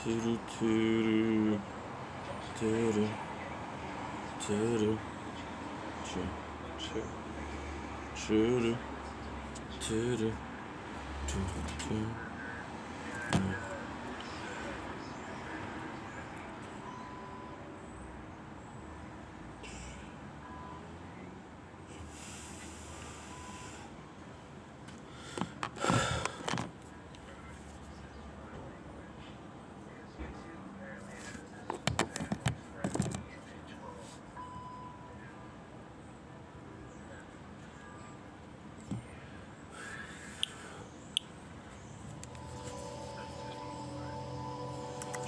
Toodle, toodle, toodle, toodle, choo, choo, toodle, toodle, toodle, toodle.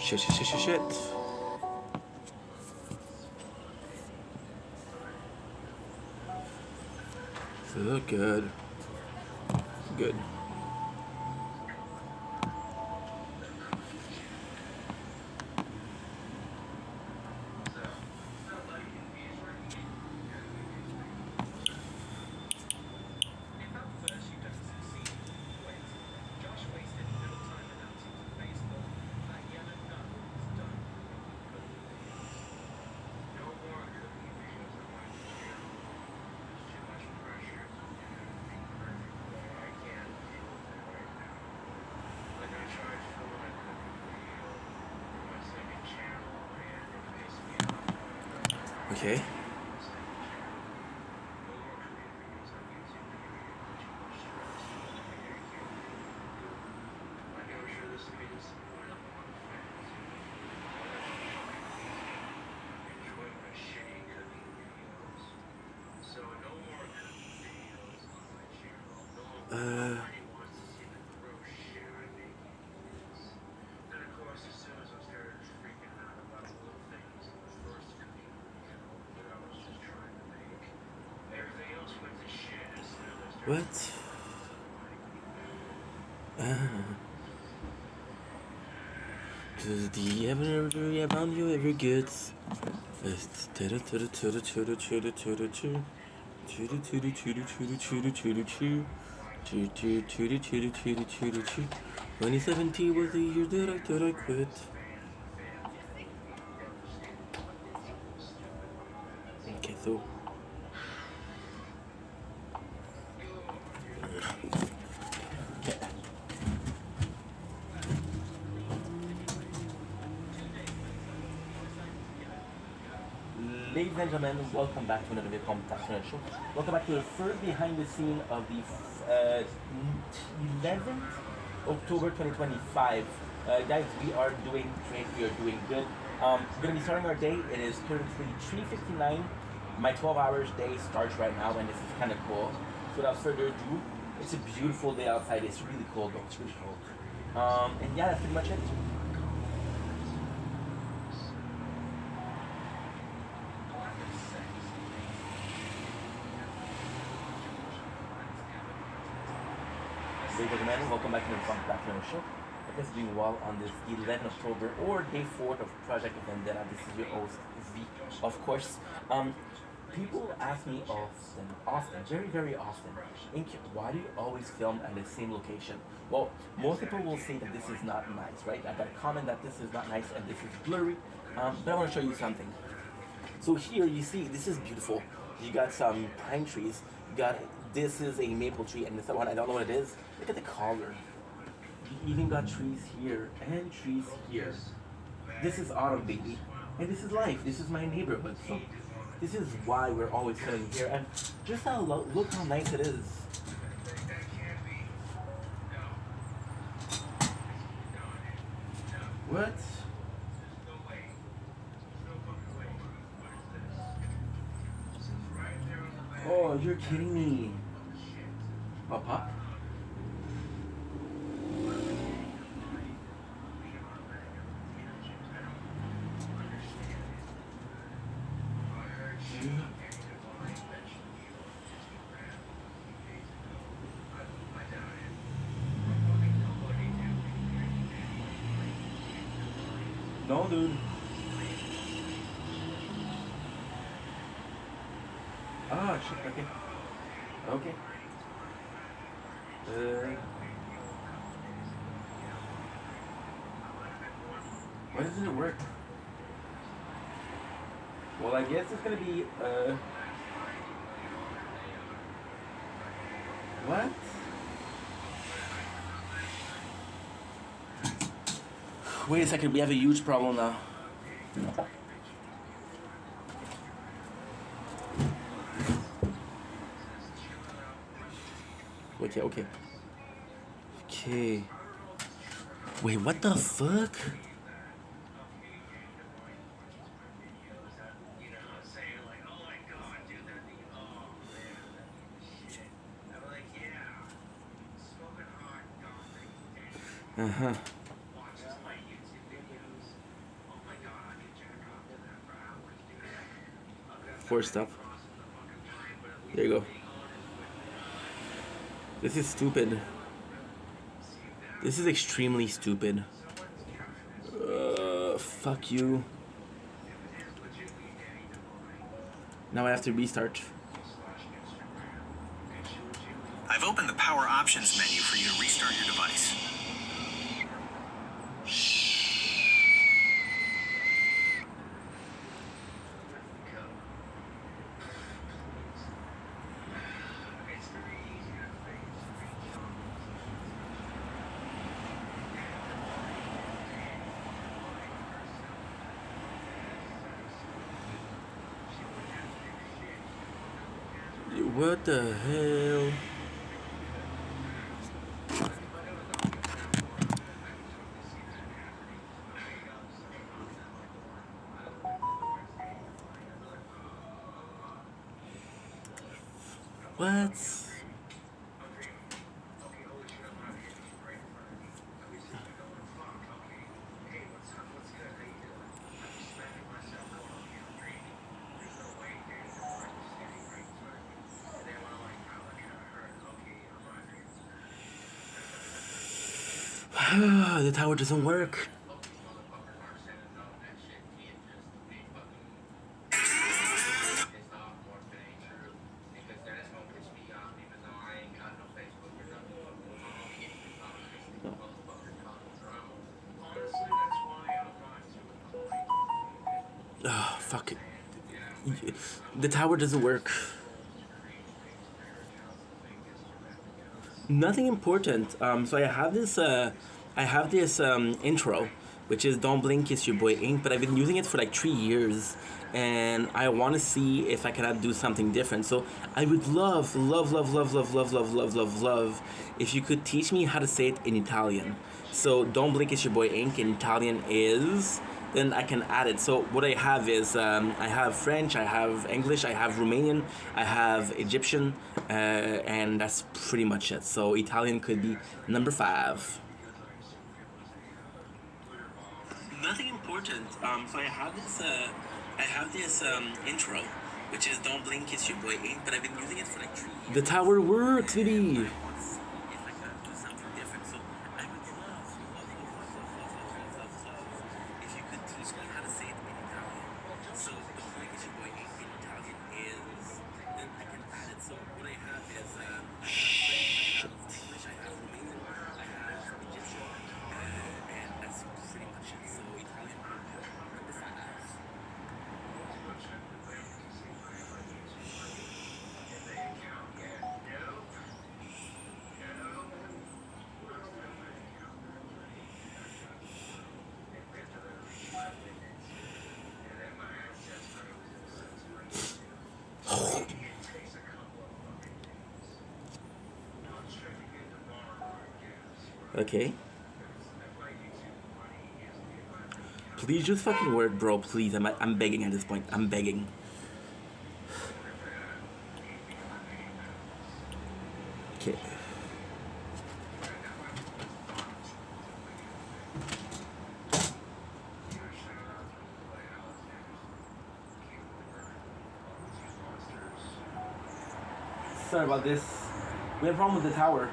Shit. So good. Good. Okay. What? Does the ever around you ever gets? Choo. 2017 was the year that I thought I quit. Okay, so. Ladies and gentlemen, welcome back to another Computational Show. Welcome back to the first behind the scene of the 11th October 2025. Guys, we are doing great. We are doing good. We're going to be starting our day. It is currently 3:59. My 12 hours day starts right now, and this is kind of cool. So without further ado, it's a beautiful day outside. It's really cold, though. It's really cold. And yeah, that's pretty much it. Ladies and gentlemen, welcome back to the Computational Show. Hope it's doing well on this 11th October or day 4th of Project Vendetta. This is your host, V, of course. People ask me often, very often, Ink, why do you always film at the same location? Well, most people will say that this is not nice, right? I got a comment that this is not nice and this is blurry, but I want to show you something. So here you see, this is beautiful. You got some pine trees. You got, this is a maple tree, and this one, I don't know what it is. Look at the color. You even got trees here and trees here. This is autumn, baby. And this is life. This is my neighborhood. So this is why we're always coming here. And just look how nice it is. What? Oh, you're kidding me. Papa? No, dude. Ah, shit, okay. Okay. Why doesn't it work? Well, I guess it's gonna be, what? Wait a second, we have a huge problem now. Okay, okay. Okay. Wait, what the fuck? Uh-huh. Forced up. There you go. This is stupid. This is extremely stupid. Fuck you. Now I have to restart. I've opened the power options menu for you to restart your device. What the hell? What? The tower doesn't work. Oh, fuck it. The tower doesn't work. Nothing important. So I have this intro, which is "Don't Blink, It's Your Boy Ink," but I've been using it for like 3 years, and I want to see if I can do something different. So I would love if you could teach me how to say it in Italian. So "Don't Blink, It's Your Boy Ink" in Italian is. Then I can add it. So what I have is I have French, I have English, I have Romanian, I have Egyptian, and that's pretty much it. So Italian could be number 5. Nothing important. So I have this intro, which is "Don't Blink, It's Your Boy Ink," but I've been using it for like 3 years. The tower works, baby. Okay. Please just fucking work, bro. Please, I'm begging at this point. I'm begging. Okay. Sorry about this. We have a problem with the tower.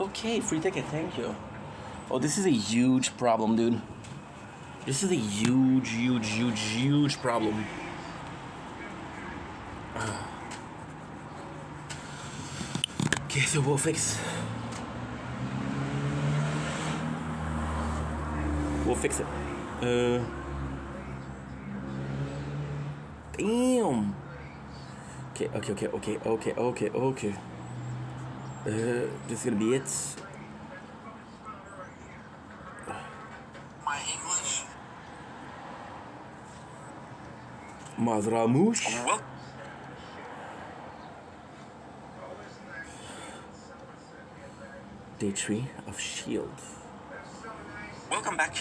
Okay, free ticket, thank you. Oh, this is a huge problem, dude. This is a huge problem. Okay, so we'll fix. We'll fix it. Damn. Okay. This is gonna be it. My English? Mazramouche. Well, Day 3 of Shield. welcome back.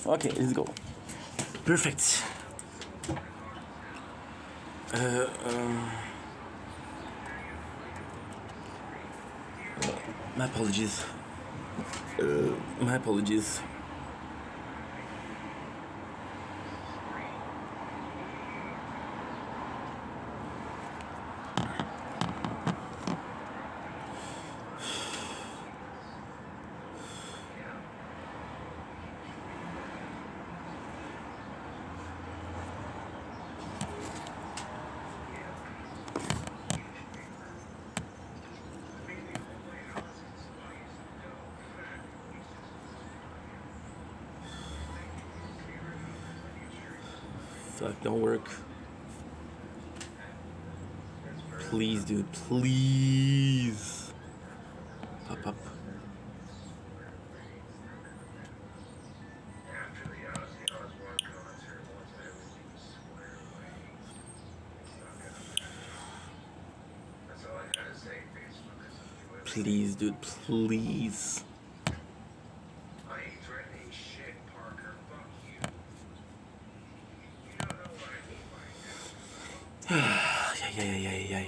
Okay, let's go. Perfect. My apologies. My apologies. Fuck, don't work. Please, dude, please. Pop up. Please, dude, please. Yeah.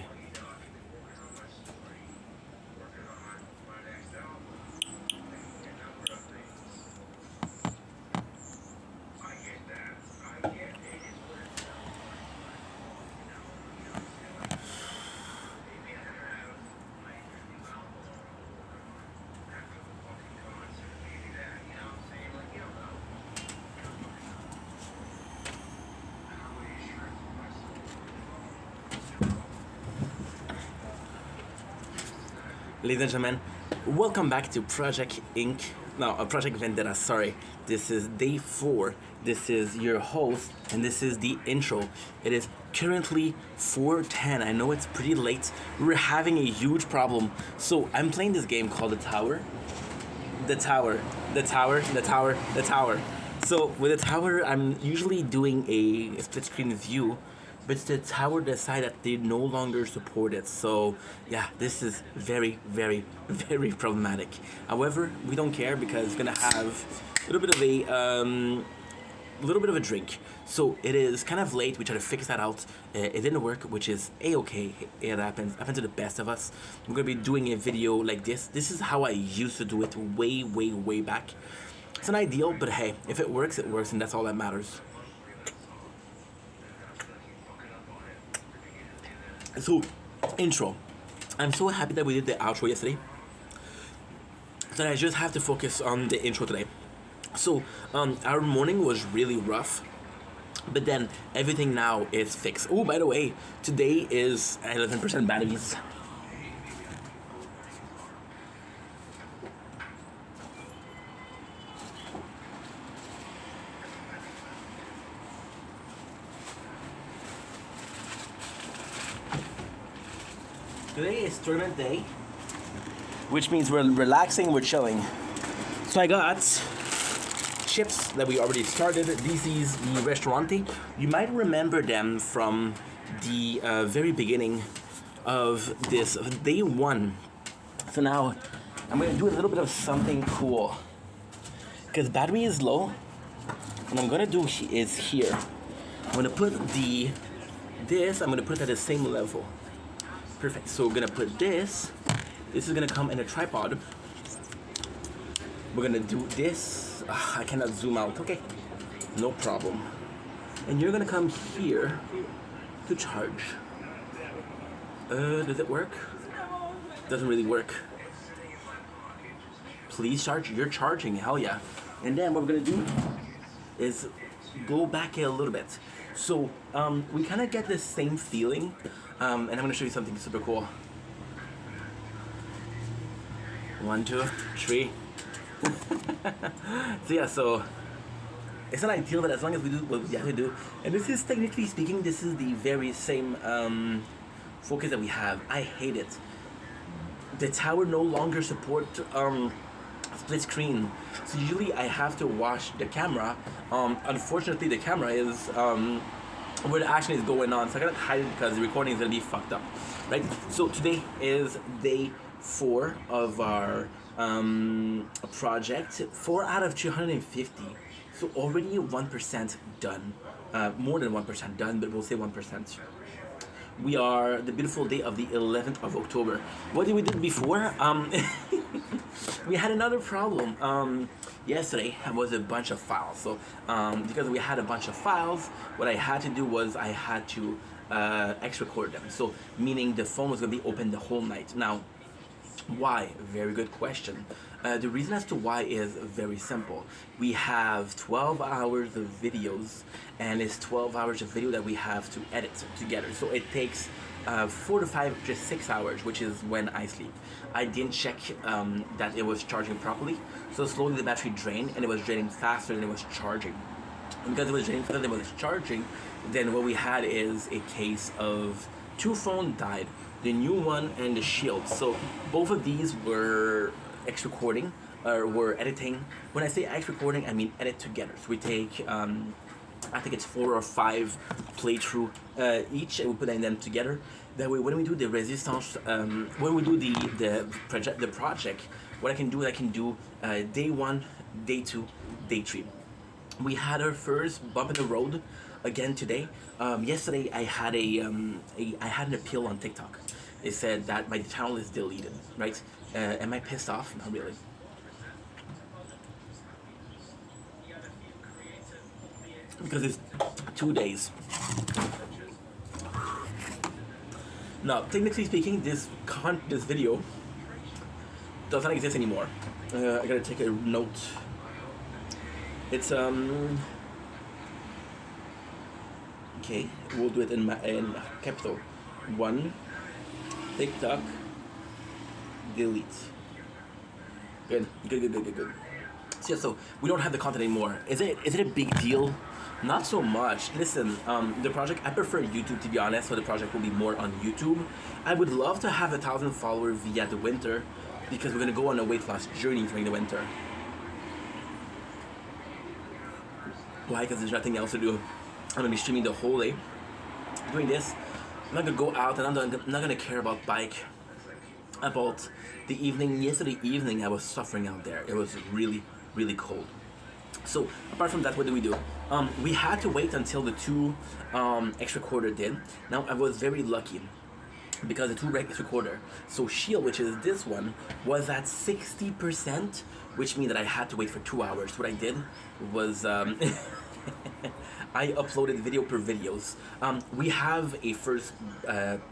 Ladies and gentlemen, welcome back to Project Inc. No, Project Vendetta, sorry. This is day 4. This is your host, and this is the intro. It is currently 4:10. I know it's pretty late. We're having a huge problem. So I'm playing this game called The Tower. The Tower. So with The Tower, I'm usually doing a split screen view, but the Tower decided that they no longer support it. So yeah, this is very problematic. However, we don't care because it's gonna have a little bit of a drink. So it is kind of late. We try to fix that out. It didn't work, which is a-okay. It happens to the best of us. We're gonna be doing a video like this. This is how I used to do it way back. It's not ideal, but hey, if it works, and that's all that matters. So, intro. I'm so happy that we did the outro yesterday. So I just have to focus on the intro today. So, our morning was really rough, but then everything now is fixed. Oh, by the way, today is 11% batteries. Today is tournament day, which means we're relaxing, we're chilling. So I got chips that we already started. This is the restaurante. You might remember them from the very beginning of this day 1. So now I'm gonna do a little bit of something cool. Because battery is low, what I'm gonna do is here. I'm gonna put this, I'm gonna put it at the same level. Perfect, so we're gonna put this is gonna come in a tripod. We're gonna do this, I cannot zoom out, okay, no problem. And you're gonna come here to charge. Does it work? Doesn't really work. Please charge, you're charging, hell yeah. And then what we're gonna do is go back a little bit. So we kind of get the same feeling, and I'm gonna show you something super cool. 1, 2, 3. So yeah, so it's not ideal, but as long as we do what we have to do, and this is technically speaking, this is the very same focus that we have. I hate it. The tower no longer supports split screen, so usually I have to wash the camera. Unfortunately, the camera is where the action is going on, so I gotta hide it because the recording is gonna be fucked up, right? So today is day 4 of our project. 4 out of 250, so already 1% done. More than 1% done, but we'll say 1%. We are the beautiful day of the 11th of October. What did we do before? We had another problem. Yesterday was a bunch of files. So because we had a bunch of files, what I had to do was I had to X-record them. So meaning the phone was gonna be open the whole night. Now, why? Very good question. The reason as to why is very simple. We have 12 hours of videos, and it's 12 hours of video that we have to edit together. So it takes 4 to 5, just 6 hours, which is when I sleep. I didn't check that it was charging properly, so slowly the battery drained, and it was draining faster than it was charging. And because it was draining faster than it was charging, then what we had is a case of 2 phones died. The new one and the Shield. So both of these were X-recording, or were editing. When I say X-recording, I mean edit together. So we take, I think it's 4 or 5 playthrough each, and we put them together. That way, when we do the resistance, when we do the project, what I can do is I can do day 1, day 2, day 3. We had our first bump in the road again today. Yesterday I had I had an appeal on TikTok. It said that my channel is deleted, right? Am I pissed off? Not really. Because it's 2 days. Now, technically speaking, this video does not exist anymore. I gotta take a note. It's okay, we'll do it in capital. 1, TikTok, delete. Good. So we don't have the content anymore. Is it a big deal? Not so much. Listen, the project, I prefer YouTube, to be honest, so the project will be more on YouTube. I would love to have 1,000 followers via the winter, because we're gonna go on a weight loss journey during the winter. Why? Because there's nothing else to do. I'm gonna be streaming the whole day doing this. I'm not gonna go out, and I'm not gonna care about bike. About the evening. Yesterday evening I was suffering out there. It was really, really cold. So apart from that, what do? We had to wait until the 2 X-recorder did. Now I was very lucky, because the 2 X-recorder, so Shield, which is this one, was at 60%, which means that I had to wait for 2 hours. What I did was I uploaded video per videos. We have a first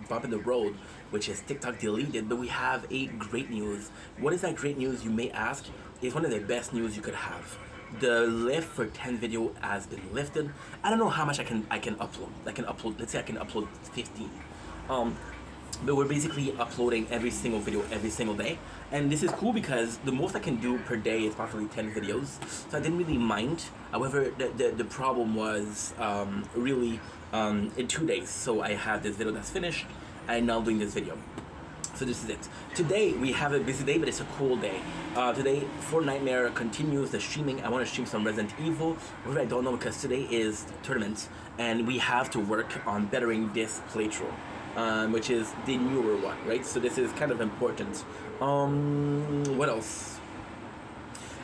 bump in the road, which is TikTok deleted, but we have a great news. What is that great news, you may ask? It's one of the best news you could have. The lift for 10 video has been lifted. I don't know how much I can upload. Let's say I can upload 15. But we're basically uploading every single video every single day, and this is cool because the most I can do per day is possibly 10 videos, so I didn't really mind. However, the problem was really in 2 days. So I have this video that's finished, and now doing this video. So this is it. Today we have a busy day, but it's a cool day. Today, For Nightmare continues the streaming. I want to stream some Resident Evil, which I don't know, because today is tournament, and we have to work on bettering this playthrough. which is the newer one, right? So this is kind of important. What else?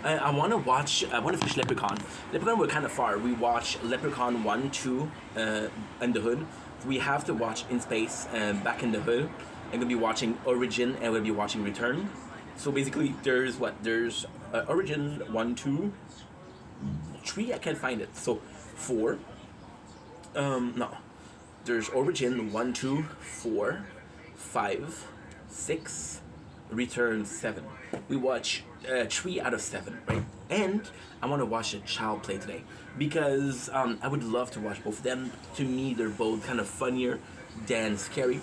I want to watch. I want to finish Leprechaun. Leprechaun, we're kind of far. We watch Leprechaun 1, 2, and the Hood. We have to watch In Space and Back in the Hood. I'm gonna be watching Origin and we'll be watching Return. So basically, there's what? There's Origin 1, 2, 3. I can't find it. So 4. No. There's Origin 1, 2, 4, 5, 6, Return 7. We watch 3 out of 7, right? And I want to watch a Child Play today because I would love to watch both of them. To me, they're both kind of funnier than scary,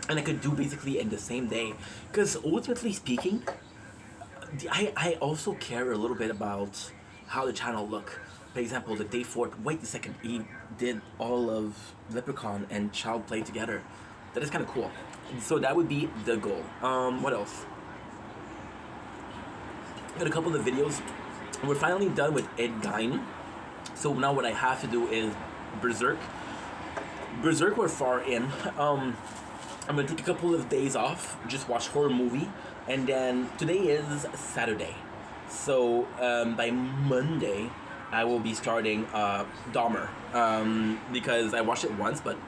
and I could do basically in the same day. Because ultimately speaking, I also care a little bit about how the channel look. For example, the day 4. Wait a second, he did all of Leprechaun and Child Play together. That is kind of cool. So that would be the goal. What else? Got a couple of videos. We're finally done with Ed Gein. So now what I have to do is Berserk. Berserk, we're far in. I'm gonna take a couple of days off, just watch horror movie, and then today is Saturday. So by Monday, I will be starting Dahmer because I watched it once, but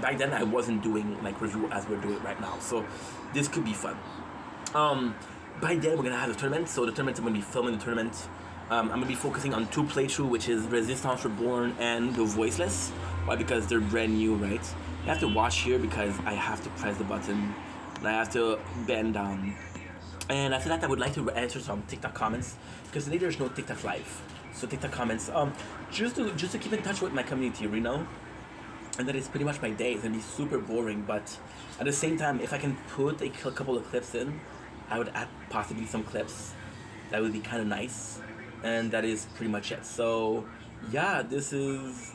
back then I wasn't doing like review as we're doing right now. So this could be fun. By then we're gonna have the tournament. So the tournament, I'm gonna be filming the tournament. I'm gonna be focusing on 2 playthroughs, which is Resistance Reborn and The Voiceless. Why? Because they're brand new, right? You have to watch here because I have to press the button and I have to bend down. And after that, I would like to answer some TikTok comments because today there's no TikTok live. So TikTok comments, just to keep in touch with my community, you know. And that is pretty much my day. It's gonna be super boring, but at the same time, if I can put a couple of clips in, I would add possibly some clips. That would be kind of nice, and that is pretty much it. So, yeah, this is,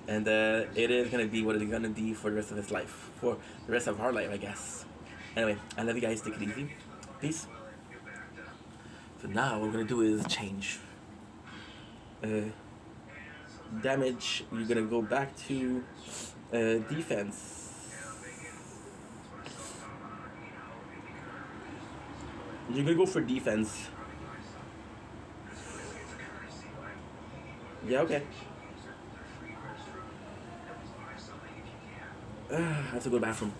and it is gonna be what it's gonna be for the rest of his life, for the rest of our life, I guess. Anyway, I love you guys. Take it easy. Peace. So now what we're gonna do is change. Damage. You're gonna go back to defense. You're gonna go for defense. Yeah, okay. I have to go to the bathroom.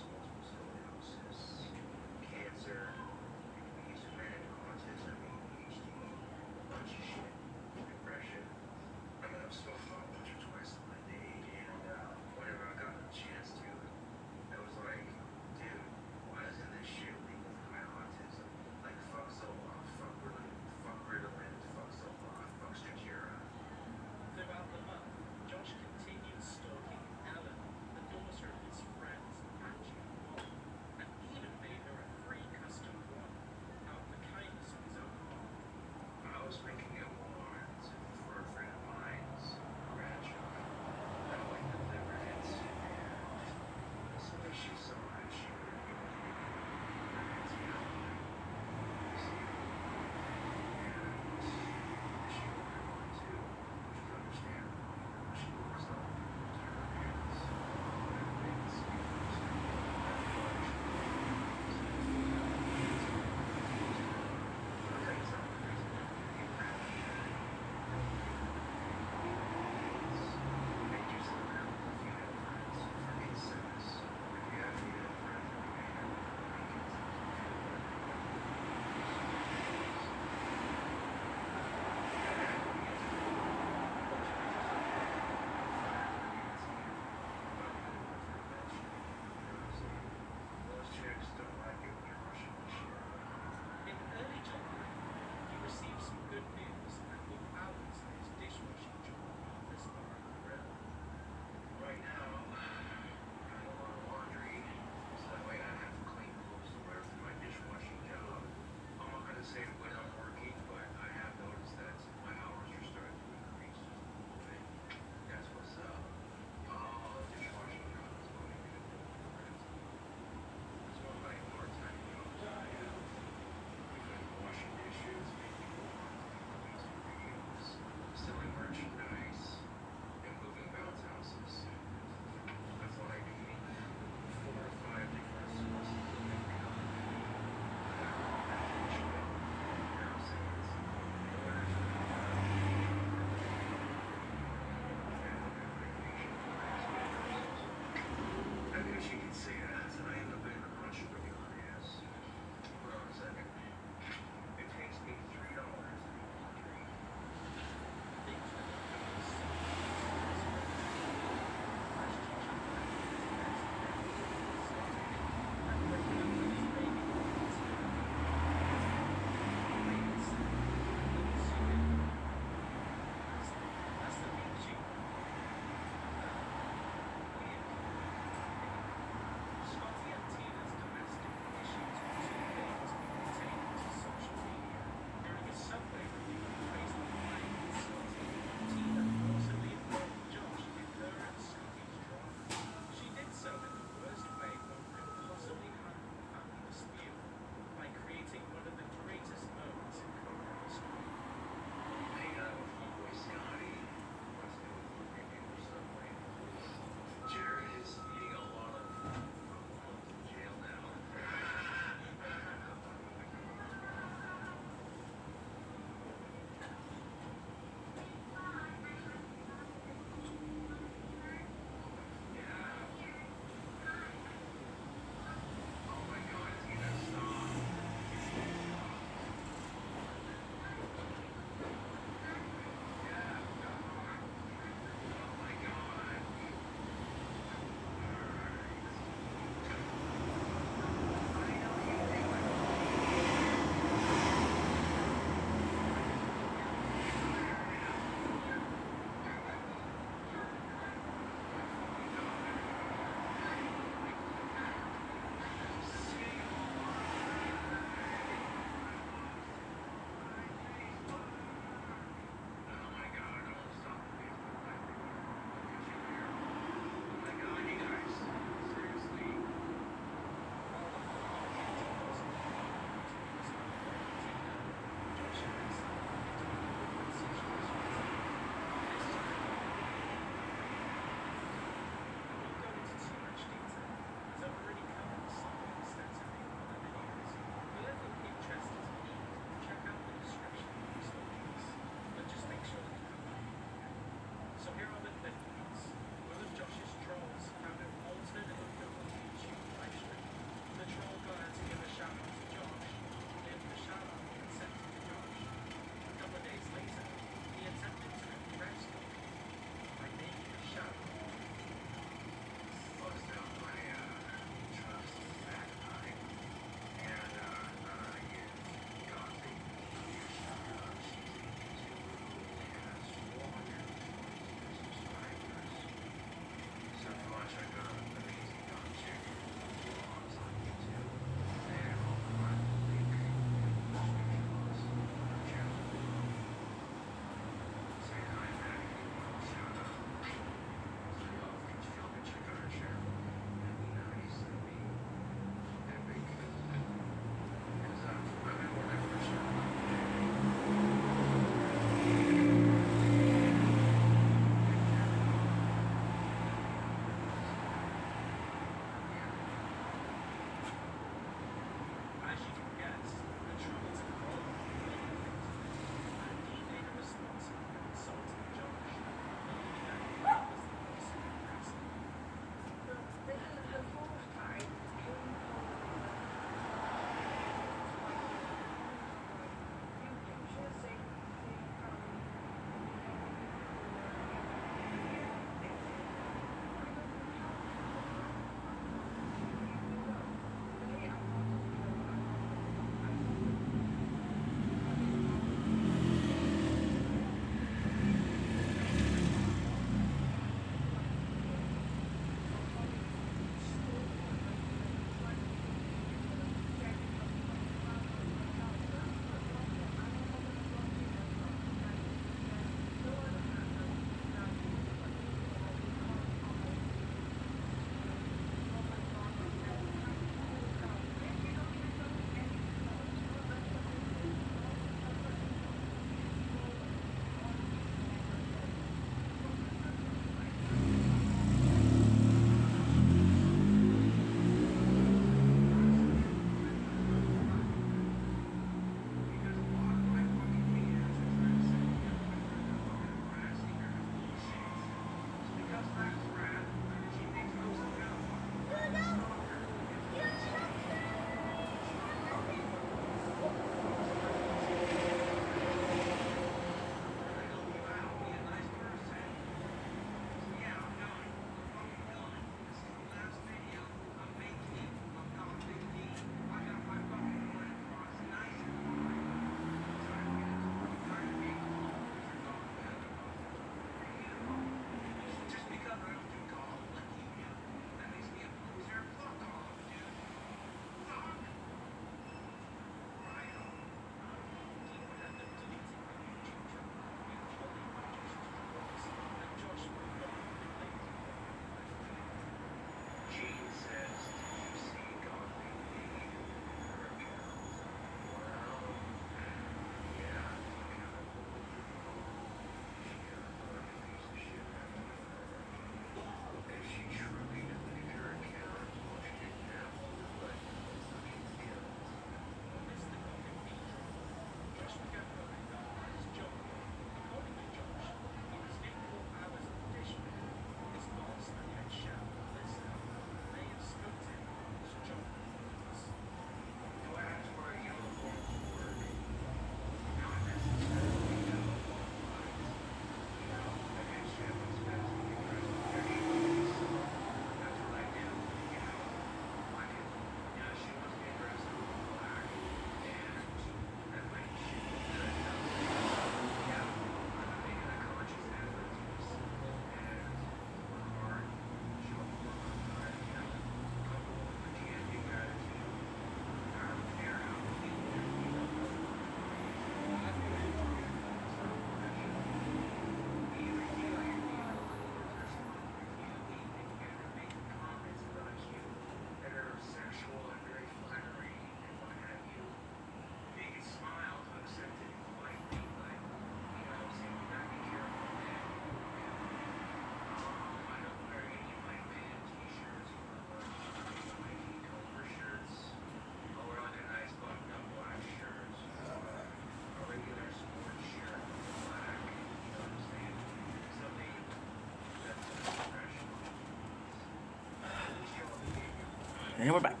And we're back.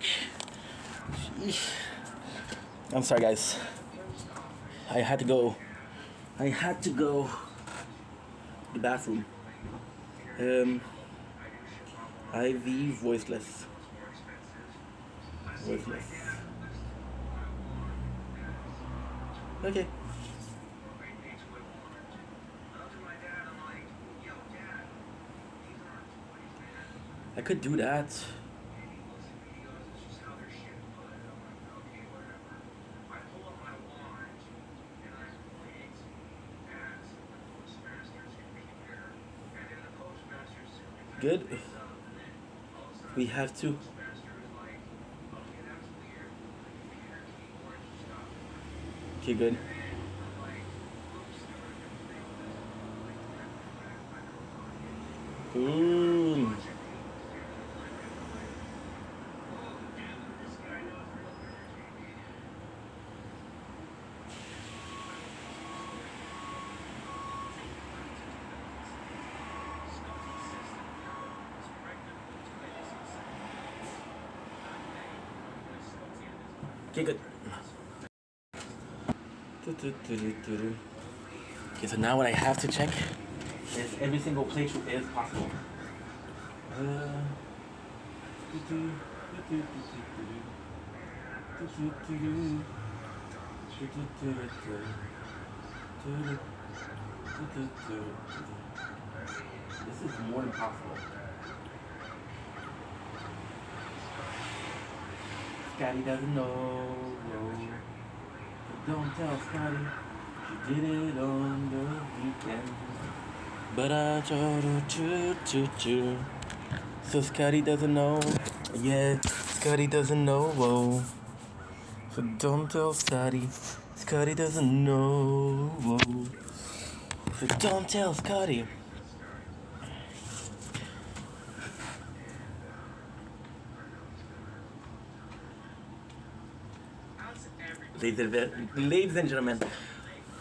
Sheesh. I'm sorry, guys. I had to go to the bathroom. IV voiceless. Okay. I could do that. Good. We have to. Okay, good. Ooh. Okay, good. Okay, so now what I have to check is every single playthrough is possible. This is more than possible. Scotty doesn't know. Don't tell Scotty. She did it on the weekend. But I to. So Scotty doesn't know. Yeah, Scotty doesn't know. Whoa. So don't tell Scotty. Scotty doesn't know. Whoa. So don't tell Scotty. Ladies and gentlemen,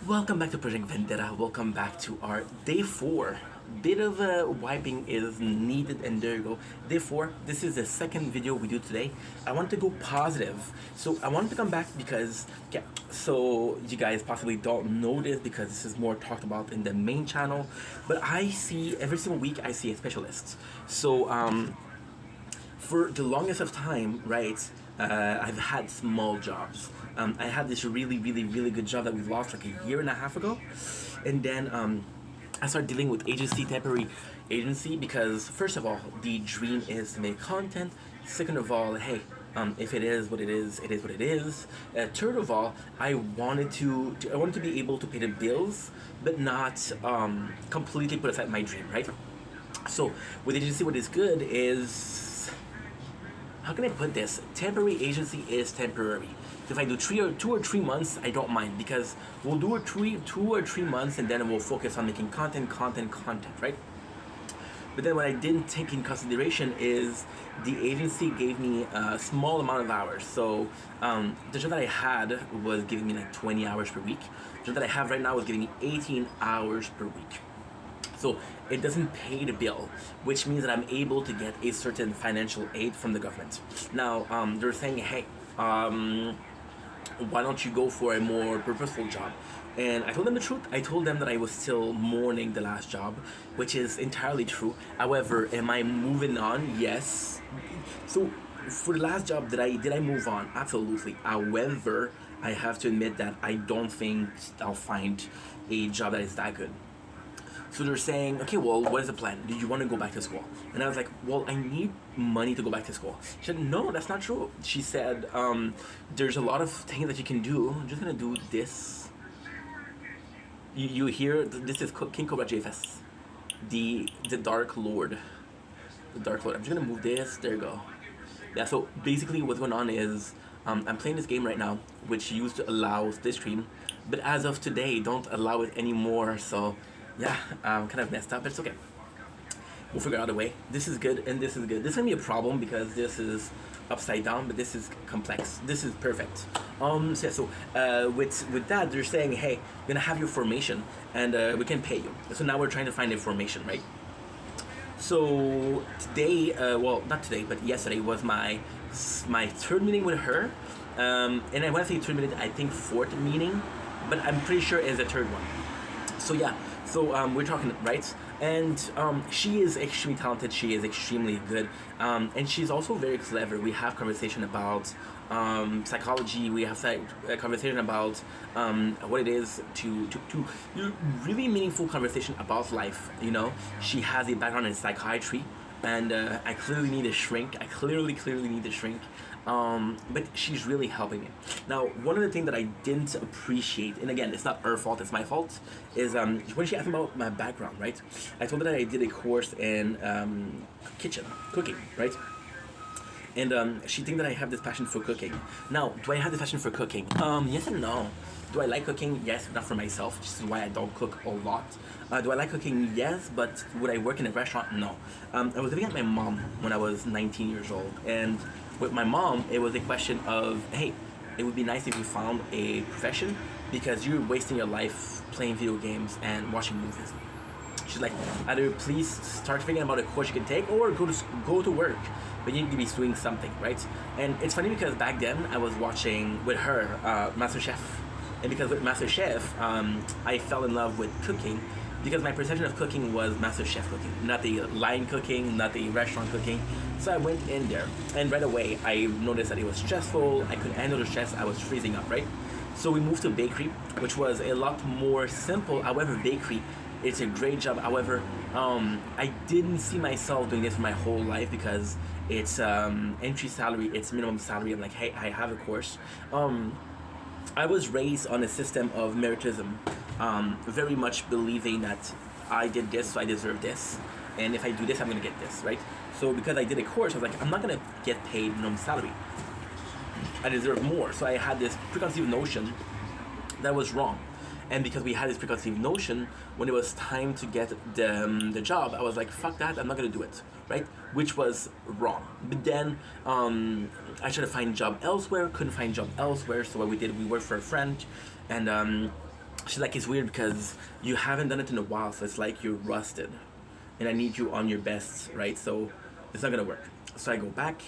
welcome back to Project Vendetta. Welcome back to our day 4. Bit of a wiping is needed, and there you go. Day 4. This is the second video we do today. I want to go positive. So I wanted to come back because, yeah, so you guys possibly don't know this because this is more talked about in the main channel. But I see, every single week, I see a specialist. So, for the longest of time, right, I've had small jobs. I had this really good job that we lost like a year and a half ago, and then I started dealing with temporary agency, because first of all, the dream is to make content. Second of all, hey, if it is what it is, it is what it is. Third of all, I wanted to be able to pay the bills, but not completely put aside my dream, right? So with agency, what is good is, how can I put this? Temporary agency is temporary. If I do 2 or 3 months, I don't mind, because we'll do 2 or 3 months, and then we'll focus on making content, right? But then what I didn't take in consideration is the agency gave me a small amount of hours. So the job that I had was giving me like 20 hours per week. The job that I have right now is giving me 18 hours per week. So it doesn't pay the bill, which means that I'm able to get a certain financial aid from the government. Now, they're saying, hey, why don't you go for a more purposeful job? And I told them the truth. I told them that I was still mourning the last job, which is entirely true. However, am I moving on? Yes. So for the last job, did I move on? Absolutely. However, I have to admit that I don't think I'll find a job that is that good. So they're saying, okay, well, what is the plan? Do you want to go back to school? And I was like, well, I need money to go back to school. She said, no, that's not true. She said, there's a lot of things that you can do. I'm just going to do this. You hear, this is King Cobra JFS. The Dark Lord. The Dark Lord. I'm just going to move this. There you go. Yeah, so basically what's going on is, I'm playing this game right now, which used to allow this stream. But as of today, don't allow it anymore, so... yeah, kind of messed up, but it's okay. We'll figure out a way. This is good, and this is good. This is gonna be a problem because this is upside down, but this is complex. This is perfect. With that, they're saying, hey, you're gonna have your formation, and we can pay you. So now we're trying to find a formation, right? So today, well, not today, but yesterday was my my third meeting with her, and I want to say third meeting, I think fourth meeting, but I'm pretty sure it's the third one. So yeah, so we're talking, right? And she is extremely talented. She is extremely good, and she's also very clever. We have conversation about psychology. We have a conversation about what it is to really meaningful conversation about life. You know, she has a background in psychiatry, and I clearly need a shrink. I clearly need a shrink. But she's really helping me. Now, one of the things that I didn't appreciate, and again, it's not her fault, it's my fault, is when she asked me about my background, right? I told her that I did a course in cooking, right? And she thinks that I have this passion for cooking. Now, do I have this passion for cooking? Yes and no. Do I like cooking? Yes, not for myself. This is why I don't cook a lot. Do I like cooking? Yes, but would I work in a restaurant? No. I was living at my mom when I was 19 years old, and with my mom, it was a question of, hey, it would be nice if you found a profession because you're wasting your life playing video games and watching movies. She's like, either please start thinking about a course you can take or go to work, but you need to be doing something, right? And it's funny because back then I was watching with her MasterChef, and because with MasterChef, I fell in love with cooking because my perception of cooking was MasterChef cooking, not the line cooking, not the restaurant cooking. So I went in there, and right away I noticed that it was stressful. I couldn't handle the stress. I was freezing up, right? So we moved to bakery, which was a lot more simple. However, bakery, it's a great job. However, I didn't see myself doing this for my whole life because it's entry salary, it's minimum salary. I'm like, hey, I have a course. I was raised on a system of meritism, very much believing that I did this, so I deserve this, and if I do this, I'm gonna get this, right? So because I did a course, I was like, I'm not gonna get paid minimum salary. I deserve more. So I had this preconceived notion that was wrong. And because we had this preconceived notion, when it was time to get the job, I was like, fuck that, I'm not gonna do it, right? Which was wrong. But then I tried to find a job elsewhere, couldn't find a job elsewhere, so what we did, we worked for a friend, and she's like, it's weird because you haven't done it in a while, so it's like you're rusted, and I need you on your best, right? So it's not gonna work. So I go back.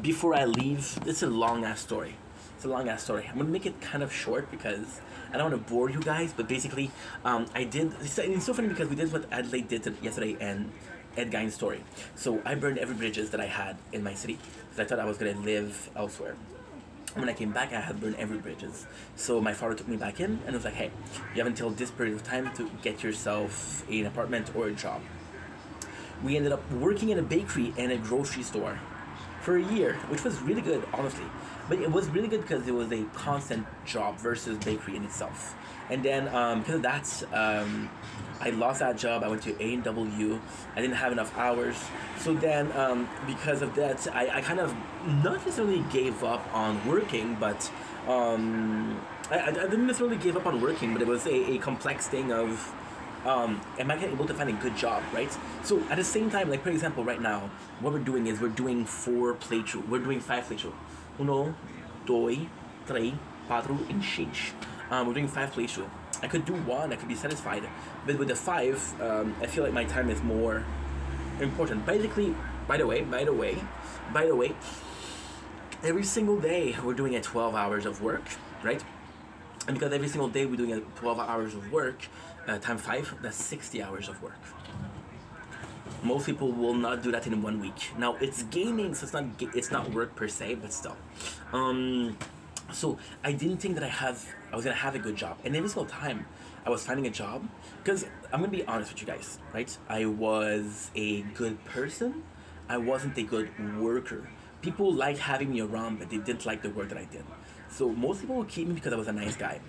Before I leave, it's a long ass story. It's a long ass story. I'm gonna make it kind of short because I don't want to bore you guys. But basically, I did. It's so funny because we did what Adelaide did yesterday and Ed Gein's story. So I burned every bridges that I had in my city because I thought I was gonna live elsewhere. When I came back, I had burned every bridges. So my father took me back in and was like, "Hey, you have until this period of time to get yourself an apartment or a job." We ended up working in a bakery and a grocery store for a year, which was really good, honestly. But it was really good because it was a constant job versus bakery in itself. And then because of that, I lost that job. I went to A&W. I didn't have enough hours. So then because of that, I kind of not necessarily gave up on working, but I didn't necessarily give up on working, but it was a complex thing of am I able to find a good job, right? So at the same time, like for example, right now, what we're doing is we're doing 4 playthrough. We're doing 5 playthrough. 1, 2, 3, 4, and 6. We're doing 5 playthrough. I could do 1, I could be satisfied, but with the 5, I feel like my time is more important. Basically, by the way, every single day we're doing 12 hours of work, right? And because every single day we're doing 12 hours of work, times 5, that's 60 hours of work. Most people will not do that in 1 week. Now it's gaming, so it's not work per se, but still. So I didn't think that I was gonna have a good job, and every single time I was finding a job, because I'm gonna be honest with you guys, right? I was a good person. I wasn't a good worker. People liked having me around, but they didn't like the work that I did. So most people would keep me because I was a nice guy.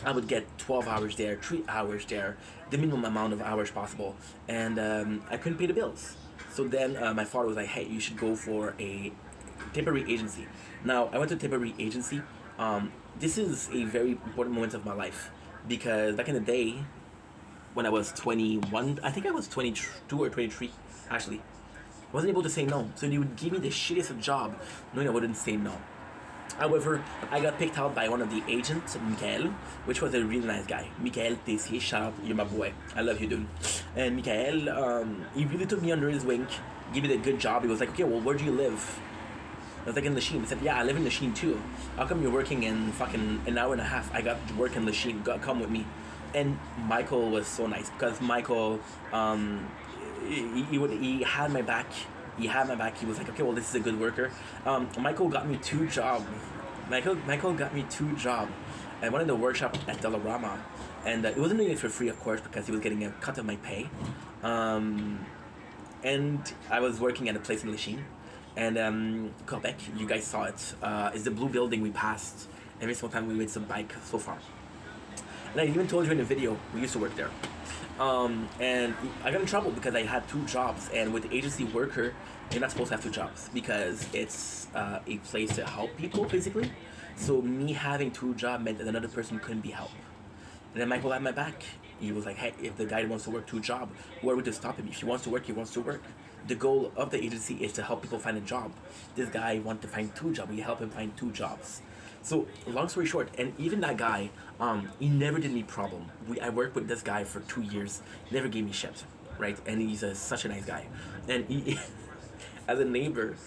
I would get 12 hours there, 3 hours there, the minimum amount of hours possible, and I couldn't pay the bills. So then my father was like, hey, you should go for a temporary agency. Now, I went to a temporary agency. This is a very important moment of my life because back in the day, when I was 21, I think I was 22 or 23, actually, I wasn't able to say no. So they would give me the shittiest of job knowing I wouldn't say no. However, I got picked out by one of the agents, Michael, which was a really nice guy. Michael Tessier, shout out, you're my boy. I love you, dude. And Michael, he really took me under his wing. give me the good job. He was like, okay, well, where do you live? I was like, in Lachine. He said, yeah, I live in Lachine too. How come you're working in fucking an hour and a half? I got to work in Lachine. Come with me. And Michael was so nice because Michael, he had my back. He had my back. He was like, okay, well, this is a good worker. Michael got me two jobs. Michael got me two jobs. I went in the workshop at Dollarama, and it wasn't really for free, of course, because he was getting a cut of my pay. And I was working at a place in Lachine, and Quebec. You guys saw it. It's the blue building we passed every single time we made some bike so far. And I even told you in the video we used to work there. And I got in trouble because I had two jobs, and with agency worker, you're not supposed to have two jobs because it's a place to help people, basically. So me having two jobs meant that another person couldn't be helped. And then Michael had my back. He was like, hey, if the guy wants to work two jobs, who are we to stop him? If he wants to work, he wants to work. The goal of the agency is to help people find a job. This guy wanted to find two jobs. We help him find two jobs. So long story short, and even that guy, he never did me problem. I worked with this guy for 2 years, never gave me shit, right? And he's such a nice guy. And he, as a neighbor,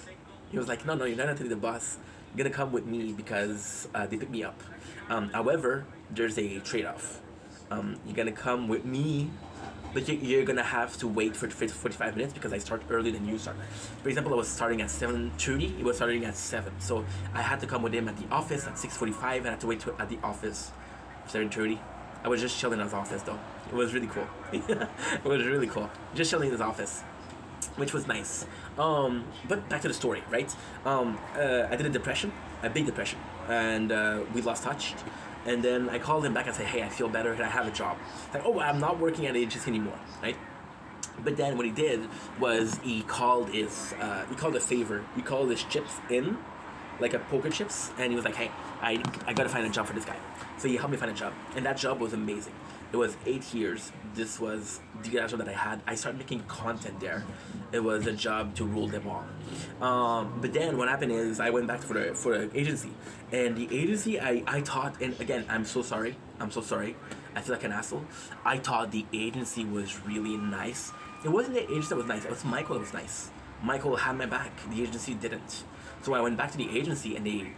he was like, no, you're not gonna take the bus. You're gonna come with me because they pick me up. However, there's a trade-off. You're gonna come with me, but you're gonna have to wait for 45 minutes because I start earlier than you start. For example, I was starting at 7:30. He was starting at 7, so I had to come with him at the office at 6:45. I had to wait at the office 7:30. I was just chilling in his office though. It was really cool. It was really cool. Just chilling in his office, which was nice. But back to the story, right? I did a big depression, and we lost touch. And then I called him back and said, hey, I feel better and I have a job. Like, oh, I'm not working at the agency anymore, right? But then what he did was he called a favor. He called his chips in, like a poker chips, and he was like, hey, I gotta find a job for this guy. So he helped me find a job, and that job was amazing. It was 8 years. This was the job that I had. I started making content there. It was a job to rule them all. But then what happened is I went back for the agency, and the agency I thought, and again I'm so sorry. I feel like an asshole. I thought the agency was really nice. It wasn't the agency that was nice. It was Michael that was nice. Michael had my back. The agency didn't. So I went back to the agency, and they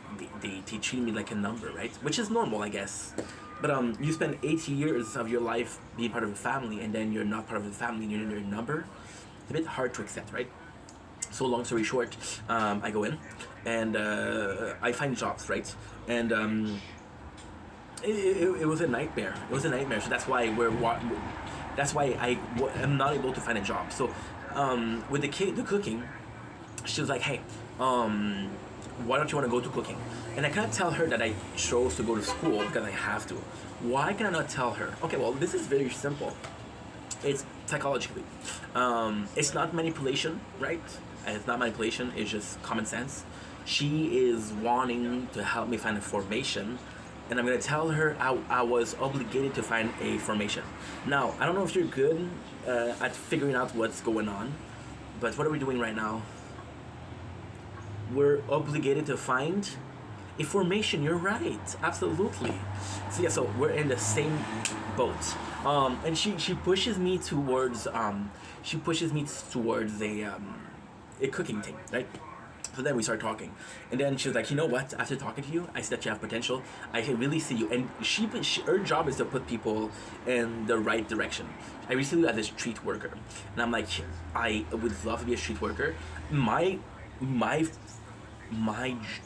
treated me like a number, right? Which is normal, I guess. But you spend 8 years of your life being part of a family, and then you're not part of the family, and you're a number. It's a bit hard to accept, right? So long story short, I go in, and I find jobs, right? And it was a nightmare. It was a nightmare. So that's why I'm not able to find a job. So with the cooking, she was like, hey, why don't you want to go to cooking? And I can't tell her that I chose to go to school because I have to. Why can I not tell her? Okay, well, this is very simple. It's psychologically. It's not manipulation, right? It's not manipulation. It's just common sense. She is wanting to help me find a formation, and I'm gonna tell her I was obligated to find a formation. Now, I don't know if you're good at figuring out what's going on, but what are we doing right now? We're obligated to find a formation. You're right, absolutely. So yeah, so we're in the same boat. And she pushes me towards a cooking thing, right? So then we start talking, and then she was like, you know what? After talking to you, I see that you have potential. I can really see you. And her job is to put people in the right direction. I really see you as a street worker, and I'm like, I would love to be a street worker. My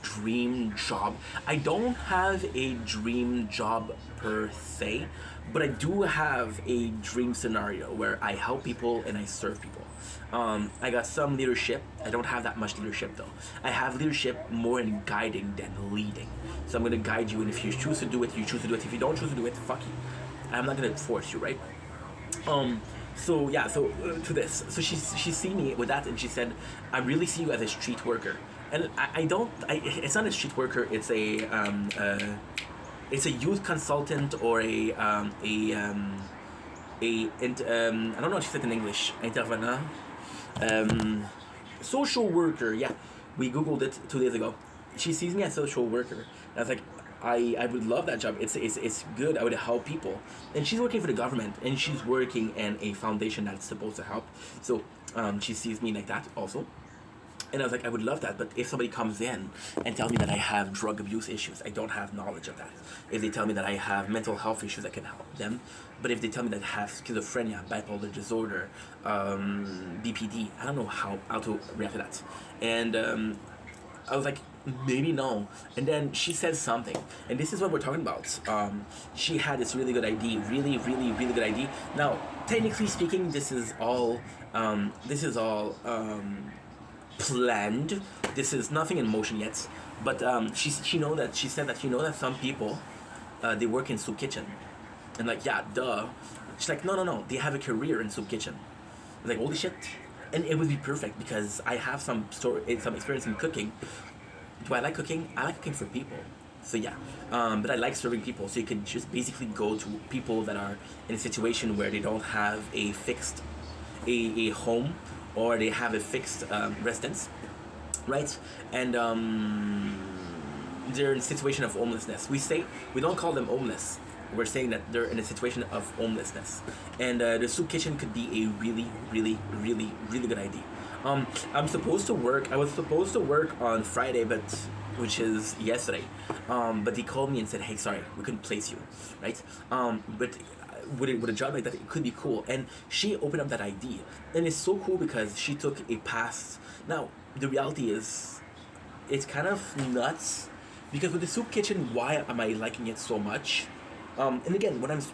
dream job. I don't have a dream job per se, but I do have a dream scenario where I help people and I serve people. I got some leadership. I don't have that much leadership though. I have leadership more in guiding than leading. So I'm gonna guide you, and if you choose to do it, you choose to do it. If you don't choose to do it, fuck you. I'm not gonna force you, right? So yeah, to this. So she see me with that, and she said, I really see you as a street worker. And it's not a street worker, it's a youth consultant or I don't know what she said in English, intervenant, social worker, yeah. We Googled it 2 days ago. She sees me as social worker. And I was like, I would love that job. It's good. I would help people. And she's working for the government, and she's working in a foundation that's supposed to help. So She sees me like that also. And I was like, I would love that, but if somebody comes in and tells me that I have drug abuse issues, I don't have knowledge of that. If they tell me that I have mental health issues, I can help them. But if they tell me that I have schizophrenia, bipolar disorder, BPD, I don't know how to react to that. And I was like, maybe no. And then she said something, and this is what we're talking about. She had this really good idea, really good idea. Now, technically speaking, this is all planned. This is nothing in motion yet. But she said that some people they work in soup kitchen, and like, yeah, duh. She's like, no, they have a career in soup kitchen. I was like, holy shit. And it would be perfect because I have some experience in cooking. Do I like cooking? I like cooking for people. So yeah, but I like serving people. So you could just basically go to people that are in a situation where they don't have a fixed a home, or they have a fixed residence, right? And they're in a situation of homelessness. We don't call them homeless. We're saying that they're in a situation of homelessness, and the soup kitchen could be a really good idea. I was supposed to work on Friday, which is yesterday. But they called me and said, "Hey, sorry, we couldn't place you," right? But with a job like that, it could be cool. And she opened up that idea, and it's so cool because she took a pass. Now the reality is, it's kind of nuts because with the soup kitchen, why am I liking it so much? And again, what is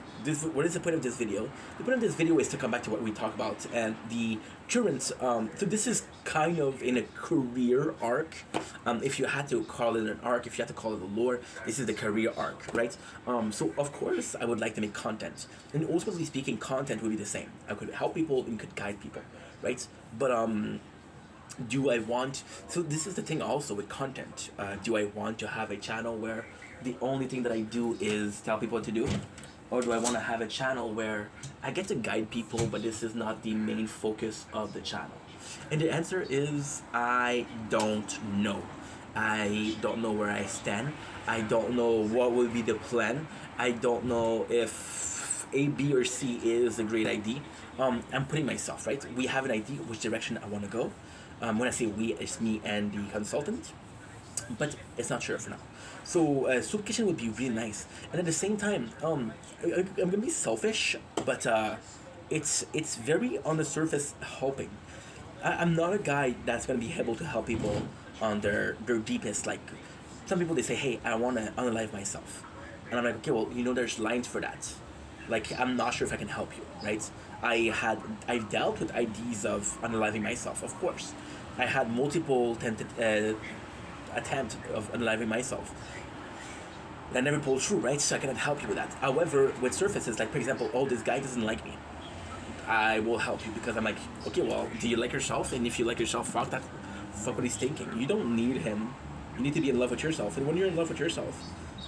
the point of this video? The point of this video is to come back to what we talked about and the current. So this is kind of in a career arc. If you had to call it an arc, if you had to call it a lore, this is the career arc, right? So of course, I would like to make content, and ultimately speaking, content would be the same. I could help people and could guide people, right? But do I want, so this is the thing also with content, do I want to have a channel where the only thing that I do is tell people what to do, or do I want to have a channel where I get to guide people, but this is not the main focus of the channel? And the answer is, I don't know. I don't know where I stand. I don't know what will be the plan. I don't know if A, B, or C is a great idea. I'm putting myself, right? We have an idea which direction I want to go. When I say we, it's me and the consultant, but it's not sure for now. So soup kitchen would be really nice, and at the same time, I'm gonna be selfish, but it's very on the surface helping. I'm not a guy that's gonna be able to help people on their deepest. Like, some people, they say, hey, I want to unalive myself, and I'm like, okay, well, there's lines for that. Like, I'm not sure if I can help you, right? I've dealt with ideas of unaliving myself, of course. I had multiple attempt of unaliving myself. And I never pulled through, right? So I cannot help you with that. However, with surfaces, like, for example, oh, this guy doesn't like me, I will help you because I'm like, okay, well, do you like yourself? And if you like yourself, fuck what he's thinking. You don't need him. You need to be in love with yourself. And when you're in love with yourself,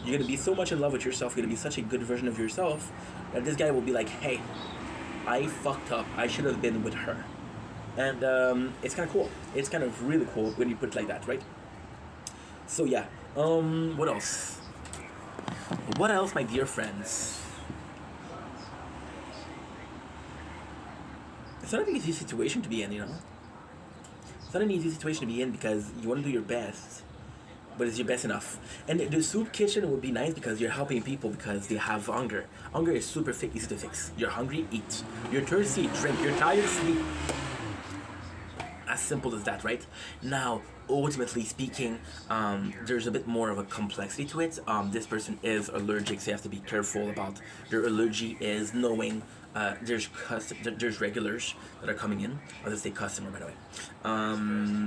you're gonna be so much in love with yourself, you're gonna be such a good version of yourself, that this guy will be like, hey, I fucked up. I should have been with her. And it's kind of cool. It's kind of really cool when you put it like that, right? So yeah. What else? What else, my dear friends? It's not an easy situation to be in, It's not an easy situation to be in because you want to do your best, but is your best enough? And the soup kitchen would be nice because you're helping people because they have hunger. Hunger is super easy to fix. You're hungry, eat. You're thirsty, drink. You're tired, sleep. As simple as that, right? Now, ultimately speaking, there's a bit more of a complexity to it. This person is allergic, so you have to be careful about their allergy. Is knowing there's regulars that are coming in. I'll just say customer, by the way.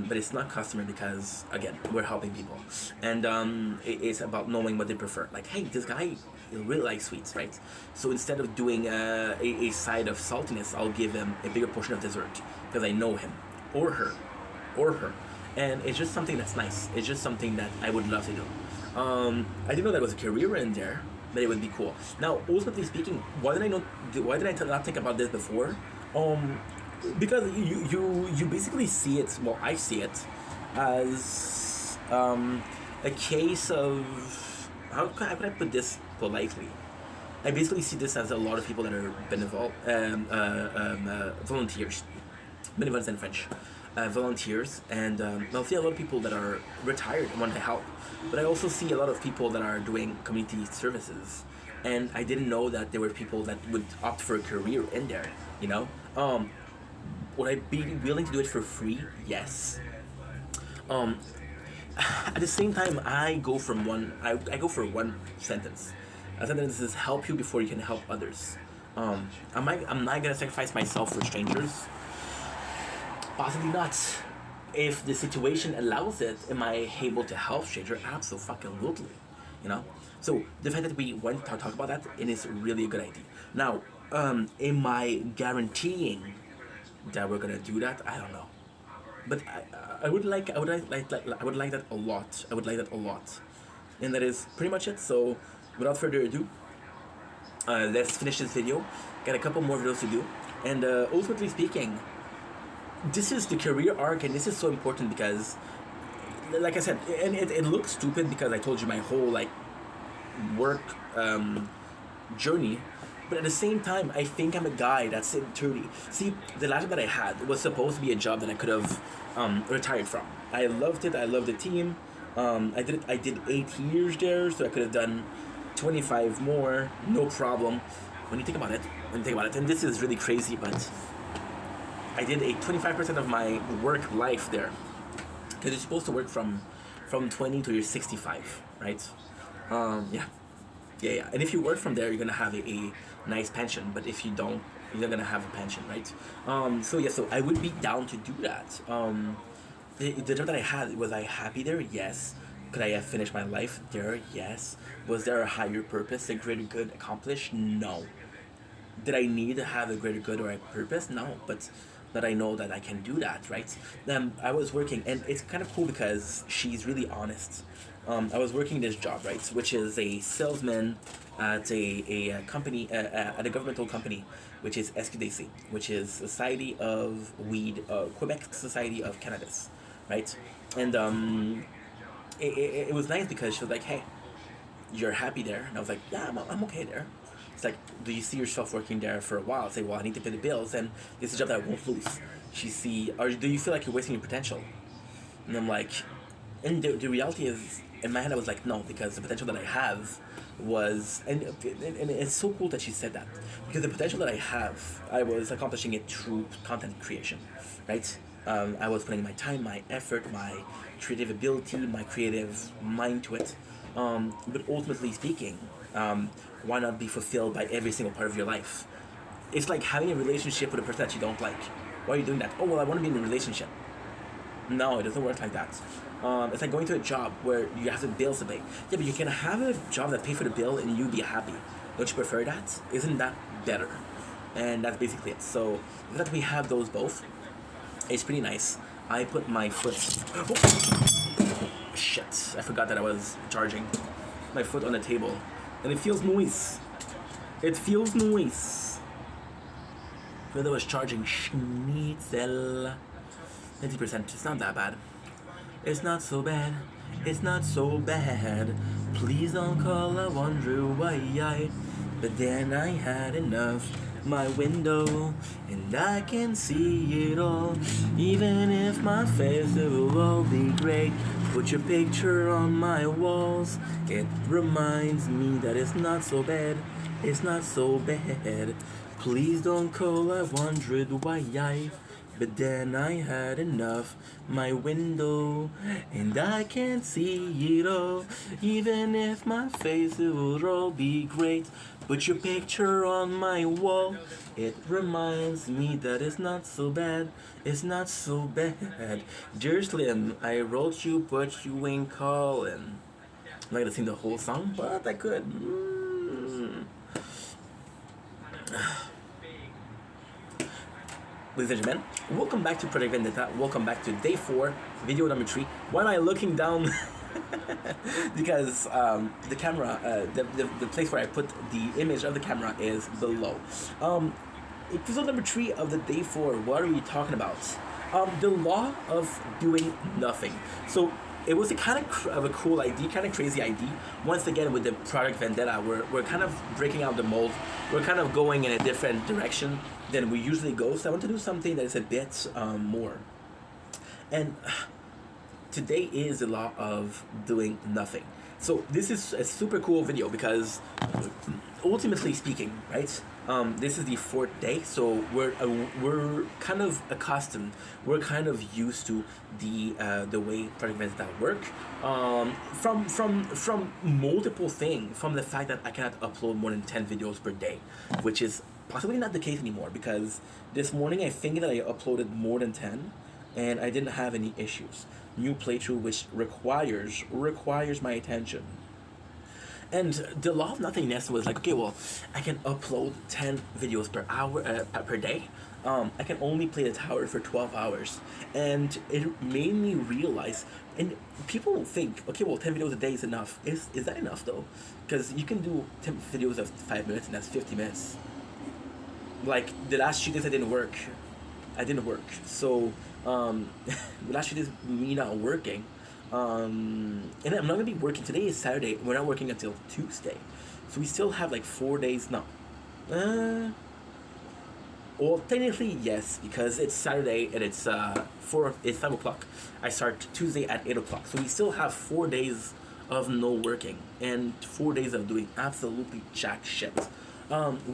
But it's not customer because, again, we're helping people. And it's about knowing what they prefer. Like, hey, this guy really likes sweets, right? So instead of doing a side of saltiness, I'll give him a bigger portion of dessert because I know him. Or her. And it's just something that's nice. It's just something that I would love to do. I didn't know that was a career in there, but it would be cool. Now, ultimately speaking, why did I not think about this before? Because you basically see it, well, I see it as a case of, how could I put this politely? I basically see this as a lot of people that are been involved, volunteers. bénévoles in French, volunteers, and I'll see a lot of people that are retired and want to help. But I also see a lot of people that are doing community services, and I didn't know that there were people that would opt for a career in there. You know, would I be willing to do it for free? Yes. Um, at the same time, I go from one. I go for one sentence. A sentence is help you before you can help others. I'm not gonna sacrifice myself for strangers. Possibly not. If the situation allows it, am I able to help stranger? Absolutely. You know. So the fact that we went to talk about that, it is really a good idea. Now, am I guaranteeing that we're gonna do that? I don't know. But I would like that a lot. I would like that a lot. And that is pretty much it. So without further ado, let's finish this video. Got a couple more videos to do. And ultimately speaking, this is the career arc, and this is so important because, like I said, and it looks stupid because I told you my whole like work journey. But at the same time, I think I'm a guy that's in 30. See, the last job that I had was supposed to be a job that I could have retired from. I loved it. I loved the team. I did 8 years there, so I could have done 25 more, no problem. When you think about it, and this is really crazy, but I did a 25% of my work life there, because you're supposed to work from 20 to you're 65, right? Yeah. And if you work from there, you're gonna have a nice pension. But if you don't, you're not gonna have a pension, right? So I would be down to do that. The job that I had, was I happy there? Yes. Could I have finished my life there? Yes. Was there a higher purpose, a greater good accomplished? No. Did I need to have a greater good or a purpose? No. But that I know that I can do that, right? I was working, and it's kind of cool because she's really honest. I was working this job, right, which is a salesman at a company, at a governmental company, which is SQDC, which is Society of Weed, Quebec Society of Cannabis, right? And it was nice because she was like, hey, you're happy there? And I was like, yeah, I'm okay there. It's like, do you see yourself working there for a while? I say, well, I need to pay the bills, and this is a job that I won't lose. Do you feel like you're wasting your potential? And I'm like, and the reality is, in my head, I was like, no, because the potential that I have was, and it's so cool that she said that, because the potential that I have, I was accomplishing it through content creation, right? I was putting my time, my effort, my creative ability, my creative mind to it. But ultimately speaking, why not be fulfilled by every single part of your life? It's like having a relationship with a person that you don't like. Why are you doing that? Oh, well, I want to be in a relationship. No, it doesn't work like that. It's like going to a job where you have the bills to pay. Yeah, but you can have a job that pays for the bill and you be happy. Don't you prefer that? Isn't that better? And that's basically it. So that we have those both, it's pretty nice. I put my foot. Oh, shit! I forgot that I was charging my foot on the table, and it feels noise. It feels noise. When I was charging schnitzel, 90%. It's not that bad. It's not so bad. It's not so bad. Please don't call. I wonder why. But then I had enough. My window, and I can see it all. Even if my face, it will all be great. Put your picture on my walls. It reminds me that it's not so bad. It's not so bad. Please don't call. I wondered why. But then I had enough. My window, and I can't see it all. Even if my face, it will all be great. Put your picture on my wall. It reminds me that it's not so bad. It's not so bad. Dear Slim, I wrote you, but you ain't calling. I'm not gonna sing the whole song, but I could. Ladies and gentlemen, welcome back to Project Vendetta. Welcome back to day 4, video number 3. Why am I looking down? Because the camera, the place where I put the image of the camera is below. Episode number 3 of the day 4. What are we talking about? The law of doing nothing. So it was a kind of a cool idea, kind of crazy idea. Once again, with the Project Vendetta, we're kind of breaking out the mold. We're kind of going in a different direction than we usually go. So I want to do something that is a bit more. And today is a lot of doing nothing. So this is a super cool video because, ultimately speaking, right? This is the fourth day, so we're kind of accustomed. We're kind of used to the way project events that work. From multiple things, from the fact that I cannot upload more than 10 videos per day, which is possibly not the case anymore because this morning I think that I uploaded more than 10, and I didn't have any issues. New playthrough which requires my attention. And the law of nothingness was like, okay, well, I can upload 10 videos per hour per day. I can only play the tower for 12 hours. And it made me realize, and people think, okay, well, 10 videos a day is enough. Is that enough, though? Because you can do 10 videos of 5 minutes, and that's 50 minutes. Like, the last 2 days I didn't work. So, the last 2 days, me not working. And I'm not gonna be working. Today is Saturday. We're not working until Tuesday, so we still have like 4 days now. Well, technically yes, because it's Saturday and it's 5 o'clock. I start Tuesday at 8 o'clock, so we still have 4 days of no working and 4 days of doing absolutely jack shit.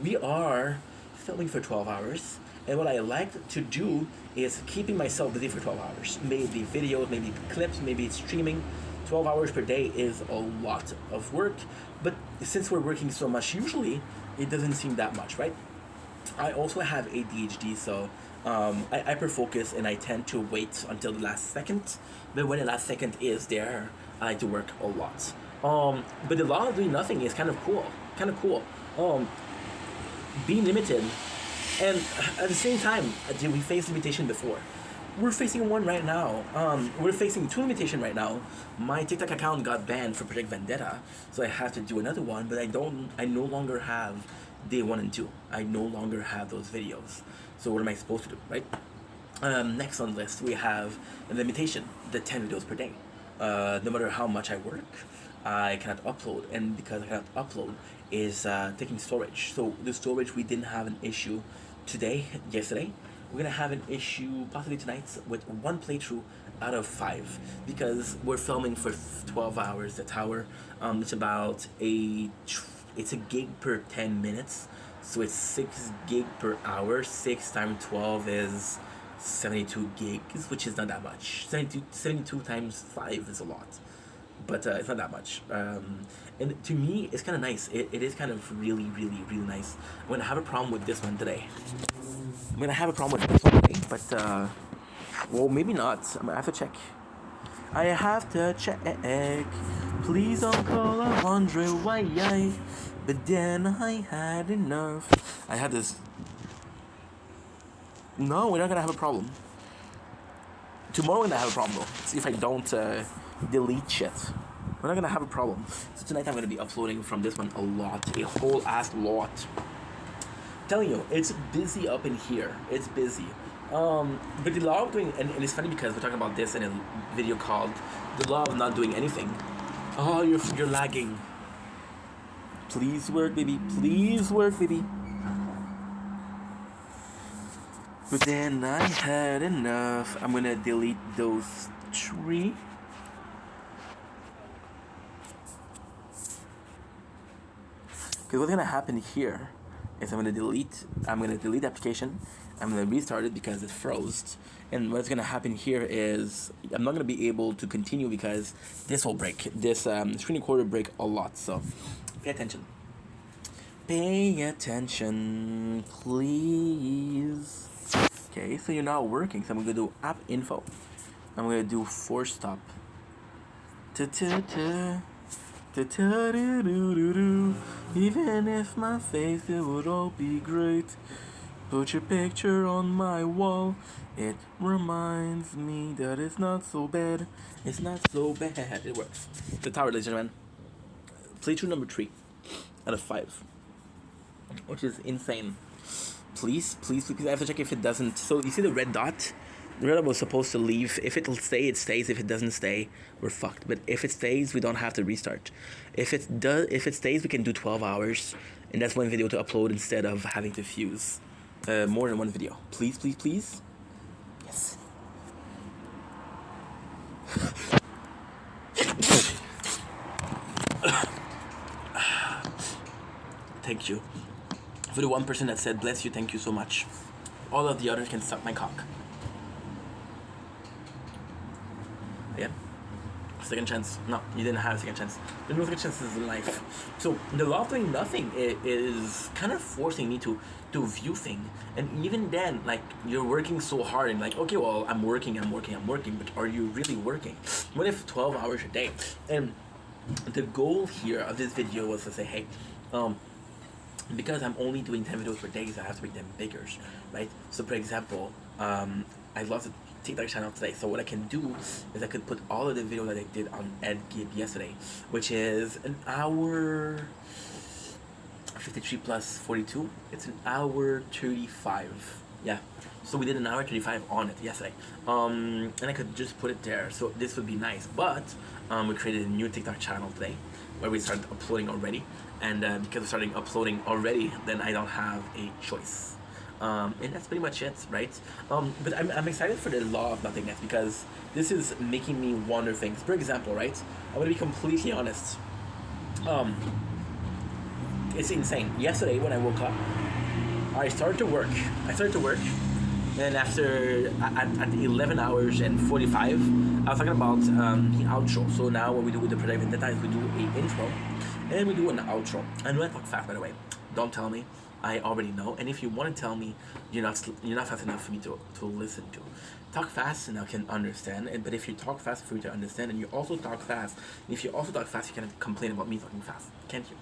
We are filming for 12 hours. And what I like to do is keeping myself busy for 12 hours. Maybe videos, maybe clips, maybe streaming. 12 hours per day is a lot of work. But since we're working so much, usually it doesn't seem that much, right? I also have ADHD, so I hyper-focus and I tend to wait until the last second. But when the last second is there, I like to work a lot. But the law of doing nothing is kind of cool. Being limited. And at the same time, did we face limitation before? We're facing one right now. We're facing 2 limitation right now. My TikTok account got banned for Project Vendetta, so I have to do another one. But I no longer have day 1 and 2. I no longer have those videos. So what am I supposed to do, right? Next on the list, we have a limitation: the 10 videos per day. No matter how much I work, I cannot upload, and because I cannot upload is taking storage. So the storage, we didn't have an issue yesterday. We're gonna have an issue possibly tonight with 1 playthrough out of 5 because we're filming for 12 hours. The tower, it's about it's a gig per 10 minutes, so it's 6 gig per hour. 6 times 12 is 72 gigs, which is not that much. 72 times 5 is a lot, but it's not that much. And to me, it's kind of nice. It is kind of really, really, really nice. I'm gonna have a problem with this one today. But well, maybe not. I'm gonna have to check. Please don't call 100 why. But then I had enough. I had this. No, we're not gonna have a problem. Tomorrow we're gonna have a problem though. See if I don't delete shit. We're not gonna have a problem. So tonight I'm gonna be uploading from this one a whole ass lot. I'm telling you, it's busy up in here. It's busy. But the law of doing, and it's funny because we're talking about this in a video called "The Law of Not Doing Anything." Oh, you're lagging. Please work, baby. Please work, baby. But then I had enough. I'm gonna delete those 3. Because what's gonna happen here is I'm gonna delete the application. I'm gonna restart it because it froze. And what's gonna happen here is I'm not gonna be able to continue because this will break. This screen recorder break a lot. So pay attention. Pay attention, please. Okay, so you're not working. So I'm gonna do app info. I'm gonna do force stop. Even if my face, it would all be great. Put your picture on my wall. It reminds me that it's not so bad. It's not so bad. It works. The tower, ladies and gentlemen. Playthrough number 3 out of 5, which is insane. Please, I have to check if it doesn't. So you see the red dot? Red was supposed to leave. If it'll stay, it stays. If it doesn't stay, we're fucked. But if it stays, we don't have to restart. If it stays, we can do 12 hours, and that's one video to upload instead of having to fuse more than one video. Please, please, please. Yes. Thank you. For the one person that said bless you, thank you so much. All of the others can suck my cock. Yeah. Second chance. No, you didn't have a second chance. There's no second chances in life. So the law of doing nothing is kind of forcing me to view things. And even then, like, you're working so hard and like, okay, well, I'm working, but are you really working? What if 12 hours a day? And the goal here of this video was to say, hey, because I'm only doing 10 videos per day, so I have to make them bigger, right? So for example, I lost a TikTok channel today, so what I can do is I could put all of the video that I did on Ed Gibb yesterday, which is an hour 53 plus 42. It's an hour 35. Yeah. So we did an hour 35 on it yesterday. And I could just put it there. So this would be nice. But we created a new TikTok channel today where we started uploading already. And because we're starting uploading already, then I don't have a choice. And that's pretty much it, right? But I'm excited for the law of nothingness because this is making me wonder things. For example, right? I'm gonna be completely honest. It's insane. Yesterday when I woke up, I started to work, and after at 11 hours and 45, I was talking about the outro. So now what we do with the project Vendetta is we do an intro, and we do an outro. I know I talk fast, by the way. Don't tell me. I already know. And if you want to tell me, you're not fast enough for me to listen to. Talk fast and I can understand. But if you talk fast for me to understand, and you also talk fast, and if you also talk fast, you can complain about me talking fast, can't you?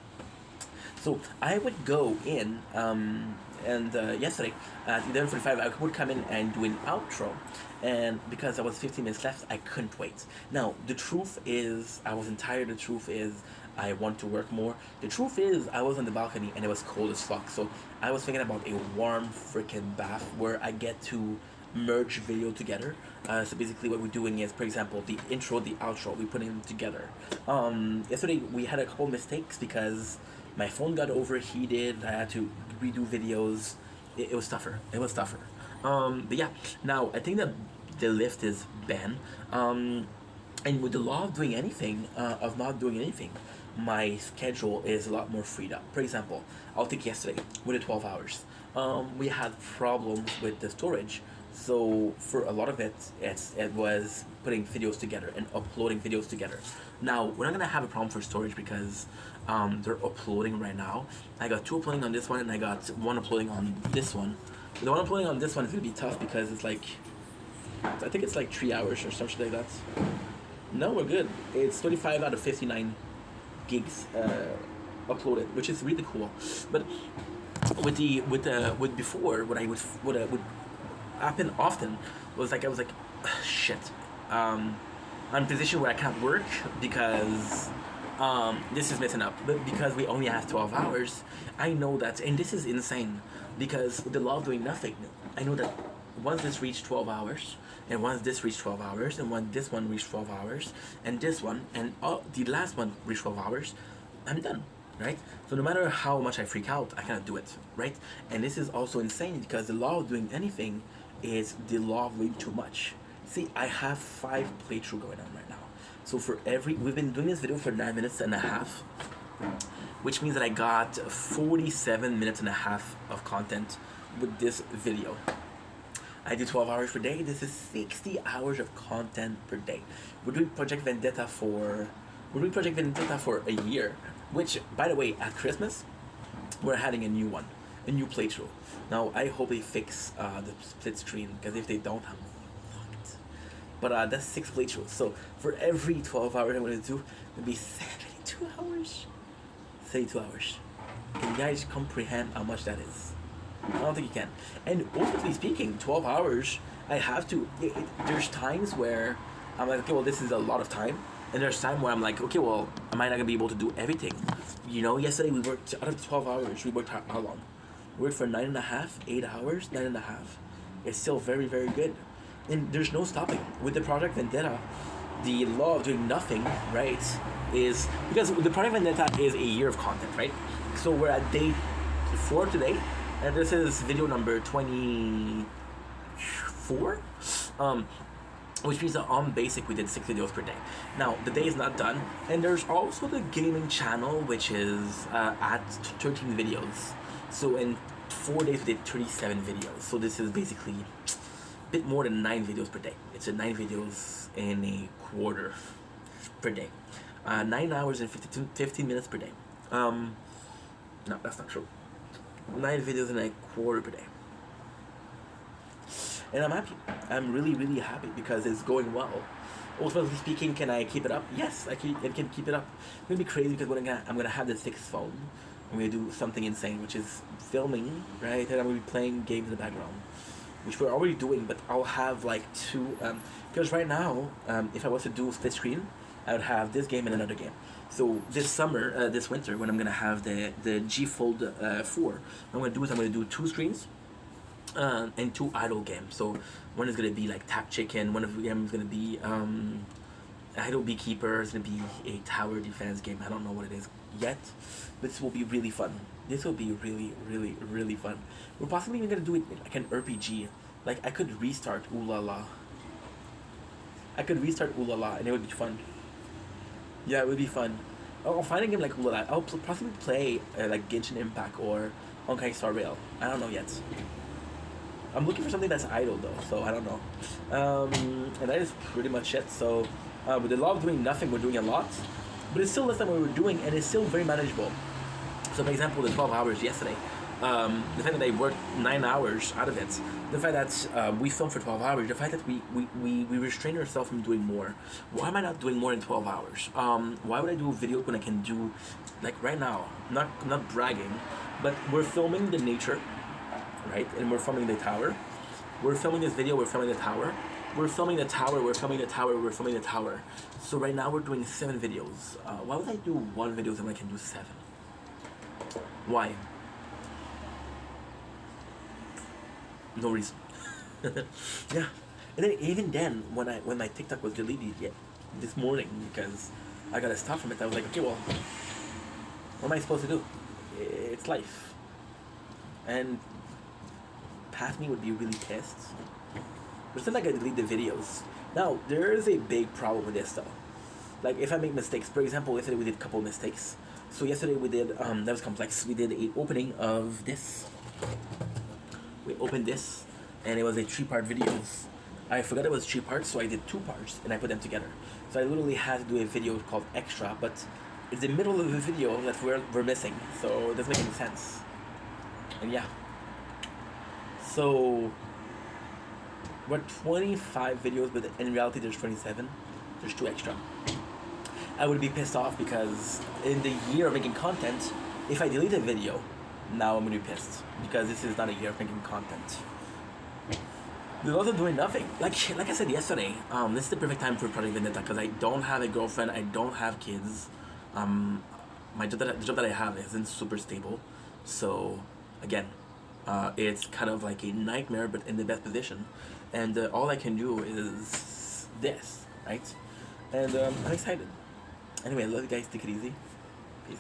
So I would go in, and yesterday at 11:45 I would come in and do an outro, and because I was 15 minutes left, I couldn't wait. Now the truth is, I wasn't tired. The truth is, I want to work more. The truth is, I was on the balcony and it was cold as fuck. So I was thinking about a warm freaking bath where I get to merge video together. So basically what we're doing is, for example, the intro, the outro, we put them together. Yesterday we had a couple mistakes because my phone got overheated. I had to redo videos. It was tougher. But yeah, now I think that the lift is banned. And with the law of doing anything, of not doing anything, my schedule is a lot more freed up. For example, I'll take yesterday with the 12 hours. We had problems with the storage. So for a lot of it, it was putting videos together and uploading videos together. Now, we're not going to have a problem for storage because they're uploading right now. I got 2 uploading on this one and I got 1 uploading on this one. The one uploading on this one is going to be tough because it's like, I think it's like 3 hours or something like that. No, we're good. It's 35 out of 59 gigs uploaded, which is really cool. But with before, what would happen often was like I was like, shit. I'm in a position where I can't work because this is messing up. But because we only have 12 hours, I know that, and this is insane because the law of doing nothing. I know that once this reached 12 hours, and once this reached 12 hours, and once this one reached 12 hours, and this one, and the last one reached 12 hours, I'm done, right? So no matter how much I freak out, I cannot do it, right? And this is also insane because the law of doing anything is the law of doing too much. See, I have 5 playthrough going on right now. So we've been doing this video for 9 minutes and a half, which means that I got 47 minutes and a half of content with this video. I do 12 hours per day. This is 60 hours of content per day. We're doing Project Vendetta for a year, which, by the way, at Christmas, we're having a new one, a new playthrough. Now, I hope they fix the split screen, because if they don't, I'm fucked. But that's 6 playthroughs. So for every 12 hours I'm going to do, it'll be 72 hours. 72 hours. Can you guys comprehend how much that is? I don't think you can. And ultimately speaking, 12 hours, I have to, there's times where I'm like, okay, well, this is a lot of time. And there's time where I'm like, okay, well, am I not going to be able to do everything? You know, yesterday we worked, out of 12 hours, we worked how long? We worked for 9.5, 8 hours, 9.5. It's still very, very good. And there's no stopping with the Project Vendetta. The law of doing nothing, right, is because the Project Vendetta is a year of content, right? So we're at day 4 today, and this is video number 24. Um, which means that on basic we did 6 videos per day. Now the day is not done, and there's also the gaming channel, which is at 13 videos. So in 4 days we did 37 videos. So this is basically a bit more than 9 videos per day. It's a 9 videos in a quarter per day. 9 hours and 15 minutes per day. No, that's not true. 9 videos in a quarter per day. And I'm happy. I'm really, really happy because it's going well. Ultimately speaking, can I keep it up? Yes, I can keep it up. It's gonna be crazy because I'm gonna have the 6th phone. I'm gonna do something insane, which is filming, right? And I'm gonna be playing games in the background, which we're already doing. But I'll have like 2, because right now, if I was to do split screen, I would have this game and another game. So this summer, this winter, when I'm gonna have the G Fold 4, what I'm gonna do is I'm gonna do 2 screens. And 2 idle games. So one is gonna be like Tap Chicken. One of them is gonna be Idle Beekeeper. It's gonna be a tower defense game. I don't know what it is yet, but this will be really fun. This will be really, really, really fun. We're possibly even gonna do it like an RPG. Like I could restart Ooh La La. I could restart Ooh La La, and it would be fun. Yeah, it would be fun. I'll find a game like Ooh La La. I'll possibly play like Genshin Impact or Honkai Star Rail. I don't know yet. I'm looking for something that's idle though, so I don't know. And that is pretty much it. So with the law of doing nothing, we're doing a lot, but it's still less than what we were doing, and it's still very manageable. So for example, the 12 hours yesterday, the fact that I worked 9 hours out of it, the fact that we filmed for 12 hours, the fact that we restrain ourselves from doing more. Why am I not doing more in 12 hours? Why would I do a video when I can do, like right now, not bragging, but we're filming the nature, right? And we're filming the tower. We're filming this video, we're filming the tower. We're filming the tower, we're filming the tower, we're filming the tower. So right now we're doing 7 videos. Why would I do 1 video when I can do 7? Why? No reason. Yeah. And then even then, when my TikTok was deleted this morning because I got a stop from it, I was like, okay, well, what am I supposed to do? It's life. And past me would be really pissed. But it's not like I delete the videos. Now, there is a big problem with this though. Like if I make mistakes, for example, yesterday we did a couple of mistakes. So yesterday we did, that was complex. We did a opening of this. We opened this, and it was a 3-part videos. I forgot it was 3 parts, so I did 2 parts, and I put them together. So I literally had to do a video called Extra, but it's the middle of the video that we're missing, so it doesn't make any sense. And yeah. So we're 25 videos, but in reality there's 27. There's 2 extra. I would be pissed off because in the year of making content, if I delete a video, now I'm gonna be pissed because this is not a year of making content. We're also doing nothing. Like I said yesterday, this is the perfect time for Project Vendetta because I don't have a girlfriend, I don't have kids. The job that I have isn't super stable, so again, it's kind of like a nightmare, but in the best position. And all I can do is this, right? And I'm excited. Anyway, I love you guys. Take it easy. Peace.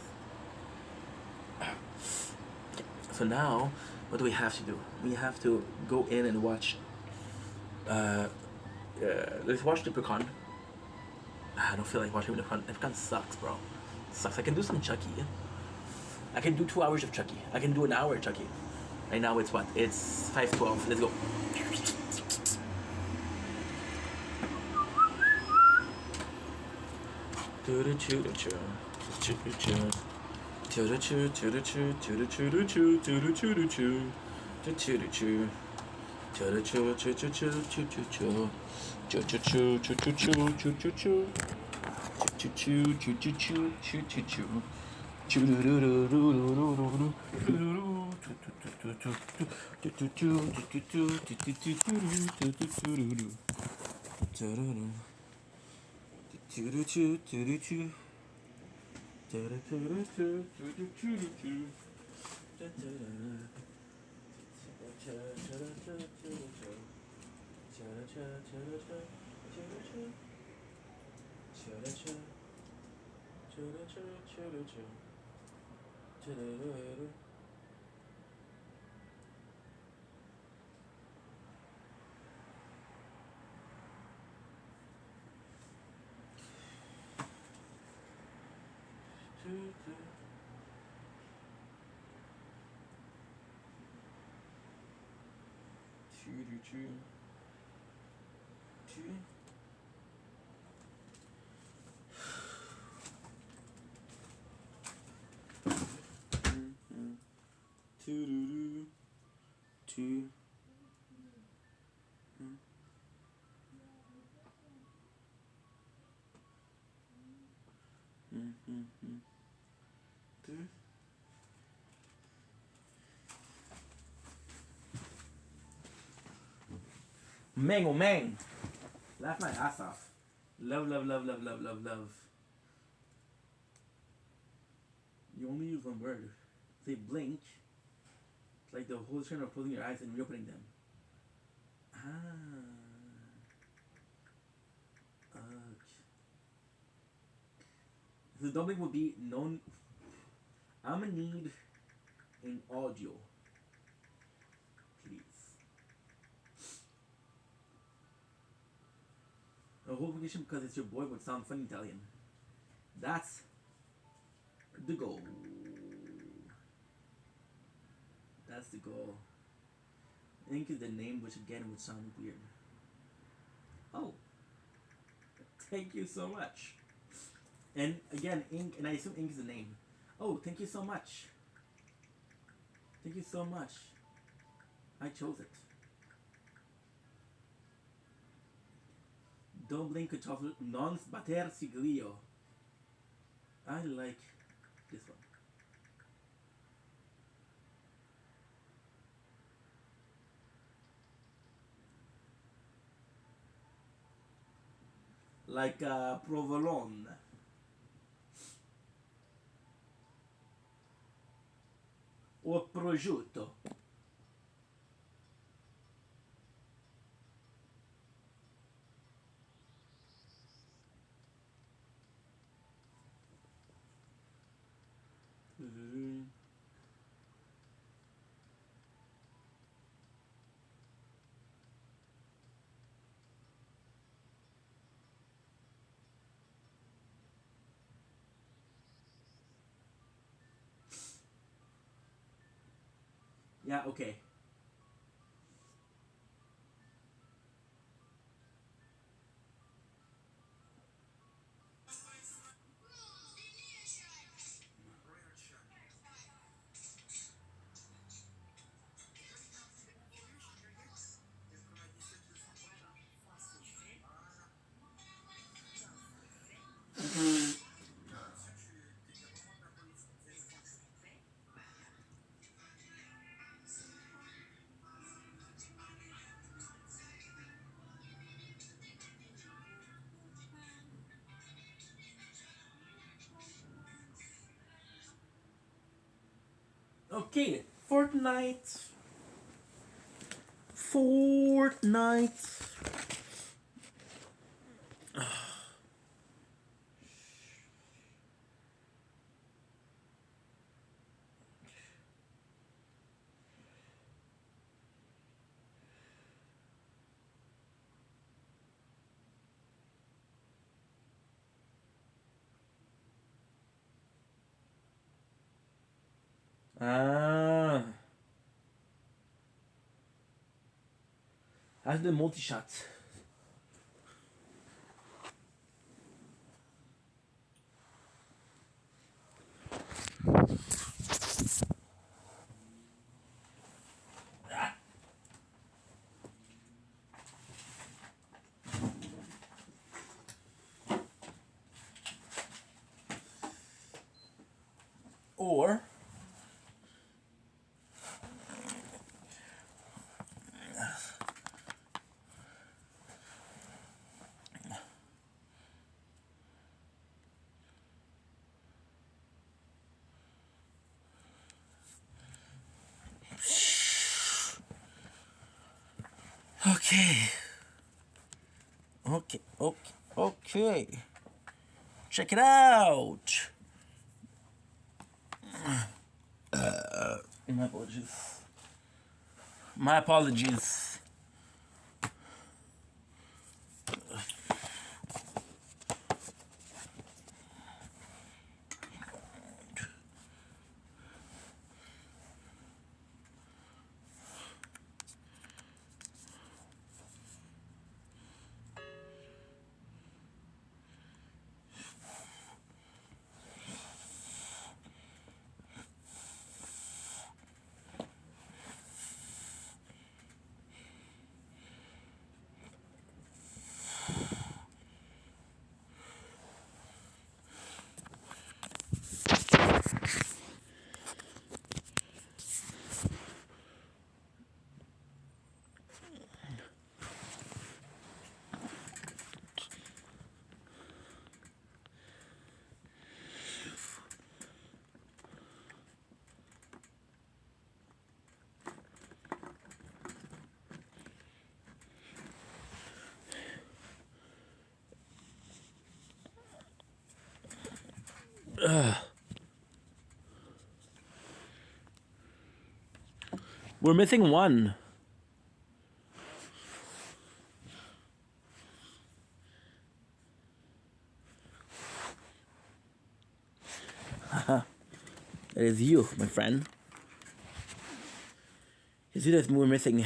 So now, what do we have to do? We have to go in and watch. Let's watch Leprechaun. I don't feel like watching Leprechaun. Leprechaun sucks, bro. It sucks. I can do some Chucky. I can do 2 hours of Chucky. I can do an hour of Chucky. Right now it's what? It's 5:12. Let's go. Mang, oh mang. Laugh my ass off. Love, love, love, love, love, love, love. You only use one word. Say blink. It's like the whole screen of closing your eyes and reopening them. Ah. The doubling would be known. I'm gonna need an audio, please. A whole condition because it's your boy would sound funny Italian. That's the goal. That's the goal. Ink is the name, which again would sound weird. Oh, thank you so much. And again, ink, and I assume ink is the name. Oh, thank you so much. Thank you so much. I chose it. Don't blink non sbatter siglio. I like this one. Like provolone. Or prosciutto. Yeah, okay. Okay, Fortnite. Fortnite. Ah. How's the multi shot? Or okay. Okay, okay, okay. Check it out. My apologies. My apologies. We're missing one. That is you, my friend. You see that we're missing.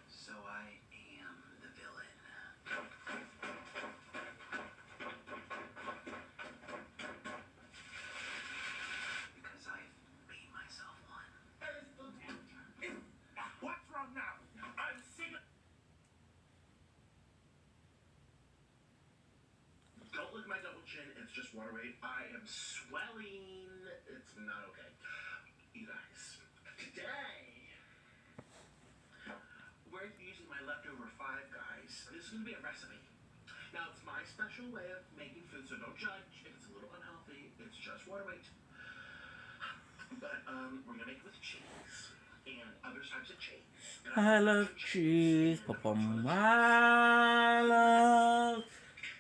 So I am the villain. Because I've made myself one. What's wrong now? I'm sick. Don't look at my double chin. It's just water weight. I am swelling. It's not okay. You guys, today we're using my leftover Five Guys. This is gonna be a recipe. Now it's my special way of making food, so don't judge if it's a little unhealthy. It's just water weight. But we're gonna make it with cheese and other types of cheese. And I love cheese, pom. I love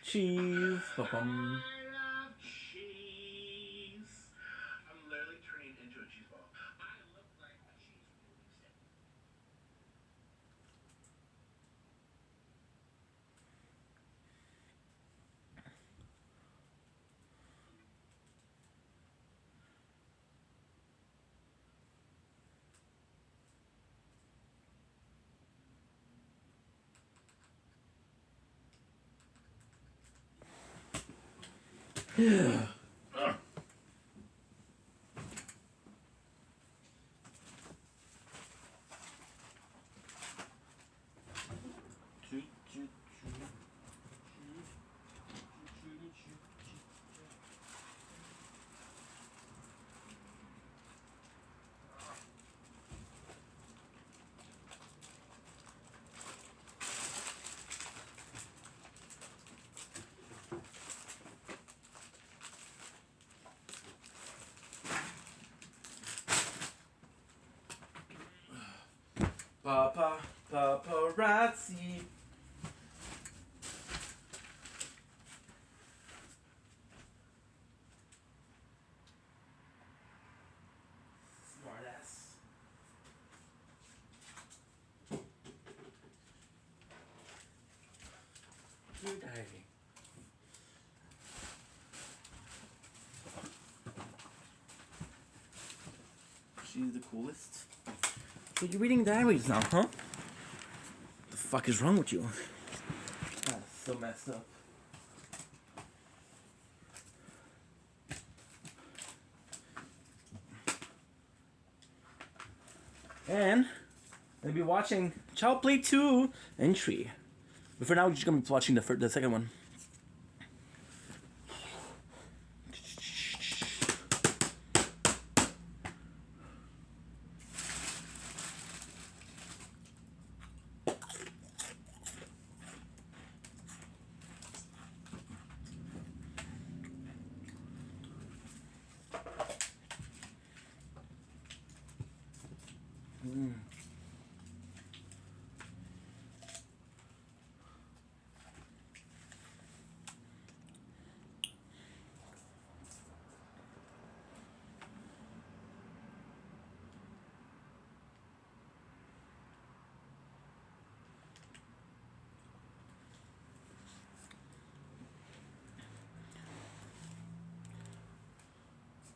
cheese, pom. I love cheese. I'm literally turning into a cheese ball. I look like a cheese rolling stick. Paparazzi. Smart ass. Dear diary. She's the coolest. So you're reading diaries now, huh? The fuck is wrong with you? That's so messed up. And I'll be watching Child Play 2 and 3. But for now, we're just gonna be watching the second one.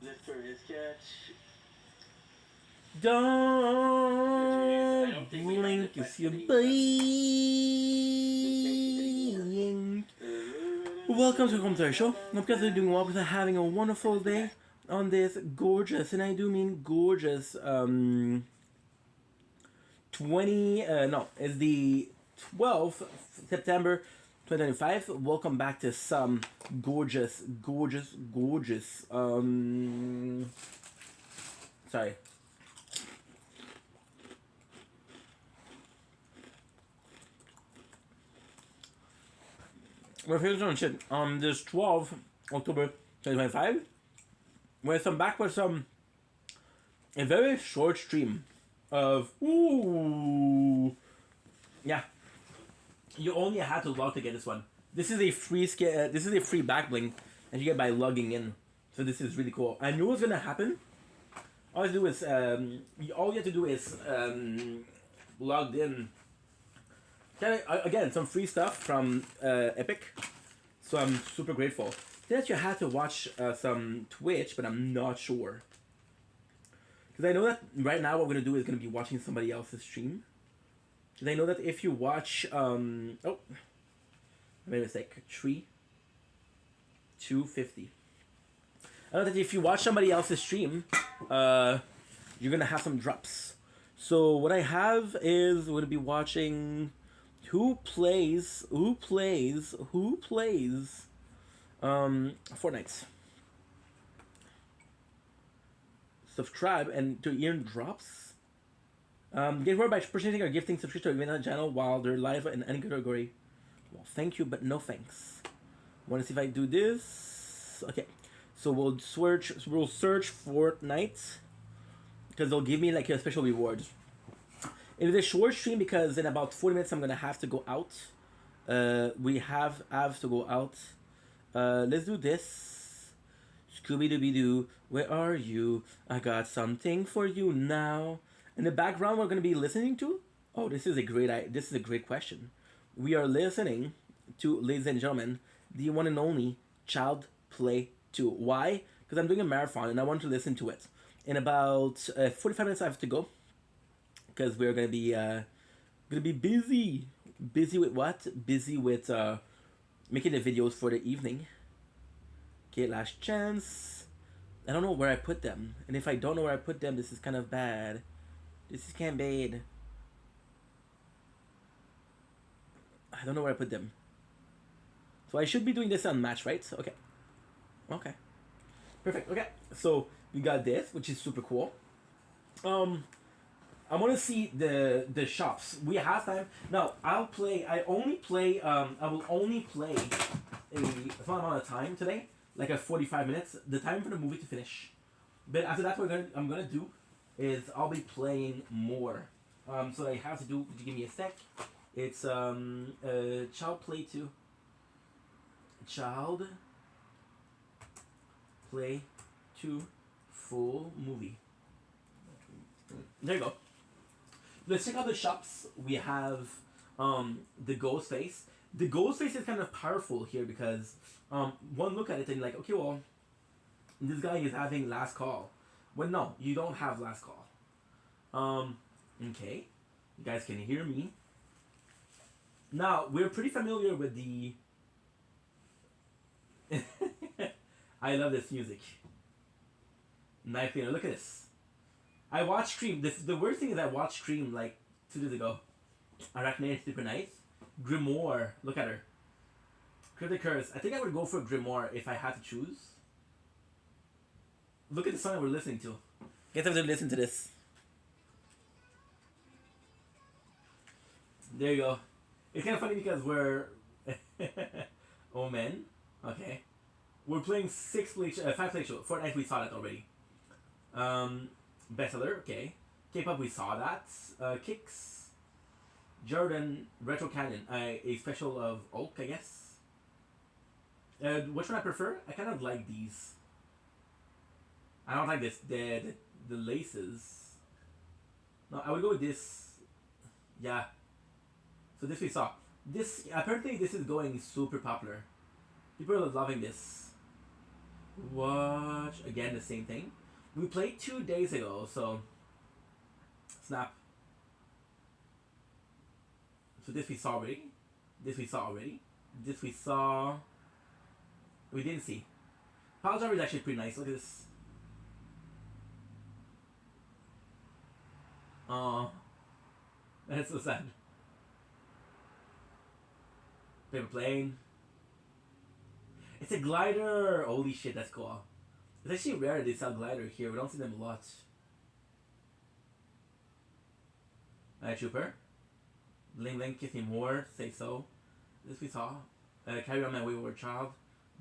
Victorious catch. Don't blink, it's your blink. Welcome to the commentary show. I hope you guys are doing well, because I'm having a wonderful day on this gorgeous, and I do mean gorgeous, it's the 12th of September 2025. Welcome back to some gorgeous, sorry. We're feeling on shit on this 12th October 2025. I'm back with a very short stream of yeah. You only had to log to get this one. This is a free this is a free back bling that you get by logging in. So this is really cool. I knew it was gonna happen. All you have to do is logged in. Again, some free stuff from Epic. So I'm super grateful. That you had to watch some Twitch, but I'm not sure. Because I know that right now what we're going to do is going to be watching somebody else's stream. Because I know that if you watch... I made a mistake. 250. I know that if you watch somebody else's stream, you're going to have some drops. So what I have is we're going to be watching... Who plays Fortnite. Subscribe and to earn drops. Get rewarded by purchasing or gifting subscription to Vendetta channel while they're live in any category. Well, thank you, but no thanks. Want to see if I do this? Okay, so we'll search Fortnite because they'll give me like a special reward. It is a short stream because in about 40 minutes I'm gonna have to go out. We have to go out. Let's do this. Scooby-Dooby-Doo, where are you? I got something for you now. In the background, we're gonna be listening to. Oh, this is a great question. We are listening to, ladies and gentlemen, the one and only Child Play 2. Why? Because I'm doing a marathon and I want to listen to it. In about 45 minutes, I have to go. Because we're gonna be busy. Busy with what? Busy with making the videos for the evening. Okay, last chance. I don't know where I put them, and if I don't know where I put them, this is kind of bad. This is kind of bad. I don't know where I put them. So I should be doing this on match, right? Okay. Okay. Perfect. Okay. So we got this, which is super cool. I want to see the shops. We have time. Now, I will only play a small amount of time today, like a 45 minutes, the time for the movie to finish. But after that, I'm gonna do is I'll be playing more. So I have to do. Could you give me a sec? It's Child Play 2. Child Play 2 full movie. There you go. Let's check out the shops. We have the ghost face. The ghost face is kind of powerful here because one look at it and you're like, okay, well, this guy is having last call. Well, no, you don't have last call. Okay, you guys can hear me. Now we're pretty familiar with the. I love this music. Knife cleaner. Look at this. I watched Scream. The worst thing is I watched Scream like 2 days ago. Arachnaid super nice. Grimoire. Look at her. Cryptic Curse. I think I would go for Grimoire if I had to choose. Look at the song that we're listening to. Guess I have to listen to this. There you go. It's kind of funny because we're Omen. Okay. We're playing 5 play show. Fortnite we saw that already. Bestseller, okay. K-pop we saw that. Kicks. Jordan Retro Canyon. A special of Oak, I guess. Which one I prefer? I kind of like these. I don't like this. The laces. No, I would go with this. Yeah. So this we saw. This apparently this is going super popular. People are loving this. Watch again the same thing. We played 2 days ago, so snap. So this we saw already. This we saw already. This we saw. We didn't see. Pile driver is actually pretty nice. Look at this. Oh, that's so sad. Paper plane. It's a glider. Holy shit, that's cool. It's actually rare they sell glider here. We don't see them a lot. Trooper. Bling bling, kiss me more. Say so. This we saw. Carry on my wayward child.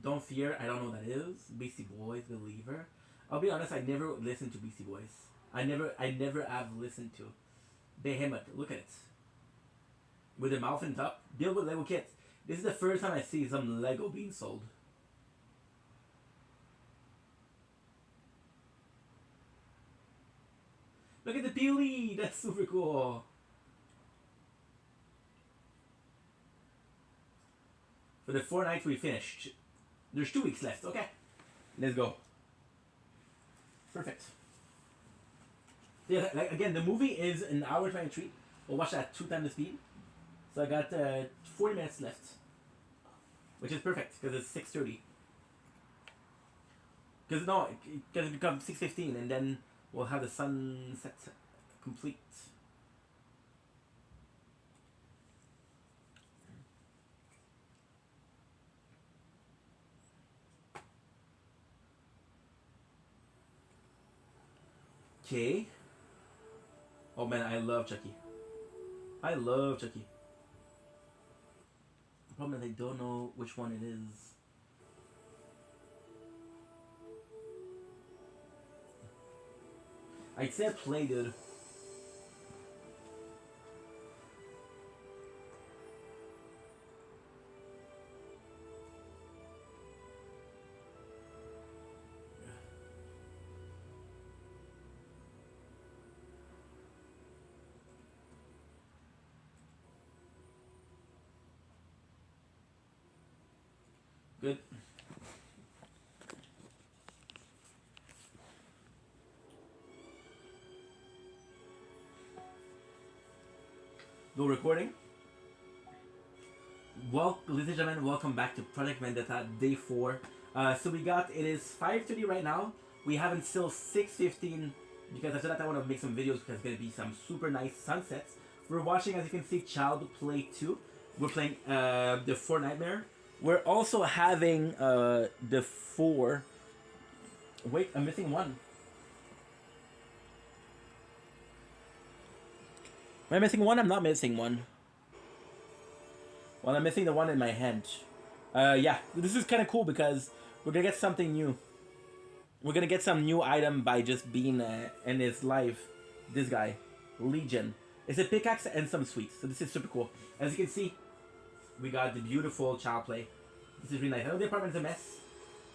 Don't fear. I don't know what that is. Beastie Boys, Believer. I'll be honest. I never listened to Beastie Boys. I never have listened to. Behemoth. Look at it. With the mouth and top. Build with Lego kits. This is the first time I see some Lego being sold. Look at the Peely! That's super cool. For the 4 nights we finished. There's 2 weeks left. Okay. Let's go. Perfect. Yeah, like again, the movie is an hour 23. We'll watch that 2 times the speed. So I got 40 minutes left. Which is perfect because it's 6:30. Because no, because it becomes 6:15 and then we'll have the sunset complete. Okay. Oh man, I love Chucky. I love Chucky. The problem is I don't know which one it is. I'd say I played it. Good. Go recording. Well, ladies and gentlemen, welcome back to Project Vendetta Day 4. So we got, it is 5:30 right now. We have until 6:15 because after that I want to make some videos because it's going to be some super nice sunsets. We're watching, as you can see, Child Play 2. We're playing the 4 Nightmare. We're also having the 4. Wait, I'm missing one. Am I missing one? I'm not missing one. Well, I'm missing the one in my hand. Yeah, this is kind of cool because we're gonna get something new. We're gonna get some new item by just being in his life. This guy, Legion. It's a pickaxe and some sweets. So this is super cool. As you can see, we got the beautiful child play. This is really nice. I know the apartment's a mess,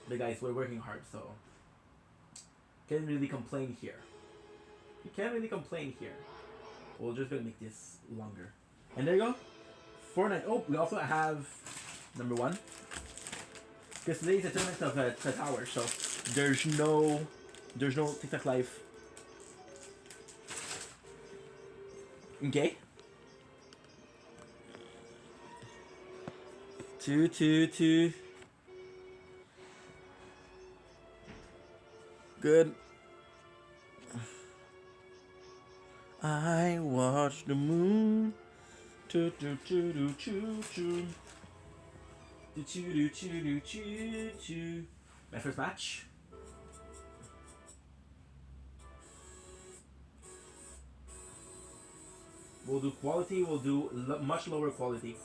but guys, we're working hard, so can't really complain here. You can't really complain here. We're just gonna make this longer. And there you go. Fortnite. Oh, we also have number one. Because today's a tournament of the tower, so there's no TikTok live. Okay. Two. Good. I watch the moon. Choo. My first match. We'll do quality. We'll do much lower quality.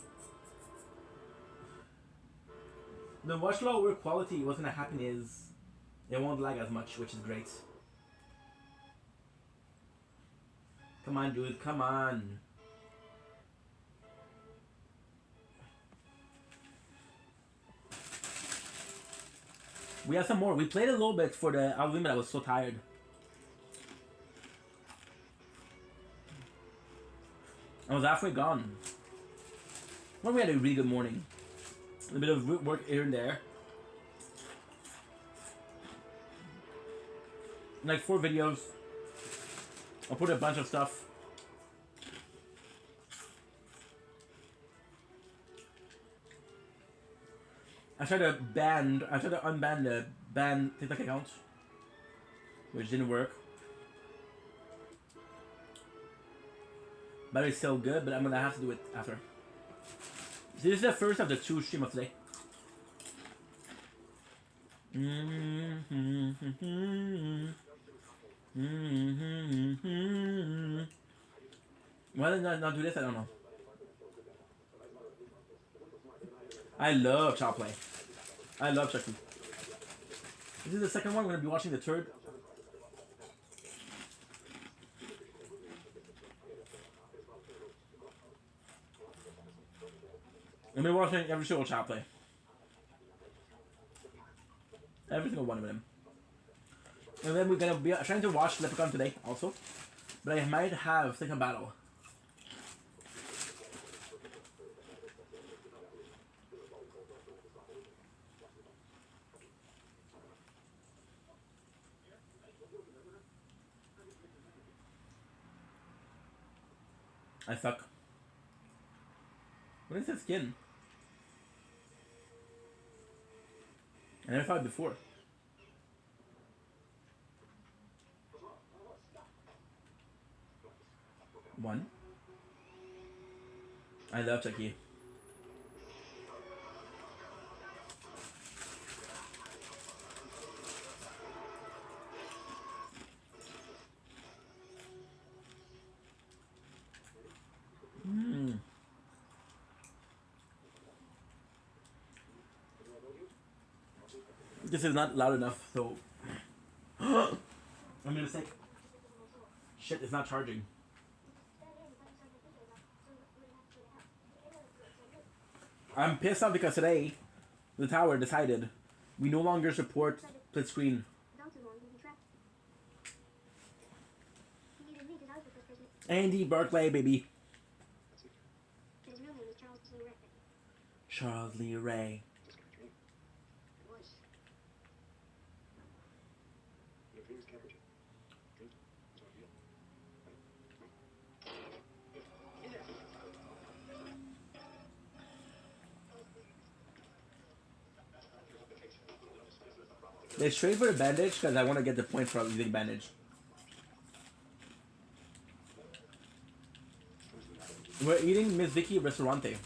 The much lower quality, what's gonna happen is it won't lag as much, which is great. Come on, dude. Come on. We have some more. We played a little bit for the album, but I was so tired. I was halfway gone. Well, we had a really good morning. A bit of work here and there. Like 4 videos. I'll put a bunch of stuff. I tried to unban the ban TikTok account, which didn't work. But it's still good, but I'm gonna have to do it after. So this is the first of the 2 stream of today. Why did I not do this? I don't know. I love child play. I love Chucky. This is the second one. We're gonna be watching the third. I'm gonna be watching every single child play. Every single one of them. And then we're gonna be trying to watch Leprechaun today also. But I might have Second Battle. I suck. What is that skin? I never saw it before. One. I love Chucky. This is not loud enough, so I'm gonna say shit, it's not charging. I'm pissed off because today the tower decided we no longer support split screen. Andy Barclay, baby. Charles Lee Ray. They straight for the bandage because I want to get the point for using bandage. We're eating Miss Vicky Restaurante.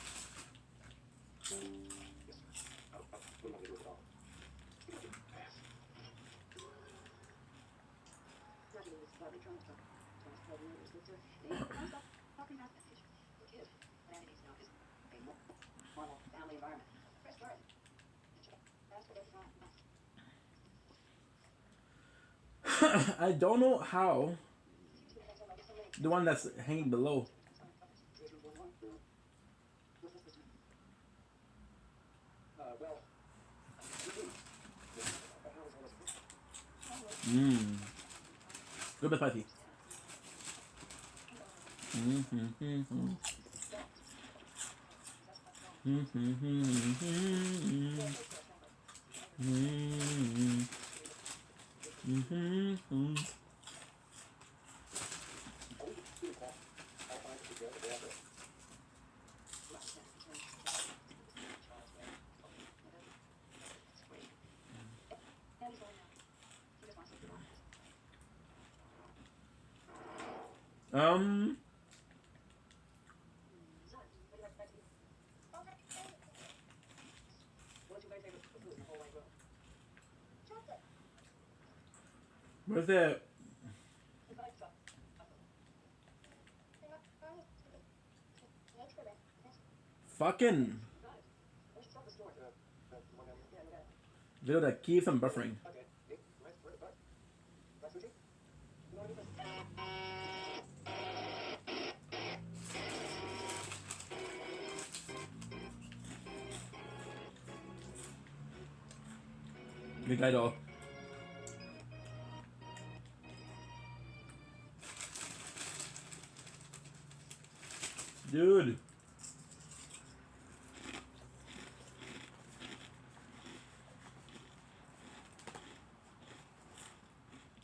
I don't know how The one that's hanging below. Mmm. Good bit spicy. Um, where's the fucking video that keeps on buffering? Big idol. Dude.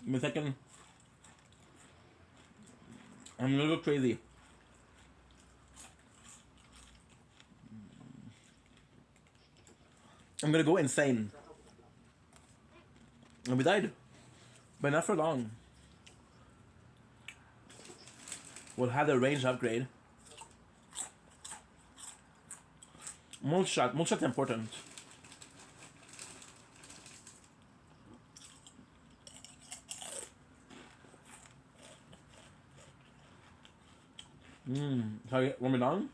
Give me a second. I'm gonna go crazy. I'm gonna go insane. And we died. But not for long. We'll have the range upgrade. Multi shot's important. Sorry, one more down.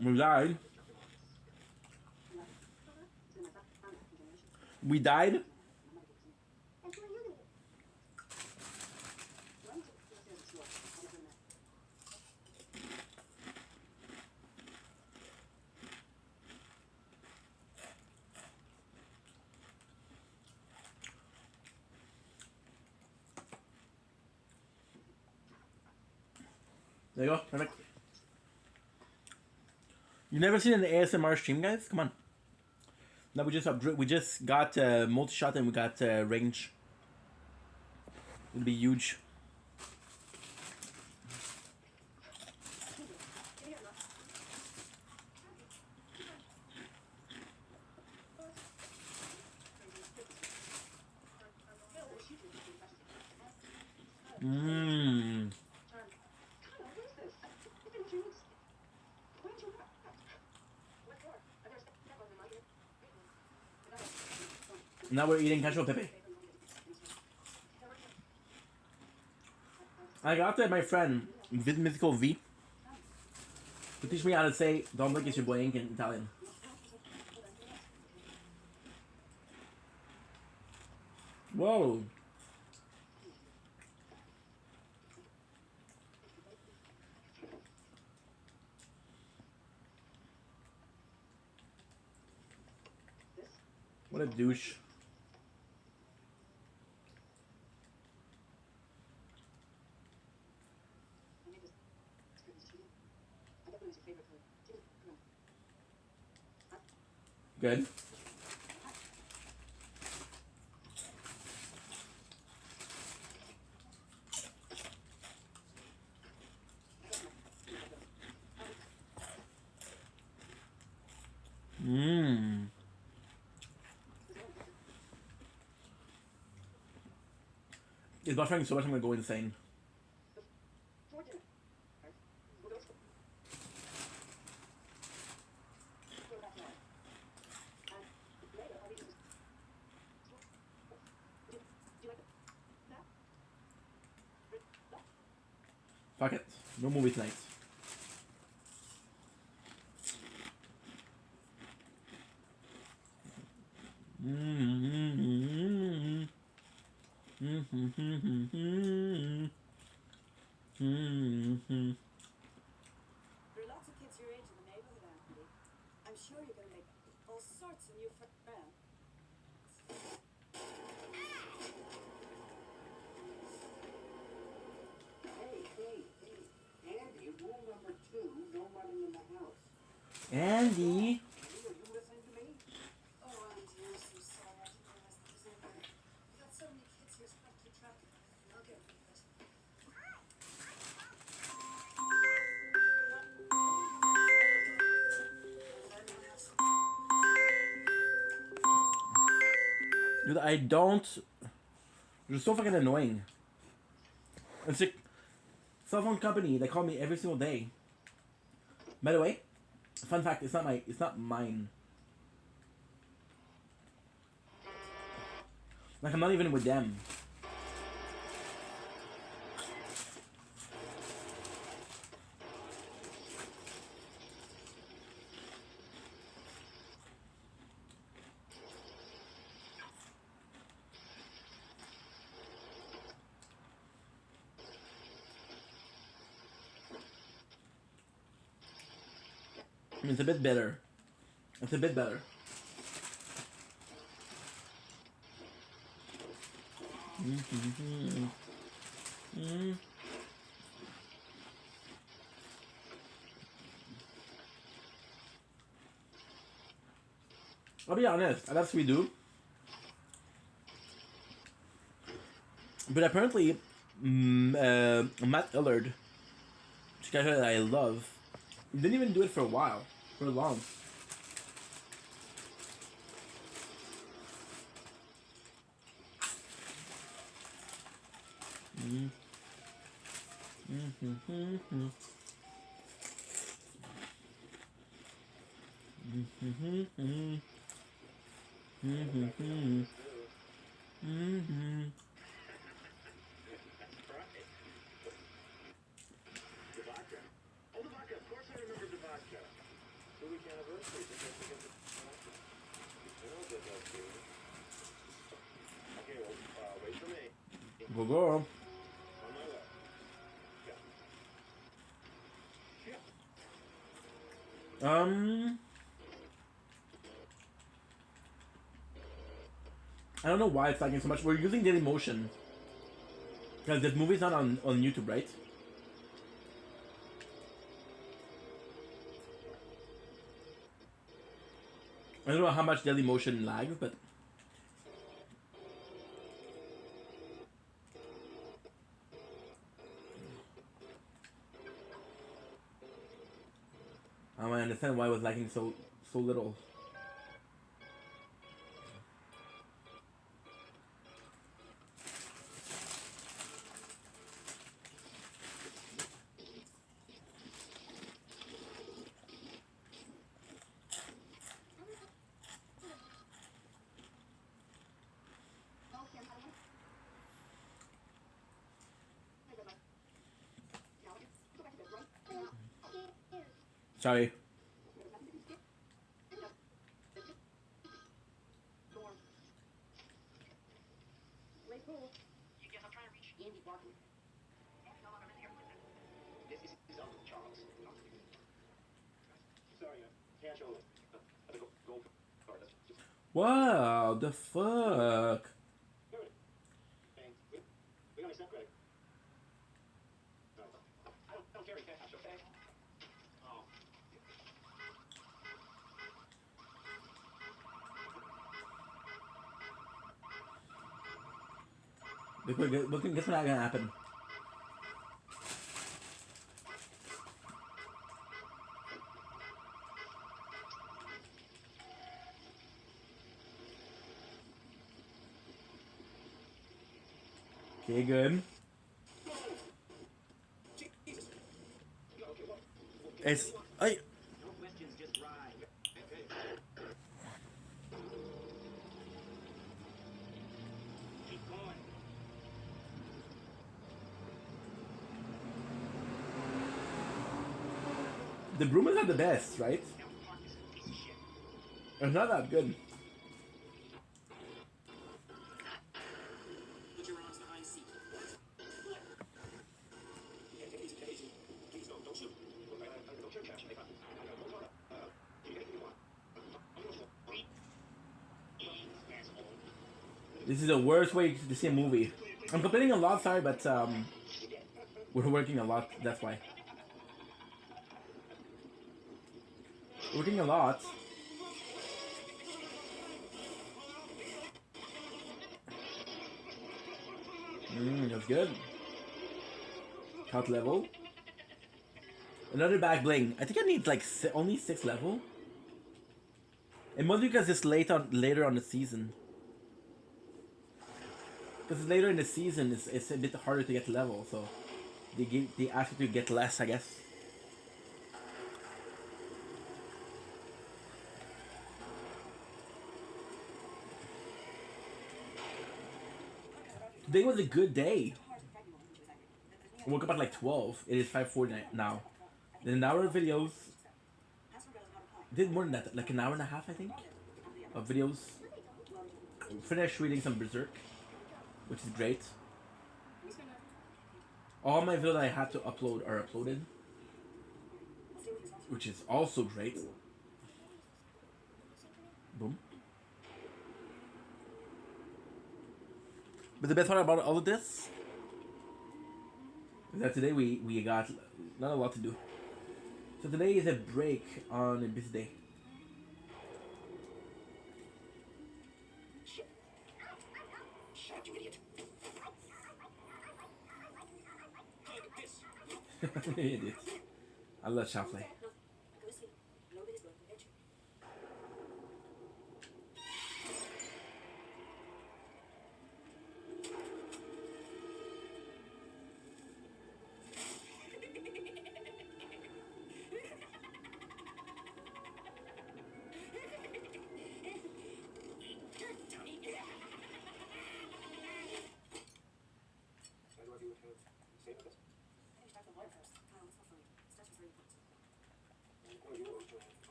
We died. We died. There you go. Perfect. You never seen an ASMR stream, guys? Come on. Now we just got multi shot and we got range. It'll be huge. Now we're eating cashew pepe. I got my friend Mythical V to teach me how to say "Don't blink, it's your boy" in Italian. Whoa. What a douche. Good. It's buffering so much I'm gonna go insane. Fuck it. No movie tonight. There are lots of kids your age in the neighborhood, Andy. I'm sure you're going to make all sorts of new friends. Hey, Andy, rule number 2, no running in the house. Andy. Are you listening to me? Oh, Andy, I'm so sorry. I didn't realize that was in there. We've got so many kids here, it's hard to keep track of everything. I'll get rid of it. Dude, I don't. You're so fucking annoying. It's like cell phone company. They call me every single day. By the way, fun fact: it's not mine. Like I'm not even with them. I mean, it's a bit better. It's a bit better. I'll be honest, that's what we do. But apparently, Matt Illard, this guy that I love, didn't even do it for a while, for long. Go girl. I don't know why it's lagging so much. We're using Daily Motion because the movie's not on YouTube, right? I don't know how much Daily Motion lags, but I understand why it was lagging so little. Sorry. Yes, I'm trying to reach Andy Barkley. No longer in here. This is his uncle, Charles. Sorry, can't show it. The gold card. Wow, the fuck? Thanks. We got my step credit. No. I don't carry cash, okay? Oh. Guess what's not gonna happen? Okay, good. It's I. No questions, just ride. Keep going. The broom is not the best, right? It's not that good. This is the worst way to see a movie. I'm complaining a lot, sorry, but we're working a lot. That's why. Working a lot. That's good. Cut level. Another back bling. I think I need like only 6 level. It must be because it's later on the season. Because later in the season, it's a bit harder to get level, so they ask you to get less, I guess. Today was a good day. I woke up at like 12. It is 5:40 now. Then an hour of videos. Did more than that, like an hour and a half, I think, of videos. Finished reading some Berserk, which is great. All my videos I had to upload are uploaded, which is also great. Boom. But the best part about all of this is that today we got not a lot to do. So today is a break on a busy day. Idiot. I love Shoutplay.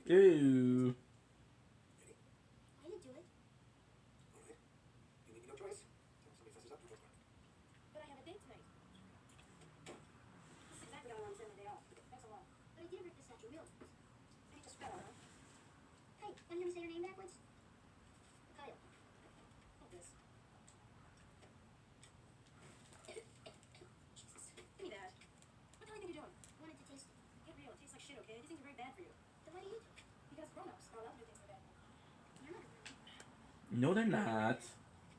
Ew. I didn't do it. But I have a date tonight. This is exactly how I want to spend my day off. Thanks a lot. But I did rip the statue real times. I just fell, huh? Hey, want to hear me say your name backwards? Kyle. Hold this. Jesus. Give me that. What the hell do you think you're doing? I wanted to taste it. Get real. It tastes like shit, okay? These things are very bad for you. Then why do you do it? Because grown-ups are allowed to do things that are bad for you. You're not a grown-up. No, they're not.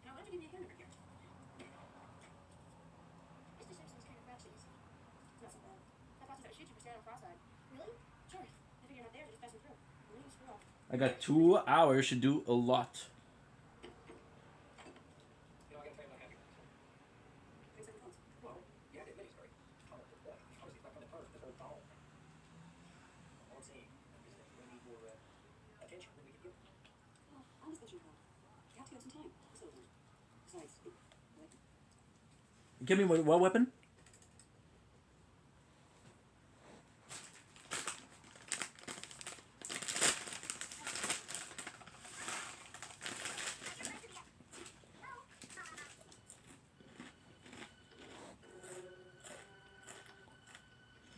Now, why don't you give me a hamburger here? Mr. Simpson's kind of crapsy, you see. It's not so bad. I thought I would shoot you for standing cross-eyed. Really? Sure. I figure you're not there, so just pass me through. And then you screw off. I got 2 hours to do a lot. Thanks, every month. Well, yeah, I did many story. Honestly, if I come to first, this whole phone. All I'm saying is that we need more attention than we can give. Well, I'm just letting you know. You have to give some time. This little time. Besides, like, Give me what weapon?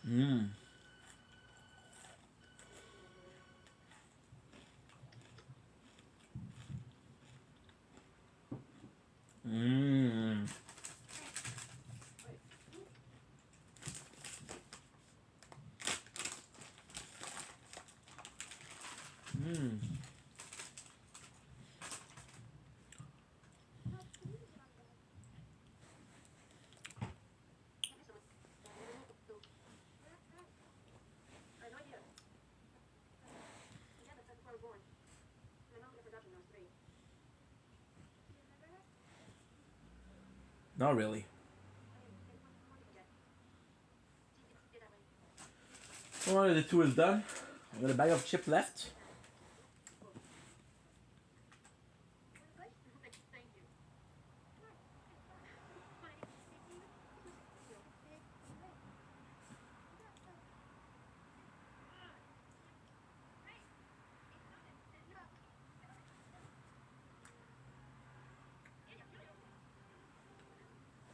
Mmm. Mmm. Mmm. I have no idea. Yeah, that's before I was born. My mom got production when I was 3. Do you remember her? Not really. I mean, maybe one forget. Stay that way. Alright, the 2 is done. I got a bag of chip left. Good? Thank you. Come on. Fine. Big.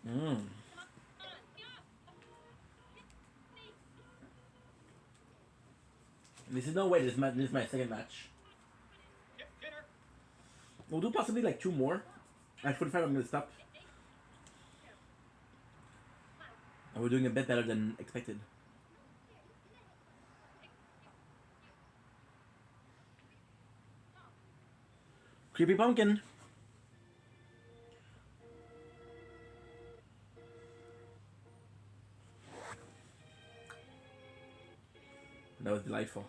Mm. This is no way. This is my second match. We'll do possibly like two more. At 45, I'm gonna stop. And we're doing a bit better than expected. Creepy pumpkin. That was delightful.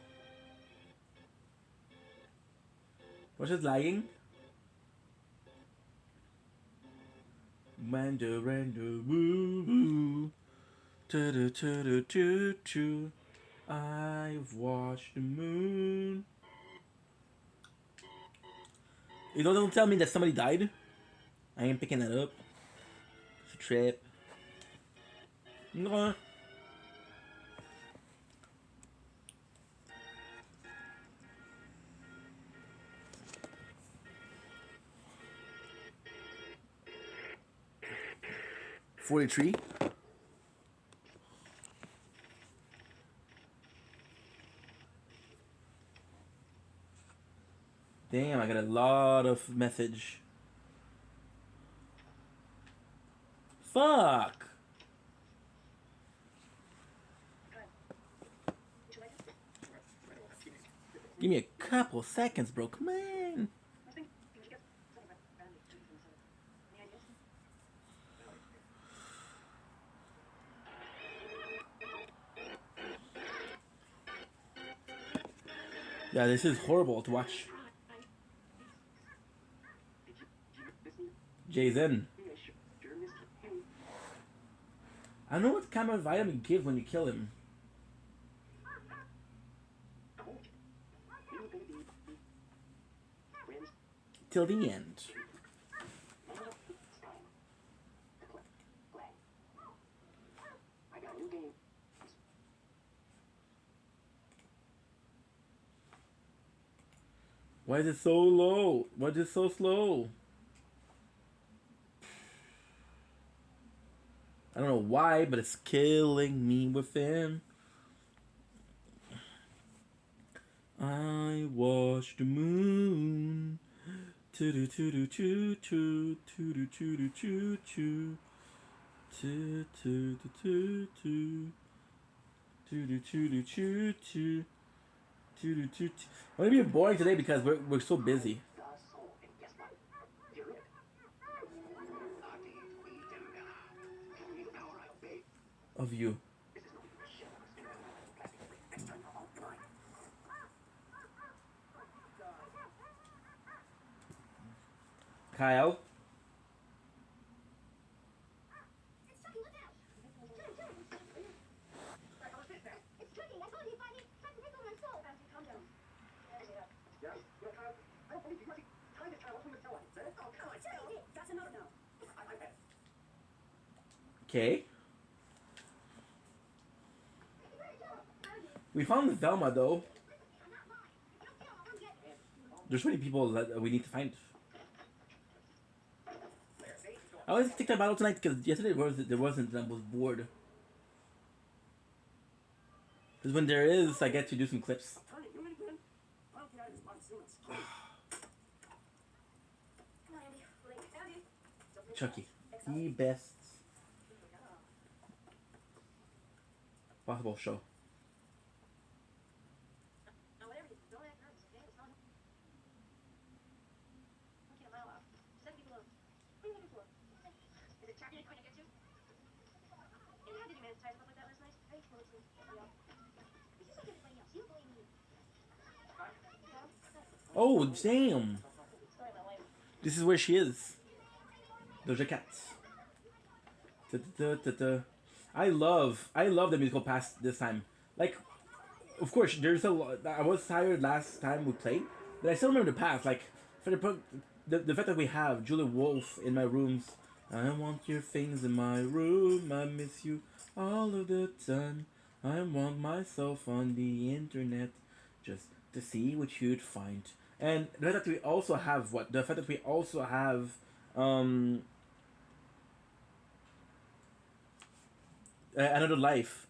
Was it lagging? Rando, rando, woo, woo. Tu. I've watched the moon. You don't tell me that somebody died. I ain't picking that up. It's a trip. No. 43. Damn, I got a lot of message. Fuck. Give me a couple seconds, bro. Come on. Yeah, this is horrible to watch. Jason. I don't know what kind of vitamin give when you kill him. Till the end. Why is it so low? Why is it so slow? I don't know why, but it's killing me with him. I watch the moon. Choo choo choo choo choo choo choo choo choo choo choo choo choo choo choo choo choo. I'm gonna be boring today because we're so busy. Of you. Kyle. Okay. We found Velma though. There's so many people that we need to find. I always take that battle tonight because yesterday there wasn't and I was bored. Because when there is, I get to do some clips. Chucky. The best possible show. Oh, damn. This is where she is. Doja Cat. I love the musical past this time. Like, of course, there's a lot. I was tired last time we played, but I still remember the past. Like, for the fact that we have Julia Wolf in my rooms. I want your things in my room. I miss you all of the time. I want myself on the internet just to see what you'd find. And the fact that we also have what? The fact that we also have um Another life.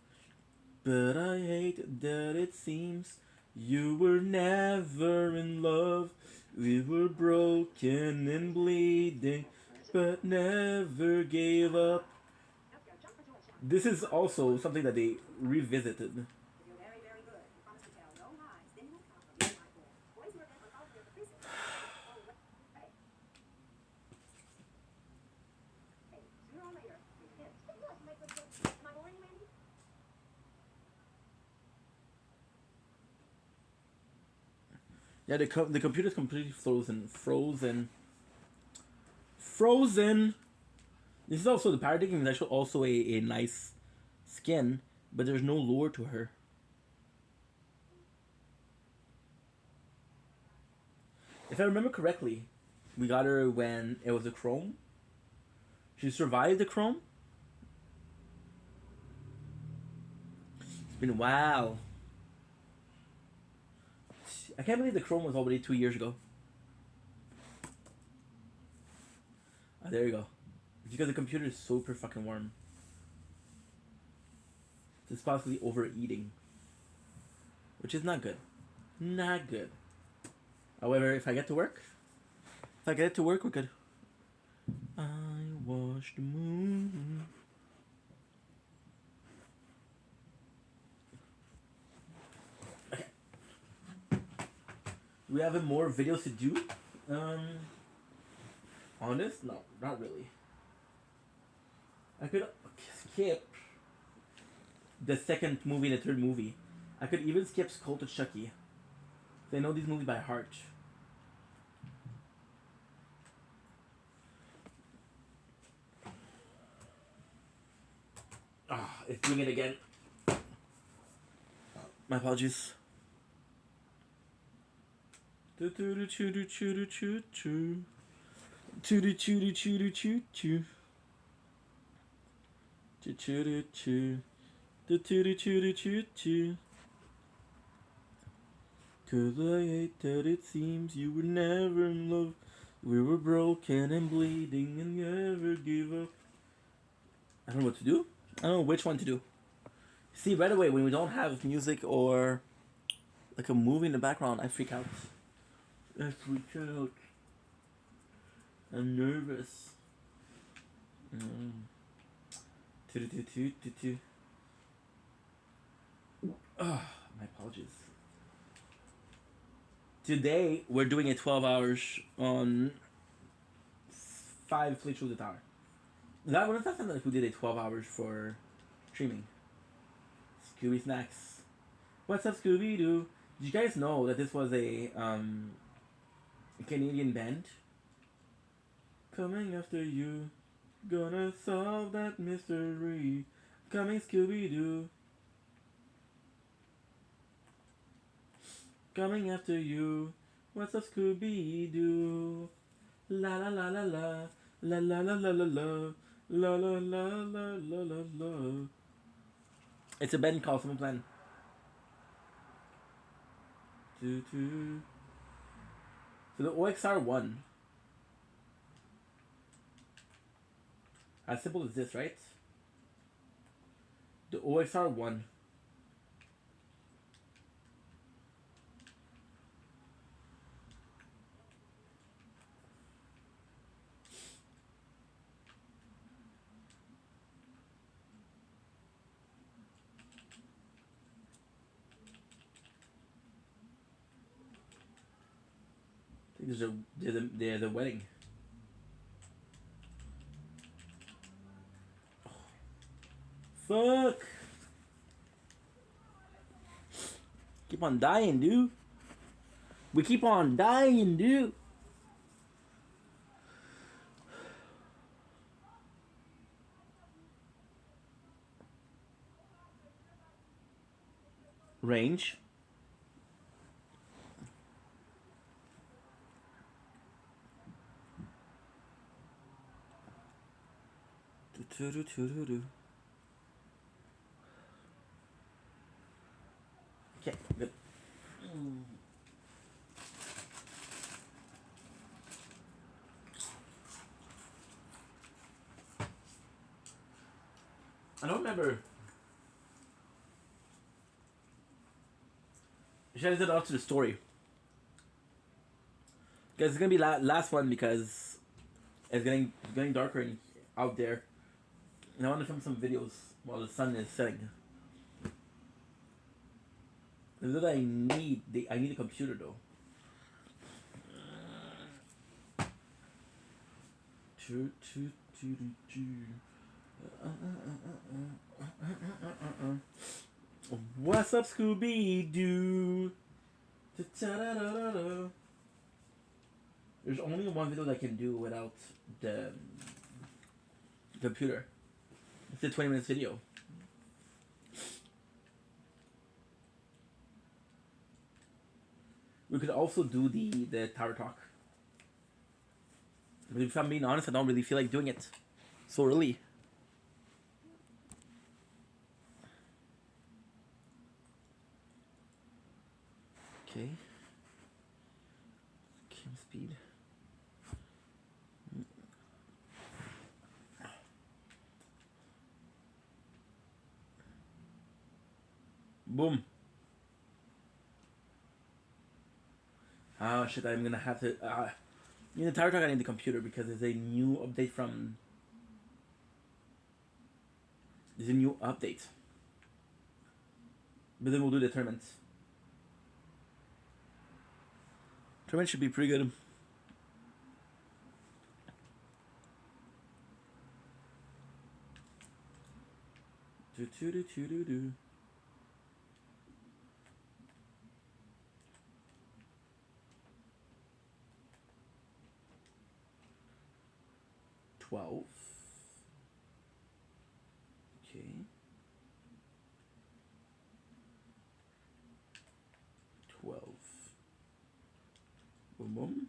But I hate that it seems you were never in love. We were broken and bleeding, but never gave up. This is also something that they revisited. If you're very, very good, you promise to tell no lies, then you will come from my boy. Boys who are bent on following their caprices will follow away. Hey. Hey, sooner or later, here's a hint. Hey, look, you make good sense. Am I boring you, Mandy? Yeah, the computer's completely frozen. This is also the paradigm is actually also a nice skin, but there's no lure to her. If I remember correctly, we got her when it was a chrome. She survived the chrome. It's been a while. I can't believe the chrome was already 2 years ago. Ah, there you go. It's because the computer is super fucking warm. It's possibly overeating, which is not good. Not good. However, if I get to work, we're good. I watch the moon. Okay. We have more videos to do. On this? No, not really. I could skip the second movie and the third movie. I could even skip Skull to Chucky. I know these movies by heart. Ah, it's doing it again. My apologies. Do do do choo do choo do choo choo. Choo do choo do choo do choo choo. Choo choo do choo. Do choo do choo do choo choo. 'Cause I hate that it seems you were never in love. We were broken and bleeding and never give up. I don't know what to do. I don't know which one to do. See, right away, when we don't have music or like a movie in the background, I freak out. I freak out. I'm nervous. My apologies. Today, we're doing a 12 hours on 5 Fleet Through the Tower. That was the last time that we did a 12 hours for streaming. Scooby Snacks. What's up, Scooby Doo? Did you guys know that this was a Canadian band? Coming after you, gonna solve that mystery. Coming, Scooby Doo. Coming after you. What's up, Scooby Doo? La la la la la. La la la la la la. La la la la la la la. It's a band called Simple Plan. So the OXR won. As simple as this, right? The OXR won. I think there's a wedding. Fuck. Keep on dying, dude. We keep on dying, dude. Range. Okay, good. I don't remember should add it all to the story. Because it's gonna be last one because it's getting darker out there. And I want to film some videos while the sun is setting. This is what I need. I need a computer though. Choo, choo, choo, choo, choo. What's up, Scooby Doo? There's only one video that I can do without the computer. It's a 20 minutes video. We could also do the tower talk. But if I'm being honest, I don't really feel like doing it so early. Okay. Cam speed. Boom. Oh shit, I'm gonna have to in the tower talk I need the computer because there's a new update from there's a new update. But then we'll do the tournament. Tournament should be pretty good. Do do do do do do. $12. Okay. 12. Boom boom.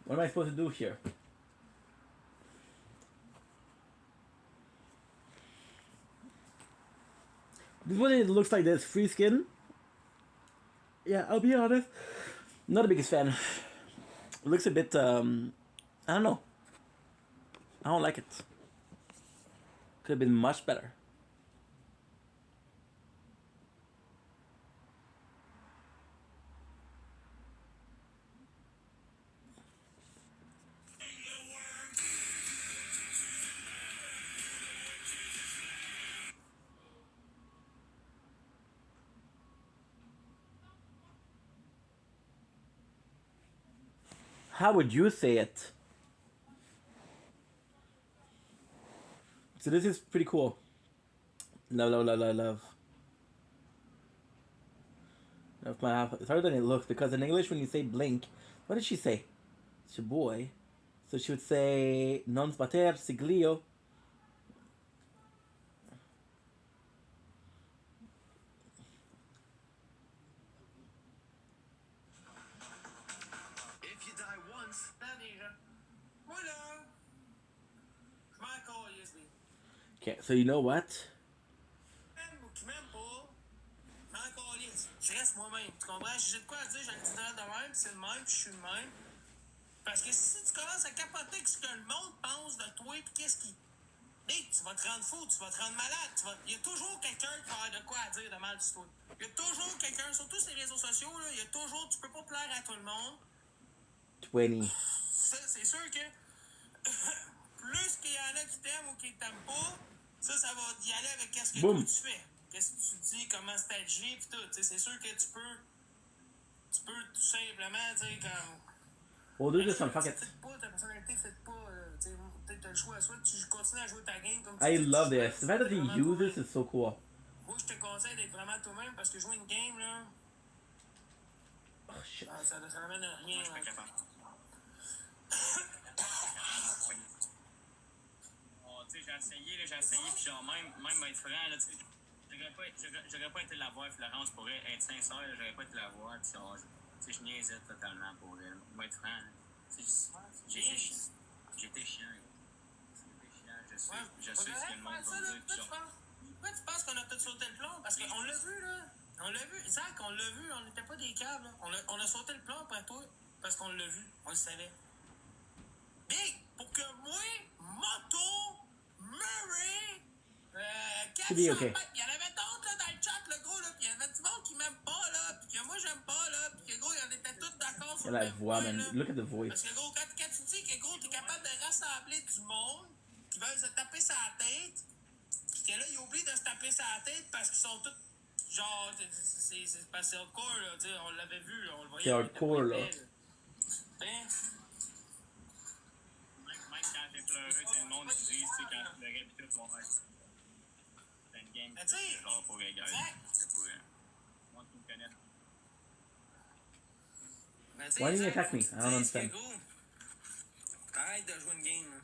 What am I supposed to do here? This one it looks like there's free skin. Yeah, I'll be honest. Not the biggest fan. It looks a bit I don't know. I don't like it. Could have been much better. How would you say it? So this is pretty cool. Love, love, love, love, love. It's harder than it looks because in English when you say blink, what did she say? It's your boy. So she would say non sbatter siglio. If you die once, Voilà. Je m'en calisse, lui. Okay, so you know what? Même ou qui m'aime pas, je m'en calisse. Je reste moi-même. Tu comprends? J'ai de quoi à dire, j'ai le dit de même, c'est le même, puis je suis le même. Parce que si tu commences à capoter avec ce que le monde pense de toi, puis qu'est-ce qui. Hey, tu vas te rendre fou, tu vas te rendre malade. Il y a toujours quelqu'un qui va avoir de quoi à dire de mal sur toi. Il y a toujours quelqu'un, surtout sur les réseaux sociaux, là, il y a toujours. Tu peux pas plaire à tout le monde. 20. Ça, c'est sûr que plus qu'il y en a qui t'aiment ou qui t'aiment pas, ça va y aller avec qu'est-ce que Boum. toi tu fais. Qu'est-ce que tu dis, comment c'est agi, pis tout. T'sais, c'est sûr que tu peux tout simplement dire comme. We'll do this one, fuck it. Ta personnalité fait pas. Peut-être t'as le choix, soit tu continues à jouer ta game comme tu I dis, love tu this. The fact that he uses this is so cool. Moi, je te conseille d'être vraiment toi-même parce que jouer une game, là. Oh shit. Ça n'amène à rien. je suis pas capable. Oh, tu sais, j'ai essayé, puis genre, même être franc, là, tu sais, j'aurais pas été la voir, Florence, pour être sincère, j'aurais pas été la voir, puis genre, tu sais, je niaisais totalement pour elle. Moi, être franc, là. J'étais chiant. J'étais chiant. Je sais ce que le monde va me dire. Pourquoi tu penses qu'on a tout sauté le plomb? Parce qu'on l'a vu, là. On l'a vu. Zach, on l'a vu. On n'était pas des câbles, là. On a sauté le plomb après toi parce qu'on l'a vu. On le savait. Big, pour que moi, Moto, Murray, Should be okay. il y en avait d'autres là, dans le chat, le gros, là, puis il y avait du monde qui m'aime pas, là, puis que moi j'aime pas, là, puis que gros, on était tous d'accord sur le La même voix, point, man. là. Look at the voice. Parce que gros, quand tu dis que gros, t'es capable de rassembler du monde qui veulent se taper sa tête, puis que là, ils oublient de se taper sa tête parce qu'ils sont tous. Genre, c'est passé hardcore, là, tu sais, on l'avait vu, là, on le voyait. C'est hardcore, là. Même quand j'ai pleuré, le monde dit, tu sais, quand je pleurais, pis tout, ouais. C'était une game, genre, pour les gars. C'est pour moi qui me connais. Why didn't you attack me? I don't understand. Arrête de jouer une game, là.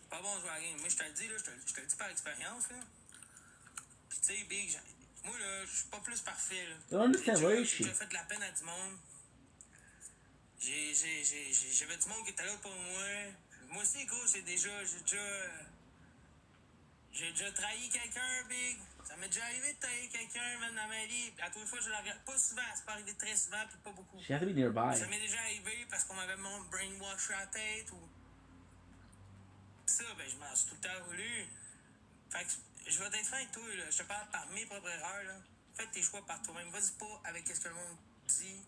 Pas bon de jouer à la game. Moi, je te le dis, là, je te le dis par expérience, là. Pis tu sais, Big, moi, là, je suis pas plus parfait, là. I don't understand. Where is J'ai she? déjà fait de la peine à du monde. J'avais du monde qui était là pour moi. Moi aussi, gros, j'ai déjà trahi quelqu'un, Big. Ça m'est déjà arrivé de trahir quelqu'un, même dans ma vie. À toutes les fois, je le regarde. Pas souvent, c'est pas arrivé très souvent, puis pas beaucoup. She has to be nearby. Ça m'est déjà arrivé parce qu'on m'avait mon brainwash à la tête ou. Ça, ben, je m'en suis tout le temps voulu. Fait que je vais être franc avec toi, là. Je te parle par mes propres erreurs, là. Fais tes choix par toi-même. Vas-y pas avec ce que le monde dit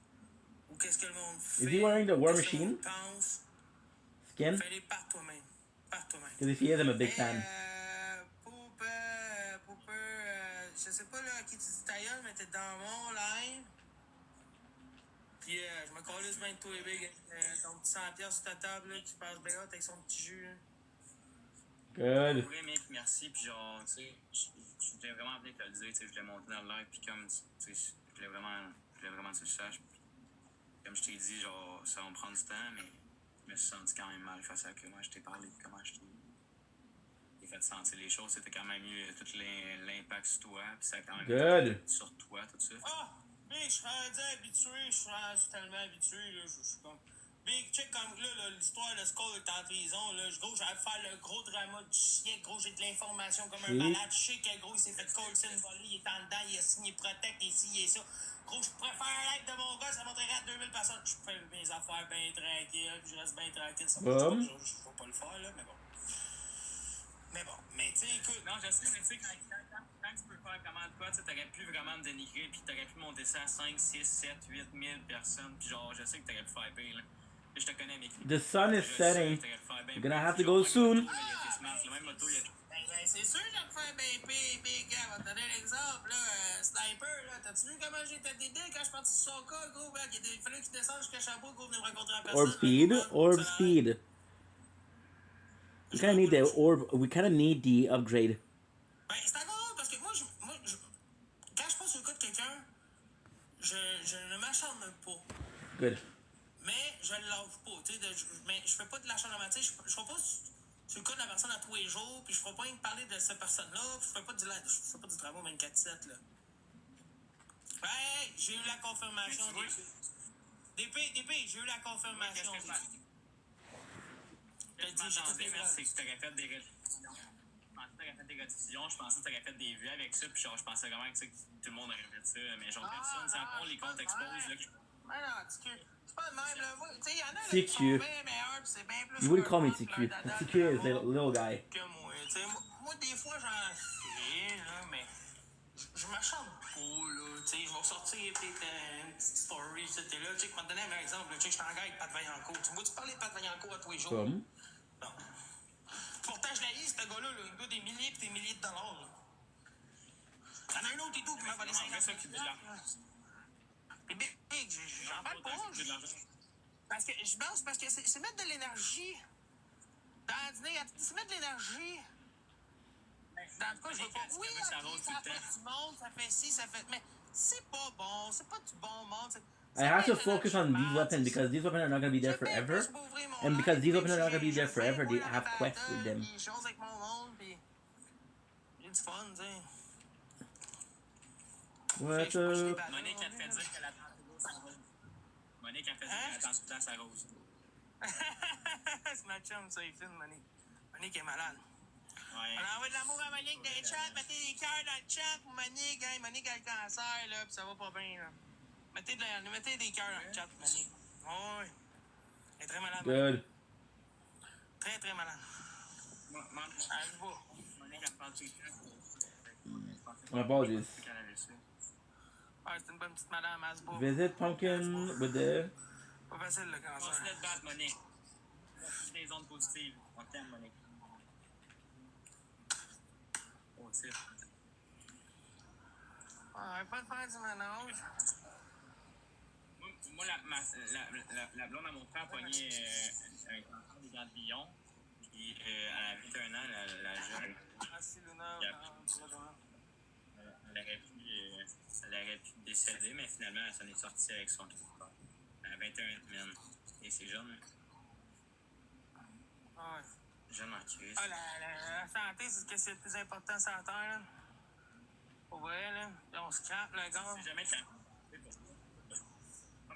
ou qu'est-ce que le monde fait. Is he wearing the War qu'est-ce que le Machine monde pense. skin? Fais-les par toi-même. Par toi-même. Because if he is, I'm a big fan. Je sais pas là, à qui tu dis ta gueule, mais t'es dans mon live. Puis je me calisse bien de toi, Big. Ton petit 100$ sur ta table, là, qui passe bien hot avec son petit jus. Là. Good. Oui, mec, merci. Puis genre, tu sais, je voulais vraiment venir te le dire, tu sais, je voulais monter dans le live. Puis comme, tu sais, je voulais vraiment que tu le saches. Comme je t'ai dit, genre, ça va me prendre du temps, mais je me suis senti quand même mal face à comment je t'ai parlé, comment je t'ai fait sentir les choses. C'était quand même eu tout l'impact sur toi, puis ça a quand même Good. été sur toi, tout ça. Ah! Big, je suis rendu habitué, je suis rendu tellement habitué, là, je suis comme... Big, check comme là, l'histoire, le score est en prison, là, gros, j'allais faire le gros drama du chien, gros, j'ai de l'information comme un malade, je sais que gros, il s'est fait coller une volée, il est en dedans, il a signé Protect, ici, il est ça. Gros, je préfère un live de mon gars, ça montrerait à 2000 personnes, je fais mes affaires bien tranquilles, puis je reste bien tranquille, ça Boom. je vais pas le faire, là, mais bon. Mais tu sais, écoute. Non, je sais, mais tu sais, quand tu peux faire comment de quoi, tu t'aurais pu vraiment me dénigrer, puis t'aurais pu monter ça à 5, 6, 7, 8 000 personnes, puis genre, je sais que t'aurais pu faire pire, là. Je te connais, mais. The sun is setting. You're gonna have to go soon. C'est sûr que j'ai pu faire bien pire, Big gars. On va te donner l'exemple, là. Sniper, là. T'as-tu vu comment j'étais débile quand je suis parti sur son cas, gros, gars? Il fallait qu'il descende jusqu'à Chapeau, gros, venir me rencontrer en personne. Orb speed. Orb speed. We kind of need the orb. We kind of need the upgrade. Ben, c'est encore drôle parce que moi, quand je passe sur le cas de quelqu'un, je ne m'acharne pas. Good. Mais je ne lâche pas. Tu sais, mais je fais pas de l'acharnement. Tu sais, je ferai pas sur le cas de la personne à tous les jours, puis je ferai pas rien parler de cette personne-là, puis je ferai pas du drama 24/7, là. Hey, j'ai eu la confirmation. DP, j'ai eu la confirmation. Je te dis, j'ai tout fait. C'est que tu aurais fait des rediffusions. Je pensais que tu aurais fait des rediffusions, je pensais que tu aurais fait des vues avec ça, puis genre, je pensais vraiment que tout le monde aurait fait ça, mais genre, personne, ça prend les comptes exposés, là. Mais non, c'est pas le même, là. Tu sais, il y en a là, qui sont bien meilleurs, puis c'est bien plus. You wouldn't call me TQ. TQ is a little guy. Que moi, tu sais, moi, des fois, j'en fais, là, mais je m'acharne pas, là. Tu sais, je vais sortir peut-être une petite story, c'était là. Tu sais, je vais te donner un exemple, tu sais, je suis en gars avec Pat Vaillancourt. Tu me vois-tu parler de Pat Vaillancourt à tous les jours? Comme. Non. Pourtant, je l'ai, ce gars-là, là, il veut des milliers et des milliers de dollars. Là. Il y en a un autre et tout qui m'a volé 50 000 $. Mais Big, j'en parle pas. Parce que je pense parce que c'est mettre de l'énergie dans le dîner. C'est mettre de l'énergie. Dans le cas, je veux pas. Oui, ça fait du monde, ça fait ci, ça fait. Mais c'est pas bon, c'est pas du bon monde. I have to focus on these weapons because these weapons are not going to be there forever. And because these weapons are not going to be there forever, they have quests with them. What up? Monique a fait dire qu'elle attend Monique a fait dire qu'elle attend tout le temps sa rose. C'est ma chum, ça, il filme, Monique. Monique est malade. Ouais. On envoie de l'amour à Monique dans les chats. Mettez des cœurs dans le chat pour Monique. Hein. Monique a le cancer, là, pis ça va pas bien, là. Mettez des cœurs dans le chat pour Monique. Oh, oui. Elle est très malade, Monique. Good. Très, très malade. Elle se bat. Monique, elle parle tout le temps. My apologies. Ouais, c'est une bonne petite madame, elle se bat. Visit Pumpkin with the. Pas facile, le cancer. Continue de te battre, Monique. Des ondes positives. On t'aime, Monique. Oh, tire. Ouais, pas de faire du ménage. Moi, la blonde à mon frère a pogné un cancer des ganglions. Puis, elle a 21 ans, la jeune. Merci, Luna. Elle aurait pu décéder, mais finalement, elle s'en est sortie avec son cancer. Elle a 21 semaines. Et c'est jeune. Ouais. Jeune en crise. Ah, la santé, c'est ce que c'est le plus important sur la terre, là. Pour vrai, là. On se crappe, le gars. C'est jamais quand.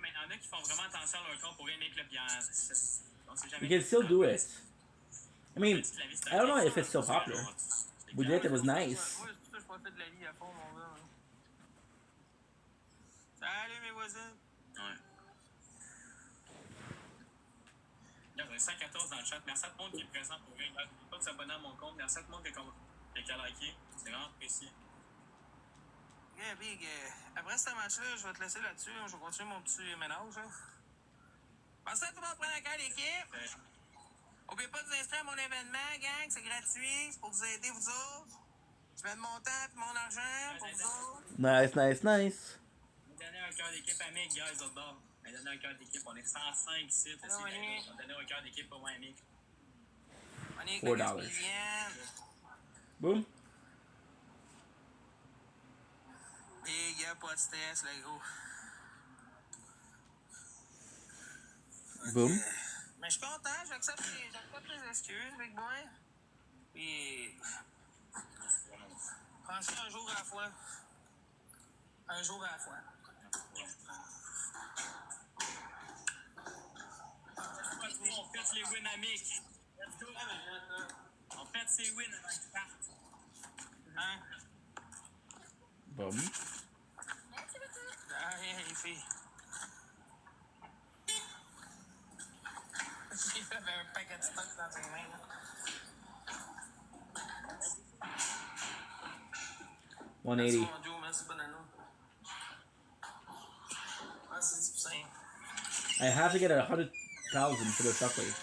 Mais il y en a qui font vraiment attention à leur corps pour aimer que le bien. On sait jamais. You can still do it. I mean, I don't know if it's still popular. We did it, it was nice. Moi, je profite de la vie à fond, mon gars. Hein. Salut, mes voisins. Ouais. Regarde, 114 dans le chat. Merci à tout le monde qui est présent pour vrai. N'oubliez pas de s'abonner à mon compte. Merci à tout le monde qui a liké. C'est vraiment apprécié. Yeah, Big. Après ce match-là, je vais te laisser là-dessus. Je vais continuer mon petit ménage. Là. Pensez à tout le monde prendre un cœur d'équipe. N'oubliez pas de vous inscrire à mon événement, gang. C'est gratuit. C'est pour vous aider, vous autres. Je mets de mon temps et mon argent pour vous autres. Nice, nice, nice. On va donner un cœur d'équipe à Mick, guys, au bord. On va donner un cœur d'équipe. On est 105 ici. On va donner un cœur d'équipe pour moi, Mick. $4. Boom. Big, y'a pas de stress, les gros. Boom. Mais je suis content, j'accepte les excuses, Big Boy. Puis. Prends ça un jour à la fois. Un jour à la fois. On fait les wins à Mick. Let's go. On fait ses wins avant qu'il parte. Hein? Boom. Ah, rien, les filles. Il avait un paquet de stock dans ses mains, là. Merci, 180. mon Joe, merci, Banano. Merci, du poussin. I have to get 100,000 for the shockwave.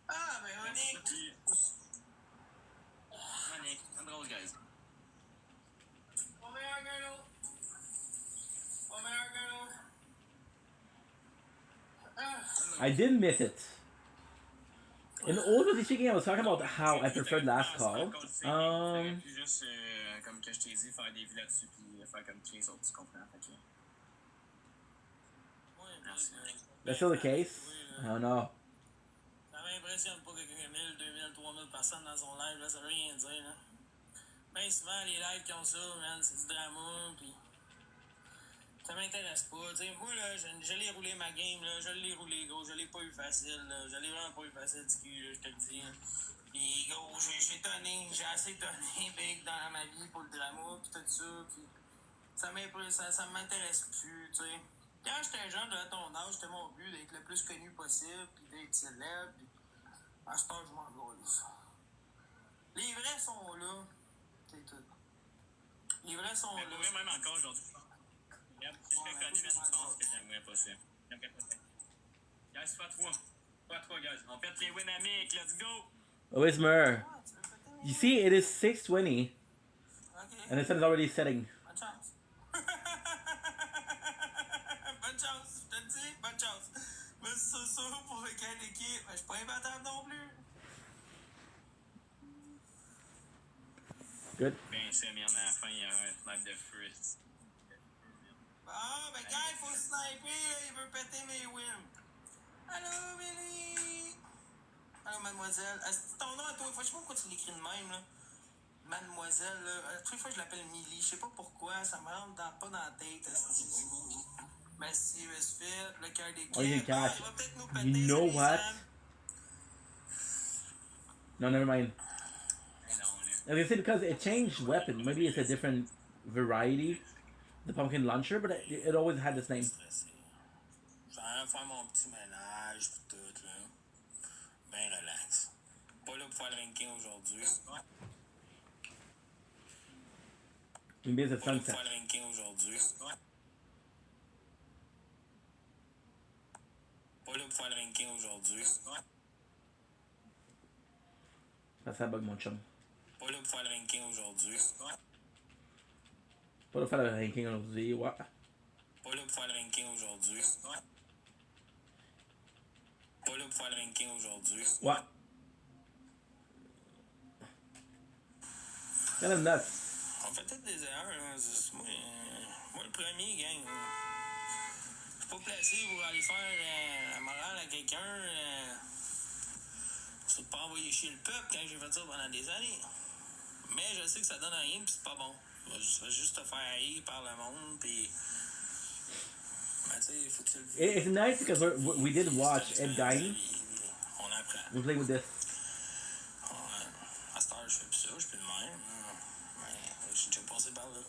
Ah, ben, Monique. Monique, un drôle, guys. Mon meilleur gars, mon meilleur gars. Ah. I did miss it. In the old Busy Speaking, I was talking about how I preferred last call. Juste, comme que je t'ai dit, faire des vues là-dessus, puis faire comme 15 autres, tu comprends? Okay. Merci. That's still the case? I don't know. Ça m'impressionne pas que 1000, 2000, 3000 personnes dans son live, là, ça veut rien dire, là. Ben souvent, les lives qui ont ça, man, c'est du drama, pis ça m'intéresse pas, tu sais. Moi, là, je l'ai roulé ma game, là, je l'ai roulé, gros, je l'ai pas eu facile, là. Je l'ai vraiment pas eu facile du cul, là, je te le dis, hein. Pis, gros, j'ai donné, j'ai assez donné, big, dans ma vie pour le drama, pis tout ça, pis ça m'intéresse plus, tu sais. Quand j'étais jeune, de ton âge, c'était mon but d'être le plus connu possible, puis d'être célèbre, puis à ce temps, je m'en glorifie. Les vrais sont là, c'est tout. Les vrais sont là. Mais même encore aujourd'hui, si je fais connu, mais je pense que j'aimerais pas ça. J'aimerais pas ça. Guys, pas trois, guys. On fait les wins à Mick, let's go! Wismer. You see, it is 6:20, Okay. and the sun is already setting. Bonne chance. Bonne chance, je te le dis, bonne chance. Mais c'est sûr pour le cas d'équipe, je suis pas imbattable non plus. Good. Ben, c'est merde, à la fin, il y a un snipe de feu. Ah, ben quand il faut sniper, là, il veut péter mes wins. Allô, Billy? Allô, mademoiselle. C'est ton nom à toi, je sais pas pourquoi tu l'écris de même, là. mademoiselle, là, toutes les fois je l'appelle Millie, je sais pas pourquoi, ça me rentre pas dans la tête. Ben si, je me suis fait le cœur d'équipe. Oh, you can catch. Il va peut-être nous You péter, know salut, what? Sam. No, never mind. Mais non, là. As I say, because it changed weapon. Maybe it's a different variety, the pumpkin launcher, but it always had this name. Stressé. Je vais aller faire mon petit ménage pis tout, là. Ben relax. Pas là pour faire le ranking aujourd'hui. Maybe it's a Pas là pour sunset. faire le ranking aujourd'hui. Pas là pour faire le ranking aujourd'hui. That's that bug, mon chum. Pas là pour faire le ranking aujourd'hui. Pas le faire le ranking aujourd'hui. What? Pas là pour faire le ranking aujourd'hui. Pas là pour faire le ranking aujourd'hui. What? Kind of nuts. On fait toutes des erreurs, là. Moi, le premier, gang. Je suis pas placé pour aller faire la morale à quelqu'un. C'est pas envoyer chier le peuple quand j'ai fait ça pendant des années. Mais je sais que ça donne rien pis c'est pas bon. Ça va juste te faire haïr par le monde pis. Ben, tu sais, faut que tu le It's nice because we did watch Ed Gein. On apprend. We played with this. À cette heure, je fais plus ça, je suis plus de même. Mais j'ai déjà passé par là.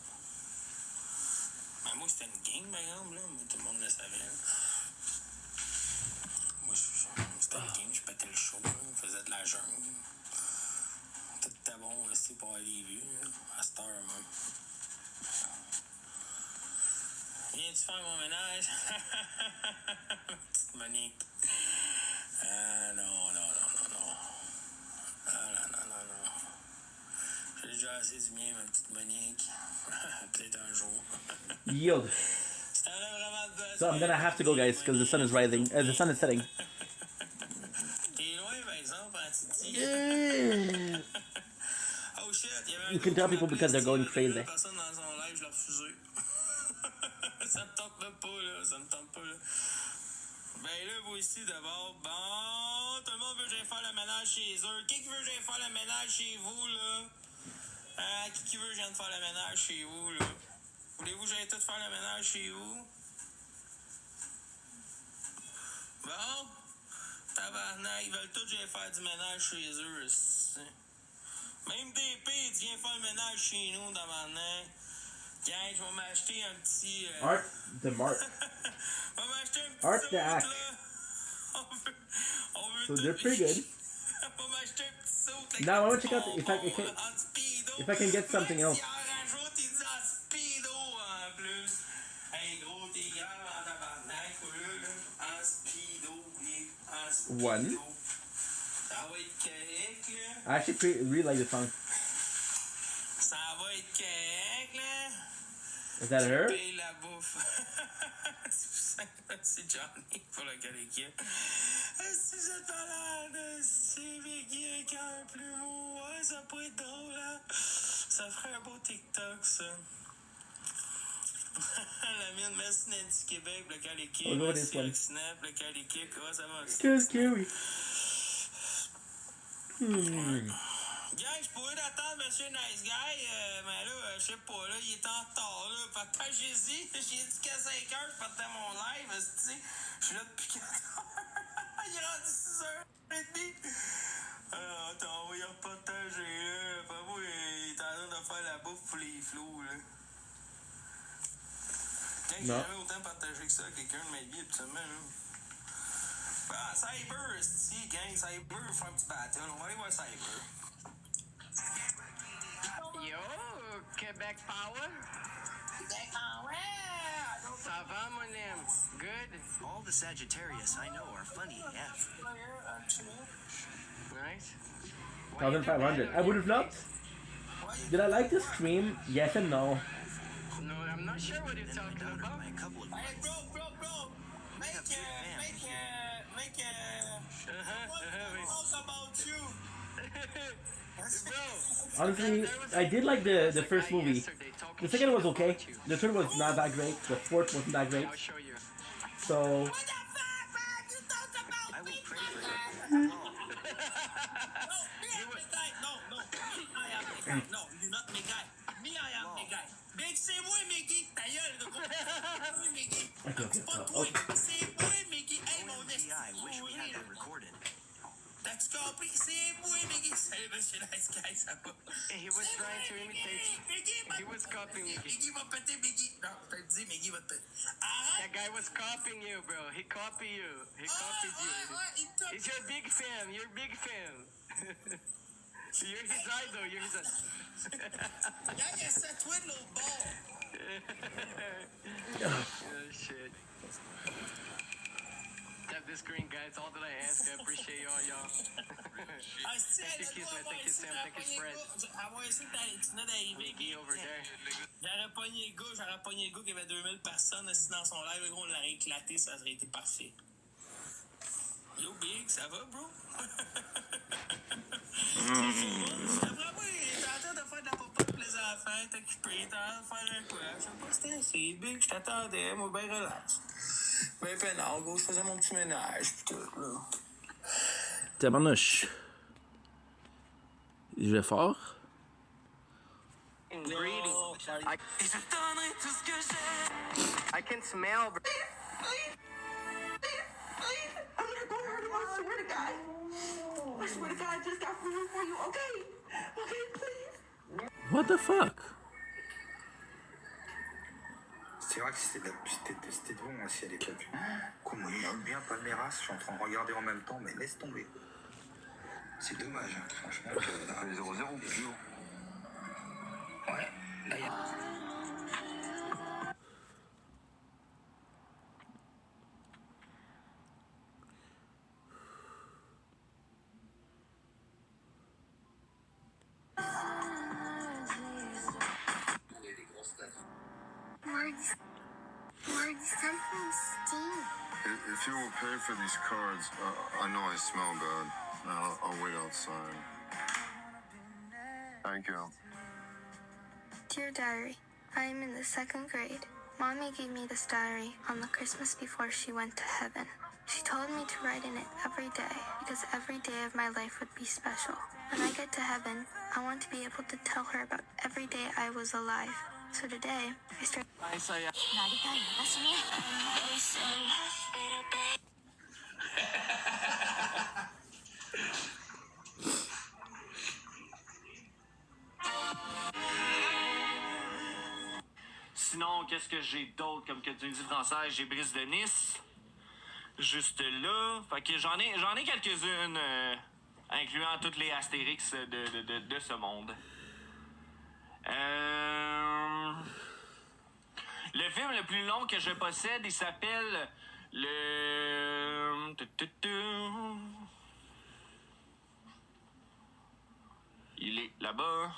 Mais moi, c'était une gang, par exemple, là. Mais tout le monde le savait. Moi, c'était une gang, je pétais le show, là. On faisait de la jungle. Tout était bon aussi pour aller les vues, là. À cette heure, même. Viens-tu faire mon ménage? Petite Monique. Non. Non. J'ai déjà assez du mien, ma petite Monique. Peut-être un jour. Yield. C'était vraiment de buzz. So I'm gonna have to go, guys, because the sun is rising. The sun is setting. T'es loin, par exemple, en Titi. You Oh shit, il y avait un can tell people because they're going crazy. personne dans son live, je l'ai refusé. Ça me tente même pas, là. Ça me tente pas, là. Ben là, vous ici, d'abord, bon, tout le monde veut que j'aille faire le ménage chez eux. Qui veut que j'aille faire le ménage chez vous, là? Qui veut que j'aille faire le ménage chez vous, là? Voulez-vous que j'aille tout faire le ménage chez vous? Bon, tabarnak, ils veulent tous que j'aille faire du ménage chez eux, aussi. Même DP, tu viens faire le ménage chez nous, tabarnak. Tiens, je vais m'acheter un petit... Art the mark. On va m'acheter un petit Art saut, the act. là. On veut So tout- they're pretty good. On va m'acheter un petit saut. Now I want to check out if I can get something else. Il en rajoute, il dit en speedo en plus. Hey gros, t'es grave en tabarnak, là. En speedo, oui, en speedo. One. Ça va être correct, là. I actually really like the song. Ça va être correct, là. Is that her? Paye la bouffe. C'est Johnny pour le gars d'équipe. Est-ce que vous êtes malade? C'est Vicky avec un plus haut. Ouais, ça pourrait être drôle, hein? Ça ferait un beau TikTok, ça. La mienne, merci Nancy Québec, le gars d'équipe. Oh, go with this Merci one. Oxnap, le gars d'équipe. Ouais, ça va. Too scary. Gars, je pourrais attendre Monsieur Nice Guy, mais là, je sais pas, là, il est en retard, là. Partagez-y. J'ai dit qu'à 5 heures, je partais mon live, esti. Je suis là depuis 4 heures. Il est rendu 6h30. Attends, on va y repartager, là. Pas moi, il est en train de faire la bouffe pour les flots, là. Quand j'ai Non. jamais autant partagé que ça à quelqu'un de ma vie, absolument, là. Ah, Cyber, esti, gang, Cyber, on va faire un petit battle. On va aller voir Cyber. Yo, Quebec Power. Québec Power! Ça va, mon aime? Good. All the Sagittarius I know are funny AF. Nice. 1,500. I would have loved. Did I like the stream? Yes and no. No, I'm not sure what you're Then my talking daughter about. and I a couple of Hey, bro. Make have good Wait. talk about you. Bro, Honestly, I did like the first movie. The second was okay. The third was not that great. The fourth wasn't that great. I'll show you. So What the fuck, man? You talk about I will me, pray for fucker. you. No, me have the time. No. I have the No, you're not my guy. Me, I am my guy. Big, c'est moi, Mickey. Ta gueule, de gros. C'est moi, Mickey. C'est pas toi. C'est moi, Mickey. Hey, mon esti. recorded. T'as-tu compris? C'est moi, Mickey. Salut, monsieur Nice Guy, ça va? He was trying to imitate. He was copying Mickey. Mickey va péter, Mickey. Non, je te le dis, Mickey va te péter. Arrête! That guy was copying you, bro. He copied you. He copied you. Il te He's your big fan. You're big fan. You're his idol. You're his idol. Gars, il y a 7 twins de l'autre bord. Oh, shit. Tap the screen, guys. All that I ask. I appreciate y'all. Ah, si, Thank you, elle Kismet. doit Thank you, Sam. Thank you, Fred. avoir essayé tu venais d'arriver. Mickey over there. J'aurais pogné le gars qui avait 2000 personnes assis dans son live. Le gros, on l'aurait éclaté, ça aurait été parfait. Yo, Big, ça va, bro? D'après moi, il est en train de faire de la pop pour les enfants, t'occuper, il est en train de faire un quoi. Je sais pas si c'était assez, Big, je t'attendais, moi, ben relax. Ben peinard, gros, je faisais mon petit ménage, pis tout, là. Tabarnouche. Il jouait fort. Greetings. I can smell, bro. I'm not gonna hurt him, I swear to God. I swear to God, I just got food for you, okay? Okay, please. What the fuck? C'est vrai que c'était bon aussi à l'époque. Comment il aime bien Palmeiras, je suis en train de regarder en même temps, mais laisse tomber. C'est dommage, hein, franchement, que les 0-0 toujours. Ouais, d'ailleurs. Lord, something stinks. If you will pay for these cards, I know I smell bad. I'll wait outside. Thank you. Dear Diary, I am in the 2nd grade. Mommy gave me this diary on the Christmas before she went to heaven. She told me to write in it every day because every day of my life would be special. When I get to heaven, I want to be able to tell her about every day I was alive. So today, I start. Sinon, qu'est-ce que j'ai d'autre comme que tu dis française? J'ai Brise de Nice. Juste là. Fait que j'en ai quelques-unes, incluant toutes les Astérix de ce monde. Le film le plus long que je possède, il s'appelle le... Il est là-bas.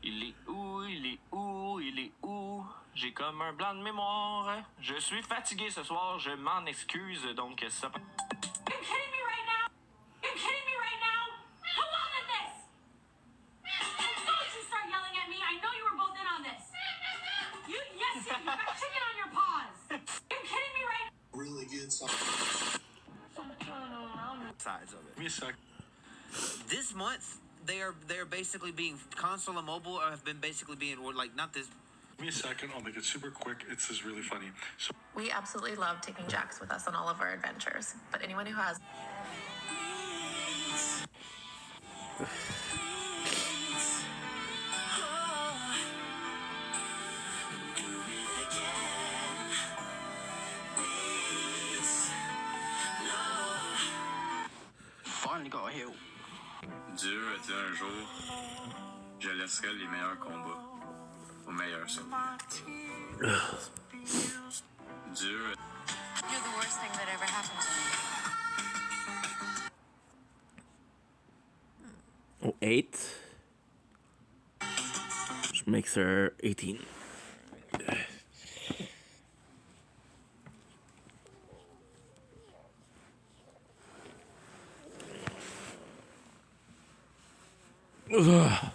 Il est où? Il est où? Il est où? J'ai comme un blanc de mémoire. Je suis fatigué ce soir, je m'en excuse, donc ça... You're kidding me right now? You're kidding me right now? Who wanted this? Don't you start yelling at me. I know you were both in on this. Yes, you got chicken on your paws. You're kidding me right now? Really good song. Sides of it. Give me a sec. This month, they're basically being console and mobile, or have been basically being, or like, not this. Give me a second. I'll make it super quick. It's just really funny. So We absolutely love taking Jax with us on all of our adventures, but anyone who has Finally got a hill. Dieu a dit un jour, je laisserai les meilleurs combats aux meilleurs soldats. Dieu a... You're the worst thing that ever happened to me. Oh, 8. Which makes her 18. Ugh.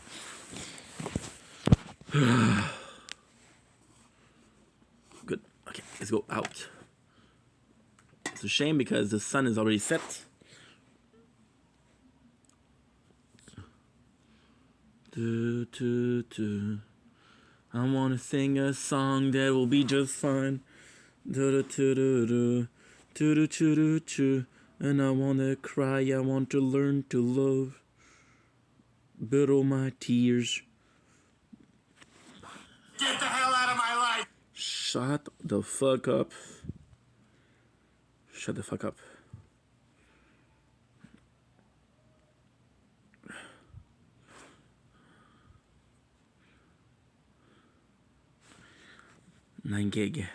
Good. Okay, let's go out. It's a shame because the sun is already set. Do, do, do. I wanna sing a song that will be just fine. Do, do, do, do, do. Do, do, do, do, do. And I wanna cry, I want to learn to love. But all my tears. Get the hell out of my life! Shut the fuck up. Shut the fuck up. Nine gig.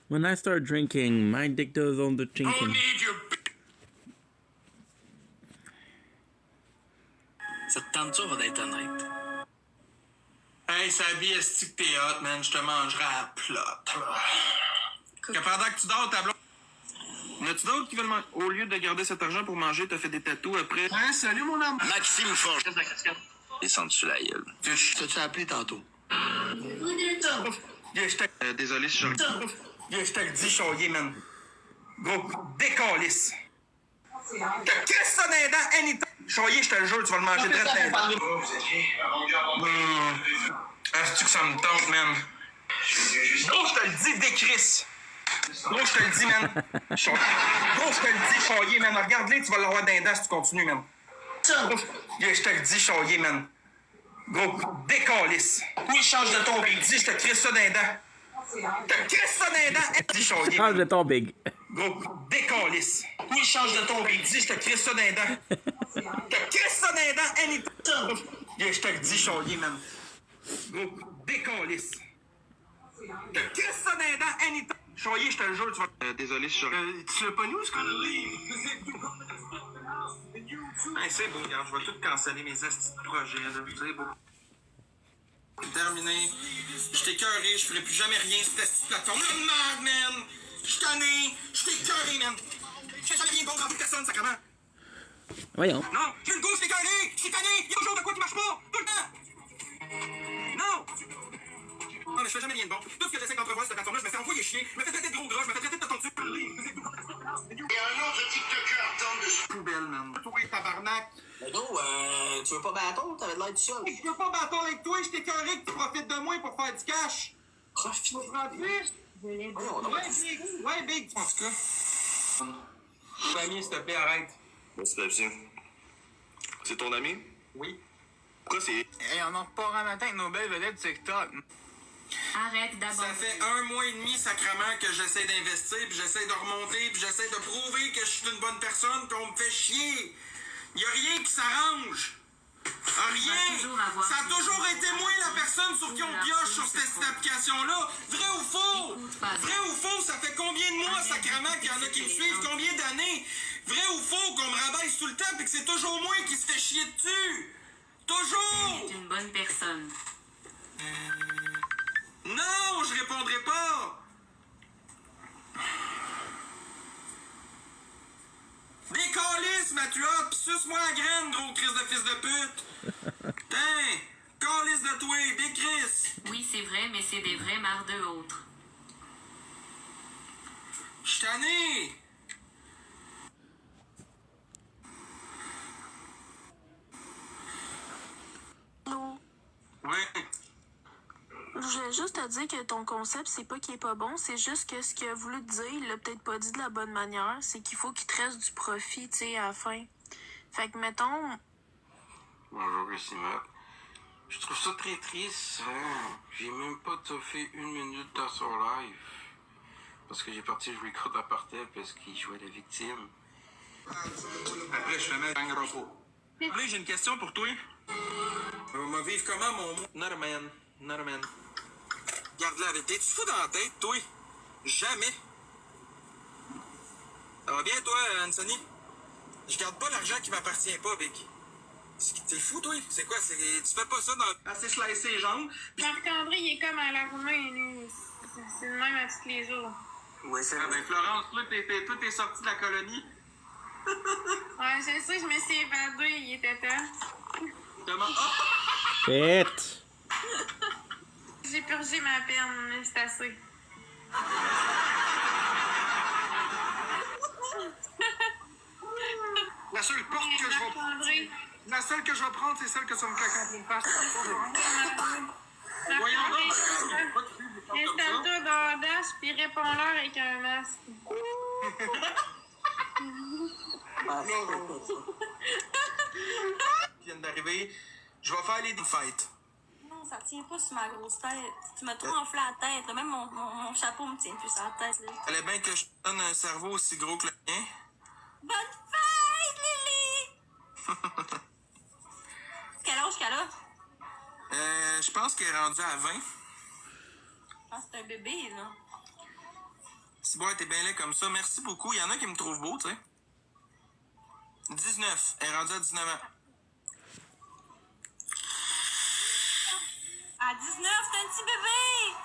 When I start drinking, my dick does all the chinking. Ça te tente-tu, on va être honnête? Hey, Sabi, est-ce que t'es hot, man? Je te mangerai à la plotte. Que pendant que tu dors, ta blonde... N'as-tu d'autres qui veulent manger? Au lieu de garder cet argent pour manger, t'as fait des tatous après. Ouais, salut, mon homme. Maxime Forge. Descends-tu la gueule. T'as-tu appelé tantôt? Désolé si je... Je te le dis, Choyer, man. Gros, décalisse. T'as crisse ça dans les dents, anytime. Choyer, je te le jure, tu vas le manger direct dans les dents. Est-ce que ça me tente, man? Gros, je te le dis, décrisse. Gros, je te le dis, man. Gros, je te le dis, Choyer, man. Regarde-les, tu vas l'avoir dans les dents si tu continues, man. Gros, je te le dis, Choyer, man. Gros, décalisse. Oui, change de ton big. Dis, je te crisse ça dans les dents. T'as crisse ça dans les dents. Dis, Choyer. Change de ton big. Gros, décalisse. Oui, change de ton big. Dis, je te crisse ça dans les dents. T'as crisse ça dans les dents, anytime. Je te le dis, Choyer, man. Gros, décalisse. T'as crisse ça dans les dents, anytime. Choyer, je te le jure, tu vas... désolé, je... tu l'as pas nous, ce qu'on a dit? Hey, c'est beau, regarde, je vais tout canceller mes estis de projets, là. C'est beau. Terminé. Je t'ai écœuré, je ferai plus jamais rien sur cette plateforme. La merde, man! Je suis tanné, je t'ai écœuré, man! Je fais jamais rien de bon dans toute personne, sacrément! Voyons. Non, j'ai le goût, je t'ai écœuré! Je suis tanné! Il y a toujours de quoi qui marche pas! Tout le temps! Non! Non, mais je fais jamais rien de bon. Tout ce que j'essaie d'entrevoir sur cette plateforme-là, je me fais envoyer chier, je me fais traiter de gros gras, je me fais traiter de ton dessus. Et un autre TikToker tente de... Poubelle, man. Toi, tabarnak! Mais gros, tu veux pas bâton? T'avais l'air du seul. Je veux pas bâton avec toi, je t'ai écœuré que tu profites de moi pour faire du cash. Profite. Ouais, Big, en tout cas. Ami, s'il te plaît, arrête. Merci, Pepsi. C'est ton ami? Oui. Pourquoi c'est... Hey, on en repart un matin avec nos belles vedettes TikTok. Arrête d'abord. Ça fait 1 mois et demi, sacrément, que j'essaie d'investir, puis j'essaie de remonter, puis j'essaie de prouver que je suis une bonne personne, qu'on me fait chier. Y a rien qui s'arrange. Rien! Ça a toujours été moi la personne sur qui on pioche sur cette application-là. Vrai ou faux? Vrai ou faux? Ça fait combien de mois, sacrément, qu'il y en a qui me suivent? Combien d'années? Vrai ou faux qu'on me rabaisse tout le temps et que c'est toujours moi qui se fait chier dessus? Toujours! Tu es une bonne personne. Non, je répondrai pas! Décalisse, Mathieu, pis suce-moi la graine, gros crise de fils de pute! Tain! Calisse de toi, décrisse! Oui, c'est vrai, mais c'est des vrais mardeux autres. J'suis tanné! Allô? Ouais. Je voulais juste te dire que ton concept, c'est pas qu'il est pas bon, c'est juste que ce qu'il a voulu te dire, il l'a peut-être pas dit de la bonne manière. C'est qu'il faut qu'il te reste du profit, tu sais, à la fin. Fait que, mettons... Bonjour, ici Matt. Je trouve ça très triste. J'ai même pas fait 1 minute dans son live. Parce que j'ai parti jouer contre Apartel parce qu'il jouait la victime. Après, je fais mettre un repos. Là, j'ai une question pour toi. On va vivre comment, mon mot? Not a man. Not a man. Garde la vérité. Tu te fous dans la tête, toi? Jamais. Ça va bien, toi, Anthony? Je garde pas l'argent qui m'appartient pas, Big. T'es fou, toi? C'est quoi? Tu fais pas ça dans... Assez slicer les jambes. Marc-André, il est comme à l'armée, lui. C'est le même à tous les jours. Ouais, c'est vrai. Florence, toi, t'es sorti de la colonie. Ouais, je sais, je me suis évadée, il était temps. Comment? Oh! Shit! J'ai purgé ma peine, mais c'est assez. La seule porte que je vais... la seule que je vais prendre, c'est celle que tu vas me claquer en pleine face. Voyons donc. Installe-toi dans Dash puis réponds-leur avec un masque. Qui viennent d'arriver, je vais faire les fights. Non, ça tient pas sur ma grosse tête. Tu m'as trop enflé la tête. Là. Même mon chapeau me tient plus sur la tête. Là. Fallait bien que je te donne un cerveau aussi gros que le mien. Bonne fête, Lily! Quel âge qu'elle a? Je pense qu'elle est rendue à 20. Ah, c'est un bébé, là. Si bon, t'es bien laid comme ça, merci beaucoup. Il y en a qui me trouvent beau, tu sais. 19. Elle est rendue à 19 ans. À 19, c'est un petit bébé!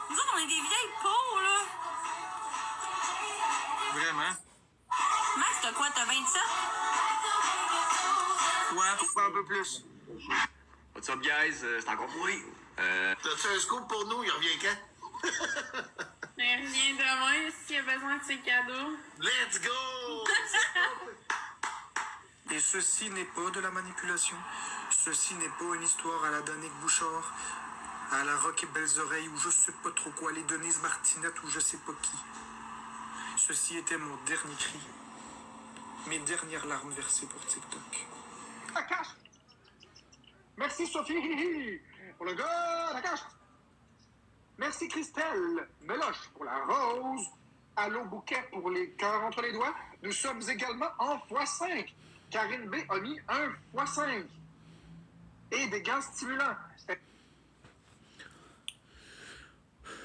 Nous autres, on est des vieilles peaux, là. Vraiment? Max, t'as quoi? T'as 27? Ouais, pourquoi un peu plus? What's up, guys? C'est encore moi. T'as-tu un scoop pour nous? Il revient quand? Mais rien demain s'il y a besoin de ses cadeaux. Let's go! Et ceci n'est pas de la manipulation. Ceci n'est pas une histoire à la Danique Bouchard, à la Rock et Belles Oreilles, ou je sais pas trop quoi, les Denise Martinette, ou je sais pas qui. Ceci était mon dernier cri. Mes dernières larmes versées pour TikTok. La cache! Merci Sophie pour le gars, la cache! Merci Christelle Meloche pour la rose. Allô Bouquet pour les cœurs entre les doigts. Nous sommes également en x5. Karine B a mis un x5. Et des gants stimulants.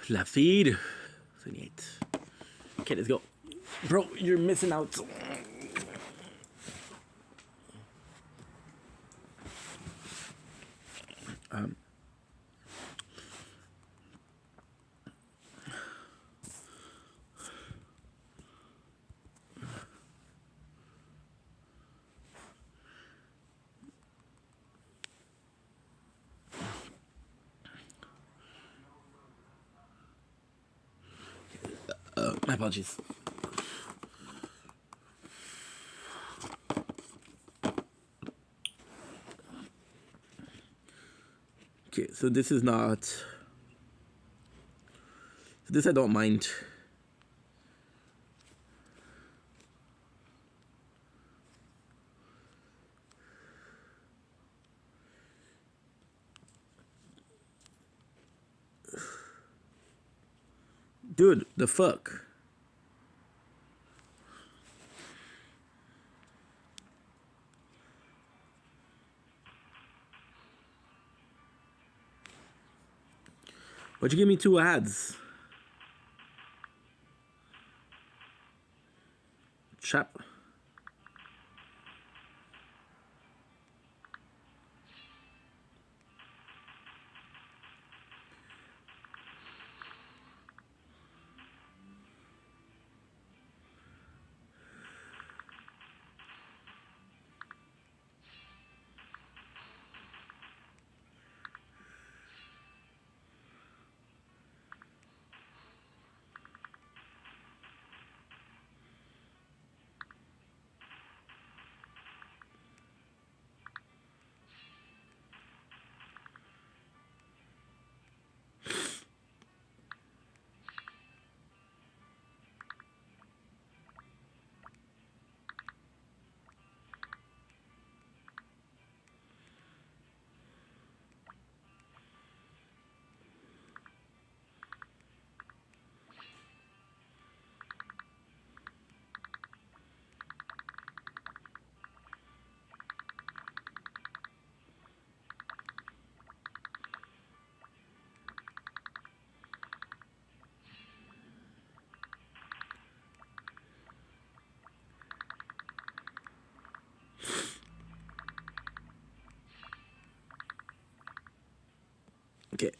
La feed. 28. Okay, let's go. Bro, you're missing out. My apologies. Okay, so this is not. So this I don't mind. Dude, the fuck? Why'd you give me 2 ads? Chap. Okay.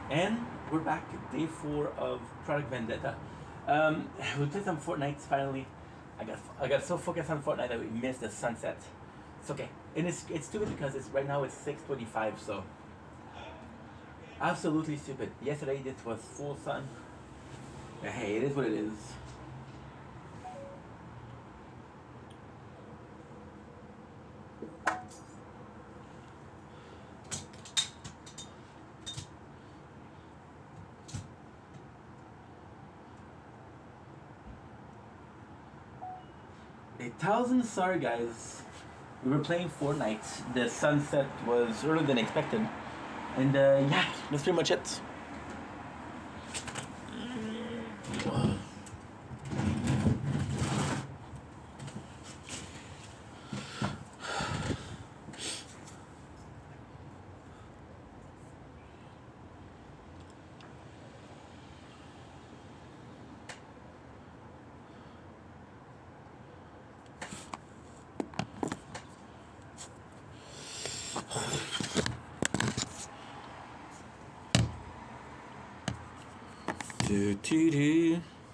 And we're back, day 4 of Project Vendetta. We played some Fortnite finally. I got so focused on Fortnite that we missed the sunset. It's okay, and it's stupid because right now it's 6:25, so absolutely stupid. Yesterday this was full sun. But hey, it is what it is. Sorry guys, we were playing Fortnite. The sunset was earlier than expected, and yeah, that's pretty much it.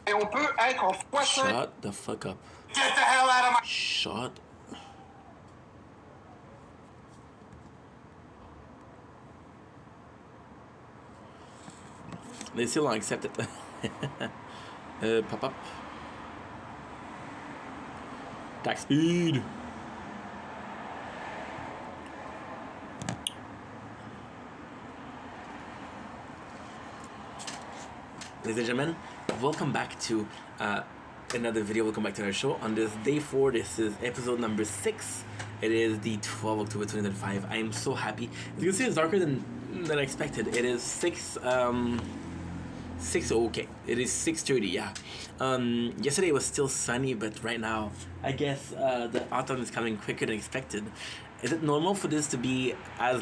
Et on peut être en x5. Shut the fuck up. Get the hell out of my... Shut. They still don't accept it. Pop up. Tax speed. Ladies and gentlemen, welcome back to another video. Welcome back to our show. On this day 4, this is episode number 6. It is the 12th October 2025. I am so happy. As you can see, it's darker than I expected. It is 6 okay. It is 6:30. Yeah. Yesterday it was still sunny, but right now I guess the autumn is coming quicker than expected. Is it normal for this to be as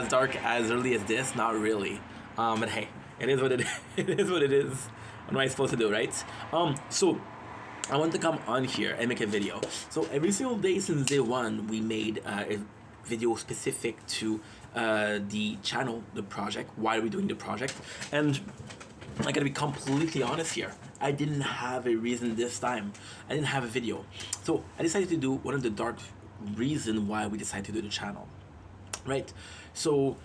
dark as early as this? Not really. But hey, it is what it is. It is what it is. What am I supposed to do, right? So I want to come on here and make a video. So every single day since day 1, we made a video specific to the channel, the project. Why are we doing the project? And I gotta be completely honest here. I didn't have a reason this time. I didn't have a video. So I decided to do one of the dark reasons why we decided to do the channel. Right? So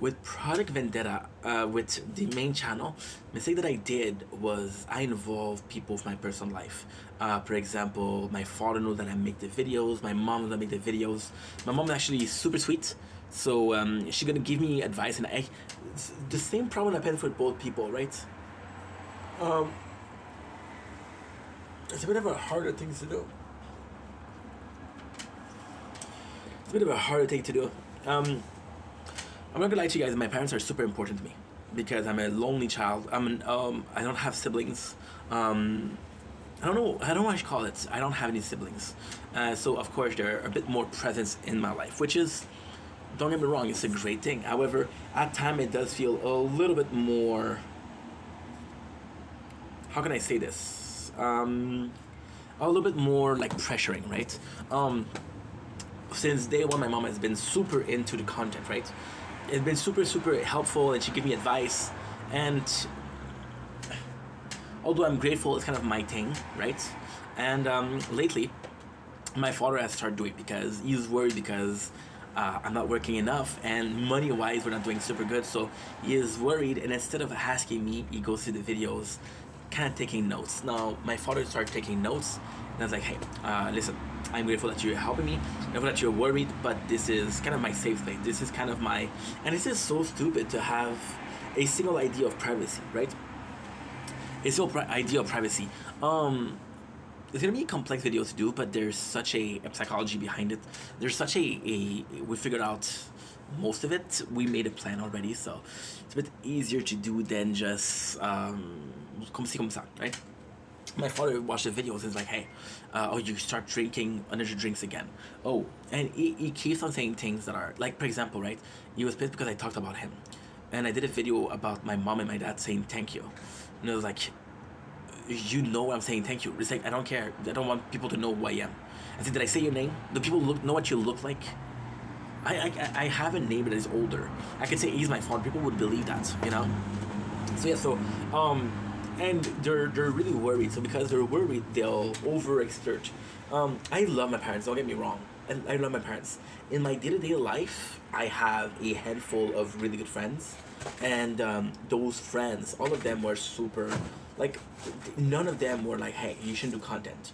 with Project Vendetta, with the main channel, the mistake that I did was I involved people of my personal life. For example, my father knows that I make the videos, my mom knows that I make the videos. My mom is actually super sweet, so she's gonna give me advice, and it's the same problem happens with both people, right? It's a bit of a harder thing to do. It's a bit of a harder thing to do. I'm not gonna lie to you guys, my parents are super important to me because I'm a lonely child. I don't have siblings. I don't know what I should call it. I don't have any siblings. So of course they're a bit more presence in my life, which is, don't get me wrong, it's a great thing. However, at times it does feel a little bit more, how can I say this? A little bit more like pressuring, right? Since day 1, my mom has been super into the content, right? It's been super helpful, and she gave me advice, and although I'm grateful, it's kind of my thing, right? And lately my father has started doing because he's worried because I'm not working enough, and money-wise we're not doing super good, so he is worried, and instead of asking me, he goes through the videos kind of taking notes. Now my father started taking notes, and I was like, hey, listen, I'm grateful that you're helping me, I'm grateful that you're worried, but this is kind of my safe place. This is kind of my, and this is so stupid to have a single idea of privacy, right? A single idea of privacy. It's gonna be a complex video to do, but there's such a psychology behind it. There's such we figured out most of it. We made a plan already, so it's a bit easier to do than just comme ci comme ça, right? My father watched the videos and is like, hey, oh, you start drinking energy drinks again. Oh, and he keeps on saying things that are, like, for example, right? He was pissed because I talked about him. And I did a video about my mom and my dad saying thank you. And I was like, you know I'm saying thank you. It's like, I don't care. I don't want people to know who I am. I said, did I say your name? Do people know what you look like? I have a name that is older. I could say he's my father. People would believe that, you know? So yeah, so and they're really worried. So because they're worried, they'll overexert. I love my parents, don't get me wrong. I love my parents. In my day-to-day life, I have a handful of really good friends, and those friends, all of them were super, like, none of them were like, hey, you shouldn't do content.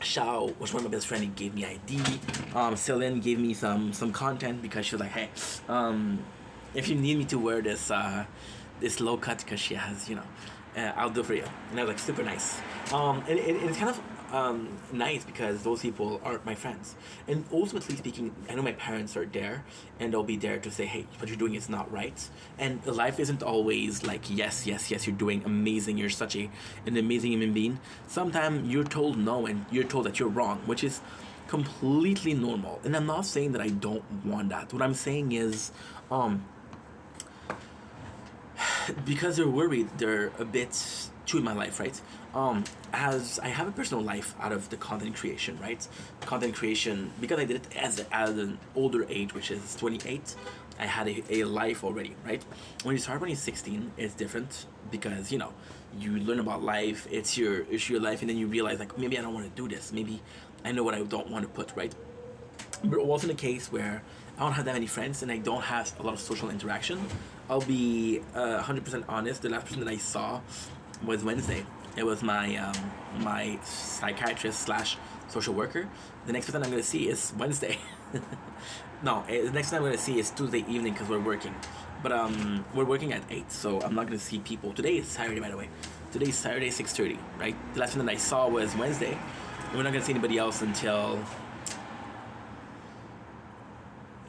Shao was one of my best friends. He gave me ID. Celine gave me some content because she was like, hey, if you need me to wear this this low cut because she has, you know, I'll do it for you. And I was like, super nice. And it's kind of nice because those people are my friends. And ultimately speaking, I know my parents are there, and they'll be there to say, hey, what you're doing is not right. And life isn't always like, yes, you're doing amazing, you're such an amazing human being. Sometimes you're told no, and you're told that you're wrong, which is completely normal. And I'm not saying that I don't want that. What I'm saying is, because they're worried, they're a bit too in my life, right? As I have a personal life out of the content creation, right? Content creation, because I did it as an older age, which is 28, I had a life already, right? When you start when you're 16, it's different because, you know, you learn about life, it's your life, and then you realize, like, maybe I don't want to do this, maybe I know what I don't want to put, right? But it wasn't a case where I don't have that many friends and I don't have a lot of social interaction. I'll be 100% honest. The last person that I saw was Wednesday. It was my my psychiatrist / social worker. The next person I'm gonna see is Wednesday. No, the next time I'm gonna see is Tuesday evening because we're working. But we're working at 8, so I'm not gonna see people. Today is Saturday, by the way. Today is Saturday, 6:30, right? The last one that I saw was Wednesday, and we're not gonna see anybody else until.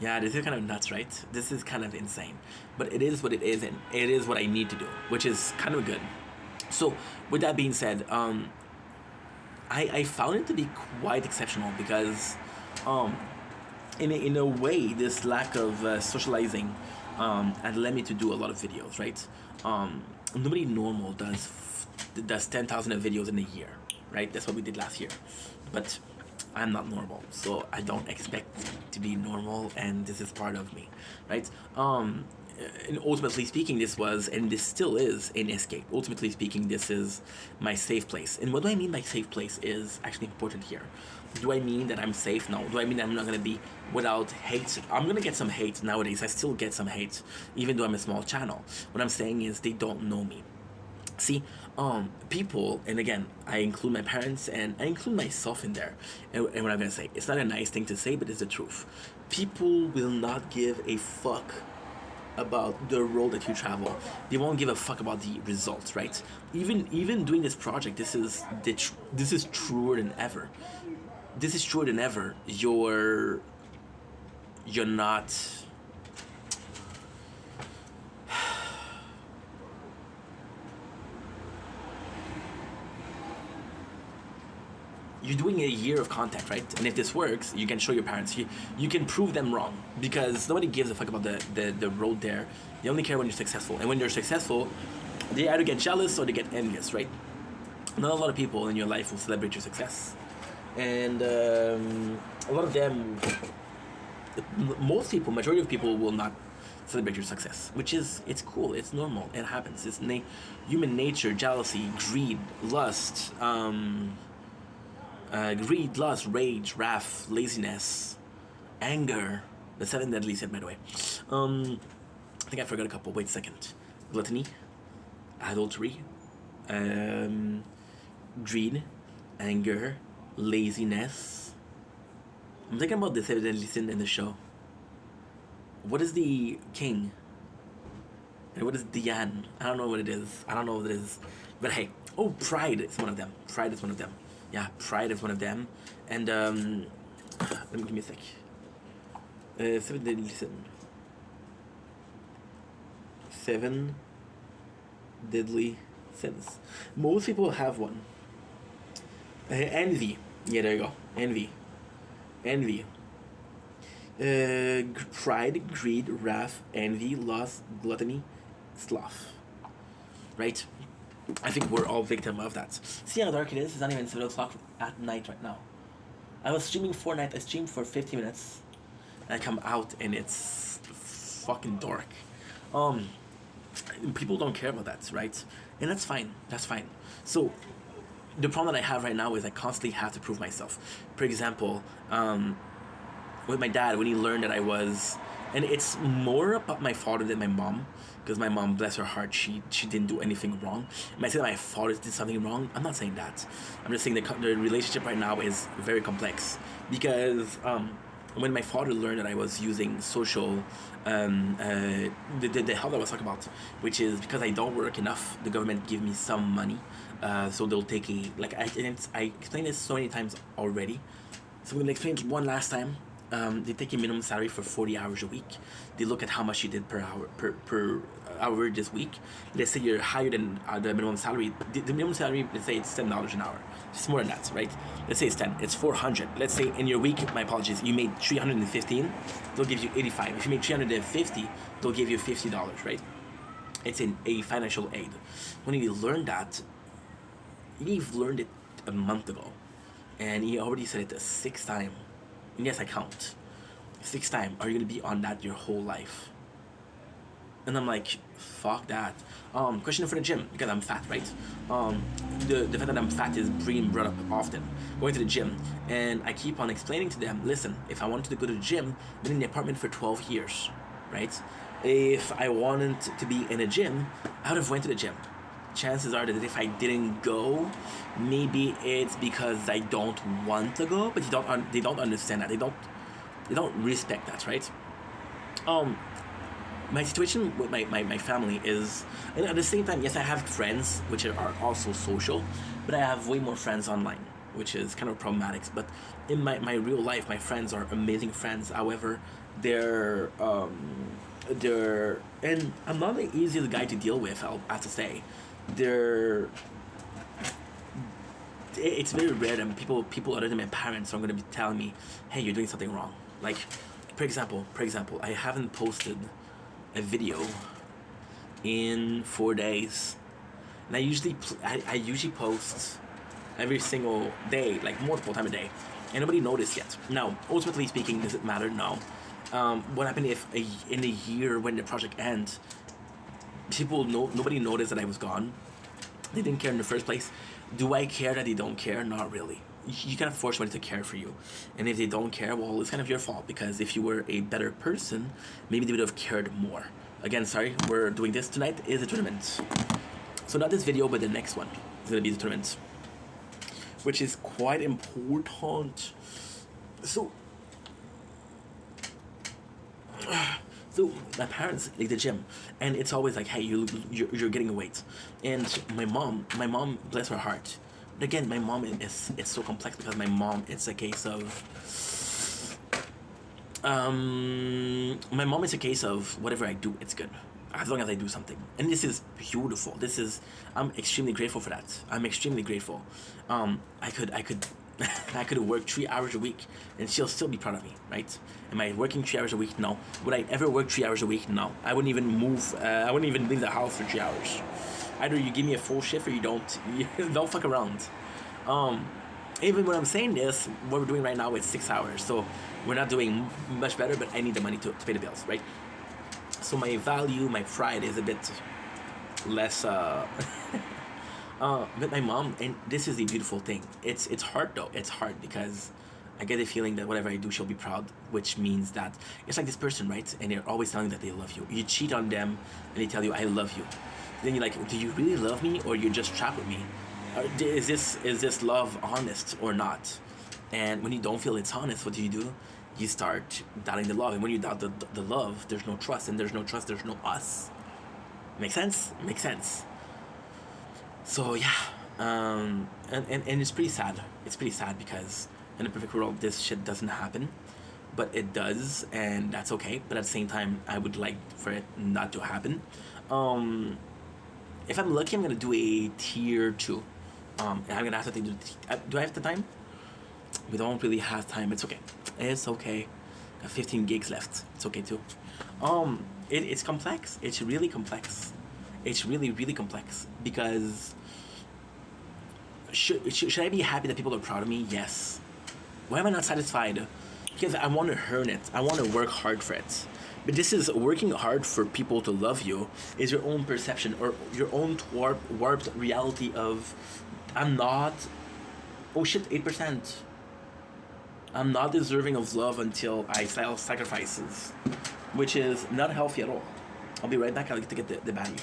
Yeah, this is kind of nuts, right? This is kind of insane. But it is what it is, and it is what I need to do, which is kind of good. So, with that being said, I found it to be quite exceptional because, in a way, this lack of socializing had led me to do a lot of videos, right? Nobody normal does 10,000 videos in a year, right? That's what we did last year. But I'm not normal, so I don't expect to be normal, and this is part of me, right? And ultimately speaking, this was, and this still is, an escape. Ultimately speaking, this is my safe place. And what do I mean by safe place is actually important here. Do I mean that I'm safe? No. Do I mean that I'm not going to be without hate? I'm going to get some hate nowadays. I still get some hate, even though I'm a small channel. What I'm saying is they don't know me. See, people, and again, I include my parents and I include myself in there. And what I'm gonna say, it's not a nice thing to say, but it's the truth. People will not give a fuck about the road that you travel. They won't give a fuck about the results, right? Even doing this project, this is truer than ever. This is truer than ever. You're not. You're doing a year of content, right? And if this works, you can show your parents. You can prove them wrong because nobody gives a fuck about the road there. They only care when you're successful. And when you're successful, they either get jealous or they get envious, right? Not a lot of people in your life will celebrate your success. And a lot of them, most people, majority of people will not celebrate your success, which is, it's cool, it's normal, it happens. It's human nature, jealousy, greed, lust, greed, lust, rage, wrath, laziness, anger. The 7 deadly sin, by the way. I think I forgot a couple. Wait a second. Gluttony, adultery, greed, anger, laziness. I'm thinking about the 7 deadly sin in the show. What is the king? And what is Diane? I don't know what it is. I don't know what it is. But hey, oh, pride is one of them. Pride is one of them. Yeah, pride is one of them. And let me give me a sec. 7 deadly sin. 7 deadly sins. Most people have one. Envy. Yeah, there you go. Envy. Envy. Pride, greed, wrath, envy, lust, gluttony, sloth. Right? I think we're all victim of that. See how dark it is? It's not even 7 o'clock at night right now. I was streaming Fortnite. I streamed for 50 minutes. And I come out and it's fucking dark. People don't care about that, right? And that's fine. That's fine. So the problem that I have right now is I constantly have to prove myself. For example, with my dad, when he learned that I was, and it's more about my father than my mom, because my mom, bless her heart, she didn't do anything wrong. Am I saying that my father did something wrong? I'm not saying that. I'm just saying the relationship right now is very complex, because when my father learned that I was using social, the help that I was talking about, which is because I don't work enough, the government give me some money, so they'll take a, like, I explained this so many times already, so I'm going to explain it one last time. They take a minimum salary for 40 hours a week. They look at how much you did per hour per hour this week. Let's say you're higher than the minimum salary. The minimum salary, let's say it's $10 an hour. It's more than that, right? Let's say it's 10. It's 400. Let's say in your week, my apologies, you made 315. They'll give you 85. If you made 350, they'll give you $50, right? It's in a financial aid. When you learn that, you've learned it a month ago, and he already said it the 6th time. And yes, I count. 6th time. Are you gonna be on that your whole life? And I'm like, fuck that. Question for the gym, because I'm fat, right? The fact that I'm fat is being brought up often. Going to the gym, and I keep on explaining to them, listen, if I wanted to go to the gym, I've been in the apartment for 12 years, right? If I wanted to be in a gym, I would have went to the gym. Chances are that if I didn't go, maybe it's because I don't want to go, but they don't understand that. They don't respect that, right? My situation with my family is, and at the same time, yes, I have friends which are also social, but I have way more friends online, which is kind of problematic. But in my real life, my friends are amazing friends. However, they're and I'm not the easiest guy to deal with, I'll have to say. It's very rare that people other than my parents are going to be telling me, hey, you're doing something wrong. Like, for example, I haven't posted a video in 4 days, and I usually post every single day, like multiple times a day, and nobody noticed yet. Now, ultimately speaking, does it matter? No. What happened if in a year when the project ends, nobody noticed that I was gone? They didn't care in the first place. Do I care that they don't care? Not really. You cannot force somebody to care for you. And if they don't care, well, it's kind of your fault, because if you were a better person, maybe they would have cared more. Again, sorry, we're doing this tonight is a tournament. So not this video, but the next one is going to be the tournament, which is quite important. So my parents like the gym, and it's always like, hey, you're getting weight. And my mom, bless her heart. But again, my mom is so complex, because my mom, it's a case of whatever I do, it's good, as long as I do something. And this is beautiful. I'm extremely grateful for that. I'm extremely grateful. I could work 3 hours a week and she'll still be proud of me, right? Am I working 3 hours a week? No. Would I ever work 3 hours a week? No. I wouldn't even move. I wouldn't even leave the house for 3 hours. Either you give me a full shift or you don't. Don't fuck around. Even when I'm saying this, what we're doing right now is 6 hours. So we're not doing much better, but I need the money to pay the bills, right? So my pride is a bit less With my mom, and this is the beautiful thing. It's hard though. It's hard because I get the feeling that whatever I do, she'll be proud, which means that it's like this person, right? And they're always telling that they love you. You cheat on them, and they tell you, "I love you." Then you're like, "Do you really love me, or you're just trapped with me? Is this love honest or not?" And when you don't feel it's honest, what do? You start doubting the love, and when you doubt the love, there's no trust, and there's no trust, there's no us. Make sense? Makes sense. So yeah, and it's pretty sad. It's pretty sad because in a perfect world, this shit doesn't happen, but it does, and that's okay. But at the same time, I would like for it not to happen. If I'm lucky, I'm gonna do a tier 2. And I'm gonna have to do. Do I have the time? We don't really have time. It's okay. It's okay. Got 15 gigs left. It's okay too. It's complex. It's really complex. It's really, really complex because should I be happy that people are proud of me? Yes. Why am I not satisfied? Because I want to earn it. I want to work hard for it. But this is working hard for people to love you is your own perception or your own warped reality of I'm not. Oh shit, 8%. I'm not deserving of love until I sell sacrifices, which is not healthy at all. I'll be right back. I'll get to get the battery.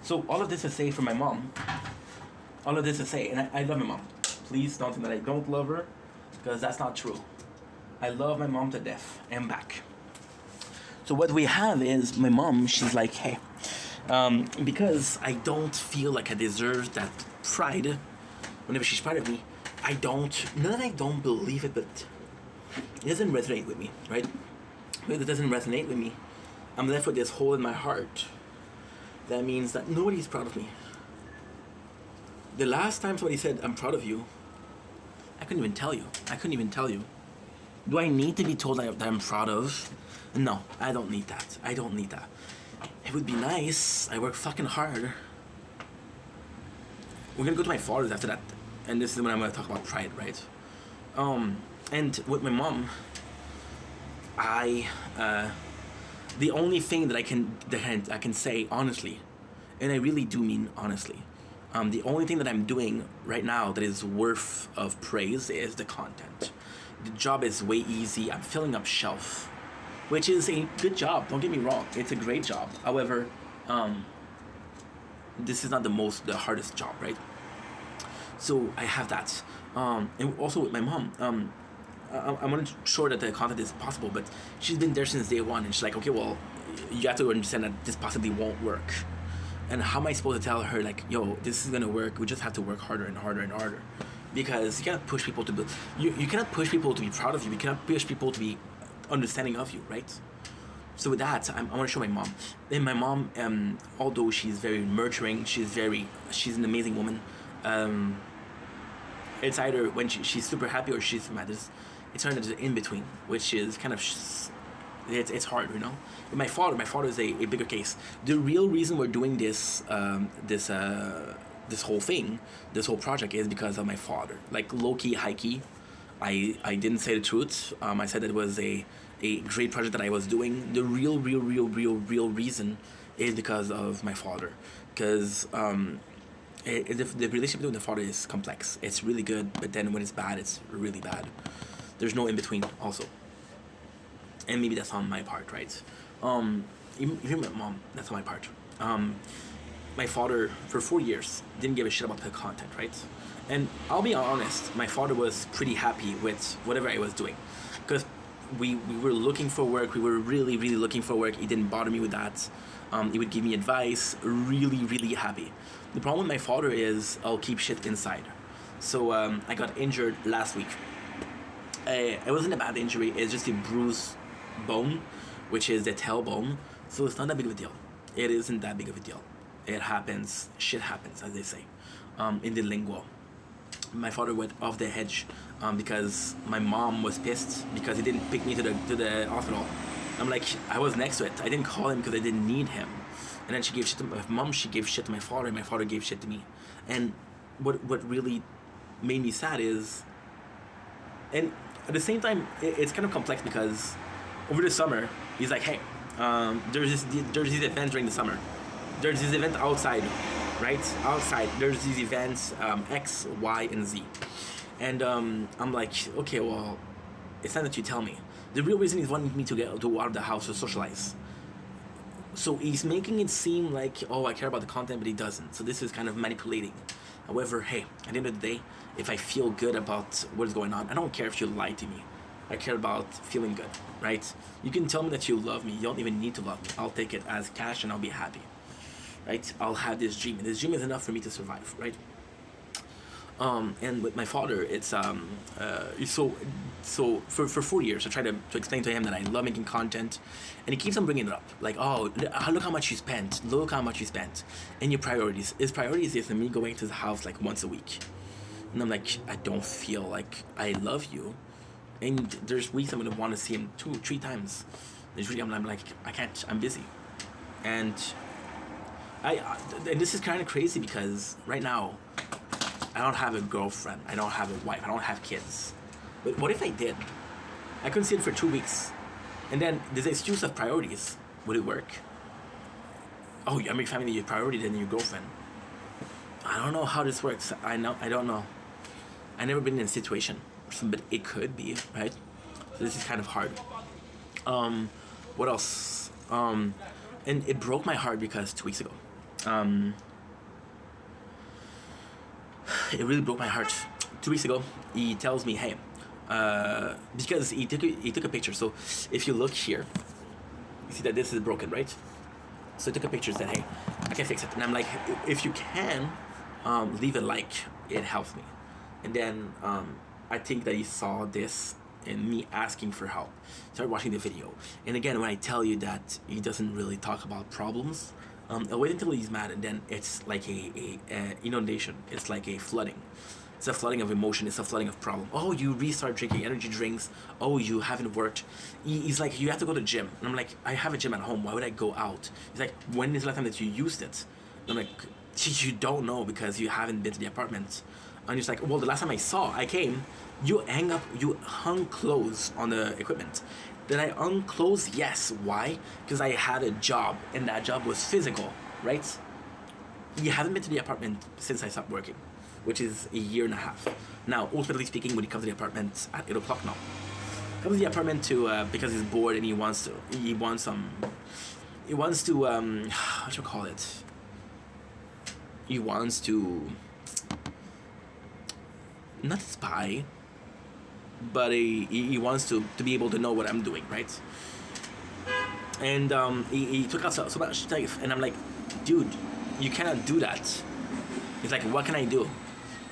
So all of this is say for my mom. All of this is say, and I love my mom. Please don't think that I don't love her, because that's not true. I love my mom to death and back. So what we have is my mom, she's like, hey, because I don't feel like I deserve that pride whenever she's proud of me, not that I don't believe it, but it doesn't resonate with me, right? When it doesn't resonate with me, I'm left with this hole in my heart. That means that nobody's proud of me. The last time somebody said, I'm proud of you, I couldn't even tell you. Do I need to be told that I'm proud of? No, I don't need that. It would be nice. I work fucking hard. We're gonna go to my father's after that. And this is when I'm gonna talk about pride, right? And with my mom, the only thing that I can say honestly, and I really do mean honestly, the only thing that I'm doing right now that is worth of praise is the content. The job is way easy. I'm filling up shelf, which is a good job. Don't get me wrong. It's a great job. However, this is not the hardest job, right? So I have that. And also with my mom, I'm not sure that the content is possible, but she's been there since day one, and she's like, okay, well, you have to understand that this possibly won't work. And how am I supposed to tell her, like, yo, this is gonna work, we just have to work harder and harder and harder? Because you cannot push people to be, you cannot push people to be proud of you, you cannot push people to be understanding of you, right? So with that, I want to show my mom. And my mom, although she's very nurturing, she's an amazing woman. It's either when she's super happy or she's mad. It's kind of in between, which is kind of it's hard, you know. With my father is a bigger case. The real reason we're doing this whole thing, this whole project, is because of my father. Like low key, high key. I didn't say the truth. I said that it was a great project that I was doing. The real reason is because of my father. Because the relationship with the father is complex. It's really good, but then when it's bad, it's really bad. There's no in between also. And maybe that's on my part, right? Even my mom, that's on my part. My father, for 4 years, didn't give a shit about the content, right? And I'll be honest, my father was pretty happy with whatever I was doing. Because we were looking for work, we were really looking for work. He didn't bother me with that. He would give me advice, really happy. The problem with my father is I'll keep shit inside. So I got injured last week. It wasn't a bad injury, it's just a bruised bone, which is the tailbone. So it's not that big of a deal. It isn't that big of a deal. It happens, shit happens, as they say, in the lingo. My father went off the edge because my mom was pissed because he didn't pick me to the hospital. I'm like, I was next to it. I didn't call him because I didn't need him. And then she gave shit to my mom. She gave shit to my father. And my father gave shit to me. And what really made me sad is, and at the same time, it's kind of complex because over the summer, he's like, hey, there's these events during the summer. There's this event outside, right? Outside, there's these events, X, Y, and Z. And I'm like, okay, well, it's time that you tell me. The real reason he's wanting me to get out of the house to socialize. So he's making it seem like, oh, I care about the content, but he doesn't. So this is kind of manipulating. However, hey, at the end of the day, if I feel good about what's going on, I don't care if you lie to me. I care about feeling good, right? You can tell me that you love me. You don't even need to love me. I'll take it as cash and I'll be happy, right? I'll have this dream. And this dream is enough for me to survive, right? And with my father, it's so for 4 years I try to explain to him that I love making content, and he keeps on bringing it up, like, oh, look how much you spent, and your priorities. His priorities is me going to the house like once a week, and I'm like, I don't feel like I love you, and there's weeks I'm gonna want to see him 2-3 times. There's really, I'm like, I can't, I'm busy, and and this is kind of crazy because right now I don't have a girlfriend, I don't have a wife, I don't have kids. But what if I did? I couldn't see it for 2 weeks. And then there's the excuse of priorities. Would it work? Oh, I make family your priority than your girlfriend. I don't know how this works. I don't know. I've never been in a situation, but it could be, right? So this is kind of hard. What else? And it broke my heart because 2 weeks ago. It really broke my heart. 2 weeks ago, he tells me, hey, because he took a picture. So if you look here, you see that this is broken, right? So he took a picture and said, hey, I can fix it. And I'm like, if you can, leave a like, it helps me. And then I think that he saw this and me asking for help. Started watching the video. And again, when I tell you that he doesn't really talk about problems, I'll wait until he's mad, and then it's like a inundation. It's like a flooding. It's a flooding of emotion. It's a flooding of problem. Oh, you restart drinking energy drinks. Oh, you haven't worked. He's like, you have to go to the gym. And I'm like, I have a gym at home. Why would I go out? He's like, when is the last time that you used it? And I'm like, you don't know because you haven't been to the apartment. And he's like, well, the last time I came, you hung clothes on the equipment. Did I unclose? Yes. Why? Because I had a job, and that job was physical, right? You haven't been to the apartment since I stopped working, which is a year and a half. Now, ultimately speaking, when he comes to the apartment at 8 o'clock now, comes to the apartment to because he's bored and he wants to what should I call it? He wants to not spy, but he wants to be able to know what I'm doing, right? And he took out so much stuff, and I'm like, dude, you cannot do that. He's like, what can I do?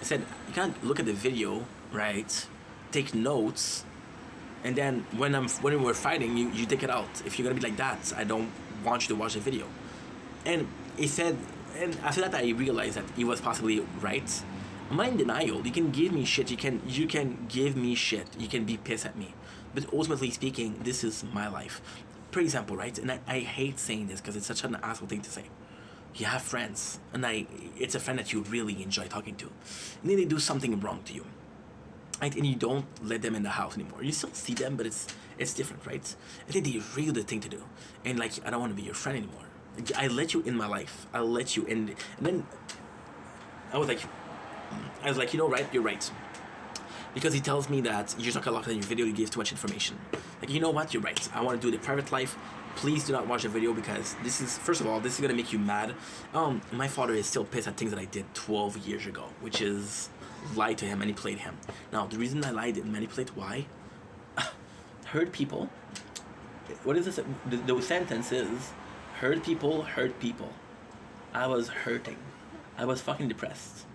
I said, you can't look at the video, right? Take notes, and then when we're fighting, you take it out. If you're gonna be like that, I don't want you to watch the video. And he said, and after that I realized that he was possibly right. I'm not in denial. You can give me shit. You can give me shit. You can be pissed at me. But ultimately speaking, this is my life. For example, right? And I hate saying this because it's such an asshole thing to say. You have friends, and it's a friend that you really enjoy talking to, and then they do something wrong to you, right? And you don't let them in the house anymore. You still see them, but it's different, right? I think they really the thing to do, and like, I don't want to be your friend anymore. I let you in my life. I'll let you in, and then I was like, you know, right? You're right. Because he tells me that you talk a lot in your video, you give too much information. Like, you know what? You're right. I want to do the private life. Please do not watch the video because this is, first of all, this is going to make you mad. My father is still pissed at things that I did 12 years ago, which is lie to him, manipulate him. Now, the reason I lied and manipulate, why? Hurt people. What is this? The sentence is, hurt people, hurt people. I was hurting. I was fucking depressed.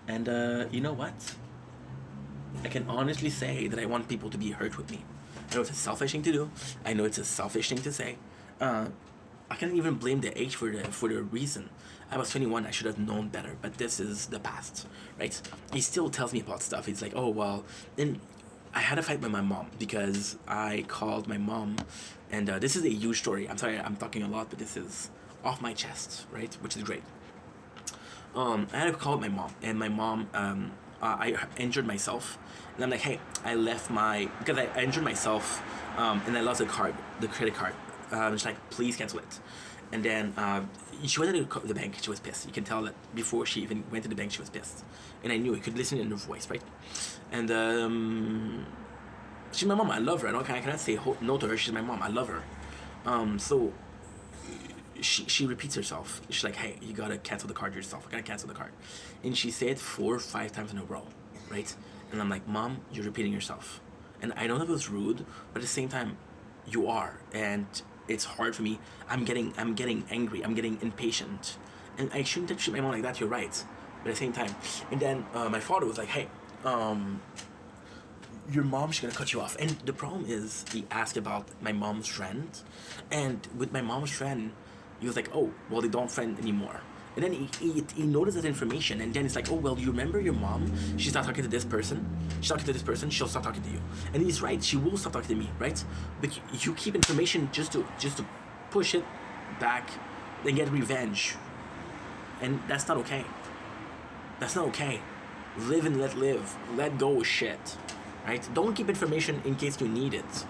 And you know what? I can honestly say that I want people to be hurt with me. I know it's a selfish thing to do. I know it's a selfish thing to say. I can't even blame the age for the reason. I was 21. I should have known better. But this is the past, right? He still tells me about stuff. He's like, oh well. Then I had a fight with my mom because I called my mom, and this is a huge story. I'm sorry, I'm talking a lot, but this is off my chest, right? Which is great. I had a call with my mom, and my mom, I injured myself, and I'm like, hey, I left because I injured myself, and I lost the credit card. She's like, please cancel it. And then she went to the bank. She was pissed. You can tell that before she even went to the bank, she was pissed. And I knew I could listen in her voice, right? And she's my mom. I love her. I cannot say no to her. She's my mom. I love her. So she repeats herself. She's like, hey, you gotta cancel the card yourself. I gotta cancel the card. And she said 4 or 5 times in a row, right? And I'm like, Mom, you're repeating yourself. And I know that was rude, but at the same time, you are. And it's hard for me. I'm getting angry. I'm getting impatient. And I shouldn't treat my mom like that. You're right. But at the same time. And then my father was like, hey, your mom's gonna cut you off. And the problem is, he asked about my mom's friend. And with my mom's friend, he was like, oh, well, they don't friend anymore. And then he noticed that information, and then it's like, oh, well, you remember your mom? She's not talking to this person. She's talking to this person. She'll stop talking to you. And he's right. She will stop talking to me, right? But you keep information just to push it back and get revenge. And that's not okay. That's not okay. Live and let live. Let go of shit, right? Don't keep information in case you need it.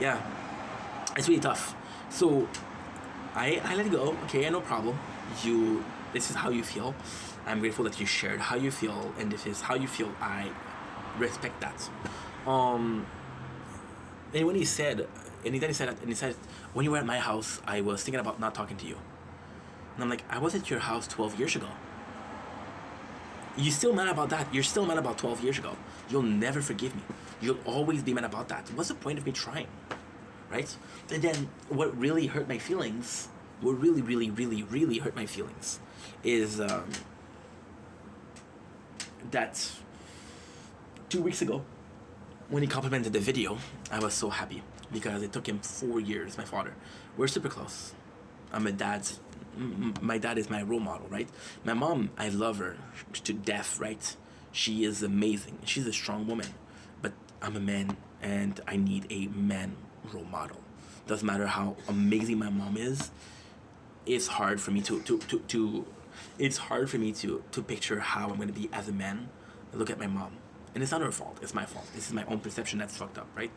Yeah. It's really tough. So I let it go. Okay, no problem. This is how you feel. I'm grateful that you shared how you feel, and if it's how you feel, I respect that. And when he said, and he said, when you were at my house, I was thinking about not talking to you. And I'm like, I was at your house 12 years ago. You're still mad about that. You're still mad about 12 years ago. You'll never forgive me. You'll always be mad about that. What's the point of me trying? Right? And then what really hurt my feelings, what really, really, really, really hurt my feelings is that 2 weeks ago, when he complimented the video, I was so happy because it took him 4 years, my father. We're super close. My dad is my role model, right? My mom, I love her to death, right? She is amazing. She's a strong woman. But I'm a man, and I need a man role model. Doesn't matter how amazing my mom is. It's hard for me to picture how I'm going to be as a man. I look at my mom, and it's not her fault. It's my fault. This is my own perception that's fucked up, right?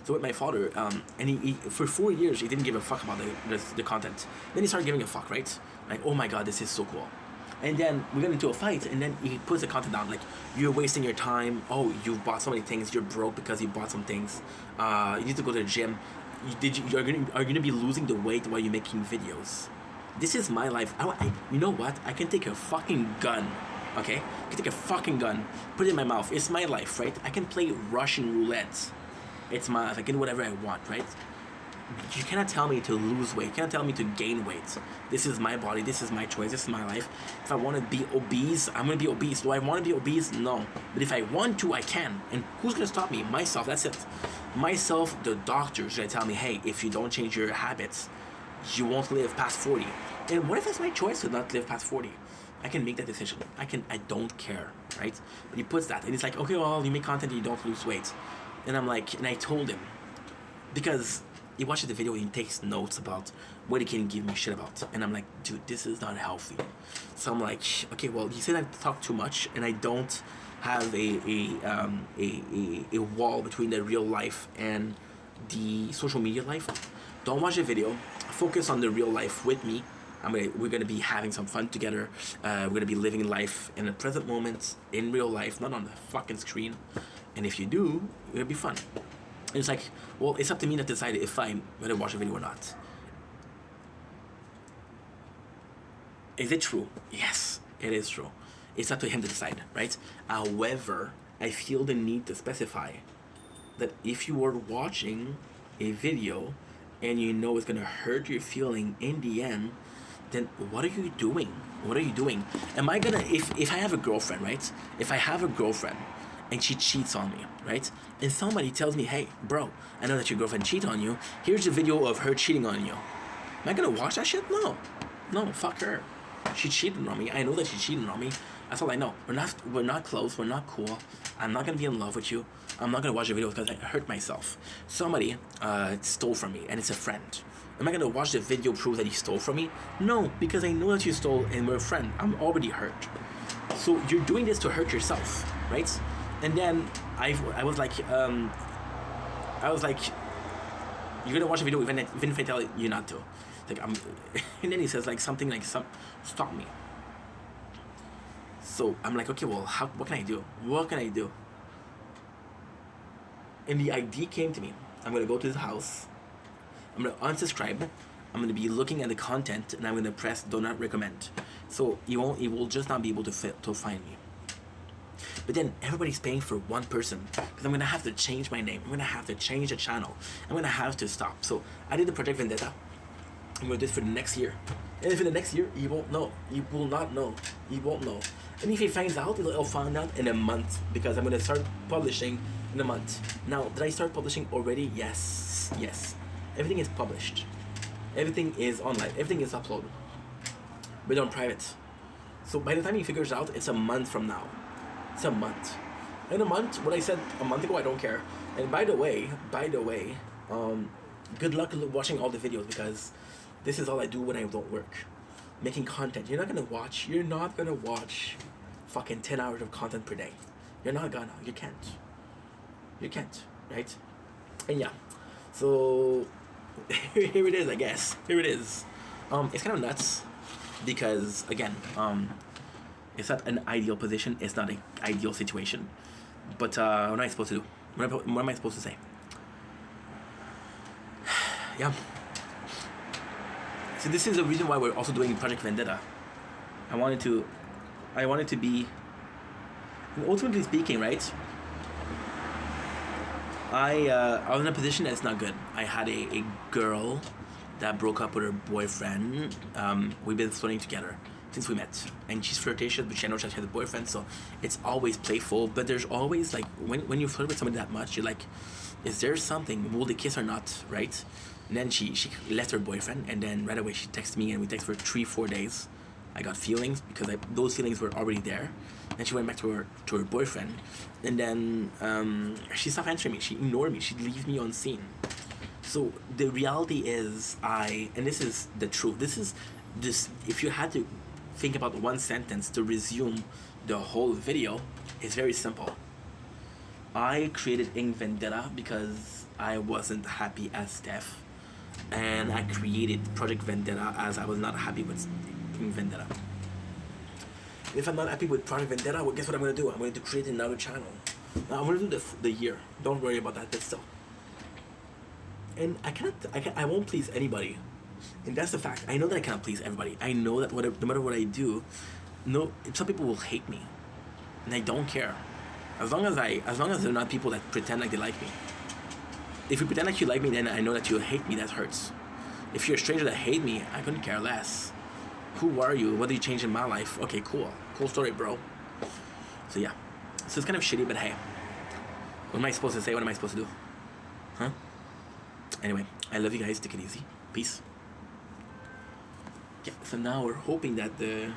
So with my father, and he for 4 years he didn't give a fuck about the content. Then he started giving a fuck, right? Like, oh my god, this is so cool. And then we got into a fight, and then he puts the content down, like, you're wasting your time. Oh, you've bought so many things. You're broke because you bought some things. You need to go to the gym. Are gonna be losing the weight while you're making videos. This is my life. You know what? I can take a fucking gun, okay? I can take a fucking gun, put it in my mouth. It's my life, right? I can play Russian roulette. It's my life. I can do whatever I want, right? You cannot tell me to lose weight. You cannot tell me to gain weight. This is my body. This is my choice. This is my life. If I want to be obese, I'm going to be obese. Do I want to be obese? No. But if I want to, I can. And who's going to stop me? Myself. That's it. Myself, the doctors are going to tell me, hey, if you don't change your habits, you won't live past 40. And what if it's my choice to not live past 40? I can make that decision. I don't care, right? But he puts that. And he's like, okay, well, you make content and you don't lose weight. And I'm like, and I told him, because he watches the video and he takes notes about what he can give me shit about. And I'm like, dude, this is not healthy. So I'm like, okay, well, you said I talk too much and I don't have a wall between the real life and the social media life. Don't watch the video. Focus on the real life with me. We're gonna be having some fun together. We're gonna be living life in the present moment, in real life, not on the fucking screen. And if you do, it'll be fun. And it's like, well, it's up to me to decide if I'm gonna watch a video or not. Is it true? Yes, it is true. It's up to him to decide, right? However, I feel the need to specify that if you are watching a video and you know it's gonna hurt your feeling in the end, then what are you doing? What are you doing? Am I gonna, if I have a girlfriend, right? If I have a girlfriend and she cheats on me, right? And somebody tells me, hey, bro, I know that your girlfriend cheated on you. Here's a video of her cheating on you. Am I gonna watch that shit? No. No, fuck her. She cheated on me. I know that she cheated on me. That's all I know. We're not close. We're not cool. I'm not gonna be in love with you. I'm not gonna watch the video because I hurt myself. Somebody stole from me, and it's a friend. Am I gonna watch the video prove that he stole from me? No, because I know that you stole and we're a friend. I'm already hurt. So you're doing this to hurt yourself, right? And then I was like, you're gonna watch the video even if I tell you not to. Like and then he says like something like stop me. So I'm like, okay, well, what can I do? What can I do? And the idea came to me. I'm gonna go to his house. I'm gonna unsubscribe. I'm gonna be looking at the content, and I'm gonna press do not recommend. So he will just not be able to find me. But then everybody's paying for one person because I'm gonna have to change my name. I'm gonna have to change the channel. I'm gonna have to stop. So I did the Project Vendetta. I'm gonna do this for the next year. And if in the next year he won't know, he will not know, he won't know. And if he finds out, he'll find out in a month because I'm gonna start publishing in a month. Now, did I start publishing already? Yes, yes. Everything is published. Everything is online. Everything is uploaded. But on private. So by the time he figures out, it's a month from now. It's a month. In a month, what I said a month ago, I don't care. And by the way, good luck watching all the videos because this is all I do when I don't work. Making content. You're not gonna watch fucking 10 hours of content per day. You're not gonna. You can't. You can't, right? And yeah. So here it is, I guess. Here it is. It's kind of nuts because again, it's not an ideal position. It's not an ideal situation. But what am I supposed to do? What am I supposed to say? Yeah. So this is the reason why we're also doing Project Vendetta. I wanted to be, ultimately speaking, right? I was in a position that's not good. I had a girl that broke up with her boyfriend. We've been flirting together since we met, and she's flirtatious, but she knows she has a boyfriend, so it's always playful. But there's always like when you flirt with somebody that much, you're like, is there something? Will they kiss or not, right? And then she left her boyfriend, and then right away she texted me, and we texted for 3-4 days. I got feelings because those feelings were already there. Then she went back to her boyfriend, and then she stopped answering me. She ignored me. She leaves me on scene. So the reality is, and this is the truth. This if you had to think about one sentence to resume the whole video, it's very simple. I created Ink Vendetta because I wasn't happy as Steph, and I created Project Vendetta as I was not happy with Ink Vendetta. If I'm not happy with Project Vendetta, well, guess what I'm going to do? I'm going to create another channel. Now, I'm going to do the year. Don't worry about that, but still. And I won't please anybody. And that's the fact. I know that I cannot please everybody. I know that no matter what I do, some people will hate me. And I don't care. As long as they're not people that pretend like they like me. If you pretend like you like me, then I know that you hate me. That hurts. If you're a stranger that hate me, I couldn't care less. Who are you? What did you change in my life? Okay, cool. Cool story, bro. So yeah. So it's kind of shitty, but hey. What am I supposed to say? What am I supposed to do? Huh? Anyway, I love you guys. Take it easy. Peace. Yeah, so now we're hoping that the...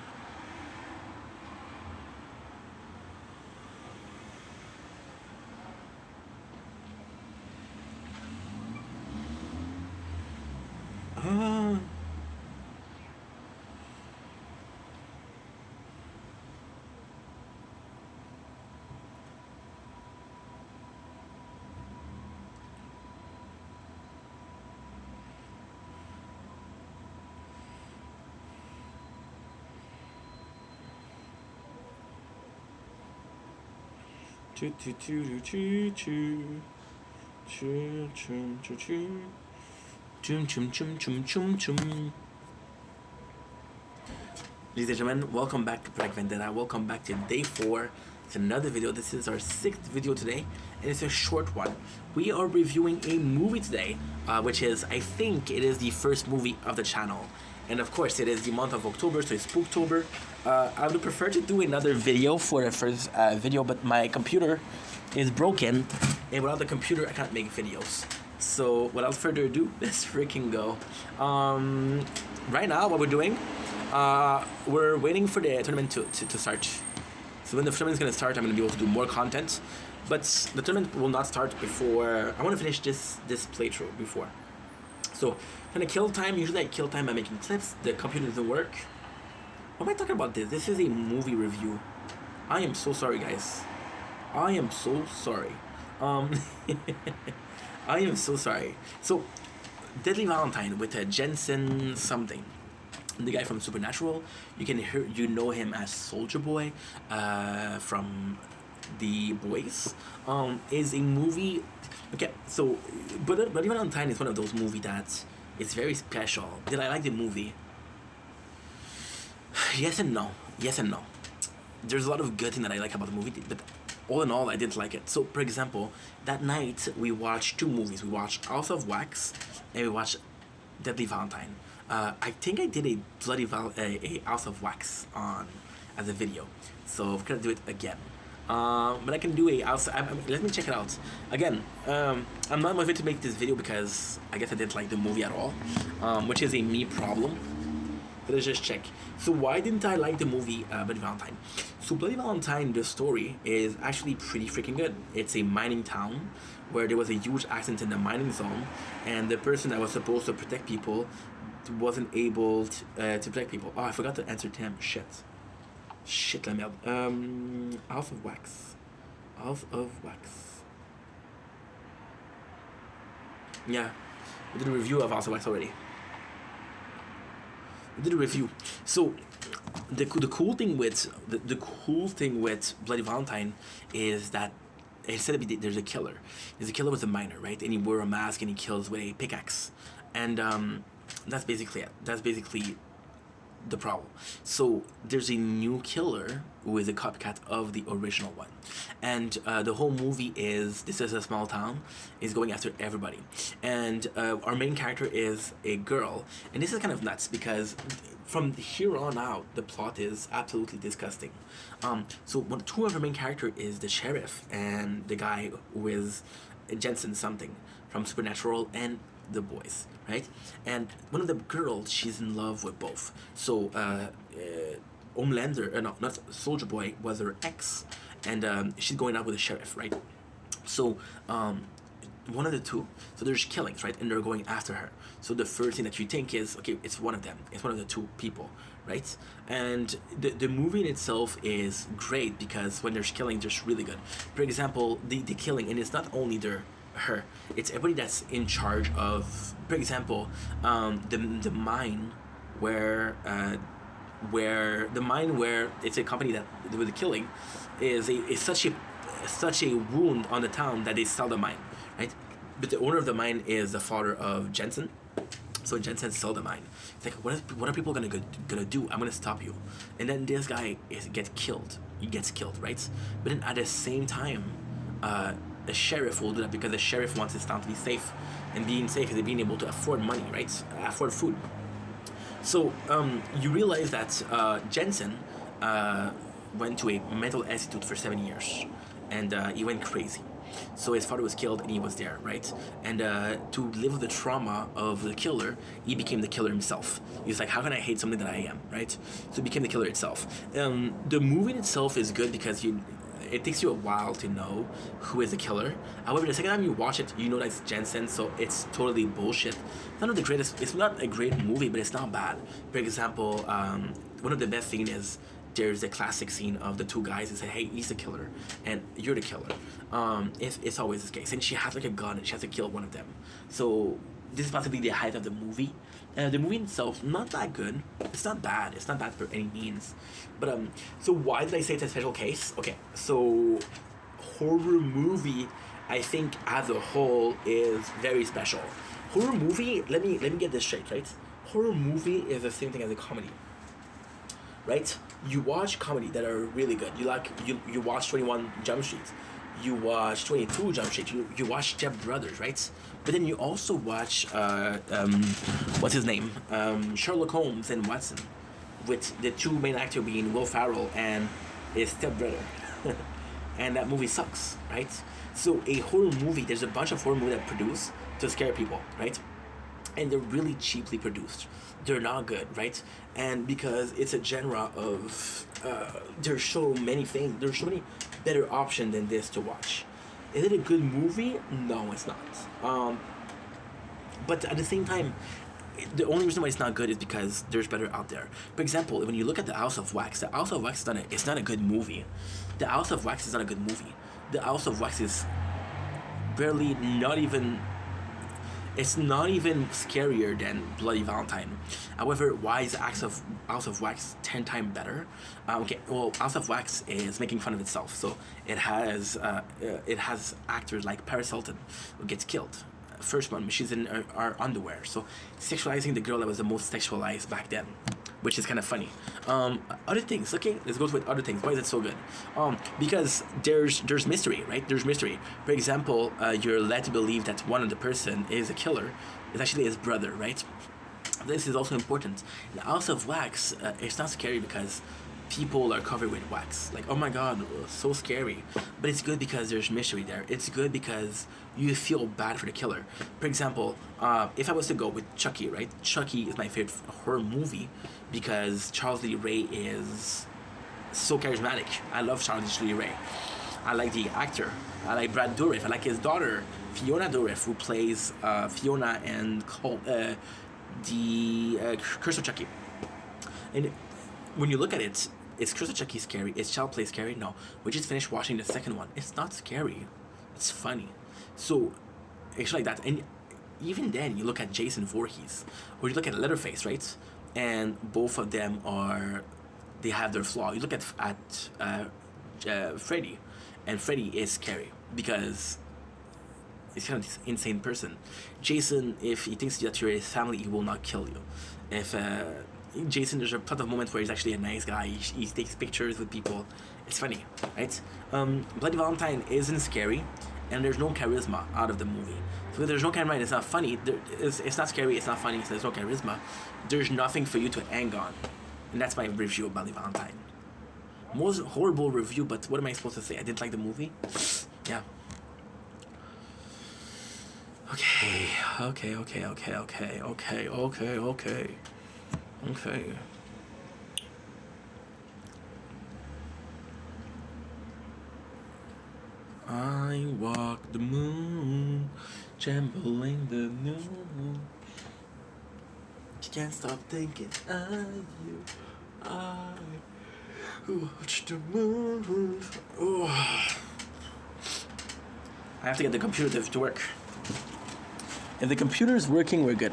Ladies and gentlemen, welcome back to Project Vendetta. Welcome back to day 4. It's another video. This is our 6th video today, and it's a short one. We are reviewing a movie today, which is, I think it is the first movie of the channel. and of course it is the month of October, so it's Spooktober. I would prefer to do another video for the first video, but my computer is broken, and without the computer I can't make videos. So without further ado, let's freaking go. Right now what we're doing, we're waiting for the tournament to start. So when the tournament is going to start, I'm going to be able to do more content, but the tournament will not start before, I want to finish this playthrough before. So kind of kill time, usually I kill time by making clips, the computer doesn't work. Why am I talking about this? This is a movie review. I am so sorry, guys. I am so sorry. I am so sorry. So, Deadly Valentine with Jensen something. The guy from Supernatural. You know him as Soldier Boy from The Boys. Is a movie. Okay, so Deadly Valentine is one of those movies that is very special. Did I like the movie? Yes and no. Yes and no. There's a lot of good things that I like about the movie, but all in all, I didn't like it. So, for example, that night we watched 2 movies. We watched House of Wax and we watched Deadly Valentine. I think I did a House of Wax as a video, so I'm gonna do it again. But I can do a house. Let me check it out again. I'm not motivated to make this video because I guess I didn't like the movie at all, which is a me problem. But let's just check. So why didn't I like the movie Bloody Valentine? So Bloody Valentine, the story is actually pretty freaking good. It's a mining town where there was a huge accident in the mining zone, and the person that was supposed to protect people wasn't able to protect people. Oh, I forgot to answer Tim. Shit, la merde. House of Wax. House of Wax. Yeah, we did a review of House of Wax already. We did a review. So the cool thing with the cool thing with Bloody Valentine is that instead of there's a killer. There's a killer with a miner, right? And he wears a mask and he kills with a pickaxe. And that's basically it. That's basically the problem. So there's a new killer who is a copycat of the original one, and the whole movie is this is a small town is going after everybody, and our main character is a girl, and this is kind of nuts because from here on out the plot is absolutely disgusting. So two of our main character is the sheriff and the guy who is Jensen something from Supernatural and The Boys, right? And one of the girls, she's in love with both. So Homelander, no, not Soldier Boy, was her ex, and she's going out with the sheriff, right? So one of the two, so there's killings, right? And they're going after her. So the first thing that you think is, okay, it's one of them. It's one of the two people, right? And the movie in itself is great because when there's killing, there's really good. For example, the killing, and it's not only her, it's everybody that's in charge of, for example, the mine where it's a company that with the killing is such a wound on the town that they sell the mine, right? But the owner of the mine is the father of Jensen, so Jensen sold the mine. It's like, what are people gonna do? I'm gonna stop you. And then this guy gets killed. He gets killed, right? But then at the same time, the sheriff will do that because the sheriff wants his town to be safe, and being safe is being able to afford money, right? Afford food. So you realize that Jensen went to a mental institute for 7 years, and he went crazy. So his father was killed and he was there, right? And to live with the trauma of the killer, he became the killer himself. He was like, how can I hate something that I am, right? So he became the killer itself. The movie in itself is good because it takes you a while to know who is the killer. However, the second time you watch it, you know that it's Jensen, so it's totally bullshit. It's not a great movie, but it's not bad. For example, one of the best scenes is there's a classic scene of the two guys and say, hey, he's the killer and you're the killer. It's always this case. And she has like a gun and she has to kill one of them. So this is possibly the height of the movie. The movie itself, not that good. It's not bad. It's not bad for any means. But so why did I say it's a special case? Okay, so horror movie, I think as a whole is very special. Horror movie, let me get this straight, right? Horror movie is the same thing as a comedy, right? You watch comedy that are really good. You watch 21 Jump Street. you watch 22 Jump Street, you watch Step Brothers, right? But then you also watch what's his name, Sherlock Holmes and Watson, with the two main actors being Will Ferrell and his stepbrother. And that movie sucks, right? So a horror movie, there's a bunch of horror movies that produce to scare people, right? And they're really cheaply produced. They're not good, right? And because it's a genre of, there's so many things, there's so many better options than this to watch. Is it a good movie? No, it's not. But at the same time, the only reason why it's not good is because there's better out there. For example, when you look at the House of Wax, the House of Wax is it's not a good movie. The House of Wax is not a good movie. The House of Wax is barely not even. It's not even scarier than Bloody Valentine. However, why is House of Wax 10 times better? Okay, well, House of Wax is making fun of itself, so it has actors like Paris Hilton who gets killed. First one, she's in our underwear, so sexualizing the girl that was the most sexualized back then, which is kind of funny. Other things, okay, let's go with other things. Why is it so good? Because there's mystery, right? There's mystery. For example, you're led to believe that one of the person is a killer. It's actually his brother, right? This is also important. The House of Wax, it's not scary because people are covered with wax. Like, oh my god, so scary. But it's good because there's mystery there. It's good because you feel bad for the killer. For example, if I was to go with Chucky, right? Chucky is my favorite horror movie because Charles Lee Ray is so charismatic. I love Charles Lee Ray. I like the actor. I like Brad Dourif. I like his daughter, Fiona Dourif, who plays Fiona and the Curse of Chucky. And when you look at it, is Curse of Chucky scary? Is Child Play scary? No. We just finished watching the second one. It's not scary. It's funny. So, it's like that. And even then, you look at Jason Voorhees, or you look at Leatherface, right? And both of them they have their flaw. You look at Freddy, and Freddy is scary because he's kind of this insane person. Jason, if he thinks that you're his family, he will not kill you. If Jason, there's a lot of moments where he's actually a nice guy. He takes pictures with people. It's funny, right? Bloody Valentine isn't scary, and there's no charisma out of the movie. So if there's no charisma, it's not funny. It's not scary. It's not funny. So there's no charisma. There's nothing for you to hang on, and that's my review of Bloody Valentine. Most horrible review, but what am I supposed to say? I didn't like the movie. Yeah. Okay. I walk the moon, trembling the noon. Can't stop thinking of you. I watch the moon. Oh. I have to get the computer to work. If the computer is working, we're good.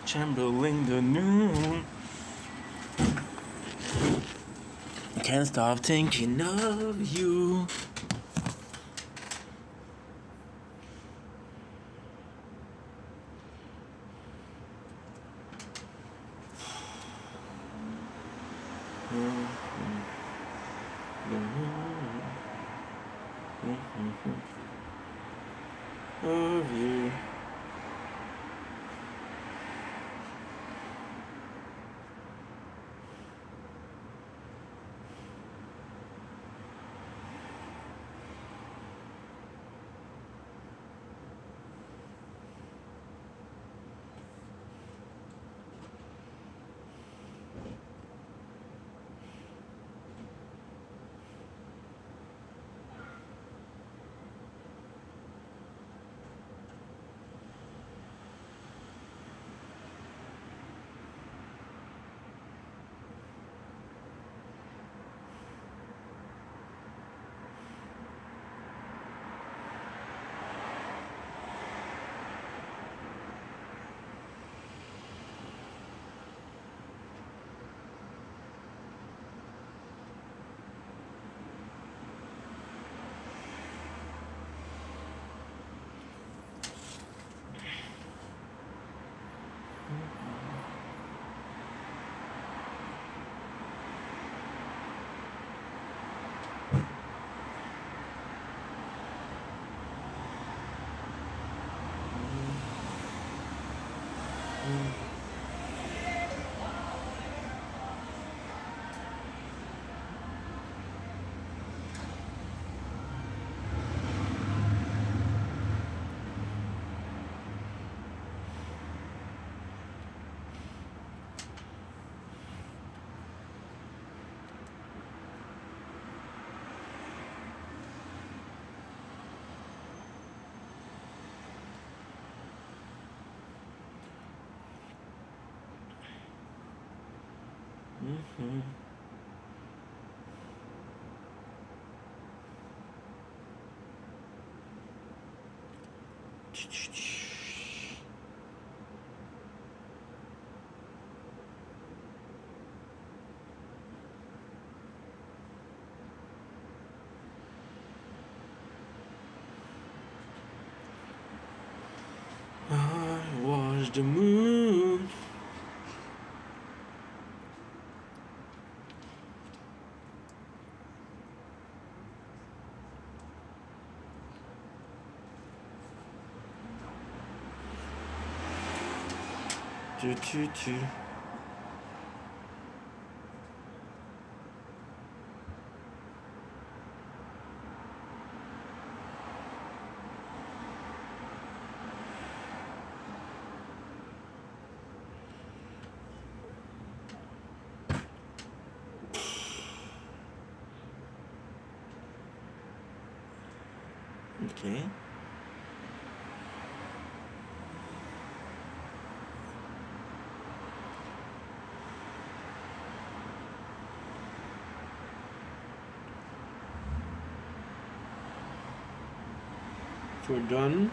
Trembling the noon. Can't stop thinking of you. Of you. Mm-hmm. I watch the moon. Do, do, do. Okay. So we're done.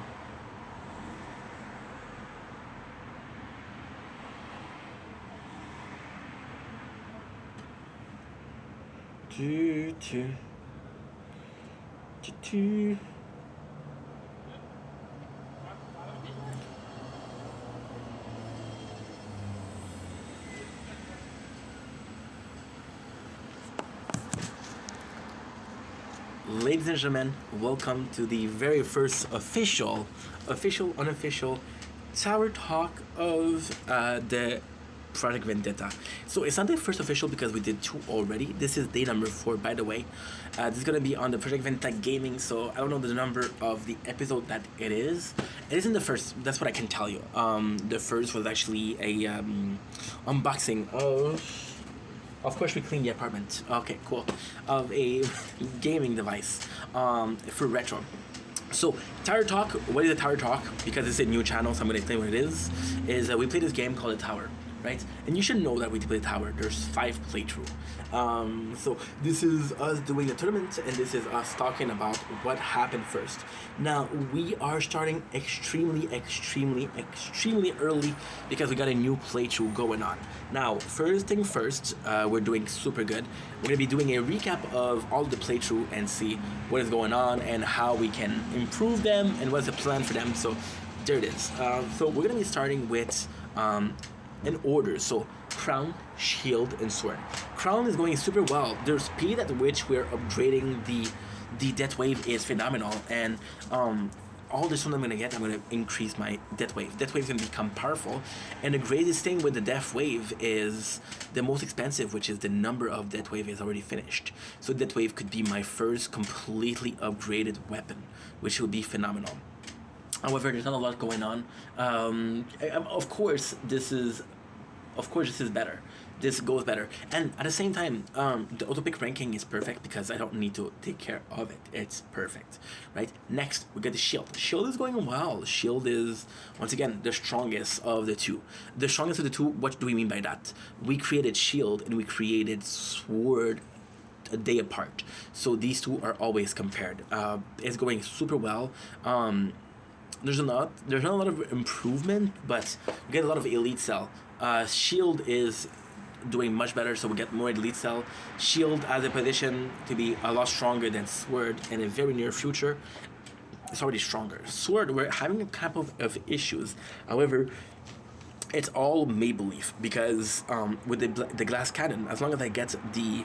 Do, do. Do, do. Ladies and gentlemen, welcome to the very first official, unofficial tower talk of the Project Vendetta. So it's not the first official because we did 2 already. This is day number 4, by the way. This is gonna be on the Project Vendetta Gaming. So I don't know the number of the episode that it is. It isn't the first. That's what I can tell you. The first was actually a unboxing of. Of course, we cleaned the apartment. Okay, cool. Of a gaming device for retro. So, Tower Talk, what is a Tower Talk? Because it's a new channel, so I'm going to explain what it is. We play this game called The Tower, right? And you should know that we play The Tower. There's 5 playthrough. So, this is us doing the tournament, and this is us talking about what happened first. Now, we are starting extremely early because we got a new playthrough going on. Now, first thing first, we're doing super good. We're going to be doing a recap of all the playthrough and see what is going on and how we can improve them and what's the plan for them. So, there it is. So, we're going to be starting with in order. So, Crown, Shield, and Sword. Crown is going super well. The speed at which we're upgrading the Death Wave is phenomenal, and all this one I'm gonna get, I'm gonna increase my Death Wave. Death Wave is gonna become powerful, and the greatest thing with the Death Wave is the most expensive, which is the number of Death Wave is already finished. So Death Wave could be my first completely upgraded weapon, which would be phenomenal. However, there's not a lot going on. Of course, this is better. This goes better, and at the same time, the auto pick ranking is perfect because I don't need to take care of it. It's perfect, right? Next, we get the shield. Shield is going well. Shield is once again the strongest of the two. The strongest of the two. What do we mean by that? We created shield and we created sword a day apart. So these two are always compared. It's going super well. There's not a lot of improvement, but we get a lot of elite cell. Shield is doing much better, so we get more elite cell. Shield has a position to be a lot stronger than Sword in a very near future. It's already stronger. Sword, we're having a couple of issues. However, it's all made belief because with the glass cannon, as long as I get the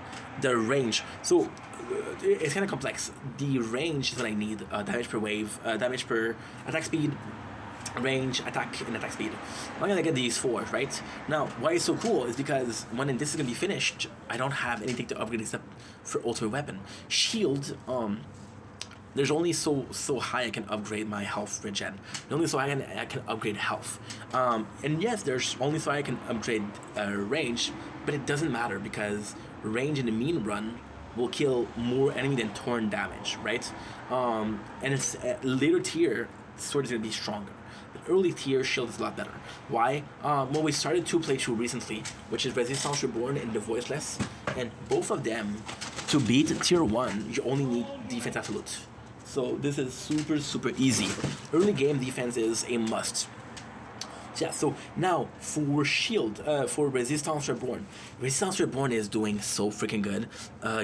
range, so it's kind of complex. The range is what I need. Damage per wave, damage per attack speed, range, attack, and attack speed. As long as I get these 4, right? Now, why it's so cool is because when this is gonna be finished, I don't have anything to upgrade except for ultimate weapon. Shield, there's only so high I can upgrade my health regen. There's only so high I can upgrade health. And yes, there's only so I can upgrade range, but it doesn't matter because range in the mean run will kill more enemy than torn damage, right? And it's later tier, sword is gonna be stronger. early tier shield is a lot better. Why? Well, we started 2 playthrough recently, which is Resistance Reborn and the Voiceless, and both of them, to beat tier 1, you only need defense absolute. So this is super easy. Early game defense is a must. Yeah, so now for shield, for Resistance Reborn. Resistance Reborn is doing so freaking good.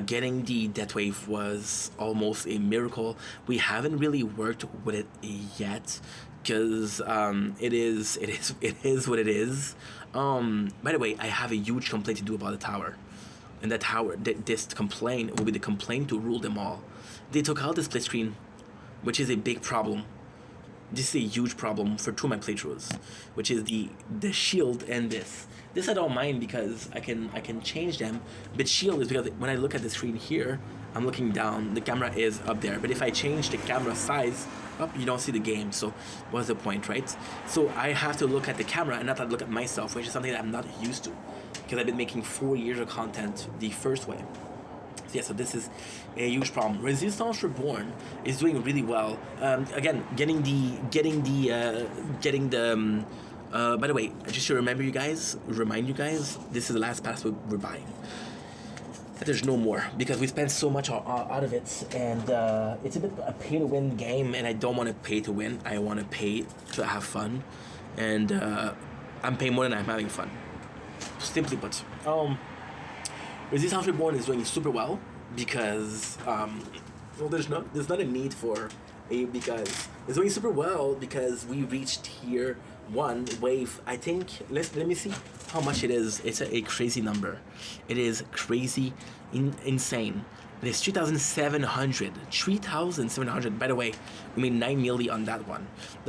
Getting the Death Wave was almost a miracle. We haven't really worked with it yet, because it is what it is. By the way, I have a huge complaint to do about the tower. And that tower, this complaint will be the complaint to rule them all. They took out the split screen, which is a big problem. This is a huge problem for 2 of my playthroughs, which is the shield and this. This I don't mind because I can change them, but shield is because when I look at the screen here, I'm looking down, the camera is up there. But if I change the camera size up, you don't see the game, so what's the point, right? So I have to look at the camera and not look at myself, which is something that I'm not used to, because I've been making 4 years of content the first way. So yeah, so this is a huge problem. Resistance Reborn is doing really well. Again, getting the by the way, just to remind you guys, this is the last pass we're buying. There's no more, because we spent so much out of it, and it's a bit a pay to win game, and I don't want to pay to win. I want to pay to have fun, and I'm paying more than I'm having fun. Simply put. Resistance Reborn is doing super well because well, there's not a need for because it's doing super well because we reached tier 1 wave. I think let me see how much it is. It's a crazy number. It is crazy, insane. It is 3,700. 3,700. By the way, we made 9 milli on that one.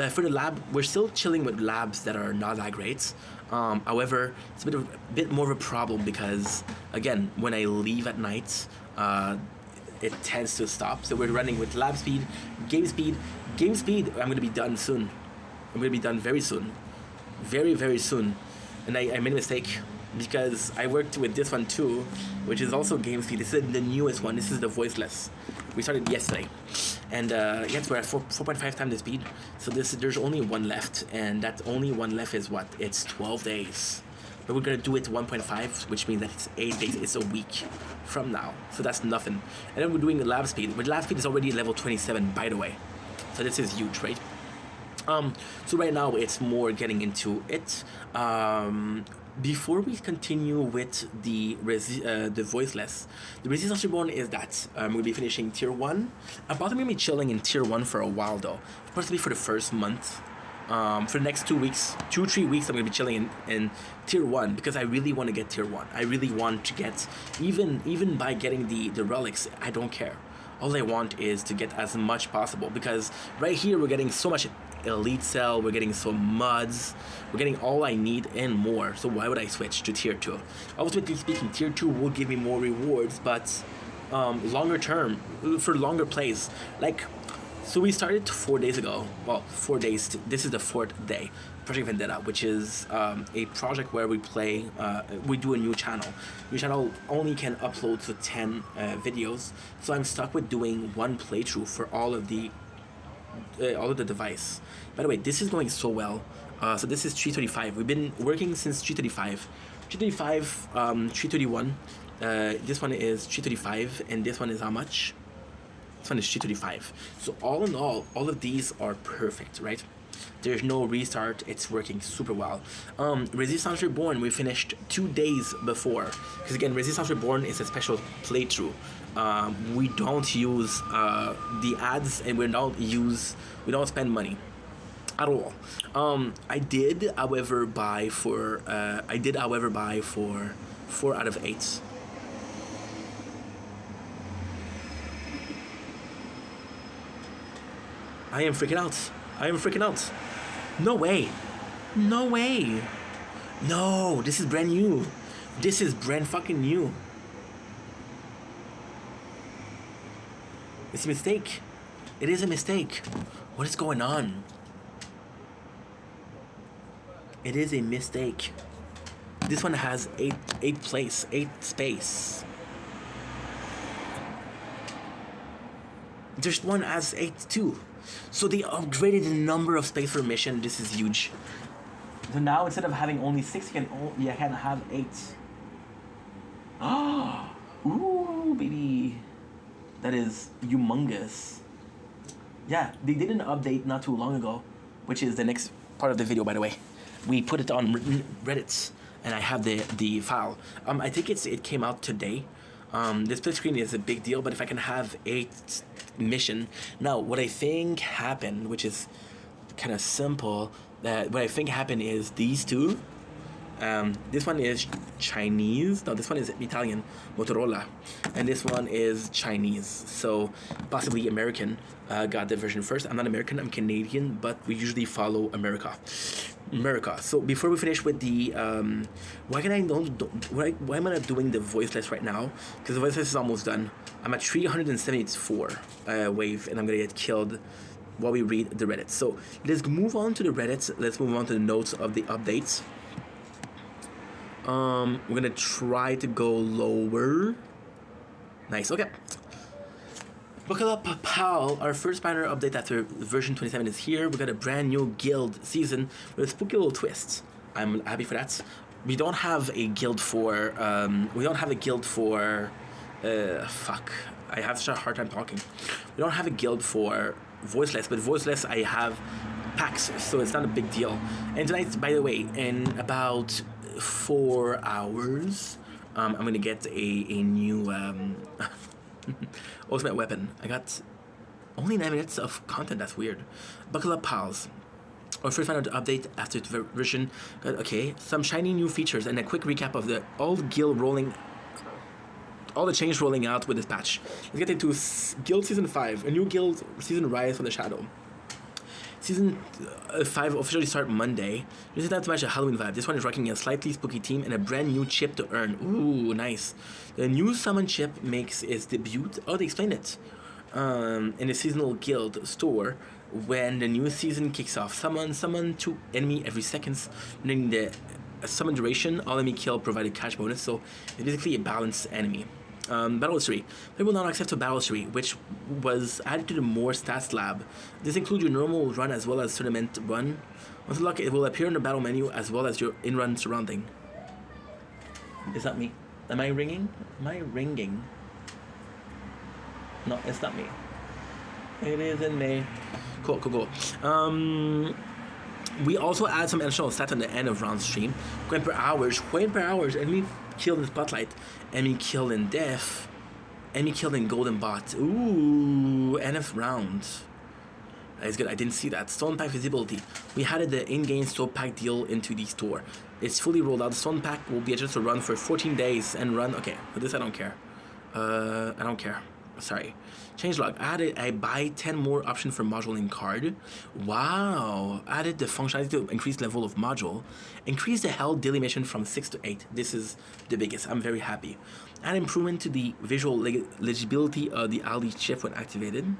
For the lab, we're still chilling with labs that are not that great. However, it's a bit more of a problem because, again, when I leave at night, it tends to stop. So we're running with lab speed, game speed. Game speed, I'm going to be done soon. I'm going to be done very soon. Very soon. And I made a mistake because I worked with this one too, which is also game speed. This is the newest one. This is the Voiceless. We started yesterday. And yes, we're at 4.5 times the speed. So there's only one left. And that only one left is what? It's 12 days. But we're going to do it to 1.5, which means that it's 8 days. It's a week from now. So that's nothing. And then we're doing the lab speed. But lab speed is already level 27, by the way. So this is huge, right? So right now it's more getting into it. Before we continue with the Voiceless, the Resistance Reborn is that we'll be finishing tier 1. I'm probably going to be chilling in tier 1 for a while though. Possibly for the first month. For the next 2 weeks, 2-3 weeks, I'm going to be chilling in tier 1 because I really want to get tier 1. I really want to get, even by getting the relics, I don't care. All I want is to get as much possible because right here we're getting so much elite cell, we're getting some mods, we're getting all I need and more. So why would I switch to tier 2? Ultimately speaking, tier 2 will give me more rewards, but longer term, for longer plays. Like, so we started 4 days ago. Well, 4 days. This is the 4th day. Project Vendetta, which is a project where we play. We do a new channel. New channel only can upload to 10 videos. So I'm stuck with doing 1 playthrough for all of the device. By the way, this is going so well. So this is 335. We've been working since 335. 335, 331. This one is 335, and this one is how much? This one is 335. So all in all of these are perfect, right? There's no restart. It's working super well. Resistance Reborn, we finished 2 days before. Because again, Resistance Reborn is a special playthrough. We don't use the ads, and we don't spend money at all. I did, however, buy for 4 out of 8. I am freaking out. No way. No, this is brand new. This is brand fucking new. It's a mistake. It is a mistake. What is going on? It is a mistake. This one has 8 space. This one has 8 too. So they upgraded the number of space for mission. This is huge. So now instead of having only 6, you can have 8. Oh, ooh, baby. That is humongous. Yeah, they did an update not too long ago, which is the next part of the video, by the way. We put it on Reddit, and I have the file. I think it came out today. The split screen is a big deal, but if I can have 8 mission. Now, what I think happened, which is kind of simple, what I think happened is these two. This one is Chinese. No, this one is Italian, Motorola, and this one is Chinese. So possibly American got the version first. I'm not American. I'm Canadian, but we usually follow America. So before we finish with the why am I not doing the voiceless right now? Because the voiceless is almost done. I'm at 374 wave, and I'm gonna get killed while we read the Reddit. So let's move on to the Reddit. Let's move on to the notes of the updates. We're gonna try to go lower. Nice, okay. Buckle up, pal. Our first banner update after version 27 is here. We got a brand new guild season with a spooky little twist. I'm happy for that. We don't have a guild for, fuck. I have such a hard time talking. We don't have a guild for voiceless, but voiceless I have packs, so it's not a big deal. And tonight, by the way, in about 4 hours, I'm gonna get a new ultimate weapon. I got only 9 minutes of content. That's weird. Buckle up, pals. Our first final update after the version. Okay, some shiny new features and a quick recap of the old guild all the change rolling out with this patch. Let's get into Guild Season 5, a new guild season Rise from the Shadow. Season 5 officially start Monday. This is not to match a Halloween vibe. This one is rocking a slightly spooky theme and a brand new chip to earn. Ooh, nice. The new summon chip makes its debut. Oh, they explained it. In the seasonal guild store when the new season kicks off. Summon 2 enemy every seconds. During the summon duration, all enemy kill provided cash bonus. So it's basically a balanced enemy. Battle Tree. They will now access to Battle Tree, which was added to the More Stats Lab. This includes your normal run as well as tournament run. Once unlocked, it will appear in the battle menu as well as your in-run surrounding. Is that me? Am I ringing? Am I ringing? No, it's not me. It isn't me. Cool. We also add some additional stats on the end of round stream. Going per hours, enemy killed in Spotlight, enemy killed in Death, enemy killed in Golden Bot. Ooh, end of round. That is good, I didn't see that. Stone Pack visibility. We added the in-game Stone Pack deal into the store. It's fully rolled out. The Stone Pack will be adjusted to run for 14 days and run. Okay, for this I don't care. I don't care. Sorry. Changelog. Added a buy 10 more option for module in card. Wow. Added the functionality to increase level of module. Increase the health daily mission from 6 to 8. This is the biggest. I'm very happy. Add improvement to the visual legibility of the Ali chip when activated.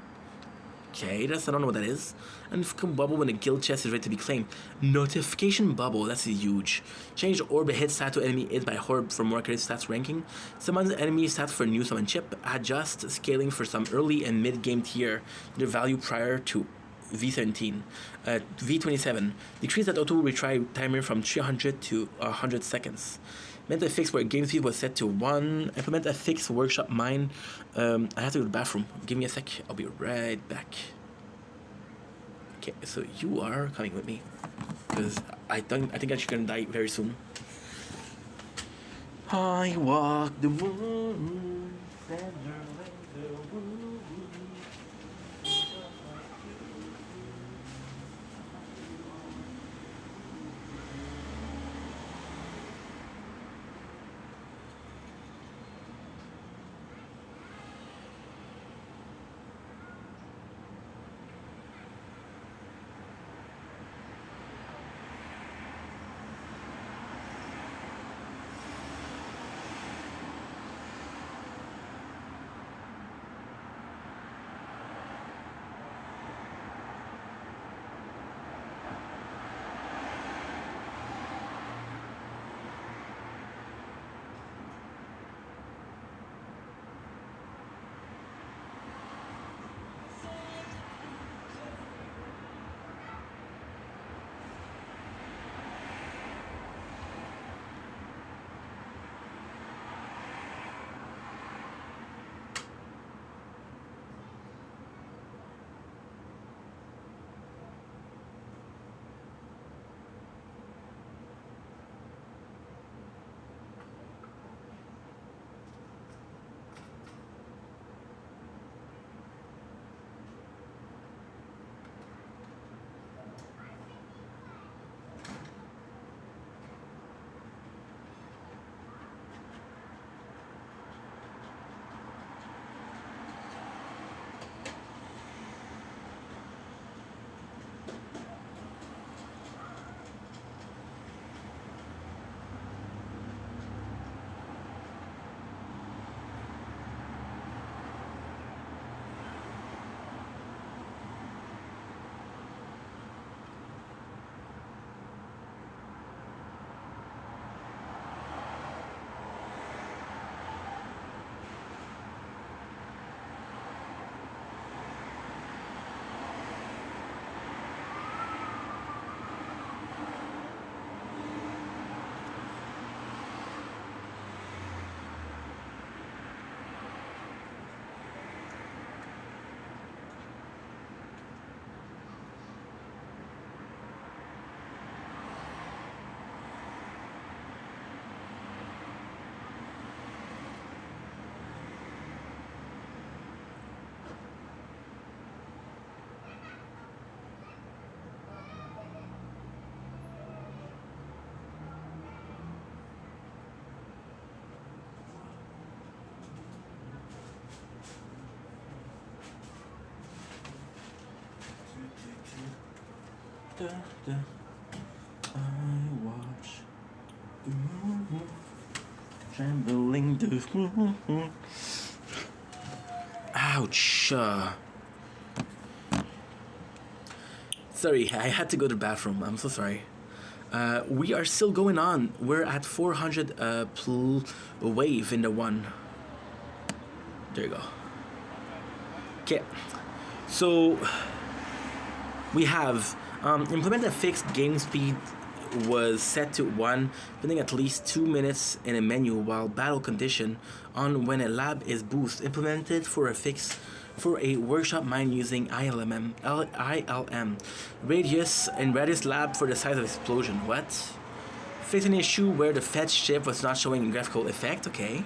Okay, I don't know what that is. And bubble when the guild chest is ready to be claimed. Notification bubble, that's huge. Change orb hit stat to enemy hit by Horb for more accurate stats ranking. Summon enemy stats for new summon chip. Adjust scaling for some early and mid game tier. Their value prior to V17. V27. Decrease that auto retry timer from 300 to 100 seconds. Implement a fix where game speed was set to 1. Implement a fix workshop mine. I have to go to the bathroom. Give me a sec. I'll be right back. Okay, so you are coming with me. Because I think I'm gonna die very soon. I walk the moon. I watch the moon trembling the moon. Ouch. Sorry, I had to go to the bathroom. I'm so sorry. We are still going on. We're at 400 wave in the one. There you go. Okay. So we have implement a fixed game speed was set to 1, spending at least 2 minutes in a menu while battle condition on when a lab is boost. Implemented for a fix for a workshop mine using ILM. Radius lab for the size of explosion. What? Fix an issue where the fetch ship was not showing graphical effect. Okay.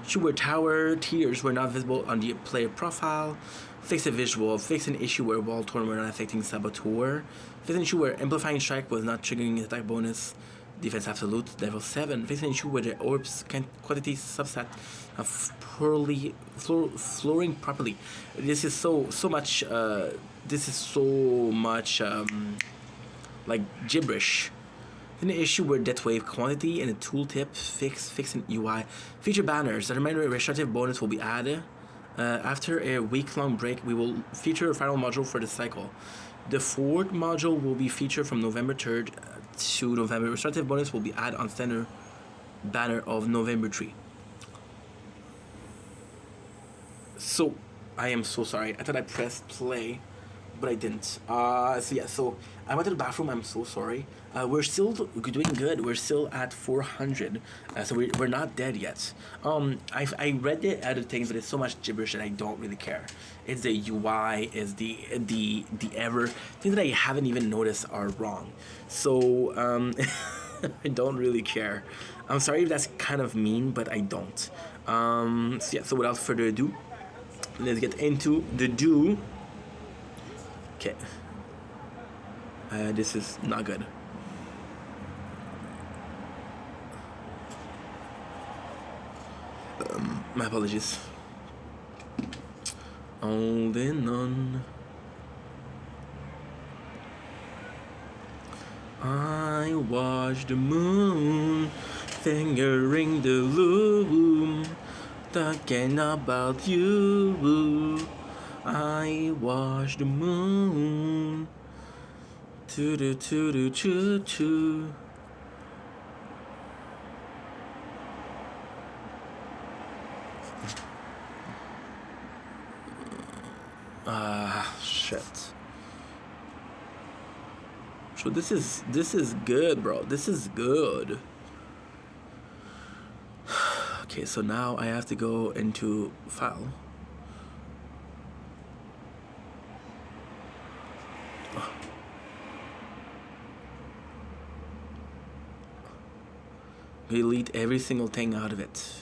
Issue where tower tiers were not visible on the player profile. Fix a visual. Fix an issue where wall torn were not affecting saboteur. Fix an issue where amplifying strike was not triggering attack bonus. Defense absolute level 7. Fix an issue where the orbs quantity subset of poorly flooring properly. This is so much. This is so much like gibberish. An issue where death wave quantity and a tooltip fix an UI. Feature banners. A reminder a restorative bonus will be added. After a week-long break, we will feature a final module for the cycle. The fourth module will be featured from November 3rd to November. Restorative bonus will be added on standard banner of November 3. So, I am so sorry. I thought I pressed play, but I didn't. So I went to the bathroom. I'm so sorry. We're still doing good. We're still at 400. So we're not dead yet. I read the other things, but it's so much gibberish that I don't really care. It's the UI, it's the error. Things that I haven't even noticed are wrong. So I don't really care. I'm sorry if that's kind of mean, but I don't. So without further ado, let's get into the do. Okay. This is not good. My apologies. Holding on. I watch the moon fingering the loom, talking about you. I watch the moon. Choo. Shit. So this is good, bro. This is good. Okay, so now I have to go into file. Delete every single thing out of it.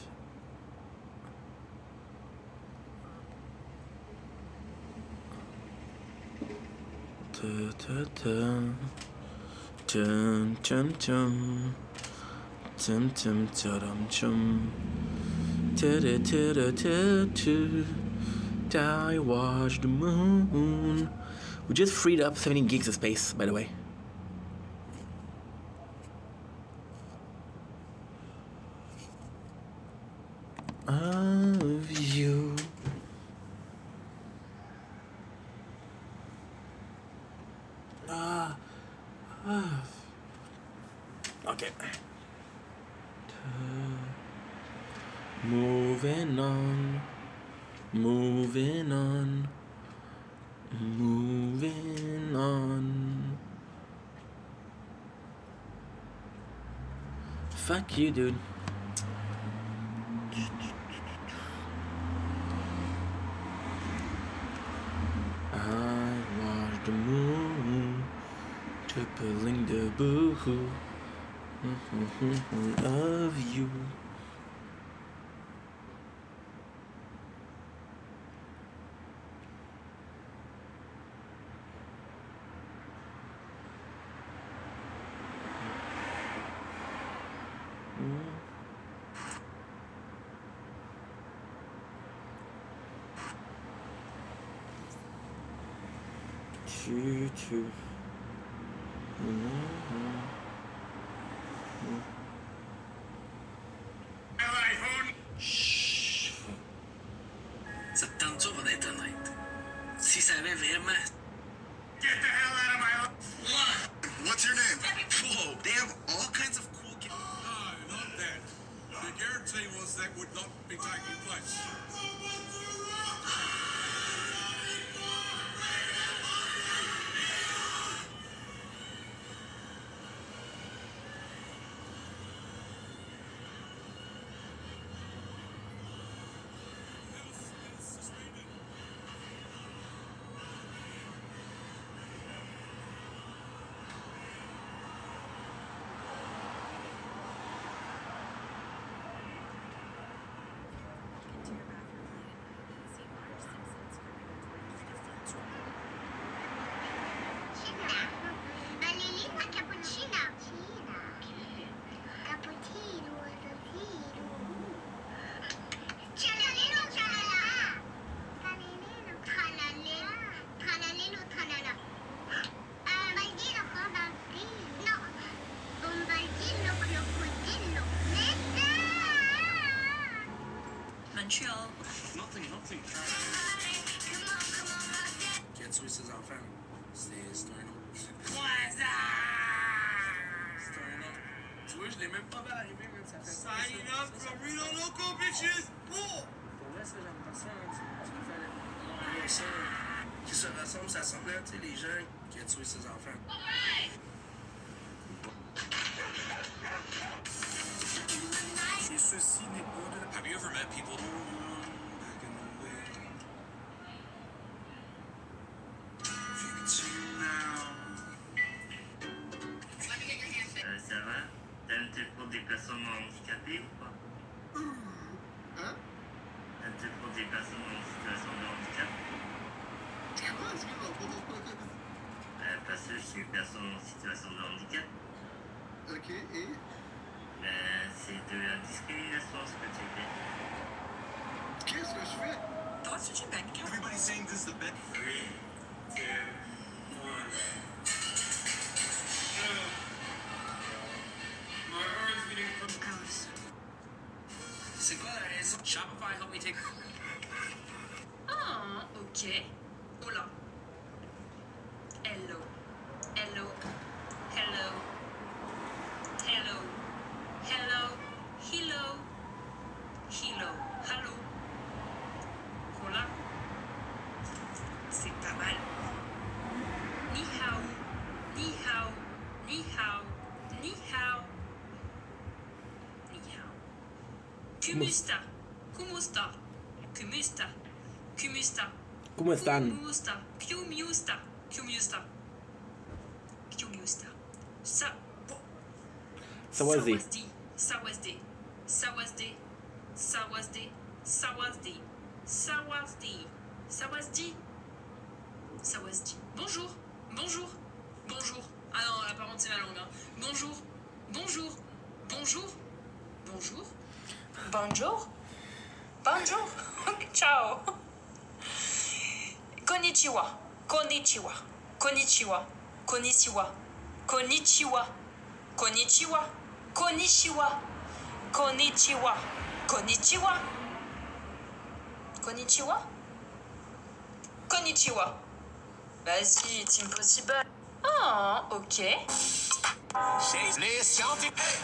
I watch the moon. We just freed up 17 gigs of space, by the way. Of you. Okay. Moving on. Moving on. Moving on. Fuck you, dude. I watch the moon tripling the boo of you. Choo. Chut. Ça te tente dur d'être honnête. Si ça avait vraiment... Get the hell out of my life! What? What's your name? Whoa, they have all kinds of cool... No, not that. The guarantee was that would not be taking place. Montreal. Nothing. Qui a tué ses enfants? C'est un autre. C'est un autre. Tu vois, je l'ai même pas vu arriver, même ça fait. Sign up for Reno Loco, bitches! Cool! Pour vrai, ça, j'aime pas ça. Tu peux faire non, ça. Qui se ressemble, ça ressemble à les gens qui a tué ses enfants. Et ceci n'est pas de... Have you ever met people? Ça va? T'as un truc pour des personnes handicapées ou pas? Hein? Un truc pour des personnes en situation de handicap? Comment est-ce que Parce que je suis une personne en situation de handicap. Ok, et? C'est de la discrimination ce que tu fais. Qu'est-ce que je fais? Toi, tu es bank. Everybody's saying this is the best. 3, 2, 1. My heart's beating from... C'est quoi la raison? Shopify, help me take... Ah, ok. Hola. Hello. Hello. Hello. Hello. Hello. Hello. Hello. Hello. Hola. C'est pas mal. Ni hao. Ni hao. Ni hao. Ni hao. Ni hao. Kumusta. Kumusta. Kumusta. Kumusta. ¿Cómo están? Kumusta. Kumusta. Kumusta. Kumusta. Sawazdi. Sawazdi. Sawazdi. Sawazdi. Sawazdi. Sawazdi. Sawazdi. Sawazdi. Bonjour. Bonjour. Bonjour. Ah non, là par contre c'est la langue. Hein. Bonjour. Bonjour. Bonjour. Bonjour. Bonjour. Bonjour. Ciao. Konnichiwa. Konnichiwa. Konnichiwa. Konnichiwa. Konnichiwa. Konnichiwa. Konnichiwa. Konnichiwa. Konnichiwa. Konnichiwa. Konnichiwa. Vas-y, it's impossible. Ah, ok. Les scientifiques.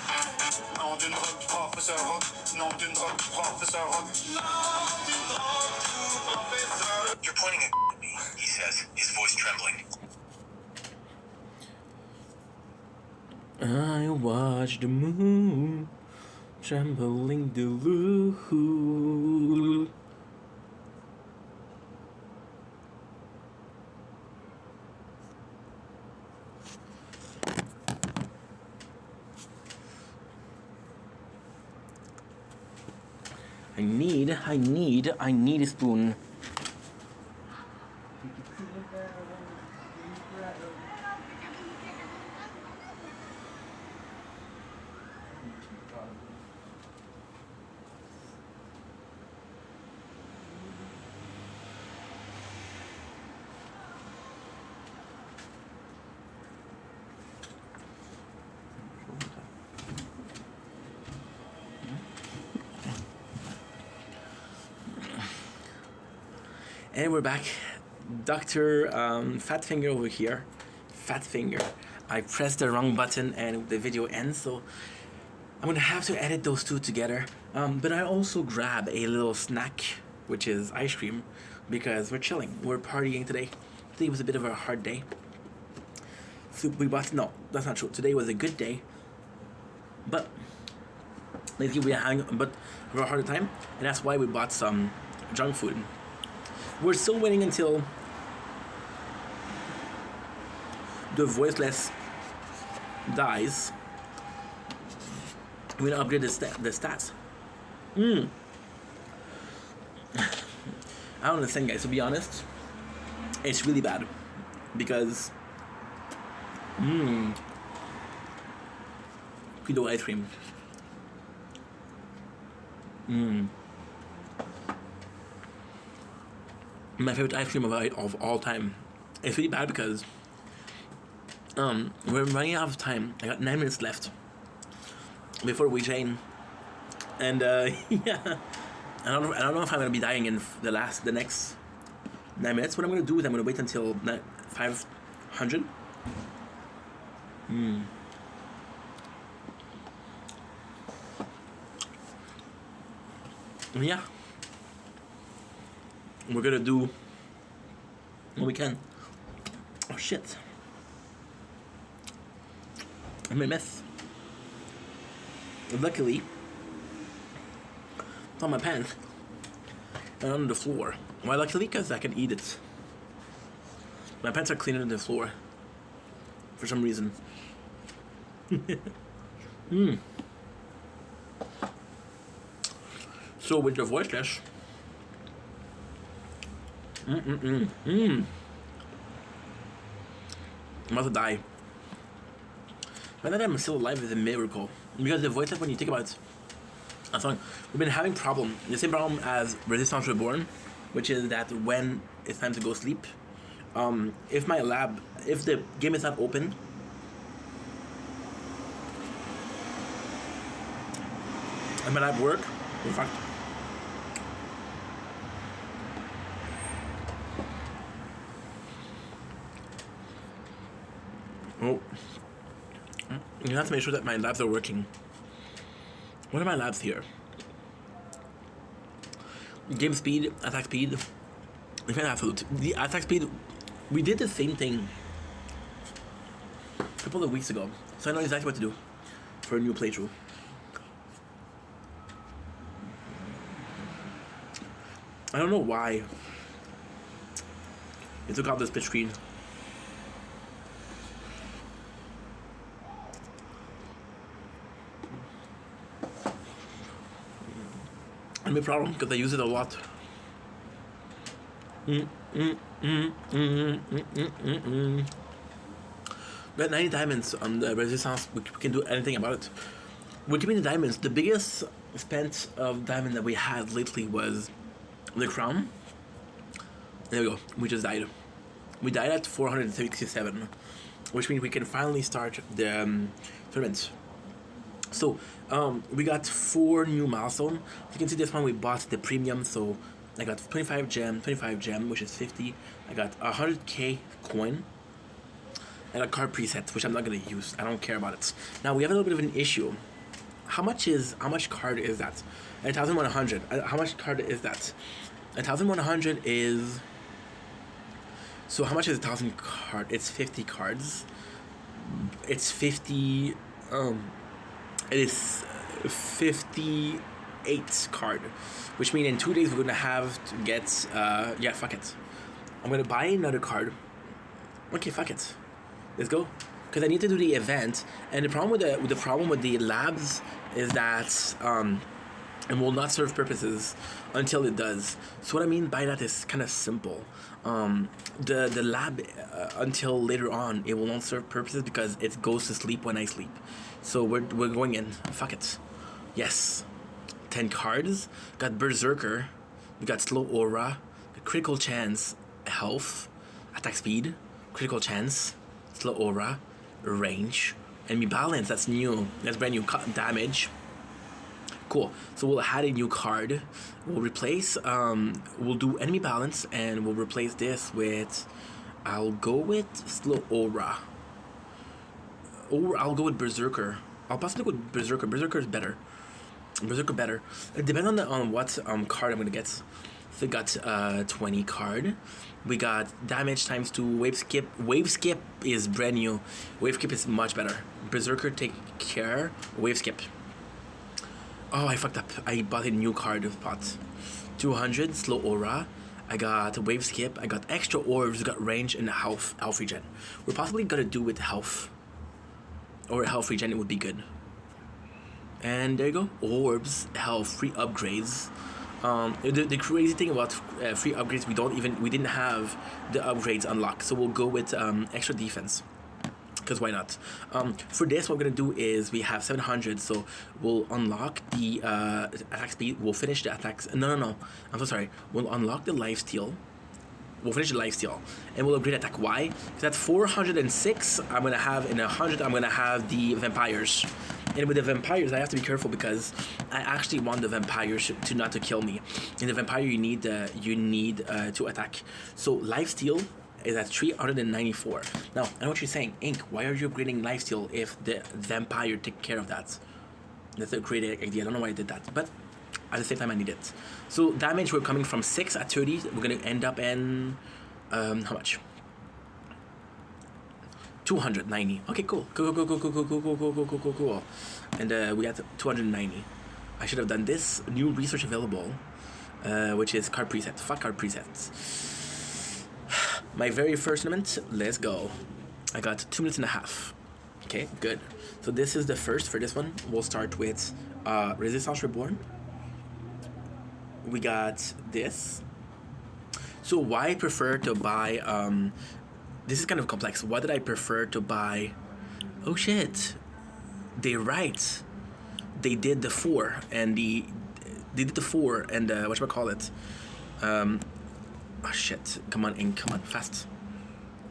Nom d'une drogue, professeur Rock. Nom d'une drogue, professeur Rock. You're pointing at me, he says, his voice trembling. I watch the moon trembling the loop. I need a spoon. And we're back. Dr. Fat Finger over here. Fat Finger. I pressed the wrong button and the video ends, so I'm gonna have to edit those two together. But I also grab a little snack, which is ice cream, because we're chilling. We're partying today. Today was a bit of a hard day. So we bought, no, that's not true. Today was a good day. But lately we are having a harder time, and that's why we bought some junk food. We're still waiting until the voiceless dies. We're gonna upgrade the stats. I don't understand, guys. To be honest, it's really bad because Credo ice cream. My favorite ice cream of all time. It's really bad because we're running out of time. I got 9 minutes left before we train, and yeah, I don't know if I'm gonna be dying in the next 9 minutes. What I'm gonna do is I'm gonna wait until 500. Yeah, we're gonna do what we can. Oh shit, I made a mess. Luckily, it's on my pants and on the floor. Why luckily? Because I can eat it. My pants are cleaner than the floor for some reason. So with the voiceless, I'm about to die. But that I'm still alive is a miracle. Because the voiceless, when you think about a song, we've been having the same problem as Resistance Reborn, which is that when it's time to go sleep, if the game is not open, and my lab work, in fact, you have to make sure that my labs are working. What are my labs here? Game speed, attack speed, defense absolute. The attack speed, we did the same thing a couple of weeks ago, so I know exactly what to do for a new playthrough. I don't know why it took out the split screen. No problem, because I use it a lot. We got 90 diamonds on the resistance. We can do anything about it. We're keeping the diamonds. The biggest spent of diamond that we had lately was the crown. There we go. We just died. We died at 467, which means we can finally start the tournament. So, we got 4 new milestones. You can see this one we bought the premium, so I got 25 gem, which is 50. I got 100k coin, and a card preset, which I'm not gonna use. I don't care about it. Now we have a little bit of an issue. How much card is that? 1,100. How much card is that? 1,100 is. So how much is 1,000 card? It's 50 cards. It's 50. It is 58 card, which means in 2 days we're gonna have to get. Yeah, fuck it. I'm gonna buy another card. Okay, fuck it. Let's go. Because I need to do the event, and the problem with the labs is that it will not serve purposes until it does. So what I mean by that is kind of simple. The lab until later on it will not serve purposes because it goes to sleep when I sleep. So we're going in. Fuck it. Yes. 10 cards. Got Berserker. We got Slow Aura. Critical Chance. Health. Attack Speed. Critical Chance. Slow Aura. Range. And me balance. That's new. That's brand new. Damage. Cool. So we'll add a new card. We'll replace. We'll do enemy balance, and we'll replace this with. I'll go with slow aura. Or I'll go with berserker. I'll possibly go with berserker. Berserker is better. Berserker better. It depends on what card I'm gonna get. So we got 20 card. We got damage times 2. Wave skip. Wave skip is brand new. Wave skip is much better. Berserker take care. Wave skip. Oh, I fucked up. I bought a new card of pot. 200 slow aura. I got wave skip. I got extra orbs. We got range and health regen. We're possibly gonna do with health. Or health regen, it would be good. And there you go. Orbs, health, free upgrades. The crazy thing about free upgrades, we didn't have the upgrades unlocked. So we'll go with extra defense. Because why not? For this, what we're gonna do is we have 700, so we'll unlock the attack speed. We'll finish the attacks. No. I'm so sorry. We'll unlock the lifesteal. We'll finish the lifesteal, and we'll upgrade attack. Why? Because at 406, I'm gonna have in 100. I'm gonna have the vampires, and with the vampires, I have to be careful because I actually want the vampires to not to kill me. In the vampire, you need to attack. So lifesteal is at 394. Now, I know what you're saying, Ink. Why are you upgrading lifesteal if the vampire take care of that? That's a great idea. I don't know why I did that, but at the same time I need it. So damage, we're coming from 6 at 30. We're gonna end up in how much? 290. Okay, cool. Cool. And we got 290. I should have done this. New research available, which is card preset. Fuck card presets. My very first tournament. Let's go. I got 2 minutes and a half. Okay, good. So this is the first for this one. We'll start with Resistance Reborn. We got this. So why I prefer to buy this is kind of complex. Why did I prefer to buy? Oh shit, they're right. They did the 4 and they did the 4 and whatchamacallit. Oh shit, come on Ink, come on, fast.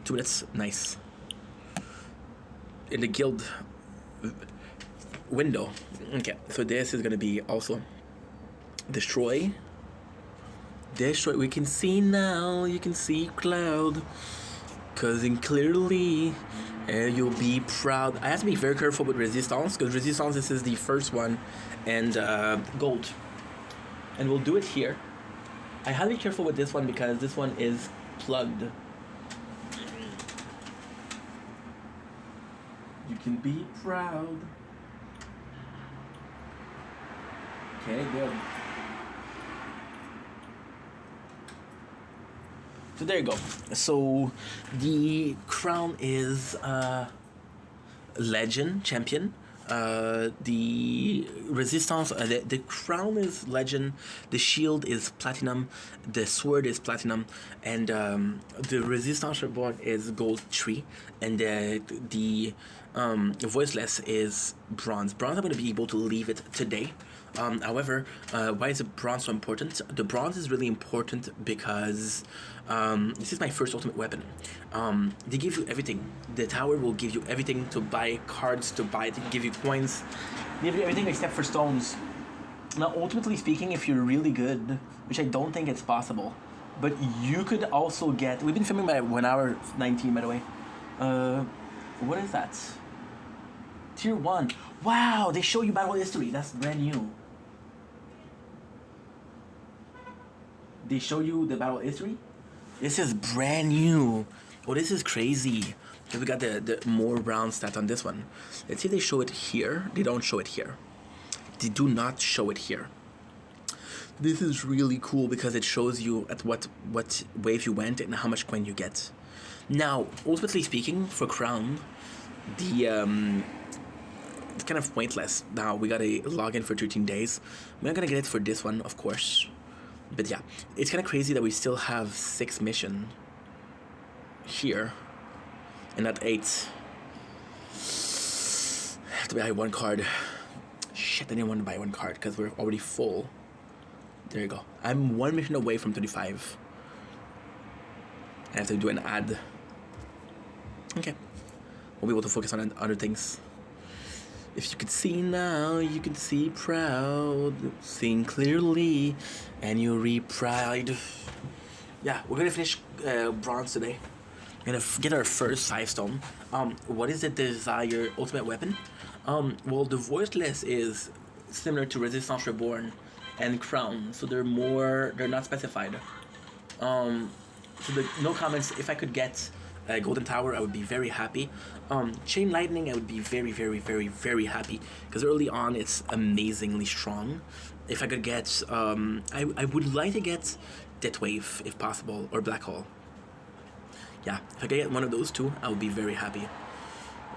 2 minutes, nice. In the guild window. Okay, so this is gonna be also destroy. We can see now. You can see Cloud, cousin clearly, and you'll be proud. I have to be very careful with resistance because resistance. This is the first one, and gold, and we'll do it here. I have to be careful with this one because this one is plugged. You can be proud. Okay, good. So there you go. So the crown is legend champion. The resistance, the crown is legend. The shield is platinum. The sword is platinum, and the resistance reborn is gold 3, and the voiceless is bronze. Bronze, I'm going to be able to leave it today. However, why is the bronze so important? The bronze is really important because this is my first ultimate weapon. They give you everything. The tower will give you everything to buy cards, to give you coins. They give you everything except for stones. Now, ultimately speaking, if you're really good, which I don't think it's possible, but you could also get... We've been filming by 1 hour 19, by the way. What is that? Tier 1. Wow, they show you battle history. That's brand new. They show you the battle history? This is brand new. Oh, this is crazy. Okay, we got the more round stat on this one. Let's see if they show it here. They don't show it here. They do not show it here. This is really cool because it shows you at what wave you went and how much coin you get. Now, ultimately speaking, for crown, it's kind of pointless. Now we gotta log in for 13 days. We're not gonna get it for this one, of course. But yeah, it's kind of crazy that we still have 6 missions here and not 8. I have to buy 1 card. Shit, I didn't want to buy 1 card because we're already full. There you go. I'm 1 mission away from 35. I have to do an ad. Okay. We'll be able to focus on other things. If you could see now, you can see proud, seeing clearly, and you'll be proud. Yeah, we're gonna finish bronze today. We're gonna get our first 5 stone. What is the desired ultimate weapon? Well, the voiceless is similar to Resistance Reborn and Crown, so they're not specified. So no comments. If I could get Golden Tower, I would be very happy. Chain Lightning, I would be very, very, very, very happy because early on it's amazingly strong. If I could get, I would like to get Death Wave if possible, or Black Hole. Yeah, if I could get one of those two, I would be very happy.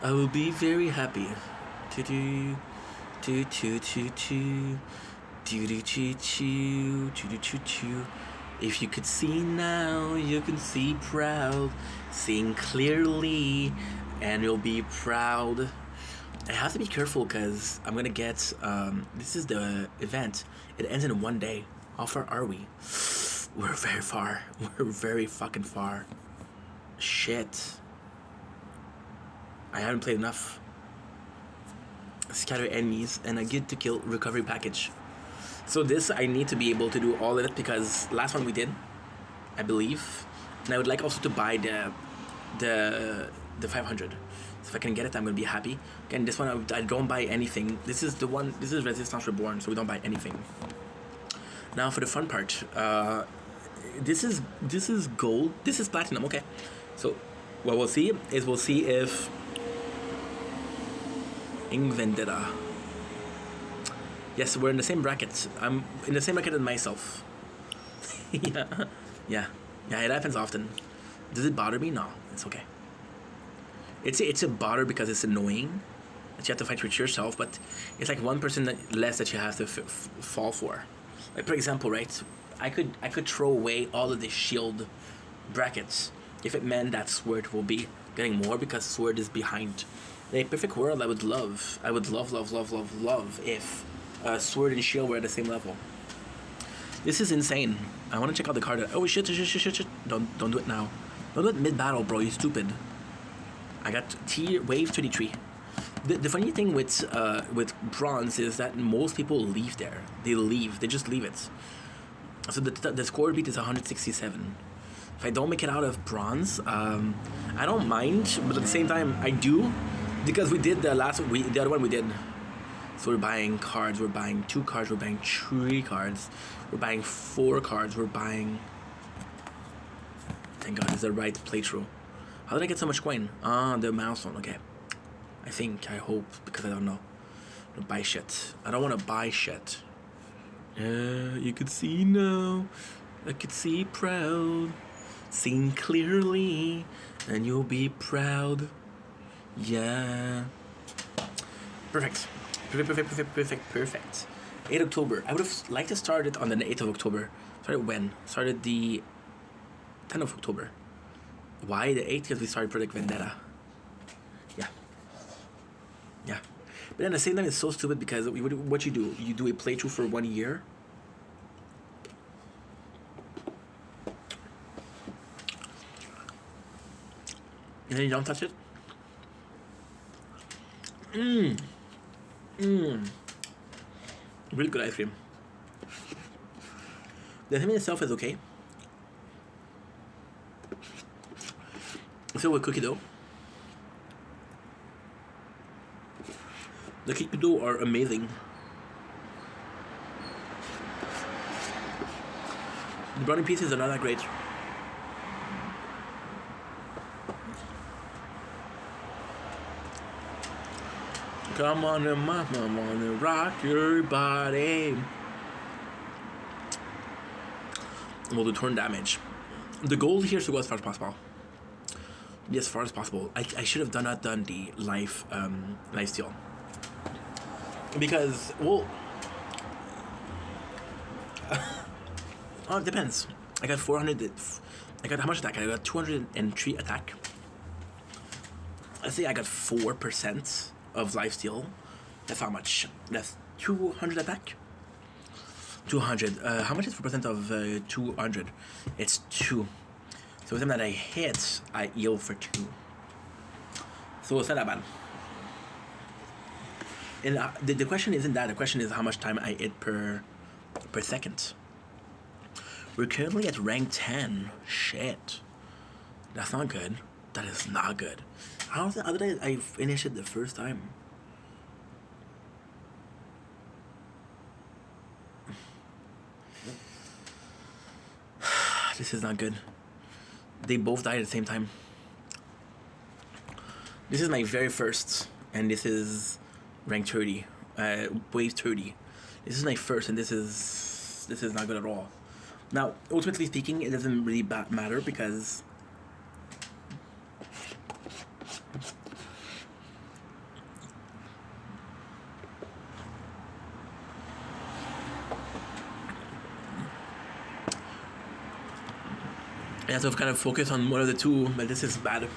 I will be very happy. Do do do do do do do do do do do do do. If you could see now, you can see proud, seeing clearly, and you'll be proud. I have to be careful because I'm gonna get, this is the event. It ends in 1 day. How far are we? We're very far. We're very fucking far. Shit. I haven't played enough. Scatter enemies, and I get to kill recovery package. So this, I need to be able to do all of it because last one we did, I believe. And I would like also to buy the 500. So if I can get it, I'm gonna be happy. Again, this one I don't buy anything. This is the one. This is Resistance Reborn, so we don't buy anything. Now for the fun part. This is gold. This is platinum. Okay. So what we'll see is if Vendetta. Yes, we're in the same bracket. I'm in the same bracket as myself. Yeah, it happens often. Does it bother me? No, it's okay. It's a bother because it's annoying that you have to fight with yourself, but it's like 1% less that you have to fall for. Like for example, right? I could throw away all of the shield brackets if it meant that Sword will be getting more because Sword is behind. In a perfect world, I would love if Sword and Shield were at the same level. This is insane. I want to check out the card. Oh shit! Don't do it now. Don't do it mid battle, bro. You stupid. I got wave 33. The funny thing with bronze is that most people leave there. They just leave it. So the score beat is 167. If I don't make it out of bronze, I don't mind, but at the same time I do, because we did the other one we did. So we're buying cards, we're buying 2 cards, we're buying 3 cards, we're buying 4 cards, we're buying... Thank God, it's the right playthrough. How did I get so much coin? The milestone, okay. I hope, because I don't know. I don't buy shit. I don't want to buy shit. You could see now. I could see proud. Sing clearly, and you'll be proud. Yeah. Perfect. Perfect. 8 October. I would have liked to start it on the 8th of October. Started when? Started the 10th of October. Why the 8th? Because we started Project Vendetta. Yeah. But then at the same time, it's so stupid because what you do a playthrough for 1 year. And then you don't touch it? Really good ice cream. The thing itself is okay. So with cookie dough. The cookie dough are amazing. The brownie pieces are not that great. Come on, mama, wanna rock your body. We'll do turn damage. The goal here is to go as far as possible. Be as far as possible. I should have done the life steal. Because, well... oh, it depends. I got 400... I got how much attack? I got 203 attack. Let's say I got 4% of lifesteal. That's how much? That's 200 attack? 200. How much is 4% of 200? It's 2. So every time that I hit, I heal for 2. So it's not that bad. And the question isn't that. The question is how much time I hit per second. We're currently at rank 10. Shit. That's not good. That is not good. How did I finish it the first time? This is not good. They both died at the same time. This is my very first, and this is rank 30, wave 30. This is my first, and this is not good at all. Now, ultimately speaking, it doesn't really matter because I have to kind of focus on one of the two, but this is bad.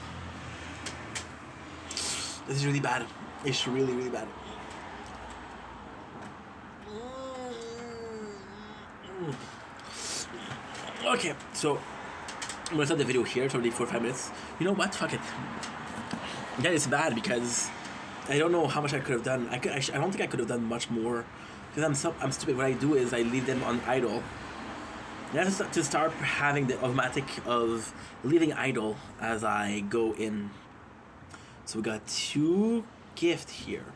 This is really bad. It's really, really bad. Okay, so I'm gonna stop the video here. It's already 4 or 5 minutes. You know what? Fuck it. Yeah, it's bad because I don't know how much I could have done. I don't think I could have done much more because I'm stupid. What I do is I leave them on idle. And I have to start having the automatic of leaving idle as I go in. So we got 2 gift here.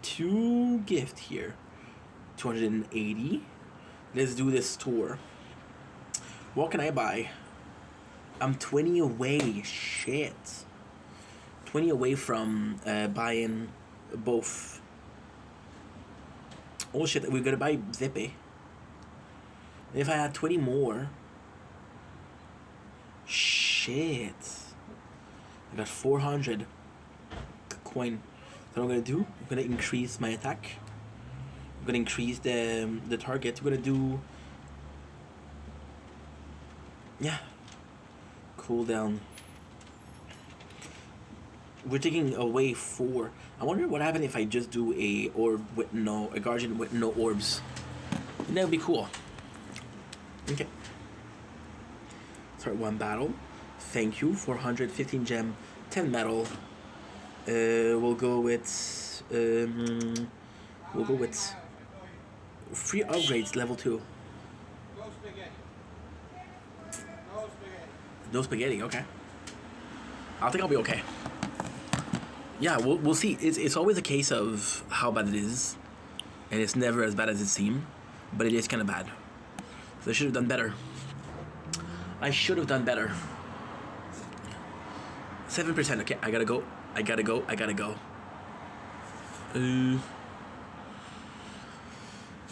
2 gift here. 280. Let's do this tour. What can I buy? I'm 20 away. Shit. 20 away from buying both. Oh shit, we're gonna buy Zippy. If I had 20 more. Shit. I got 400 coin. So what I'm gonna do, I'm gonna increase my attack. I'm gonna increase the target. We're gonna do, yeah, cooldown. We're taking away 4. I wonder what happened if I just do a guardian with no orbs. And that would be cool. Okay. Start 1 battle. Thank you. 415 gem, 10 metal. We'll go with 3 upgrades, level 2. No spaghetti, okay. I think I'll be okay. Yeah, we'll see. It's always a case of how bad it is, and it's never as bad as it seems, but it is kind of bad. So I should have done better. I should have done better. 7%. Okay, I gotta go.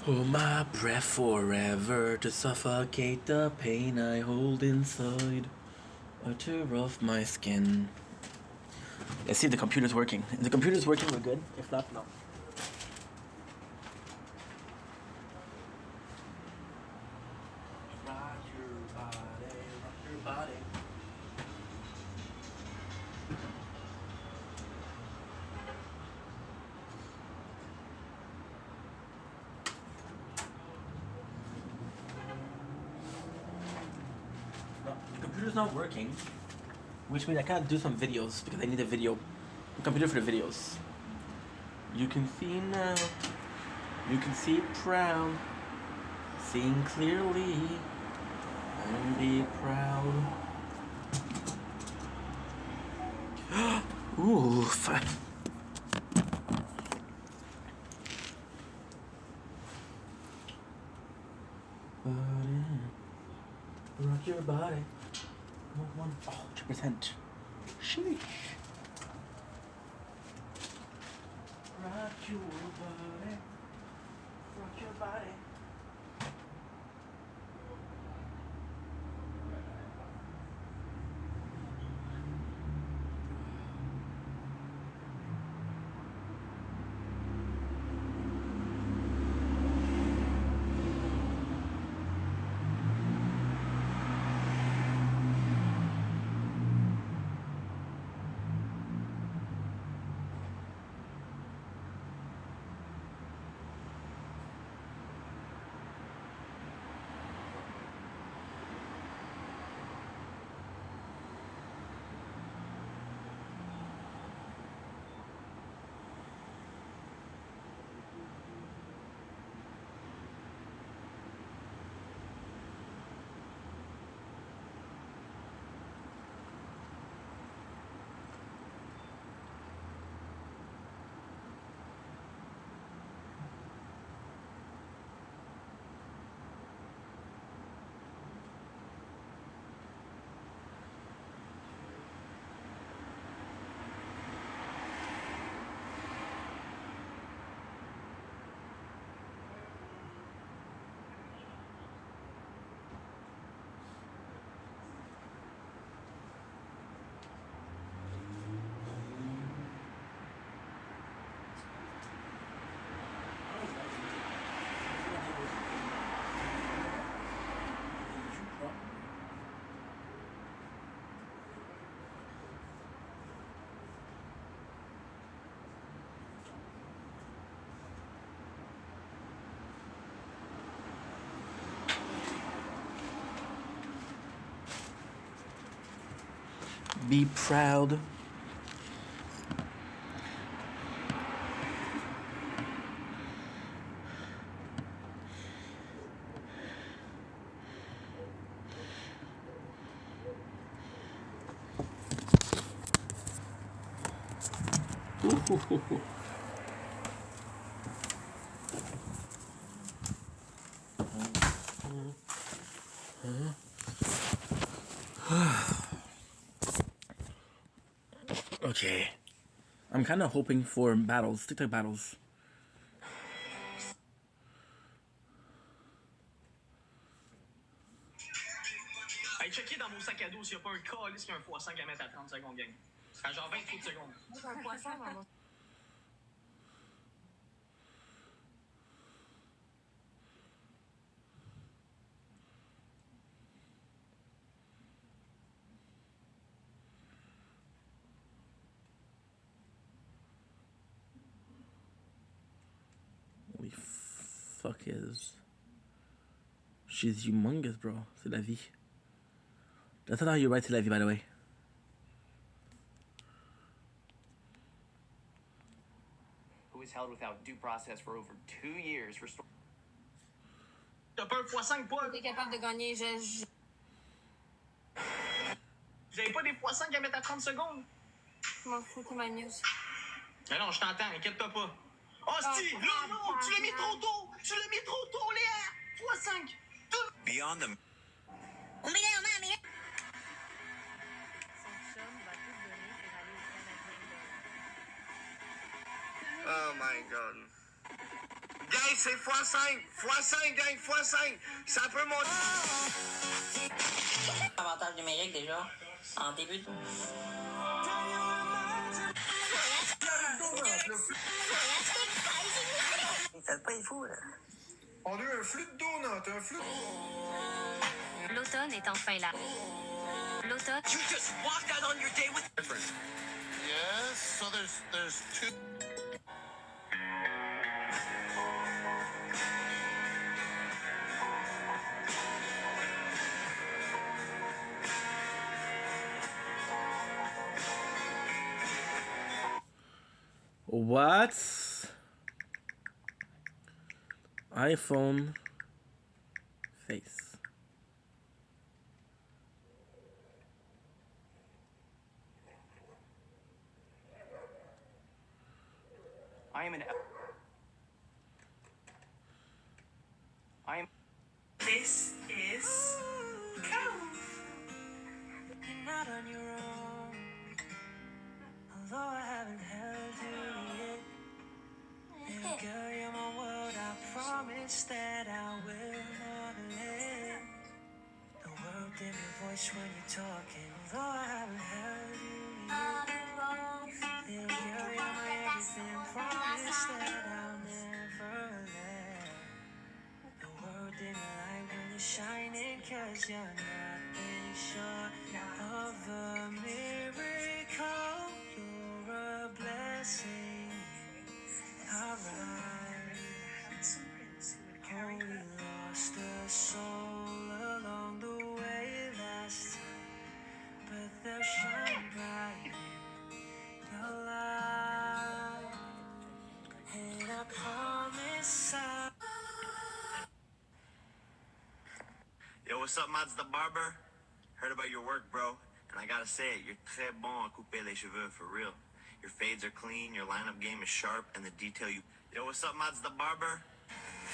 Hold my breath forever to suffocate the pain I hold inside. A tear off my skin. Let's see if the computer's working. If the computer's working, we're good. If not, no. Rock your body. No, the computer's not working, which means I can't do some videos because I need a computer for the videos. You can see now. You can see proud. Seeing clearly. And be proud. Ooh, fun. Rock your body. 100%. Sheesh. Rock your body. Rock your body. Be proud. Okay. I'm kind of hoping for battles, TikTok battles. Hey, checker dans mon sac à dos s'il n'y a pas un calice qui a un x5 à mettre à 30 secondes, gang. À genre 28 secondes. Moi, j'ai un poisson dans mon... Holy fuck is... She's humongous, bro. C'est la vie. That's not how you write c'est la vie, by the way. Who was held without due process for over 2 years for storing. T'as pas un x5, Paul? T'es capable de gagner, Vous avez pas des x5 à mettre à 30 secondes? Je m'en fous, tu m'amuses. Mais non, je t'entends, inquiète-toi pas. Oh, Steve, là, non, tu l'as mis trop tôt! Tu l'as mis trop tôt, Léa! x5! Beyond the Oh my god. Gang, c'est x5! x5, gang, x5! Ça peut monter. Avantage numérique déjà. En début de... Faites pas les fous, là. On a eu un flux de donuts, un flux de... L'automne est enfin là. L'automne... You just walked out on your day with... Yes, so there's two. What? iPhone face. I am. This is... You're not on your own. Although I haven't held you yet. Little girl, you're my world. I promise that I will not let the world dim your voice when you're talking. Although I haven't held you yet. Little girl, you're my everything. Promise that I'll never let the world dim your light when you're shining. 'Cause you're nothing short of a miracle. You're a blessing. Alright. Oh, we lost a soul along the way last time, but they'll shine bright in your light. And I promise I... Yo, what's up, Mads the barber? Heard about your work, bro. And I gotta say it, you're très bon à couper les cheveux, for real. Your fades are clean, your lineup game is sharp, and the detail you... Yo, what's up, Mads the barber?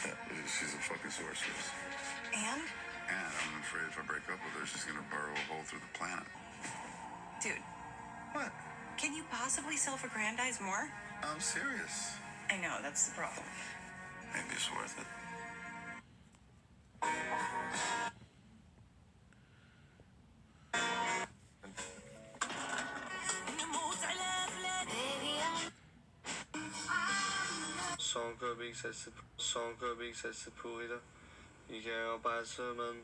Yeah, she's a fucking sorceress. And? And I'm afraid if I break up with her, she's gonna burrow a hole through the planet. Dude. What? Can you possibly self-aggrandize more? I'm serious. I know, that's the problem. Maybe it's worth it. Son copie, ça c'est pourri là. Il gagne pas ça, man.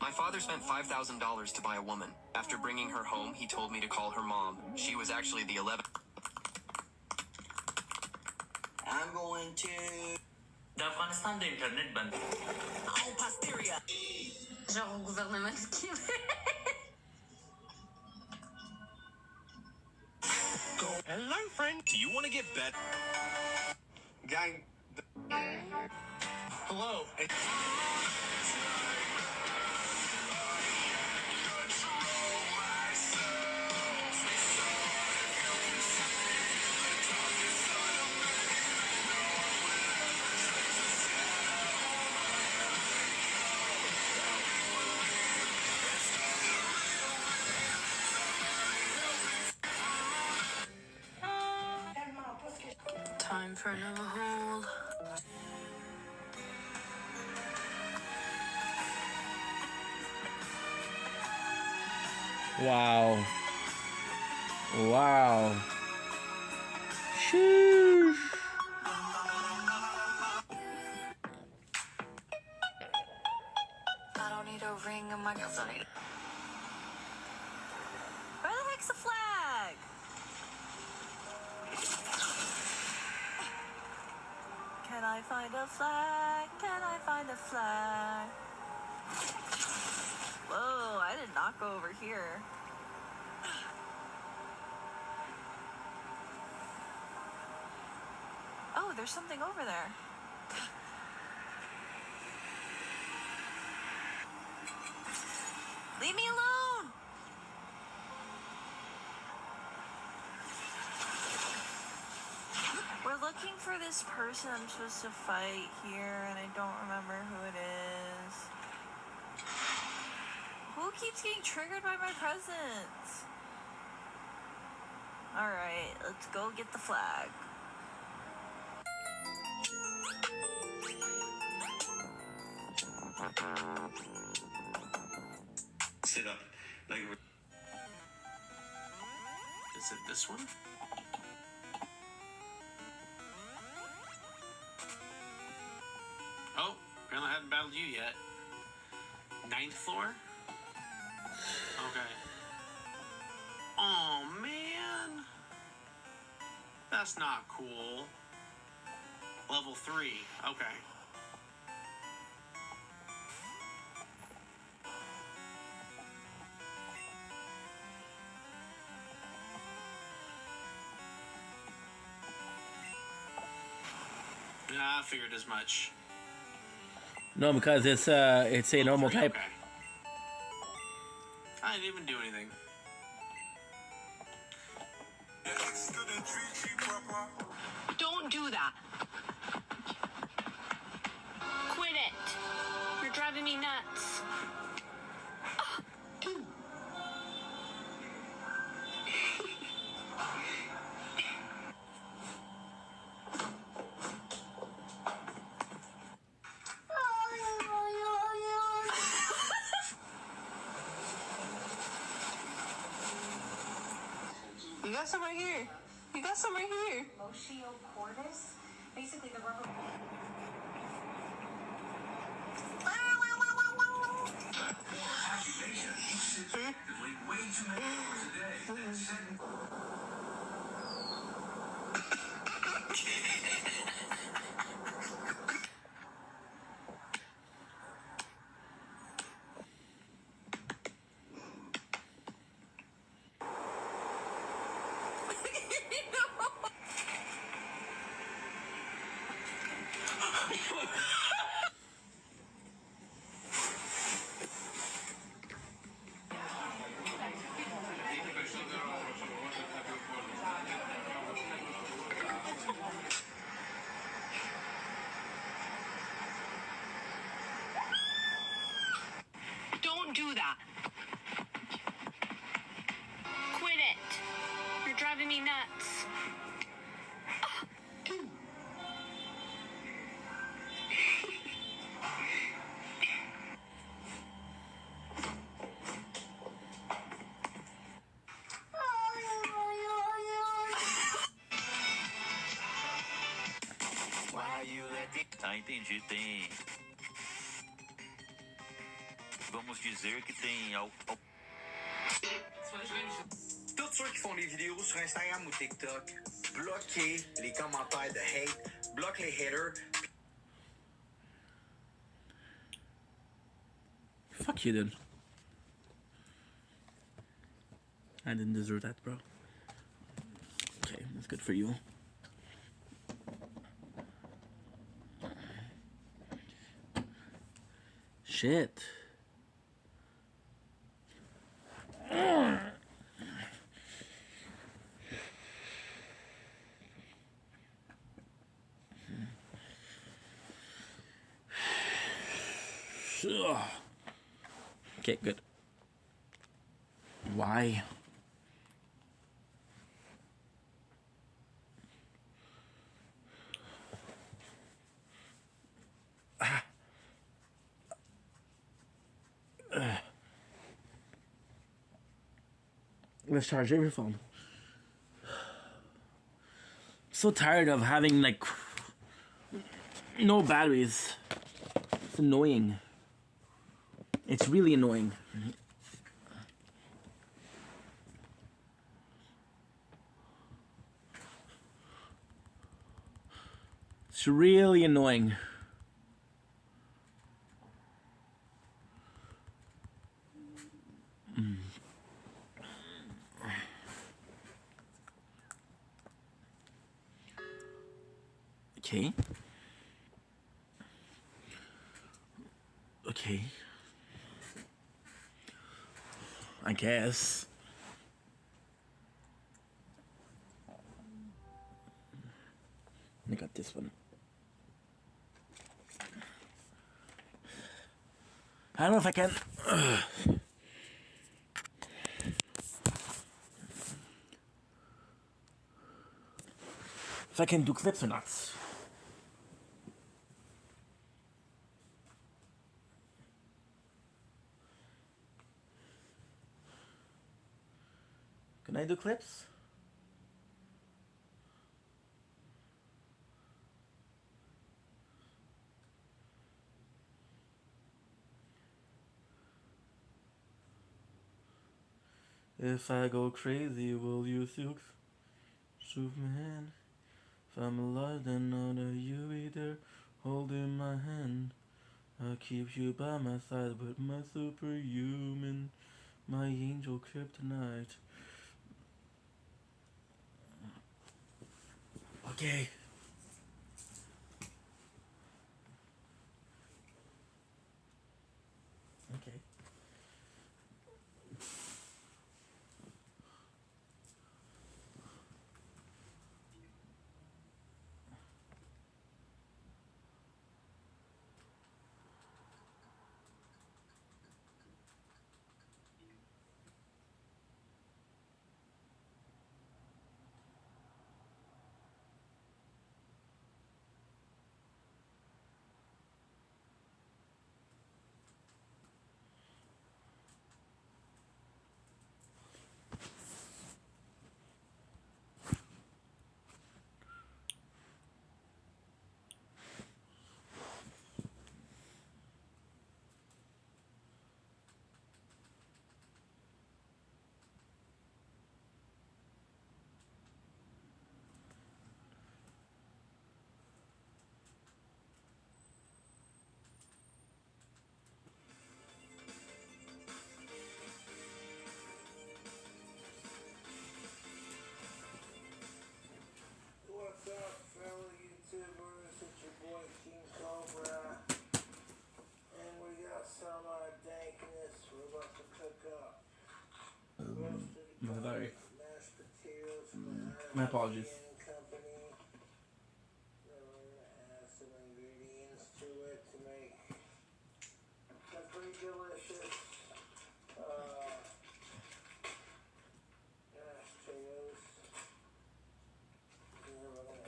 My father spent $5,000 to buy a woman. After bringing her home, he told me to call her mom. She was actually the 11th. I'm going to... d'Afghanistan d'internet band. Oh, posterior. Genre au gouvernement du Québec. Hello, friend. Do you want to get better? Gang. Hello. Time for another hold. Wow. Wow. Sheesh. I don't need a ring on my cousin. Where the heck's the flag? Can I find a flag? Can I find a flag? Whoa, I did not go over here. Oh, there's something over there. Leave me alone! We're looking for this person I'm supposed to fight here, and I don't remember who it is. Who keeps getting triggered by my presence? Alright, let's go get the flag. Sit up. Like. Is it this one? Oh, apparently I haven't battled you yet. 9th floor? Okay. Oh, man. That's not cool. Level 3. Okay. Yeah, I figured as much. No, because it's a normal type. Okay. I didn't even do anything. Don't do that. Quit it. You're driving me nuts. You got some right here. You got some right here. Osteoportis? Basically the rubber. Way too many hours a day. Don't do that. Quit it. You're driving me nuts. Tá, entendi. Tem. Vamos dizer que tem. Tous ceux qui font des vidéos sur Instagram ou TikTok, bloquez les commentaires de hate, bloquez les haters. Fuck you, dude. I didn't deserve that, bro. Okay, that's good for you. Shit. Okay, good. Why? Let's charge your phone. So tired of having like no batteries. It's annoying. It's really annoying. It's really annoying. Okay. Okay. I guess. I got this one. I don't know if I can. If I can do clips or not. Can I do clips? If I go crazy, will you still shoot my hand? If I'm alive, then know that you'll be there, holding my hand. I'll keep you by my side with my superhuman, my angel kryptonite. Okay. Okay. What's up, fellow YouTubers? It's your boy King Cobra. And we got some dankness we're about to cook up. Roasted Sorry. mashed potatoes from My apologies. Company. Then we're gonna add some ingredients to it to make a pretty delicious mashed potatoes.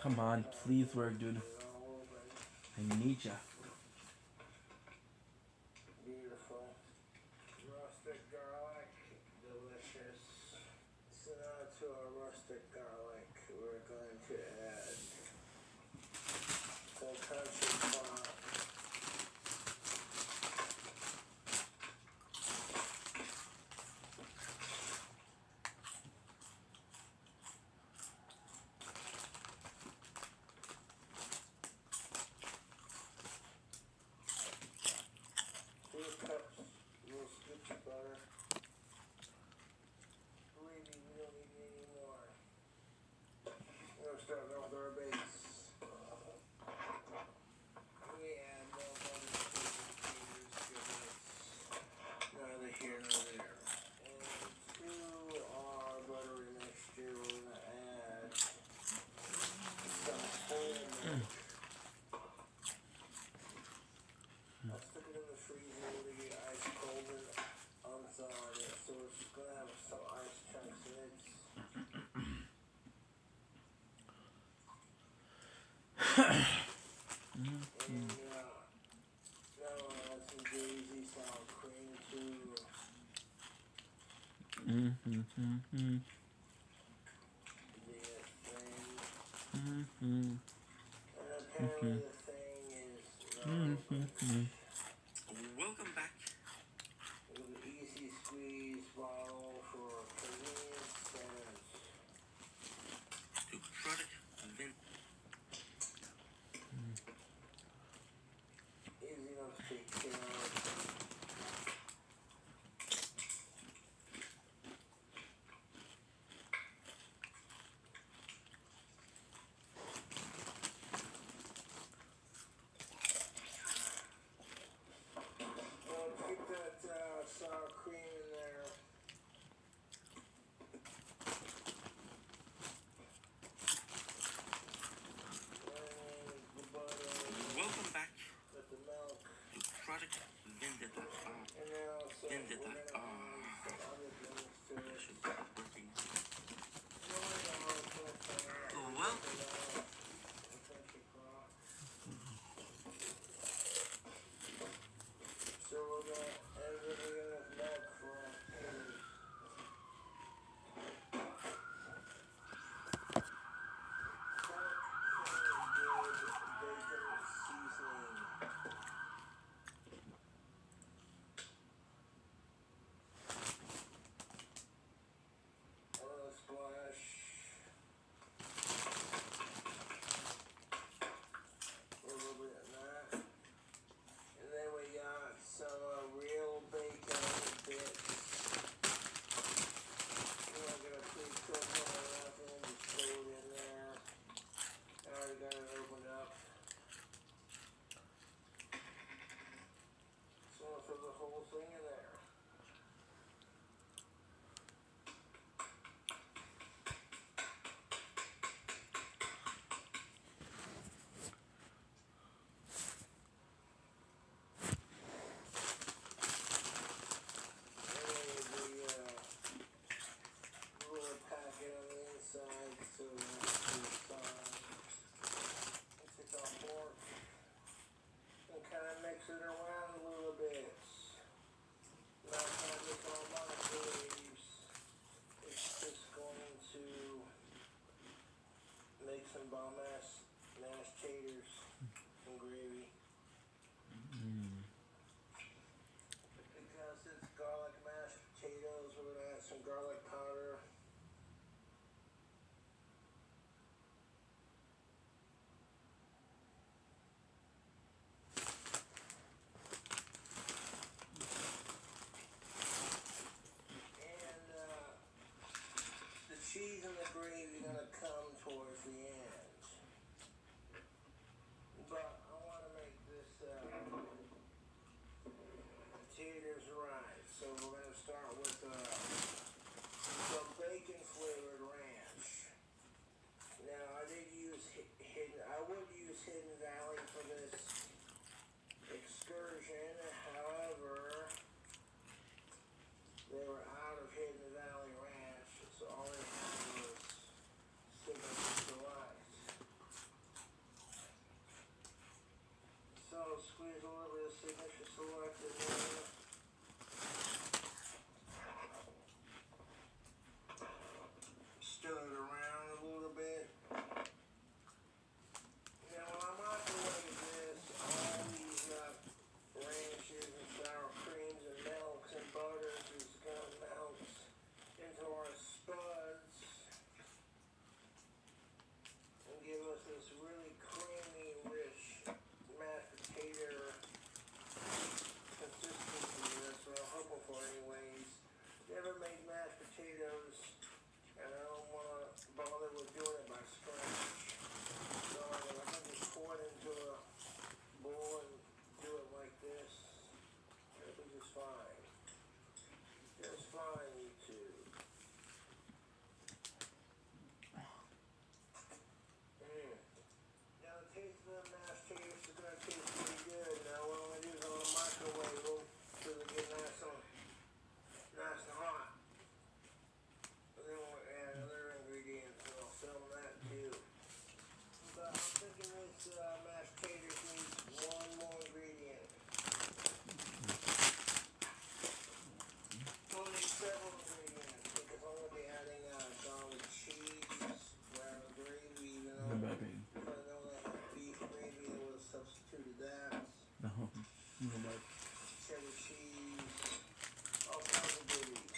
Come on, please work, dude. I need ya. Beautiful. Roasted garlic, delicious. So now to our roasted garlic, we're going to add some country club. Apparently the thing is Welcome back. with an easy squeeze bottle for convenience centers. To project Easy enough to take care of. Keep that sour cream in there. The butter. Welcome back With the milk. to project Vendetta. And now so Vendetta. we're gonna add some other things to it. Should be working. Oh well. So we're gonna end it with milk for haters. Bacon seasoning. Another splash. A little bit of that. And then we got some real bacon bits. We're not gonna pre-cook them or nothing, just throw it in there. I already got it opened up. So I'm gonna throw the whole thing in there. Little packet on the inside, so that's the side. Let's take our pork and kind of mix it around a little bit. Not have this on microwaves. It's just going to make some bomb ass mashed taters and gravy. Because it's garlic mashed potatoes, we're gonna add some garlic powder. And the cheese and the gravy gonna come towards the end. But I want to make this taters right. So we're gonna start with some bacon flavored ranch. Now I did use I would use Hidden Valley for this excursion. However, they were out of Hidden Valley Ranch, so all they had was Signature Select. So squeeze a little bit of Signature Select in there. Stir it around a little bit. Now when I microwave this, all these ranches and sour creams and milks and butters is gonna melt into our spuds and give us this really creamy, rich mashed potato consistency. cheddar cheese, all kinds of goodies.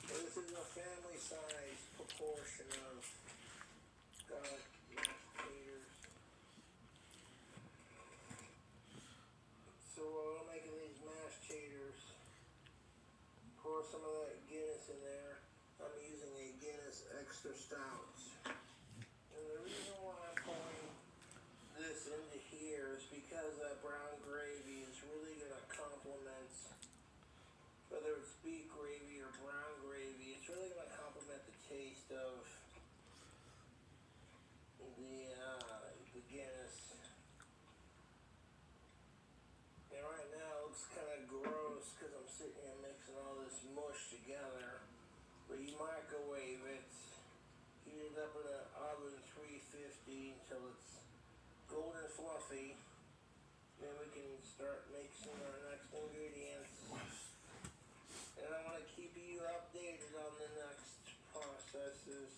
So this is a family size proportion of garlic mashed taters. So while I'm making these mashed taters, pour some of that Guinness in there. I'm using a Guinness Extra Stout. And the reason why I'm pouring this into here is because that brown gravy is really going to complement, whether it's beef gravy or brown gravy, it's really going to complement the taste of the Guinness. And right now it looks kind of gross because I'm sitting here mixing all this mush together. But you microwave it, heat it up in an oven 350 until it's golden fluffy. Then we can start mixing our next ingredients. And I want to keep you updated on the next processes.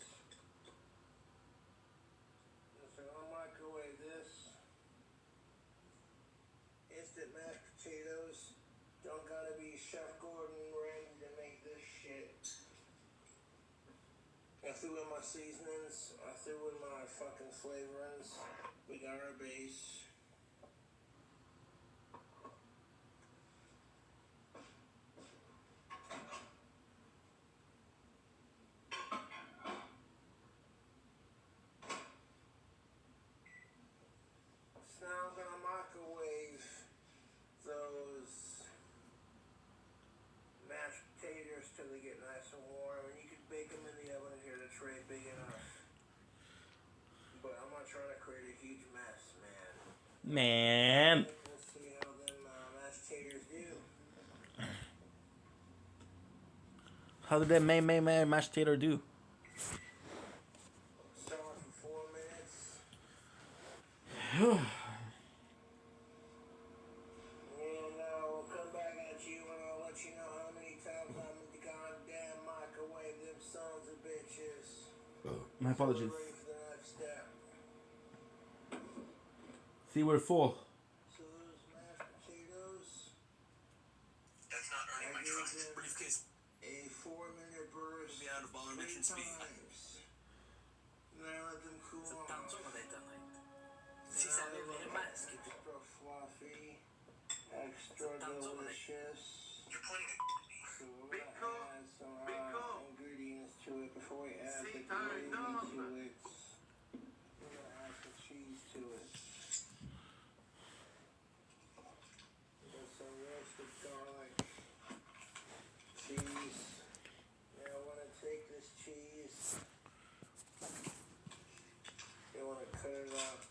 So I'll microwave this. Instant mashed potatoes. Don't gotta be Chef Gordon ready to make this shit. I threw in my seasonings. I threw in my fucking flavorings. We got our base. So now I'm gonna microwave those mashed potatoes till they get nice and warm, and you can bake them in the oven if you're the tray big enough. But I'm not trying to create a huge mess, man. We'll see how them mashed taters do. How did that mashed tater do? Start for 4 minutes. And we'll come back at you and I'll let you know how many times I'm in the goddamn microwave them sons of bitches. My apologies. So we're ready for the next step. See, we're full. So those mashed potatoes. That's not earning my trust. Briefcase. A 4-minute burst. We'll be out of baller mission speed. Now let them cool off. Si ça avait vraiment ce qui était extra fluffy, extra delicious. You're pointing at me. So we're gonna add some ingredients to it before we add the gravy to it. We're gonna add some cheese to it. There's some roasted garlic, cheese. Now I want to take this cheese. You want to cut it up.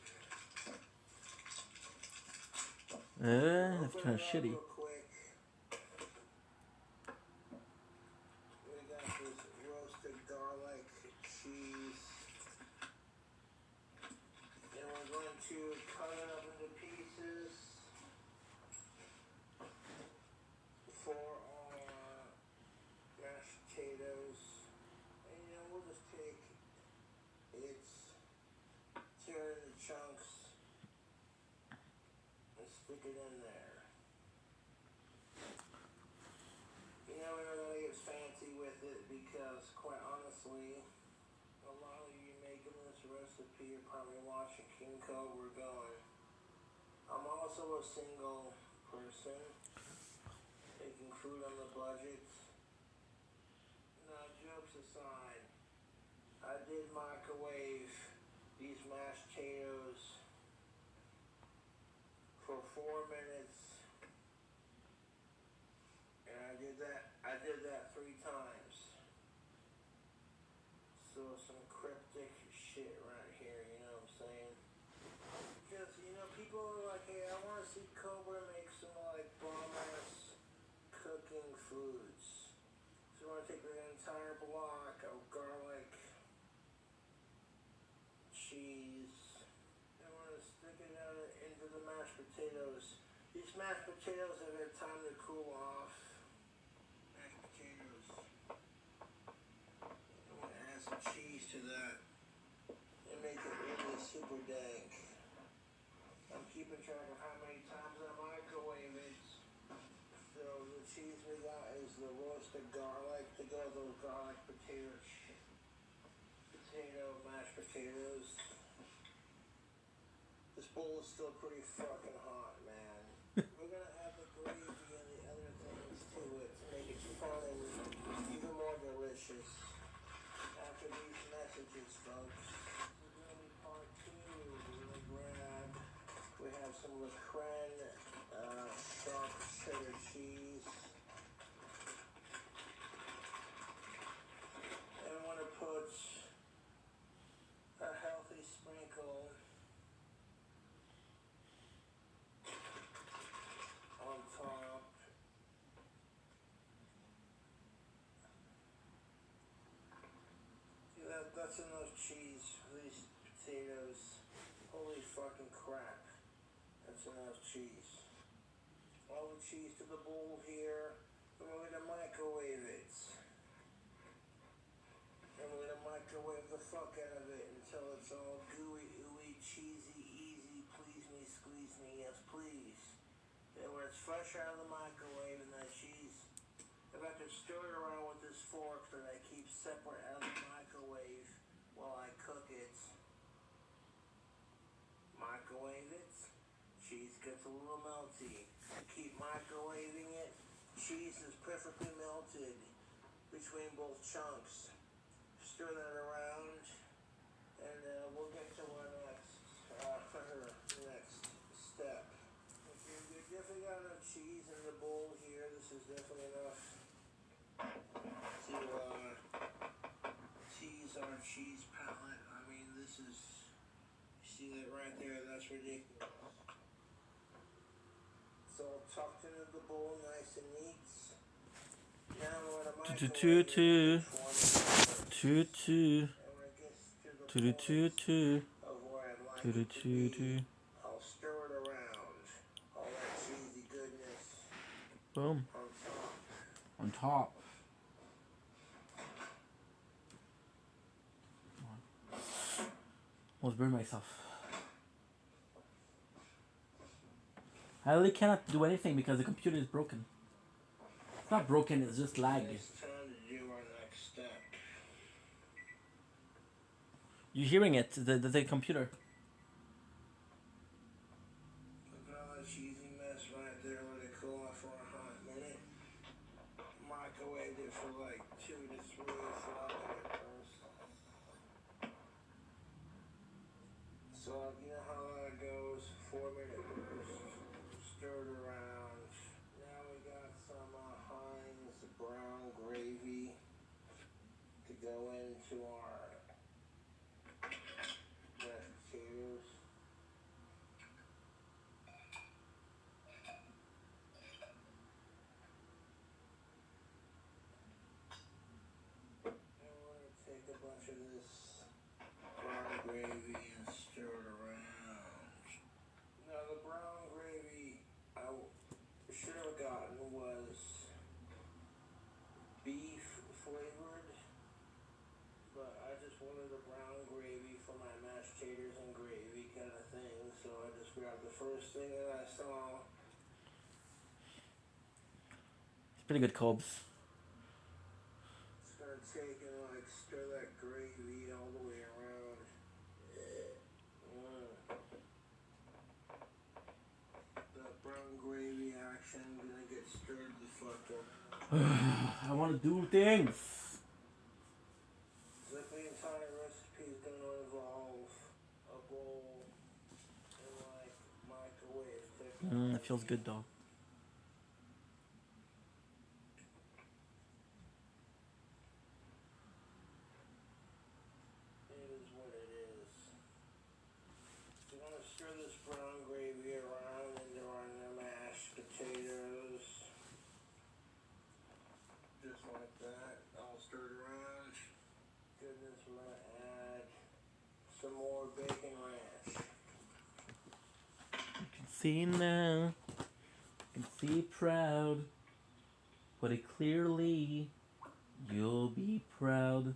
That's kind of shitty. Real quick. We got this roasted garlic, cheese. And we're going to cut it up into pieces for our mashed potatoes. And we'll just take it, tear it into chunks, and stick it in there. We're not gonna get fancy with it because, quite honestly, a lot of you making this recipe are probably watching King Cobra going, I'm also a single person making food on the budget. Now, jokes aside, I did microwave these mashed potatoes for 4 minutes, and I did that 3 times. So some cryptic shit right here, you know what I'm saying? Because, people are like, hey, I want to see Cobra make some, bomb-ass cooking foods. So I want to take the entire block of garlic, cheese, and I want to stick it into the mashed potatoes. These mashed potatoes have had time to cool off. Mashed potatoes. I'm going to add some cheese to that and make it really super dank. I'm keeping keeping track of how many times I microwave it. So the cheese we got is the roasted garlic to go with those garlic potato mashed potatoes. This bowl is still pretty fucking hot, man. We're gonna add the gravy and the other things to it to make it fun and even more delicious. After these messages, folks, this is gonna be part 2. We're gonna grab. We have some Lecraine sharp cheddar cheese. And I'm gonna put a healthy sprinkle on top. That's enough cheese for these potatoes. Holy fucking crap. That's enough cheese. All the cheese to the bowl here. And we're gonna microwave it. And we're gonna microwave the fuck out of it until it's all gooey, ooey, cheesy, easy. Please me, squeeze me, yes please. And when it's fresh out of the microwave and that cheese, if I could stir it around with this fork that I keep separate out of the microwave while I cook it. Microwave it. Cheese gets a little melty. Keep microwaving it. Cheese is perfectly melted between both chunks. Stir that around, and we'll get to our next step. You've definitely got enough cheese in the bowl here. This is definitely enough to tease our cheese palette. I mean, this is, you see that right there? That's ridiculous. It's all tucked into the bowl, nice and neat. Now we're gonna microwave it for 2 of where I'd like it to be. I'll stir it around. All that cheesy goodness. Boom. On top. Almost burned myself. I really cannot do anything because the computer is broken. It's not broken, it's just lag. It's time to do our next step. You're hearing it, the computer. Look at all that cheesy mess right there. Let it cool off for a hot minute. Microwaved it for like 2 to 3 for first. So you know how that goes. 4-minute burst. Stir it around. Now we got some Heinz brown gravy to go into our mashed potatoes. And we're going to take a bunch of this brown gravy and stir it around. Now the brown gravy I should have gotten was beef flavored, but I just wanted a brown gravy for my mashed taters and gravy kind of thing, so I just grabbed the first thing that I saw. It's pretty good, Cobes. Just gonna take and like stir that gravy all the way around. That brown gravy action gonna get stirred the fuck up. I want to do things. The entire recipe is gonna involve a bowl and like microwave technology. It feels good though. It is what it is. We're gonna stir this brown gravy around into our mashed potatoes. Just like that, all stirred around. Goodness, we're gonna add some more bacon ranch. You can see now. You can see proud. Put it clearly. You'll be proud.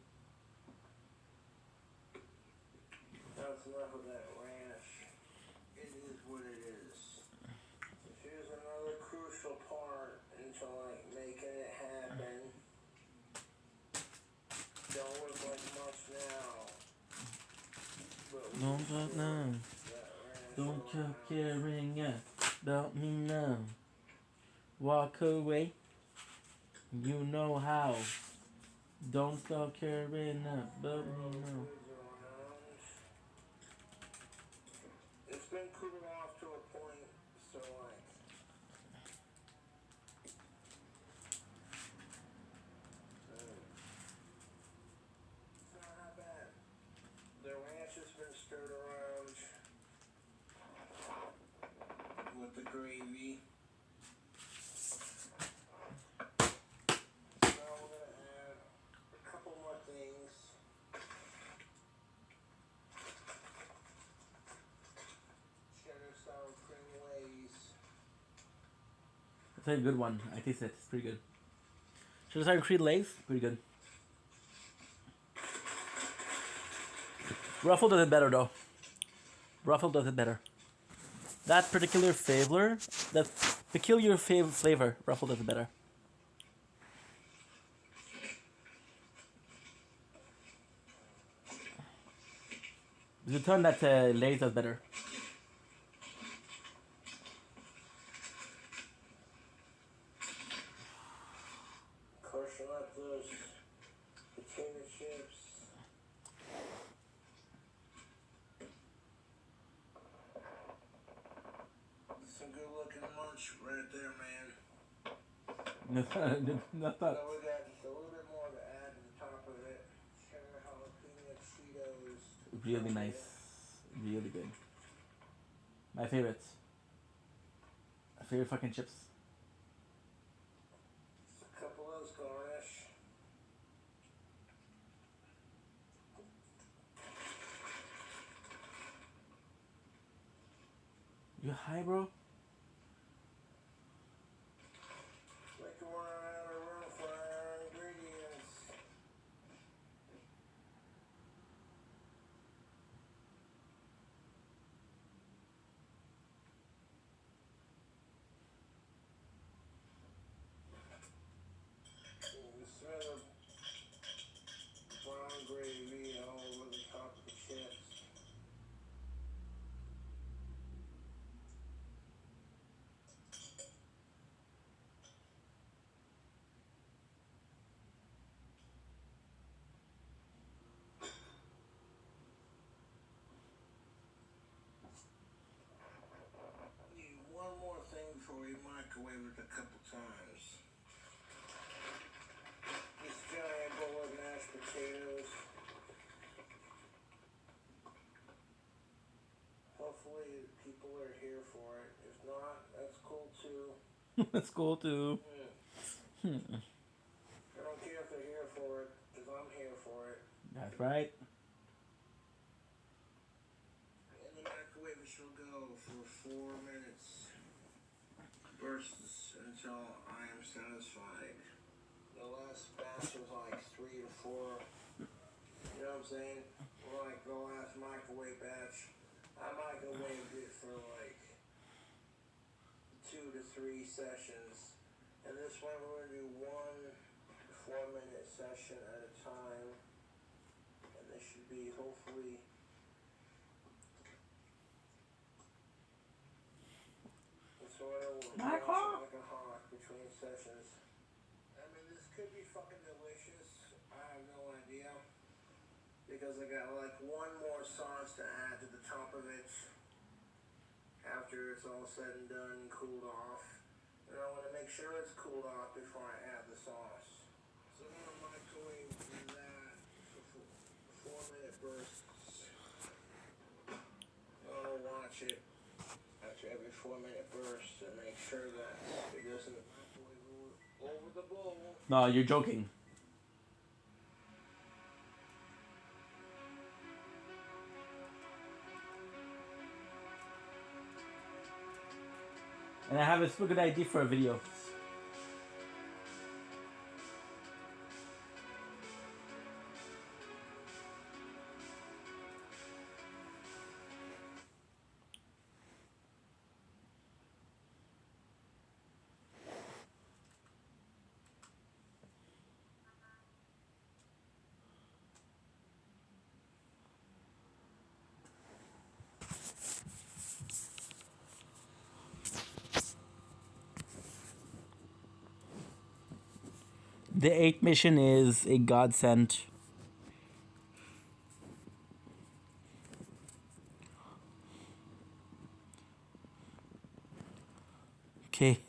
That's enough of that ranch. It is what it is. But now, don't keep caring about me now. Walk away, you know how. Don't stop caring about me now. It's been cooling off to a point, so like. It's not that bad. The ranch has been stirred around with the gravy. So we're gonna add a couple more things. Cheddar sour cream Lay's. That's a good one. I taste it. It's pretty good. Should I start Creed Lays? Pretty good. Ruffle does it better though. Ruffle does it better. That particular flavor, that peculiar flavor, Ruffle does it better. There's a ton that Lay's does better. Crushing up those potato chips. Some good looking munch right there, man. That's not. So we got just a little bit more to add to the top of it. Cheddar jalapeno Cheetos. Really nice. Really good. My favorites. My favorite fucking chips. A couple of those garnish. You high, bro? Like we're out of room for our ingredients. You smell the brown gravy all over the top of the chips. Need one more thing before we microwave it a couple times. This giant bowl of mashed potatoes. Hopefully people are here for it. If not, that's cool too. That's cool too. I don't care if they're here for it, because I'm here for it. That's right. In the microwave it shall go for 4 minutes. Bursts until I am satisfied. The last batch was like 3 to 4. You know what I'm saying? Like the last microwave batch, I microwaved it for like 2 to 3 sessions. And this one we're gonna do 1 4-minute session at a time. And this should be hopefully sort of like a hawk between sessions. I mean, this could be fucking delicious. I have no idea. Because I got like one more sauce to add to the top of it after it's all said and done and cooled off. And I want to make sure it's cooled off before I add the sauce. So I'm going to microwave that for 4-minute bursts. I'll watch it after every 4-minute burst and make sure that it doesn't microwave over the bowl. No, you're joking. And I have a super good idea for a video. The 8th mission is a godsend. Okay.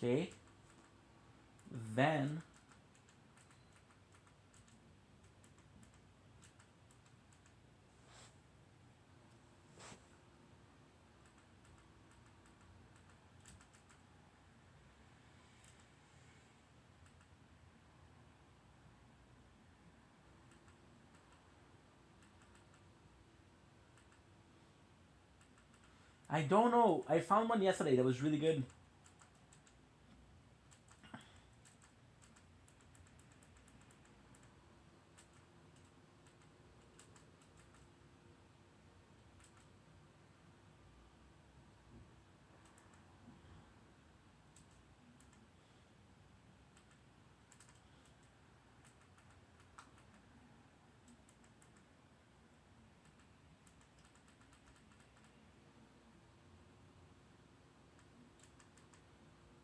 Okay. Then I don't know. I found one yesterday that was really good.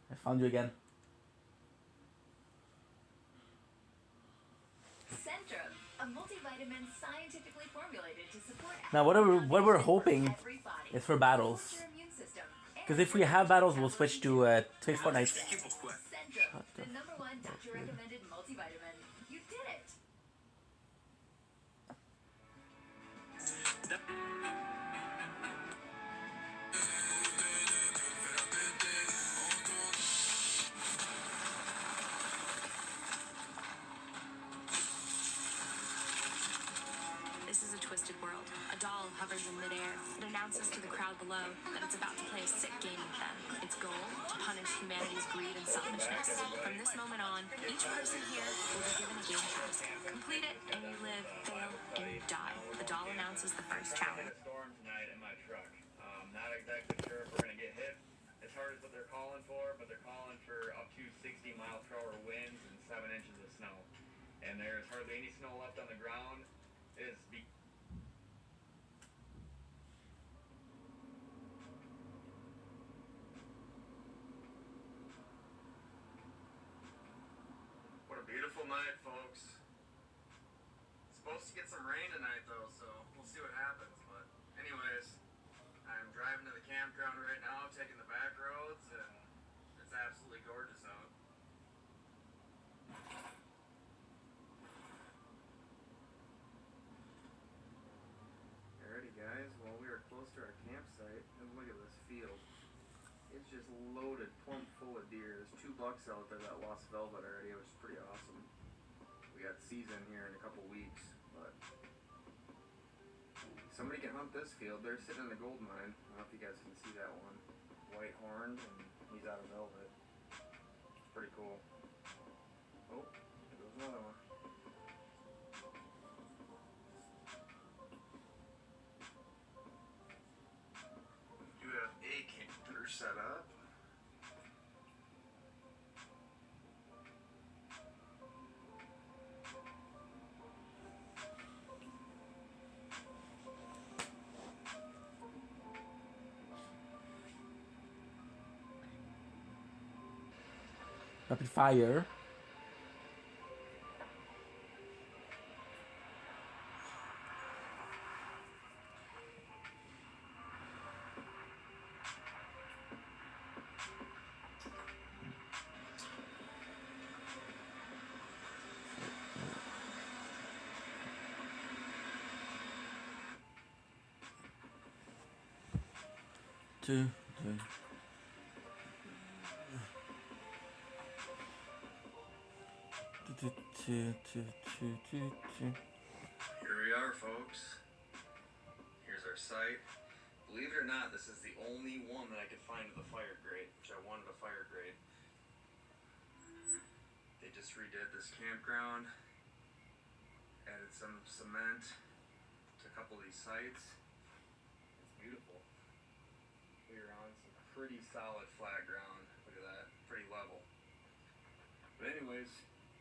I found you again. Centrum, a multivitamin scientifically formulated to support Now what we're hoping is for battles. Because if we have battles, we'll switch to Fortnite. Centrum, the #1 doctor recommended multivitamin. You did it. This is a twisted world. A doll hovers in midair. It announces to the crowd below that it's about to play a sick game with them. Its goal, to punish humanity's greed and selfishness. From this moment on, each person here will be given a game task. Complete it, and you live, fail, and you die. The doll announces the first challenge. Storm tonight in my truck. Not exactly sure if we're gonna get hit as hard as what they're calling for, but they're calling for up to 60-mile-per-hour winds and 7 inches of snow. And there's hardly any snow left on the ground. What a beautiful night, folks. Supposed to get some rain tonight, though, so we'll see what happens. But anyways, I'm driving to the campground right now, taking the back roads, and it's absolutely gorgeous out. Alrighty, guys. Well, we are close to our campsite, and look at this field. It's just loaded, plumb full of deer. There's 2 bucks out there that lost velvet already, which is pretty awesome. We got season here in a couple weeks, but somebody can hunt this field. They're sitting in the gold mine. I don't know if you guys can see that one. White horned, and he's out of velvet. It's pretty cool. Oh, there goes another one. You have a camper set up. Rapid fire. Here we are, folks. Here's our site. Believe it or not, this is the only one that I could find with a fire grate, which I wanted a fire grate. They just redid this campground, added some cement to a couple of these sites. It's beautiful. We are on some pretty solid flat ground. Look at that, pretty level. But anyways,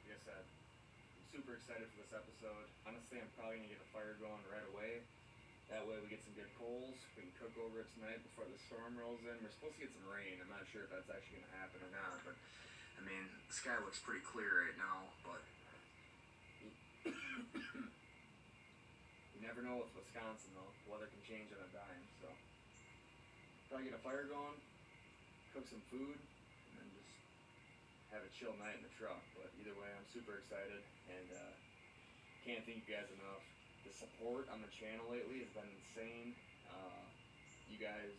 like I said, I'm super excited for this episode. Honestly, I'm probably gonna get a fire going right away. That way we get some good coals. We can cook over it tonight before the storm rolls in. We're supposed to get some rain. I'm not sure if that's actually gonna happen or not, but I mean, the sky looks pretty clear right now, but you never know with Wisconsin though. The weather can change on a dime, so probably get a fire going, cook some food, and then just have a chill night in the truck. But either way, I'm super excited and can't thank you guys enough. The support on the channel lately has been insane. You guys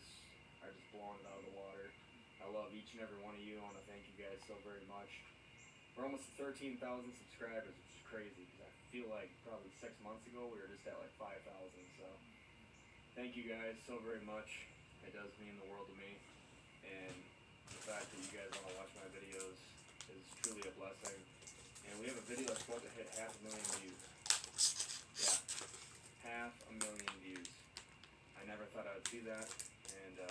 are just blowing it out of the water. I love each and every one of you. I want to thank you guys so very much. We're almost at 13,000 subscribers, which is crazy because I feel like probably 6 months ago we were just at like 5,000. So thank you guys so very much. It does mean the world to me. And the fact that you guys want to watch my videos is truly a blessing. And we have a video that's about to hit 500,000 views. Yeah, 500,000 views. I never thought I would see that, and the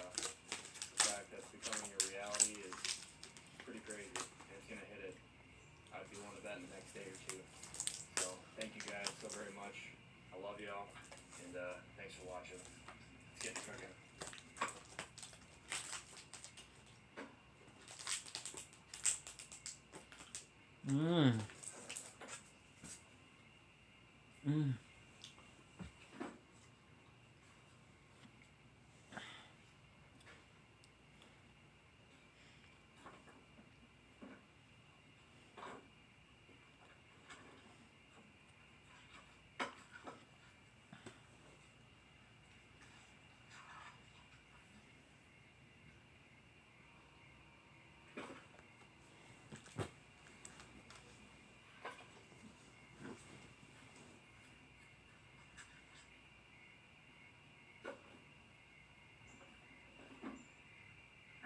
fact that's becoming a reality is pretty crazy, and it's gonna hit it. I'd be willing to bet in the next day or two. So thank you guys so very much. I love y'all, and thanks for watching. Let's get cooking.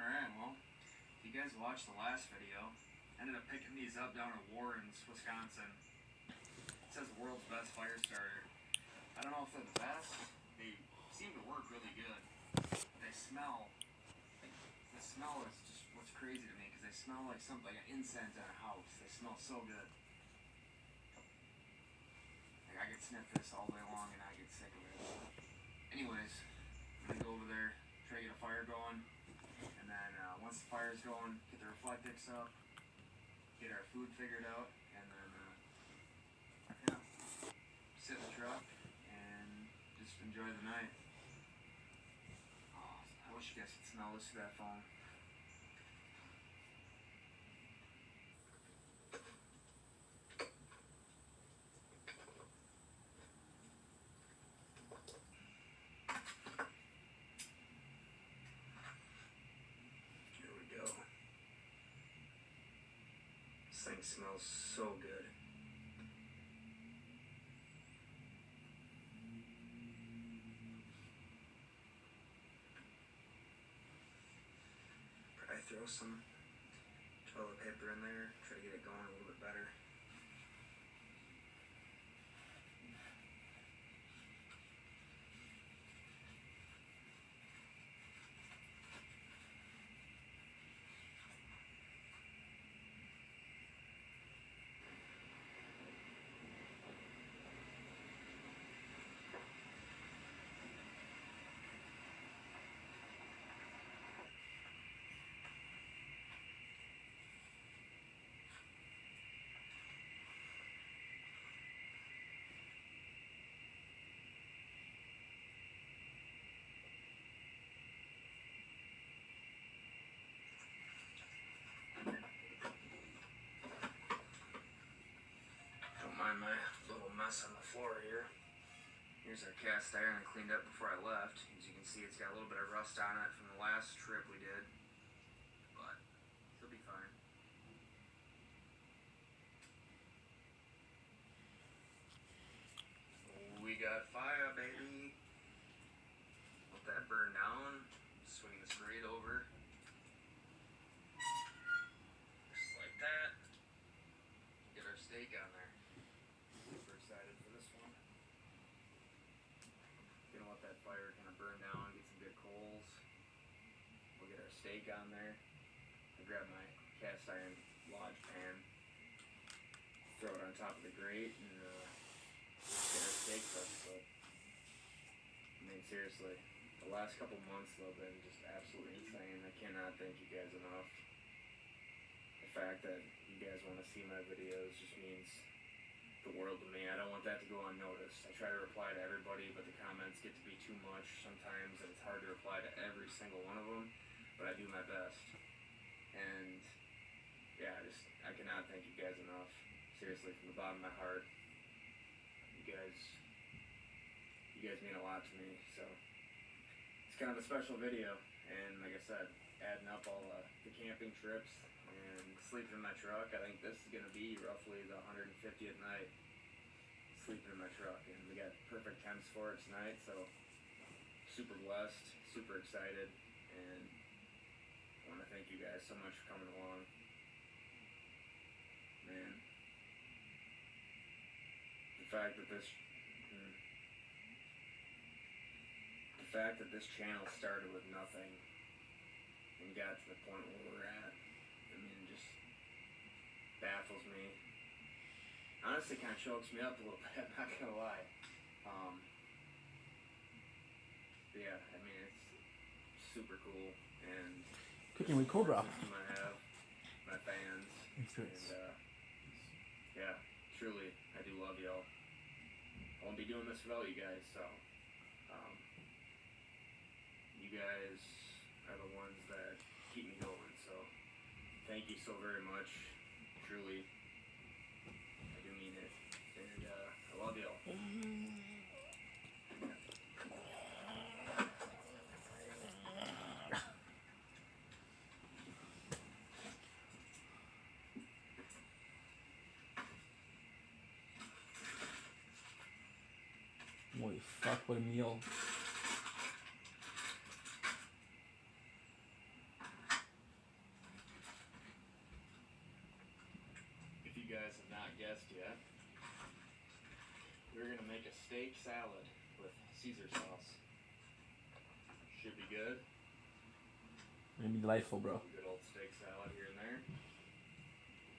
Alright, well, if you guys watched the last video, I ended up picking these up down in Warrens, Wisconsin. It says world's best fire starter. I don't know if they're the best. They seem to work really good. They smell, like, the smell is just what's crazy to me because they smell like something, like an incense in a house. They smell so good. Like, I could sniff this all day long and I get sick of it. Anyways, I'm gonna go over there, try to get a fire going. And then once the fire's going, get the reflectix up, get our food figured out, and then yeah, sit in the truck and just enjoy the night. Oh, I wish you guys could smell this through that phone. Here we go. This thing smells so good. Probably throw some toilet paper in there, try to get it going a little bit better. Don't mind my little mess on the floor here. Here's our cast iron I cleaned up before I left. As you can see, it's got a little bit of rust on it from the last trip we did, but it'll be fine. We got fire, baby. Let that burn down. Swing this grate over. Just like that. Get our steak on there. Super excited for this one. Gonna let that fire kind of burn down, get some good coals. We'll get our steak on there. I grab my cast iron lodge pan, throw it on top of the grate, and get our steak cooked. But I mean, seriously, the last couple months though have been just absolutely insane. I cannot thank you guys enough. The fact that you guys want to see my videos just means the world to me. I don't want that to go unnoticed. I try to reply to everybody, but the comments get to be too much sometimes, and it's hard to reply to every single one of them, but I do my best. And yeah, I cannot thank you guys enough. Seriously, from the bottom of my heart. You guys mean a lot to me, so it's kind of a special video. And like I said, adding up all the camping trips and sleeping in my truck, I think this is going to be roughly the 150th night sleeping in my truck, and we got perfect temps for it tonight, so super blessed, super excited, and I want to thank you guys so much for coming along. Man, the fact that this channel started with nothing and got to the point where we're at, I mean, it just baffles me. Honestly, kind of chokes me up a little bit, I'm not gonna lie. Yeah, I mean, it's super cool, and Cooking with Cobra. I have my fans, and yeah, truly, I do love y'all. I won't be doing this without you guys, so you guys are the ones that keep me going, so thank you so very much. Truly, I do mean it, and I love y'all. Holy fuck, what a meal. If you guys have not guessed yet, we're gonna make a steak salad with Caesar sauce. Should be good. It's gonna be delightful, bro. Good old steak salad here and there.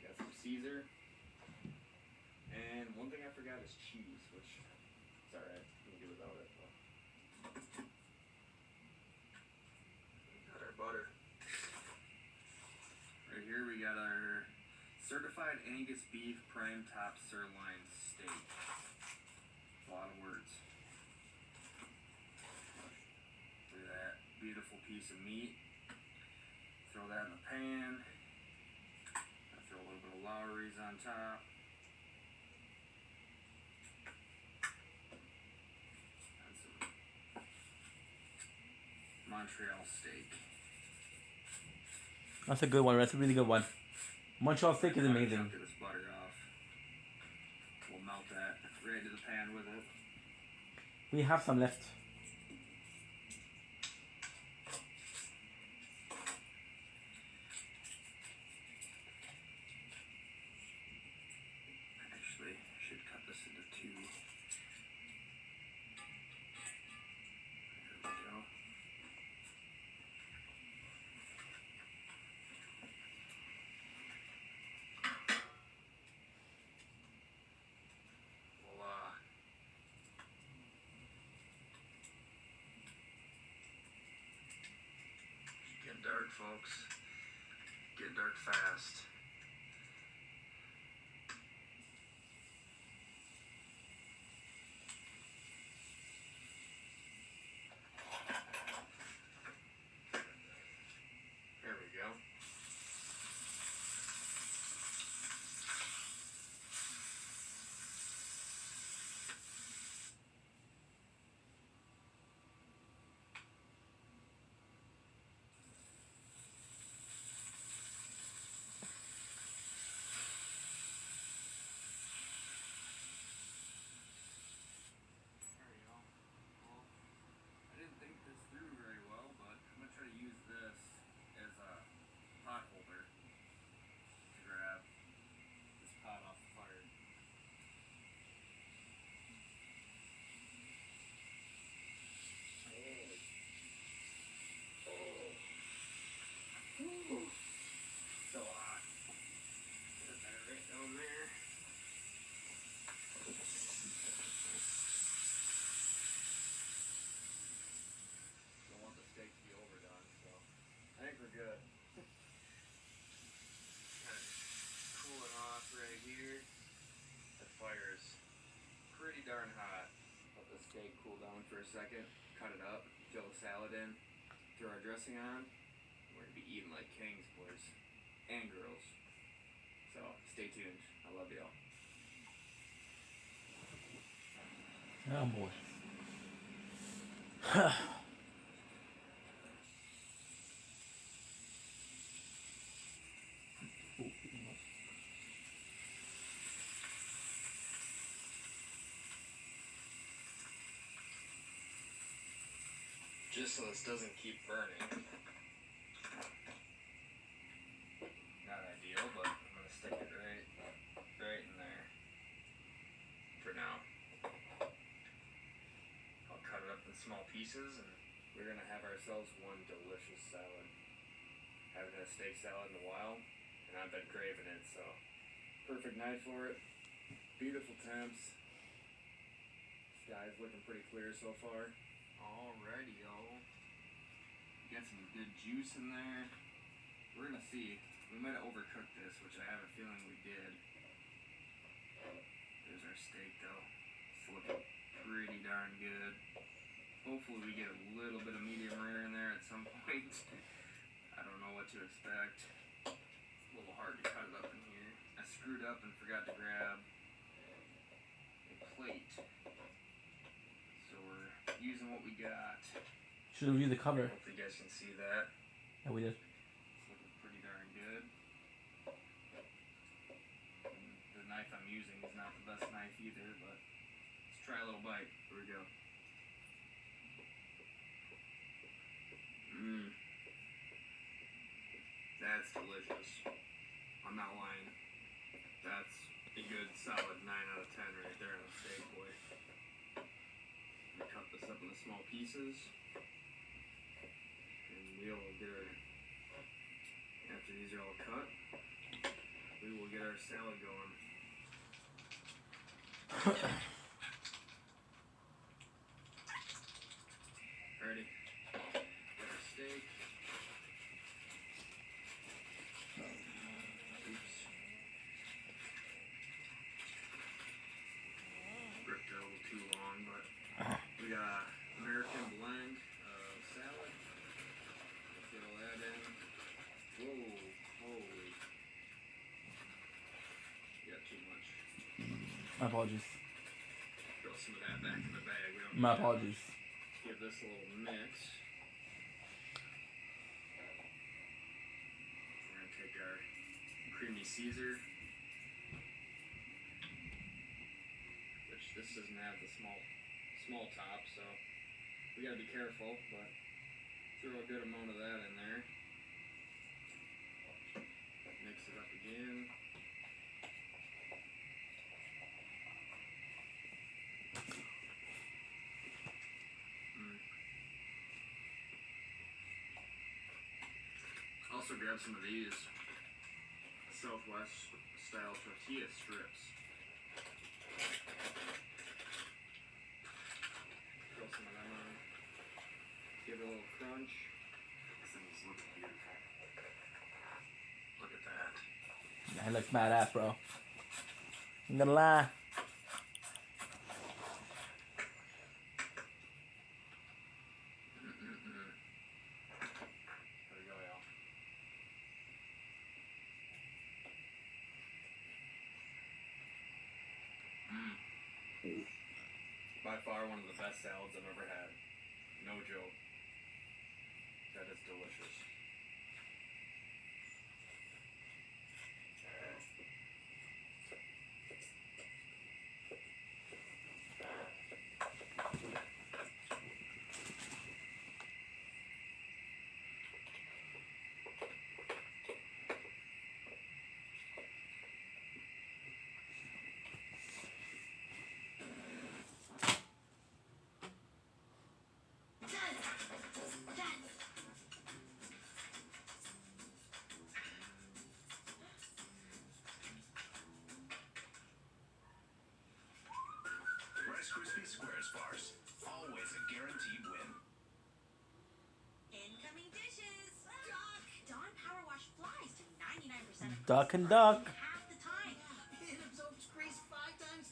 Got some Caesar. And one thing I forgot is cheese, which is alright. We can do without it. But. Got our butter. Right here we got our certified Angus beef prime top sirloin steak. A lot of words. Look at that beautiful piece of meat. Throw that in the pan. I throw a little bit of Lowry's on top. And some Montreal steak. That's a good one. That's a really good one. Montreal steak is amazing. Get this butter off. We'll melt that right into the pan with it. We have some left. Actually, I should cut this into two. There we go. Voila. Getting dark, folks. Getting dark fast. There we go. fire's pretty darn hot. Let the steak cool down for a second, cut it up, fill the salad in, throw our dressing on. We're gonna be eating like kings, boys and girls. So stay tuned. I love y'all. Oh boy. Just so this doesn't keep burning. Not ideal, but I'm gonna stick it right in there for now. I'll cut it up in small pieces, and we're gonna have ourselves one delicious salad. Haven't had steak salad in a while, and I've been craving it, so perfect night for it. Beautiful temps. Sky's looking pretty clear so far. Alrighty, y'all. Got some good juice in there. We're gonna see. We might have overcooked this, which I have a feeling we did. There's our steak, though. It's looking pretty darn good. Hopefully we get a little bit of medium rare in there at some point. I don't know what to expect. It's a little hard to cut it up in here. I screwed up and forgot to grab a plate. So we're using what we got. Should have used the cover. Hopefully you guys can see that. Yeah, we did. It's looking pretty darn good. And the knife I'm using is not the best knife either, but let's try a little bite. Here we go. Mmm. That's delicious. I'm not lying. That's a good solid 9 out of 10 right there on the steak, boy. I'm gonna cut this up into small pieces. And we'll get our, after these are all cut, we will get our salad going. Ready? Get our steak. Oops. Ripped it a little too long, but we got American blend of salad. Let's get all that in. Whoa, holy. You got too much. My apologies. Throw some of that back in the bag. We don't My need that. apologies. Give this a little mix. We're gonna take our creamy Caesar, which this doesn't have the small top, so we gotta be careful, but throw a good amount of that in there. Mix it up again. Also grab some of these Southwest style tortilla strips. Throw some of them on. Give it a little crunch. This thing is looking beautiful. Look at that. That looks badass, bro. I'm gonna lie. There we go, y'all. By far one of the best salads I've ever had. No joke. That is delicious. Rice Krispie Squares bars. Always a guaranteed win. Incoming dishes. Duck. Dawn Power Wash flies to 99% of Duck and duck. half the time. It absorbs grease 5 times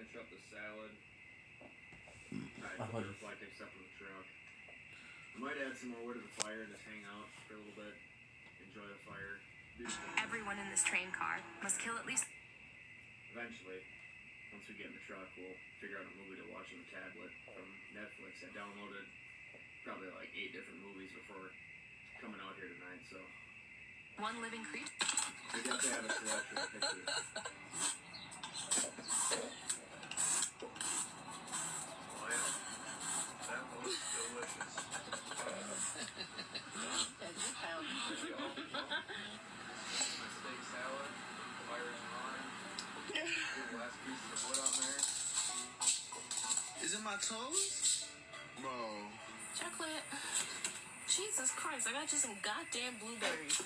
finish up the salad. Alright, put the reflective stuff in the truck. I might add some more wood to the fire, just hang out for a little bit, enjoy the fire. Everyone in this train car must kill at least. Eventually, once we get in the truck, we'll figure out a movie to watch on the tablet from Netflix. I downloaded probably like 8 different movies before coming out here tonight, so One living creature. we got to have a selection of pictures. Oh yeah, that looks delicious. There you go. My steak salad, fire's on. Good last piece of wood on there. Is it my toes? Bro. Chocolate. Jesus Christ, I got you some goddamn blueberries.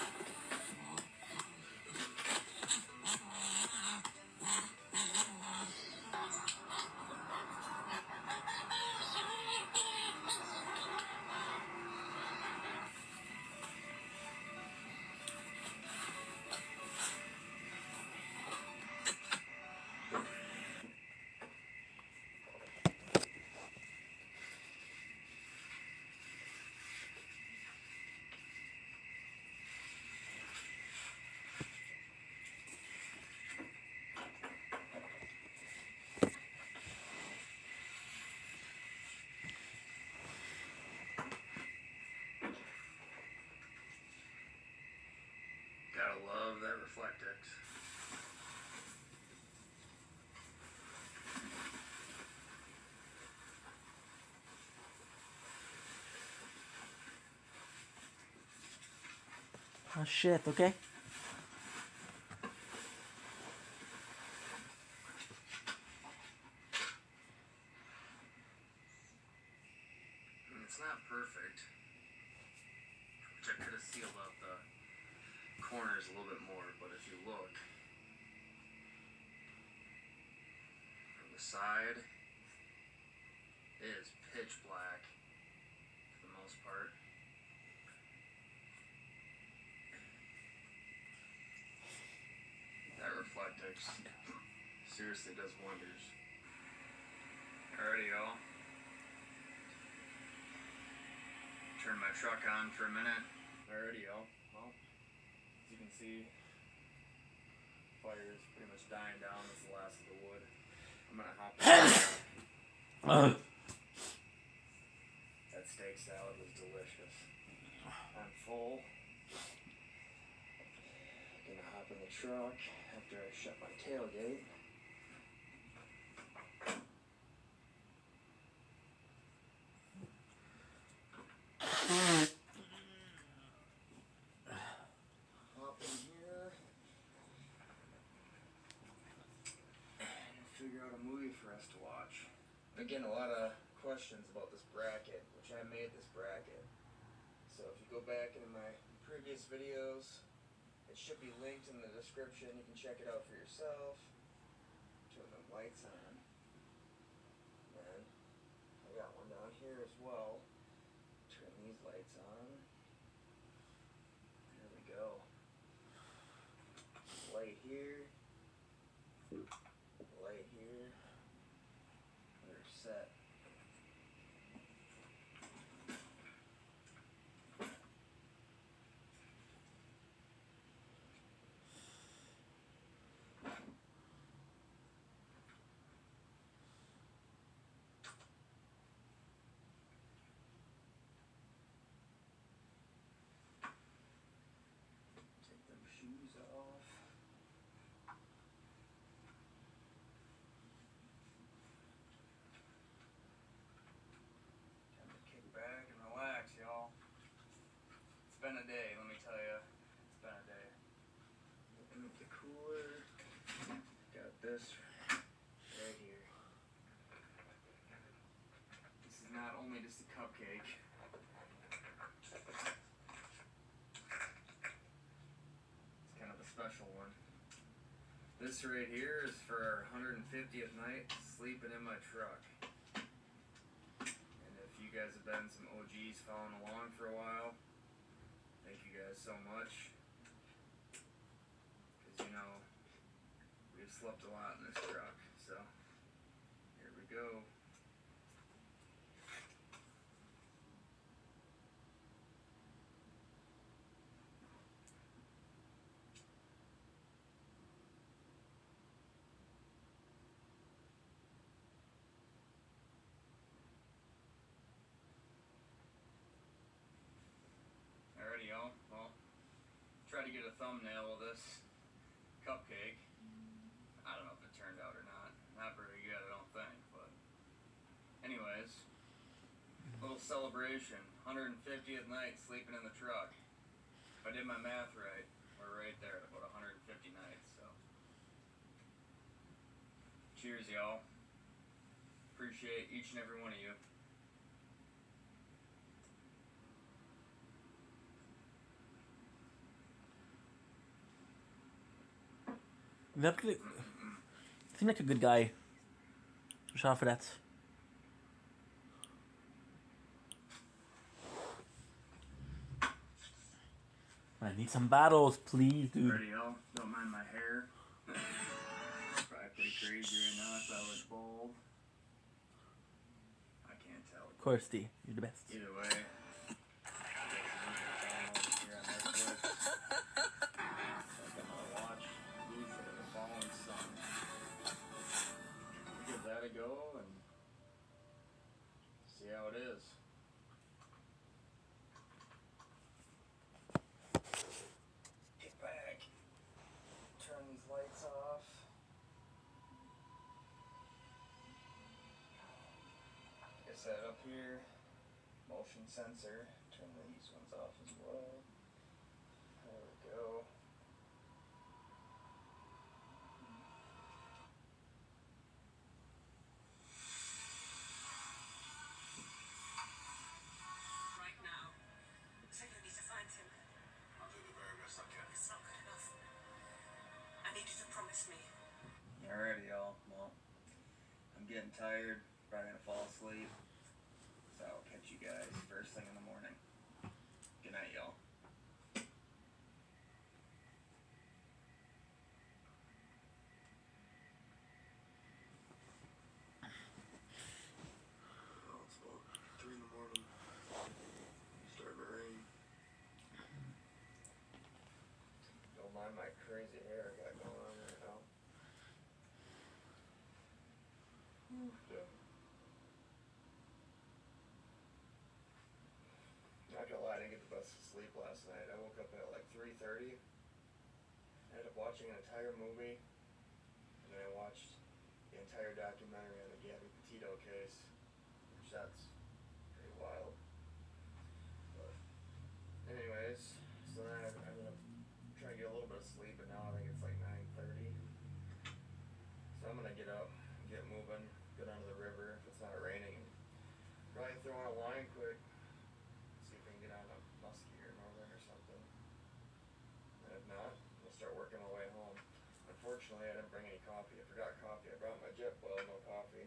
Gotta love that Reflectix. Oh shit, okay? It's not perfect, which I could have sealed up the corners a little bit more, but if you look from the side, it is pitch black for the most part. That Reflectix seriously does wonders. Alrighty, y'all. Turn my truck on for a minute. Alrighty, y'all. Well, as you can see, fire is pretty much dying down. This is the last of the wood. I'm gonna hop in. That steak salad was delicious. I'm full. Gonna hop in the truck after I shut my tailgate. Hop in here and figure out a movie for us to watch. I'm getting a lot of questions about this bracket, which I made this bracket. So if you go back into my previous videos, it should be linked in the description. You can check it out for yourself. Turn the lights on. And I got one down here as well. Turn these lights on. There we go. Light here. Light here. We're set. Take them shoes off. Time to kick back and relax, y'all. It's been a day, let me tell you. It's been a day. Open up the cooler. Got this right here. This is not only just a cupcake. It's kind of a special one. This right here is for our 150th night sleeping in my truck. And if you guys have been some OGs following along for a while, thank you guys so much. Because, you know, we've slept a lot in this truck, so go. Alrighty, y'all. Well, try to get a thumbnail of this cupcake. I don't know if it turned out or not. Not very good, I don't think, but anyways, little celebration. 150th night sleeping in the truck. If I did my math right, we're right there at about 150 nights, so. Cheers, y'all. Appreciate each and every one of you. Definitely seemed like a good guy. Shout out for that. I need some battles, please, dude. Ready, y'all? Don't mind my hair. Probably pretty crazy right now if I was bald. I can't tell. Of course, D. You're the best. Either way. Give that a go and see how it is. Get back. Turn these lights off. Like I said, up here, motion sensor. Turn these ones off as well. There we go. Right now. So you need to find him. I'll do the very best I can. It's not good enough. I need you to promise me. Alrighty, y'all. Well, I'm getting tired. Probably gonna fall asleep. So I'll catch you guys first thing in the morning. Good night, y'all. Well, it's about 3 in the morning. It's starting to rain. Don't mind my crazy hair I got going on right now. Not gonna lie, I didn't get the best of sleep last night. I woke up at like 3:30. I ended up watching an entire movie, and then I watched the entire documentary on the Gabby Petito case, which that's pretty wild. But anyways, so then I'm gonna try to get a little bit of sleep, but now I think it's like 9:30. So I'm gonna get up, get moving, go down to the river if it's not raining, and probably throw in a line quick. See if we can get on a muskie or northern or something. And if not, we'll start working my way home. Unfortunately, I didn't bring any coffee. I forgot coffee. I brought my Jetboil, no coffee.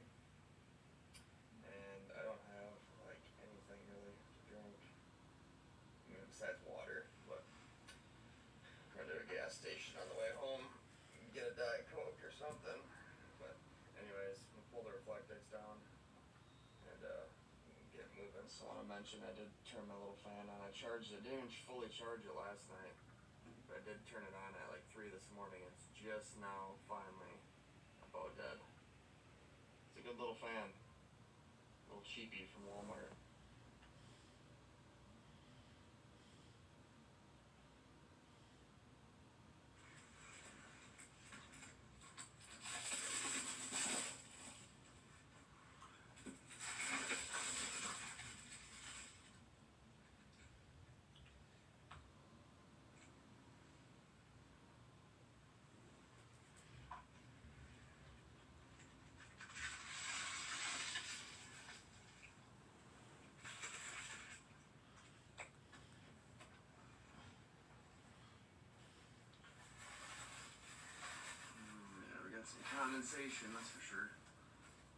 And I don't have like anything really to drink. I mean, besides water. But I'm going to a gas station on the way home. Get a Diet Coke or something. But anyways, I'm gonna pull the reflectors down and get moving. So I want to mention I did turn my little fan on. I charged it. Didn't even fully charge it last night, but I did turn it on at like 3 this morning. It's just now finally about dead. It's a good little fan. A little cheapy from Walmart. Yeah, we got some condensation, that's for sure.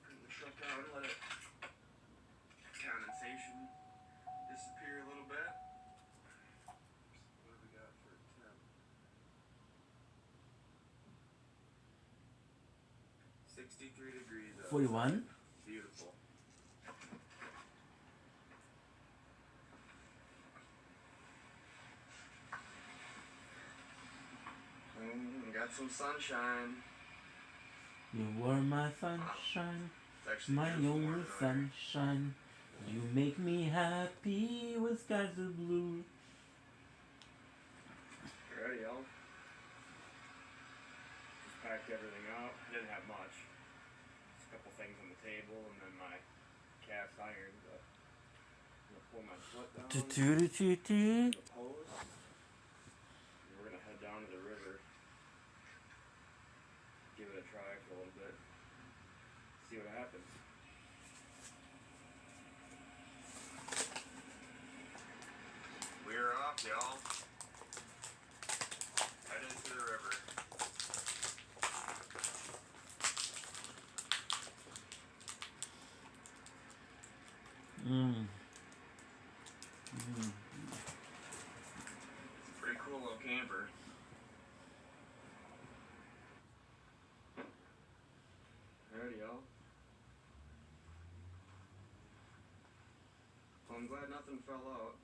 Bring the truck out and let it condensation disappear a little bit. What do we got for temp? 63 degrees outside. 41? got some sunshine. You were my sunshine, It's actually my beautiful only morning out here. sunshine. You make me happy when skies are blue. Ready, y'all? Just packed everything up. Didn't have much. Just a couple things on the table and then my cast iron. But I'm gonna pull my foot down to the post. And we're gonna head down to the river. Give it a try for a little bit. See what happens. We're off, y'all. Headed to the river. It's a pretty cool little camper. Alrighty, y'all. Well, I'm glad nothing fell out,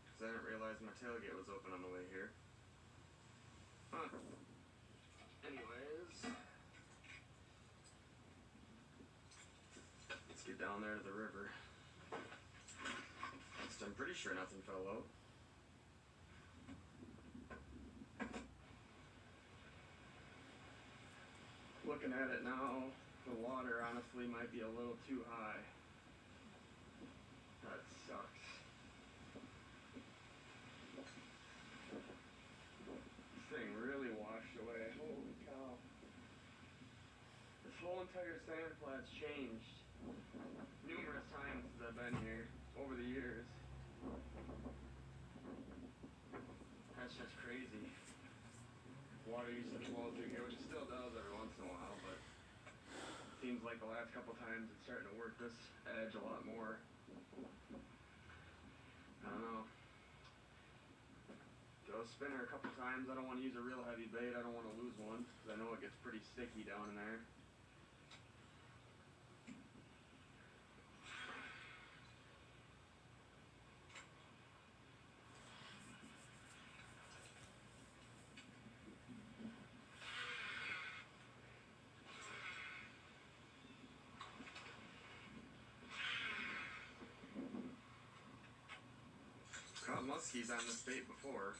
because I didn't realize my tailgate was open on the way here. Huh. Anyways, let's get down there to the river. I'm pretty sure nothing fell out. Looking at it now, the water honestly might be a little too high. That sucks. This thing really washed away. Holy cow. This whole entire sand flat's changed numerous times since I've been here over the years. That's just crazy. Water used to flow through here, which it still does every once in a while, but it seems like the last couple times it's starting to work this edge a lot more. I don't know. Go spinner a couple times. I don't want to use a real heavy bait. I don't want to lose one, because I know it gets pretty sticky down in there. Caught muskies on this bait before.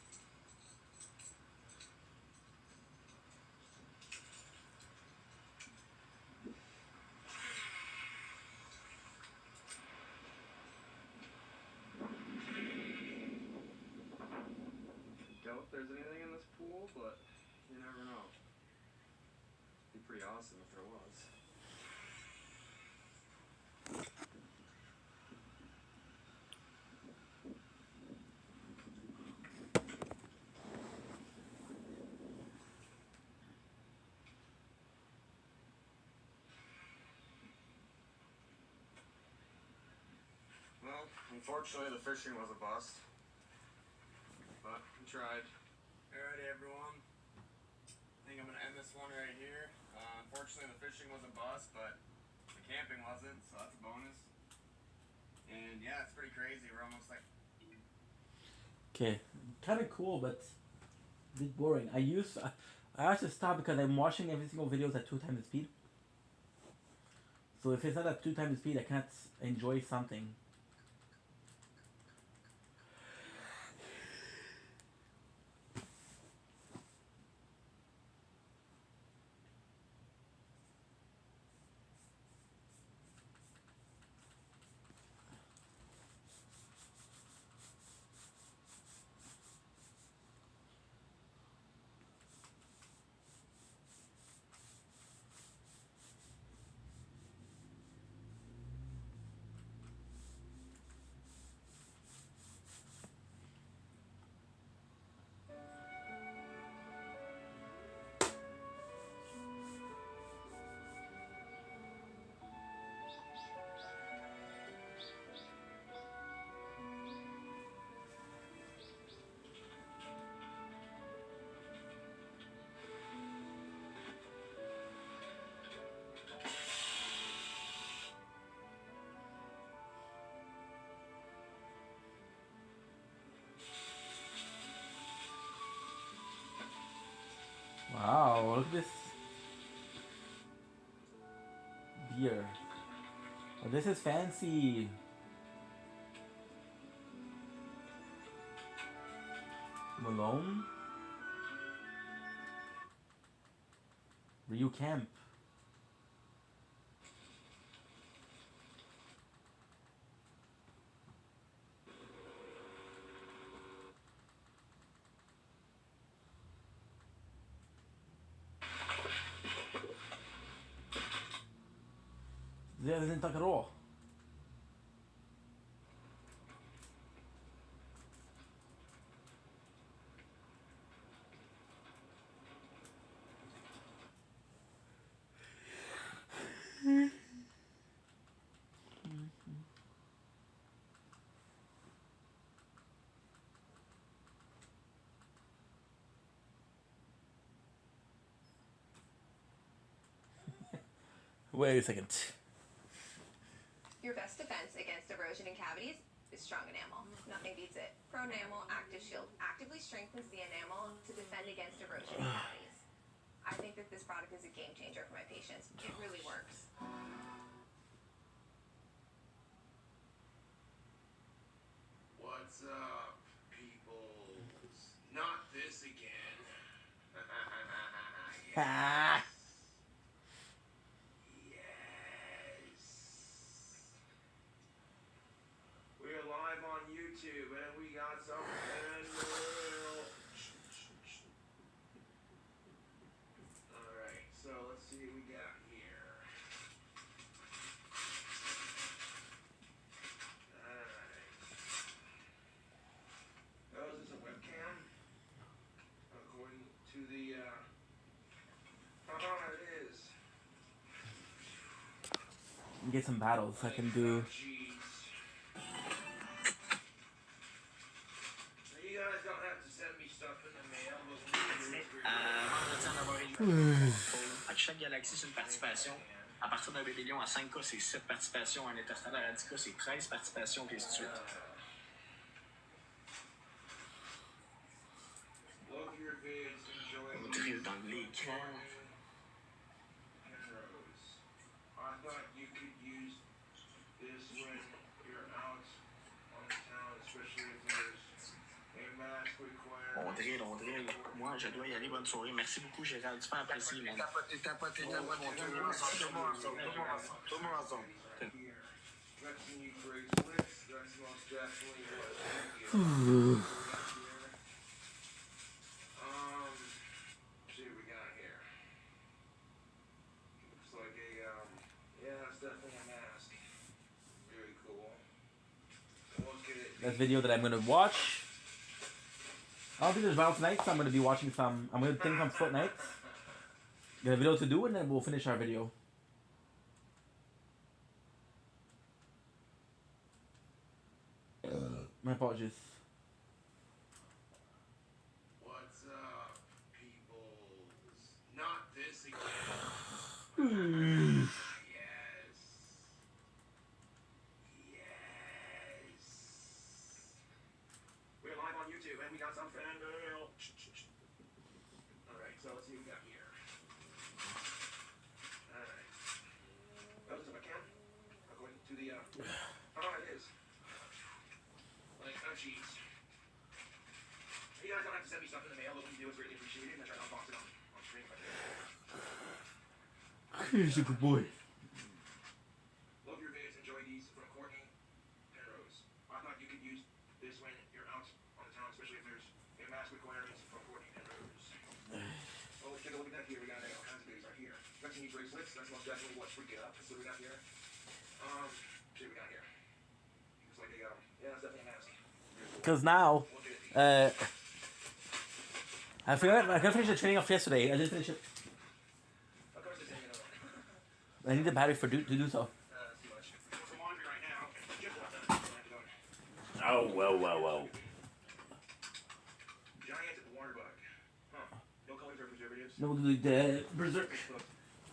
Doubt there's anything in this pool, but you never know. It'd be pretty awesome if there was. Well, unfortunately the fishing was a bust. But we tried. Alrighty everyone. I think I'm gonna end this one right here. Unfortunately the fishing was a bust, but the camping wasn't, so that's a bonus. And yeah, it's pretty crazy. We're almost like... Okay, kind of cool, but a bit boring. I have to stop because I'm watching every single videos at 2 times the speed. So if it's not at 2 times the speed, I can't enjoy something. Wow, look at this beer. Oh, this is fancy. Malone? Ryu Camp. Det är inte rå. Wait a second. Your best defense against erosion and cavities is strong enamel. Nothing beats it. Pro Enamel Active Shield actively strengthens the enamel to defend against erosion and cavities. I think that this product is a game changer for my patients. It really works. What's up, peoples? Not this again. Ah. We're live on YouTube and we got some Alright, so let's see what we got here. Alright. Oh, is this a webcam? According to the it is. Get some battles I can do. You guys don't have to send me stuff in the mail, À chaque galaxie, c'est une participation. À partir d'un bébé lion à 5K, c'est 7 participations. Un interstellaire à 10K, c'est 13 participations, puis ainsi de suite. On drill dans l'écran. I thought you could use this when you're out on the town, especially if there's a mask required. On drill. Moi, je dois y aller. Bonne soirée. Merci beaucoup, Gérald. Super apprécié, man. Tapoter. Tout le monde ensemble. Dressing you great flicks, that's most definitely what we get. See what we got here. Looks like a, yeah, it's definitely a mask. Very cool. Look at it. That video that I'm gonna watch. I don't think there's battle tonight, so I'm gonna be watching some. I'm gonna think some Fortnite. Get a video to do, and then we'll finish our video. My apologies. What's up, peoples? Not this again. Yes. We're live on YouTube and we got some fan mail. Alright, so let's see what we got here. Alright. Oh, this is a webcam? According to the, it is. Like, oh jeez. You guys don't have to send me stuff in the mail. What we do is really appreciated, and I try to unbox it on screen if I can. He's a good boy. Love your vids. Enjoy these from Courtney and Rose. I thought you could use this when you're out on the town, especially if there's a mask requirements from Courtney and Rose. Oh, let's take a look at that here. We got all kinds of goodies right here. Dressing you bracelets. That's most definitely what's freaking up. Let's see what we got here. See what we got here. Looks like a, yeah, that's definitely a mask. Because now, I gotta finish the training off yesterday. I didn't finish it. I need the battery to do so. Oh, well. Giant water bug. Huh. No colors or preservatives. No, the berserk.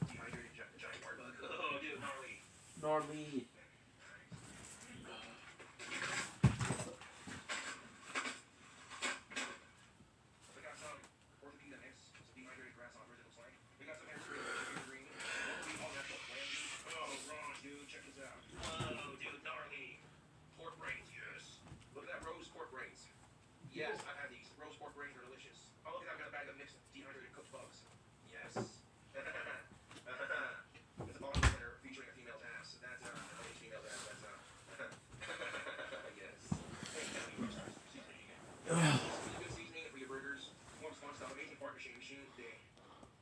Dehydrated giant water bug. Oh, dude, gnarly. Gnarly. Good seasoning for your burgers. Warm spawn style, amazing fart machine.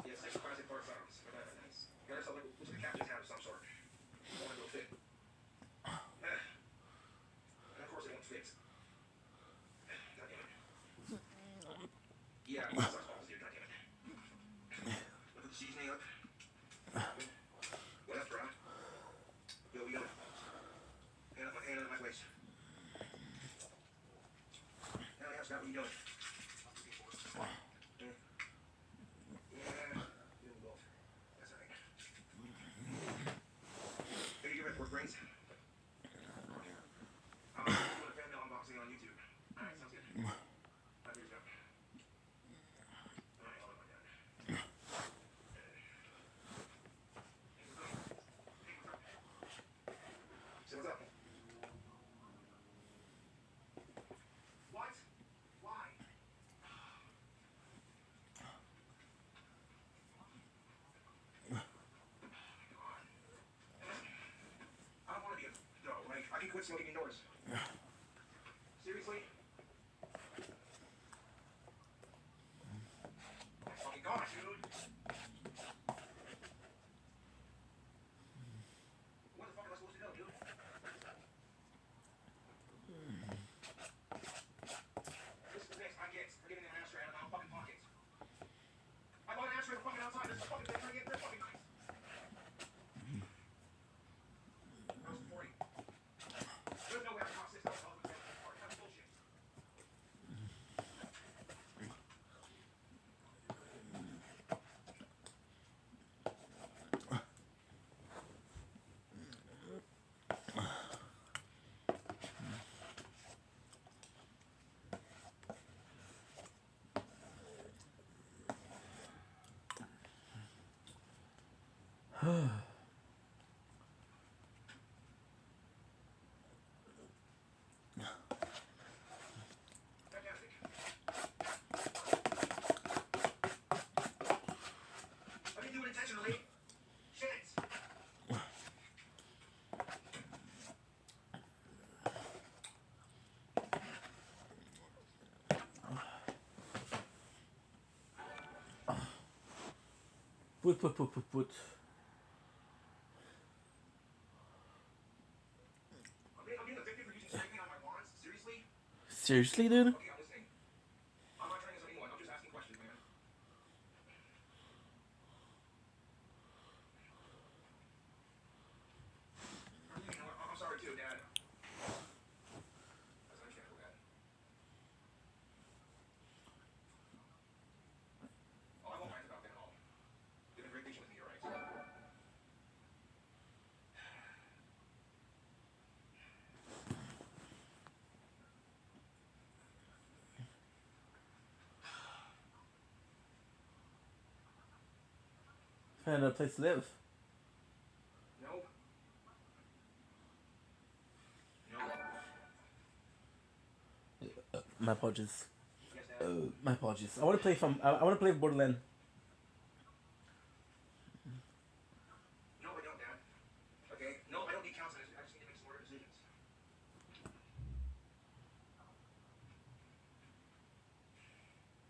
Yeah, 6 classic fart sounds. Nice. Got yourself like looks like a captain's hat of some sort. One will fit. And of course it won't fit. God damn it. Yeah, it sucks balls, dude. God damn it. Put the seasoning up. What else, bro? Yo, we got it. Hand up my waist. Now, yeah, Scott, what are you doing? Yeah, you and both. That's alright. Hey, you ready for brains? I'm doing a fan mail unboxing on YouTube. Alright, sounds good. 5 years ago. Alright, I'll let my dad. Say what's up. What? Why? I don't want to be a dog. Like, I can quit smoking indoors. Seriously? Oh my fucking god, dude. What the fuck am I supposed to do, dude? This is the next I get for getting an ashtray out of my own fucking pocket. I bought an ashtray from fucking outside. This is the fucking thing I get this fucking night. I was 40. There's no way I cost $6,000 for this party. That's bullshit. Fantastic. I didn't do it intentionally. Shit. Put. I'm being evicted for using spray paint on my lawns? Seriously? Seriously, dude? Okay, I'm listening. I'm not trying to insult anyone. I'm just asking questions, man. You know what? I'm sorry too, Dad. That's understandable, Dad. Oh, I won't rant about that at all. You've been very patient with me, alright? Find another place to live. No. No. My apologies. Yes, Dad. My apologies. I want to play Borderland. No, I don't, Dad. Okay? No, I don't need counseling. I just need to make smarter decisions.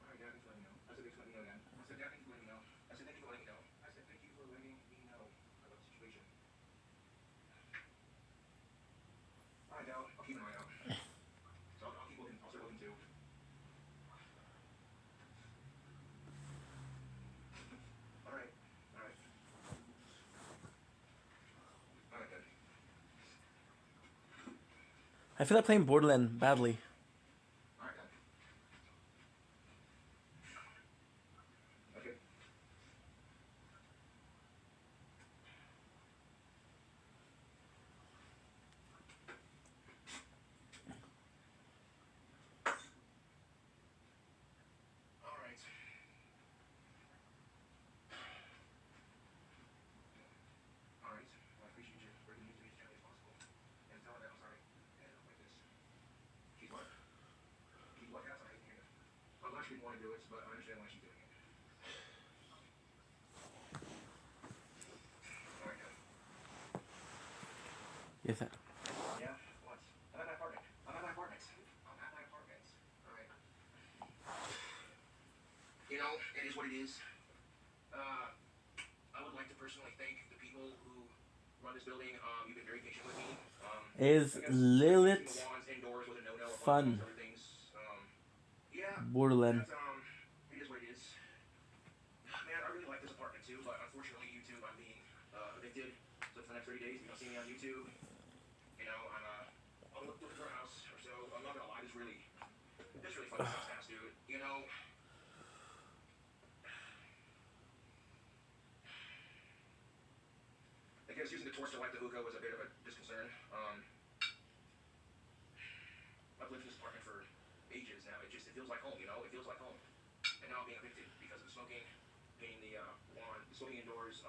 Alright, Dad, thanks for letting me know. I said thanks for letting me know, Dad. I said, Dad, thank you for letting me know. I said, thank you for letting me know. I said, thank you for letting me know about the situation. Alright, Dad, I'll keep an eye out. So I'll keep looking. I'll start looking too. Alright. Alright. Alright, Dad. I feel like playing Borderland badly. Alright, Dad. Okay. Alright. Alright. Well, I appreciate you breaking news to me as gently as possible. And tell her that I'm sorry. And like this. She's what? She's what? That's not even here. I'm glad she didn't want to do it, but I understand why she's doing it. Alright, Dad. Yes, sir. Yeah? What? I'm at my apartment. I'm at my apartment. I'm at my apartment. Alright. it is. I would like to personally thank the people who run this building. You've been very patient with me. Is Lilith fun? Yeah. Borderland. It is what it is. Man, I really like this apartment too, but unfortunately, YouTube, I'm being evicted. So for the next 30 days, you don't see me on YouTube. You know, I'm looking for a house or so. I'm not gonna lie, this really fucking sucks ass, dude. You know. I guess using the torch to light the hookah was a bit of a disconcern. I've lived in this apartment for ages now. It feels like home, you know? It feels like home. And now I'm being evicted because of the smoking, painting the smoking indoors,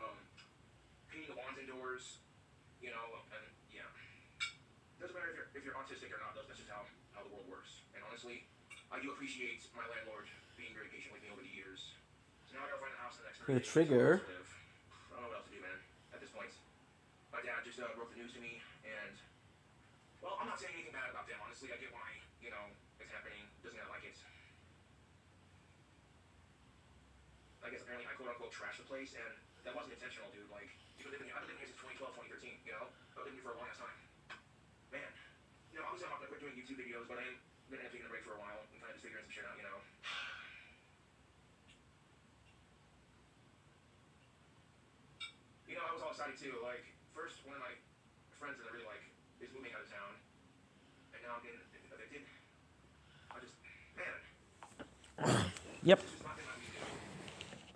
painting the lawns indoors, you know, and yeah. Doesn't matter if you're autistic or not, that's just how the world works. And honestly, I do appreciate my landlord being very patient with me over the years. So now I gotta find a house in the next 30 The days. trigger. I don't know what else to do, man. At this point, my dad just broke the news to me, and well, I'm not saying anything bad about them. Honestly, I get why, you know, it's happening. Doesn't like it. I guess apparently I quote unquote trashed the place, and that wasn't intentional, dude. Like, I've been living here since 2012, 2013. You know, I've been here for a long ass time. Man, you know, obviously I'm not gonna quit doing YouTube videos, but I am gonna end up taking a break for a while and kind of just figuring some shit out, you know. You know, I was all excited too. Like, first, one of my friends that I really like is moving out of town, and now I'm getting evicted. I just, man. Yep. It's just not been my week, dude.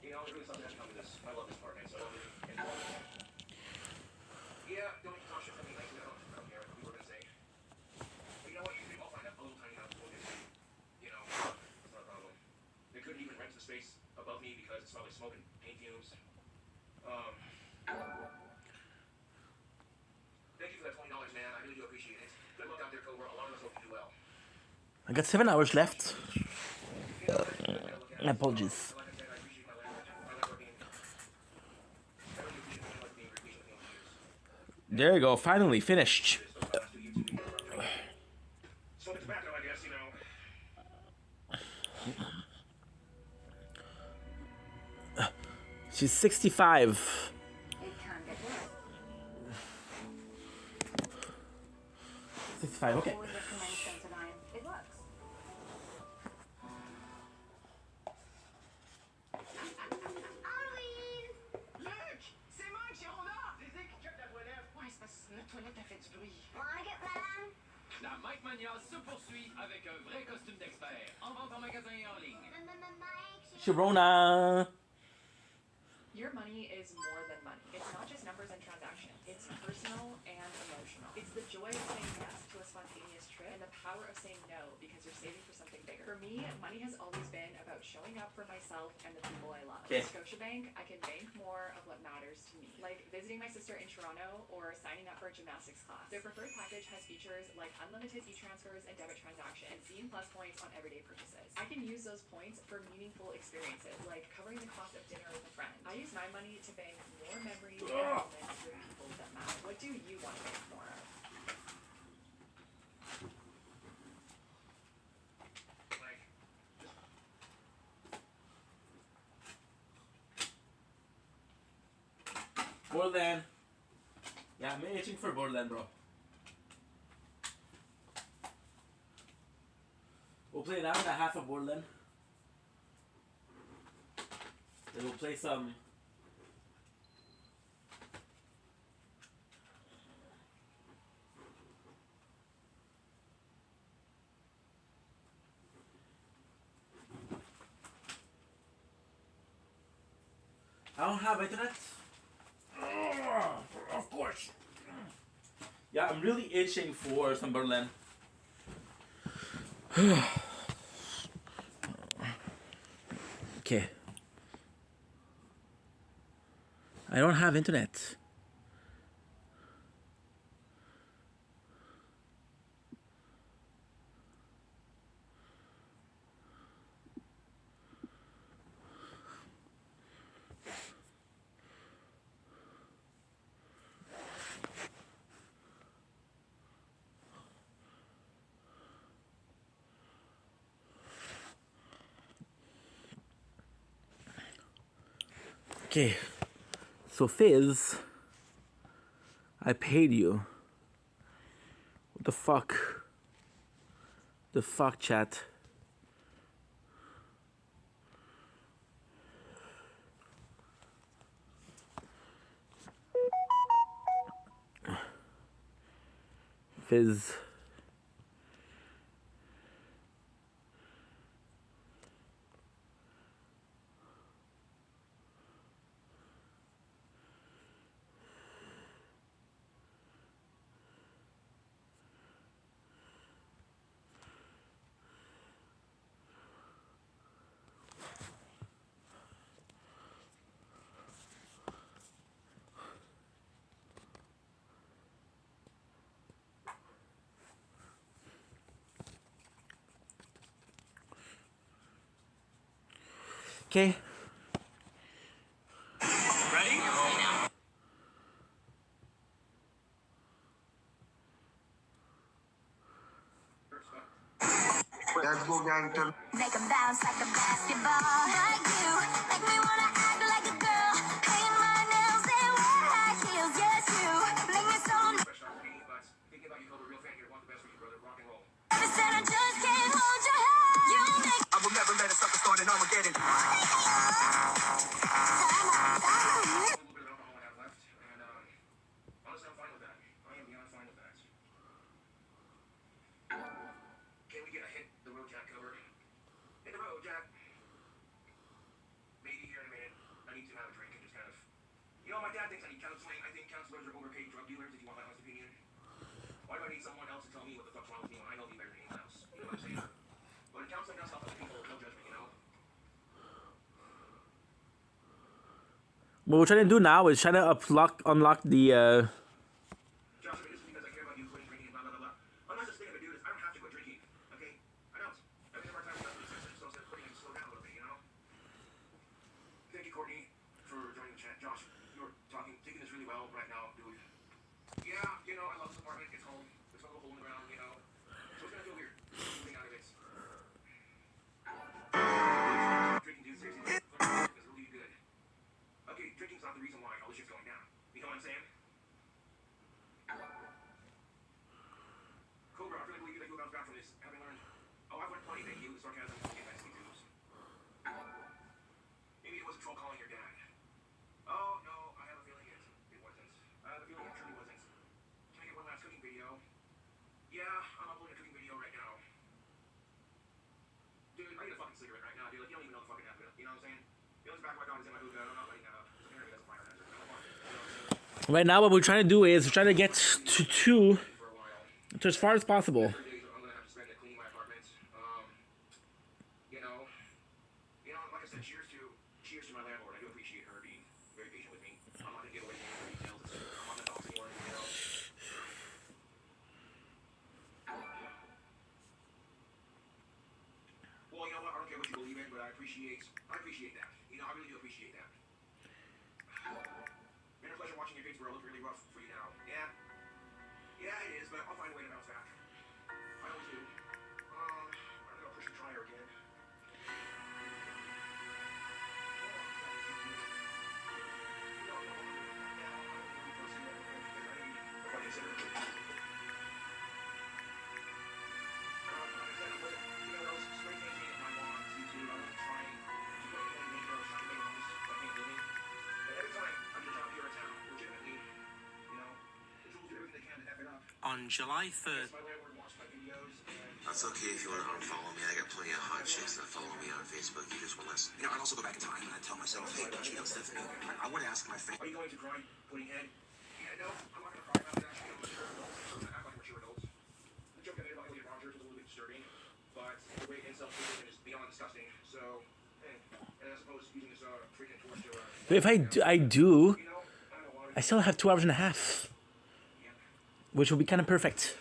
You know, it really sucks to have to come to this. I love this apartment, so I love living in it. Yeah, don't talk shit from me, like, I don't care what people are gonna say. But you know what? You can all find a little tiny house, you know, it's not a problem. They couldn't even rent the space above me because it's probably smoke and paint fumes. Thank you for that $20, man. I really do appreciate it. Good luck out there, Cobra. A lot of us hope you do well. I got 7 hours left. Apologies. Like I said, I appreciate my landlord being. I really appreciate my landlord being very patient with me over the years. There you go. Finally finished. Smoking tobacco, I guess, you know. She's 65. It can get worse. 65, okay. I always recommend Sensodyne. It works. Halloween! Luc! C'est moi, Girondard! Zizik, check ta toilette. Ouais, c'est parce que notre toilette a fait du bruit. La Mike Mania se poursuit avec un vrai costume d'expert. En vente en magasin et en ligne. Sharona. Your money is more than money. It's not just numbers and transactions. It's personal and emotional. It's the joy of saying yes to a spontaneous trip and the power of saying no because you're saving for something bigger. For me, money has always been about showing up for myself and the people I love. Okay. At Scotiabank, I can bank more of what matters to me, like visiting my sister in Toronto or signing up for a gymnastics class. Their preferred package has features like unlimited e-transfers and debit transactions and Scene Plus points on everyday purchases. I can use those points for meaningful experiences, like covering the cost of dinner with a friend. I use my money to bank more memories and moments with people that matter. What do you want to bank more of? Borderland. Yeah, I'm itching for Borderland, bro. We'll play an hour and a half of Borderland. Then we'll play some. I don't have internet. Of course. Yeah, I'm really itching for some Borderland. Okay. I don't have internet. Okay. So Fizz, I paid you. What the fuck? The fuck, chat? Fizz. Okay. Ready? Let's go, gang. Make 'em bounce like a basketball. Like you, make me wanna act like a girl. Paint my nails and wear high heels. Yes, you make me so. Thinking about you, told a real fan here. Want the best for you, brother. Rock and roll. I said I just can't hold your hand. You make. I will never let a sucker start an Armageddon. A little bit of alcohol I have left, and honestly, I'm fine with that. I am beyond fine with that. Can we get a hit the road Jack cover? Hit the road, Jack. Maybe here in a minute. I need to have a drink and just kind of. You know, my dad thinks I need counseling. I think counselors are overpaid drug dealers. If you want my honest opinion. Why do I need someone else to tell me what the fuck's wrong with me when I know me better than anyone else? You know what I'm saying? But counseling does help other people. No judgment, you know. What we're trying to do now is trying to unlock the Josh, I mean, this is because I care about you quitting drinking and blah, blah, blah, blah. I'm not just thinking to do this. I don't have to quit drinking, okay? I don't. Every time I got these sensitive, so instead of quitting, I just slow down a little bit, you know? Thank you, Courtney, for joining the chat. Josh, you're taking this really well right now, dude. Yeah, you know, I love this apartment. It's home. There's no hole in the ground, you know? So it's gonna feel weird. Moving out of it. Drinking, dude, seriously, it's really good. Okay, drinking's not the reason why all this shit's going down. You know what I'm saying? Cobra, I really believe that you'll bounce back from this, having learned. Oh, I've learned plenty, thank you. Sarcasm will get messy too. Maybe it was a troll calling your dad. Oh, no, I have a feeling it wasn't. I have a feeling it truly wasn't. Can I get one last cooking video? Yeah, I'm uploading a cooking video right now. Dude, I need a fucking cigarette right now, dude. Like, you don't even know the fucking half of it. You know what I'm saying? The only tobacco I got is in my hookah, and I'm not lighting that up. Because apparently that's a fire hazard. I don't want it. You know what I'm saying? right now. What we're trying to do is we're trying to get to as far as possible. I'm gonna have to spend it cleaning my apartment. You know, like I said, cheers to my landlord. I do appreciate her being very patient with me. I'm not gonna give away any of the details. I'm on the dogs anymore, you know. Well, you know what? I don't care what you believe in, but I appreciate that. You know, I really do appreciate that. Been a pleasure watching your face, bro. Look really rough for you now. Yeah, it is, but I'll find a way to bounce back. I always do. I'm gonna push the dryer again. On July 3rd. That's okay if you want to unfollow me. I got plenty of hot chicks that follow me on Facebook. You just want less. You know, I'd also go back in time and I'd tell myself, hey, don't you know, Stephanie? I would ask my friend. Are you going to cry, pudding head? Yeah, no, I'm not going to cry about it. Actually, I'm mature adults. I'm going to act like mature adults. The joke I made about Elliot Rogers was a little bit disturbing, but the way incel treatment is beyond disgusting. So, hey, and I suppose using this freaking torch to. But if I do, I still have 2 hours and a half, which will be kind of perfect.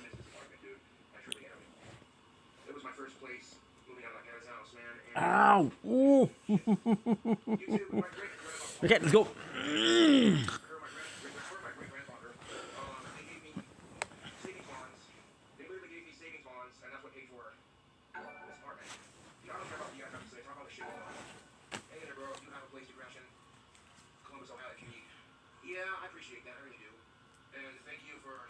It was my first place moving out of my parents' house, man. Ow! Ooh. Okay, let's go. Yeah, I appreciate that. I really do. And thank you for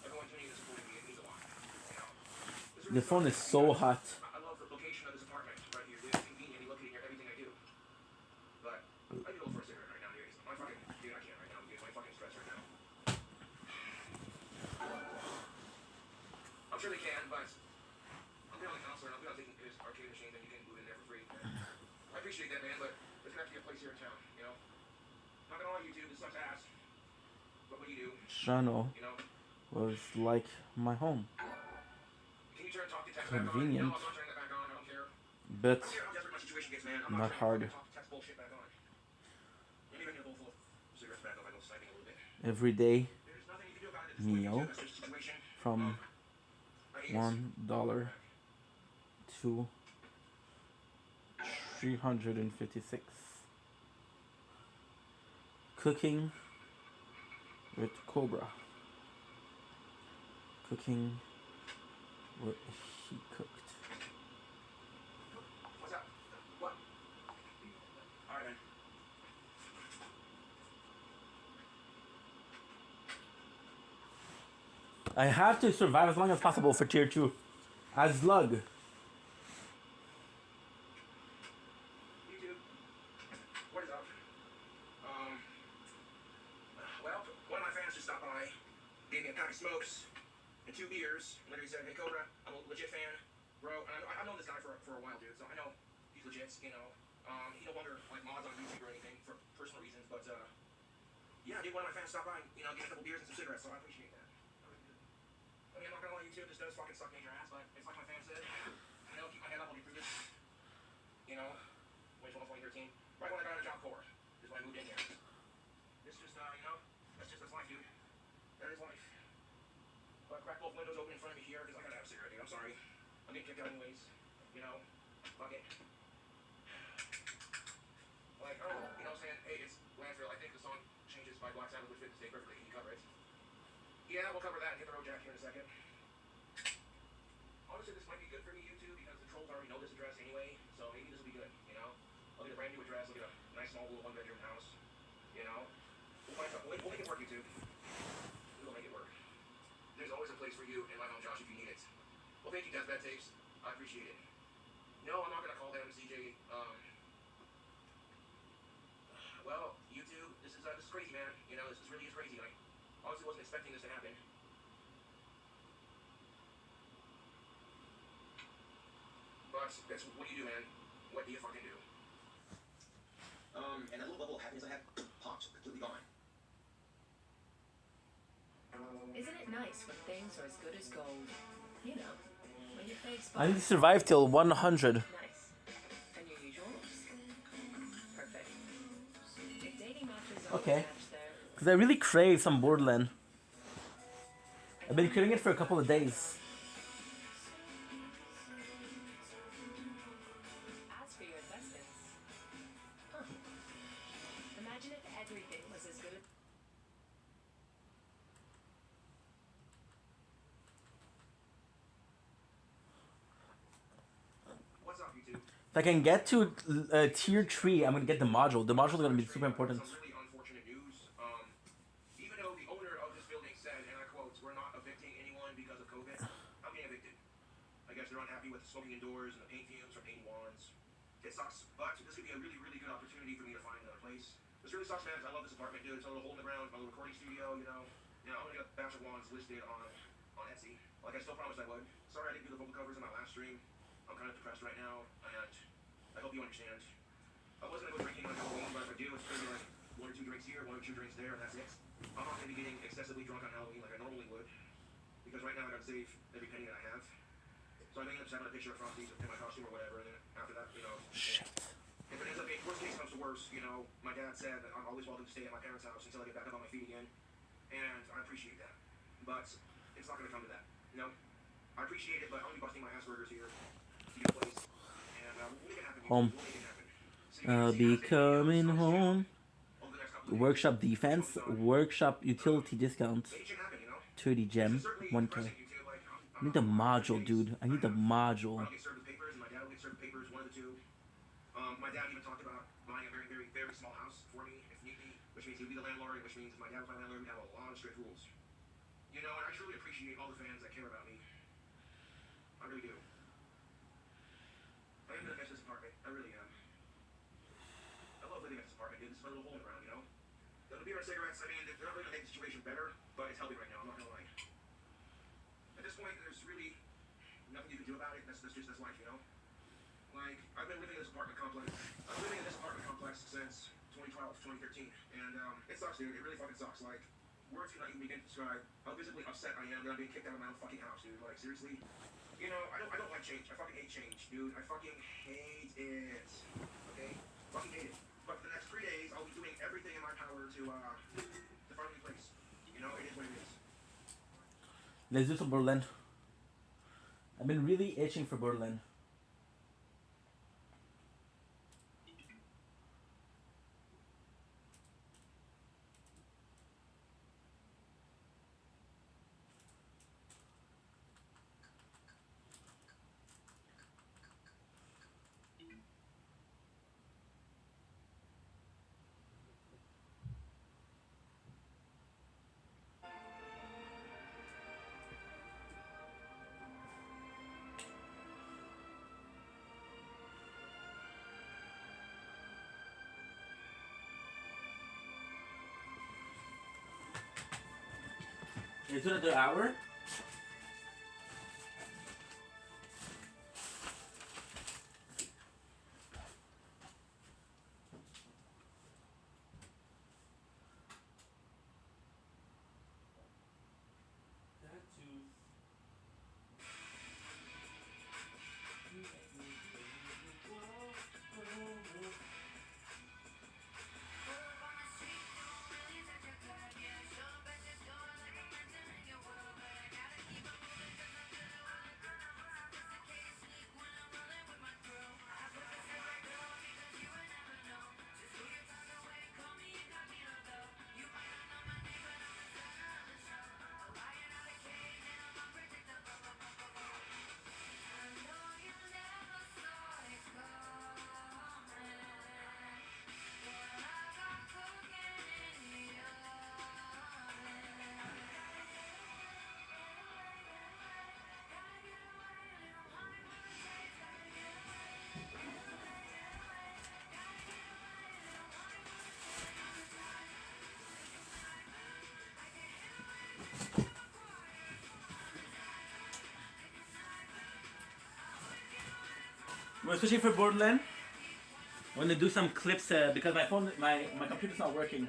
everyone tuning in and supporting me. It means a lot. You know, this The really phone is sucks. so hot. I love the location of this apartment right here, dude. It's convenient. You located near everything I do. But I need to go for a cigarette right now, dude. My fucking dude, I can't right now, dude. My fucking stress right now. I'm sure they can, but I'm the only counselor, and I'm gonna take his arcade machines, and you can boot in there for free. I appreciate that, man, but there's gonna have to be a place here in town, you know? Not gonna lie, YouTube, this sucks ass. But what do you do? Channel You know? was like my home. Can you turn talk to text Convenient, back on? No, I'm not turning that back on. I don't care. but I don't care how desperate my situation gets, man. I'm not not hard. turning talk to text bullshit back on. Maybe I need a bowl full of cigarettes back up. I go sniping a little bit. Every day There's nothing you can do about it at this point, meal YouTube. That's just a situation. from I hate it. $1 to 356. Cooking with Cobra. Cooking what he cooked. What's up? What? Alright, man. I have to survive as long as possible for tier 2. As Lug. YouTube. What is up? Well, one of my fans just stopped by, gave me a pack of smokes and 2 beers, and literally said, hey, Cobra, I'm a legit fan, bro. And I've known this guy for a while, dude, so I know he's legit, you know. He no longer, like, mods on YouTube or anything for personal reasons, but, yeah, dude, one of my fans stopped by, you know, gave me a couple beers and some cigarettes, so I appreciate that. I really do. I mean, I'm not gonna lie, YouTube, this does fucking suck major ass, but it's like my fan said, you know, keep my head up, I'll get through this. You know, 2012, 2013, right when I got out of Job Corps, is when I moved in here. It's just, you know, that's life, dude. That is life. But I cracked both windows open in front of me here because I gotta have a cigarette, dude. I'm sorry. I'm getting kicked out anyways. You know, fuck it. Like, oh, you know what I'm saying? Hey, it's Landfill. I think the song Changes by Black Sabbath would fit this day perfectly. Can you cover it? Yeah, we'll cover that and hit the road jack here in a second. Honestly, this might be good for me, YouTube, because the trolls already know this address anyway, so maybe this will be good, you know? I'll get a brand new address, I'll get a nice small little 1-bedroom house, you know? We'll make it work, YouTube. We'll make it work. There's always a place for you in my home, Josh, if you need it. Well, thank you, Deathbed Tapes. I appreciate it. No, I'm not gonna call them CJ, well, YouTube, this is crazy, man. You know, this really is crazy. I honestly wasn't expecting this to happen. But that's what do you do, man? What do you fucking do? And that little bubble of happiness I had popped, completely gone. Isn't it nice when things are as good as gold? You know, when your face I need to survive till 100. nice. And your usual looks. Perfect. If dating matches are Okay. matched there, Because I really crave some Borderland. I've been craving it for a couple of days. as for your investments, huh. Imagine if everything was as good as What's up, YouTube? If I can get to tier 3, I'm gonna get the module. The module is gonna be super important. Some really unfortunate news. Even though the owner of this building said, and I quote, we're not evicting anyone because of COVID, I'm getting evicted. I guess they're unhappy with the smoking indoors and the paint fumes from painting wands. It sucks, but this could be a really, really good opportunity for me to find another place. This really sucks, man, because I love this apartment, dude. It's a little hole in the ground, my little recording studio, you know. You know, I'm gonna get a batch of wands listed on Etsy, like I still promised I would. Sorry I didn't do the vocal covers in my last stream. I'm kind of depressed right now, and I hope you understand. I wasn't gonna go drinking on Halloween, but if I do, it's gonna be like 1 or 2 drinks here, 1 or 2 drinks there, and that's it. I'm not gonna be getting excessively drunk on Halloween like I normally would, because right now I gotta save every penny that I have. So I may end up just having a picture of Frosty in my costume or whatever, and then after that, you know. Shit. If it ends up being worst case comes to worst, you know, my dad said that I'm always welcome to stay at my parents' house until I get back up on my feet again, and I appreciate that. But it's not gonna come to that. You know, I appreciate it, but I'm gonna be busting my Asperger's here to get a place, and we'll make it happen. Home. We'll make it happen. I'll be coming home. Workshop defense, workshop utility discount. 30 gem, 1k. I need the module, dude. I need the module. I'll get served the papers, and my dad will get served the papers, one of the two. My dad even talked about buying a very, very, very small house for me, if need be. which means he would be the landlord, which means if my dad was my landlord, we'd have a lot of strict rules. You know, and I truly appreciate all the fans that care about me. I really do. I am gonna miss this apartment. I really am. I love living at this apartment, dude. This is my little hole in the ground, you know? The beer and cigarettes, I mean, they're not really gonna make the situation better, but it's healthy right now, I'm not gonna lie. At this point, there's really nothing you can do about it. That's life, you know? Like, I've been living in this apartment complex. I'm living in this apartment complex since 2012, 2013. And, it sucks, dude. It really fucking sucks. Like, words cannot even begin to describe how visibly upset I am that I'm being kicked out of my own fucking house, dude. Like, seriously? You know, I don't like change. I fucking hate change, dude. I fucking hate it. Okay? Fucking hate it. But for the next 3 days, I'll be doing everything in my power to find a new place. You know, it is what it is. Let's do some Berlin. I've been really itching for Berlin. It's another hour. We're switching for Borderland. I'm gonna do some clips because my phone, my computer's not working.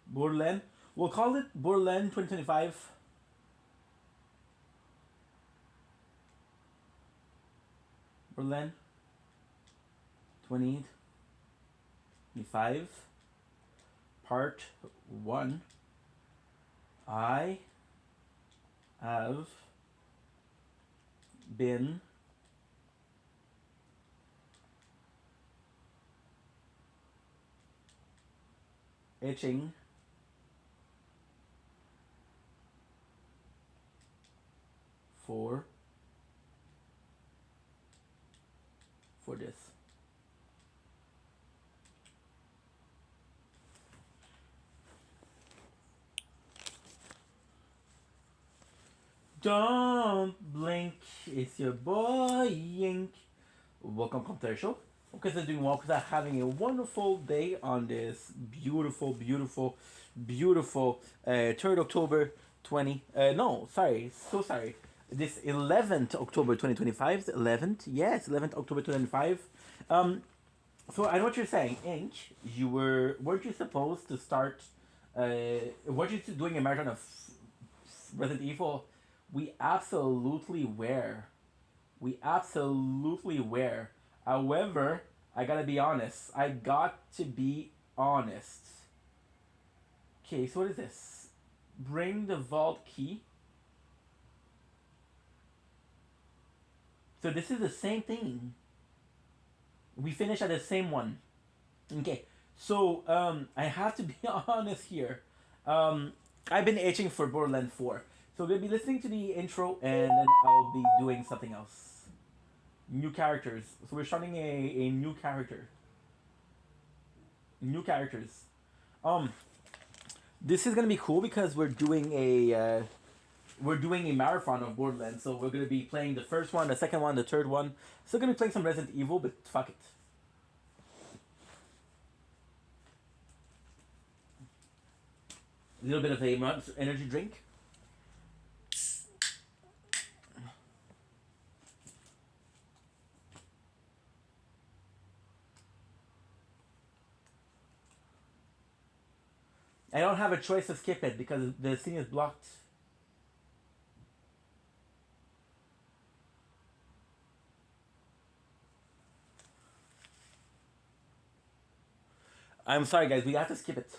Borderland. We'll call it Borderland 2025. Borderland 2025. Part 1. I have been itching for this. Don't blink, it's your boy Yink. Welcome to the show. Okay, so doing well because I'm having a wonderful day on this beautiful, beautiful, beautiful 3rd October 20. No, sorry, so sorry. This 11th October 2025. 11th, yes, 11th October 2025. So I know what you're saying, Inch. Weren't you supposed to start? Weren't you doing a marathon of Resident Evil? We absolutely were. We absolutely were. However, I gotta be honest. I got to be honest. Okay, so what is this? Bring the vault key. So this is the same thing. We finished at the same one. Okay, so I have to be honest here. I've been itching for Borderlands 4. So we're gonna be listening to the intro and then I'll be doing something else. New characters. So we're starting a new character. New characters. This is gonna be cool because we're doing a marathon of Borderlands. So we're gonna be playing the first one, the second one, the third one. Still gonna be playing some Resident Evil, but fuck it. A little bit of a energy drink. I don't have a choice to skip it because the scene is blocked. I'm sorry, guys. We have to skip it.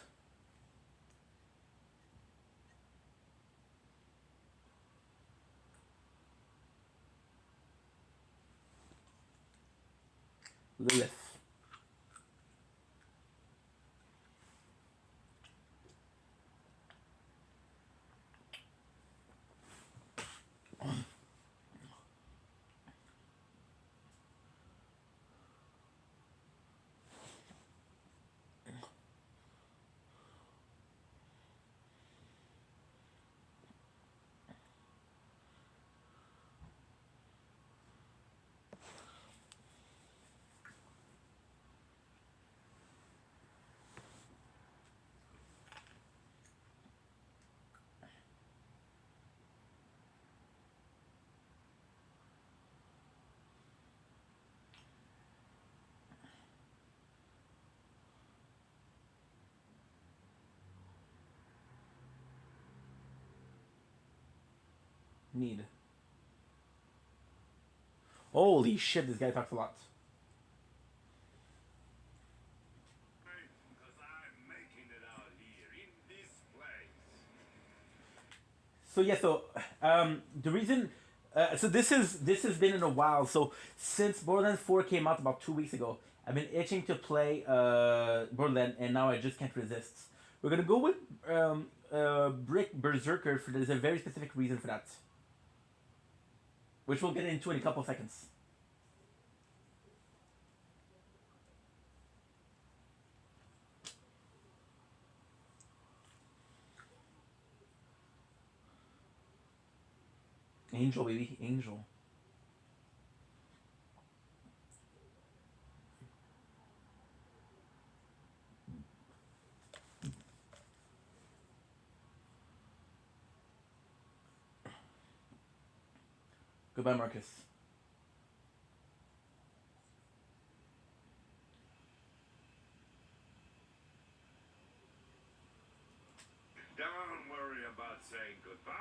Lilith. Need. Holy shit, this guy talks a lot. So yeah, so the reason, so this has been in a while. So since Borderlands 4 came out about 2 weeks ago, I've been itching to play Borderlands, and now I just can't resist. We're gonna go with Brick Berserker. There's a very specific reason for that, which we'll get into in a couple seconds. Angel, baby, Angel. Goodbye, Marcus. Don't worry about saying goodbye.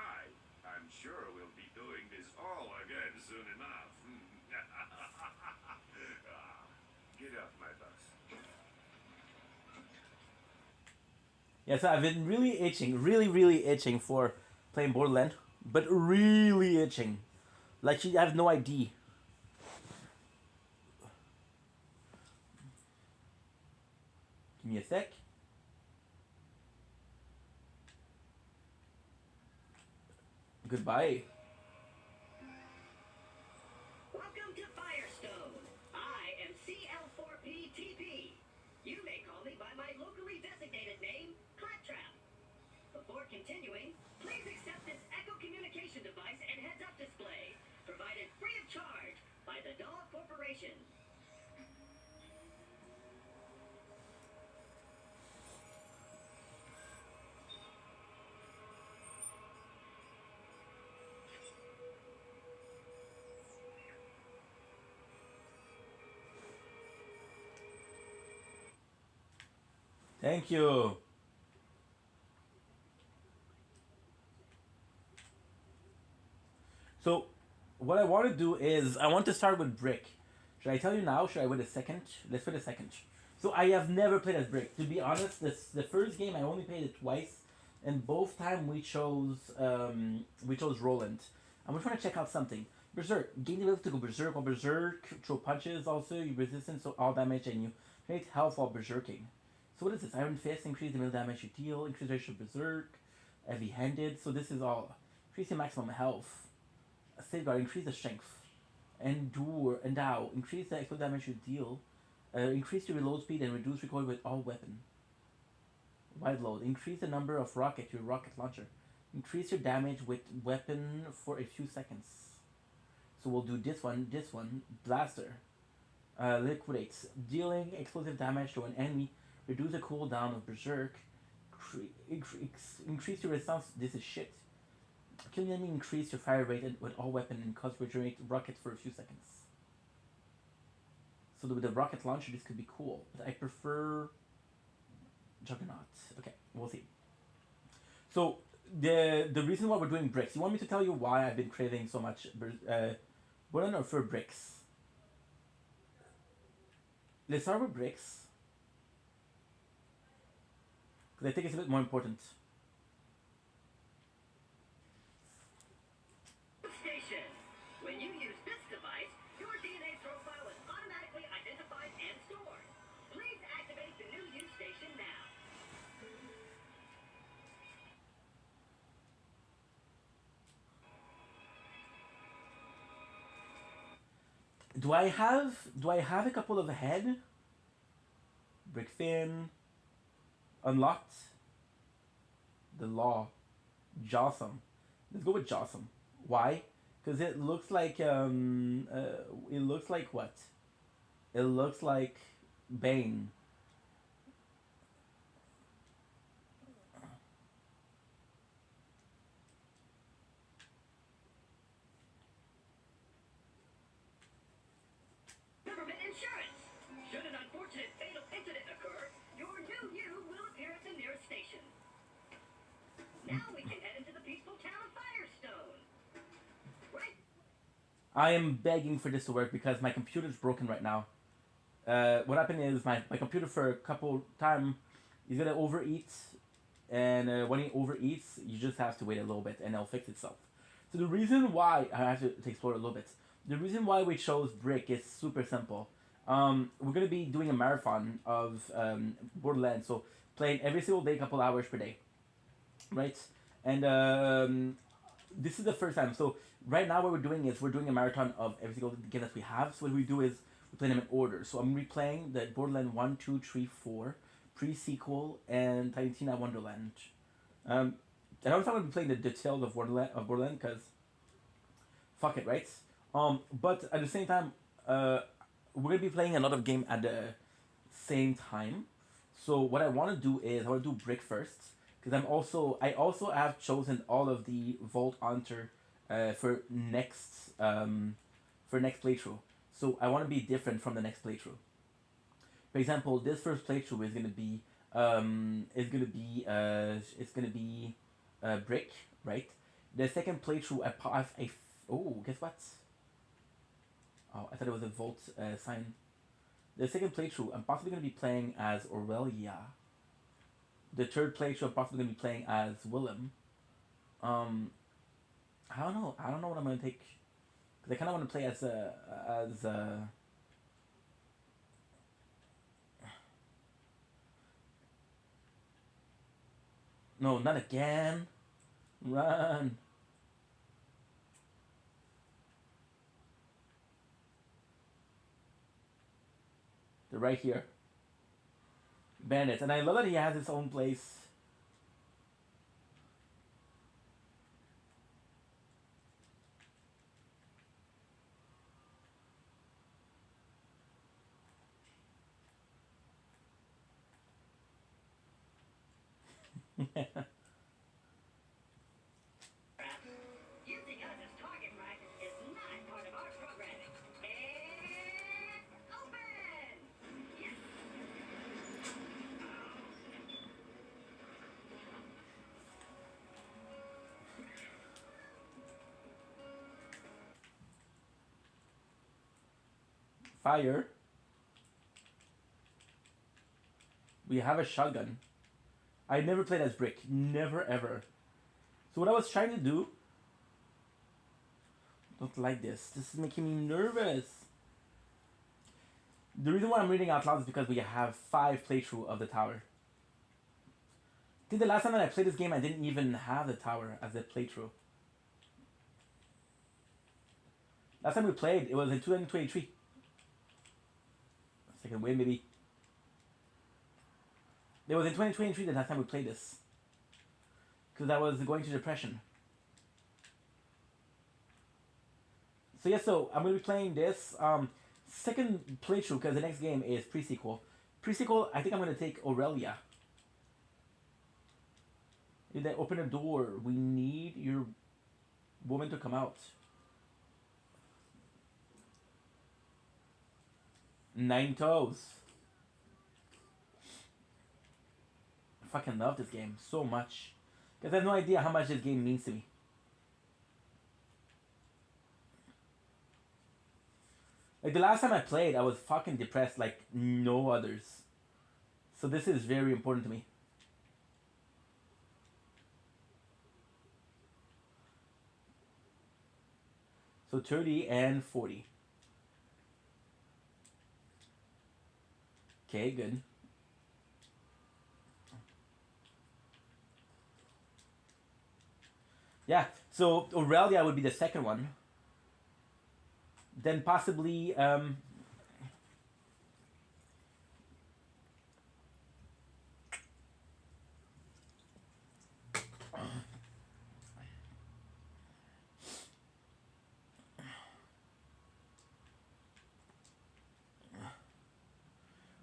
I'm sure we'll be doing this all again soon enough. Get off my bus. Yeah, so I've been really itching, really itching for playing Borderlands, but really itching. Like, I have no idea. Give me a sec. Goodbye. Welcome to Firestone. I am CL4PTP. You may call me by my locally designated name, Claptrap. Before continuing, please accept this echo communication device and Thank you. So, what I want to do is I want to start with Brick. Should I tell you now? Should I wait a second? Let's wait a second. So I have never played as Brick. To be honest, this the first game I only played it twice, and both time we chose Roland. I'm trying to check out something. Berserk. Gain the ability to go berserk while berserk, throw punches also, you resistance to all damage and you create health while berserking. So what is this? Iron Fist, increase the amount of damage you deal, increase the ratio of berserk, heavy handed, so this is all. Increase your maximum health. Safeguard, increase the strength. Endure, endow, increase the explosive damage you deal. Increase your reload speed and reduce recoil with all weapon. Wide load, increase the number of rocket, your rocket launcher. Increase your damage with weapon for a few seconds. So we'll do this one, blaster. Liquidates, dealing explosive damage to an enemy. Reduce the cooldown of berserk. Increase your resistance. This is shit. Kill the enemy, increase your fire rate with all weapon and cause regenerate rockets for a few seconds. So with the rocket launcher, this could be cool. But I prefer Juggernaut. Okay, we'll see. So the reason why we're doing bricks. You want me to tell you why I've been craving so much? What I for bricks. Let's start with bricks because I think it's a bit more important. Station. When you use this device, your DNA profile is automatically identified and stored. Please activate the new use station now. Do I have a couple of ahead? Brickfin. Unlocked. The law. Jossum. Let's go with Jossum. Why? Because it looks like it looks like what? It looks like Bane. Government insurance. Should an unfortunate fatal incident occur, your new you will appear at the nearest station. Now we can head into the peaceful town of Firestone. Right? I am begging for this to work because my computer's broken right now. What happened is my computer for a couple time is gonna overeat, and when it overeats, you just have to wait a little bit and it'll fix itself. So the reason why I have to explore a little bit. The reason why we chose Brick is super simple. We're gonna be doing a marathon of Borderlands, so playing every single day, couple hours per day, right? And this is the first time. So right now, what we're doing is we're doing a marathon of every single game that we have. So what we do is we play them in order. So I'm replaying the Borderlands 1, 2, 3, 4, pre-sequel, and Tiny Tina Wonderland. I don't know if I'm gonna be playing the Tales of Borderland because fuck it, right? But at the same time, we're gonna be playing a lot of game at the same time. So what I want to do is I want to do Brick first because I also have chosen all of the Vault Hunter for next playthrough. So I want to be different from the next playthrough. For example, this first playthrough is gonna be Brick, right? The second playthrough I have a oh, guess what? Oh, I thought it was a Vault sign. The second playthrough, I'm possibly going to be playing as Aurelia. The third playthrough, I'm possibly going to be playing as Willem. I don't know. I don't know what I'm going to take. Because I kind of want to play as no, not again. Run. They're right here. Bandits. And I love that he has his own place. Using us as target practice is not part of our programming. And open! Yes! Fire. We have a shotgun. I never played as Brick. Never ever. So what I was trying to do... Don't like this. This is making me nervous. The reason why I'm reading out loud is because we have 5 playthrough of the tower. I think the last time that I played this game, I didn't even have the tower as a playthrough. Last time we played, it was in 2023. Second wave, maybe. It was in 2023 the last time we played this. Because I was going to depression. So yeah, so I'm going to be playing this second playthrough because the next game is pre-sequel. Pre-sequel, I think I'm going to take Aurelia. If they open a door, we need your woman to come out. 9 toes. I fucking love this game so much. Because I have no idea how much this game means to me. Like the last time I played, I was fucking depressed like no others. So this is very important to me. So 30 and 40. Okay, good. Yeah, so Aurelia would be the second one. Then possibly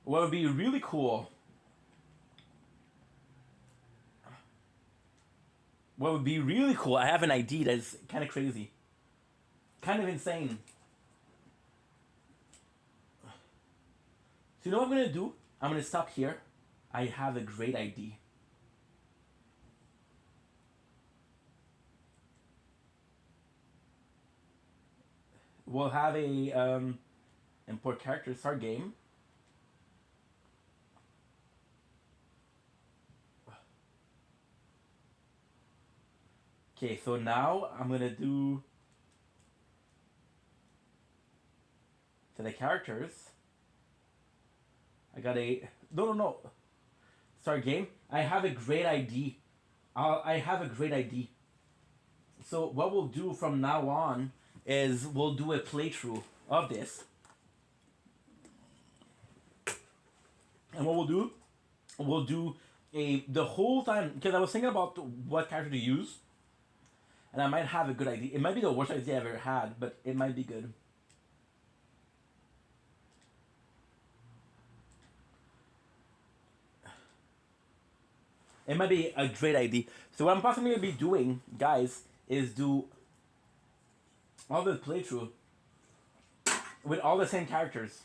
what would be really cool. What would be really cool, I have an idea that's kind of crazy. Kind of insane. So you know what I'm going to do? I'm going to stop here. I have a great idea. We'll have a import character, start game. Okay, so now I'm going to do to the characters. I got a... No. Start game. I have a great idea. I have a great idea. So what we'll do from now on is we'll do a playthrough of this. And what we'll do the whole time, because I was thinking about what character to use. And I might have a good idea. It might be the worst idea I've ever had, but it might be good. It might be a great idea. So what I'm possibly going to be doing, guys, is do all the playthrough with all the same characters.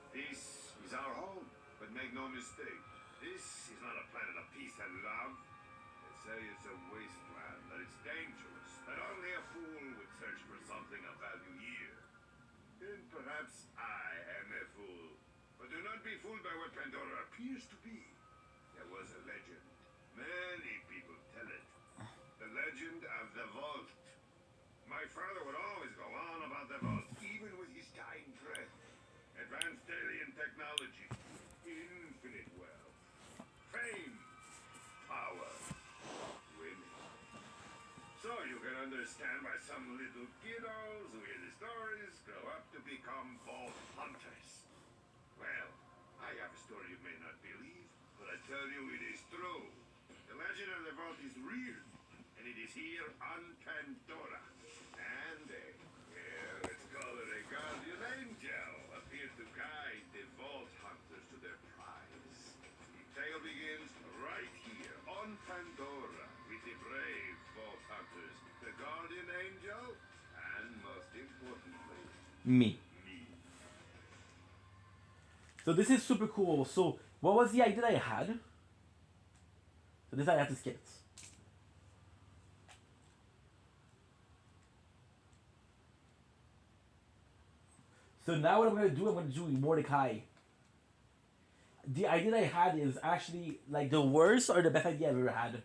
This is our home, but make no mistake, this is not a planet of peace and love. They say it's a wasteland, that it's dangerous, that only a fool would search for something of value here. And perhaps I am a fool, but do not be fooled by what Pandora appears to be. There was a legend. Many people tell it. The legend of the vault. My father would always go on about the vault, even with his dying breath. Advanced alien technology, infinite wealth, fame, power, women. So you can understand why some little kiddos who hear the stories grow up to become vault hunters. Well, I have a story you may not believe, but I tell you it is true. The legend of the vault is real, and it is here on Pandora. And let's call it a guardian angel, appeared to guide the vault hunters to their prize. The tale begins right here on Pandora with the brave vault hunters, the guardian angel, and most importantly, Me. So this is super cool. So what was the idea that I had? This I have to skip it. So now what I'm gonna do Mordecai. The idea that I had is actually like the worst or the best idea I've ever had.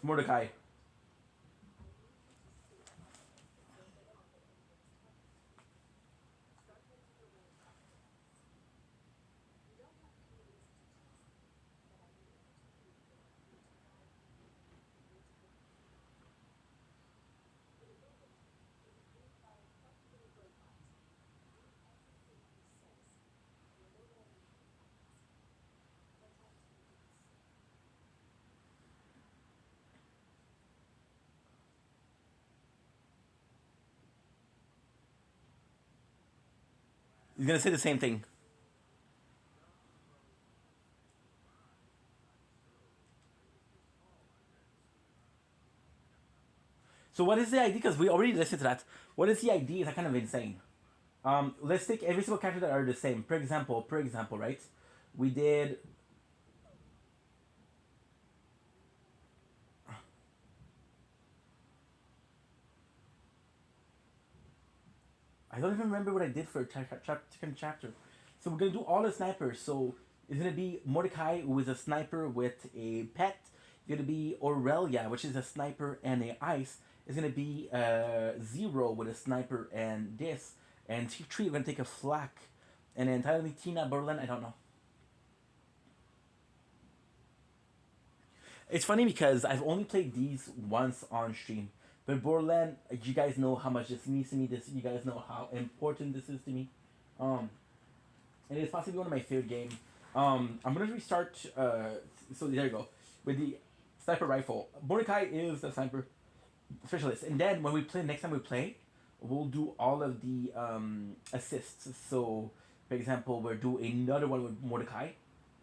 Mordecai. He's gonna say the same thing. So what is the idea? Because we already listened to that. What is the idea? Is that kind of insane? Let's take every single character that are the same. For example, right? We did. I don't even remember what I did for second chapter. So we're gonna do all the snipers. So it's gonna be Mordecai, who is a sniper with a pet. It's gonna be Aurelia, which is a sniper and a ice. It's gonna be Zero with a sniper and this. And T3 we're gonna take a flak. And then entirely Tina Berlin, I don't know. It's funny because I've only played these once on stream. But Borderland, you guys know how much this means to me. This, you guys know how important this is to me. Um, and it's possibly one of my favorite games. I'm gonna restart. So there you go with the sniper rifle. Mordecai is the sniper specialist, and then when we play next time we play, we'll do all of the assists. So, for example, we'll do another one with Mordecai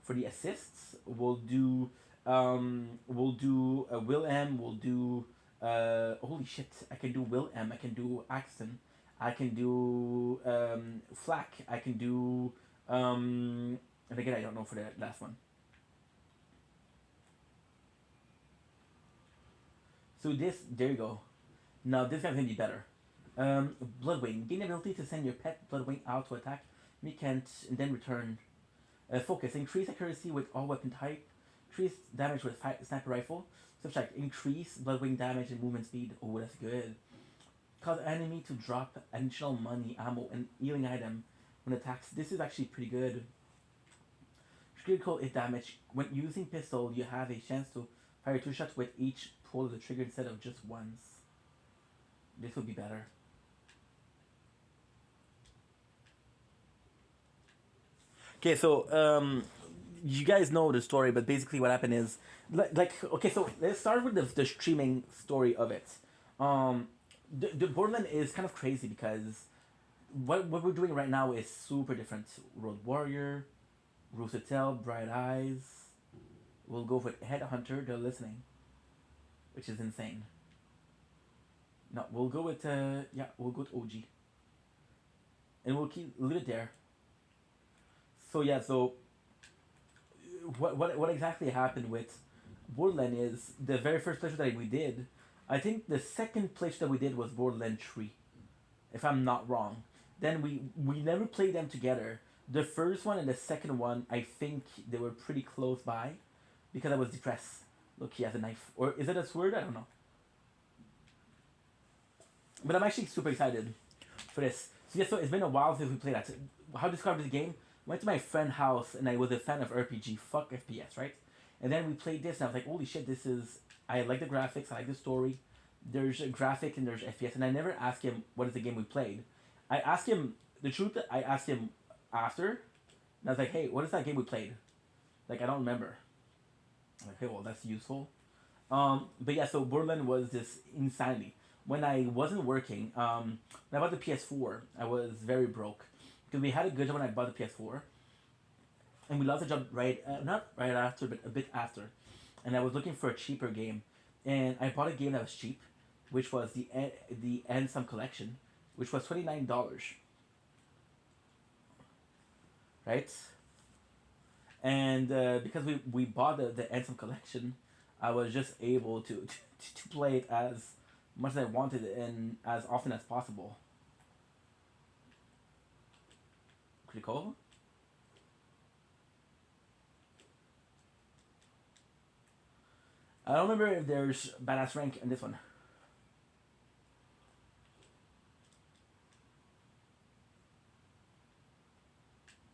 for the assists. We'll do Will M. We'll do holy shit! I can do Will M. I can do Axton. I can do Flack. I can do and again I don't know for the last one. So this there you go. Now this guy's gonna be better. Bloodwing. Gain the ability to send your pet Bloodwing out to attack. Me can't and then return. Focus. Increase accuracy with all weapon type. Increase damage with sniper rifle. Subtract. Increase Bloodwing damage and movement speed. Oh, that's good. Cause enemy to drop additional money, ammo, and healing item when attacks. This is actually pretty good. Critical hit damage. When using pistol, you have a chance to fire 2 shots with each pull of the trigger instead of just once. This would be better. Okay, so you guys know the story, but basically what happened is like okay, so let's start with the streaming story of it. The Borderland is kind of crazy because what we're doing right now is super different. Road Warrior, Rusatel, Bright Eyes. We'll go with Headhunter. They're listening, which is insane. No, we'll go with we'll go with OG, and we'll leave it there. So yeah, so what exactly happened with Borderland is the very first playthrough that we did. I think the second playthrough that we did was Borderland 3, if I'm not wrong. Then we never played them together. The first one and the second one, I think they were pretty close by, because I was depressed. Look, he has a knife, or is it a sword? I don't know. But I'm actually super excited for this. So yeah, so it's been a while since we played that. How to discover this game? Went to my friend's house and I was a fan of RPG. Fuck FPS, right? And then we played this and I was like, holy shit, this is. I like the graphics. I like the story. There's a graphic and there's FPS. And I never asked him what is the game we played. I asked him the truth. I asked him after, and I was like, hey, what is that game we played? Like I don't remember. I'm like, hey, well that's useful. But yeah, so Borderland was this insanity. When I wasn't working, when I bought the PS4, I was very broke because we had a good job when I bought the PS4, and we lost the job not right after, but a bit after, and I was looking for a cheaper game, and I bought a game that was cheap, which was the Ansem Collection, which was $29, right? And because we bought the Anthem collection, I was just able to play it as much as I wanted and as often as possible. Pretty cool. I don't remember if there's badass rank in this one.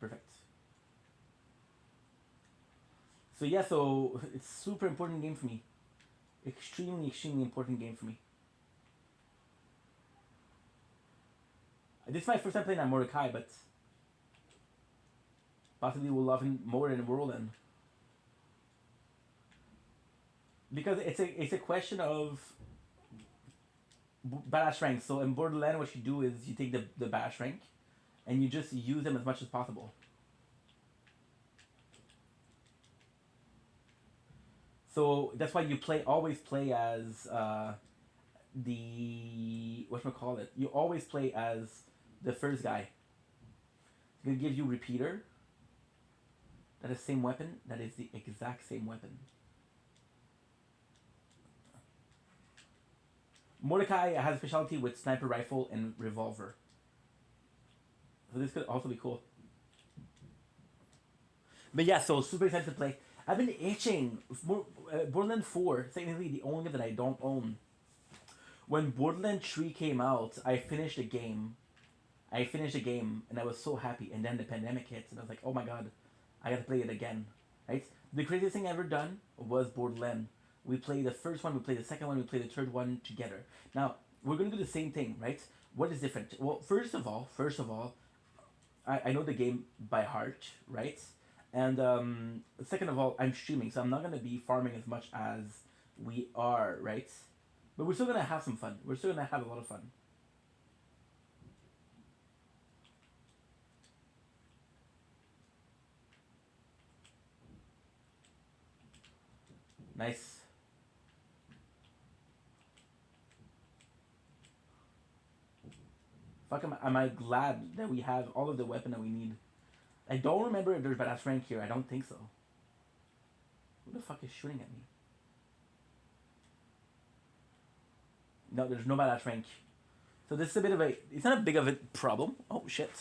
Perfect. So yeah, so it's super important game for me. Extremely, extremely important game for me. This is my first time playing on Mordecai, but possibly will love him more than Whirlwind. Because it's a question of badass rank. So in Borderlands, what you do is you take the badass rank, and you just use them as much as possible. So that's why you always play as the whatchamacallit. You always play as the first guy. It's gonna give you repeater. That is same weapon. That is the exact same weapon. Mordecai has a specialty with sniper rifle and revolver. So this could also be cool. But yeah, so super excited to play. I've been itching. Borderlands 4, technically the only game that I don't own. When Borderlands 3 came out, I finished the game. And I was so happy. And then the pandemic hits, and I was like, oh my god, I gotta play it again. Right? The craziest thing I ever done was Borderlands. We played the first one, we played the second one, we played the third one together. Now, we're gonna do the same thing, right? What is different? Well, first of all, I know the game by heart, right? And second of all, I'm streaming, so I'm not gonna be farming as much as we are, right? But we're still gonna have some fun. We're still gonna have a lot of fun. Nice. Fuck, am I glad that we have all of the weapon that we need. I don't remember if there's badass rank here. I don't think so. Who the fuck is shooting at me? No, there's no badass rank. So this is a bit of a... It's not a big of a problem. Oh, shit.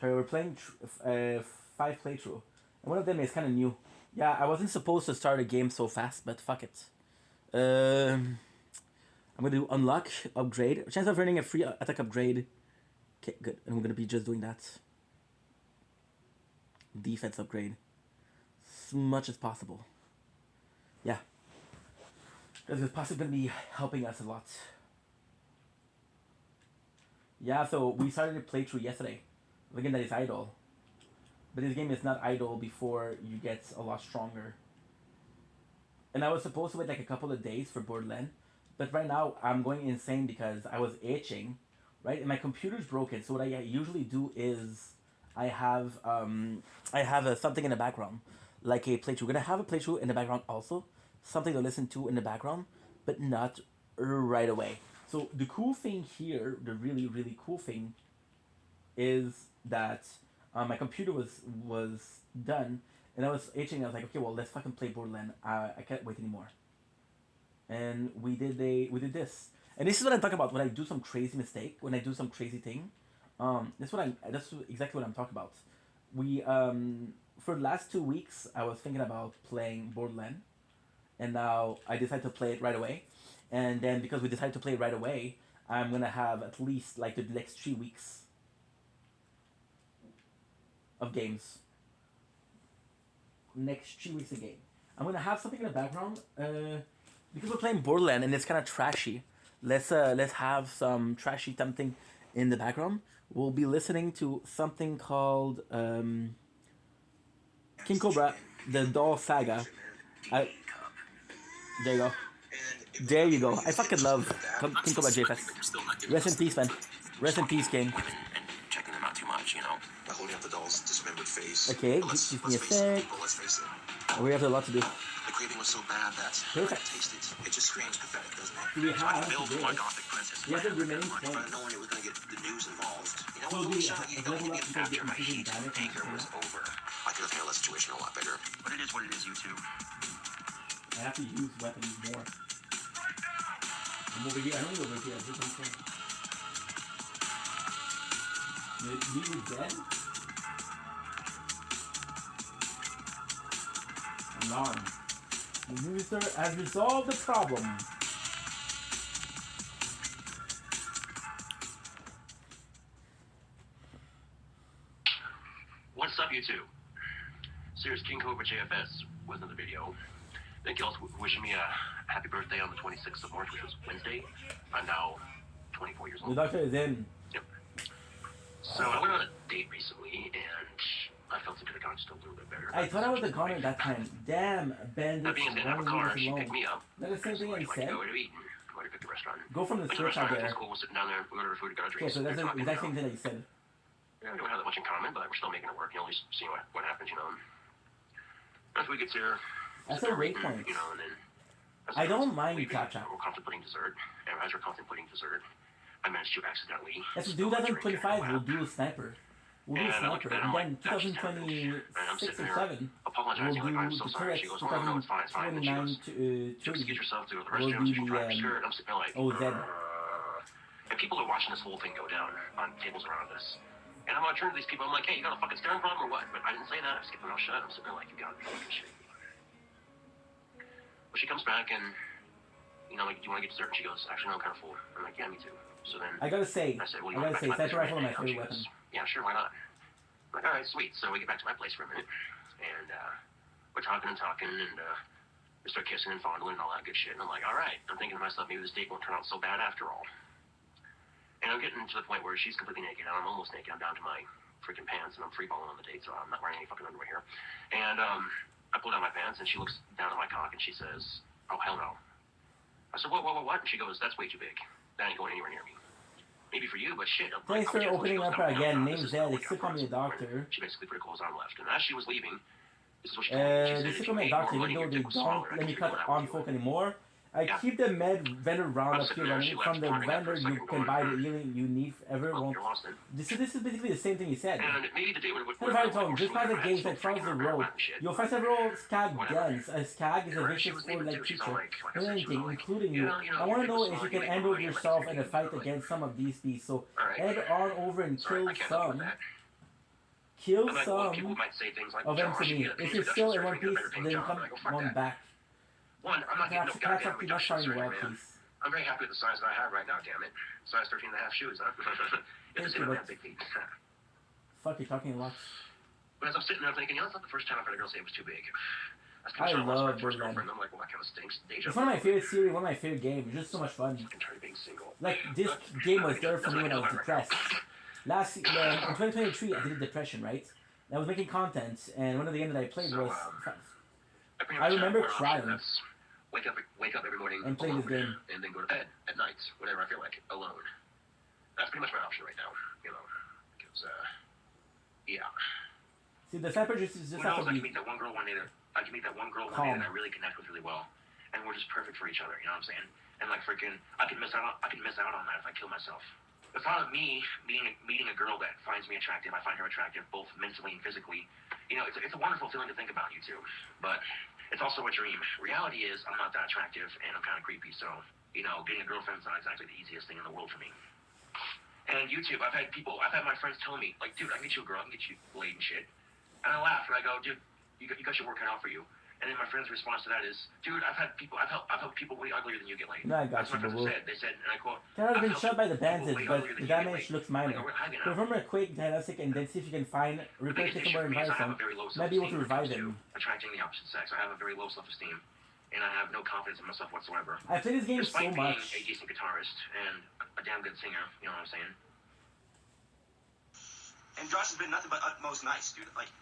Sorry, we're playing 5 playthrough. And one of them is kind of new. Yeah, I wasn't supposed to start a game so fast, but fuck it. I'm going to do unlock, upgrade. Chance of earning a free attack upgrade. Okay, good. And I'm going to be just doing that. Defense upgrade. As much as possible. Yeah. Because it's possibly going to be helping us a lot. Yeah, so we started a playthrough yesterday. Again, that is idle. But this game is not idle before you get a lot stronger. And I was supposed to wait like a couple of days for Borderlands. But right now, I'm going insane because I was itching. Right? And my computer's broken. So what I usually do is I have something in the background. Like a playthrough. We're going to have a playthrough in the background also. Something to listen to in the background. But not right away. So the cool thing here, the really, really cool thing, is that my computer was done, and I was itching. I was like, okay, well, let's fucking play Borderlands. I can't wait anymore. And we did this, and this is what I'm talking about. When I do some crazy mistake, when I do some crazy thing, that's exactly what I'm talking about. We for the last 2 weeks, I was thinking about playing Borderlands, and now I decided to play it right away. And then because we decided to play it right away, I'm gonna have at least like the next 3 weeks of games. Next 3 weeks of game. I'm gonna have something in the background. Because we're playing Borderlands and it's kind of trashy. Let's have some trashy something in the background. We'll be listening to something called King Cobra, the Doll Saga. There you go. There you go. I fucking love King Cobra JFS. Rest in peace, man. Rest in peace, King. And checking them out too much, you know, by holding up the doll's dismembered face. Okay, give me a sec. We have a lot to do. The craving was so bad that when I tasted it, it just screams pathetic, doesn't it? Do we So I have built this? my Gothic Princess We have the remaining but points. knowing it was going to get the news involved. You know, So when we we shot you, don't level give me up a because after my the heat and damage anger was over. I could have handled that situation a lot better. But it is what it is, you two. I have to use weapons more. I'm over here. I don't need over here. This is okay. He was dead? Alarm. The user has resolved the problem. What's up, you two? Serious King Cobra JFS was in the video. Thank you all for wishing me a happy birthday on the 26th of March, which was Wednesday. I'm now 24 years The old. doctor is in. Yep. So I went on a date recently, and I felt it could have gone just a little bit better. I thought I was the goner at that time. Damn, Ben, That this being said, I have a one car. was She alone. picked me up. Not the same thing I Like said. to go to eat. Go to pick the restaurant. Go from the Went to search out restaurant, there. it was cool. We're sitting down there. We ordered our food. Got our Okay, drinks. so that's the Talking, exact same thing that you said. Yeah, we don't have that much in common, but we're still making it work. You know, at least seeing what happens. You know. As we get here, That's a waypoint. you know, and then. I don't mind Cha-Cha. We're contemplating dessert, and as we're contemplating dessert, I managed to accidentally. That's 2025. We'll do a sniper. We'll do a sniper, and then 2026 or 7, apologizing, we'll like, I'm do so the sorry. She goes, oh, no, it's fine, it's fine. And she 29 goes, to just excuse yourself to go to the we'll restroom. do She'll drive the the shirt. I'm sitting there like, OZ. and people are watching this whole thing go down on tables around us. And I'm gonna turn to these people. I'm like, hey, you got a fucking staring problem or what? But I didn't say that. I was keeping my mouth shut. I'm sitting there like, you got fucking shit. Well, she comes back and, you know, like, do you want to get dessert? And she goes, actually, no, I'm kind of full. I'm like, yeah, me too. So then I gotta say, I said, well, sniper rifle is my favorite weapon. Yeah, sure, why not? I'm like, all right, sweet. So we get back to my place for a minute, and we're talking, and we start kissing and fondling and all that good shit. And I'm like, all right. I'm thinking to myself, maybe this date won't turn out so bad after all. And I'm getting to the point where she's completely naked, and I'm almost naked. I'm down to my freaking pants, and I'm freeballing on the date, so I'm not wearing any fucking underwear here. And I pull down my pants, and she looks down at my cock, and she says, oh, hell no. I said, what? And she goes, that's way too big. That ain't going anywhere near me. Maybe for you, but shit. Thanks for opening up again. Name's Zed. They still call me a doctor. She basically put her clothes on left. And as she was leaving, this is what she They told me. still call me a doctor, even though they don't let me cut on folk anymore. I keep the med vendor round up here running. From the vendor, you can buy the healing you need everyone. This is basically the same thing he said. And maybe the day would If I told him, just buy the games that travels the road. You'll find several skag guns. A skag is a vicious for-like creature. Anything, including you. I want to know if you can handle yourself in a fight against some of these beasts. So head on over and kill some. Kill some of them to me. If you're still in one piece, then come one back. One, I'm not giving no goddamn reductions or anything, man. Please. I'm very happy with the size that I have right now, damn it. Size 13 and a half shoes, huh? It's a big feet. Fuck, you're talking a lot. But as I'm sitting there thinking, you know, it's not the first time I've heard a girl say it was too big. I love Borderlands. I'm like, well, that kind of stinks. It's one of my favorite series, one of my favorite games. It's just so much fun. Like, this game was there for me when I was depressed. In 2023, I did a depression, right? I was making content, and one of the games that I played was... I remember crying. Wake up every morning and playing this game. And then go to bed at night, whenever I feel like it, alone. That's pretty much my option right now, you know. Because, yeah. See, the sniper just Who has to knows, I be... can meet that one girl one day that I really connect with really well, and we're just perfect for each other. You know what I'm saying? And like freaking, I could miss out on that if I kill myself. The thought of me meeting a girl that finds me attractive, I find her attractive both mentally and physically. You know, it's a wonderful feeling to think about, you two. But it's also a dream. Reality is, I'm not that attractive, and I'm kind of creepy. So, you know, getting a girlfriend's not exactly the easiest thing in the world for me. And YouTube, I've had my friends tell me, like, dude, I can get you a girl, I can get you laid and shit. And I laugh, and I go, dude, you got your work cut out for you. And then my friend's response to that is, dude, I've helped people way uglier than you get laid. No, I got That's what you, my friends said. They said, and I quote, That has been shot by the bandits, but the damage looks minor. Like, Perform a quick diagnostic and then see if you can find repair Sycamore and Harrison. Might be able to revive them. Attracting the opposite sex. I have a very low self-esteem, and I have no confidence in myself whatsoever. I play this game so much. Despite being a decent guitarist and a damn good singer, you know what I'm saying? And Josh has been nothing but utmost nice, dude. Like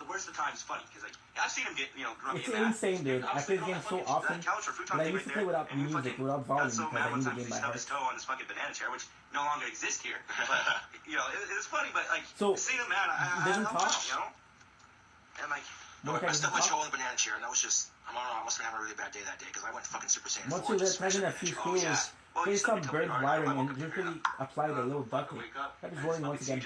the worst of the time is funny because I've seen him get grumpy. It's insane, dude. I play this game so often, but I used to play without music, without volume, because I knew the game by heart. His toe on this fucking banana chair, which no longer exists here. But it was funny, but so, seeing him, man, I doesn't help talk. out, you know. And like, I still went show on the banana chair, and that was just, I don't know, I must have been having a really bad day that day, because I went fucking Super Saiyan 4. Once you Just plug in a few screws, place some bird wiring and usually apply the little duct tape. That is rolling once again.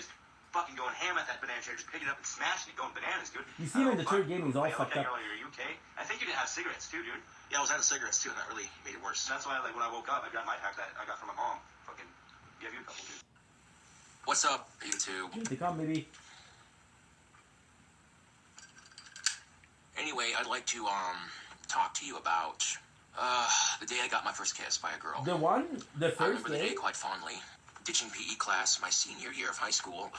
Fucking going ham at that banana chair, just picking it up and smashing it, going bananas, dude. You see him in the third game, he's all fucked up. Are you okay? I think you didn't have cigarettes too, dude. Yeah, I was out of cigarettes too, and that really made it worse. That's why, like, when I woke up, I got my pack that I got from my mom. Fucking give you a couple, dude. What's up, YouTube? Here they come, baby. Anyway, I'd like to talk to you about the day I got my first kiss by a girl. The I remember the day quite fondly. Ditching PE class my senior year of high school,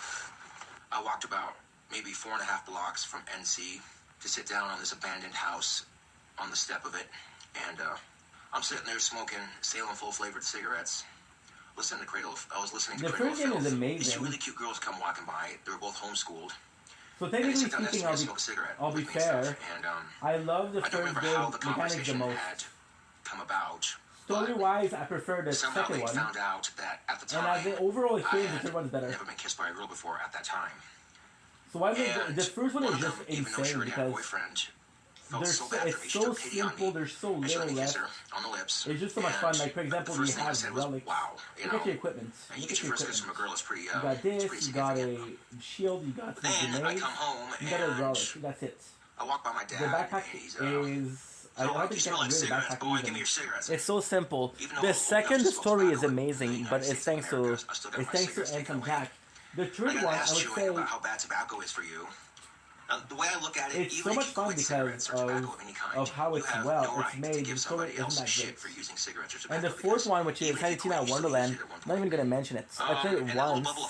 I walked about maybe 4.5 blocks from NC to sit down on this abandoned house on the step of it, and I'm sitting there smoking Salem full-flavored cigarettes, listening to Cradle. I was listening to Cradle of Filth. The first game is amazing. These two really cute girls come walking by. They were both homeschooled. So technically speaking, I'll be fair. And, I love the first game mechanics the most. Come about. Story-wise, I prefer the Somehow second they one. found out that at the time, And as the overall experience, the third one's better. Never been kissed by a girl before at that time. So I think the first one is just insane because it's so simple, there's so little left. It's just so much fun. Like, for example, you have relics. Look at your equipment. You get your first kiss from a girl, it's pretty, you got this, you got a shield, you got some grenades, you got a relic. That's it. I walk by my dad. The backpack is... I don't think it's really backpack either. It's so simple. The second story is amazing, but it's thanks to Anthem Jack. The third one, I would say, how bad tobacco is for you. The way I look at it, it's so much fun because of how it's made. The story isn't that great. And the fourth one, which is Tiny Tina Wonderland, I'm not even gonna mention it. I played it once,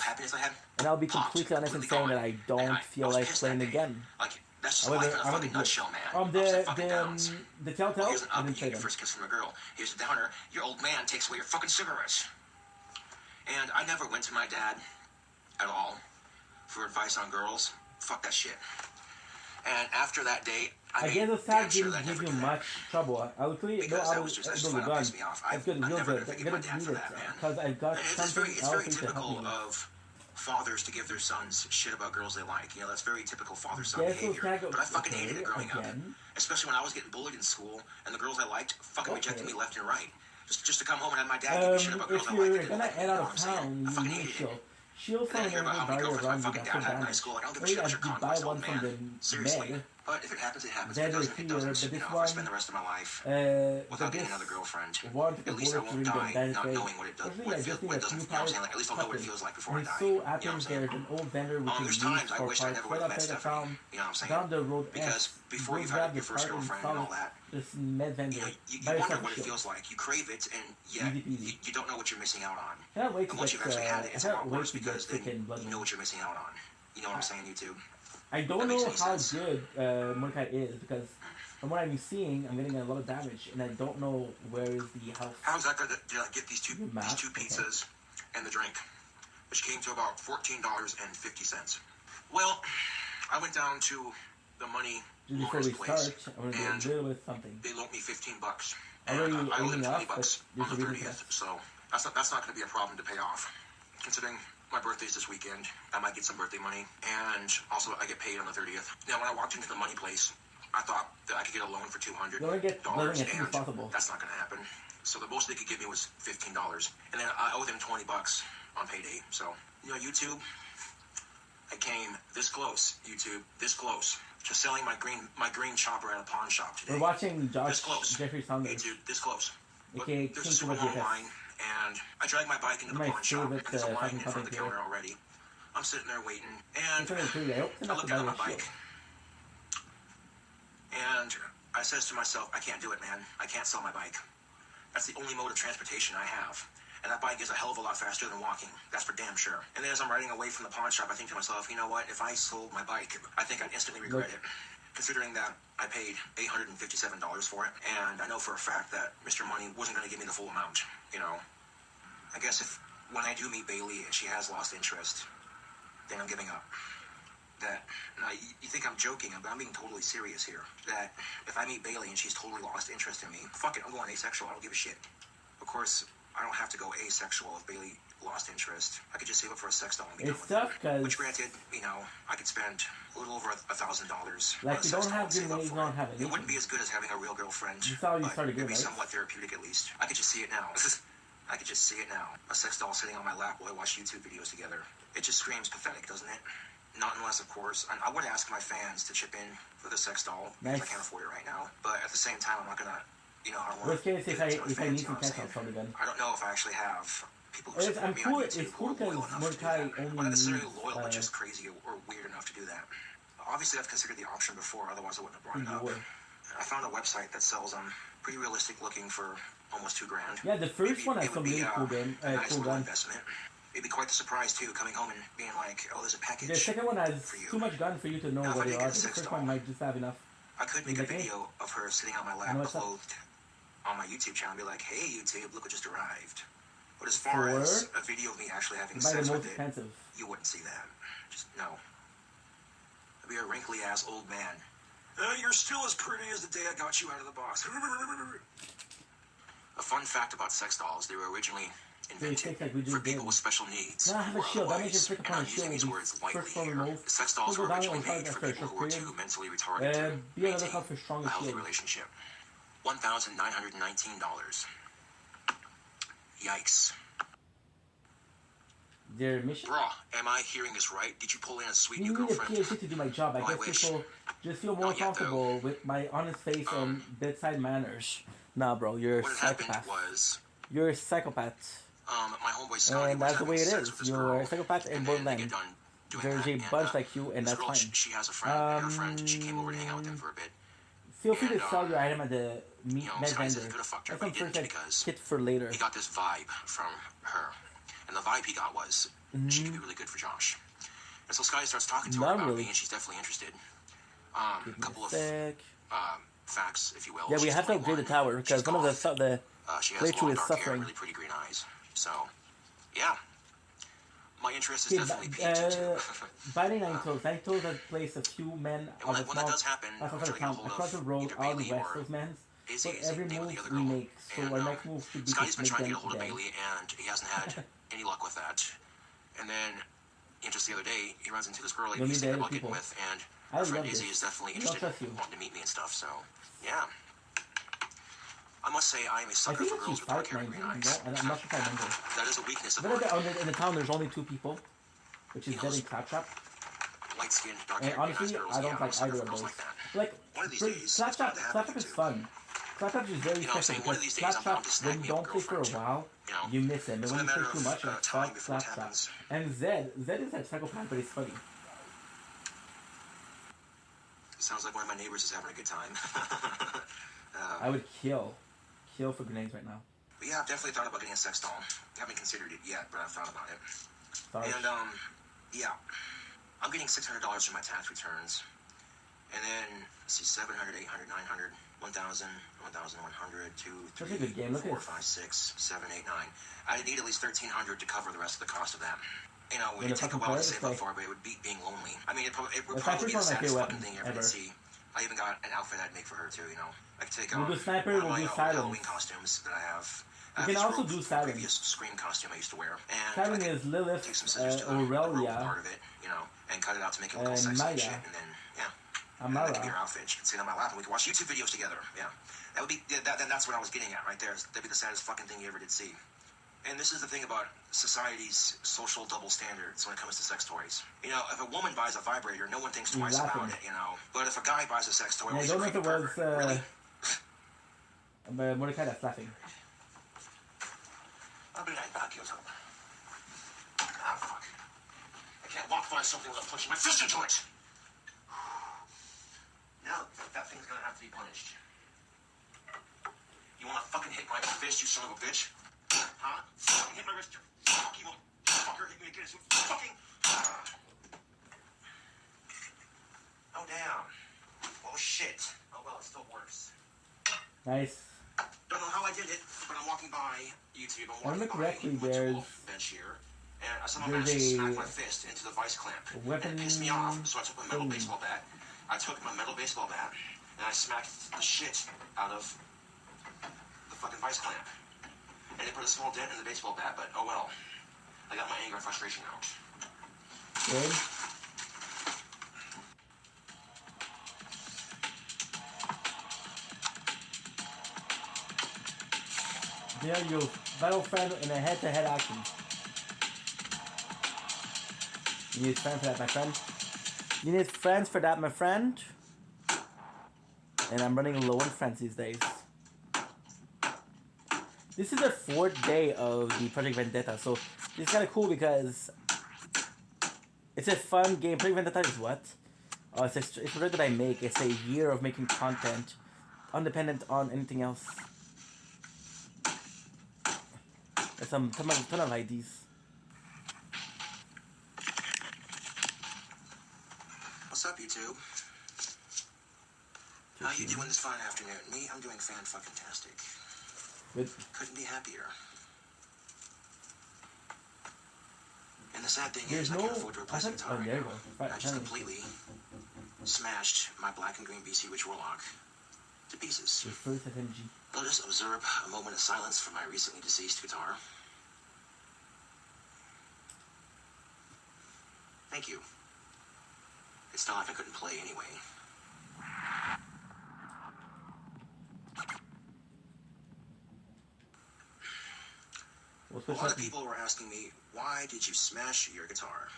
and I'll be completely honest in saying that I don't feel like playing it again. That's just life in a fucking nutshell, man. The Telltale, Here's an I up, didn't you play get your them. first kiss from a girl. Here's a downer, your old man takes away your fucking cigarettes. And I never went to my dad at all for advice on girls. Fuck that shit. And after that day, I guess the tag didn't give you much trouble. I would clearly go out with the gun. It's good, real good. I'm gonna need it because I've got something else to help me. Of fathers to give their sons shit about girls they like. You know, that's very typical father-son behavior. But I fucking hated it growing up. Especially when I was getting bullied in school, and the girls I liked fucking rejected me left and right. Just to come home and have my dad give me shit about girls I liked. If you're gonna head out of town, you need Shield. Shield from every barrier around you, that's so damage. Maybe I'd buy one from the Med. But if it happens, it happens. Then If it doesn't, it doesn't. but You this know, if I spend the rest of my life without getting another girlfriend, at least I won't die not knowing what it does. What it doesn't. You know what I'm saying? Like, at least I'll know what it feels like before I die. So happens there's an old vendor we can use for parts right outside the town. You know what I'm saying? Down the road, Because before you've had your first girlfriend and all that, this med vendor. you wonder what it feels like. You crave it, and yet you don't know what you're missing out on. Can't wait to and once you've actually had it, it's a lot worse because then you know what you're missing out on. You know what I'm saying, YouTube? I don't know how good Mordecai is because from what I'm seeing, I'm getting a lot of damage, and I don't know where is the health. How exactly did I get these two pizzas and the drink, which came to about $14.50? Well, I went down to the money launder's place, and they loaned me $15. And I owe them $20 on the 30th, so that's not going to be a problem to pay off, considering my birthday's this weekend. I might get some birthday money, and also I get paid on the 30th. Now, when I walked into the money place, I thought that I could get a loan for $200, and that's not going to happen. So the most they could give me was $15, and then I owe them $20 on payday. So, you know, YouTube, I came this close, YouTube, this close, to selling my green chopper at a pawn shop today. We're watching This close. Jeffrey Saunders. YouTube, this close. But Okay, there's a super long line, and I dragged my bike into the pawn shop, and there's a line in front of the counter already. I'm sitting there waiting, and I look down at my bike, and I says to myself, I can't do it, man. I can't sell my bike. That's the only mode of transportation I have. And that bike is a hell of a lot faster than walking. That's for damn sure. And then as I'm riding away from the pawn shop, I think to myself, you know what? If I sold my bike, I think I'd instantly regret it. Considering that I paid $857 for it, and I know for a fact that Mr. Money wasn't going to give me the full amount, you know. I guess when I do meet Bailey and she has lost interest, then I'm giving up. That, you think I'm joking, but I'm being totally serious here. That if I meet Bailey and she's totally lost interest in me, fuck it, I'm going asexual, I don't give a shit. Of course, I don't have to go asexual if Bailey lost interest. I could just save up for a sex doll and be It's done tough with it. because, Which granted, you know, I could spend a little over $1,000 like, on a you sex don't doll have and save up grenades, you for don't have it. It anything. wouldn't be as good as having a real girlfriend, This is how you but started it'd be good, right? somewhat therapeutic at least. I could just see it now. I could just see it now. A sex doll sitting on my lap while I watch YouTube videos together. It just screams pathetic, doesn't it? Not unless, of course, I would ask my fans to chip in for the sex doll because I can't afford it right now. But at the same time, I'm not gonna, you know, I don't want Worst case, if I need some cash, I'll saying? start again. I don't know if I actually have people who It's, support I'm me cool. on YouTube It's who cool are loyal because enough to do Mordecai that. only Not necessarily needs, loyal, but just crazy or weird enough to do that. Obviously, I've considered the option before, otherwise I wouldn't have brought it up. I found a website that sells them pretty realistic looking for almost $2,000. Yeah, the first one has some really cool a nice cool little guns. investment. It'd be quite the surprise too, coming home and being like, "Oh, there's a package." The second one has too much gun for you to know Now, if what I they did are. get a The sex first doll, one might just have enough. I could make a Like, hey, video of her sitting on my I lap, know what's up. clothed, on my YouTube channel, and be like, "Hey, YouTube, look what just arrived." But as far as a video of me actually having buy the sex most with it, expensive. you wouldn't see that. Just no. I'd be a wrinkly ass old man. You're still as pretty as the day I got you out of the box. A fun fact about sex dolls: they were originally invented for people with special needs. No, I have a shield. That makes your freaking And I'm shield using these will be words lightly first and here. foremost. Sex dolls Go were down originally and fight made for after a people short who were period. too mentally retarded to Be on the maintain lookout for a stronger healthy shield. relationship. $1,919. Yikes. Their mission? Bruh, am I hearing this right? Did you pull in a sweet You new need a girlfriend? PhD to do my job. I Well, I guess wish. people just feel more Not yet, comfortable with my honest face and bedside manners. Nah, bro, you're a What had happened psychopath. was, You're a psychopath. my homeboy Scotty And was that's the having way it sex is. with this You're girl, a psychopath in and then they Borderland. get done doing There's that, a and, bunch like you, and this that's girl, fine. she has a friend, and her friend, she came over to hang out with him for a bit. Feel free to sell your item at the meat med Scotty says vendor. he could have fucked her, That's but some he first didn't because kit for later. he got this vibe from her. And the vibe he got was, she could be really good for Josh. And so Scotty starts talking to her Not about really. me, and she's definitely interested. A couple of facts, if you will. Yeah, we She's have to upgrade the 21. tower because one of the She has playthrough long is dark hair, suffering. really pretty green eyes. So, yeah. My interest is Okay, definitely peaked too. Biting Nine Toes. Nine Toes has placed a few men when of a that small does happen, that's I'm not trying to get a town hold across the of road either out Bailey west. or Those men. Izzy But is the every name of move the other we girl. make, so And, our next move should be Scotty's to been make trying to them get a hold of dead. Bailey, and he hasn't had any luck with that. And then, just the other day, he runs into this girl You'll he's need thinking the about getting people. with, and I her friend love Izzy this. is definitely I don't interested trust you. in wanting to meet me and stuff, so, yeah. I must say, I am a I sucker think for it's girls you with dark fight hair and 19, green eyes. no? I'm not sure if I remember. That is a weakness of But mine. in the town, there's only 2 people, which is Dead and Claptrap. Light-skinned, dark And hair, green eyes honestly, girls. I Yeah, don't I'm a like sucker either for of girls those. like that. Like, One of these days, Claptrap is fun. Claptrap is very You know what I'm saying? special One of because these days, I'm Claptrap, bound to snag when you me up a don't play for a girlfriend. while, You know, you miss him. And it's when only you a play matter too of, much, like time fuck before it Claptrap. happens. And Zed is a psychopath, but he's funny. Sounds like one of my neighbors is having a good time. I would kill for grenades right now. But yeah, I've definitely thought about getting a sex doll. Haven't considered it yet, but I've thought about it. Sorry. And, yeah. I'm getting $600 for my tax returns. And then, let's see, 700, 800, 900, 1,000, 1,100, 2, 3, That's a good game. Look 4, at 5, 6, 7, 8, 9. I need at least 1,300 to cover the rest of the cost of that. You know, When it'd the take a fucking while to players save up play. for it, but it would beat being lonely. I mean, it would The probably be the sniper's saddest one of my fucking favorite thing ever to weapons, see. I even got an outfit I'd make for her too, you know. I could take We'll do sniper, one of we'll my do Halloween silence. costumes that I have. You I can have this also robe do from a silence. previous Scream costume I used to wear. And Silent I could is Lilith, take some scissors to the robe Aurelia, part of it, you know, and cut it out to make it look all and sexy and Maya. shit. And then, yeah. And that could be her Amara. outfit. She could sit on my lap and we could watch YouTube videos together. Yeah. That would be, that's what I was getting at right there. That'd be the saddest fucking thing you ever did see. And this is the thing about society's social double standards when it comes to sex toys. You know, if a woman buys a vibrator, no one thinks twice about it, you know. But if a guy buys a sex toy, And I he's don't a know if creepy it was pervert. Really? Mordecai that's laughing. I'll be right back, you up. Ah, fuck. I can't walk by something without pushing my fist into it. Now, that thing's gonna have to be punished. You wanna fucking hit my fist, you son of a bitch? Huh? Fucking hit my wrist, you fuck evil fucker. Hit me again, you fucking... Oh, damn. Oh, shit. Oh, well, it still works. Nice. Don't know how I did it, but I'm walking by YouTube. If I remember correctly, went to a there's bench here, and I somehow managed to smack my fist into the vice clamp. weapon And it pissed me off, so I took my metal baseball bat. And I smacked the shit out of the fucking vice clamp. And it put a small dent in the baseball bat, but oh well. I got my anger and frustration out. Good. There you battle friend in a head-to-head action. You need friends for that, my friend. You need friends for that, my friend. And I'm running low on friends these days. This is the 4th day of the Project Vendetta, so it's kind of cool because it's a fun game. Project Vendetta is what? It's a project that I make. It's a year of making content, undependent on anything else. There's ton of IDs. What's up, YouTube? How you doing this fine afternoon? Me, I'm doing fan-fucking-tastic. Good. Couldn't be happier. And the sad thing There's is, no, I can't afford to replace the guitar right there you now. go. I just completely smashed my black and green BC Witch Warlock to pieces. Your first FMG. Let us observe a moment of silence for my recently deceased guitar. Thank you. It's not like I couldn't play anyway. A lot of people were asking me, why did you smash your guitar?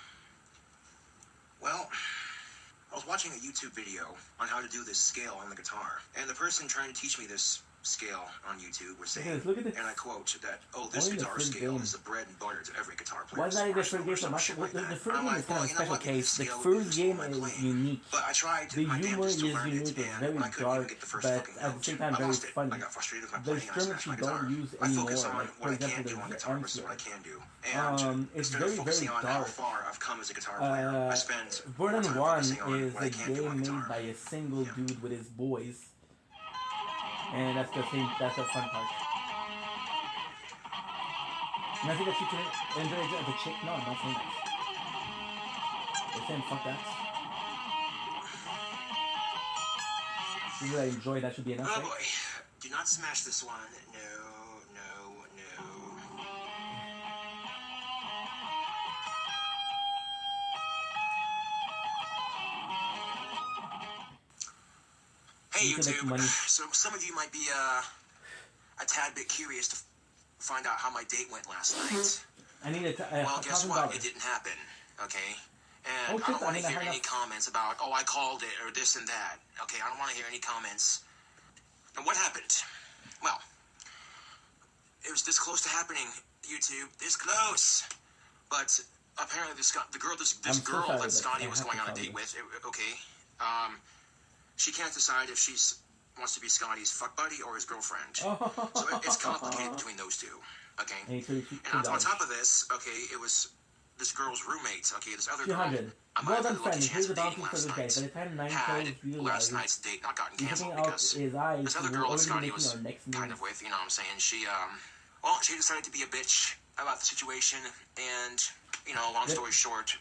Well, I was watching a YouTube video on how to do this scale on the guitar, and the person trying to teach me this scale on YouTube was saying, and I quote, that, oh, this guitar scale is the bread and butter to every guitar player. Why is that the first game so much? The first game is kind of a special case. The first game is unique. But I tried the my humor damnedest is to learn unique, it, it's and very when I couldn't even dark, get the first but fucking at the note, same time I very lost it. funny. I got frustrated with my The playing, I instruments smashed you my guitar. don't use I anymore, focus on like what for I example can't do the on guitar versus what I can do. And it's instead of very focusing on how dark. far I've come as a guitar player, I spent Burden more time 1 focusing on is what a I can't do on game made guitar. by a single dude with his boys, and that's the thing. That's the fun part. And I think that you can enjoy it as a chick. No, I'm not saying that. I'm saying fuck that. You really enjoy that should be enough, Oh right? boy. Do not smash this one. No. Hey YouTube, so some of you might be a tad bit curious to find out how my date went last night. I need well, guess what? It didn't happen, okay? And I don't want to hear any comments about, oh, I called it, or this and that. Okay, I don't want to hear any comments. And what happened? Well, it was this close to happening, YouTube. This close. But apparently the girl that Scotty was going on a date with, okay, she can't decide if she wants to be Scotty's fuck buddy or his girlfriend. So it's complicated between those two, okay? And on top of this, okay, it was this girl's roommate, okay, this other girl. Well done, friend. Here's the bounty for this guy. By the time 9 kills realizes last night's date not gotten he's canceled looking out because his eyes, this other he girl will that already be Scotty making was our next kind move. of with, you know what I'm saying? She decided to be a bitch about the situation, and, you know, long story short,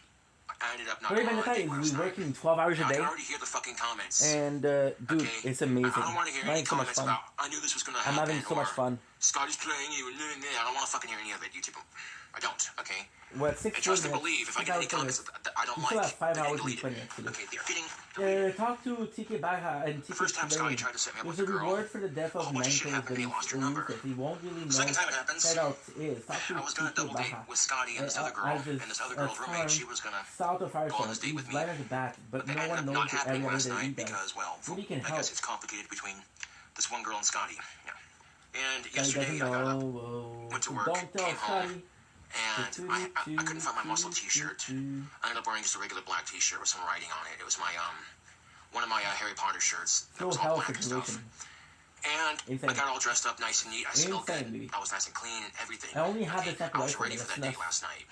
I ended up not going on a date last We're night. working 12 hours a I day. can already hear the fucking comments. And, dude, okay? it's amazing. I don't want to hear any comments about, I knew this was going to happen. I'm having so much fun. Scotty's playing you, and I don't want to fucking hear any of it, YouTube. I don't, okay? Well, at 6 and trust and believe, if I get any comments that I don't like, still have 5 hours and delete 20 it. minutes to do. Okay, they're getting Talk to TK Baha and TK first time Scotty tried to set me up with There's a a girl. reward for the death of 9 kills that he's elusive. He won't really know. Second time it happens. Check out is talk to I was going to double date with Scotty and this other girl, and this other girl's roommate. She was going to south of go on Firestone. this date with me. Right at the back, but no ended one up knows not the happening area last that he night does. because, well, Maybe can I help. guess it's complicated between this one girl and Scotty. Yeah. And Scotty yesterday I got up, went to work, don't tell came home, Scotty. and I couldn't find my muscle t-shirt. I ended up wearing just a regular black t-shirt with some writing on it. It was my one of my Harry Potter shirts that was all black and stuff. And I got all dressed up nice and neat. I smelled good. I was nice and clean, everything. I only had this I was ready for that date last night.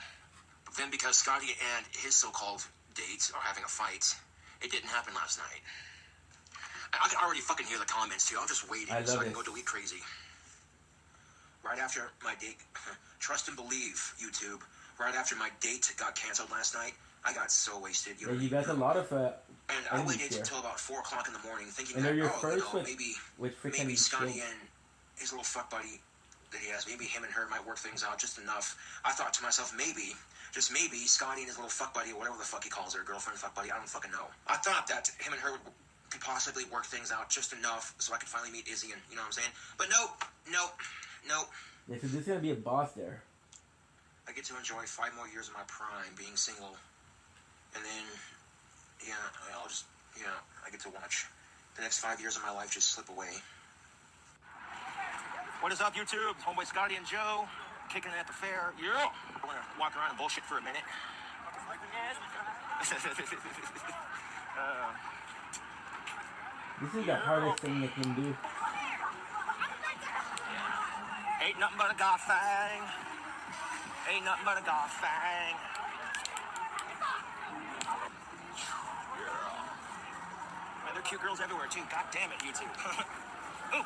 But then because Scotty and his so-called date are having a fight, it didn't happen last night. I can already fucking hear the comments too. I'm just waiting so I can go delete crazy. Right after my date, trust and believe, YouTube, right after my date got canceled last night, I got so wasted. You got a lot of and I waited until about 4 o'clock in the morning thinking and that, your oh, first you know, maybe Scotty and his little fuck buddy that he has. Maybe him and her might work things out just enough. I thought to myself, maybe, just maybe, Scotty and his little fuck buddy, or whatever the fuck he calls her, girlfriend, fuck buddy, I don't fucking know. I thought that him and her could possibly work things out just enough so I could finally meet Izzy and, you know what I'm saying? But nope. Yeah, so this is gonna be a boss there. I get to enjoy 5 more years of my prime being single. And then, I get to watch the next 5 years of my life just slip away. What is up, YouTube? It's homeboy Scotty and Joe, kicking it at the fair. Yeah. I'm gonna walk around and bullshit for a minute. This is the hardest thing they can do. Ain't nothing but a goth thing. Ain't nothing but a goth thing. Yeah. And there are cute girls everywhere, too. God damn it, YouTube. Ooh.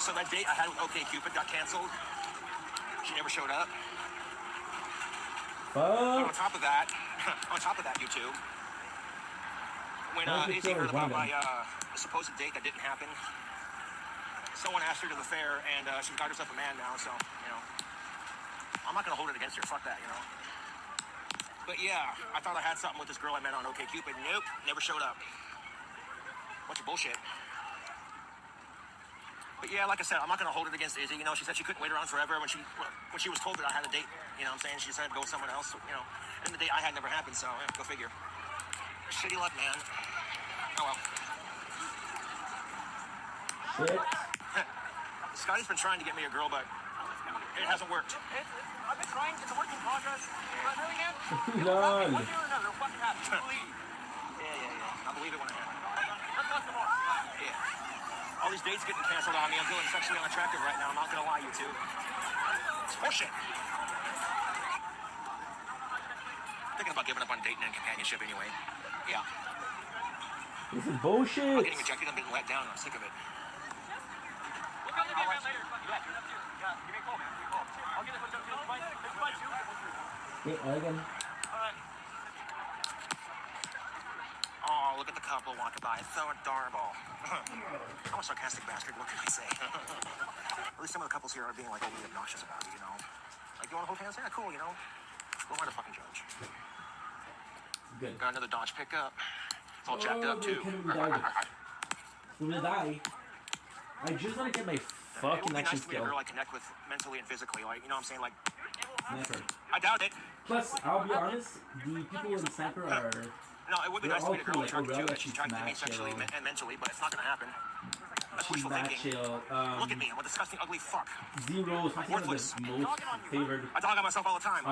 So that date I had with OkCupid got canceled. She never showed up. Fuck. On top of that, YouTube, when Izzy heard about my supposed date that didn't happen, someone asked her to the fair, and she got herself a man now, so, I'm not going to hold it against her. Fuck that, But yeah, I thought I had something with this girl I met on OkCupid. Nope, never showed up. Bunch of bullshit. But yeah, like I said, I'm not going to hold it against Izzy. She said she couldn't wait around forever when she was told that I had a date. You know what I'm saying? She decided to go with someone else. So, and the date I had never happened, so go figure. Shitty luck, man. Oh well. Shit. Scotty's been trying to get me a girl, but it hasn't worked. I've been trying. It's a work in progress. But really, man, Lol. one year or another, it'll fucking happen. Believe. Yeah. I believe it when it happens. Let's go some more. Yeah. All these dates getting canceled on me. I'm feeling sexually unattractive right now. I'm not gonna lie, you two. It's bullshit. Thinking about giving up on dating and companionship anyway. Yeah. This is bullshit. I'm getting rejected. I'm being let down. I'm sick of it. We'll come to me, man, later. Yeah, give me a call, man. Give me a call. I'll get it hooked up to you. It's fine, too. Yeah, again. Oh, look at the couple walking by. It's so adorable. I'm a sarcastic bastard. What can I say? At least some of the couples here are being like overly obnoxious about it, Like, you want to hold hands? Yeah, cool, Who am I to fucking judge? Good. Got another Dodge pickup. It's all jacked up, too. Who will die? I just want to get my fucking action skill. It would be nice to meet a girl I connect with mentally and physically. Like, you know what I'm saying? Like, Sniper. I doubt it. Plus, I'll be honest, the people in Sniper are... No, it would be nice to meet a girl cool, attracted to like, that she's attracted to me sexually and mentally, but it's not going to happen. That's she's wishful that thinking. chill. Look at me, I'm a disgusting, ugly fuck. Zero is one of the most favored... I dog on myself all the time.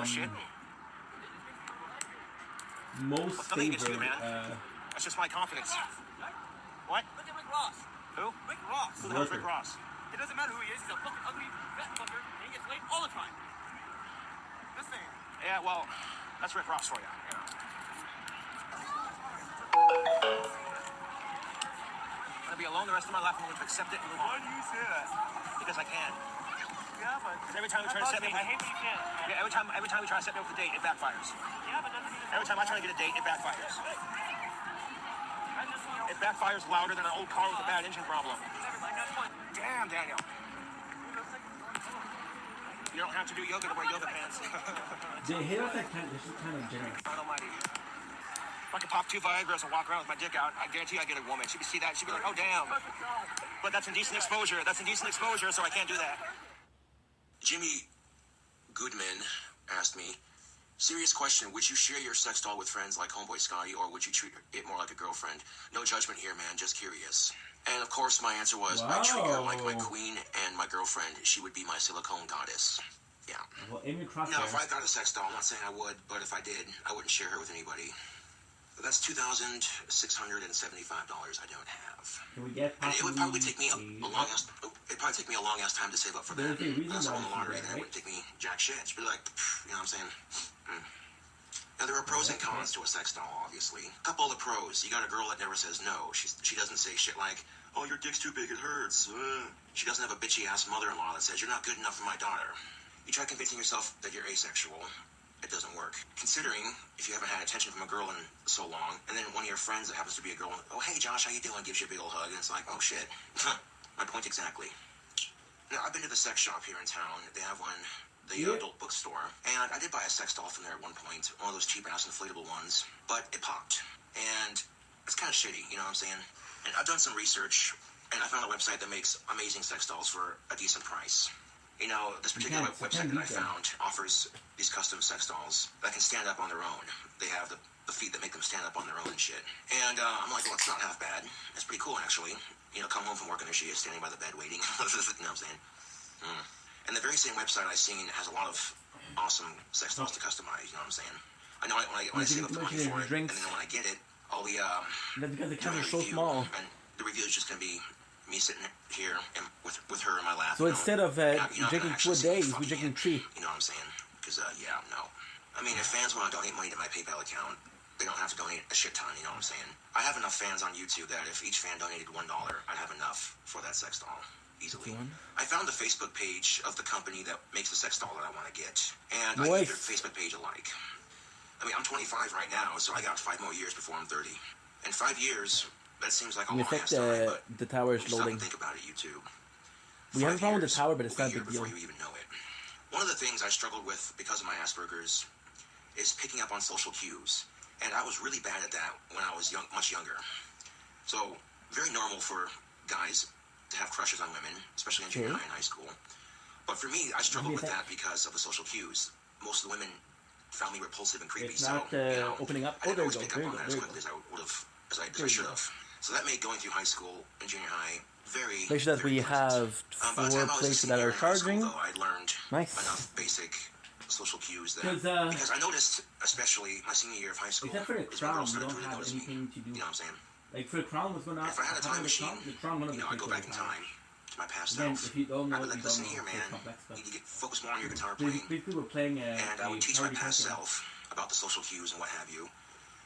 Shit. Most favored... That's just my confidence. What? Look at Rick Ross. Who? Rick Ross. Who the hell's Rick Ross? It doesn't matter who he is. He's a fucking ugly fat fucker, and he gets laid all the time. This thing. Yeah, well, that's Rick Ross for you. I'm gonna be alone the rest of my life. I'm gonna accept it and move on. Why do you say that? Because I can. Yeah, but every time we try to set me, I hate when you can't. Yeah, every time we try to set me up with a date, it backfires. Yeah, but doesn't mean every time I try to get a date, it backfires. It backfires louder than an old car with a bad engine problem. Damn, Daniel. You don't have to do yoga to wear yoga pants. They hit us that kind of generous. God almighty. If I could pop 2 Viagra's and walk around with my dick out, I guarantee I'd get a woman. She'd see that, she'd be like, oh, damn. But that's indecent exposure. That's indecent exposure, so I can't do that. Jimmy Goodman asked me, serious question, would you share your sex doll with friends like homeboy Scotty, or would you treat it more like a girlfriend? No judgment here, man, just curious. And of course, my answer was, I treat her like my queen and my girlfriend. She would be my silicone goddess. Yeah. Well, Amy Cross. No, if I got a sex doll, I'm not saying I would, but if I did, I wouldn't share her with anybody. That's $2,675 I don't have. Can we get? And it would probably take me a long ass. It'd probably take me a long ass time to save up for that. Also on the lottery, then it wouldn't take me jack shit. It'd be like, you know what I'm saying? Now there are pros and cons to a sex doll, obviously. A couple of the pros: you got a girl that never says no. She doesn't say shit like, "Oh, your dick's too big, it hurts." She doesn't have a bitchy ass mother-in-law that says, "You're not good enough for my daughter." You try convincing yourself that you're asexual. It doesn't work. Considering if you haven't had attention from a girl in so long, and then one of your friends that happens to be a girl, oh, hey, Josh, how you doing? Gives you a big old hug, and it's like, oh, shit. My point exactly. Now, I've been to the sex shop here in town. They have one, the adult bookstore. And I did buy a sex doll from there at one point. One of those cheap-ass inflatable ones. But it popped. And it's kind of shitty, you know what I'm saying? And I've done some research, and I found a website that makes amazing sex dolls for a decent price. You know, this particular website that I found offers these custom sex dolls that can stand up on their own. They have the feet that make them stand up on their own and shit. And I'm like, well, it's not half bad. It's pretty cool, actually. You know, come home from work and there she is standing by the bed waiting. You know what I'm saying? And the very same website I've seen has a lot of awesome sex dolls to customize. You know what I'm saying? I know when I save up the money for it, and then when I get it, I'll be that's because the doing a camera's so review, small. and the review is just gonna be me sitting here and with her in my lap. So instead of drinking 2 a day, we're drinking 3. You know what I'm saying? Because yeah, no. I mean, if fans want to donate money to my PayPal account, they don't have to donate a shit ton. You know what I'm saying? I have enough fans on YouTube that if each fan donated $1, I'd have enough for that sex doll. Easily. I found the Facebook page of the company that makes the sex doll that I want to get, and I gave their Facebook page a like. I mean, I'm 25 right now, so I got 5 more years before I'm 30. In 5 years, that seems like a long ass time, but the tower is stop loading. and think about it, YouTube. We have a problem with the tower, but it's not a big deal. Before you even know it. One of the things I struggled with because of my Asperger's is picking up on social cues, and I was really bad at that when I was much younger. So, very normal for guys to have crushes on women, especially in junior high and high school. But for me, I struggled with that because of the social cues. Most of the women found me repulsive and creepy, it's not, so you know, opening up. I didn't always pick up on that as quickly as I would have, as I should have. So that made going through high school and junior high very. Make sure that we have 4 places that are charging. I learned enough basic social cues that because I noticed, especially my senior year of high school, except for the crown, you don't have anything to do. You know what I'm saying? Like for the crown was gonna. If I had a time machine, I'd go back in time to my past self. If you don't know, I'd be like, listen here, man. You need to focus more on your guitar playing. People were playing and I would teach my past self about the social cues and what have you.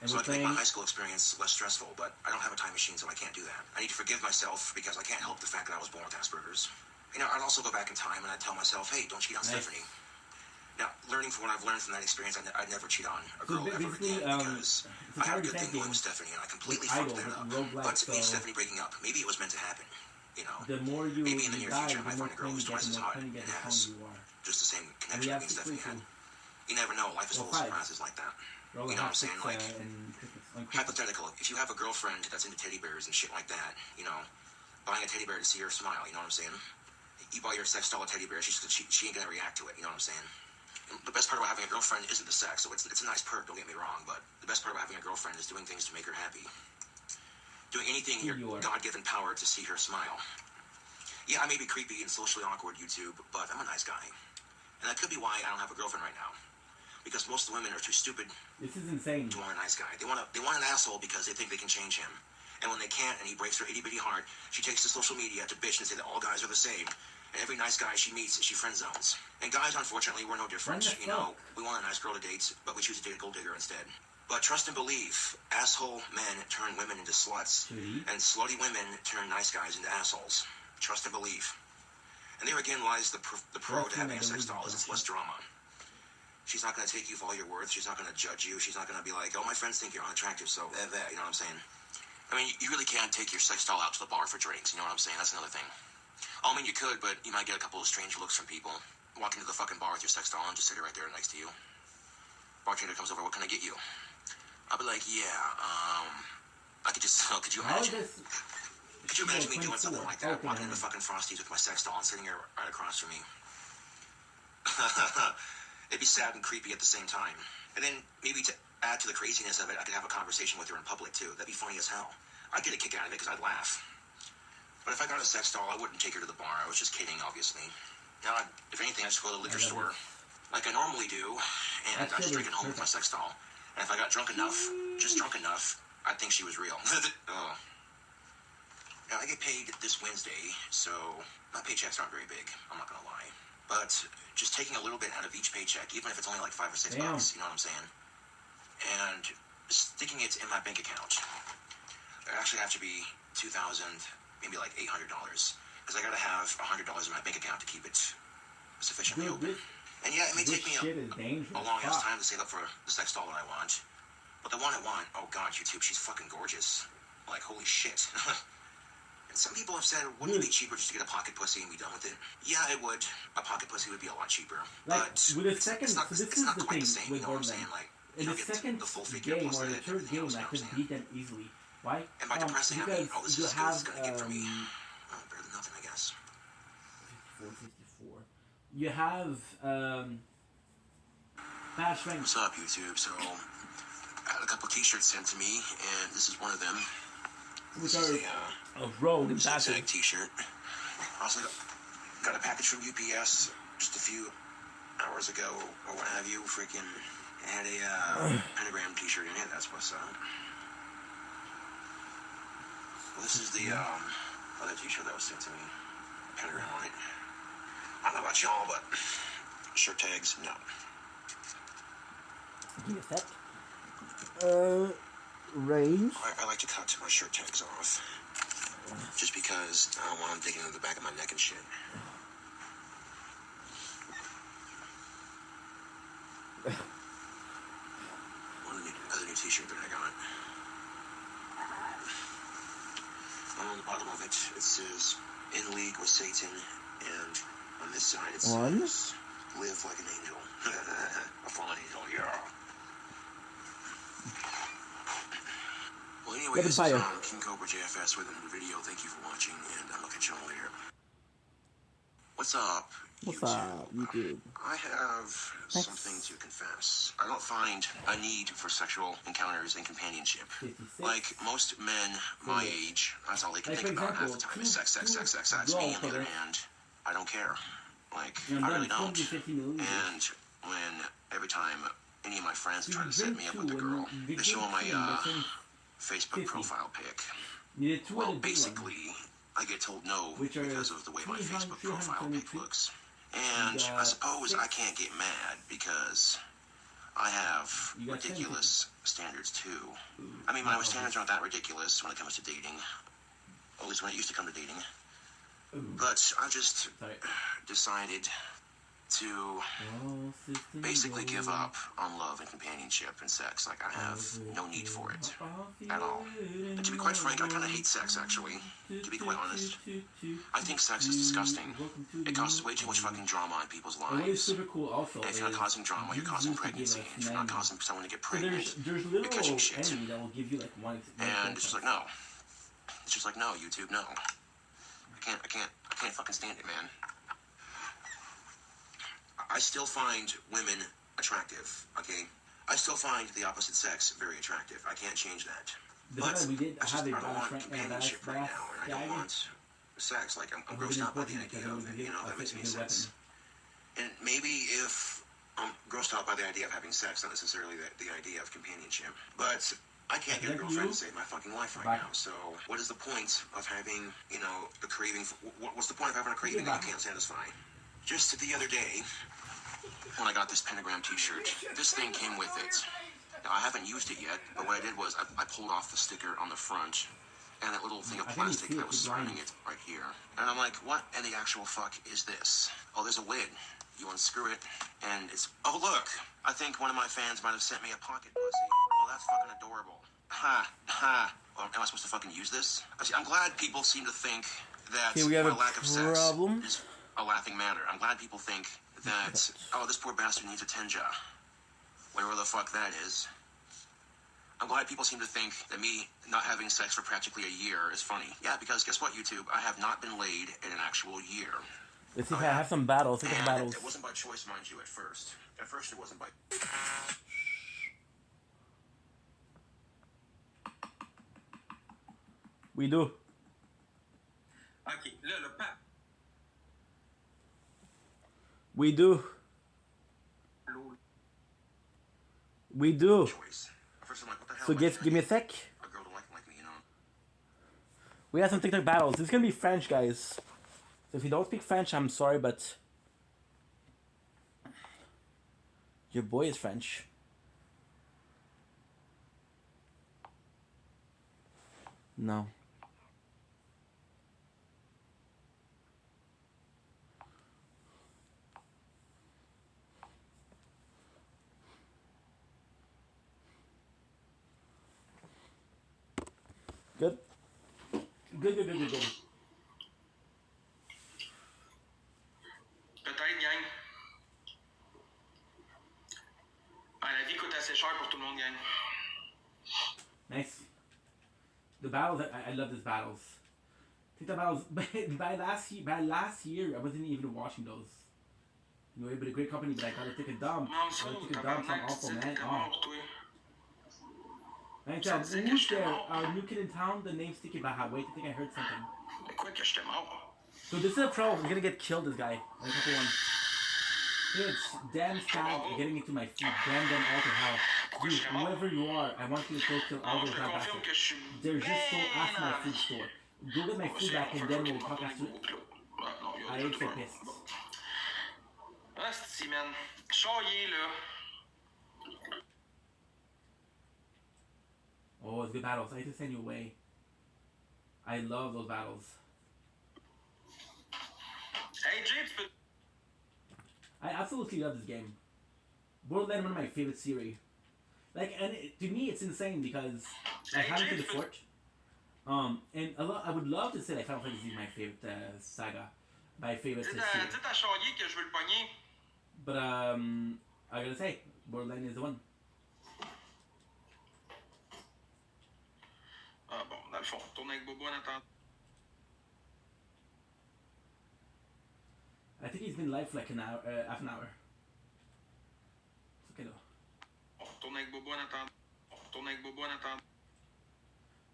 So I can make my high school experience less stressful, but I don't have a time machine, so I can't do that. I need to forgive myself because I can't help the fact that I was born with Asperger's. You know, I'd also go back in time and I'd tell myself, hey, don't cheat on Stephanie. Now, learning from what I've learned from that experience, I'd never cheat on a girl ever again because I had a good thing going with Stephanie and I completely fucked that up. But me and Stephanie breaking up, maybe it was meant to happen. You know, maybe in the near future I might find a girl who's twice as hot and has just the same connection that me and Stephanie had. You never know, life is full of surprises like that. You know what I'm saying? Like, hypothetical, if you have a girlfriend that's into teddy bears and shit like that, you know, buying a teddy bear to see her smile, you know what I'm saying? You buy your sex doll a teddy bear, she ain't gonna react to it, you know what I'm saying? And the best part about having a girlfriend isn't the sex, so it's a nice perk, don't get me wrong, but the best part about having a girlfriend is doing things to make her happy. Doing anything in your God-given power to see her smile. Yeah, I may be creepy and socially awkward, YouTube, but I'm a nice guy. And that could be why I don't have a girlfriend right now. Because most of the women are too stupid this is insane. to want a nice guy. They want an asshole because they think they can change him. And when they can't and he breaks her itty-bitty heart, she takes to social media to bitch and say that all guys are the same. And every nice guy she meets, she friend zones. And guys, unfortunately, we're no different. You know, we want a nice girl to date, but we choose to date a gold digger instead. But trust and believe, asshole men turn women into sluts. And slutty women turn nice guys into assholes. Trust and believe. And there again lies the pro to having a sex doll is it's less drama. She's not going to take you for all your worth. She's not going to judge you. She's not going to be like, oh, my friends think you're unattractive, so you know what I'm saying? I mean, you really can't take your sex doll out to the bar for drinks, you know what I'm saying? That's another thing. I mean, you could, but you might get a couple of strange looks from people. Walk into the fucking bar with your sex doll and just sit it right there next to you. Bartender comes over, what can I get you? I'll be like, yeah, I could just, could you imagine? Could you imagine me doing something like that? Walking into fucking Frosties with my sex doll and sitting here right across from me. It'd be sad and creepy at the same time. And then maybe to add to the craziness of it, I could have a conversation with her in public too. That'd be funny as hell. I'd get a kick out of it because I'd laugh. But if I got a sex doll, I wouldn't take her to the bar. I was just kidding, obviously. Now, if anything, I'd just go to the liquor store like I normally do, and I'd just drink at home with my sex doll. And if I got drunk enough, just drunk enough, I'd think she was real. Oh. Now, I get paid this Wednesday, so my paychecks aren't very big. I'm not gonna lie. But just taking a little bit out of each paycheck, even if it's only like $5 or $6, you know what I'm saying? And sticking it in my bank account. It actually have to be $2,000, maybe like $800, because I gotta have $100 in my bank account to keep it sufficiently open. And yeah, it may take me a long ass time to save up for the sex doll that I want. But the one I want, oh god, YouTube, she's fucking gorgeous. Like, holy shit. And some people have said, wouldn't it be cheaper just to get a pocket pussy and be done with it? Yeah, it would. A pocket pussy would be a lot cheaper. Like, But with the second, it's not, so this it's is not the quite thing the same, with you know what I'm Borderlands. saying? Like, In the second the full figure game plus or the the third game, else, I you know could what I'm beat them easily. Why? And by depressing, I because mean, oh, this you is as good as have it's gonna get for me. Better than nothing, I guess. 54. You have bad strength. What's up, YouTube? So, I had a couple t-shirts sent to me, and this is one of them. Which this are is a rogue and zigzag t-shirt. I also got a package from UPS just a few hours ago, or what have you. Freaking had a pentagram t-shirt in it. That's what's up. Well, this is the other t-shirt that was sent to me. Pentagram on it. I don't know about y'all, but shirt tags, no. Give me a sec. Range. I like to cut my shirt tags off. Just because I don't want them digging into the back of my neck and shit. Other new t-shirt that I got. On the bottom of it, it says, "In league with Satan," and on this side it says, "Live like an angel." A fallen angel, yeah. Well, anyway, this is King Cobra JFS with another video. Thank you for watching, and I'll catch you all later. What's up, YouTube? I have something to confess. I don't find a need for sexual encounters and companionship. 56. Like most men my age, that's all they can think about half the time is sex. Me, on the other hand, I don't care. Like, I really don't. And when every time any of my friends try to set me up with a girl, they show my Facebook profile pic. Well, basically, I get told no because of the way my Facebook profile pic looks. And I suppose I can't get mad because I have ridiculous standards too. I mean, my standards aren't that ridiculous when it comes to dating. At least when it used to come to dating. But I just decided to basically give up on love and companionship and sex. Like, I have no need for it at all. And to be quite frank, I kind of hate sex, actually. To be quite honest. I think sex is disgusting. It causes way too much fucking drama in people's lives. And if you're not causing drama, you're causing pregnancy. If you're not causing someone to get pregnant, you're catching shit. And it's just like, no. It's just like, no, YouTube, no. I can't fucking stand it, man. I still find women attractive, okay? I still find the opposite sex very attractive. I can't change that. But I don't want companionship right now, and I don't want sex. Like, I'm grossed out by the idea of it, you know, that makes any sense. And maybe if I'm grossed out by the idea of having sex, not necessarily the idea of companionship, but I can't get a girlfriend to save my fucking life right now. So what is the point of having, you know, the craving? What's the point of having a craving that you can't satisfy? Just the other day, when I got this pentagram t-shirt, this thing came with it. Now, I haven't used it yet, but what I did was I pulled off the sticker on the front, and that little thing of plastic that was surrounding it right here. And I'm like, what in the actual fuck is this? Oh, there's a lid. You unscrew it, and it's... Oh, look! I think one of my fans might have sent me a pocket pussy. Oh, that's fucking adorable. Ha, ha. Well, am I supposed to fucking use this? I'm glad people seem to think that my lack of sex is a laughing matter. I'm glad people think that, oh, this poor bastard needs a tenja. Whatever the fuck that is. I'm glad people seem to think that me not having sex for practically a year is funny. Yeah, because guess what, YouTube? I have not been laid in an actual year. Let's see if I have some battles. Look at the battles. It wasn't by choice, mind you, at first. At first, it wasn't by... We do. Ok, là, le pape. We do. We do. So give me a sec. We have some TikTok battles. It's gonna be French, guys. So if you don't speak French, I'm sorry, but your boy is French. No. Good. Good, good, good, good, good. Peut-être, gang. Ah, la vie coûte assez cher pour tout le monde, gang. Nice. The battles, I love these battles. I think the battles, by last year, I wasn't even watching those. Anyway, but a great company, but I gotta take a dump. I gotta take a dump, so I'm awful, man. Oh. Man, Chad, who's there? Our new kid in town, the name's Sticky Baha. Wait, I think I heard something. So this is a pro. I'm gonna get killed, this guy. On couple one. It's damn stag getting into my feet. Damn them all to hell. Dude, whoever you are, I want you to go kill all those bad bastards. They're just so after my food store. Go get my food back and then we'll talk after it. I ain't so pissed. Asti, man. Chaillé, là. Oh, it's good battles. I need to send you away. I love those battles. Hey, Jay, tu peux... I absolutely love this game. Borderlands, one of my favorite series. Like, and to me, it's insane because I haven't played the fort. And I would love to say like Final Fantasy is my favorite saga, my favorite series. Dites à Chaillé que je veux le pogner. But I gotta say, Borderlands is the one. Ah bon, dans le fond, tourne avec Bobo en attendant. I think he's been live for like an hour, half an hour. It's okay though. Tourne avec Bobo en attendant. Tourne avec Bobo en attendant.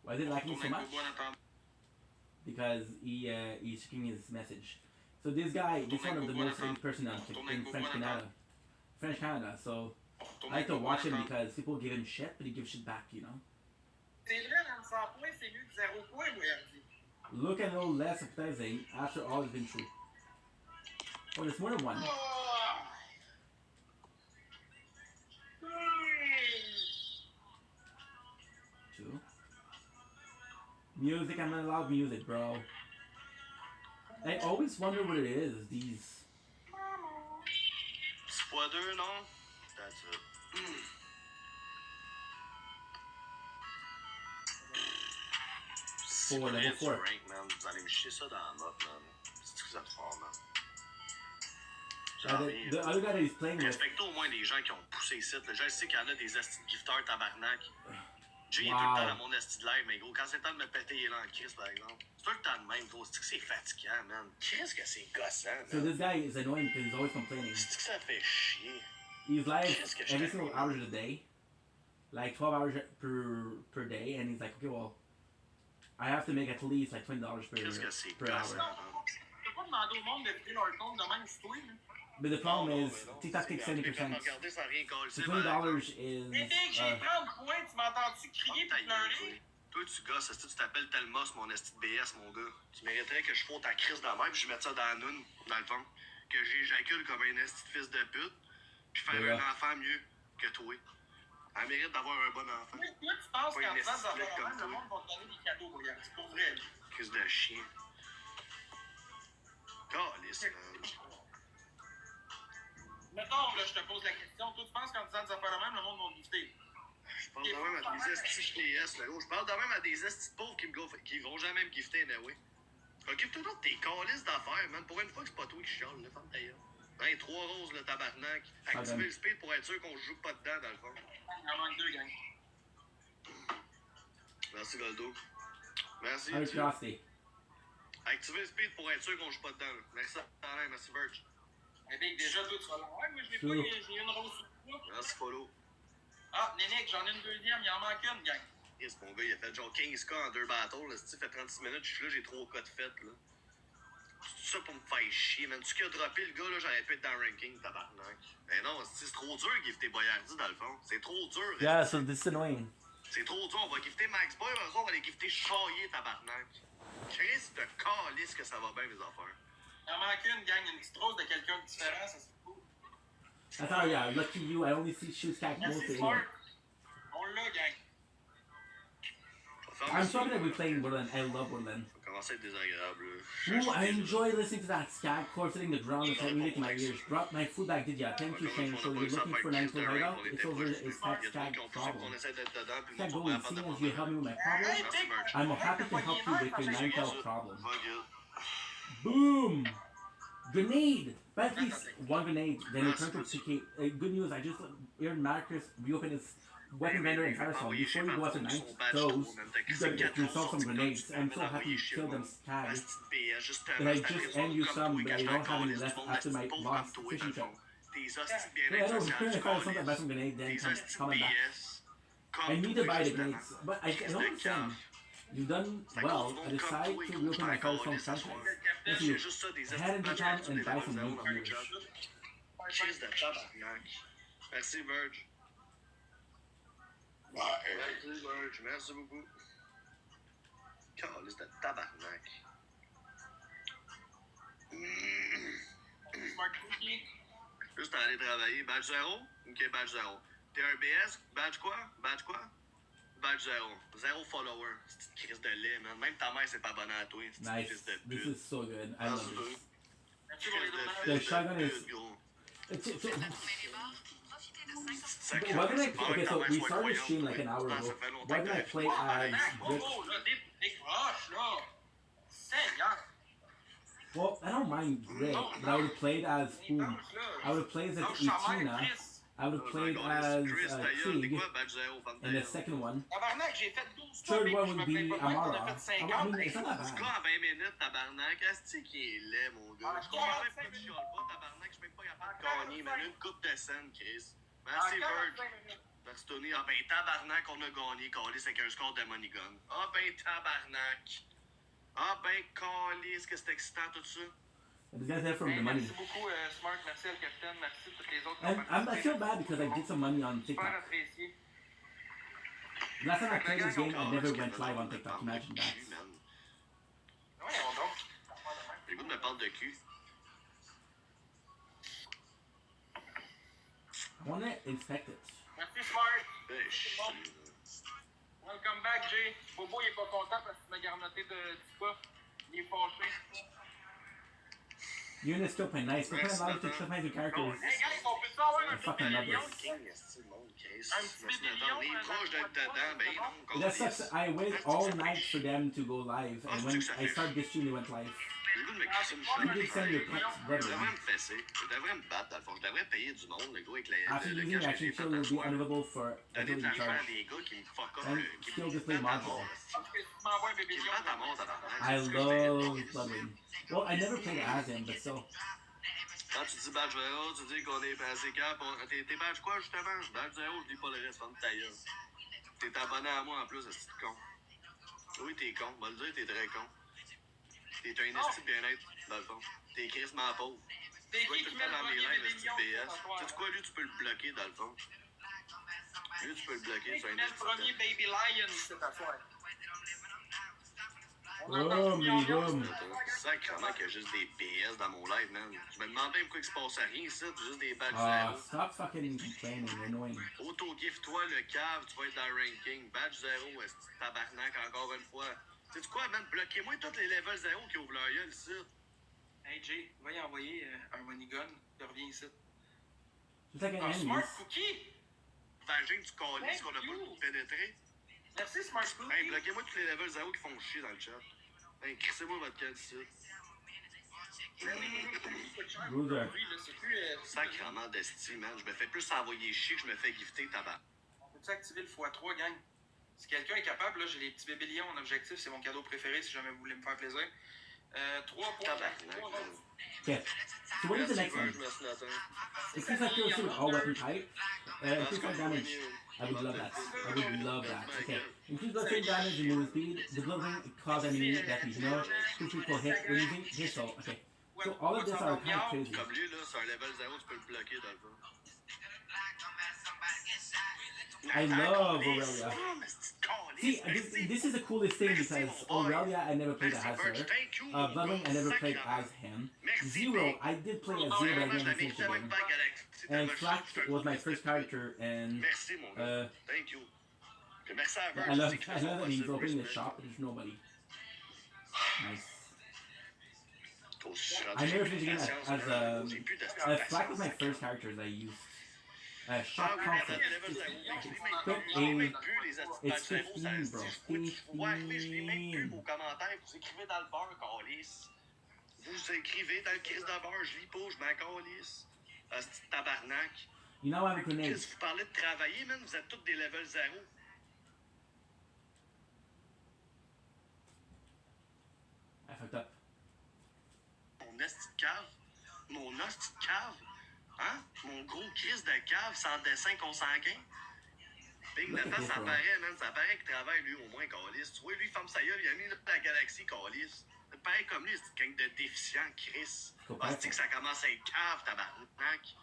Why is it liking so much? Because he's checking his message. So this guy, this one of the most famous person in French Canada. So I like to watch him because people give him shit, but he gives shit back, you know. Look a little less appetizing after all has been true. Oh, there's more than one. Two. Music, I'm not allowed music, bro. I always wonder what it is, these. Fois deux, non? That's it. Four, level 4. Rank, man. Vous allez me chier ça dans la note, man. C'est que vous êtes fort, man. The other guy that he's playing with. Respectez au moins des gens qui ont poussé ici. Je sais qu'il y en a des esti de gifteurs tabarnak. Jay est tout le temps dans mon esti de live, mais gros, quand c'est le temps de me péter, il est là en crise, par exemple. C'est tout le temps de même, gros. C'est que c'est fatigant, man. Qu'est-ce que c'est gossant, man. So this guy is annoying because he's always complaining. C'est que ça fait chier. He's live every single hour of the day. Like 12 hours per day, and he's like, okay, well, I have to make at least like $20 per hour. But the problem is, TikTok takes 70%. So $20 is. Toi, tu gosses, est-ce que tu t'appelles Telmos, mon esti de BS, mon gars? Tu mériterais que je faute ta crise dans la main, puis je mette ça dans la noune, dans le fond. Que j'éjacule comme un esti de fils de pute, puis faire un enfant mieux que toi. Elle mérite d'avoir un bon enfant. Toi, tu penses qu'en faisant ça, le monde va te donner des cadeaux, regarde. C'est pour vrai. Crise de chien. Calisse, man. Mettons, là, je te pose la question. Toi, tu penses qu'en disant des affaires de même, le monde va te gifter? Je parle de même à des estis PS, là, gros. Je parle de même à des estis pauvres qui vont jamais me gifter, anyway. Occupe-toi de tes calices d'affaires, man. Pour une fois que c'est pas toi qui chiale, là, ferme ta gueule. Hey, 3 roses, le tabarnak. Activez le speed pour être sûr qu'on joue pas dedans, dans le fond. Il en manque 2, gang. Merci, Goldo. Merci. Activez le speed pour être sûr qu'on joue pas dedans, là. Merci, Alain. Merci, Virch. Mais Big, déjà, toi, tu vas l'avoir. Moi, je l'ai pas. J'ai une rose sur le poids. Merci, Follow. Ah, Nénic, j'en ai une deuxième. Il en manque une, gang. Yes, mon gars, il a fait genre 15K en 2 battles. Là, il fait 36 minutes. Je suis là, j'ai 3 cas de fête, là. Tout ça pour me faire chier, man. Tu qui a droppé le gars, là, j'aurais pu être dans le ranking, tabarnak. Mais non, c'est trop dur de gifter Boyardi, dans le fond. C'est trop dur. Yeah, so this is annoying. C'est trop dur. On va gifter Max Boy, mais on va les gifter Chaillé, tabarnak. Chris de calice que ça va bien, mes affaires. Il en manque une, gang. Une petite rose de quelqu'un de différent, ça se fout. That's how, yeah, lucky you. I only see shoes cack mostly. On l'a, gang. Je vais I'm so gonna be playing Borderlands. I love Borderlands. Ça commence à être désagréable. Ooh, I enjoy listening to that skag chord sitting the ground with music in my ears. Drop my food back, did ya? Thank you, Shane. So you're looking for 9 to right out? It's over a skag problem. Skag Gold, seeing as you help me with my problem, I'm happy to help you with your 9 problem. Boom! Grenade! But at least one grenade, then return to PK. Good news, I just Aaron Marcus reopened his weapon vendor and fire song. Before you go after 9 those, you gotta get yourself some grenades. I'm so happy you killed them skag. And I just end you some, but I don't have any left after my lost fishing trip. Yeah, I know, return if I have something, buy some grenade, then coming back. I need to buy the grenades, but I don't understand. You've done well. I decided to reopen my fire song franchise. Thank you. Head into town and buy some new gears. Cheese de tabarnak. Merci, Verge. Merci, Verge. Merci beaucoup. Calice de tabarnak. Juste aller travailler. Badge 0? Ok, badge 0. T'es un BS? Badge quoi? Badge quoi? Badge 0. 0 follower. C'est une crise de lait, man. Même ta mère s'est pas abonnée à toi. Nice. This is so good. I love this. The shotgun is... Why did I play? Okay, so we started the stream like an hour ago. Why did I play as Rick? Well, I don't mind Rick, but I would have played as whom? I would have played as Itina. I would have played as Krieg. And the second one. Third one would be Amara. I mean, it's not that bad. Merci, Verge. Merci, Tony. Ah ben, tabarnak, on a gagné, Calis, avec un score de Money Gun. Ah ben, tabarnak. Ah ben, Calis, que c'est excitant tout ça. This guy's there from the money. Merci beaucoup, Smart. Merci, le capitaine. Merci toutes les autres. And I feel bad because I did some money on TikTok. Last time I played this game, I never went live on TikTok. Imagine that. J'ai goût de me parler de cul. I want to inspect it. Merci, Smart. Welcome back, Jay. Bobo, il est pas content parce que tu m'as garnoté de puff. Il est fâché. You're gonna still play nice. We're playing a lot of customize your characters. Hey guys, on peut savoir I fucking love this. That sucks. I wait all night for them to go live, and when I started this stream, they went live. You did send your pets, brother. After using action shield, you'll be unavailable for ability charge. And still display module. I love Bloodwind. Well, I never played as him, but still. Quand tu dis badge 0, tu dis qu'on est passé cap. T'es badge quoi justement? Badge 0, je dis pas le reste, ferme ta gueule. T'es abonné à moi en plus, est-ce que t'es con? Oui, t'es con, va le dire, t'es très con. T'es un esti de bien-être, dans le fond. T'es crissement pauvre. Tu vois que tout le temps dans mes lives, esti de BS. Tu sais quoi, lui, tu peux le bloquer dans le fond. Lui, tu peux le bloquer, c'est un esti. Le premier Baby Lion, c'est à toi. Sacrément qu'il y a juste des BS dans mon live, man. Je me demandais pourquoi il se passe rien ici, juste des badges 0. Stop fucking complaining, you're annoying. Auto-gift-toi le cave, tu vas être dans le ranking. Badge 0, est-ce que tabarnak encore une fois. Tu sais quoi, man? Bloquez-moi tous les levels 0 qui ouvrent leur gueule ici. Hey Jay, va y envoyer un money gun, il revient ici. Un Smart Cookie! Vagin, tu calices qu'on a pas pénétré. Merci Smart Cookie! Hey, bloquez-moi tous les levels 0 qui font chier dans le chat. Hey, crissez-moi votre code ici. Sacrement d'esti, man. Je me fais plus envoyer chier que je me fais gifter, tabac. On peut-tu activer le x3, gang? Si quelqu'un est capable, là, j'ai les petits bébés lions en objectif, c'est mon cadeau préféré si jamais vous voulez me faire plaisir. 3 points. Okay, so what is the next one? Increase accuracy with all weapon type. Increase my damage. I would love that. I would love that. Okay. Increase blood damage and movement speed. The bloodline cause enemy that we know. Two people hit when using pistol. Okay. So all of this are kind of crazy. Comme lui, là, c'est un level 0, tu peux le bloquer dans le fond. I love Aurelia. See, this is the coolest thing because Aurelia, I never played as her. Bloodwing, I never played as him. Zero, I did play as Zero, but I didn't finish the game. And Flax was my first character, and Merci à I Verge love, aussi qui I fait son love that he's possible. opening the Respect. shop and there's nobody. Nice. I I never finished the game as Flack was my first character that I used. Shop concept. It's 15, bro. 15. Vos commentaires, vous écrivez dans le beurre, calice. Vous écrivez dans le crise de beurre, je lis pas, je m'en calisse. C'est tabarnak. You know I have a grenade. Qu'est-ce que vous parlez de travailler, man? Vous êtes tous des level 0. I fucked up. Mon esti de cave. Mon esti de cave. Hein? Mon gros crise de cave sans dessin consanguin. Bing, la face, ça paraît, man. Ça paraît qu'il travaille, lui, au moins, calice. Tu vois, lui, ferme sa gueule, il a mis la galaxie, calice. C'est pareil comme lui, c'est une gang de déficients, Chris. C'est que ça commence à être cave, tabarnak.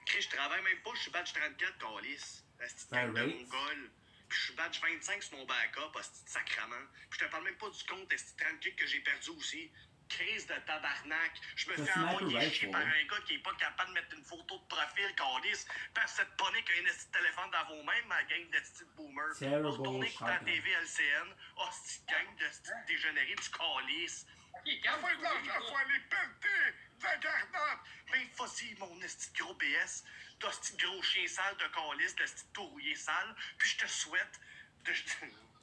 Chris, je travaille même pas, je suis badge 34, calice. C'est une gang de mongol. Puis je suis badge 25 sur mon backup, hostie de sacrament. Puis je te parle même pas du compte, hostie de 30 que j'ai perdu aussi. Crise de tabarnak. Je me fais envoyer chier par un gars qui est pas capable de mettre une photo de profil, calice. Parce que cette ponique a un esti de téléphone dans vos mains, ma gang d'esti de boomer. Pour retourner écouter la TV LCN, hostie de gang d'esti de dégénéré du calice. Quand faut de l'argent, faut aller pelleter ta garnotte. Ben, fossi, mon esti de gros BS, d'hostie de gros chien sale de calice, d'esti de tout rouillé sale. Puis je te souhaite de...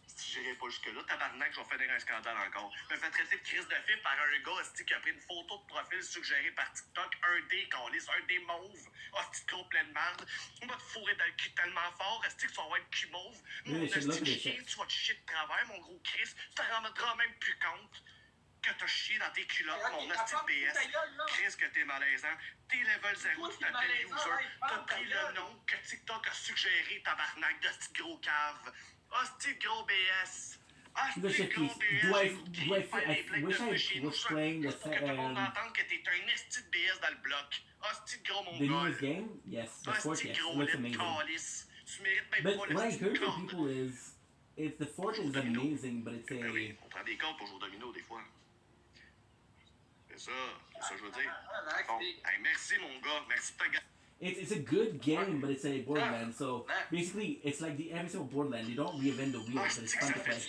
Si j'irai pas jusque-là, tabarnak, je vais faire un scandale encore. Je me fais traiter de crise de fille par un gars qui a pris une photo de profil suggérée par TikTok, un dé calice, un dé mauve, hostie de gros plein de merde. On va te fourrer dans le cul tellement fort, que tu vas avoir le cul mauve. Mon hostie de chien, tu vas te chier de travers, mon gros Chris. Tu te rendras même plus compte que t'as chié dans tes culottes, mon hostie de BS. Chris, que t'es malaisant. T'es level 0, tu t'appelles user. T'as pris le nom que TikTok a suggéré, tabarnak, d'hostie de gros cave. Hostie de gros BS. Hostie de gros BS. I wish I was playing the Pour que tout le monde entende que t'es un esti de BS dans le bloc. Hostie de gros the mongol. newest game. Yes, the fourth. Yes, it looks amazing. Tu mérites même But pas what I le encourage for people is, it's the fourth is amazing, but it's a. On prend des comptes pour jouer au domino des fois. C'est ça que je veux dire. Bon, hey, merci mon gars, merci de ta gueule. It's a good game, but it's a Borderlands. So basically, it's like the every single Borderlands. They don't reinvent the wheel, but it's fun to play.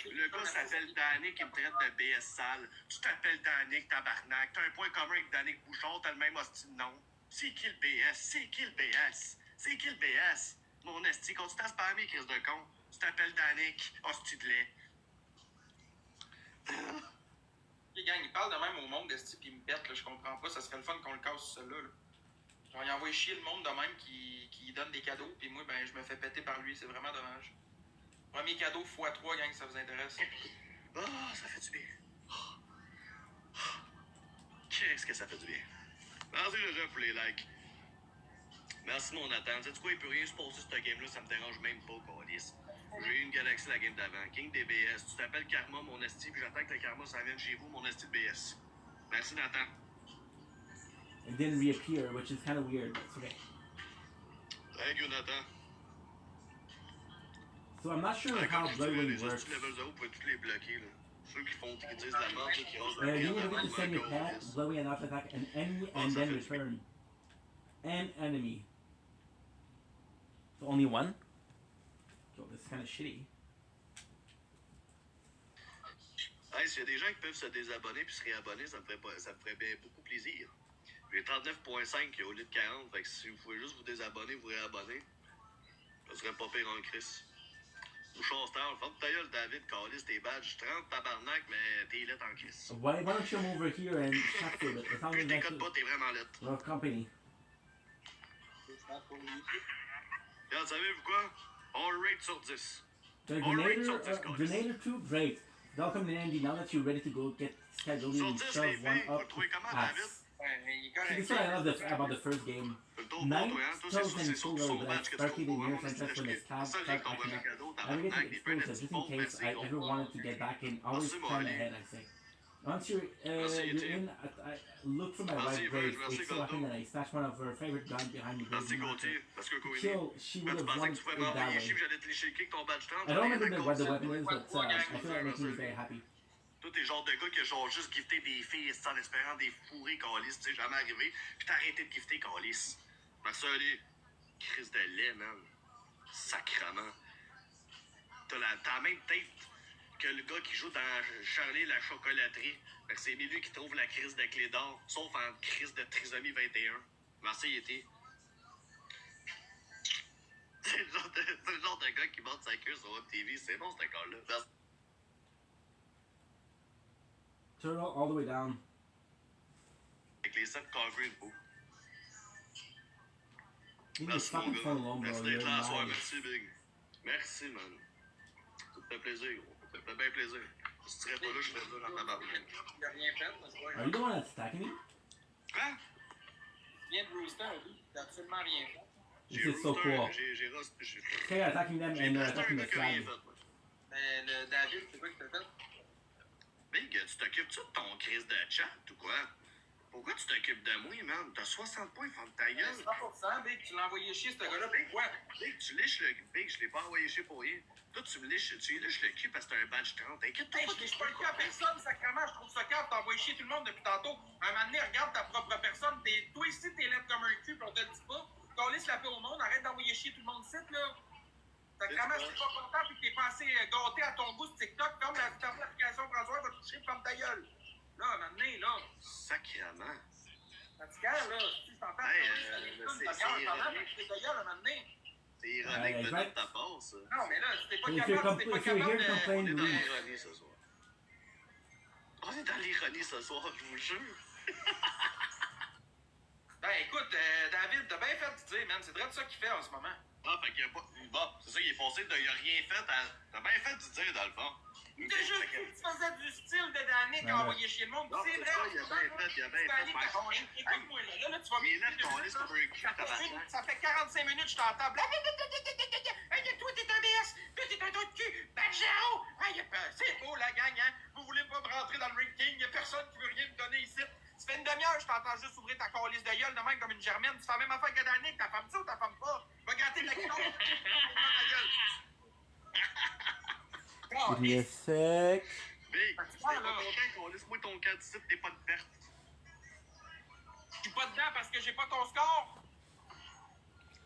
Le gars s'appelle Danick, il me traite de BS sale. Tu t'appelles Danick, tabarnak. T'as un point commun avec Danick Bouchard, t'as le même hostie de nom. C'est qui le BS? C'est qui le BS? C'est qui le BS? Mon esti, continue à spammer, crise de con. Tu t'appelles Danick, hostie de lait. Les gang, il parle de même au monde, esti, pis il me pète, là, je comprends pas. Ça serait le fun qu'on le casse, celui-là. Là. Genre, il envoie chier le monde de même qui donne des cadeaux, puis moi, ben, je me fais péter par lui. C'est vraiment dommage. Premier cadeau x3, gang, ça vous intéresse. Ah, ça fait du bien. Qu'est-ce que ça fait du bien. Merci les gens pour les likes. Merci mon Nathan. Tu sais quoi, il peut rien se passer sur ce game-là, ça me dérange même pas, calice. J'ai eu une galaxie la game d'avant. King des BS. Tu t'appelles Karma, mon esti, puis j'attends que le Karma s'en vienne chez vous, mon esti de BS. Merci Nathan. It didn't reappear, which is kind of weird, but it's okay. Thank you, Nathan. So I'm not sure how Bloodwind works. Level 0, vous pouvez tous les bloquer, là. Ceux qui disent la mort, ceux qui osent You need to send your pet, Blowy, and after attack an enemy, and then return. An enemy. So only one? So this is kind of shitty. Hey, s'il y a des gens qui peuvent se désabonner puis se réabonner, ça me ferait bien beaucoup plaisir. J'ai 39.5 au lieu de 40, fait que si vous pouvez juste vous désabonner, vous réabonner, ça serait pas pire en crise. Bouchard Star, ferme ta gueule, David, calice tes badges, 30 tabarnak, mais t'es lettre en crise. Why don't you come over here and chat for a bit? It's not Puis really t'écoutes pas, t'es vraiment lettre. Our company. Regarde, savez-vous quoi? All rate sur 10. The Grenader 2, great. Welcome to Andy. Now that you're ready to go get scheduled, you shove one up ass. See, this is what I love about the first game. 9,000 photos that sparky the year franchise when it's tabbed, I get the exclusive just in case I ever wanted to get back in. Always plan ahead, I say. Once you're in, I look for my wife's grave. It's so happened that I stashed one of her favorite guns behind the grave. To kill, she would have won it that way. I don't remember what the weapon is, but I feel like making me very happy. Toi, t'es le genre de gars qui a genre juste gifté des filles en espérant des fourrés calices, tu sais, jamais arrivé. Puis t'as arrêté de gifter calice. Merci, Ali. Crise de lait, man. Sacrement. T'as la même tête que le gars qui joue dans Charlie la chocolaterie. Fait que c'est lui qui trouve la crise de clé d'or, sauf en crise de trisomie 21. Merci, il était. C'est le genre de gars qui monte sa queue sur Web TV. C'est bon, ce gars-là. Turn all the way down. Avec les 7 coverings debout. Merci mon gars. Merci d'être là ce soir. Merci, Big. Merci, man. Ça te fait plaisir, gros. Ça te fait bien plaisir. Si tu serais pas là, je serais là dans ta barrière. T'as rien fait, mais c'est pas grave. Are you the one that's attacking me? Quoi? Tu viens de rooster, oui. T'as absolument rien fait. This is so cool. Okay, attacking them and attacking the flag. Mais le David, c'est quoi que t'as fait? Big, tu t'occupes-tu de ton crise de chat ou quoi? Pourquoi tu t'occupes de moi, man? T'as 60 points, ferme ta gueule. 100%, Big, tu l'as envoyé chier, ce gars-là, pourquoi? Big, tu liches le... Big, je l'ai pas envoyé chier pour rien. Toi, tu lui liches le cul parce que t'as un badge 30. Inquiète-toi Hey, je liche pas le cul à personne, sacrément. Je trouve ça cave, t'as envoyé chier tout le monde depuis tantôt. Un moment donné, regarde ta propre personne. Toi ici, t'es laide comme un cul, pis on te le dit pas. T'as laissé la paix au monde, arrête d'envoyer chier tout le monde ici, là. Sacrément, je suis pas content pis que t'es pas assez gâté à ton goût sur TikTok. Ferme l'application François, va te toucher, ferme ta gueule. Là, un moment donné, là. Sacrément. Fatigant, là. Si je t'entends, c'est ironique de notre ta part, ça. Non, mais là, si t'es pas capable de... On est dans l'ironie ce soir. On est dans l'ironie ce soir, je vous jure. Ben, écoute, David, t'as bien fait de dire, man. C'est vrai de ça qu'il fait en ce moment. Ah, fait qu'il y a pas... Bon, c'est ça, il est foncé, il a rien fait. T'as bien fait de dire, dans le fond. T'as juste dit que tu faisais du style de Danick à envoyer chier le monde. C'est vrai. Il a bien fait. Écoute-moi, là, tu vas me ça fait 45 minutes, je t'entends. Toi, t'es un BS. Toi, t'es un trou de cul. Badgero. C'est beau, la gang, hein. Vous voulez pas me rentrer dans le ranking. Y'a personne qui veut rien me donner ici. Ça fait une demi-heure, je t'entends juste ouvrir ta calice de gueule de même comme une germaine. Tu fais la même affaire que Danick. Ta femme ça ou ta femme pas? Va gâter le gueule. Give me a sec. Big, si t'es pas content qu'on laisse-moi ton 4 ici, t'es pas de perte. Je suis pas dedans parce que j'ai pas ton score.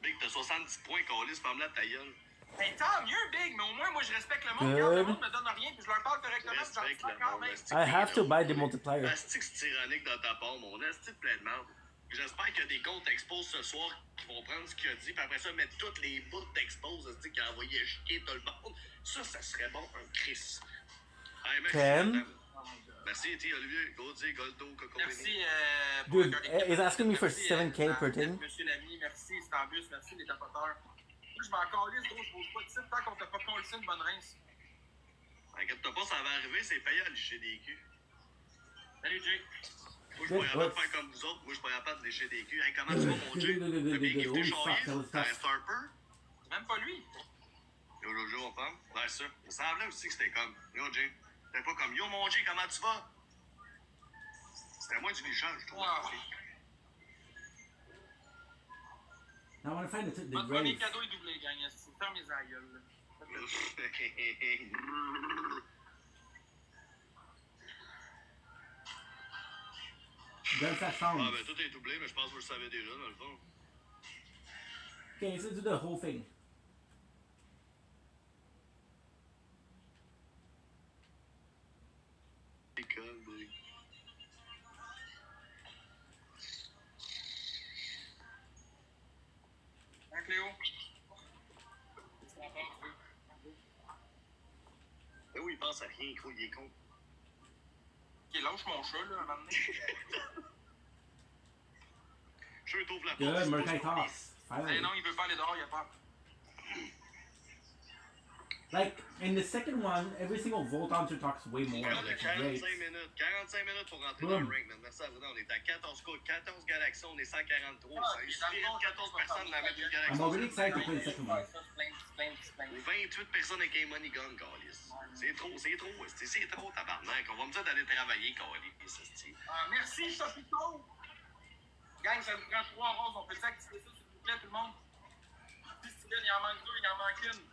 Big, t'as 70 points qu'on laisse, ferme-la ta gueule. Ben tant mieux, Big, mais au moins moi je respecte le monde. Regarde, le monde me donne rien puis je leur parle correctement. Respecte le monde. I have to buy the multiplier. Asti que c'est tyrannique dans ta part, mon asti de plein de merde. J'espère qu'il y a des comptes expos ce soir qui vont prendre ce qu'il a dit, puis après ça, mettre toutes les bouts d'expos qu'il a envoyé chier tout le monde. Ça serait bon, un Chris. Hey, merci, merci, T. Olivier, Gauthier, Goldo, Coco. Merci, dude, he's asking me for 7K per thing. Monsieur l'ami, merci, Stambus, merci les tapoteurs. Moi, je m'en calisse, gros, je pose pas de titre tant qu'on t'a pas collé une bonne rince. Inquiète-toi pas, ça va arriver, c'est payant à licher des culs. Salut, Jay. Moi, je suis pas capable de faire comme vous autres. Moi, je suis pas capable de lécher des culs. Hey, comment tu vas, mon Dieu? Le big gift échangé, t'as un starper? C'est même pas lui. Yo, Jojo, on parle? Ouais, ça. Il semblait aussi que c'était comme. Yo, Jay. C'était pas comme. Yo, mon Jay, comment tu vas? C'était moins du lichage, je trouve. Wow. Now I want to find the Votre premier grave. cadeau est doublé, gang. Ferme les aïeuls. Does that sound? Ah, ben tout est doublé, mais je pense que vous le savez déjà, dans le fond. Okay, let's do the whole thing. Hein, Cléo? Ben oui, il pense à rien, gros, il est con. Ok, lâche mon chat, là, un moment donné. Je t'ouvre la porte. Good, Mercai toss. Finally. Eh non, il veut pas aller dehors, il a peur. Like, in the second one, every single Volt Hunter talks way more. On a Which is great. 45 minutes pour rentrer dans le ring, man. Merci à vous. On est à 14 codes, 14 galaxies, on est 143. Il suffirait de 14 personnes à mettre une galaxie. I'm already excited to play the second one. Ou 28 personnes avec un money gun, Calis. C'est trop, tabarnak. On va me dire d'aller travailler, Calis. Merci, Chapiteau! Gang, ça nous prend 3 roses. On peut s'activer ça, s'il vous plaît, tout le monde. Il en manque 2, il en manque une.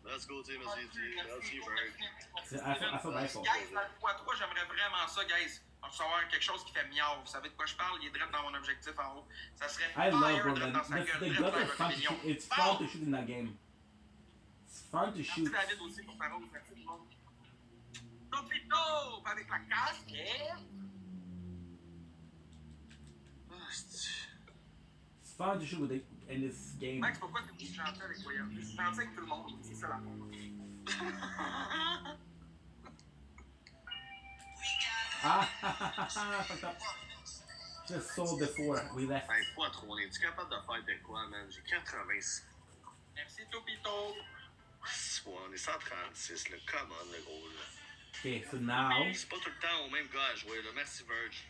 Let's go, team. Merci, Berg. I feel bad for Guys, dans le x3, j'aimerais vraiment ça, guys. Recevoir quelque chose qui fait miaou. Vous savez de quoi je parle? Il est direct dans mon objectif en haut. Ça serait I love fire bro, direct dans sa gueule. the guns are fun to shoot. It's fun to shoot in that game. fun to shoot. David aussi pour ta rose. Merci tout le monde. Topito avec la casquette. It's fun to shoot with in this game. Max, pourquoi tu es gentil avec toi? Je suis gentil avec tout le monde. C'est ça la Fucked up. Just sold before we left. Hey, pas trop, on est-tu capable de faire de quoi, man? J'ai 86. Merci, Topito. Ouais, on est 136, le come on, le gros, là. Okay, so now... C'est pas tout le temps au même gars à jouer, là. Merci, Verge.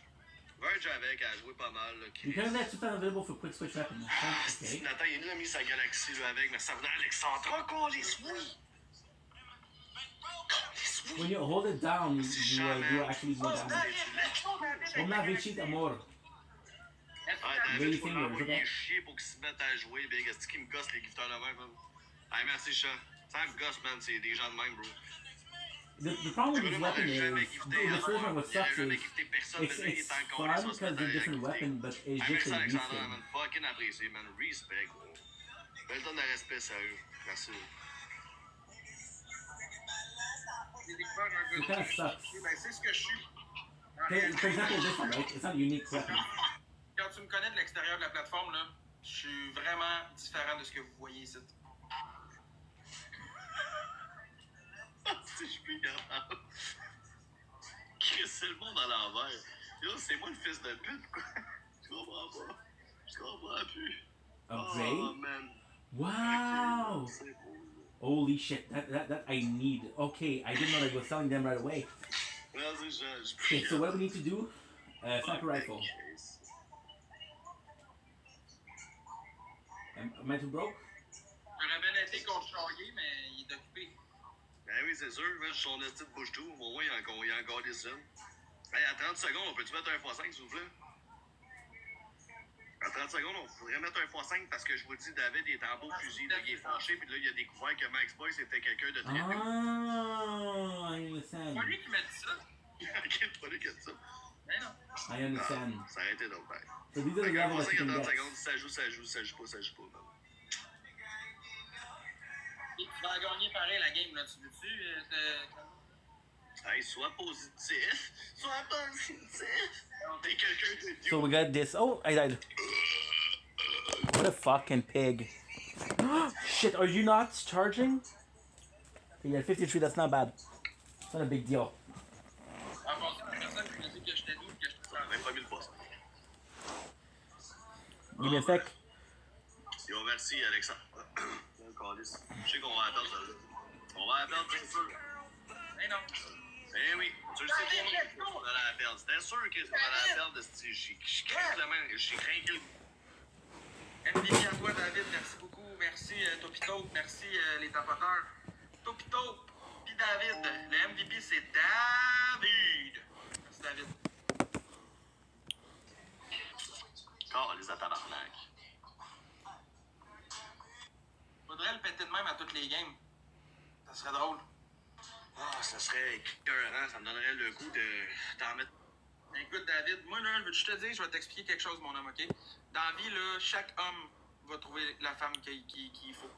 Verge avec, a joué pas mal, là. You can have that available for quick switch weapons. Okay. Nathan, il a mis sa galaxie, là, avec, mais ça venait Alexandra, qu'on les oui! When you hold it down, you actually go down. On a Vichy Amor. Ah, David, faut l'envoyer chier pour qu'il se mette à jouer, big. Est-ce qu'il me gosse les gifters de même, man? Hey, merci, chat. Ça me gosse, man. C'est des gens de même, bro. The problem with this weapon is, the first one what sucks is, it's fun because they're different weapons, but it's just a use thing. Man. Fucking apprécié, man. Respect, bro. Belle tonne de respect, sérieux. Merci. It kind of sucks. C'est ce que je suis. For example, this one, right? It's not a unique weapon. Quand tu me connais de l'extérieur de la plateforme, là, je suis vraiment différent de ce que vous voyez ici. Si je suis capable. Chris, c'est le monde à l'envers. Yo, c'est moi le fils de pute, quoi. Je comprends pas. Je comprends plus. Upgrade? Oh, man. Wow! Holy shit, that I need. Okay, I didn't know they were selling them right away. Okay, so what do we need to do? Sniper rifle. Am I too broke? J'aurais bien été contre Charlier, mais il est occupé. Ben oui, c'est sûr, man, son esti de bouche-tout. Au moins, il y a encore des sommes. Hey, à 30 secondes, on peut-tu mettre un x5, s'il vous plaît? À 30 secondes, on pourrait mettre un x5 parce que je vous dis, David, il est en beau fusil, là, il est fâché, puis là, il a découvert que Max Boy, c'était quelqu'un de très doux. Oh, I understand. C'est pas lui qui m'a dit ça. C'est pas lui qui a dit ça. Mais non. I understand. Ça a été donc, ben. So these are the levels that you can get. 30 secondes, ça joue, ça joue, ça joue pas, man. Et tu vas gagner pareil la game, là, tu veux-tu? Hey, sois positif. Sois positif. T'es quelqu'un de So we got this. Oh, I died. What a fucking pig. Shit, are you not charging? Okay, you're at 53, that's not bad. It's not a big deal. Give me a sec. Yo, merci, Alexandre. Je sais qu'on va attendre ça. On va attendre, bien sûr. Mais non. Eh oui, tu le sais pas, on allait la perdre. C'était sûr qu'on allait la perdre. Je crains la main, j'ai craqué le... MVP à toi, David, merci beaucoup. Merci, Topito. Merci, les tapoteurs. Topito, puis David. Le MVP, c'est David. Merci, David. Oh, les tabarnak. Faudrait le péter de même à toutes les games. Ça serait drôle. Ah, ça serait écœurant, ça me donnerait le goût d'en mettre. Écoute, David, moi, là, je te dis, je vais t'expliquer quelque chose, mon homme, OK? Dans la vie, là, chaque homme va trouver la femme qu'il faut.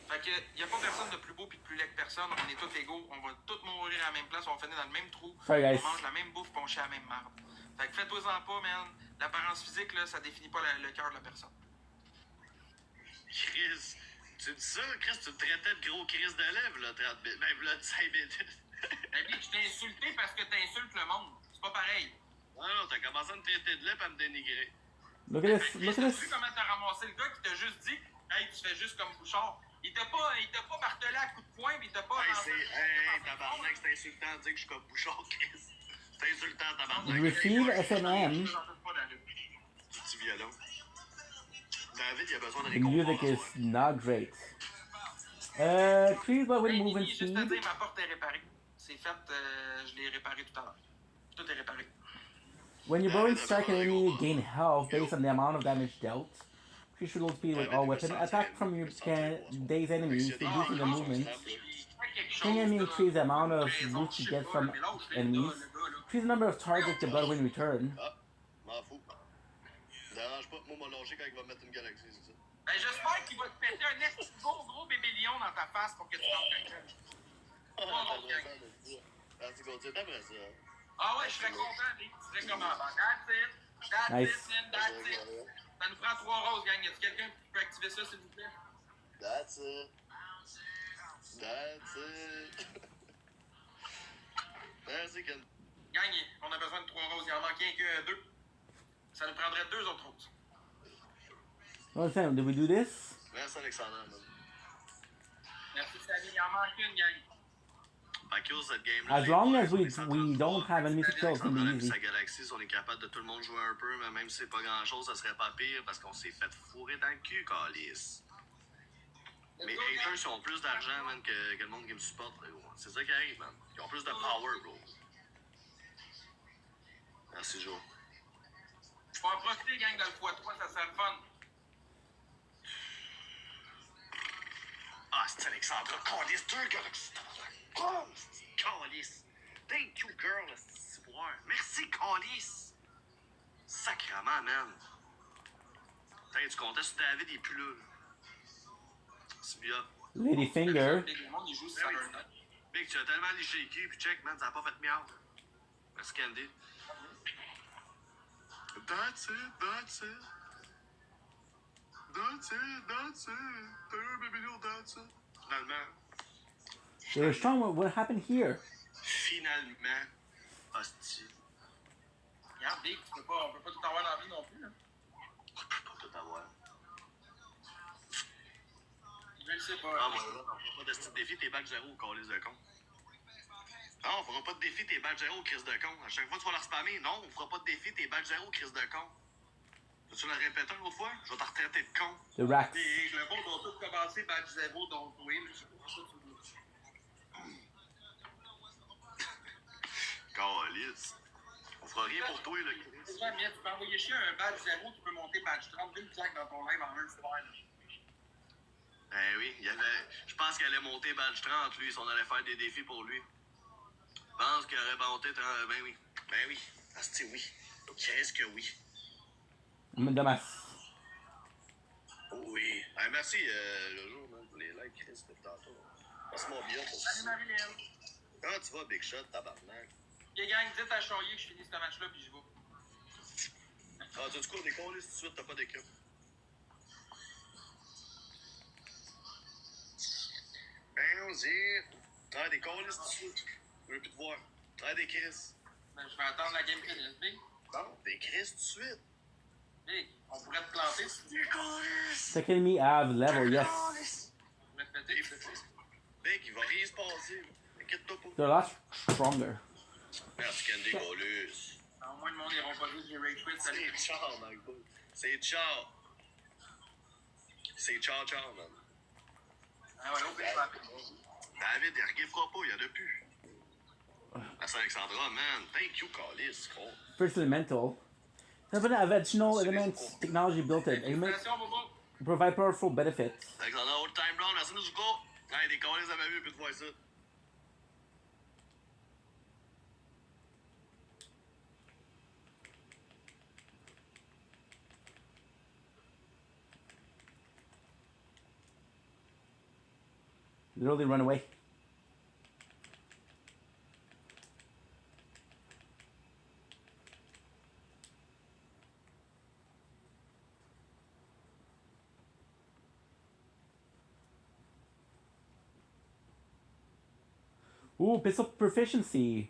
Fait que, y a pas personne de plus beau puis de plus laid que personne. On est tous égaux. On va tous mourir à la même place. On va finir dans le même trou. Sorry, guys. On mange la même bouffe puis on chie à la même marde. Fait que fais-toi-en pas, man. L'apparence physique, là, ça définit pas le cœur de la personne. Chris, tu dis ça? Chris, tu me traitais de gros Chris de lèvres, là, 30 minutes. Même là, 5 minutes. David, je t'ai insulté parce que t'insultes le monde. C'est pas pareil. Non, t'as commencé à me traiter de lèvres et à me dénigrer. Look at this, look at T'as this. vu comment t'as ramassé le gars qui t'a juste dit, hey, tu fais juste comme Bouchard. Il t'a pas martelé à coups de poing, pis il t'a pas. Hey, tabarnak, c'est insultant de dire que je suis comme Bouchard, Chris. C'est insultant, tabarnak. Receive FNM. Petit violon. David, il a besoin de The récompense. music is not great. Please go with moving Juste à speed. dire, ma porte est réparée. C'est fait, je l'ai réparé tout à l'heure. Tout est réparé. When your bowing strike an enemy, gain health based on the amount of damage dealt. Increase your speed with all weapons. Attack from your day's enemies, reducing the movement. String enemy increase the amount of loot you get from enemies. Increase the number of targets the blood when you return. Ah, m'en fous. Dérange pas, moi, m'a lâché quand il va mettre une galaxie, c'est ça. Ben, j'espère qu'il va te péter un esti gros bébé lion dans ta face pour que tu rentres un club. Ah ouais, je serais content, Vic. Tu serais comme avant. That's it. That's Nice. it, man. That's it. Ça nous prend 3 roses, gang. Y a-t-il quelqu'un qui peut activer ça, s'il vous plaît? That's it. That's it. Merci, Ken. Gang, on a besoin de 3 roses. Il en manquait que 2. Ça nous prendrait 2 autres roses. Well, Sam, did we do this? Merci, Alexandre. Merci, Samy. Il en manque une, gang. As long as we don't have enemy kills in the easy. Sa galaxie, si on est capable de tout le monde jouer un peu, mais même si c'est pas grand chose, ça serait pas pire parce qu'on s'est fait fourrer dans le cul, calice. Mes haters sont plus d'argent, man, que le monde qui me supporte, gros. C'est ça qui arrive, man. Ils ont plus de power, bro. Merci, Joe. Faut en profiter, gang, dans le x3, ça serait le fun. Ah, c'est Alexandre. Calice, deux galaxies. Oh, calice. Thank you, girl. Merci, calice. Sacrement, man. Putain, tu comptais sur David, il est plus là. C'est bien. Ladyfinger. Big, tu as tellement léché les culs, puis check, man, ça a pas fait miaou. Merci, Candy. That's it, that's it. That's it, that's it. T'as eu un bébé lourd, that's it. Finalement. They were strong. What happened here? Finalement. Hostie. Regarde, Big, on peut pas tout avoir dans la vie non plus, hein. On peut pas tout avoir. Je le sais pas. Ah, moi, là, on fera pas de style défi, t'es badge 0 au calice de con. Non, on fera pas de défi, t'es badge 0 au crise de con. À chaque fois, tu vas leur spammer. Non, on fera pas de défi, t'es badge 0 au crise de con. Peux-tu le répéter une autre fois? Je vais te retraiter de con. The racks. Et le monde doit tout commencer badge 0, donc oui, mais je sais pas ça, tu veux. Calice. On fera rien pour toi, là, Chris. C'est vrai, mais tu peux envoyer chier un badge 0, tu peux monter badge 30, une plaque dans ton live en un soir. Ben oui, je pense qu'il allait monter badge 30, lui, si on allait faire des défis pour lui. Je pense qu'il aurait monté 30, ben oui. Ben oui. Asti, oui. Qu'est-ce que oui? Damas. Oh oui. Hey, merci, le jour, man, pour les likes, Chris, depuis tantôt. Passe-moi bien pour ça. Salut Marie-Léon. Comment tu vas, Big Shot, tabarnak? Ok, gang, dites à Charrier que je finis ce match-là, puis je vais. Ah, tu as du coup, on est collés tout de suite, t'as pas d'équipe. Ben, vas-y. T'as des collés tout de suite. Je veux plus te voir. T'as des Chris. Ben, je vais attendre la game finish, Big. Non, des Chris tout de suite. Big, on pourrait te planter si tu veux. Second me have level, yes. Je vais te péter, tu sais. Big, il va rien se passer. Inquiète-toi pas. They're a lot stronger. Merci, Candy Golus. Au moins, le monde n'ira pas dire que j'ai rage quit. C'est ciao, my boy. C'est ciao. C'est ciao, ciao, man. Ah ouais, au pire, David, il regiffera pas, il y en a plus. Merci, Alexandra, man. Thank you, Calis. Cool. First elemental. Additional elements, technology built in. Provide powerful benefits. Alexandra, all time brown, merci, nous, go. Hey, des Calis à ma vue, puis de voir ça. Literally run away. Ooh, pistol proficiency.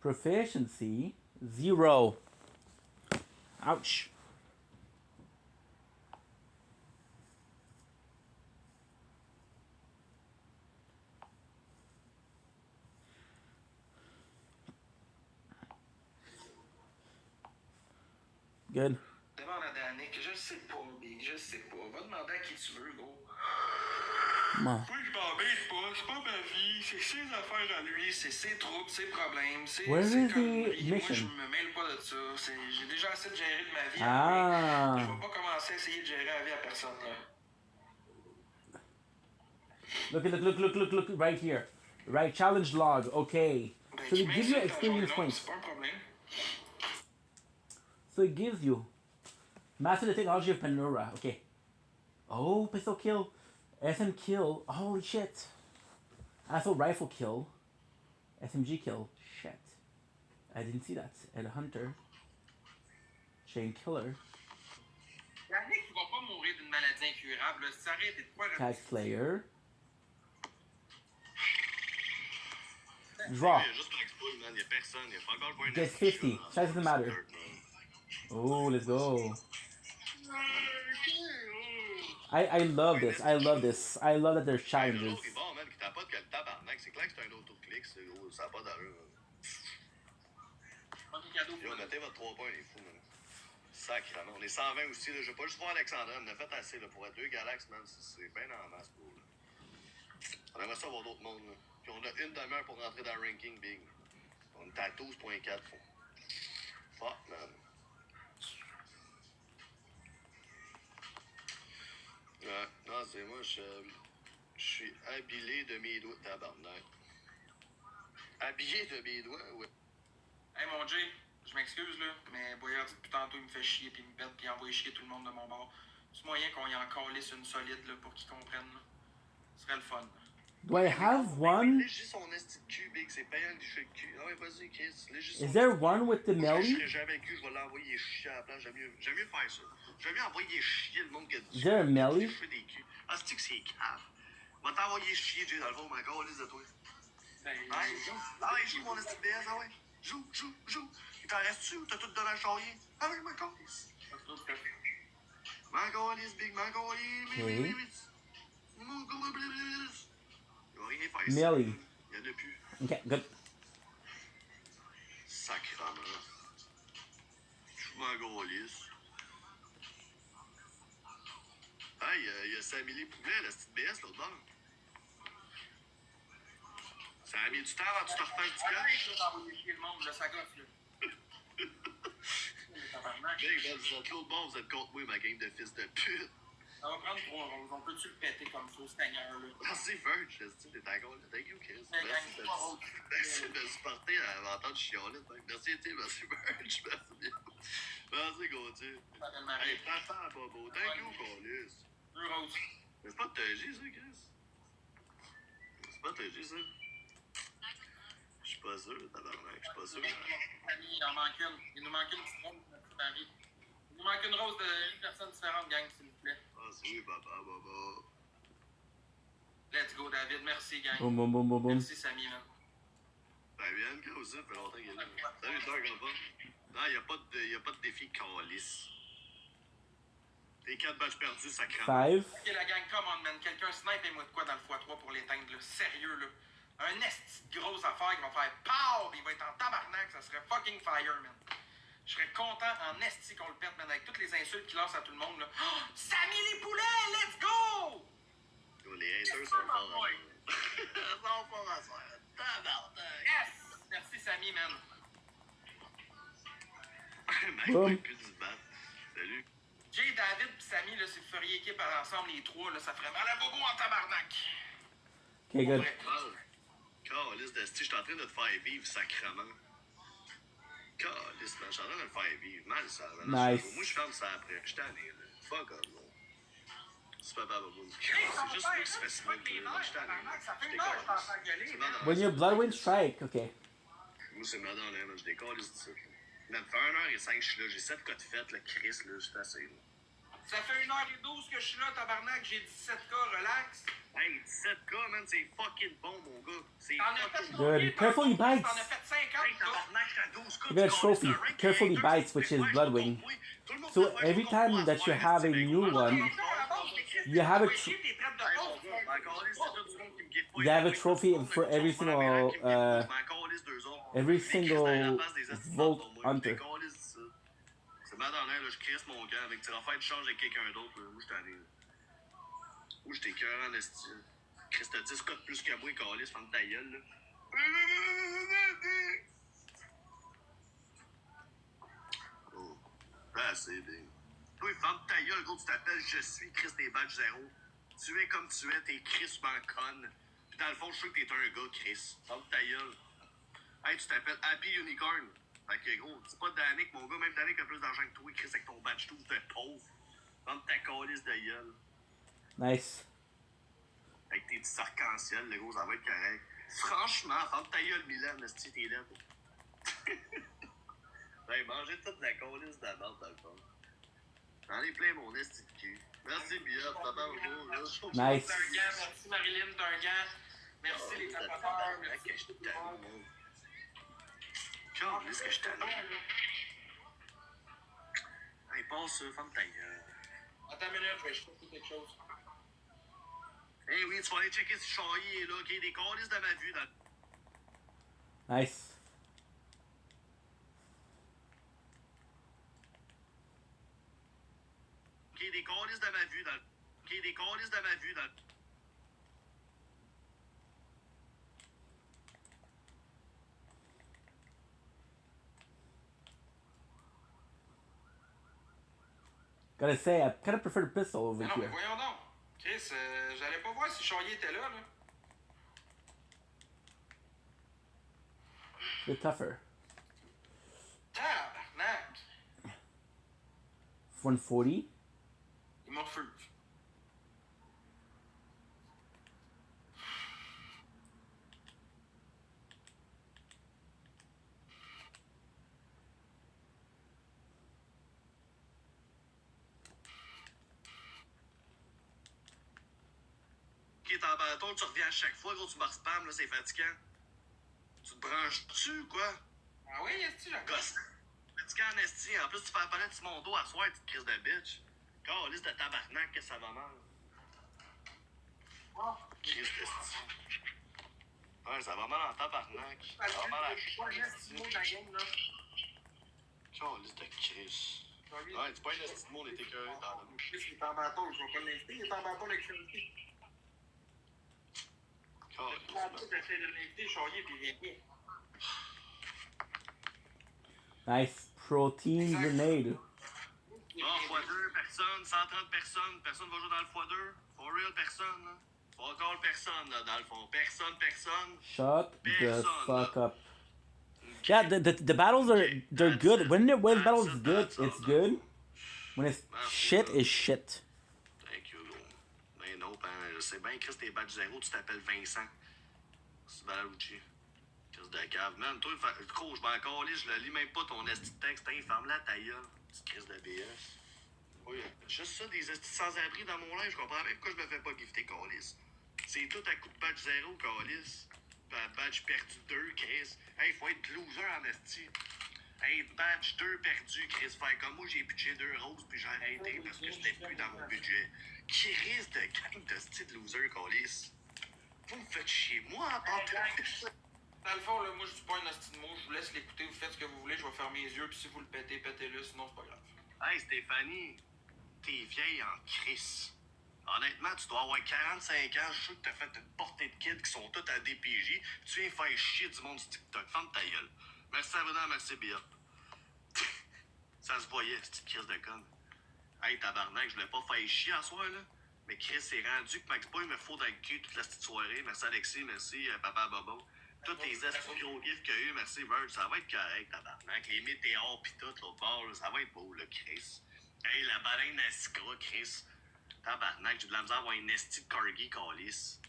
Proficiency 0. Ouch. Good. Demande à Danick, je sais pas, Big, je sais pas. Va demander à qui tu veux, gros. Moi. Moi, je m'embête pas, c'est pas ma vie, c'est ses affaires à lui, c'est ses troubles, ses problèmes, ses Where is the conneries. Moi, je mission? me mêle pas de ça. J'ai déjà assez de gérer de ma vie. Ah. Je vais pas commencer à essayer de gérer la vie à personne, là. Look, right here. Right, challenge log, okay. So they give you experience points. C'est pas un problème. So it gives you master the technology of Panura, okay. Oh, pistol kill, SM kill, holy shit. Assault rifle kill, SMG kill, shit. I didn't see that. And a hunter, chain killer, Yannick, il va pas mourir d'une maladie incurable. Si arrêtez de quoi tag slayer, Il draw. y a juste pour expo, man. Il y a personne. Il y a pas encore le point Gets 50. Size doesn't matter. Oh, let's go. I love this. I love this. I love that there's challenges. L'autre est bon, man, qui tapote que le tabarnak. C'est clair que c'est un autoclick, ça n'a pas d'allure. Yo, mettez votre 3 points, les fous, man. Sacrément. On est 120 aussi, là. Je vais pas juste voir Alexandra. On a fait assez, là, pour être 2 galaxes, man. C'est bien en masse, pour là. On aimerait ça voir d'autres mondes, là. Puis on a une demi-heure pour rentrer dans le ranking big. On est à 12.4. Fuck, man. Ouais, non, c'est moi, je suis habillé de mes doigts, tabarnak. Habillé de mes doigts, ouais. Hey, mon Jay, je m'excuse, là, mais Boyard, depuis tantôt, il me fait chier, puis il me pète, puis il envoie chier tout le monde de mon bord. C'est moyen qu'on y en calisse une solide, là, pour qu'ils comprennent, là. Ce serait le fun, là. Do I have one? Légis son esti de cul, big, c'est payant de licher le cul. Ah ouais, vas-y, Chris. Is there one with the Je melee? serai jamais avec lui, je vais l'envoyer chier à la place. J'aime mieux faire ça. J'aime mieux envoyer chier le monde que Is there a melee? des culs. Ah, c'est que c'est cave. Va t'envoyer chier, Jay, dans le fond, mais encore liste de toi. Joue mon esti de BS, ah ouais. Joue. Il t'en reste-tu ou t'as tout donné à charrier? Ah oui, m'en calisse. M'en calisse, big, m'en calisse. Okay. Il va rien faire Melee. Il y en a plus. Okay, good. Sacrement. Je m'en calisse. Ah, il y a Samili Poulet, la petite BS, l'autre bord. Ça a mis du temps avant que tu te refasses du cash. Je vais envoyer chier le monde, là, ça gosse, là. Hey, vous êtes l'autre bord, vous êtes contre moi, ma game de fils de pute. Ça va prendre 3 roses. On peut-tu le péter comme faux Seigneur, là? Merci, Verge. T'es d'accord, là. Thank you, Chris. Merci de me supporter à l'entendre chialer. Merci, merci, Verge. Merci bien. Merci, Gauthier. Hey, prends-t'en, Bobo. Thank you, Colis. 2 roses. Mais c'est pas de TG, ça, Chris. C'est pas de TG, ça. Je suis pas sûr, tabarnak. Je suis pas sûr. Il en manque une. Il nous manque une petite rose de notre mari. Il nous manque une rose d'une personne différente, gang, s'il vous plaît. Ah, oui, baba. Let's go, David. Merci, gang. Boom. Merci, Samy, man. Ben, bien, le gars aussi, ça fait longtemps qu'il est là. Salut, Dark, en bas. Non, il n'y a pas de défi calice. Tes 4 badges perdus, ça crame. 5. Ok, la gang, come on, man. Quelqu'un snipe et moi de quoi dans le x3 pour l'éteindre, là. Sérieux, là. Un esti de grosse affaire qui va faire POW! Il va être en tabarnak, ça serait fucking fire, man. Je serais content en esti qu'on le pète, man, avec toutes les insultes qu'il lance à tout le monde, là. Oh, Samy les poulets, let's go! Les haters sont forts à faire. Ils sont forts à faire. Tabarnak. Yes! Merci, Samy, man. Mec, pas plus du bat. Salut. Jay, David pis Samy, là, si vous feriez équipe ensemble, les trois, là, ça ferait mal à bobo en tabarnak. Okay, good. Calice de style, je suis en train de te faire vivre sacrement. Calice, je suis en train de te faire vivre. Mal ça. Nice. Moi, je ferme ça après. Je suis tanné, là. Fuck off, là. C'est pas grave, c'est juste moi qui se fait smoke, là. Je suis tanné. Ça fait une heure que je t'entends gueuler. When your bloodwind strike, okay. Moi, c'est madame, là, je décalisse de ça. Même fait 1h05, je suis là. J'ai 7 codes faites, le Chris, là. Je suis assez, là. Ça fait 1h12 que je suis là, tabarnak. J'ai 17K, relax. Hey, 17K, man, c'est fucking bon, mon gars. C'est fucking Good. Carefully bites. T'en as fait 50, hey, tabarnak, j'étais à 12K. You got a trophy. Carefully bites, which is bloodwing. So every time that you have a new one, you have a you have a trophy for every single Volt Hunter. C'est madame, là, je crisse mon gars avec tu vas faire du change avec quelqu'un d'autre. Où je t'en ai? Où je t'ai cœur en esti? Chris, t'as 10 codes plus que moi, câlisse, ferme ta gueule, là. Oh, pas assez, Bing. Toi, ferme ta gueule, gros, tu t'appelles Je suis Chris des badges 0. Tu es comme tu es, t'es Chris con. Puis dans le fond, je sais que t'es un gars, Chris. Ferme ta gueule. Hey, tu t'appelles Happy Unicorn. Fait que gros, dis pas Danick, mon gars, même Danick a plus d'argent que toi, Chris, avec ton badge 12 de pauvre. Ferme ta câlisse de gueule. Nice. Avec tes petits arcs-en-ciel, le gros, ça va être correct. Franchement, ferme ta gueule, Milan, esti, t'es là. Ben, mangez toute la câlisse de la merde, dans le fond. J'en ai plein mon esti de cul. Merci, Bia, papa, Nice. T'as un gant, merci Marilyn, t'as un gant. Merci les tapateurs, merci. Que je t'aime, mon. Qu'est-ce que je t'aime? Hey, passe ça, ferme ta gueule. Attends une minute, je vais chercher quelque chose. Hey, oui, tu vas aller checker si Charlie est là, ok? Des câlisses de ma vue dans. Nice. Ok, des câlisses de ma vue dans. Ok, des câlisses de ma vue dans. Gotta say, I kind of prefer the pistol over Non, mais here. voyons donc. Chris, j'allais pas voir si Charlie était là, là. It's a bit tougher. Tabarnak. 140. Il m'en refuse. Ok, t'es en bâton, tu reviens à chaque fois, gros, tu me spam, là, c'est fatigant. Tu te branches-tu, quoi? Ah oui, esti, j'en gosse. Fatigant en esti. En plus, tu fais apparaître sur mon dos à soir, tu te crises de bitch. Calisse de tabarnak, que ça va mal. Oh. Crise d'esti. Ouais, ça va mal en tabarnak. Ça va mal à la crise. Calisse de crise. Ouais, dis pas un esti de mot, on était que dans le Chris, il est en bâton, je vais pas l'inviter, il est en bâton avec Charlie. J'essaie de l'inviter, Charlie, puis il vient pas. Nice protein grenade. Bon, x2, personne, 130 personnes, personne va jouer dans le x2. For real, personne, là. Fuck all personne, là, dans le fond. Personne. Shut the fuck up. Yeah, the battles they're good. When the battle is good, it's good. When it's shit, it's shit. Thank you, gros. Mais non, je sais bien, Chris, t'es badge 0, tu t'appelles Vincent. C'est Balucci. Chris de cave. Man, toi, gros, je m'en calisse, je le lis même pas ton esti de texte. Hein, ferme-la ta gueule. Petite Chris de BS. Oui, juste ça, des estis sans-abri dans mon linge, je comprends même pourquoi je me fais pas gifter, Calis. C'est tout à coup de badge 0, Calis. Badge perdu 2, Chris. Hey, faut être loser en esti. Hey, badge 2 perdu, Chris. Fait comme moi, j'ai budget 2 roses, puis j'ai arrêté parce que j'étais plus dans mon budget. Chris de gang de style loser, Calis. Vous me faites chier, moi, en tant que... Dans le fond, là, moi, je dis pas un hostie de mot, je vous laisse l'écouter, vous faites ce que vous voulez, je vais fermer les yeux, puis si vous le pétez, pétez-le, sinon c'est pas grave. Hey, Stéphanie, t'es vieille en crise. Honnêtement, tu dois avoir 45 ans, je suis sûr que t'as fait une portée de kids qui sont tous à DPJ, tu viens faire chier du monde sur TikTok. Ferme ta gueule. Merci Abonnement, merci Bia. Ça se voyait, cette crise de conne. Hey, tabarnak, je voulais pas faire chier à soir, là. Mais Chris s'est rendu que Max Boy me faut dans le cul toute la petite soirée. Merci Alexis, merci Papa Bobo. Toutes les astuces gros gifs qu'il y a eu, merci Bird, ça va être correct, tabarnak. Les météores pis tout, l'autre bord, là, ça va être beau, là, Chris. Hey, la baleine à Sikra, Chris. Tabarnak, j'ai de la misère à avoir une esti de corgi, calice.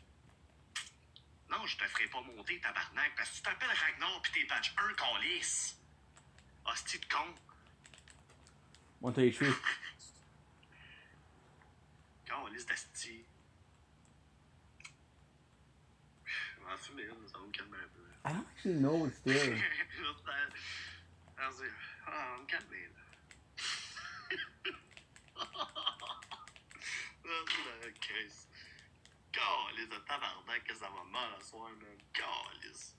Non, je te ferai pas monter, tabarnak, parce que tu t'appelles Ragnar pis t'es badge 1, calice. Hostie de con. 133. Calice d'asti. Je vais en fumer une, ça va me calmer un peu. I don't actually know what's there. Merci. Ah, on me calmer, là. Chris. Calice de tabarnak que ça va mal à soir, man. Calice.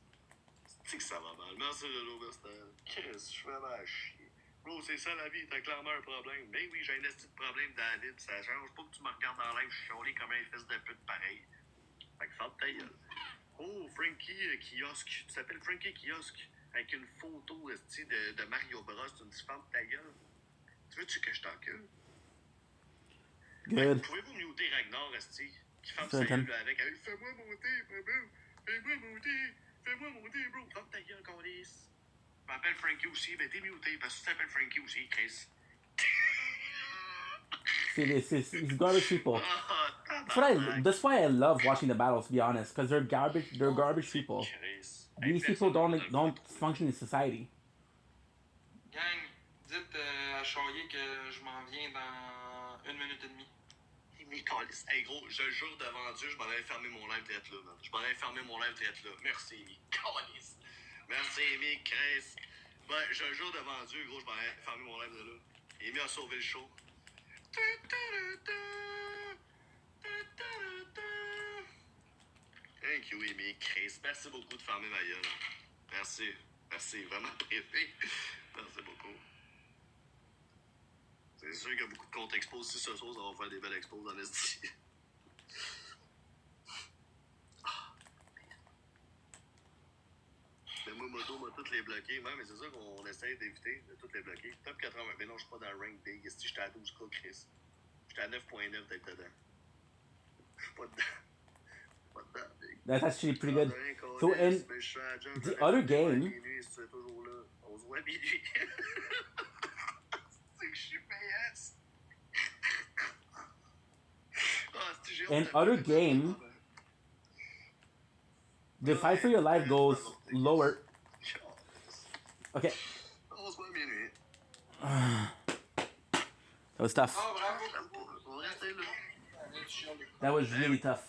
C'est que ça va mal. Merci, Lolo, merci. Chris, je suis vraiment à chier. Bro, c'est ça la vie, t'as clairement un problème. Ben oui, j'ai un esti de problème, David, ça change pas que tu me regardes dans l'air, je suis chialé comme un fils de pute pareil. Fait que ferme ta gueule. Oh, Frankie Kiosque. Tu t'appelles Frankie Kiosque. Avec une photo de Mario Bros. Tu me dis ferme ta gueule. Tu veux-tu que je t'encule? Good. Pouvez-vous muter Ragnar, esti? Qui ferme Ça sa m'étonne. gueule là, avec. Fais-moi monter, bro. Fais-moi monter. Fais-moi monter, bro. Ferme ta gueule, Calice. Je m'appelle Frankie aussi. Ben, t'es muté parce que tu t'appelles Frankie aussi, Chris. See, it's garbage people. That's why I love watching the battles, to be honest, because they're garbage. They're garbage people. These people don't function in society. Gang, dites à Choyer que je m'en viens dans 1 minute et demie. Mais Calice. Hey, gros, je le jure devant Dieu, je m'en allais fermer mon live direct là, man. Je m'en allais fermer mon live direct là. Merci, Amy. Calice. Merci, Amy, Chris. Ben, je le jure devant Dieu, gros, je m'en allais fermer mon live de là. Amy a sauvé le show. Thank you, Amy, Chris. Merci beaucoup de fermer ma gueule. Merci. Merci, vraiment préfé. Merci beaucoup. C'est sûr qu'il y a beaucoup de comptes expos. Si ce soir, ça va faire des belles expos dans l'esti. Mais moi, moto, m'a toutes les bloquées. Ouais, mais c'est ça qu'on essaie d'éviter, de toutes les bloquer. Top 80. Mais non, je suis pas dans le rank big. Esti, j'étais à 12K, Chris. J'étais à 9.9 d'être dedans. Je suis pas dedans. Pas dedans, big. That's actually pretty good. So in the other game, C'est toujours là. On se voit à minuit. C'est que je suis payas. in other game, the fight for your life goes lower. Okay. On se voit à minuit. That was tough. Oh, bravo. On reste là. That was really tough.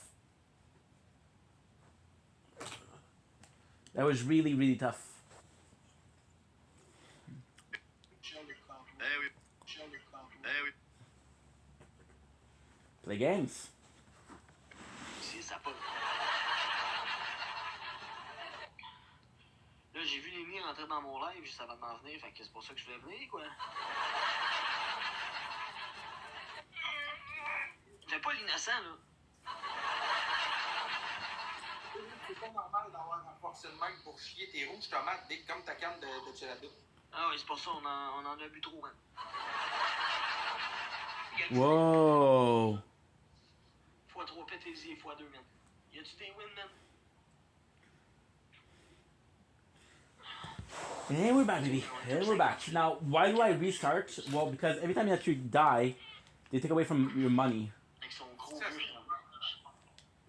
That was really, really tough. Eh oui. Eh oui. Play games. Si ça pas. Là, j'ai vu Lémi rentrer dans mon live juste avant de m'en venir, fait que c'est pour ça que je voulais venir, quoi. Fais pas l'innocent, là. C'est pas normal d'avoir un forcé de même pour chier tes rouges tomates big comme ta canne de Celada. Ah oui, c'est pour ça on en a bu trop, man. Whoa. x3 pétésier, x2, man. Y a-tu des wins, man? And we're back, baby. And we're back. Now, why do I restart? Well, because every time that you die, they take away from your money. Avec son gros but.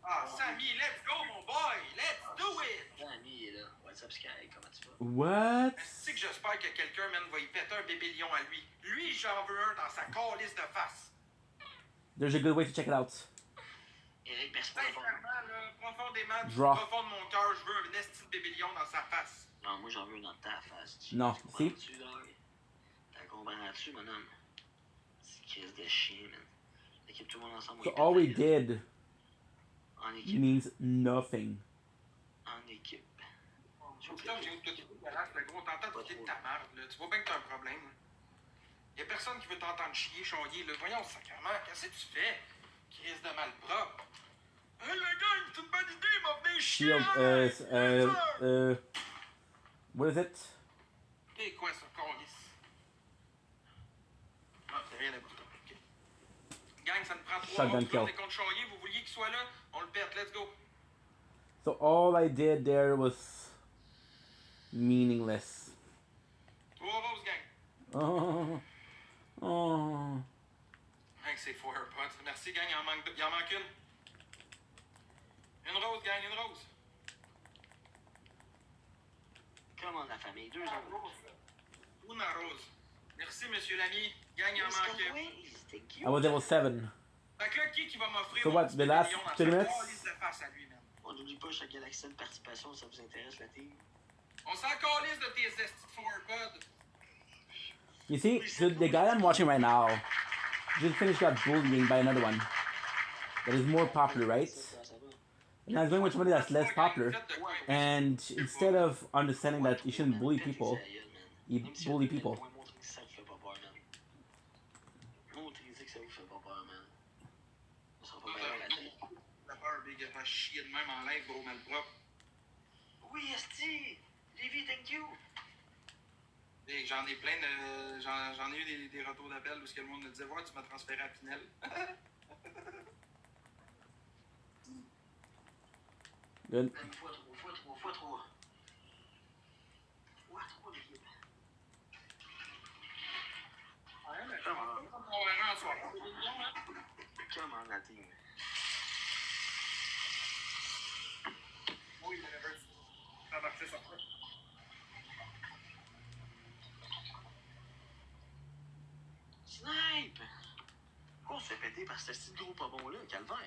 Ah, Sammy, let's go, mon boy! Let's do it! Sammy, il est là. What's up, Sky? Comment tu vas? What? C'est que j'espère que quelqu'un, man, va y péter un bébé lion à lui. Lui, j'en veux un dans sa calice de face. There's a good way to check it out. Eric, merci Sincèrement, là, profondément, du Draw. profond de mon cœur, je veux un esti de bébé lion dans sa face. Non, moi j'en veux dans ta face. Non, si. T'as comprends-tu, mon homme? C'est crise de chien, man. Équipe tout le monde ensemble. So all we did En équipe. means nothing. En équipe. Putain, j'ai oublié de dégueulasse, le gros, t'entends tout de ta merde, là. Tu vois bien que t'as un problème. Y'a personne qui veut t'entendre chier, choyer, là. Voyons, sacrément, qu'est-ce que tu fais? Crise de malpropre. Hey, le gars, c'est une bonne idée, il m'a venu chier! Shield, what is it? C'est quoi ça, calice? Ah, c'est rien d'important. Ok. Gang, ça me prend 3 Shotgun mots. kill. On est contre Choyer, vous vouliez qu'il soit là? On le pète, let's go. So all I did there was meaningless. 3 roses, gang. Oh. Oh. Gang, c'est four pods. Merci, gang, il en manque une. Une rose, gang, une rose. Comment la famille? 2 ans. Une rose. Merci, monsieur l'ami. Gang, il en manque une. I was level 7. Fait que là, qui va m'offrir So mon what, petit the last million dans 30 sa minutes? calice de face à lui, man? On n'oublie pas chaque galaxie de participation, ça vous intéresse, la team? On s'en calisse de tes estis de four pods. You see, the guy I'm watching right now just finished got bullying by another one that is more popular, right? And I was going with somebody that's less popular, and instead of understanding that you shouldn't bully people, you bully people. Montrez que ça vous fait pas peur, man. Montrez que ça vous fait pas peur, man. On sera pas bien la tête. T'as peur, Big, de faire chier de même en live, gros malpropre. Oui, esti! Lévi, thank you! Et j'en ai plein de. J'en ai eu des retours d'appel où ce que le monde me disait, ouais, tu m'as transféré à Pinel. Good. Fois trop. Fois trop d'équipe. Ouais, mais comment on verra un soir. Comment la team? Oui, ça marchait ça. Snipe! Pourquoi on se fait péter par ce petit gros pas bon là, calvaire?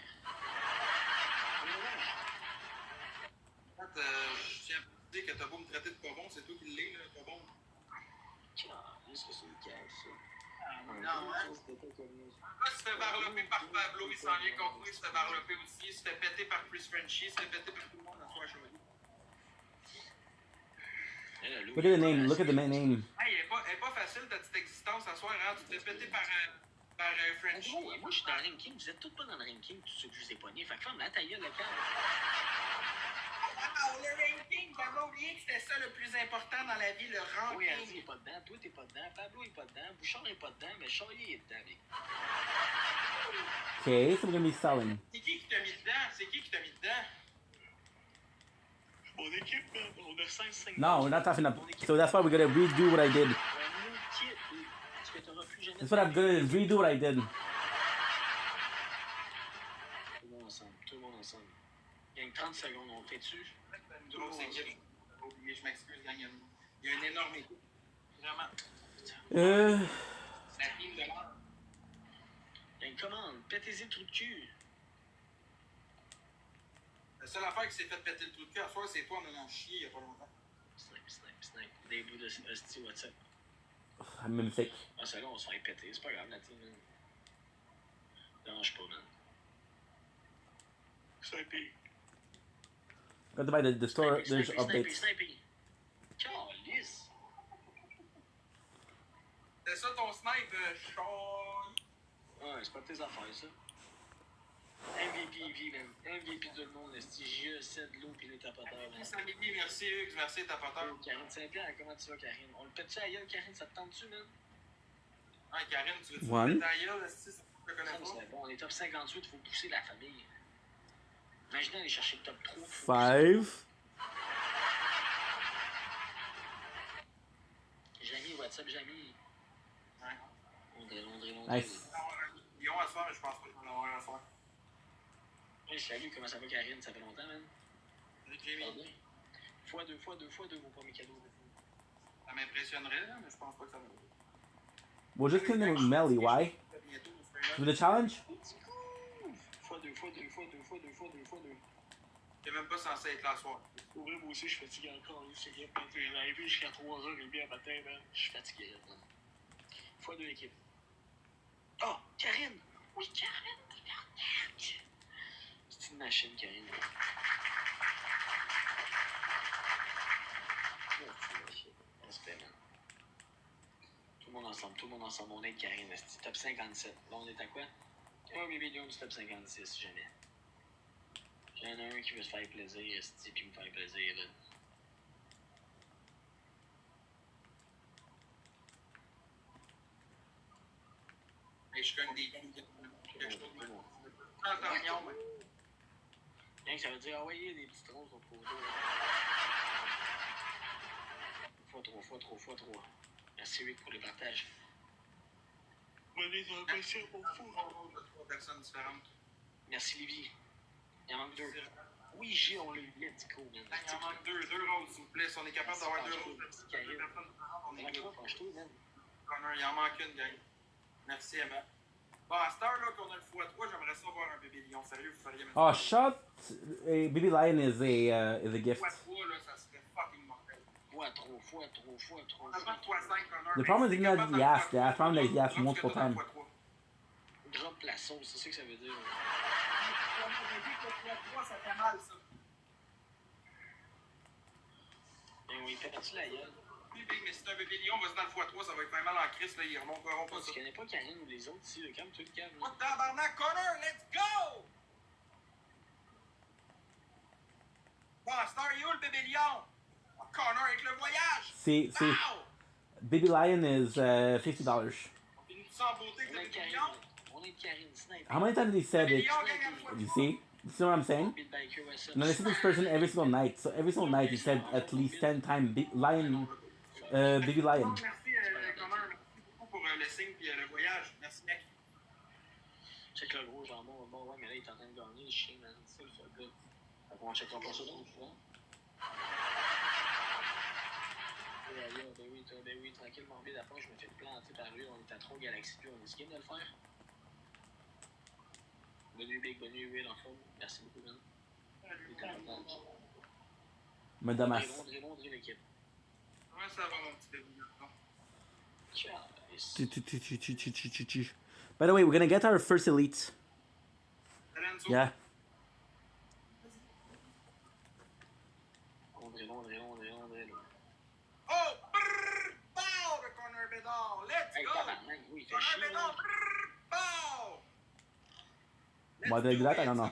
En fait, je tiens à dire que t'as beau me traiter de pas bon, c'est toi qui l'es, là, pas bon. Qu'est-ce que c'est le cas, ça? Non, hein? Là, il se fait barloper par Pablo, il s'en vient contre moi, il se fait barloper aussi, il se fait péter par Chris Frenchy, il se fait péter par tout le monde à soi chaud. Look at the name. Look at the name. Hey, elle est pas facile ta petite existence à soir, hein? Tu te fais péter par Frenchy. Gros, moi je suis dans le ranking, vous êtes tous pas dans le ranking, tous ceux que je vous ai pognés. Fait que ferme la ta gueule, le camp. Ah, le ranking, t'avais oublié que c'était ça le plus important dans la vie, le ranking. Oui, Andy est pas dedans, toi t'es pas dedans, Pablo est pas dedans, Bouchard est pas dedans, mais Charlier est dedans, mec. Okay, so we're gonna be selling. C'est qui t'a mis dedans? C'est qui t'a mis dedans? Mon équipe, man, on a 5-5. No, we're not tough enough. So that's why we're gonna redo what I did. That's what I'm gonna redo what I did. Tout le monde ensemble. Il y a 30 secondes, on le fait dessus. Une grosse équipe. Je m'excuse, gang. Il y a une énorme équipe. Vraiment. La team de l'heure. Il y a une commande. Pétez-y le trou de cul. La seule affaire qui s'est fait péter le trou de cul à soir, c'est toi, on en a chier il y a pas longtemps. Snipe. Des bouts de hostie, what's up? I'm gonna fake. Ah, ça là, on se fait péter. C'est pas grave, la team, man. Dérange pas, man. Sniper. Got to buy the store. There's updates. Sniper. Calice. C'est ça ton snipe, choi. Ouais, c'est pas tes affaires, ça. MVP, man. MVP de tout le monde, Estigia, Ced, Lou, pis les tapoteurs, man. Merci, Hugues, merci, tapoteur. Karine Saint-Pierre, comment tu vas, Karine? On le pète-tu à gueule, Karine, ça te tente-tu, man? Ouais, Karine, tu veux-tu One. le péter à gueule, si ça te connaît pas? C'est bon, on est top 58, faut pousser la famille. Imaginez aller chercher le top 3. 5. Jamie, WhatsApp, Jamie. Ouais. Londres. Nice. Lyon à soir, mais je pense pas que je vais en avoir à soir. Hey, salut, comment ça va, Karine? Ça fait longtemps, man? Salut, Jamie. Fois deux, vos premiers cadeaux. Ça m'impressionnerait, là, mais je pense pas que ça va. We'll just kill him with Melly. Why? Do the challenge? Fois deux. T'es même pas censé être là à soir. Pour vrai, moi aussi, je suis fatigué encore. C'est bien peinté. J'ai arrivé jusqu'à 3h30 à matin, man. Je suis fatigué, man. Fois deux équipes. Oh, Karine! Oui, Karine! C'est une machine, Karine. Respect, man. Tout le monde ensemble. On est Karine. C'est top 57. Là, on est à quoi? 1 million du top 56, jamais. Il y en a un qui veut se faire plaisir, puis me faire plaisir, là. Et je gagne des coups. Quelque chose de même. Rien que ça veut dire, ah ouais, il y a des petites roses au poteau. Fois trop. Merci Rick pour les partages. Venez dans le PC pour fou. 3 personnes différentes. Merci Livy. Il en manque 2. Oui, G, on l'a eu, let's go, man. Il en manque 2 roses, s'il vous plaît. Si on est capable d'avoir 2 roses, 2 personnes différentes, on est good. Il en manque une, gang. Merci, Emma. Bon, à cette heure-là qu'on a le x3, j'aimerais ça voir un bébé lion. Sérieux, vous feriez même Oh, shut. A baby lion is a gift. x3, là, ça serait fucking mortel. Fois trop. On a pas de x5 qu'on a. The problem is not yes. The problem is yes multiple times. Drop la sauce, c'est ça que ça veut dire. x3, ça fait mal, ça. Ben oui, fais-tu la gueule? Oui, mais si c'est un bébé lion, vas-y dans le x3, ça va être faire mal en crise, là, ils remonteront pas ça. Tu connais pas Karine ou les autres ici, calme-toi le calme. Oh, tabarnak, Connor, let's go! Bon, Star, il est où le bébé lion? Oh, Connor avec le voyage! See, Baby Lion is $50. On finit tout ça en beauté avec le bébé lion? How many times did he said it? You see? You see what I'm saying? And I listen to this person every single night. So every single night he said at least 10 times Lion, Baby Lion. Merci, Connor. Merci beaucoup pour le signe et le voyage. Merci, mec. Check le gros jambon. Bon, ouais, mais là, il est en train de gagner le chien, man. C'est le fuck up. Fait qu'on checkera pas ça d'autres fois. Ben oui, tranquille, morbide. Après, je me fais planter par lui. On est à 3 galaxies, puis on est game de le faire. Bonne nuit, Big. Bonne nuit, Will, en forme. Merci beaucoup, man. Madame Rondrez l'équipe. Comment ça va, mon petit bébé? By the way, we're gonna get our first elite. Yeah. Oh! Brrr! Pow! Le Connor Bedard! Let's go! Connor Bedard! Brrr! Pow! Why did I do that? I don't know.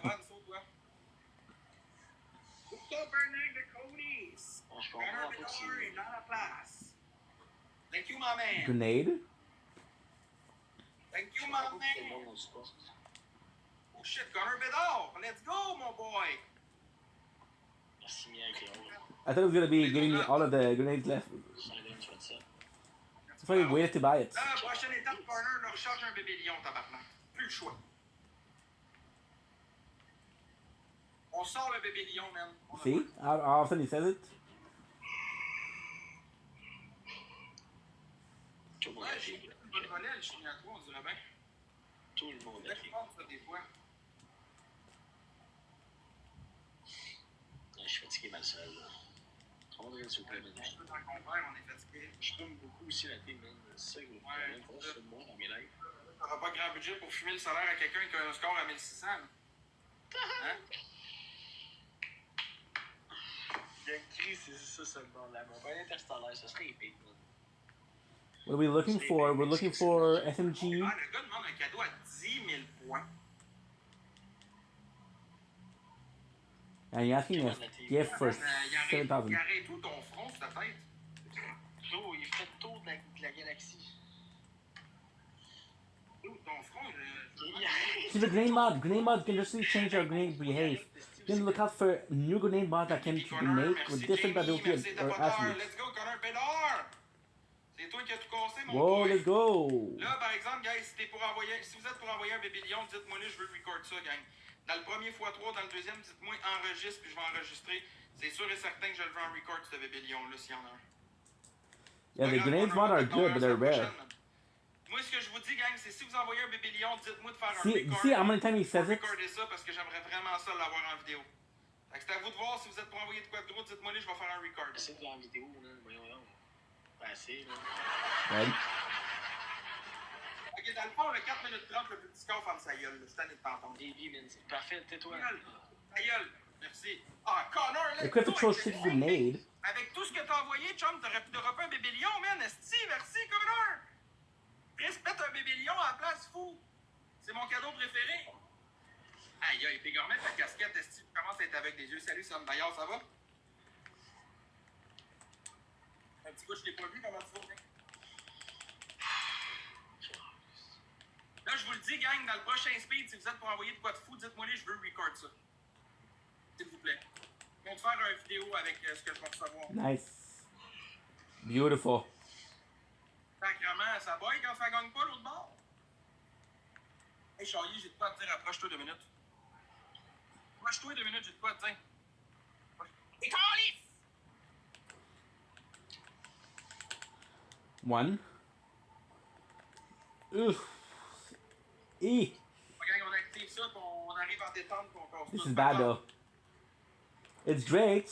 Thank you, my man. Grenade? Thank you, my man. Oh shit, Connor Bedard. Let's go, my boy. I thought it was gonna be giving me all of the grenades left. That's why I waited to buy it. La prochaine étape, Connor, leur recharge un bébé lion, tabarnak. Plus le choix. On sort le bébé lion, man. See? All of a sudden he says it. Ouais, j'ai une bonne relais, je suis à toi, on dirait bien. Tout le monde a fait ça des fois. Je suis fatigué, mal seul. On dirait s'il vous plaît, man. On est fatigué. Je fume beaucoup aussi la team, man. C'est ça que le problème. Faut que je fume moins dans mes lives. T'auras pas grand budget pour fumer le salaire à quelqu'un qui a un score à 1600. Hein? Chris, c'est ça seulement là. Mon père interstellaire, ça serait épique, man. What are we looking for? We're looking for SMG. Ah, le gars demande un cadeau à 10 000 points. And you're asking a gift for 7,000. Il arrête tout ton front sur ta tête. Bro, il fait le tour de la galaxie. Ton front, See the grenade mod. Grenade mod can just change our grenade behave. You can look out for new grenade mod that can make with different ability or attributes. Let's go, Connor Bedard! C'est toi qui as tout cassé, mon Whoa, boy. let's go! Là, par exemple, guys, si vous êtes pour envoyer un bébé lion, dites-moi là, je veux record ça, gang. Dans le premier x3, dans le deuxième, dites-moi enregistre, puis je vais enregistrer. C'est sûr et certain que je le veux en record, ce bébé lion-là, s'il y en a un. Yeah, the grenades mod are good, but they're rare. Moi, ce que je vous dis, gang, c'est si vous envoyez un bébé lion, dites-moi de faire un See record. how many times he says it? Recorder ça parce que j'aimerais vraiment ça l'avoir en vidéo. Fait que c'est à vous de voir si vous êtes pour envoyer de quoi de gros, dites-moi là, je vais faire un record. C'est de la vidéo, là, voyons donc. Pas assez, là. Right. Ok, dans le fond, le 4 minutes 30, le plus petit score, ferme sa gueule. Je suis tanné de t'entendre. Davey, man, c'est parfait, tais-toi. Ta gueule, merci. Ah, Connor, là. Equip the throw shit grenade. Avec tout ce que t'as envoyé, chum, t'aurais pu dropper un bébé lion, man. Esti, merci, Connor. Chris, pète un bébé lion à la place, fou. C'est mon cadeau préféré. Aïe, aïe, puis remets ta casquette, Esti, tu commences à être avec des yeux. Salut, Sam Bayard, ça va? Un petit coup, je t'ai pas vu, comment tu vas, mec? Là, je vous le dis, gang, dans le prochain speed, si vous êtes pour envoyer de quoi de fou, dites-moi là, je veux record ça. S'il vous plaît. On va te faire une vidéo avec ce que je vais recevoir. Nice. Beautiful. Sacrement, ça boy quand ça gagne pas l'autre bord. Hey, Charlie, j'ai de quoi à te dire, approche-toi 2 minutes. Approche-toi 2 minutes, j'ai de quoi à te dire. Et calice! One. Oof. E. Gang, on active ça, puis on arrive en détente, puis on casse This tout. is bad though. It's great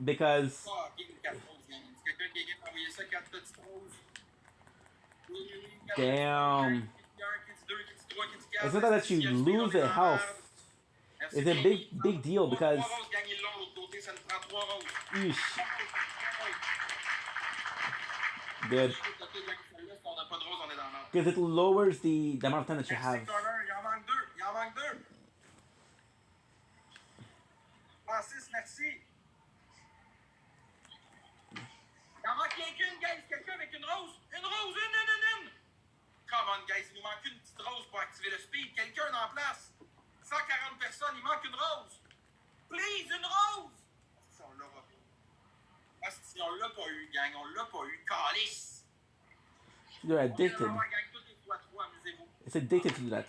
because. Ah, ok, 4 roses, gang. C'est quelqu'un qui a envoyé ça, 4 petites roses. Damn. It's not that you lose the health. It's a big deal because. Eesh. Good. Because it lowers the amount of time that you have. Il en manque 2. Il en manque 2. Francis, merci. manque une petite rose pour activer le speed. Quelqu'un en place. 140 personnes, il manque une rose. Please, une rose! Si on l'aura pas. Si on l'a pas eu, gang, on l'a pas eu. Calice! You're addicted. On va gang toutes les fois trop, amusez-vous. It's addicted to that.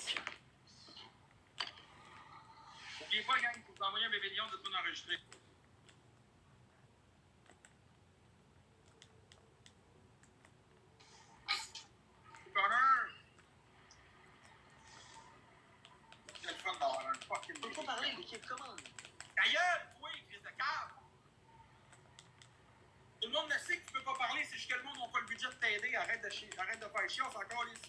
N'oubliez pas, gang, pour vous envoyer un bébé lion, dites-moi d'enregistrer. Connor! C'est le fun d'avoir un fucking. Tu peux pas parler, l'équipe commande. Ta gueule, toi, Chris de cave! Tout le monde le sait que tu peux pas parler, c'est juste que le monde n'a pas le budget de t'aider. Arrête de faire chier, on s'en calisse.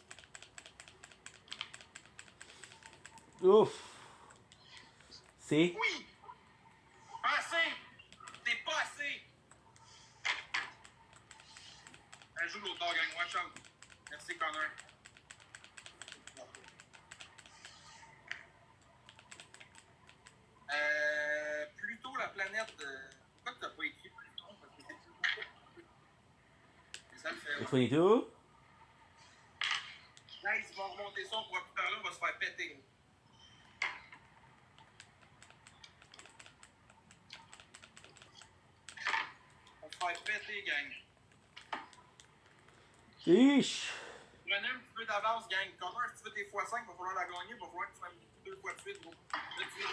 Ouf. See? Oui! Pas assez! T'es pas assez! Elle joue l'autre gang, watch out. Merci, Connor. Plutôt la planète. Pourquoi tu n'as pas écrit Pluton? Parce que c'est ça le fait. 22. Nice, ils vont remonter ça, on pourra plus parler, on va se faire péter. On va se faire péter, gang. Ish. Prenez un petit peu d'avance, gang. Connor, si tu veux tes x5, il va falloir la gagner, il va falloir que tu fasses 2 fois de suite, gros. Là, tu veux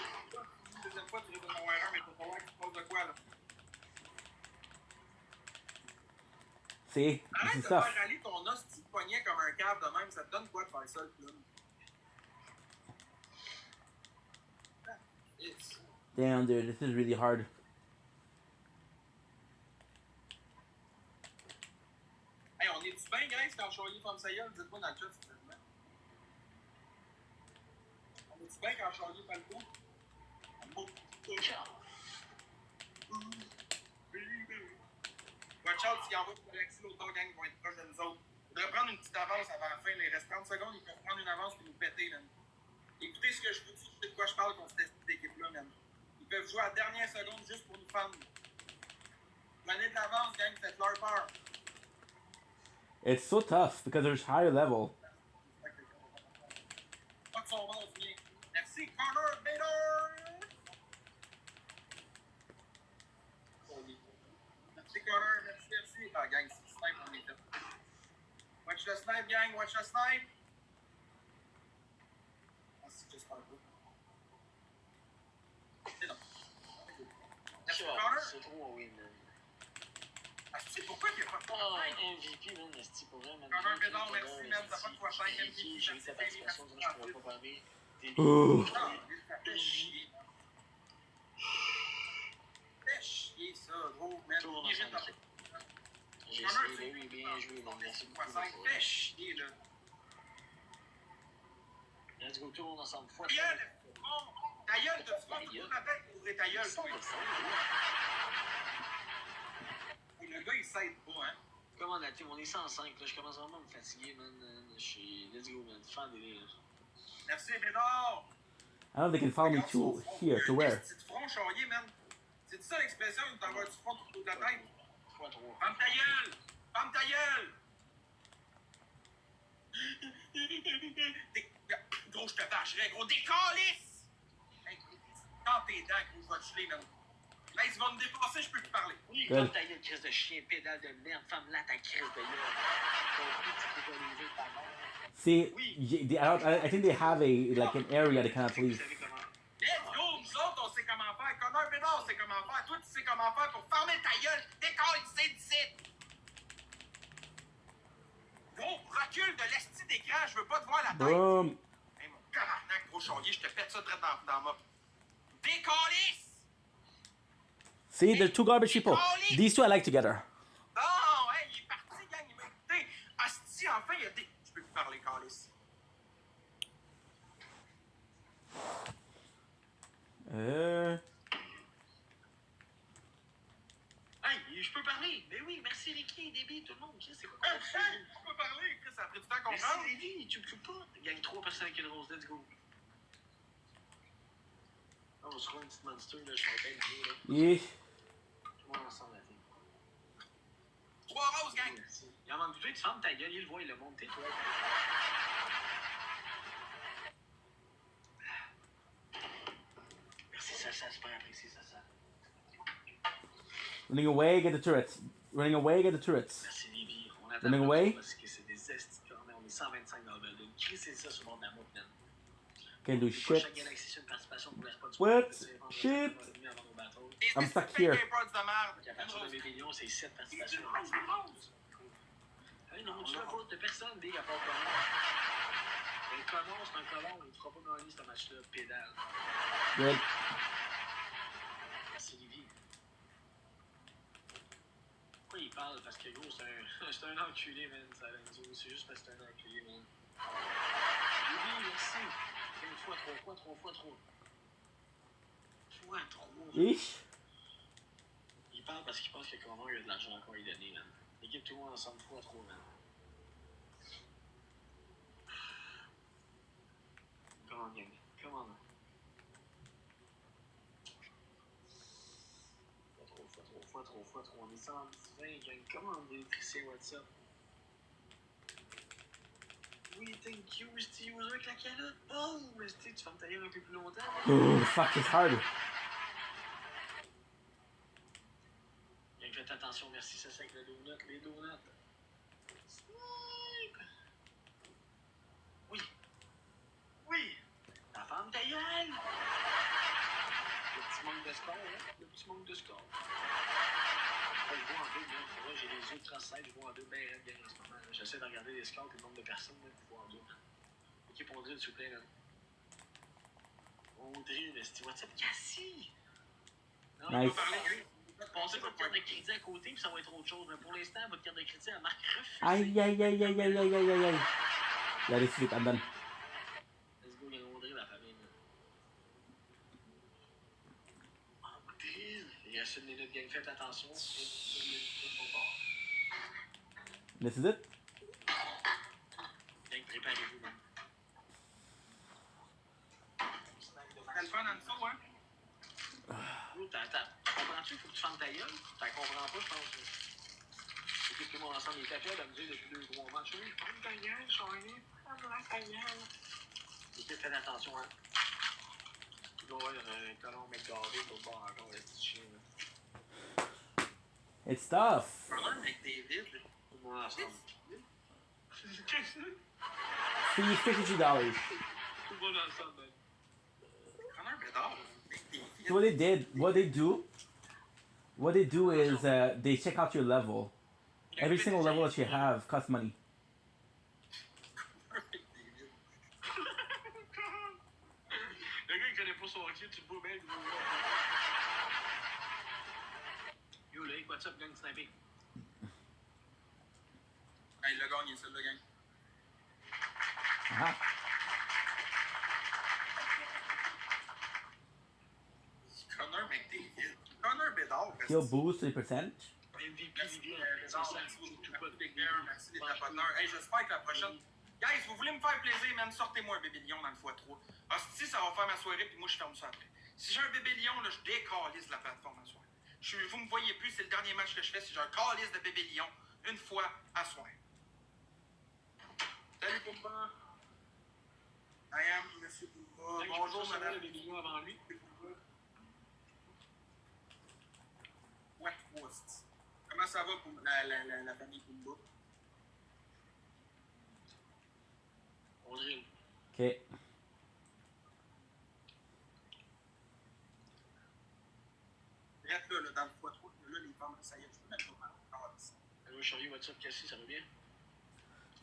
une deuxième fois, tu risques d'en avoir un, mais il va falloir que tu passes de quoi, là. See? Arrête This de is tough. faire râler ton os, tu te poignais comme un câble de même, ça te donne quoi de faire ça, le clown? Damn, dude, this is really hard. Hey, on est-tu bien, guys, quand Charlie ferme sa gueule? Dites-moi dans le chat, s'il vous plaît. On est-tu bien quand Charlie fait le coup? Watch out, s'il envoie pour Alexis, l'autre gang vont être proches de nous autres. Il faudrait prendre une petite avance avant la fin. Il reste 30 secondes, ils peuvent prendre une avance et nous péter, man. Écoutez ce que je vous dis, je sais de quoi je parle contre cette équipe-là, man. Ils peuvent jouer à la dernière seconde juste pour nous fendre. Prenez de l'avance, gang, faites leur peur. It's so tough because there's higher level. Pas de son monde, bien. Merci, Connor Bader! Merci, Connor, merci. Ah, gang, c'est snipe, on est fait. Watch the snipe, gang, watch the snipe! Ah, c'est juste pas beau. C'est non. Merci, Connor! C'est trop win, man. Ah, tu sais pourquoi il n'y a pas de MVP, man, c'est pour vrai, man. Connor Bader, merci, man, t'as pas de fois 5 MVP. J'ai eu ta participation, donc je pourrais pas parler. Ouh. Ça fait chier. Fait chier, ça, gros, man. Tout le monde ensemble. J'ai essayé, oui, bien joué, man. Merci beaucoup. Ça fait chier, là. Let's go, tout le monde ensemble. Ta gueule! Ta gueule, t'as-tu pas tout la tête pour ouvrir ta gueule, toi? Le gars, il s'aide pas, hein? Comment la team? On est 105, là. Je commence vraiment à me fatiguer, man. Je suis... Let's go, man. Fin délire. Merci, Bédard! I don't know if they can follow me to here. To where? C'est du front charrier, man. C'est ça l'expression d'avoir du front tout autour de la tête? Fois 3. Ferme ta gueule! Ferme ta gueule! Gros, je te vacherais, gros. Décalisse! Hey, quand tes dents, gros, je vais te geler, man. Là, ils vont me dépasser, je peux plus parler. Oui, comme ta gueule, crise de chien, pédale de merde, femme-là, ta crise de gueule. See, I think they have like an area to kind of police. Let's go, nous autres, on sait comment faire. Connor Bédard sait comment faire. Toi, tu sais comment faire pour fermer ta gueule. Décalisse d'ici. Gros, recule de l'esti d'écran, je veux pas te voir la tête. Boom. Hey, mon tabarnak, gros charrier, je te pète ça direct dans ma... Décalisse! See, they're two garbage people. These two I like together. Non, hey, il est parti, gang, il m'a écouté. Asti, enfin, il y a des... Je peux plus parler, calice. Hey, je peux parler. Mais oui, merci Ricky, Déby, tout le monde. C'est quoi? Tu peux parler, Chris, ça a pris du temps à comprendre. Merci Déby, tu me fous pas. Il y a 3 personnes avec une rose, let's go. Oh, on se trouve une petite monster, là, je suis en train de là. Yeah. Tout le monde ensemble, la team. 3 roses, gang. Il en manque plus, tu fermes ta gueule, il le voit, il l'a monté, toi. Running away, get the turrets. Running away, get the turrets. Merci, Livy. On attend Running away. parce que c'est des estis. On est 125 dans le building. Qui c'est ça sur le bord de la map, man? Can't do shit. Chaque galaxie sur une participation pour l'espoir du What? Shit. I'm stuck here. À partir de Bébélion, c'est 7 participations. Hey, non, tu fais pas de personne, Big, à part Common. Le Common, c'est un colon. Il ne fera pas gagner ce match-là. Pédale. Good. Merci, Livy. Pourquoi il parle? Parce que gros, c'est un enculé, man. C'est juste parce que c'est un enculé, man. Livy, merci. 15 fois 3 fois 3. Fois 3. Ich? Il parle parce qu'il pense que Common il a de l'argent encore à lui donner, man. Équipe tout le monde ensemble fois 3, man. Come on, gang. Come on. Fois 3. On est 120, gang. Come on, l'électricien, what's up? Oui, thank you, Steve. User avec la calotte. Oh, mais Steve, tu vas me tailler un peu plus longtemps. Oh, fuck, it's hard. Gang, faites attention, merci, ça c'est avec le donut, les donuts. Snipe! Oui. Oui! La femme ta gueule! Le petit manque de score, hein? Le petit manque de score. Oh, je vois en deux, bien. Pour vrai, j'ai les yeux de 37, je vois en deux bien raides, bien en ce moment. J'essaie de regarder les scores et le nombre de personnes pour voir en deux. Équipe Ondrine, s'il vous plaît, là. Ondrine, c'est WhatsApp Cassie! Nice. Passez votre carte de crédit à côté, puis ça va être autre chose. Mais pour l'instant, votre carte de crédit, elle marque refusée. Aïe, aïe, aïe, aïe, aïe, aïe, aïe, aïe, aïe. Let it sleep, I'm done. Let's go, il y a Ondrine, la famille. Ondrine! Il reste une minute, gang, faites attention. This is it? Gang, préparez-vous, man. T'as le fun en dessous, hein? Bro, comprends-tu? Faut que tu fermes ta gueule. T'en comprends pas, je pense. Écoute, tout le monde ensemble, il est capable de me dire depuis 2-3 matchs. Oui, ferme ta gueule, Charlie. Ferme ta gueule. Écoute, faites attention, hein. Tu dois avoir un colon McGarvey pour le bord encore, le petit chien, là. It's tough. Parlant avec David. Tout le monde ensemble. Fee $52. Tout le monde ensemble, man. Connor Bedard. So what they do is they check out your level. Every single level that you have costs money. Le gars, il connaît pas son hockey, tu le vois bien. Yo, là, what's up, gang, sniping? Il l'a gagné, celle-là, gang. Uh-huh. Connor McDavid. Connor Bedard. He'll boost the percentage. MVP, merci les tapoteurs. Hey, j'espère que la prochaine. Guys, vous voulez me faire plaisir, man? Sortez-moi un bébé lion dans le x3. Si ça va faire ma soirée, puis moi je ferme ça après. Si j'ai un bébé lion, là, je décalise la plateforme à soir. Vous me voyez plus, c'est le dernier match que je fais, c'est j'ai un calice de bébé lion une fois à soir. Salut Pumba. I am Monsieur Pumba. Bonjour madame. Le bébé lion avant lui. What was? Comment ça va pour la famille Pumba? Ondrine. Okay. Bref, là, dans le x3, là, les femmes, ça y est, je peux mettre pas mal. Allô, Charlie, what's up, Cassie, ça va bien?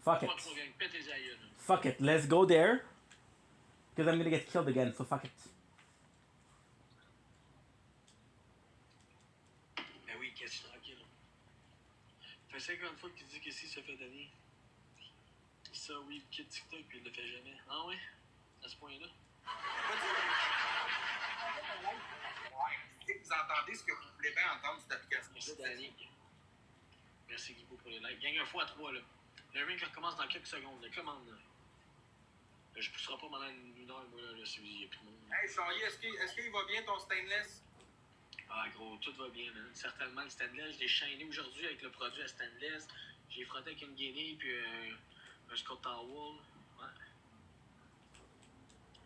Fuck it. X3, gang, pète les aïeux. Fuck it. Let's go there. Because I'm gonna get killed again, so fuck it. Ben oui, Cassie, tranquille. Ça fait 50 fois qu'il dit que si se fait donner. Ça, oui, il quitte TikTok puis il le fait jamais. Ah ouais? À ce point-là? Si vous entendez ce que vous voulez bien entendre cette application. Merci, Danny. Merci, Guibo, pour les likes. Gang un fois à 3, là. Le ring recommence dans quelques secondes. La commande, là. Je ne pousserai pas pendant une heure, moi, là, s'il n'y a plus de monde. Hey, Charlie, est-ce qu'il va bien ton stainless? Ah, gros, tout va bien, man. Certainement, le stainless, je l'ai chainé aujourd'hui avec le produit à stainless. J'ai frotté avec une guinée puis un Scott Towel. Ouais.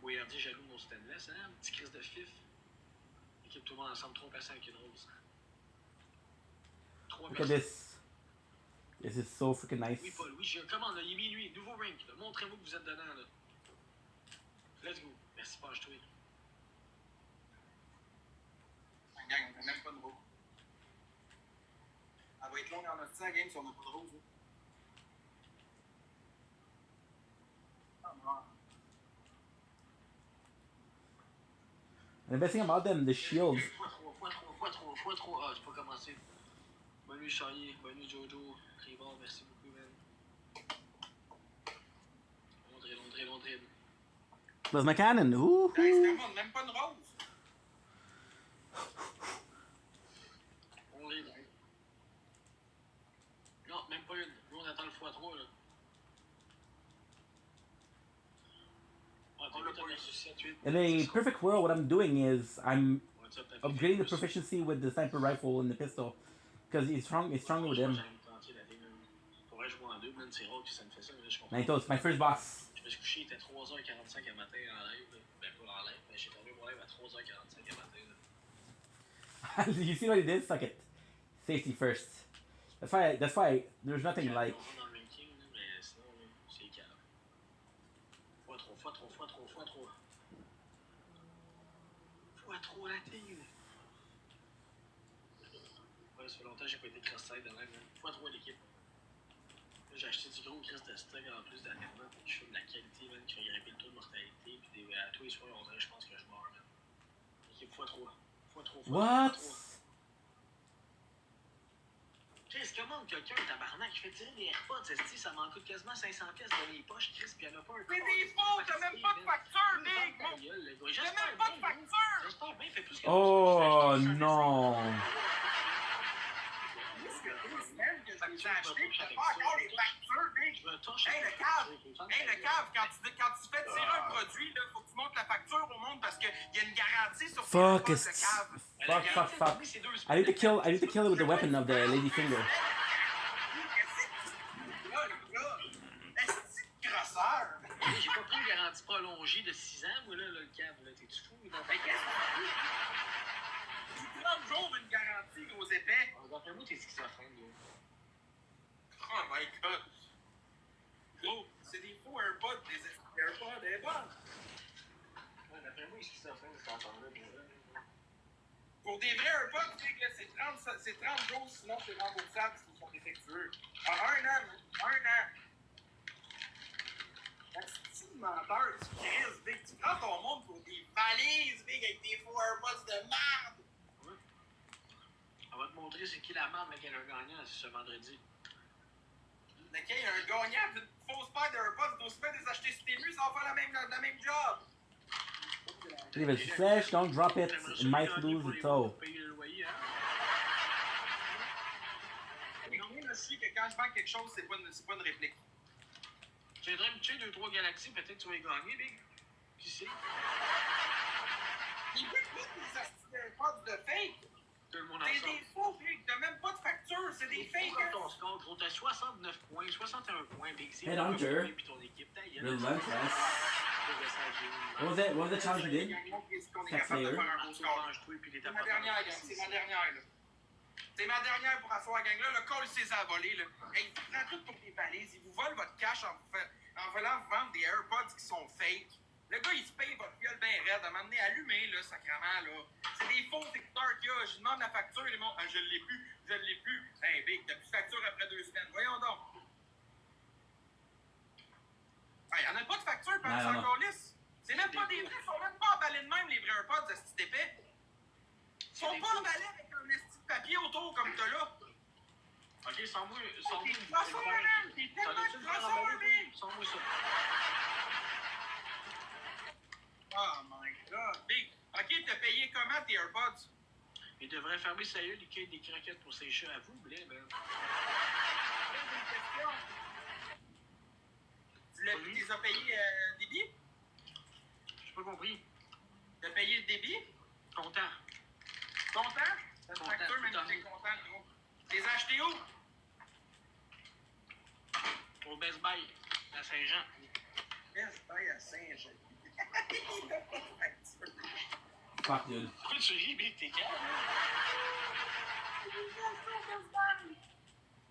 Oui, RD, jaloux mon stainless, hein? Un petit crise de fif. Équipe tout le monde ensemble, 3 personnes avec une rose. Look at this. This is so freaking nice. Oui, Paul, oui, je commande, il est minuit. Nouveau rink. Montrez-moi que vous êtes dedans, là. Let's go. Merci, page-toi. La gang, on n'a même pas de rose. Elle va être longue en hostie, la game, si on n'a pas de rose. And the best thing about them, the shields. Fois trop. Ah, j'ai pas commencé. Bonne nuit, Charlie. Bonne nuit, Jojo. Rivard, merci beaucoup, man. Long drill. There's my cannon. Ooh. Même pas de rose. On est. Non, même pas une. Nous, on attend le x3, là. In a perfect world, what I'm doing is I'm upgrading the proficiency with the sniper rifle and the pistol, because it's stronger with him. Naito, it's my first boss. Je me suis couché, il était 3h45 à matin en live. Ben, pas en live, mais j'ai terminé mon live à 3h45 à matin. You see what he did? Suck it. Safety first. That's why there's nothing like. Fois trop la team. Ouais, ça fait longtemps que j'ai pas été cross-side de même. Fois trop l'équipe. J'ai acheté du gros Chris de stock en plus dernièrement. Je fais de la qualité, man, qui va grimper le taux de mortalité. Puis à tous les soirs, on dirait, je pense que je meurs, man. L'équipe x3. What? Chris, comment quelqu'un, tabarnak, qui fait tirer des AirPods, ça m'en coûte quasiment 500$ dans les poches, Chris, pis y'en a pas un. Mais des faux, t'as même pas de facture, Big! T'as même pas de facture! J'espère bien, fait plus que Oh non! J'ai acheté, t'as pas encore les factures, Big! Hey, le cave, quand tu fais tirer un produit, là, faut que tu montres la facture au monde parce qu'il y a une garantie sur tes AirPods, le cave. Fuck. I need to kill it with the weapon of the lady finger. J'ai pas pris une garantie prolongée de 6 ans, moi, là, le cave, là, t'es-tu fou? Mais qu'est-ce que tu 30 jours une garantie, gros épais? D'après moi, t'es schizophrène, gros. Oh my god. Gros, c'est des faux AirPods, des AirPods, des AirPods. Ouais, d'après moi, il est schizophrène, cet enfant-là. Pour des vrais AirPods, c'est 30 jours, sinon c'est remboursable s'ils sont défectueux. Ah, un an. C'est une menteur, tu crises, Big. Tu prends ton monde pour des valises, Big, avec des faux AirPods de merde. Ouais. On va te montrer c'est qui la merde, mais qu'elle a un gagnant ce vendredi. Lequel il y a un gagnant, puis une fausse paire d'AirPods, tu dois pas les acheter sur tes murs, ça va faire la même job. Leave it flesh, don't drop it. It might lose the toe. Rien aussi que quand je vends quelque chose, c'est pas une réplique. Tu viendrais me tuer 2-3 galaxies, peut-être que tu vas y gagner, Big. Qui sait? Il veut pas des astuces AirPods de fake. Tout le monde en C'est sort. des faux, Big. T'as même pas de facture, c'est des fakes. Ton score, gros, t'as 69 points, 61 points, Big. C'est Hey, Hunter. puis ton équipe, ta gueule. Relentless. What was the challenge you did? Sex Slayer. C'est ma dernière, gang. C'est ma dernière, là. C'est ma dernière pour asseoir la gang là. Le call s'est à voler, là. Hey, il prend tout pour des valises. Il vous vole votre cash en voulant vendre des AirPods qui sont fake. Le gars, il se paye votre gueule bien raide à m'amener allumé, là, sacrément, là. C'est des faux écouteurs qu'il y a. Je demande la facture, les mondes. Ah, je l'ai plus. Hey, Big, t'as plus de facture après 2 semaines. Voyons donc. Ah, y'en a pas de facture, parce que c'est encore lisse. C'est même pas des vrais. Ils sont même pas emballés de même, les vrais AirPods, de ce épais. Ils sont pas emballés avec un esti de papier autour comme t'as là. Ok, sans-moi. T'es crosseur, man! T'es tellement crosseur, Big! Sans-moi ça. Oh my god, Big! Ok, t'as payé comment tes AirPods? Il devrait fermer sa gueule, il cueille des croquettes pour ses chats à vous, blé, ben. Tu les as payés débit? J'ai pas compris. T'as payé le débit? Content. Content? T'as une facture, même si t'es content, gros. T'es acheté où? Au Best Buy, à Saint-Jean. Best Buy à Saint-Jean. Il a pas de facture. Fuck, dude. Pourquoi tu ris, Big? T'es calme?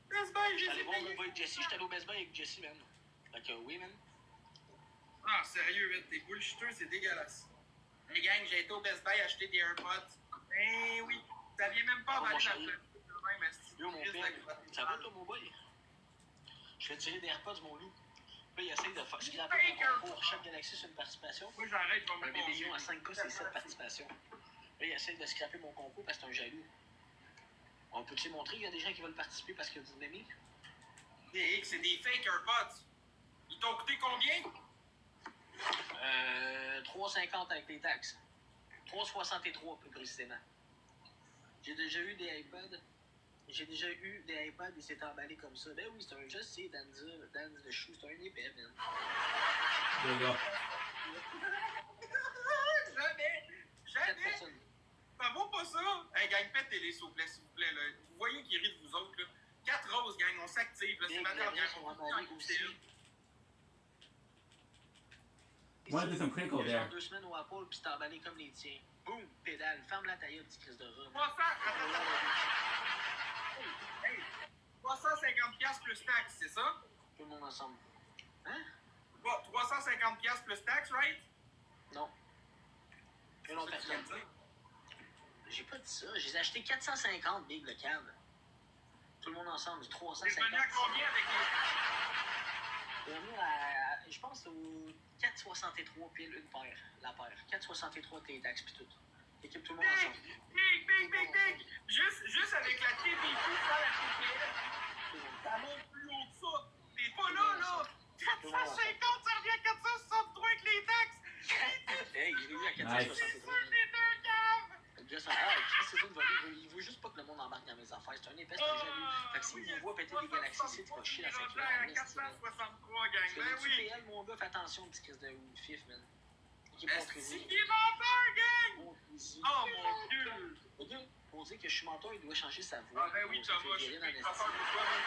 Best Buy, J'étais allé voir mon boy Jesse, j'étais allé au Best Buy avec Jesse, man. Fait que oui, man. Ah, sérieux, man, tes bullshiteux, c'est dégueulasse. Les gang, j'ai été au Best Buy acheter des AirPods. Ben oui, ça vient même pas avaler la planète de même, Yo, mon père, ça va, toi, mon boy? Je fais tirer des AirPods, mon loup. Puis il essaye de faire scraper mon concours. Chaque galaxie, c'est une participation. Moi, j'arrête, je vais Un me bébé lion à 5K, c'est 7 participations. Là, il essaye de scraper mon concours parce que c'est un jaloux. On peut-tu montrer qu'il y a des gens qui veulent participer parce que vous m'aimez? C'est des fake AirPods. Ils t'ont coûté combien? 3,50 avec les taxes. 3,63 plus précisément. J'ai déjà eu des iPods. Il s'est emballé comme ça. Ben oui, c'est un, je sais, Dan le chou, c'est un épais, man. There you go. Jamais! Ça vaut pas ça! Hey, gang, pétez-les, s'il vous plaît, là. Vous voyez qu'ils rient de vous autres, là. 4 roses, gang, on s'active, là. C'est ma dernière aussi. Wanna do some critical there. 2 semaines au Apple, puis t'es emballé comme les tiens. Boum, pédale, ferme la taille, petit Christ de rhum. 350$ plus taxes, c'est ça? Tout le monde ensemble. Hein? 350$ plus taxes, right? Non. Que non, personne. J'ai pas dit ça. J'ai acheté 450, Big, le câble. Tout le monde ensemble, 350. C'est venu à combien avec les... Je pense au 4,63 pile une paire, la paire. 4,63 tes taxes pis tout. Équipe tout le monde ensemble. Big! Juste avec la TVQ, ça, la TPL. Ça monte plus haut que ça. T'es pas là! 450, ça revient à 463 avec les taxes! Hey, je l'ai vu à 463. Il veut juste pas que le monde embarque dans mes affaires. C'est un épais, c'est un jaloux. Fait que s'il me voit péter des galaxies ici, tu vas chier dans sa clé. 463, gang, ben oui! PL, mon gars, fais attention, petit Chris de fif, man. Est-ce qu'il est menteur, gang? Oh mon Dieu! Ok, pour dire que je suis menteur, il doit changer sa voix. Ah ben oui, Thomas, je suis plus menteur que toi, même.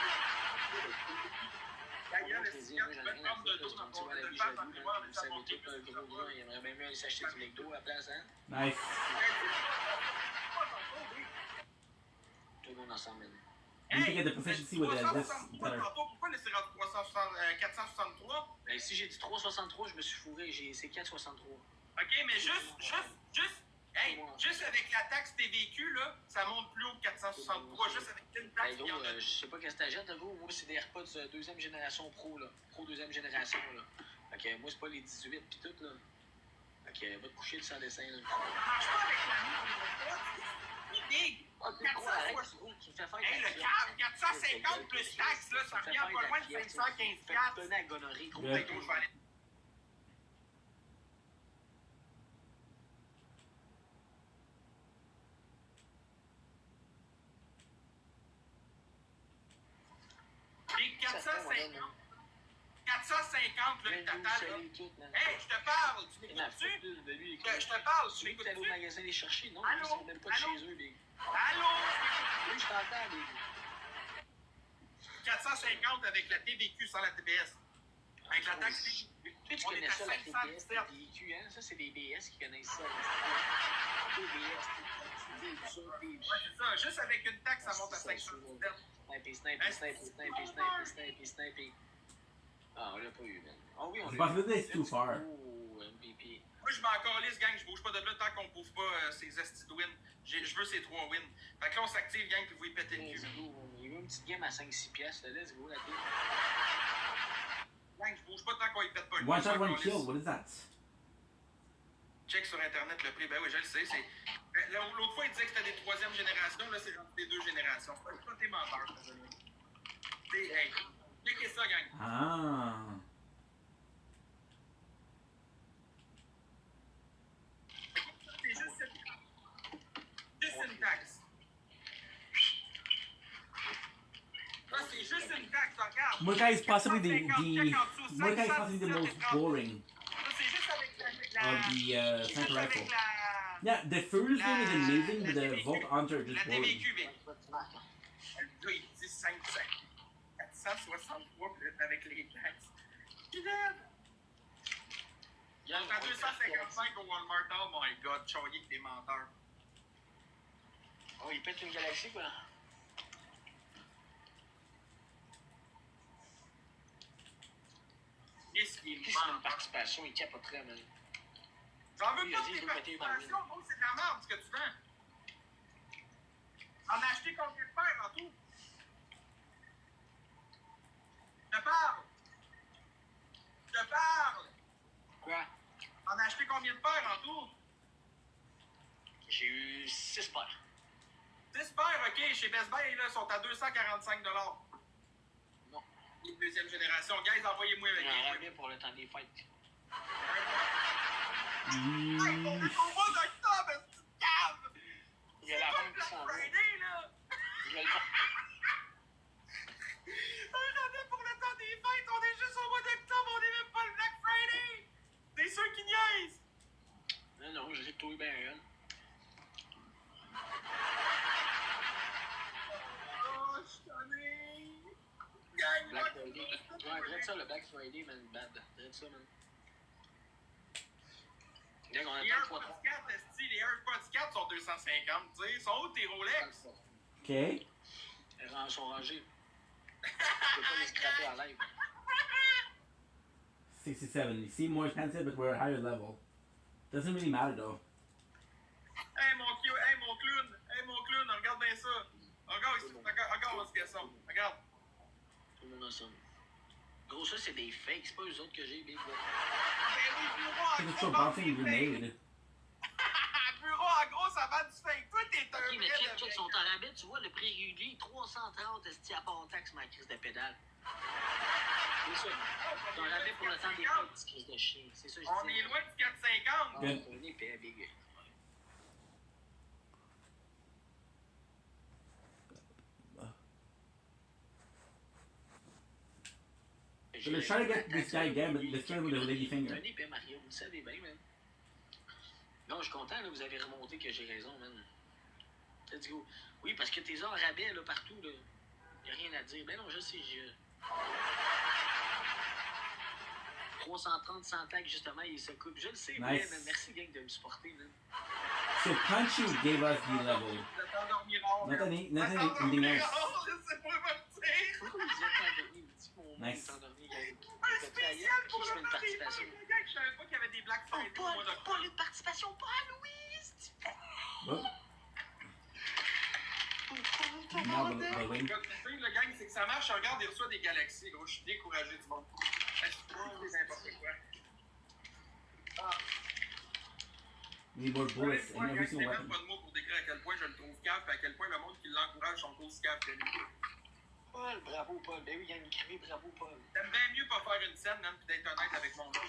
D'ailleurs, le signal, tu peux te prendre de dos dans ton téléphone, dans tes voix, mais ça monte plus. Il aimerait bien mieux aller s'acheter du McDo à la place, hein? Nice. Tout le monde ensemble, man. You can get the proficiency with this better. Pourquoi laisser rentrer 463? Ben, si j'ai dit 3,63, je me suis fourré. C'est 4,63. Ok, mais juste avec la taxe TVQ, là, ça monte plus haut que 463. Juste avec une taxe. Ben, gros, je sais pas qu'est-ce que t'achètes, gros. Moi, c'est des AirPods deuxième génération Pro, là. Pro deuxième génération, là. Fait que moi, c'est pas les 18 pis tout, là. Fait que va te coucher sans dessin, là. Ça marche pas avec la nuit, big! Hey, le câble, 450 plus taxes, là, ça revient pas loin de 515$. Tenez à gonorrhée, gros. Yeah. Je vais aller. Big 450. 450, là, le total, là. Hey, je te parle, tu m'écoutes-tu? Je te parle, tu m'écoutes-tu? T'es allé au magasin les chercher, non? Allô? Ils sont même pas de chez eux, Big. Allô? Oui, je t'entends, Big. 450 avec la TVQ sans la TBS. Avec la taxe TVQ. Tu connais ça, la TBS, la TVQ, hein? Ça, c'est des BS qui connaissent ça. TBS, ouais, c'est ça. Juste avec une taxe, ça monte à 517. Sniper. Ah, on l'a pas eu, man. Ah oui, on The l'a eu. possibility is too far. Oh, MVP. Moi, je m'en calisse, gang. Je bouge pas de là tant qu'on prouve pas ces estis de wins. Je veux ces 3 wins. Fait que là, on s'active, gang, puis vous y pétez le cul. Il y a une petite game à 5-6 piastres, là. Let's go, la tête. Gang, je bouge pas tant qu'on y pète pas le cul. One shot, one kill. What is that? Check sur internet le prix. Ben oui, je le sais. L'autre fois, il disait que c'était des 3e générations. Là, c'est genre des 2 générations. C'est pas tes menteurs, désolé. Hey, checkez ça, gang. Ah. C'est juste une taxe. Ça, c'est juste une taxe, regarde. Mordecai is possibly the most boring of the sniper rifle. Yeah, the first game is amazing, but the Vault Hunter is just boring. Le gars, il dit 463 avec les taxes. Il y a 255 au Walmart. Oh my god, choyé que des menteurs. Oh, il pète une galaxie, quoi. Il dit c'est une participation, il capoterait, man. J'en veux Il pas a de dit, tes il veut péter les balles. participations, gros, c'est de la merde ce que tu vends. En as acheté combien de paires en tout? Je parle! Je parle! Quoi? En as acheté combien de paires en tout? J'ai eu 6 paires. 10 paires, ok, chez Best Buy, là, sont à 245 $. Non. Une deuxième génération. Guys, envoyez-moi avec J'en revient pour le temps des fêtes. Hey, ton mois d'octobre, est-ce que tu calmes? Il y a la vente qui s'en va. Friday, là! Je vais le faire. Un rabais pour le temps des fêtes, on est juste au mois d'octobre, on est même pas le Black Friday! T'es sûr qu'ils niaisent? Non, je sais que toi bien rien. Oh, je suis tanné! Gang, Black Friday. Ouais, arrête ça, le Black Friday, man, bad. Arrête ça, man. Gang, on les attend AirPods 4, esti, les AirPods 4 sont 250, tu sais. Sont où tes Rolex? Ok. Ils sont rangés. Je peux pas les scraper à live. 67. You seem more expensive, but we're a higher level. Doesn't really matter though. Hey mon clown, regarde bien ça. Regarde ce qu'ils sont. Regarde. Tout le monde ensemble. Gros, ça c'est des fakes, c'est pas eux autres que j'ai, big. Ben oui, bureau It's so bouncing grenade. bureau en gros, ça vend du fake. Toi, t'es un Ok, mais vrai check, son temps rabais, tu vois, le prix régulier, 330 esti à part taxe, ma crise de pédale. C'est ça. Ton rabais pour le temps des fêtes, petite crise de chien. C'est ça, je dis. On est loin du 450. Good. On est épais, big. So they're trying to get this guy again, but let's try with a lady finger. T'es un épais, Mario, vous le savez bien, man. Non, je suis content, là, vous avez remonté que j'ai raison, man. Let's go. Oui, parce que tes heures rabais, là, partout, là. Y'a rien à dire. Ben non, je sais, 330 sans taxe, justement, il se coupe. Je le sais, Nice. mais man, merci, gang, de me supporter, man. So Punchy gave us the level. Not anything else. Pourquoi vous êtes endormi? Dis mon nom est endormi, gang. Un spécial pour le temps des fêtes. Je savais pas qu'il y avait des Black Friday au mois d'octobre. Pas une participation, pas à Louise! Oh. No, but wait. Le gang, c'est que ça marche. Regarde, il reçoit des galaxies, gros. Je suis découragé du monde. C'est n'importe quoi. Ah. We need more bullets and every single J'ai même weapon. pas de mots pour décrire à quel point je le trouve cave et à quel point le monde qui l'encourage sont aussi cave que lui. Paul, bravo, Paul. Ben oui, il y a une criée, bravo, Paul. T'aimes bien mieux pas faire une scène, man, pis d'être honnête avec mon gars.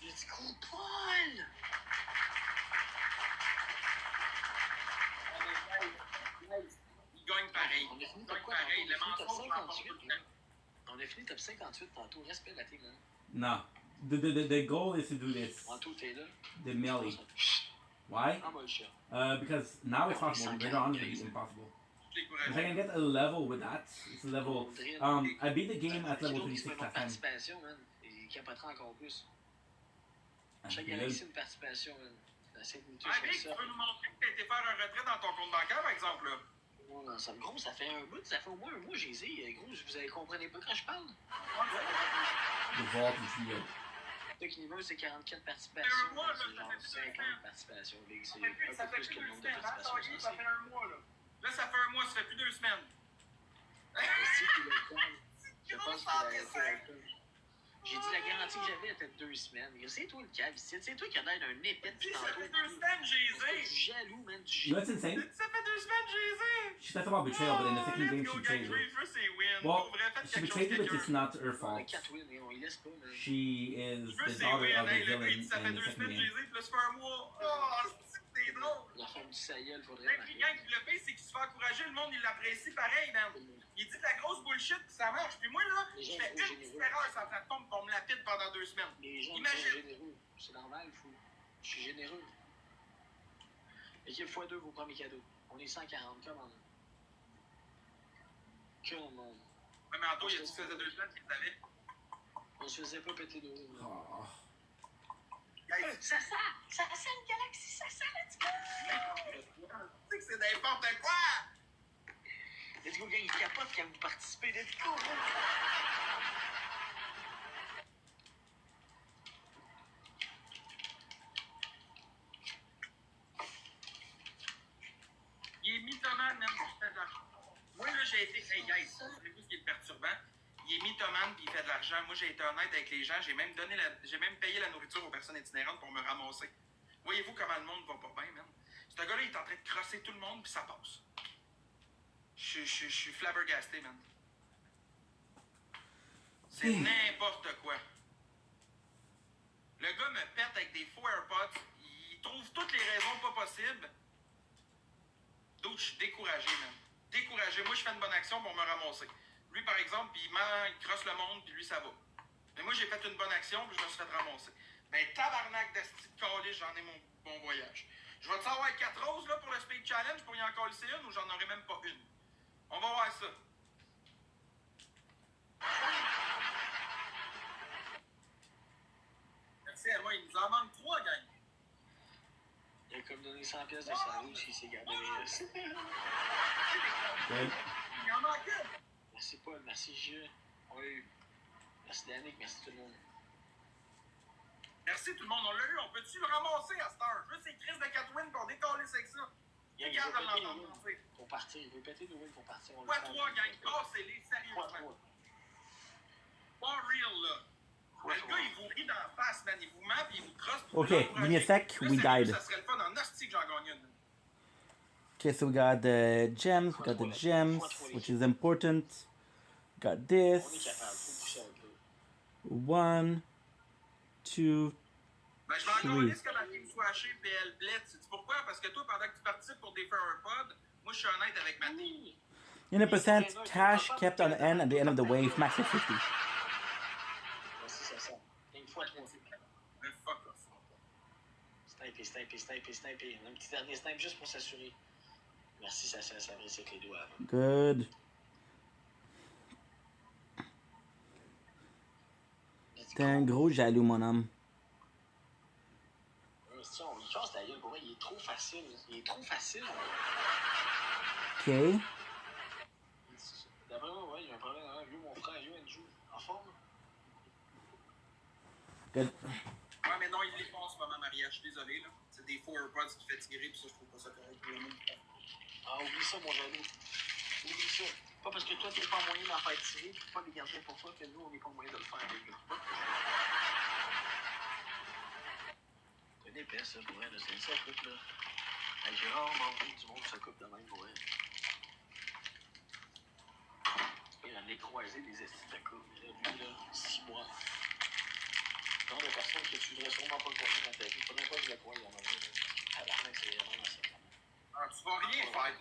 J'ai dit, gros Paul! Il gagne pareil. On a fini Il top gagne quoi pareil. Le tantôt? mensonge, je m'en porte 58, tout le temps. On a fini top 58 tantôt. Respect la team, man. No. The goal is to do this. Anto, t'es là. The melee. Why? Ah, moi, le chien. Because now it's possible. Later on it's impossible. If I can get a level with that, it's a level. I beat the game at level 36 last time. Participation, man. Il capotera encore plus. Chaque Good. galaxie, une participation, man. Essaye de nous Ah, toucher Vic, ça. tu peux nous montrer que t'as été faire un retrait dans ton compte bancaire, par exemple, là? Non, ça, gros, ça fait un bout, ça fait au moins un mois, j'ai dit. Gros, vous avez comprenez pas quand je parle? The vault is healed. Le niveau, c'est 44 participations. Un mois, là, C'est ça genre fait 50 participations. Big, c'est Ça un peu fait plus plus que de le 2 nombre de semaines, hein? participations. Ça fait un mois, là. Là, ça fait un mois, ça fait plus 2 semaines. Je pense que j'ai dit la garantie que j'avais était 2 semaines. C'est toi le câble ici. C'est toi qui a l'air d'un épais depuis Ça tantôt. fait 2 semaines, j'ai Tu jaloux, man. You know what's insane? Ça fait 2 semaines, j'ai She talked about betrayal, but in the second game she betrayed her. Well, she betrayed you, but it's not her fault. Il laisse pas, man. She is the daughter of the villain in the second game. Là, ça fait un mois. Oh, c'est drôle. La femme du Sahel, faudrait. Le pire, c'est qu'il se fait encourager, le monde, il l'apprécie pareil, man. Il dit de la grosse bullshit, puis ça marche. Puis moi, là, je fais une petite erreur, ça me tombe, qu'on me la pite pendant 2 semaines. Les gens sont généreux. C'est normal, fou. Je suis généreux. Équipe x2, vos premiers cadeaux. On est 140, come on. Come on. Ouais, mais Anto, il a dit que ça faisait 2 semaines qu'il l'avait. On se faisait pas péter de haut. Oh. Ça sent une galaxie, ça sent, let's go! Tu sais que c'est n'importe quoi! Let's go, gang, il capote quand vous participez, let's go! mythomane puis il fait de l'argent. Moi, j'ai été honnête avec les gens. J'ai même payé la nourriture aux personnes itinérantes pour me ramasser. Voyez-vous comment le monde va pas bien, man? Ce gars-là, il est en train de crosser tout le monde puis ça passe. Je suis flabbergasté, man. C'est n'importe quoi. Le gars me pète avec des faux AirPods. Il trouve toutes les raisons pas possibles. D'autres, je suis découragé, man. Découragé. Moi, je fais une bonne action pour me ramasser. Lui, par exemple, il crosse le monde, puis lui, ça va. Mais moi, j'ai fait une bonne action, puis je me suis fait ramasser. Mais tabarnak d'asti de calice, j'en ai mon bon voyage. Je vais-tu avoir 4 roses, là, pour le Speed Challenge, pour y en coller une, ou j'en aurai même pas une? On va voir ça. Merci à moi, il nous en manque 3, gang. Il a comme donné 100 pièces de sandwich, il s'est gardé les restes. Il y en manque une. Merci Paul, merci Gilles. Oui. Merci Danick, merci tout le monde. Merci tout le monde, on l'a eu, on peut-tu le ramasser à cette heure? Juste ces crises de Catwin qu'on décalisse avec ça. Il est capable de l'entendre penser. Pour partir, il veut péter nos wins pour partir. Quoi 3, gang? Cassez-les, sérieusement. Pas real, là. Le gars, il vous rit dans la face, man. Il vous ment, puis il vous crosse. Okay, give me a sec. We died. Ça serait le fun en hostie que j'en gagne une. Okay, so we got the gems, which is important. Got this. 1, 2, Ben, je vais encore lire que ma team soit hachée PL Blitz. C'est pourquoi? Parce que toi, pendant que tu participes pour des Pods, moi, je suis honnête avec ma team. In a percent, cash kept on end at the end of the wave, max at 50. C'est ça. Une fois, Mais fuck off. Sniper. Un petit dernier snipe juste pour s'assurer. Merci, ça brise avec les doigts. Good. T'es un gros jaloux, mon homme. Si on lui casse la gueule, pour moi, il est trop facile. Ok. D'après moi, ouais, il y a un problème. Hein. Lui, mon frère, joue en forme. Good. Ouais, mais non, il les passe, maman Maria. Je suis désolé, là. C'est des faux AirPods qui fait tirer, puis ça, je trouve pas ça correct. Ah, oublie ça, mon jaloux. Oublie ça. Pas parce que toi, t'es pas moyen d'en faire tirer, tu peux pas les garder pour toi, que nous, on n'est pas moyen de le faire, les gars. C'est des pèses, ça, pour vrai, c'est une seule coupe, là. J'ai rarement vu du monde se coupe de même, pour vrai. Il a croisé des estis de coupe. Lui, là, 6 mois. Le genre de personne que tu voudrais sûrement pas croiser dans ta vie. Faudrait pas que je le croise dans ma vie. Tabarnak, c'est vraiment ça. Ah, tu vas rien faire, là.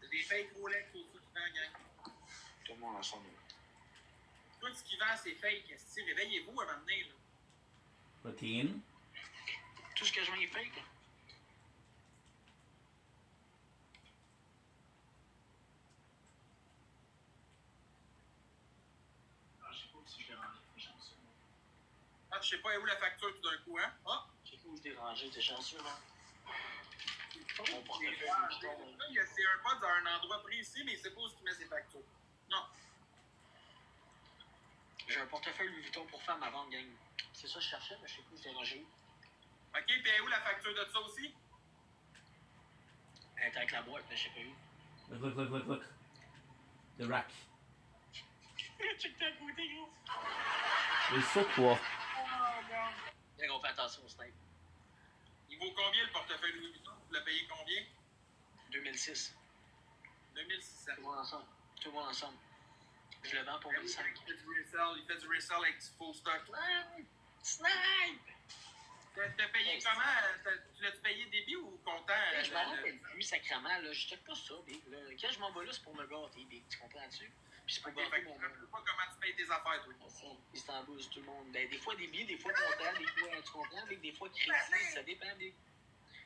C'est des fake Rolex aussi qui vendent, gang. Tout le monde ensemble. Tout ce qui vend, c'est fake. Réveillez-vous à un moment donné, là. Routine. Tout ce que je vends est fake. Ah, je sais pas où la facture tout d'un coup, hein? Ah! Je sais où je l'ai rangé, t'es chanceux, là. Mon portefeuille, c'est un pod à un endroit précis, mais il sait pas où il met ses factures. Non. J'ai un portefeuille Louis Vuitton pour faire ma vente, gang. C'est ça que je cherchais, mais je sais pas où je l'ai rangé. Ok, puis où la facture de ça aussi? Elle est avec la boîte, mais je sais pas où. Look. The rack. Check ta côté, gros. C'est so cool. Là, on fait attention au snipe. Il vaut combien le portefeuille Louis Vuitton? Vous l'avez payé combien? 2006. 2600. Tout le monde ensemble. Je le vends pour 1500. Il fait du resell avec du full stock. Snipe! T'as payé comment? Tu l'as-tu payé débit ou comptant? Je m'en rappelle plus sacrément, là. Je check pas ça, Big. Quand je m'en vais là, c'est pour me gâter, Big. Tu comprends-tu? Puis c'est pour gâter mon monde. Je sais pas comment tu payes tes affaires, toi. Istanbul, tout le monde. Ben, des fois des billets, des fois comptant, des fois, tu comprends, Big? Des fois crédit, ça dépend, Big.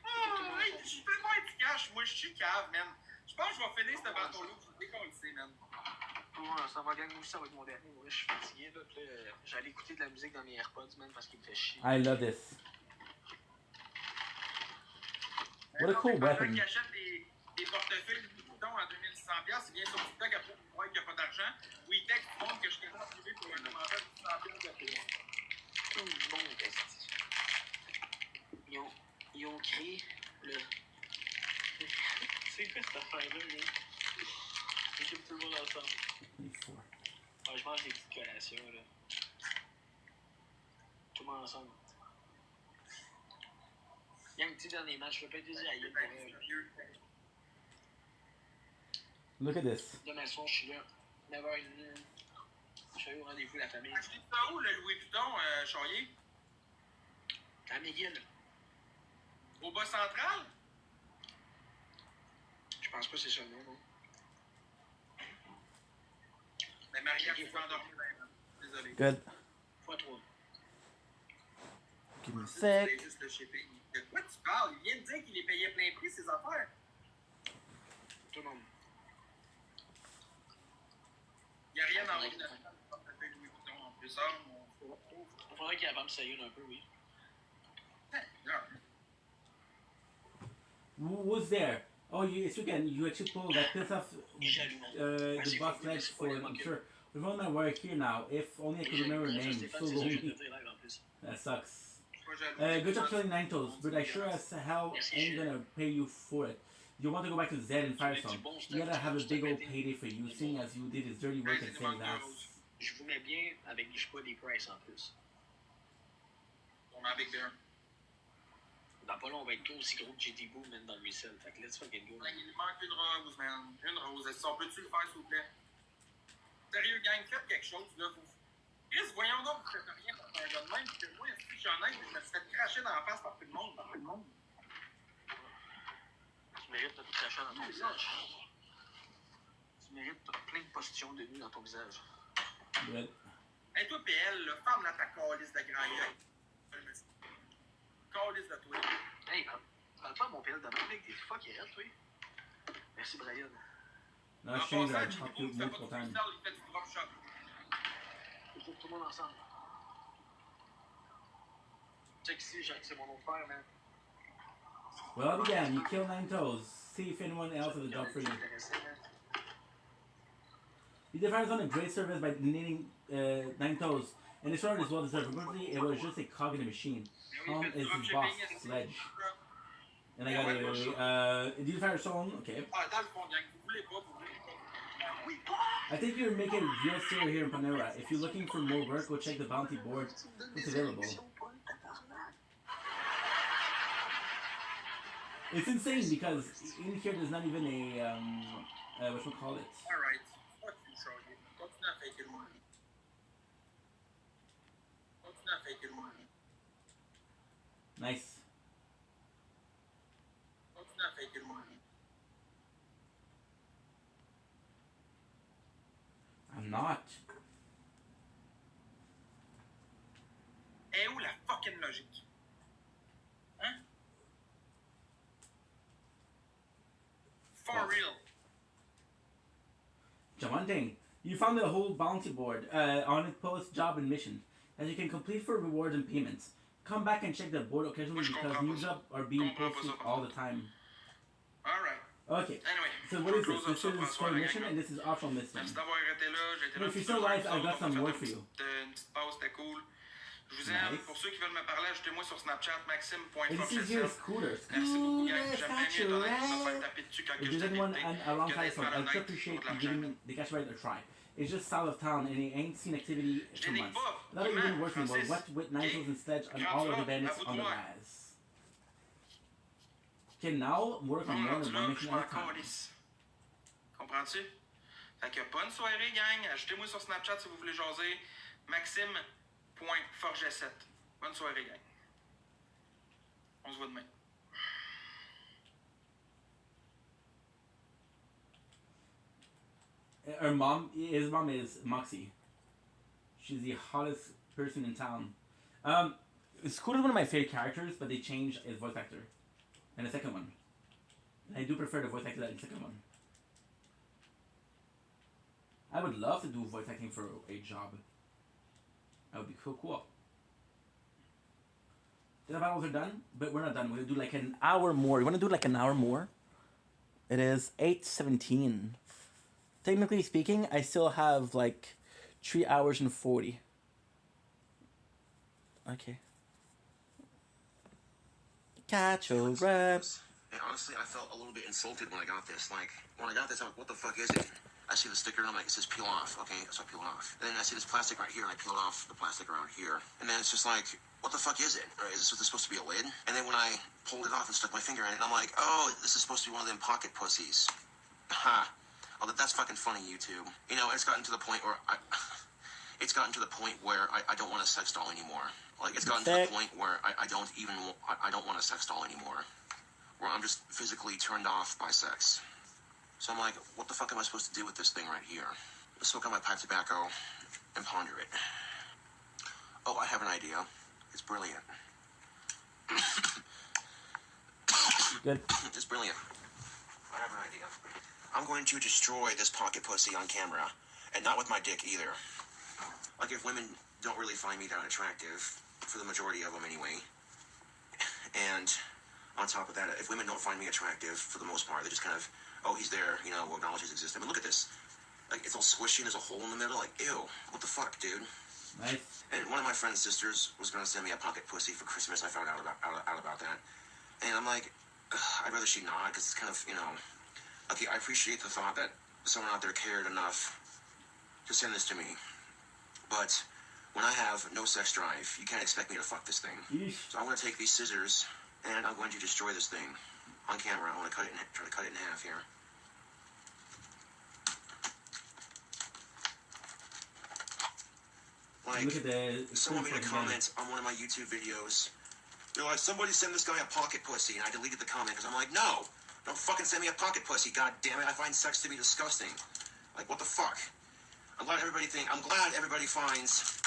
Je peux pas être cash, moi je suis cave, man. Je pense que je vais finir ce bateau-là, je vais décoller, man. Ouais, ça va gagner aussi, ça va être mon dernier. Moi, je suis fatigué, là. Puis là, j'allais écouter de la musique dans mes AirPods, man, parce qu'il me fait chier. I love this. What a cool weapon. Quelqu'un qui achète des portefeuilles Louis Vuitton à 2600$, c'est bien sur TikTok après pour voir qu'il n'y a pas d'argent. Ou il texte tout le monde que je suis capable de privé pour un commentaire de 100$ de payer. Tout le monde, ils ont créé le... Tu sais, quoi cette affaire-là, gars? Équipe tout le monde ensemble. 24. Ah, je mange des petites collations, là. Tout le monde ensemble. Il y a un petit dernier match, je peux pas dire à Yann pour elle. Look at this. Demain soir, je suis là. 9h30. Je suis allé au rendez-vous de la famille. Tu où le Louis Vuitton, Charrier? À McGill. Au bas central? Je pense pas que c'est ça le nom, non? Mais Marie-Anne, tu vas endormir. Désolé. Good. x3. Give me a C'est sec. juste le shipping. De quoi tu parles? Il vient de dire qu'il les payait plein prix, ses affaires. Tout le monde. Il n'y a rien dans l'ordinateur. Louis Vuitton en plus. Ça, il faudrait qu'il avance sa gueule un peu, oui. Who was there? Oh, yes, you can. You actually pull that piss off the box legs for it, I'm sure. We've only work here now. If only I could remember her name. So lonely. That sucks. Good job killing Nine Toes, but I sure as hell ain't gonna pay you for it. You want to go back to Zed and Firestone. You gotta have a big old payday for you, seeing as you did his dirty work and saved his ass. Je vous mets bien avec du choix des prices en plus. On a Big Bear. Dans pas long, on va être tout aussi gros que JD Boo, même dans le resell. Fait que let's fucking go. Il manque une rose, man. Une rose. On peut-tu le faire, s'il vous plaît? Sérieux, gang, faites quelque chose, là. Chris, voyons donc, vous faites rien pour faire un gars de même. Puis que moi, si je suis honnête, je me suis fait cracher dans la face par tout le monde. Tu mérites de te cracher dans ton visage. Tu mérites plein de positions de nu dans ton visage. Good. Hey, toi, PL, là, ferme-la ta calice de grand gueule. Calice de toi. Hey, parle pas à mon PL de même, mec, t'es fuck et toi. Merci, Brian. No, shame that I talked to you multiple times. Il fait du drop shot. Il faut que tout le monde ensemble. Check ici, c'est mon autre frère, man. Well, again, you kill Nine Toes. See if anyone else has a job for you. You did on a great service by donating Nine Toes, and this reward is well deserved. Unfortunately, it was just a cog in a machine. Home is his boss, Sledge. And I got a Deal Firestone, okay. I think you're making it real serious here in Panera. If you're looking for more work, go check the bounty board. It's available. It's insane because in here there's not even a whatchamacallit. Alright. Fuck you, Charlie. Continue à faker le money. Continue à faker le money. Nice. Continue à faker le money. I'm not. Et où la fucking logique? Hein? For real. One thing, you found the whole bounty board on it post job and mission that you can complete for rewards and payments. Come back and check the board occasionally because new jobs are being posted all the time. Alright. Okay. Anyway, so what is this? This is for mission and this is optional mission. Merci d'avoir été là. J'ai été là. If you're still alive, I've got some work for you. Une petite pause, c'était cool. Je vous aime. Pour ceux qui veulent me parler, ajoutez-moi sur Snapchat, maxime.forchesel. Merci beaucoup, gang. J'aimerais mieux donner que ça me faire taper dessus quand je If there's anyone around que d'être Tyson, I'd malhonnête appreciate pour de you l'argent. giving the cash right a try. It's just south of town and it ain't seen activity Je for dénigre months. pas. Not even Vraiment, working well. Francis. What with Nigels and Sledge and all of the bandits on the rise. Can now work on more than one mission at a time. Comprends-tu? Fait que bonne soirée, gang. Ajoutez-moi sur Snapchat si vous voulez jaser. Maxime.forget7. Bonne soirée, gang. On se voit demain. His mom is Moxie. She's the hottest person in town. Scooter's one of my favorite characters, but they changed his voice actor. And the second one. And I do prefer the voice actor in the second one. I would love to do voice acting for a job. That would be cool. The battles are done, but we're not done. We're gonna do like an hour more. You wanna do like an hour more? It is 8:17. Technically speaking, I still have like 3 hours and 40. Okay. Catch a rep. And honestly, I felt a little bit insulted when I got this. Like, when I got this, I'm like, what the fuck is it? I see the sticker, and I'm like, it says peel off, okay? So I peel it off. And then I see this plastic right here, and I peel off the plastic around here. And then it's just like, what the fuck is it? Or is this supposed to be a lid? And then when I pulled it off and stuck my finger in it, I'm like, oh, this is supposed to be one of them pocket pussies. Ha. Oh, that's fucking funny, YouTube. You know, it's gotten to the point where I don't want a sex doll anymore. Like, it's gotten to the point where I don't want a sex doll anymore. Where I'm just physically turned off by sex. So I'm like, what the fuck am I supposed to do with this thing right here? Smoke on my pipe tobacco and ponder it. Oh, I have an idea. It's brilliant. Good. It's brilliant. I have an idea. I'm going to destroy this pocket pussy on camera, and not with my dick either. Like, if women don't really find me that attractive, for the majority of them anyway, and on top of that, if women don't find me attractive, for the most part, they just kind of, oh, he's there, you know, we'll acknowledge his existence. I mean, look at this. Like, it's all squishy and there's a hole in the middle. Like, ew, what the fuck, dude? Nice. And one of my friend's sisters was going to send me a pocket pussy for Christmas. I found out about that. And I'm like, I'd rather she not, because it's kind of, you know, okay, I appreciate the thought that someone out there cared enough to send this to me. But when I have no sex drive, you can't expect me to fuck this thing. Yeesh. So I'm going to take these scissors, and I'm going to destroy this thing on camera. I want to try to cut it in half here. Like, look at the someone made a comment on one of my YouTube videos. They're like, somebody send this guy a pocket pussy, and I deleted the comment because I'm like, no, don't fucking send me a pocket pussy, god damn it. I find sex to be disgusting. Like, what the fuck? I'm glad everybody finds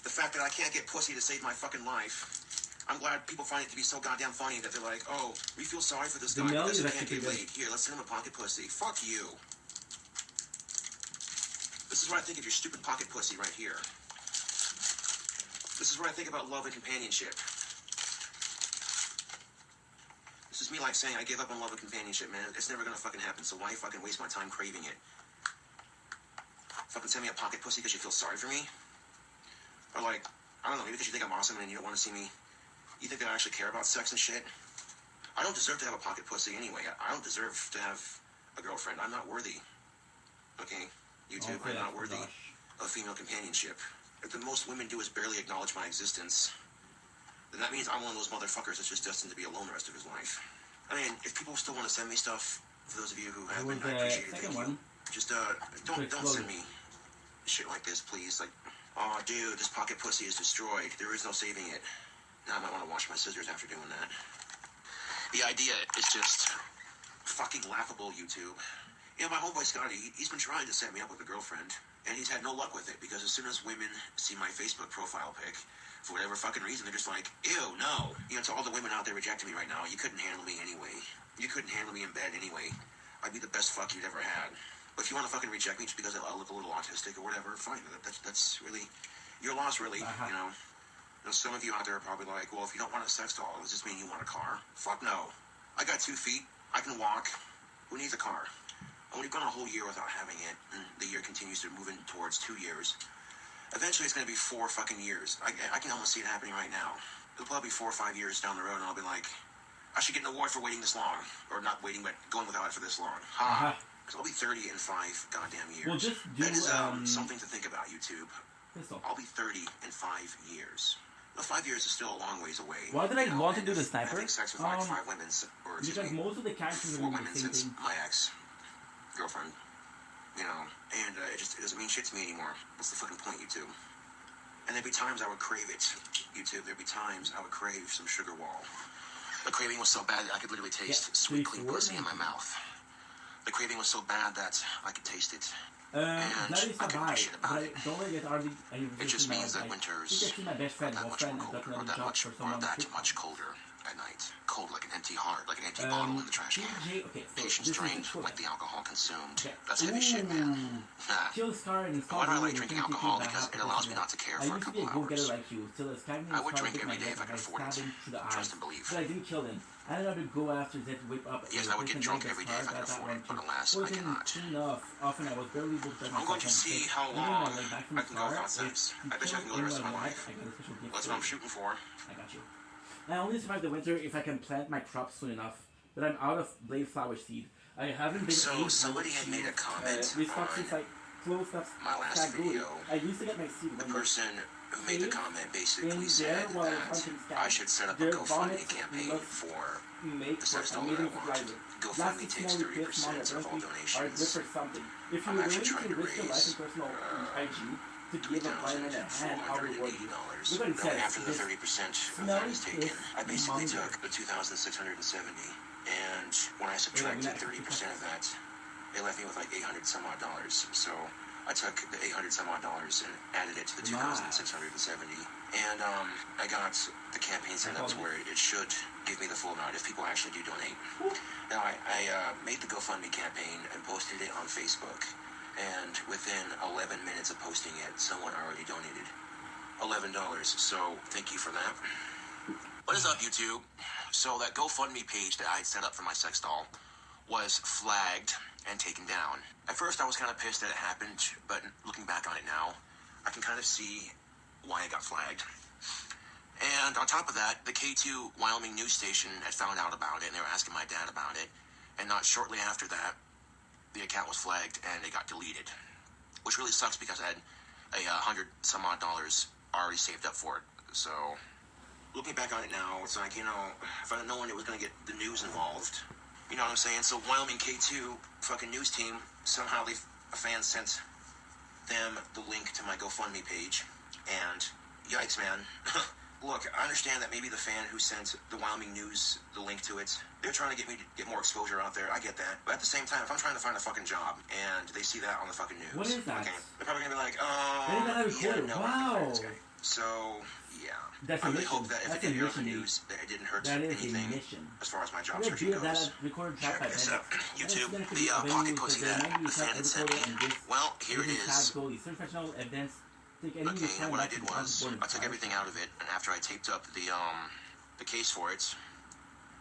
the fact that I can't get pussy to save my fucking life. I'm glad people find it to be so goddamn funny that they're like, oh, we feel sorry for this guy because he can't get laid. Here, let's send him a pocket pussy. Fuck you. This is what I think of your stupid pocket pussy right here. This is what I think about love and companionship. This is me like saying I give up on love and companionship, man. It's never gonna fucking happen, so why fucking waste my time craving it? Fucking send me a pocket pussy because you feel sorry for me? Or like, I don't know, maybe because you think I'm awesome and you don't want to see me. You think that I actually care about sex and shit? I don't deserve to have a pocket pussy anyway. I don't deserve to have a girlfriend. I'm not worthy. Okay? YouTube, I'm not worthy of female companionship. If the most women do is barely acknowledge my existence, then that means I'm one of those motherfuckers that's just destined to be alone the rest of his life. I mean, if people still want to send me stuff, for those of you who have been, I appreciate it. Thank you. Just, don't send me shit like this, please. Like, oh, dude, this pocket pussy is destroyed. There is no saving it. Now I might want to wash my scissors after doing that. The idea is just fucking laughable, YouTube. Yeah, my homeboy Scotty, he's been trying to set me up with a girlfriend, and he's had no luck with it, because as soon as women see my Facebook profile pic, for whatever fucking reason, they're just like, ew, no. You know, to all the women out there rejecting me right now, you couldn't handle me anyway. You couldn't handle me in bed anyway. I'd be the best fuck you'd ever had. But if you want to fucking reject me just because I look a little autistic or whatever, fine. That's really your loss, really, you know. Some of you out there are probably like, well, if you don't want a sex doll, does this mean you want a car? Fuck no. I got 2 feet. I can walk. Who needs a car? We've gone a whole year without having it, and the year continues to move in towards 2 years. Eventually, it's going to be 4 fucking years. I can almost see it happening right now. It'll probably be 4 or 5 years down the road, and I'll be like, I should get an award for waiting this long. Or not waiting, but going without it for this long. Ha! Because I'll be 30 in 5 goddamn years. Well, just do, that is something to think about, YouTube. I'll be 30 in 5 years. Well, 5 years is still a long ways away. Why did I want to do the sniper? Having sex with like 5 women, or because most of the characters are 4 the women same since thing. my ex-girlfriend, you know, and it doesn't mean shit to me anymore. What's the fucking point, YouTube? And there'd be times I would crave it, YouTube. There'd be times I would crave some sugar wall. The craving was so bad that I could literally taste sweet, clean pussy in my mouth. The craving was so bad that I could taste it. And I couldn't do shit about it. It just means that winters are that much colder at night. Cold like an empty heart, like an empty bottle in the trash can. Patience drained like the alcohol consumed. That's heavy shit, man. Why do I like drinking alcohol? Because it allows me not to care for a couple hours. I would drink every day if I could afford it. Trust and believe. But I didn't kill him. I don't know to go after that whip up. Yes, I would get drunk every day if I could afford it, but alas, I cannot. Often I was barely able to. I'm going to see how long I can go without sex. I bet you I can go the rest of my life. That's what I'm shooting for. I got you. I only survive the winter if I can plant my crops soon enough, but I'm out of blade flower seed. I haven't been So somebody had made a comment restocked since I closed up my last video. I used to get my seed The when person who made the comment basically said while that I should set up a GoFundMe campaign for the sex doll that I want. GoFundMe takes 30% of all donations, I'm actually trying to raise $3,480. Now, after the 30% of that is taken, I basically took the $2,670, and when I subtracted 30% of that, it left me with like $800 some odd. So I took the $800 some odd and added it to the $2,670, and I got the campaign set up to where it should give me the full amount if people actually do donate. Now I made the GoFundMe campaign and posted it on Facebook, and within 11 minutes of posting it, someone already donated $11. So thank you for that. What is up, YouTube? So that GoFundMe page that I had set up for my sex doll was flagged and taken down. At first I was kind of pissed that it happened, but looking back on it now, I can kind of see why it got flagged. And on top of that, the K2 Wyoming news station had found out about it, and they were asking my dad about it, and not shortly after that, the account was flagged and it got deleted, which really sucks because I had $100 some odd already saved up for it. So looking back on it now, it's like, you know, if I'd known it was going to get the news involved, you know what I'm saying? So Wyoming K2 fucking news team, somehow a fan sent them the link to my GoFundMe page, and yikes, man. Look, I understand that maybe the fan who sent the Wyoming News the link to it, they're trying to get me to get more exposure out there. I get that. But at the same time, if I'm trying to find a fucking job and they see that on the fucking news, what is that? Okay, they're probably gonna be like, no, wow. So, yeah. That's I really mission. hope that if That's it did hear on mission. the news, that it didn't hurt that anything as far as my job yeah, searching goes. Check this out. YouTube, the pocket pussy that the fan had sent me. Well, here it is. Okay, and what I did was, I took everything out of it, and after I taped up the case for it,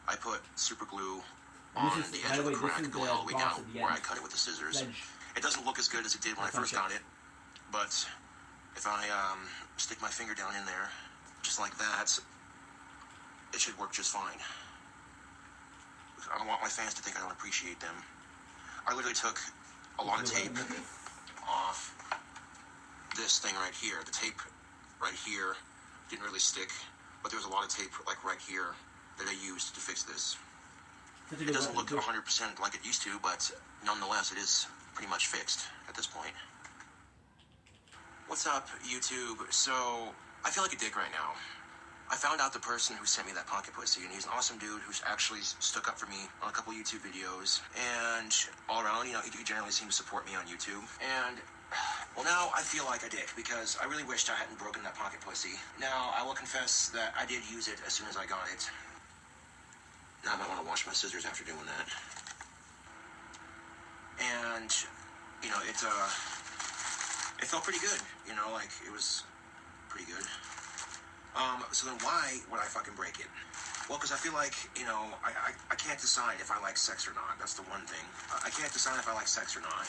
I put super glue on the edge of the crack going all the way down where I cut it with the scissors. It doesn't look as good as it did when I first got it, but if I stick my finger down in there, just like that, it should work just fine. I don't want my fans to think I don't appreciate them. I literally took a lot of tape off this thing right here. The tape right here didn't really stick, but there was a lot of tape like right here that I used to fix this. It doesn't look 100% like it used to, but nonetheless it is pretty much fixed at this point. What's up, YouTube? So I feel like a dick right now. I found out the person who sent me that pocket pussy, and he's an awesome dude who's actually stuck up for me on a couple YouTube videos, and all around, you know, he generally seems to support me on YouTube. And well, now I feel like a dick because I really wished I hadn't broken that pocket pussy. Now, I will confess that I did use it as soon as I got it. Now I might want to wash my scissors after doing that. And, you know, it felt pretty good. You know, like, it was pretty good. So then why would I fucking break it? Well, because I feel like, you know, I can't decide if I like sex or not. That's the one thing. I can't decide if I like sex or not.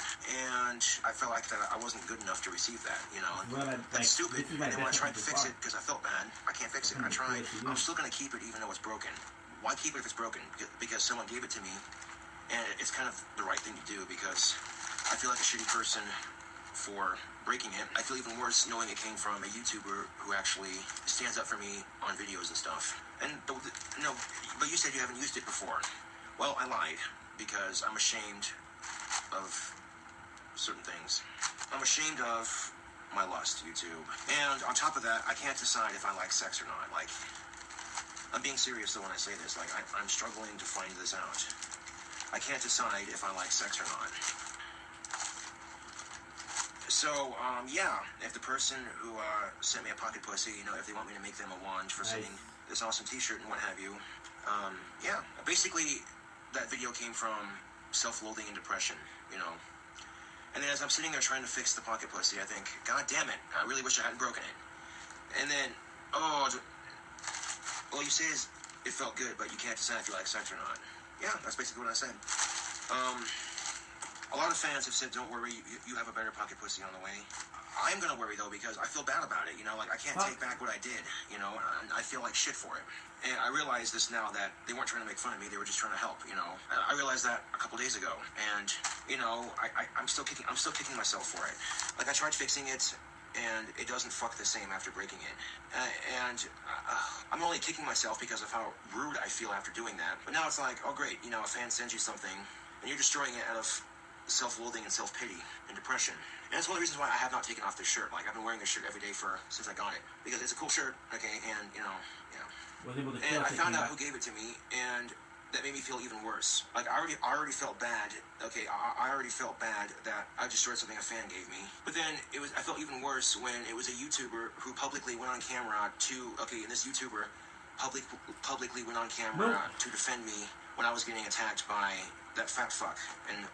And I felt like that I wasn't good enough to receive that, you know. That's stupid. And then when I tried to fix it, because I felt bad, I can't fix it. I tried. I'm still going to keep it even though it's broken. Why keep it if it's broken? Because someone gave it to me, and it's kind of the right thing to do because I feel like a shitty person for breaking it. I feel even worse knowing it came from a YouTuber who actually stands up for me on videos and stuff. And no, but you said you haven't used it before. Well, I lied because I'm ashamed of certain things. I'm ashamed of my lust, YouTube. And on top of that, I can't decide if I like sex or not. Like, I'm being serious though when I say this. Like, I'm struggling to find this out. I can't decide if I like sex or not. So, yeah, if the person who sent me a pocket pussy, you know, if they want me to make them a wand for sending this awesome t-shirt and what have you, yeah. Basically, that video came from self-loathing and depression, you know. And then as I'm sitting there trying to fix the pocket pussy, I think, God damn it, I really wish I hadn't broken it. And then, all you say is it felt good, but you can't decide if you like sex or not. Yeah, that's basically what I said. A lot of fans have said, don't worry, you have a better pocket pussy on the way. I'm gonna worry though because I feel bad about it, you know, like I can't take back what I did, you know, and I feel like shit for it. And I realize this now that they weren't trying to make fun of me, they were just trying to help, you know. I realized that a couple days ago, and you know, I'm still kicking myself for it. Like I tried fixing it, and it doesn't fuck the same after breaking it. I'm only kicking myself because of how rude I feel after doing that. But now it's like, oh great, you know, a fan sends you something, and you're destroying it out of self-loathing and self-pity and depression. And that's one of the reasons why I have not taken off this shirt. Like I've been wearing this shirt every day since I got it because it's a cool shirt, okay, and you know, yeah. And I found out who gave it to me, and that made me feel even worse. Like I already felt bad. Okay, I already felt bad that I destroyed something a fan gave me. But then I felt even worse when it was a YouTuber who publicly went on camera and this YouTuber publicly went on camera to defend me when I was getting attacked by that fat fuck and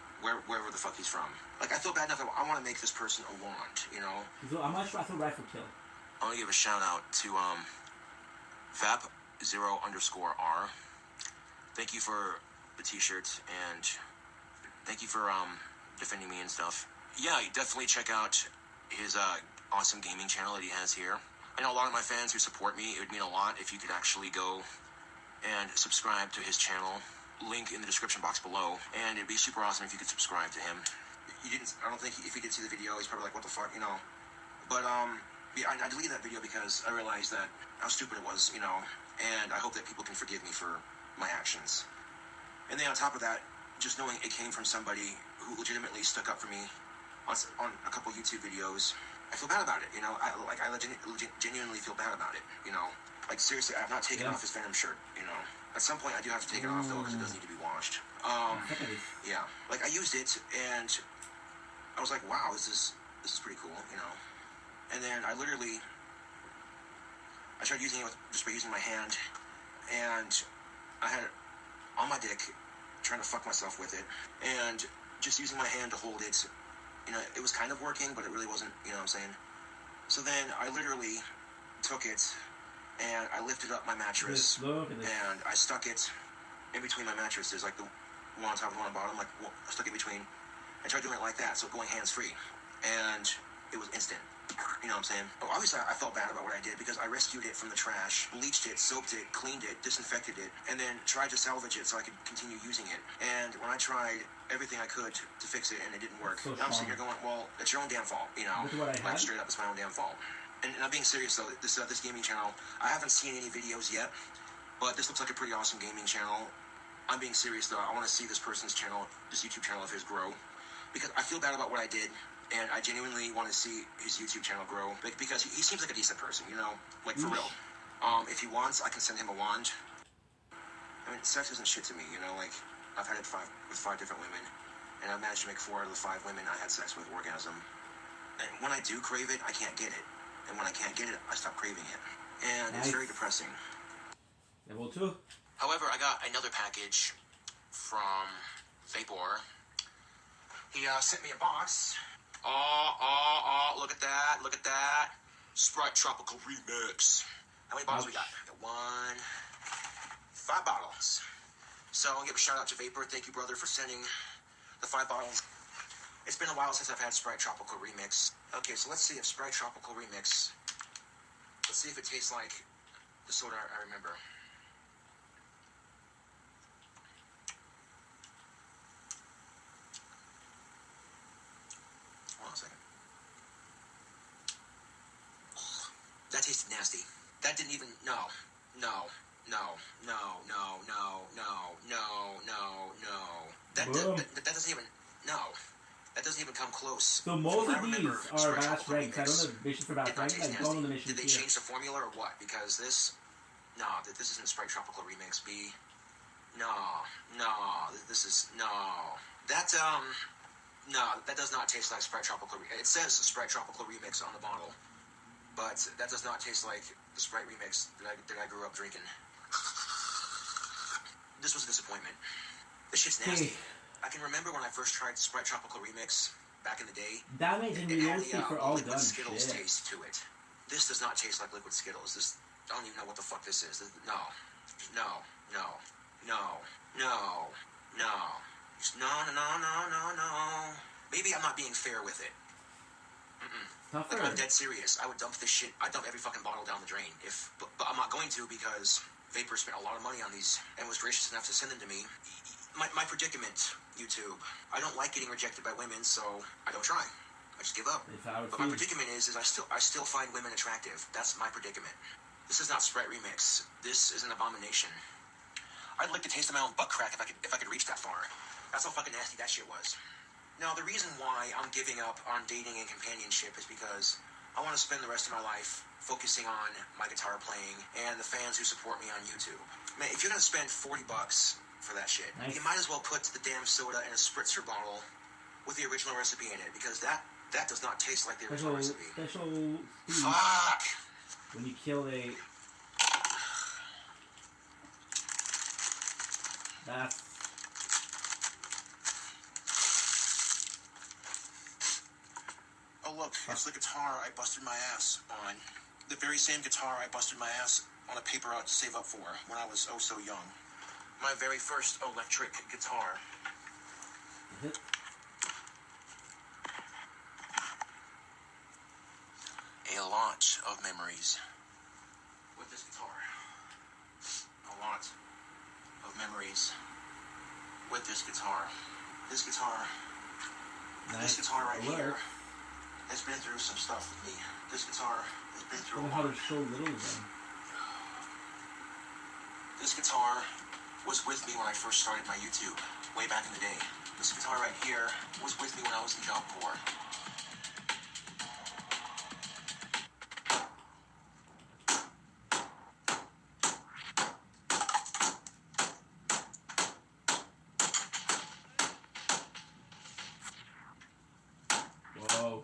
wherever the fuck he's from. Like I feel bad enough that I want to make this person a wand, you know. So I'm not sure I feel right for kill. I want to give a shout out to Vap0_R. Thank you for the t-shirt and thank you for defending me and stuff. Yeah, you definitely check out his awesome gaming channel that he has here. I know a lot of my fans who support me. It would mean a lot if you could actually go and subscribe to his channel. Link in the description box below, and it'd be super awesome if you could subscribe to him. I don't think if he did see the video, he's probably like, what the fuck, you know. But yeah, I deleted that video because I realized that how stupid it was, you know, and I hope that people can forgive me for my actions. And then on top of that, just knowing it came from somebody who legitimately stuck up for me on a couple YouTube videos, I feel bad about it, you know. I genuinely feel bad about it, you know. Like seriously, I've not taken off his Venom shirt, you know. At some point, I do have to take it off though because it does need to be washed. Yeah, like I used it and I was like, wow, this is pretty cool, you know. And then I tried using it just by using my hand, and I had it on my dick, trying to fuck myself with it, and just using my hand to hold it, you know, it was kind of working, but it really wasn't, you know what I'm saying? So then I literally took it, and I lifted up my mattress, and I stuck it in between my mattresses, like the one on top and the one on the bottom, like I stuck it between. I tried doing it like that, so going hands-free, and it was instant. You know what I'm saying? Well, obviously, I felt bad about what I did because I rescued it from the trash, bleached it, soaped it, cleaned it, disinfected it, and then tried to salvage it so I could continue using it. And when I tried everything I could to fix it and it didn't work, I'm sitting here going, well, it's your own damn fault, you know? Like, straight up, it's my own damn fault. And I'm being serious, though. This gaming channel, I haven't seen any videos yet, but this looks like a pretty awesome gaming channel. I'm being serious, though. I want to see this person's channel, this YouTube channel of his grow, because I feel bad about what I did. And I genuinely want to see his YouTube channel grow, like, because he seems like a decent person, you know, like for real. If he wants, I can send him a wand. I mean, sex isn't shit to me, you know. Like I've had it with five different women, and I've managed to make 4 out of the 5 women I had sex with orgasm. And when I do crave it, I can't get it, and when I can't get it, I stop craving it, and it's very depressing. Level 2. However, I got another package from Vapor. He sent me a box. Oh, look at that. Sprite Tropical Remix. How many bottles we got? We got 5 bottles. So I'll give a shout out to Vapor. Thank you, brother, for sending the 5 bottles. It's been a while since I've had Sprite Tropical Remix. Okay, so let's see if Sprite Tropical Remix, let's see if it tastes like the soda I remember. Hold on a second. That tasted nasty. That didn't even, no. That doesn't even, no. That doesn't even come close. So most of these are batch ranked. I don't know mission for batch ranked. I don't know the mission. Did they change the formula or what? Because this isn't Sprite Tropical Remix B. No, this is, no. That does not taste like Sprite Tropical Remix. It says Sprite Tropical Remix on the bottle, but that does not taste like the Sprite Remix that I grew up drinking. This was a disappointment. This shit's nasty. I can remember when I first tried Sprite Tropical Remix back in the day. That makes it nasty for all liquid done Skittles shit. taste to it. This does not taste like liquid Skittles. This, I don't even know what the fuck this is. No. No. Maybe I'm not being fair with it. Not Like, fair. I'm dead serious. I would dump this shit. I'd dump every fucking bottle down the drain. But I'm not going to because Vapor spent a lot of money on these and was gracious enough to send them to me. My predicament, YouTube. I don't like getting rejected by women, so I don't try. I just give up. But my predicament is I still find women attractive. That's my predicament. This is not Sprite Remix. This is an abomination. I'd like to taste my own butt crack if I could reach that far. That's how fucking nasty that shit was. Now, the reason why I'm giving up on dating and companionship is because I want to spend the rest of my life focusing on my guitar playing and the fans who support me on YouTube. Man, if you're going to spend $40 for that shit, you might as well put the damn soda in a spritzer bottle with the original recipe in it, because that does not taste like the original recipe. Special Fuck! When you kill a... That's... Oh look, it's the guitar I busted my ass on. The very same guitar I busted my ass on a paper route to save up for when I was oh so young. My very first electric guitar. A lot of memories with this guitar. A lot of memories with this guitar. This guitar right here has been through some stuff with me. This guitar has been through a lot. How to show little then. This guitar was with me when I first started my YouTube, way back in the day. This guitar right here was with me when I was in Job Corps. Whoa.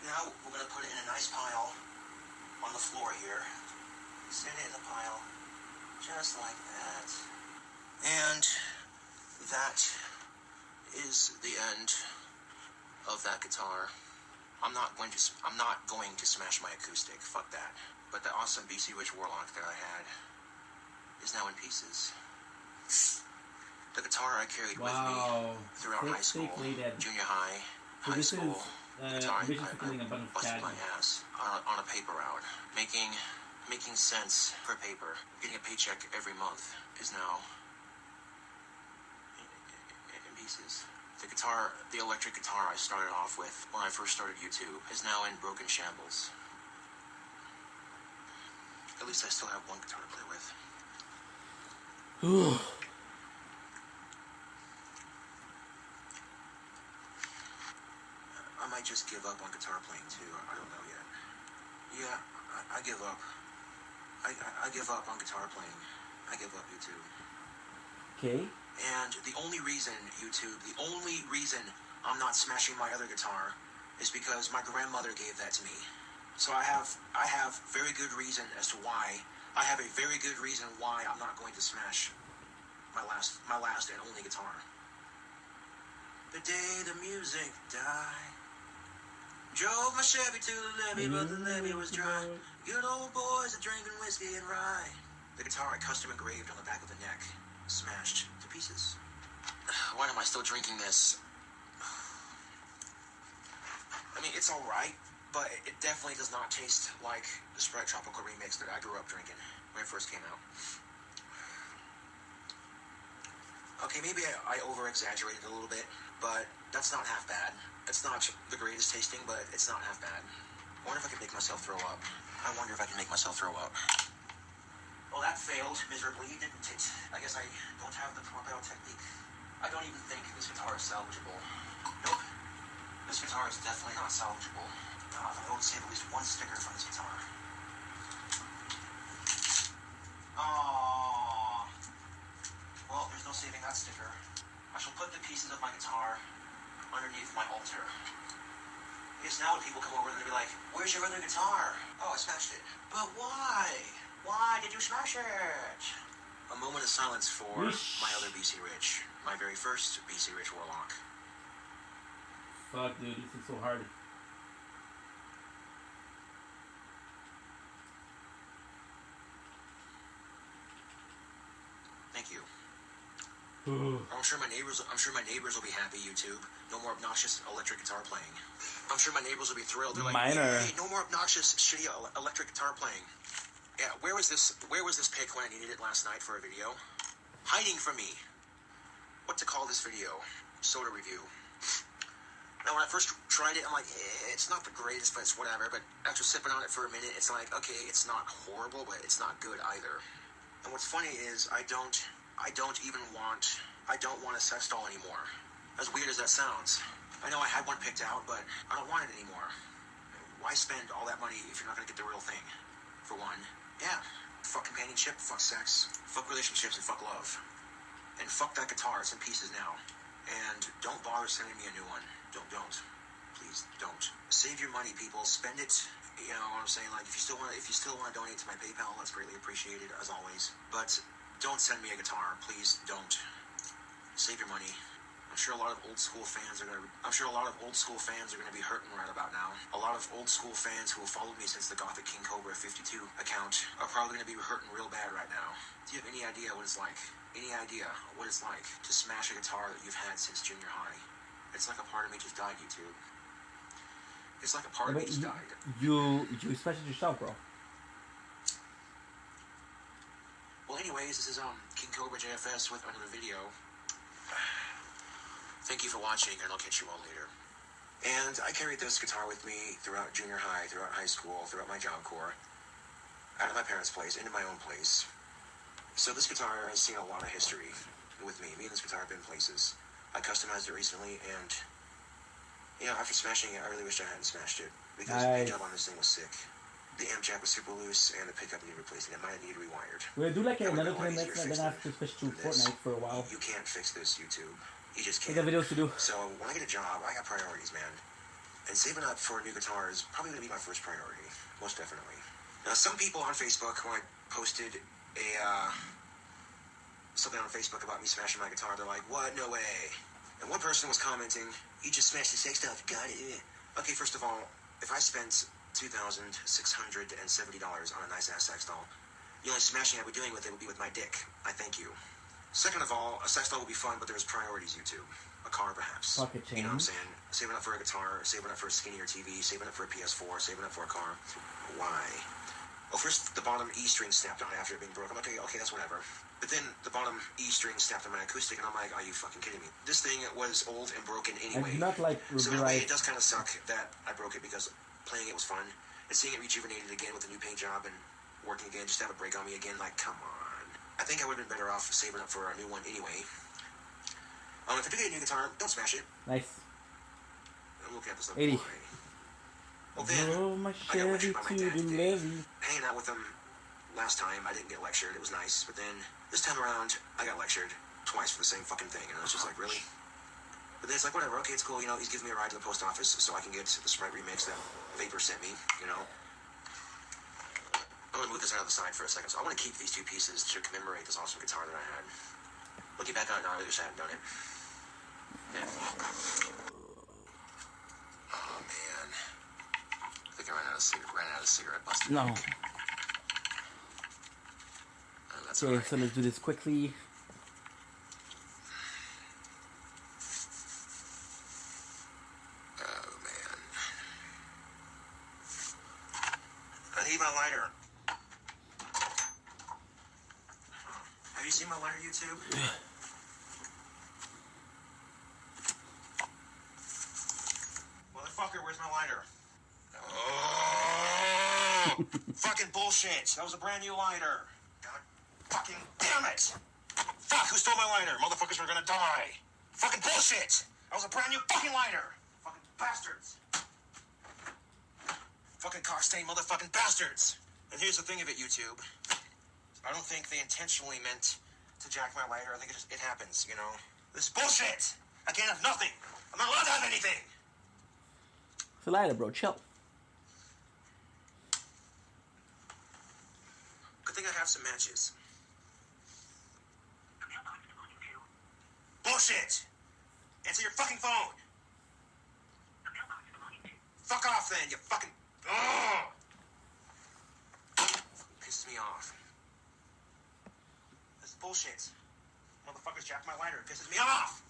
Now we're going to put it in a nice pile on the floor here. Set it in the pile, just like that. And that is the end of that guitar. I'm not going to smash my acoustic. Fuck that. But the awesome BC Witch Warlock that I had is now in pieces. The guitar I carried with me throughout high school, junior high, high school. Guitar I busted my ass on a paper route, making sense per paper, getting a paycheck every month is now in pieces. The electric guitar I started off with when I first started YouTube is now in broken shambles. At least I still have one guitar to play with. I might just give up on guitar playing too. I don't know yet. Yeah, I give up. I give up on guitar playing. I give up YouTube. Okay. And the only reason I'm not smashing my other guitar is because my grandmother gave that to me. So I have very good reason as to why. I have a very good reason why I'm not going to smash my last and only guitar. The day the music died, drove my Chevy to the levee, but the levee was dry. Good old boys are drinking whiskey and rye. The guitar I custom engraved on the back of the neck, smashed to pieces. Why am I still drinking this? I mean, it's alright, but it definitely does not taste like the Sprite Tropical Remix that I grew up drinking when it first came out. Okay, maybe I over-exaggerated a little bit, but that's not half bad. It's not the greatest tasting, but it's not half bad. I wonder if I can make myself throw up. Well, that failed miserably, didn't it? I guess I don't have the proper technique. I don't even think this guitar is salvageable. Nope. This guitar is definitely not salvageable. If I would save at least one sticker from this guitar. Aww. Well, there's no saving that sticker. I shall put the pieces of my guitar underneath my altar. Because now when people come over, they'll be like, where's your other guitar? Oh, I smashed it. But why? Why did you smash it? A moment of silence for my other BC Rich. My very first BC Rich Warlock. Fuck, dude, this is so hard. Thank you. I'm sure my neighbors will be happy, YouTube. No more obnoxious electric guitar playing. I'm sure my neighbors will be thrilled. They're like, hey, no more obnoxious, shitty electric guitar playing. Yeah, where was this pic when I needed it last night for a video? Hiding from me. What to call this video? Soda review. Now, when I first tried it, I'm like, it's not the greatest, but it's whatever. But after sipping on it for a minute, it's like, okay, it's not horrible, but it's not good either. And what's funny is I don't want a sex doll anymore. As weird as that sounds. I know I had one picked out, but I don't want it anymore. Why spend all that money if you're not gonna get the real thing? For one, yeah, fuck companionship, fuck sex, fuck relationships, and fuck love. And fuck that guitar, it's in pieces now. And don't bother sending me a new one. Don't. Please don't. Save your money, people. Spend it. You know what I'm saying? Like, if you still want to donate to my PayPal, that's greatly appreciated as always. But don't send me a guitar, please. Don't. Save your money. I'm sure a lot of old school fans are gonna be hurting right about now. A lot of old school fans who have followed me since the Gothic King Cobra 52 account are probably gonna be hurting real bad right now. Do you have any idea what it's like? Any idea what it's like to smash a guitar that you've had since junior high? It's like a part of me just died, YouTube. It's like a part of me just died. You smashed it yourself, bro. Well, anyways, this is King Cobra JFS with another video. Thank you for watching, and I'll catch you all later. And I carried this guitar with me throughout junior high, throughout high school, throughout my Job Corps, out of my parents' place, into my own place. So this guitar has seen a lot of history with me. Me and this guitar have been places. I customized it recently, and you know, after smashing it, I really wish I hadn't smashed it, because the paint job on this thing was sick. The amp jack was super loose, and the pickup needed replacing. It might have needed rewired. We'll do like another 10 minutes, and then I have to switch to Fortnite for a while. You can't fix this, YouTube. You just I can't. got videos to do. So when I get a job, I got priorities, man. And saving up for a new guitar is probably going to be my first priority, most definitely. Now, some people on Facebook, when I posted something on Facebook about me smashing my guitar, they're like, what? No way. And one person was commenting, you just smashed the sex doll, you got it. Okay, first of all, if I spent $2,670 on a nice-ass sex doll, the only smashing I would be doing with it would be with my dick. I thank you. Second of all, a sex doll will be fun, but there's priorities, YouTube. A car, perhaps. Pocket change. You know what I'm saying? Saving up for a guitar, saving up for a skinnier TV, saving up for a PS4, saving up for a car. Why? Well, first, the bottom E string snapped on it after it being broken. Okay, that's whatever. But then the bottom E string snapped on my acoustic, and I'm like, are you fucking kidding me? This thing was old and broken anyway. I do not like So in a way, it does kind of suck that I broke it, because playing it was fun. And seeing it rejuvenated again with a new paint job and working again, just to have a break on me again, like, come on. I think I would have been better off saving up for a new one anyway. If I do get a new guitar, don't smash it. Nice. I'm looking at this. 80. Well, then, my I got lectured Chevy by my to dad the today. levee. Hanging out with him last time, I didn't get lectured. It was nice. But then, this time around, I got lectured twice for the same fucking thing. And I was just like, really? But then it's like, whatever. Okay, it's cool. You know, he's giving me a ride to the post office so I can get the Sprite remix that Vapor sent me, you know. I'm going to move this out of the side for a second. So I want to keep these two pieces to commemorate this awesome guitar that I had. Looking back on it now, I wish I hadn't done it. Yeah. Oh, man. I think I ran out of cigarette butts. No. That's okay, right. so let's do this quickly. Oh, man. I need my lighter. Have you seen my lighter, YouTube? Motherfucker, where's my lighter? Oh! Fucking bullshit. That was a brand new lighter. God fucking damn it! Fuck, who stole my lighter? Motherfuckers are gonna die. Fucking bullshit! That was a brand new fucking lighter. Fucking bastards. Fucking cock-stained motherfucking bastards. And here's the thing of it, YouTube. I don't think they intentionally meant to jack my lighter. I think it happens, you know? This is bullshit! I can't have nothing! I'm not allowed to have anything! It's a lighter, bro. Chill. Good thing think I have some matches. Bullshit! Answer your fucking phone! Fuck off then, you fucking... Ugh! Pisses me off. This is bullshit. Motherfuckers jack my lighter. It pisses me off!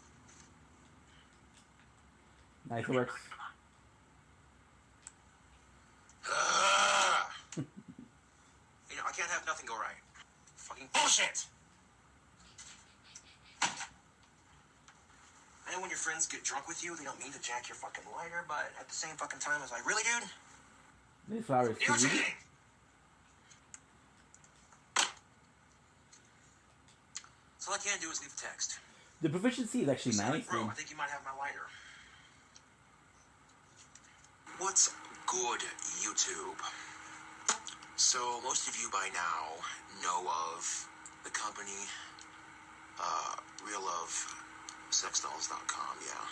Nice works. You know, I can't have nothing go right. Fucking bullshit! I know when your friends get drunk with you, they don't mean to jack your fucking lighter, but at the same fucking time, I was like, really, dude? These flowers too. Irritating! So all I can do is leave a text. The proficiency is actually Say, nice. like, bro, I think you might have my lighter. What's good, YouTube? So most of you by now know of the company, reallovesexdolls.com, yeah.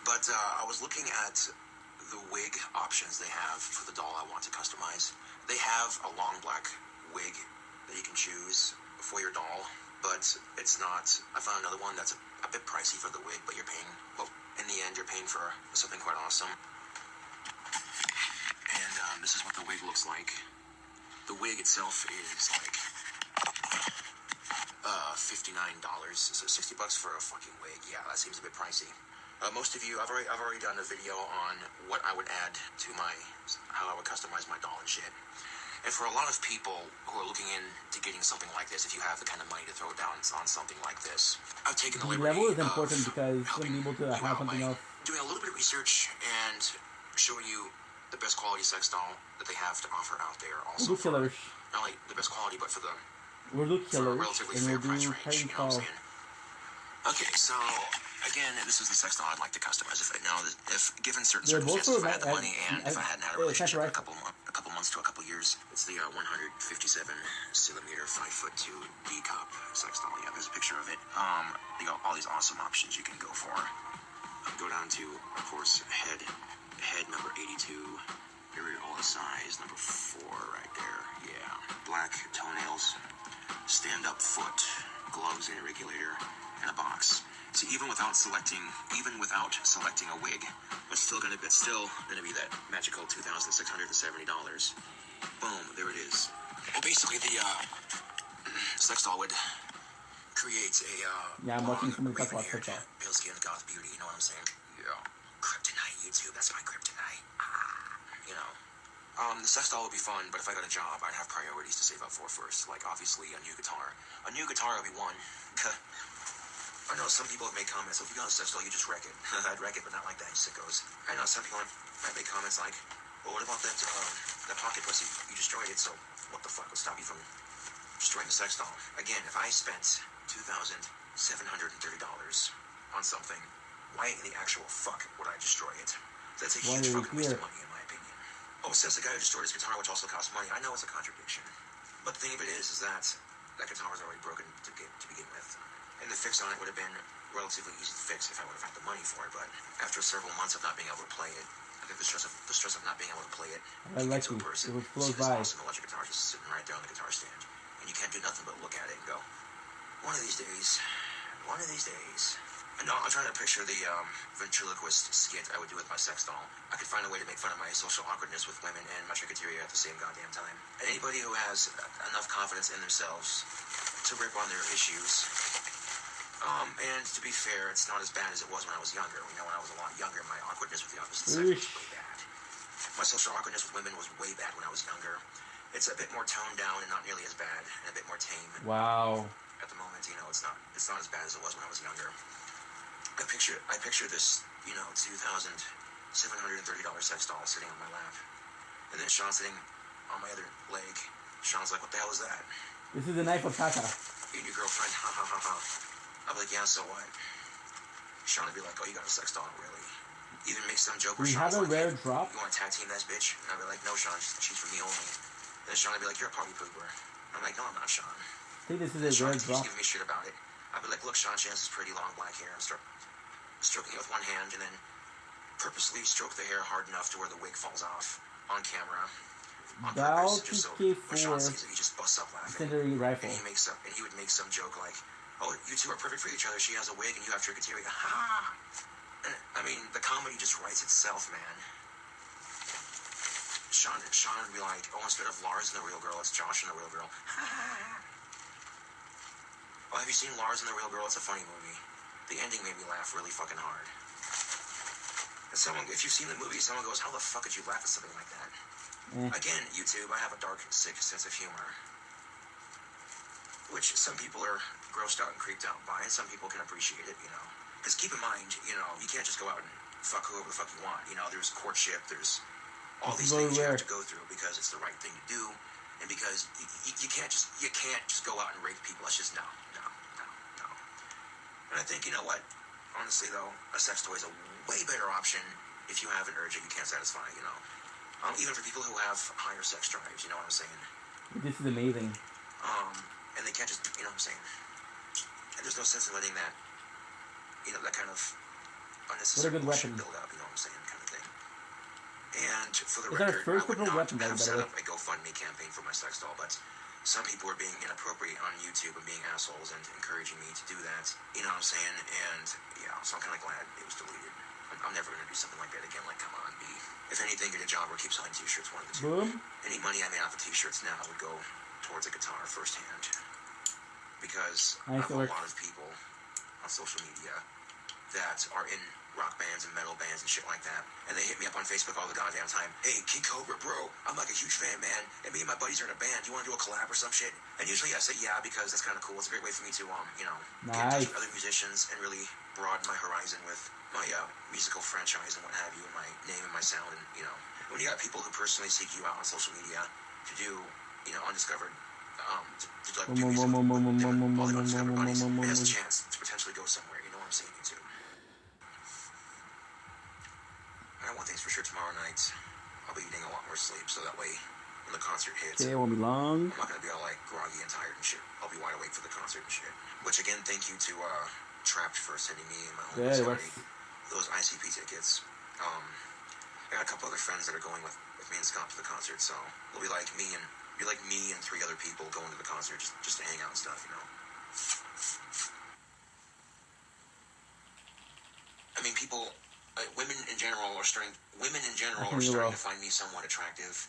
But I was looking at the wig options they have for the doll I want to customize. They have a long black wig that you can choose for your doll, but it's not. I found another one that's a bit pricey for the wig, but you're paying, well, in the end, you're paying for something quite awesome. And this is what the wig looks like. The wig itself is like $59, so $60 for a fucking wig. Yeah, that seems a bit pricey. Most of you, I've already done a video on what I would add to how I would customize my doll and shit. And for a lot of people who are looking into getting something like this, if you have the kind of money to throw down on something like this, I've taken the liberty level is important because being able to have something else. Doing a little bit of research and showing you the best quality sex doll that they have to offer out there. Also, for not only the best quality, but for the relatively fair price range. You know what I'm saying? Okay, so again, this is the sex doll I'd like to customize. If given certain circumstances, if I had the money and if I hadn't had a relationship in a couple months to a couple years, it's the 157 centimeter 5'2" D cup sex doll. Yeah, there's a picture of it. They got all these awesome options you can go for. Go down to, of course, head number 82, areola size number 4 right there. Yeah, black toenails, stand-up foot, gloves and a regulator, and a box. See, even without selecting a wig, it's still gonna be that magical $2,670. Boom, there it is. Well, basically the sex doll would create a I'm watching somebody talk about sex doll. pale skin goth beauty. You know what I'm saying? Yeah. Kryptonite, YouTube. That's my kryptonite. You know. The sex doll would be fun, but if I got a job, I'd have priorities to save up for first. Like, obviously, a new guitar. A new guitar would be one. I know some people have made comments, so if you got a sex doll, you just wreck it. I'd wreck it, but not like that, you sickos. I know some people might make comments like, well, what about that pocket pussy? You destroyed it, so what the fuck would stop you from destroying the sex doll? Again, if I spent $2,730 on something, why in the actual fuck would I destroy it? That's a huge fucking waste of money, in my opinion. Oh, says the guy who destroyed his guitar, which also costs money. I know it's a contradiction. But the thing of it is that guitar was already broken to begin with. And the fix on it would have been relatively easy to fix if I would have had the money for it. But after several months of not being able to play it, I think the stress of not being able to play it, I like it. It was close by. Awesome electric guitar just sitting right there on the guitar stand. And you can't do nothing but look at it and go, one of these days. And I'm trying to picture the ventriloquist skit I would do with my sex doll. I could find a way to make fun of my social awkwardness with women and my trichoteria at the same goddamn time. And anybody who has enough confidence in themselves to rip on their issues. And to be fair, it's not as bad as it was when I was younger. You know, when I was a lot younger, my awkwardness with the opposite sex was way bad. My social awkwardness with women was way bad when I was younger. It's a bit more toned down and not nearly as bad, and a bit more tame. Wow. At the moment, you know, it's not as bad as it was when I was younger. I picture this, you know, $2,730 sex doll sitting on my lap, and then Sean sitting on my other leg. Sean's like, "What the hell is that?" This is a knife of Tata. You and your girlfriend, ha ha ha ha. I'm like, yeah, so what? Sean would be like, "Oh, you got a sex doll, really?" Even make some joke where Sean's like, rare drop? "You want to tag team that bitch?" And I'd be like, "No, Sean, she's for me only." And then Sean would be like, "You're a party pooper." I'm like, "No, I'm not, Sean." I think this is a Sean rare drop. keeps giving me shit about it. I'd be like, "Look, Sean, she has this pretty long black hair." I'm stroking it with one hand and then purposely stroke the hair hard enough to where the wig falls off on camera. on Dow purpose, just so when Sean sees it, he just busts up laughing. Incendiary rifle. And he would make some joke like, "Oh, you two are perfect for each other. She has a wig and you have trichotillomania." Ha! And, I mean, the comedy just writes itself, man. Sean would be like, "Oh, instead of Lars and the real girl, it's Josh and the real girl." Oh, have you seen Lars and the Real Girl? It's a funny movie. The ending made me laugh really fucking hard. And if you've seen the movie, someone goes, "How the fuck could you laugh at something like that?" Again, YouTube, I have a dark, sick sense of humor, which some people are grossed out and creeped out by, and some people can appreciate it, you know. Because keep in mind, you know, you can't just go out and fuck whoever the fuck you want. You know, there's courtship, there's all these things you have to go through because it's the right thing to do, and because you can't just go out and rape people. It's just no. And I think, you know what, honestly though, a sex toy is a way better option if you have an urge that you can't satisfy, you know. Even for people who have higher sex drives, you know what I'm saying? This is amazing. And they can't just, you know what I'm saying? And there's no sense in letting that, you know, that kind of unnecessary bullshit build up, you know what I'm saying, kind of thing. And for the record, I would not have set up a GoFundMe campaign for my sex doll, but some people are being inappropriate on YouTube and being assholes and encouraging me to do that. You know what I'm saying? And yeah, so I'm kind of glad it was deleted. I'm never going to do something like that again. Like, come on, B. If anything, get a job or keep selling t-shirts, one of the two. Boom. Any money I made off of t-shirts now would go towards a guitar firsthand. Because I have a lot of people on social media that are in rock bands and metal bands and shit like that, and they hit me up on Facebook all the goddamn time. "Hey, King Cobra, bro, I'm like a huge fan, man, and me and my buddies are in a band. Do you want to do a collab or some shit?" And usually I say yeah, because that's kind of cool. It's a great way for me to you know, get in touch with other musicians and really broaden my horizon with my musical franchise and what have you, and my name and my sound. And you know, when you got people who personally seek you out on social media to do, you know, undiscovered to like do music with all their undiscovered buddies, it has a chance to potentially go somewhere. You know what I'm saying, YouTube? And one thing's for sure, tomorrow night I'll be eating a lot more sleep, so that way when the concert hits, it won't be long. I'm not gonna be all like groggy and tired and shit. I'll be wide awake for the concert and shit. Which again, thank you to Trapped for sending me and my homie those ICP tickets. I got a couple other friends that are going with me and Scott to the concert, so it'll be like me and 3 other people going to the concert just to hang out and stuff, you know. I mean, people. Women in general are starting to find me somewhat attractive,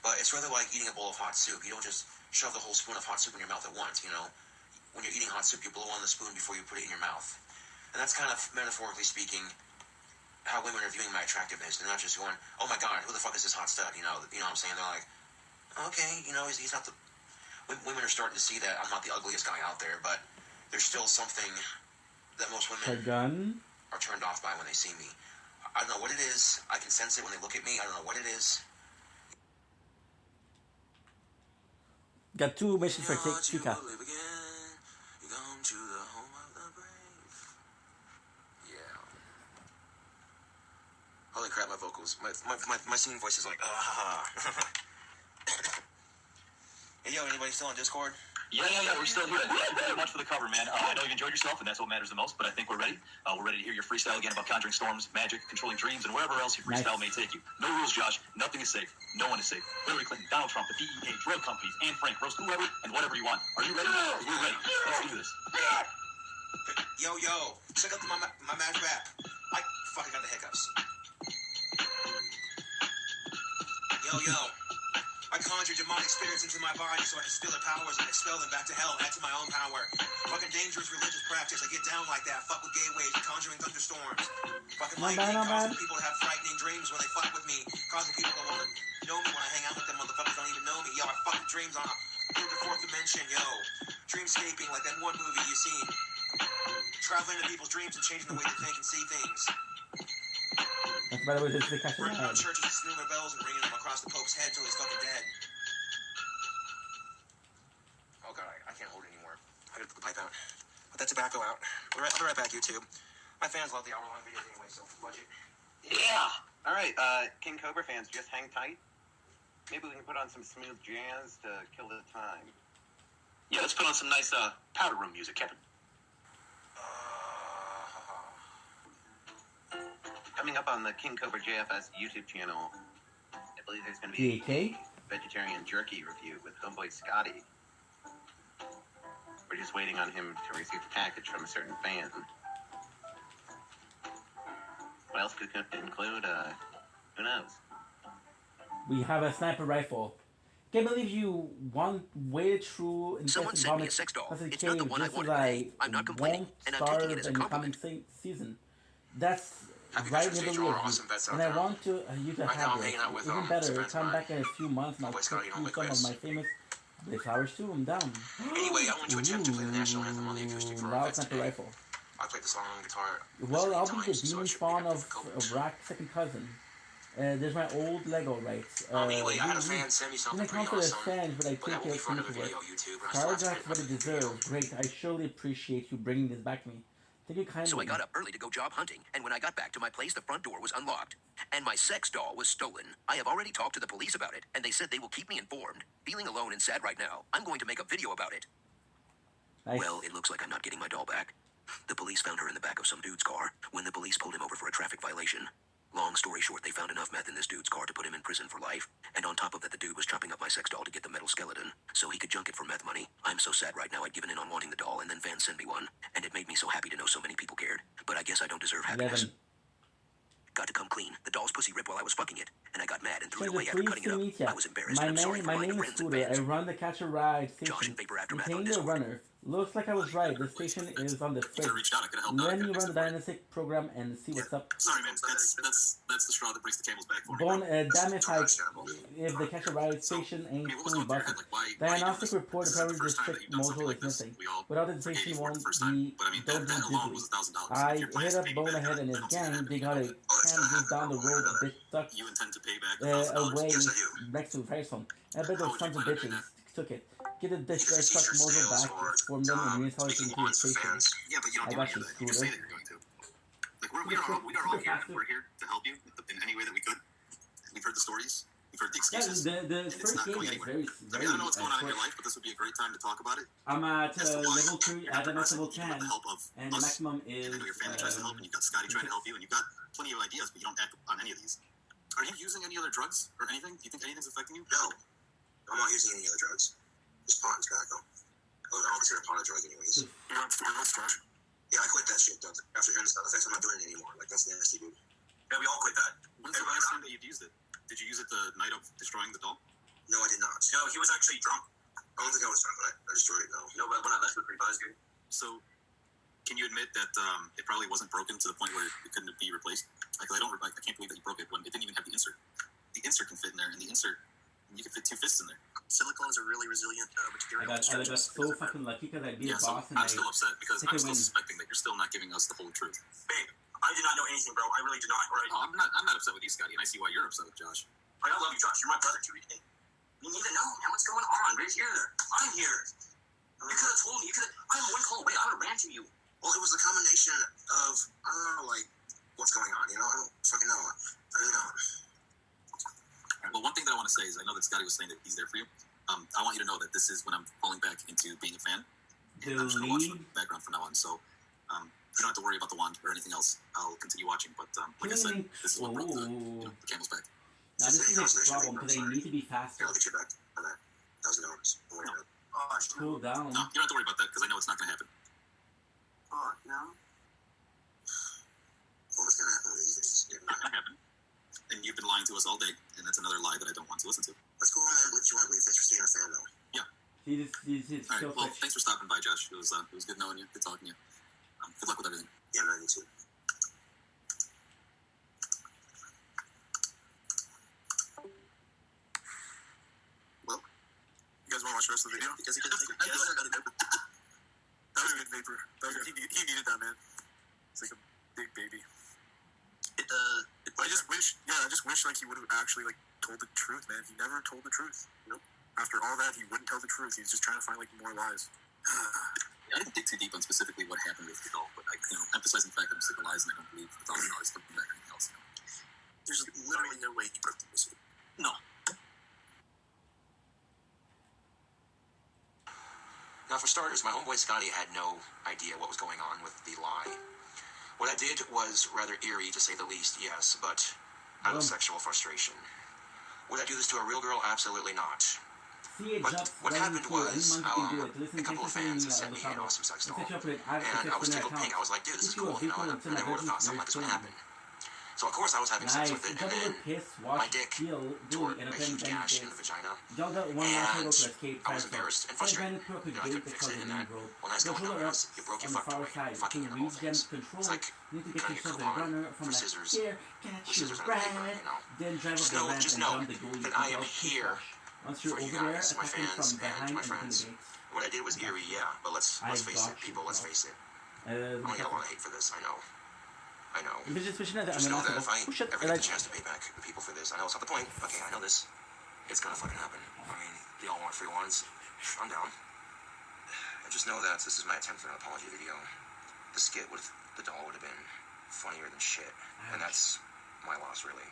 but it's rather like eating a bowl of hot soup. You don't just shove the whole spoon of hot soup in your mouth at once, you know. When you're eating hot soup, you blow on the spoon before you put it in your mouth. And that's kind of, metaphorically speaking, how women are viewing my attractiveness. They're not just going, "Oh my god, who the fuck is this hot stud?" You know what I'm saying? They're like, "Okay, you know, he's not the..." Women are starting to see that I'm not the ugliest guy out there, but there's still something that most women are turned off by when they see me. I don't know what it is. I can sense it when they look at me. I don't know what it is. Got 2 missions for Kika. Yeah. Holy crap, my vocals. My singing voice is like, Hey, yo, anybody still on Discord? Yeah, we're still here. Thank you very much for the cover, man. I know you enjoyed yourself, and that's what matters the most, but I think we're ready. We're ready to hear your freestyle again about conjuring storms, magic, controlling dreams, and wherever else your freestyle may take you. No rules, Josh. Nothing is safe. No one is safe. Hillary Clinton, Donald Trump, the DEA, drug companies, Anne Frank, roast whoever and whatever you want. Are you ready? We're ready. Let's do this. Yo, check out my mad rap. I got the hiccups. Yo. I conjure demonic spirits into my body so I can steal their powers and expel them back to hell and add to my own power. Fucking dangerous religious practice. I get down like that. Fuck with gay waves and conjuring thunderstorms. Fucking lightning causing people to have frightening dreams when they fuck with me. Causing people to want to know me when I hang out with them motherfuckers don't even know me. Yo, I fucking dreams on a third or fourth dimension, yo. Dreamscaping like that one movie you seen. Traveling into people's dreams and changing the way they think and see things. By the way, this is the catch. Burning down churches and snooing their bells and ringing them across the Pope's head till he's fucking dead. Oh god, I can't hold it anymore. I gotta put the pipe out. Put that tobacco out. I'll be right back, YouTube. My fans love the hour-long videos anyway, so budget. Yeah! Alright, King Cobra fans, just hang tight. Maybe we can put on some smooth jazz to kill the time. Yeah, let's put on some nice, powder room music, Kevin. Coming up on the King Cobra JFS YouTube channel, I believe there's going to be DK? vegetarian jerky review with homeboy Scotty. We're just waiting on him to receive a package from a certain fan. What else could include? Who knows? We have a sniper rifle. Can't believe you waited through Someone infested sent me a vomit sex doll. as a It's not the cave one I just as wanted, I Renee. I'm not complaining, won't and I'm taking it starve as a in the coming compliment. season. That's Happy right Veterans Day neighborly to all of our you. awesome vets out And I there. want you to Right now have I'm hanging out this. with Even some better, friends of come mine. back in a few months and I'll Homeboy take Scotty, you homeboy some of Chris. my famous Blade Flowers too. I'm down. Anyway, I want to attempt to play the national anthem on the acoustic for our Loud vets sniper today. rifle. I played the song on guitar Well, a I'll million be the times, so demon it shouldn't be spawn that of difficult. Rock's second cousin. There's my old Lego rights. Anyway, I had a fan send me something Didn't pretty come for the awesome, fans, but I but that think will be it's for for me another to work. video, YouTube, and I still have to Star edit what it another video. deserves. Great. I surely appreciate you bringing this back to me. Thank you kindly. So I got up early to go job hunting, and when I got back to my place, the front door was unlocked, and my sex doll was stolen. I have already talked to the police about it, and they said they will keep me informed. Feeling alone and sad right now, I'm going to make a video about it. Nice. Well, it looks like I'm not getting my doll back. The police found her in the back of some dude's car when the police pulled him over for a traffic violation. Long story short, they found enough meth in this dude's car to put him in prison for life. And on top of that, the dude was chopping up my sex doll to get the metal skeleton so he could junk it for meth money. I'm so sad right now I'd given in on wanting the doll, and then Van sent me one. And it made me so happy to know so many people cared. But I guess I don't deserve happiness. 11. Got to come clean. The doll's pussy ripped while I was fucking it, and I got mad and threw it Stranger, away after pleased cutting it to up. meet ya. I was embarrassed, and I'm sorry for My lying to name is friends and Scooter. fans. I run the Catch a Ride Josh station. and Vapor Aftermath Contain on the Discord. runner. Looks like I was right. The station is on the fridge. Let me run the dynastic program and see what's up. Sorry, man. That's the straw that breaks the camel's back for me. Bone, damn if the Catch a Ride station ain't fully busted. Diagnostic report apparently district module is missing. Without the station won't be don't do diddly. I hit up Bone ahead and his gang. They got a camp just down the road a bit stuck You intend to pay back away Yes, I do. next to Firestone. I bet those sons of bitches took it. Get the Because it's truck Easter module sales back, or form them and reinstall it making into the wands for station. fans. Yeah, but you don't I do got any you, of that. You just say Scooter. that you're going to. Like we are all here. We're here to help you in any way that we could. We've heard the stories. We've heard the Yeah, excuses. the and it's first not game going is anywhere. very, I don't know what's going on in short. your life, but this would be a great time to talk about it. I'm at As to why level 3, you're at not the max progressing, level even with 10, the help of and the us. maximum And is I know your family tries to help, and you've got Scotty trying to help you, and you've got plenty of ideas, but you don't act on any of these. Are you using any other drugs or anything? Do you think anything's affecting you? No, I'm not using any other drugs. Just pot and tobacco. Well, I don't consider pot a drug anyways. You're on Josh. Yeah, I quit that shit, Doug. After hearing the side effects, I'm not doing it anymore. Like, that's nasty, dude. Yeah, we all quit that. When's the last time that you've used it? Did you use it the night of destroying the doll? No, I did not. No, he was actually drunk. I don't think I was drunk when I destroyed it, no. No, but when I left, it was pretty buzzed, dude. So, can you admit that it probably wasn't broken to the point where it couldn't be replaced? Like, I can't believe that you broke it when it didn't even have the insert. The insert can fit in there, and the insert, you can fit 2 fists in there. Silicone is a really resilient material. I got so fucking lucky because I beat a So boss and I'm still upset because I'm still suspecting that you're still not giving us the whole truth. Babe, I did not know anything, bro. I really did not, right? Oh, I'm not upset with you, Scotty, and I see why you're upset with Josh. I love you, Josh. You're my brother, too. You need to know, man, what's going on right here. I'm here. You could have told me. I'm one call away. I would have ran to you. Well, it was a combination of, I don't know, like, what's going on, you know? I don't fucking know. I really don't. Right, well, one thing that I want to say is I know that Scotty was saying that he's there for you. I want you to know that this is when I'm falling back into being a fan. And I'm just going to watch from the background from now on. So you don't have to worry about the wand or anything else. I'll continue watching. But like I said, this is what broke the camel's back. Now this is a problem because they need to be faster. I'll get you back on that. $1,000. Don't worry about it. Cool down. No, you don't have to worry about that because I know it's not going to happen. No? What's going to happen these days? It's not going to happen. And you've been lying to us all day, and that's another lie that I don't want to listen to. That's cool, man. Believe what you want to believe. Thanks for staying a fan, though. Yeah. He's all right, well, thanks for stopping by, Josh. It was good knowing you, good talking to you. Good luck with everything. Yeah, man, you too. Well, you guys want to watch the rest of the video? Because he couldn't take it. That was a good vapor. He needed that, man. It's like a big baby. I just wish like he would have actually like told the truth, man. He never told the truth. Nope. After all that, he wouldn't tell the truth. He was just trying to find like more lies. I didn't dig too deep on specifically what happened with the doll, but I, emphasizing the fact that I'm sick of lies and I don't believe the $1,000 coming back or anything else. There's literally no way he broke the pussy. No. Now, for starters, my homeboy Scotty had no idea what was going on with the lie. What I did was rather eerie, to say the least, yes, but out of sexual frustration. Would I do this to a real girl? Absolutely not. See, it But jumps what right happened into it. was, Any month you can do it. Listen, a couple of fans sent me an awesome sex doll, and I was tickled pink. I was like, dude, this is cool, you know, I never would have thought something like this would happen. So of course I was having sex with it, and then my dick tore a huge gash in the vagina, and I was embarrassed and frustrated. You know, I couldn't fix it, and then, well, nice going down there, you broke your fuck toy, fucking into the whole things. It's like trying to get coupon for scissors with scissors on paper, you know. Just know that I am here for you guys, my fans, and my friends. What I did was eerie, yeah, but let's face it, people, let's face it. I'm gonna get a lot of hate for this, I know. Just know that if I ever get the chance to pay back people for this, I know it's not the point. Okay, I know this. It's gonna fucking happen. I mean, they all want free ones. I'm down. And just know that this is my attempt at an apology video. The skit with the doll would have been funnier than shit. And that's my loss, really,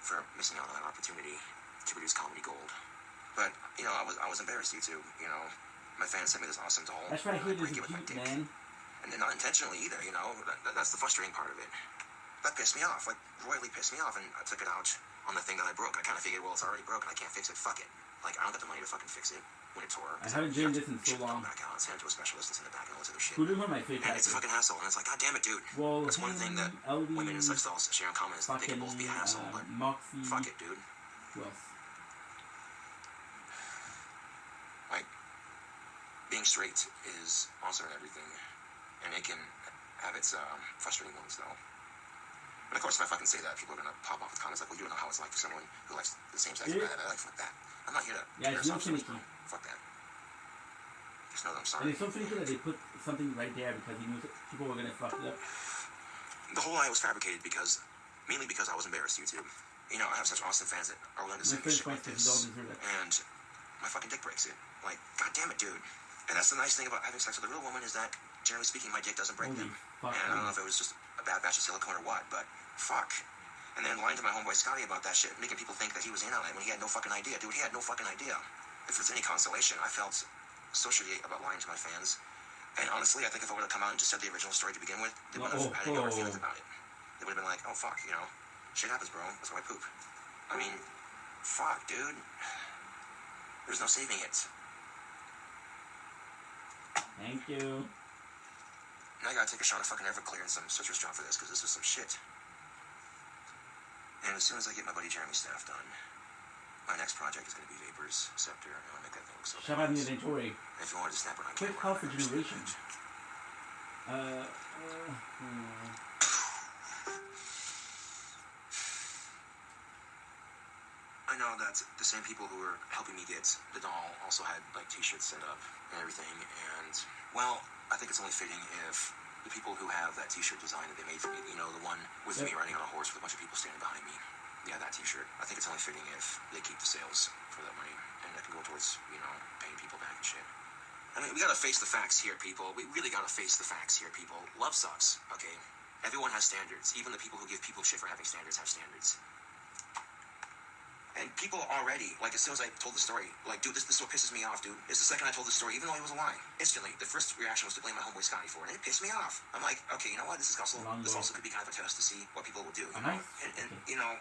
for missing out on that opportunity to produce comedy gold. But, you know, I was embarrassed, YouTube. You know, my fans sent me this awesome doll. That's right, I break it with my dick. Man. And not intentionally either, you know. That's the frustrating part of it. That pissed me off, like, royally pissed me off, and I took it out on the thing that I broke. I kind of figured, well, it's already broken, I can't fix it, fuck it. Like, I don't got the money to fucking fix it when it tore. I haven't done this in so long. Back out, send it to a specialist and send it back and all this other shit. Who did one of my fake and it's a fucking hassle, and it's like, god damn it, dude. Well, that's one thing that women in sex dolls share in common is they can both be a hassle, but Moxie, fuck it, dude. Who else? Like, being straight is awesome and everything, and it can have its frustrating moments, though. But of course, if I fucking say that, people are gonna pop off with comments like, well, you don't know how it's like for someone who likes the same sex. Yeah. I like, fuck that. I'm not here to fuck that. Just know that I'm sorry. And it's so finicky that they put something right there because he knew people were gonna fuck it up. The whole lie was fabricated mainly because I was embarrassed, YouTube. You know, I have such awesome fans that are willing to send me shit like this, and my fucking dick breaks it. Like, god damn it, dude. And that's the nice thing about having sex with a real woman is that, generally speaking, my dick doesn't break them. And I don't know if it was just a bad batch of silicone or what, but fuck. And then lying to my homeboy Scotty about that shit, making people think that he was in on it when he had no fucking idea. Dude, he had no fucking idea. If it's any consolation, I felt so shitty about lying to my fans. And honestly, I think if I would have come out and just said the original story to begin with, they wouldn't have had any hard feelings about it. They would have been like, oh fuck, you know, shit happens, bro. That's why I poop. I mean, fuck, dude. There's no saving it. Thank you. Now I gotta take a shot of fucking Everclear and some citrus drop for this, because this is some shit. And as soon as I get my buddy Jeremy Staff done, my next project is gonna be Vapors Scepter, and I'll make that thing look so Shout out to Enjoy. If you wanted to snap it on quick camera, call for generation. I know that the same people who were helping me get the doll also had like t-shirts set up and everything, and well, I think it's only fitting if the people who have that t-shirt design that they made for me, you know, the one with me riding on a horse with a bunch of people standing behind me, yeah, that t-shirt, I think it's only fitting if they keep the sales for that money, and that can go towards, you know, paying people back and shit. I mean, we gotta face the facts here, people. We really gotta face the facts here, people. Love sucks, okay? Everyone has standards. Even the people who give people shit for having standards have standards. And people already, like, as soon as I told the story, like, dude, this is what pisses me off, dude. It's the second I told the story, even though it was a lie. Instantly, the first reaction was to blame my homeboy Scotty for it, and it pissed me off. I'm like, okay, you know what? This also could be kind of a test to see what people will do, you know? And you know,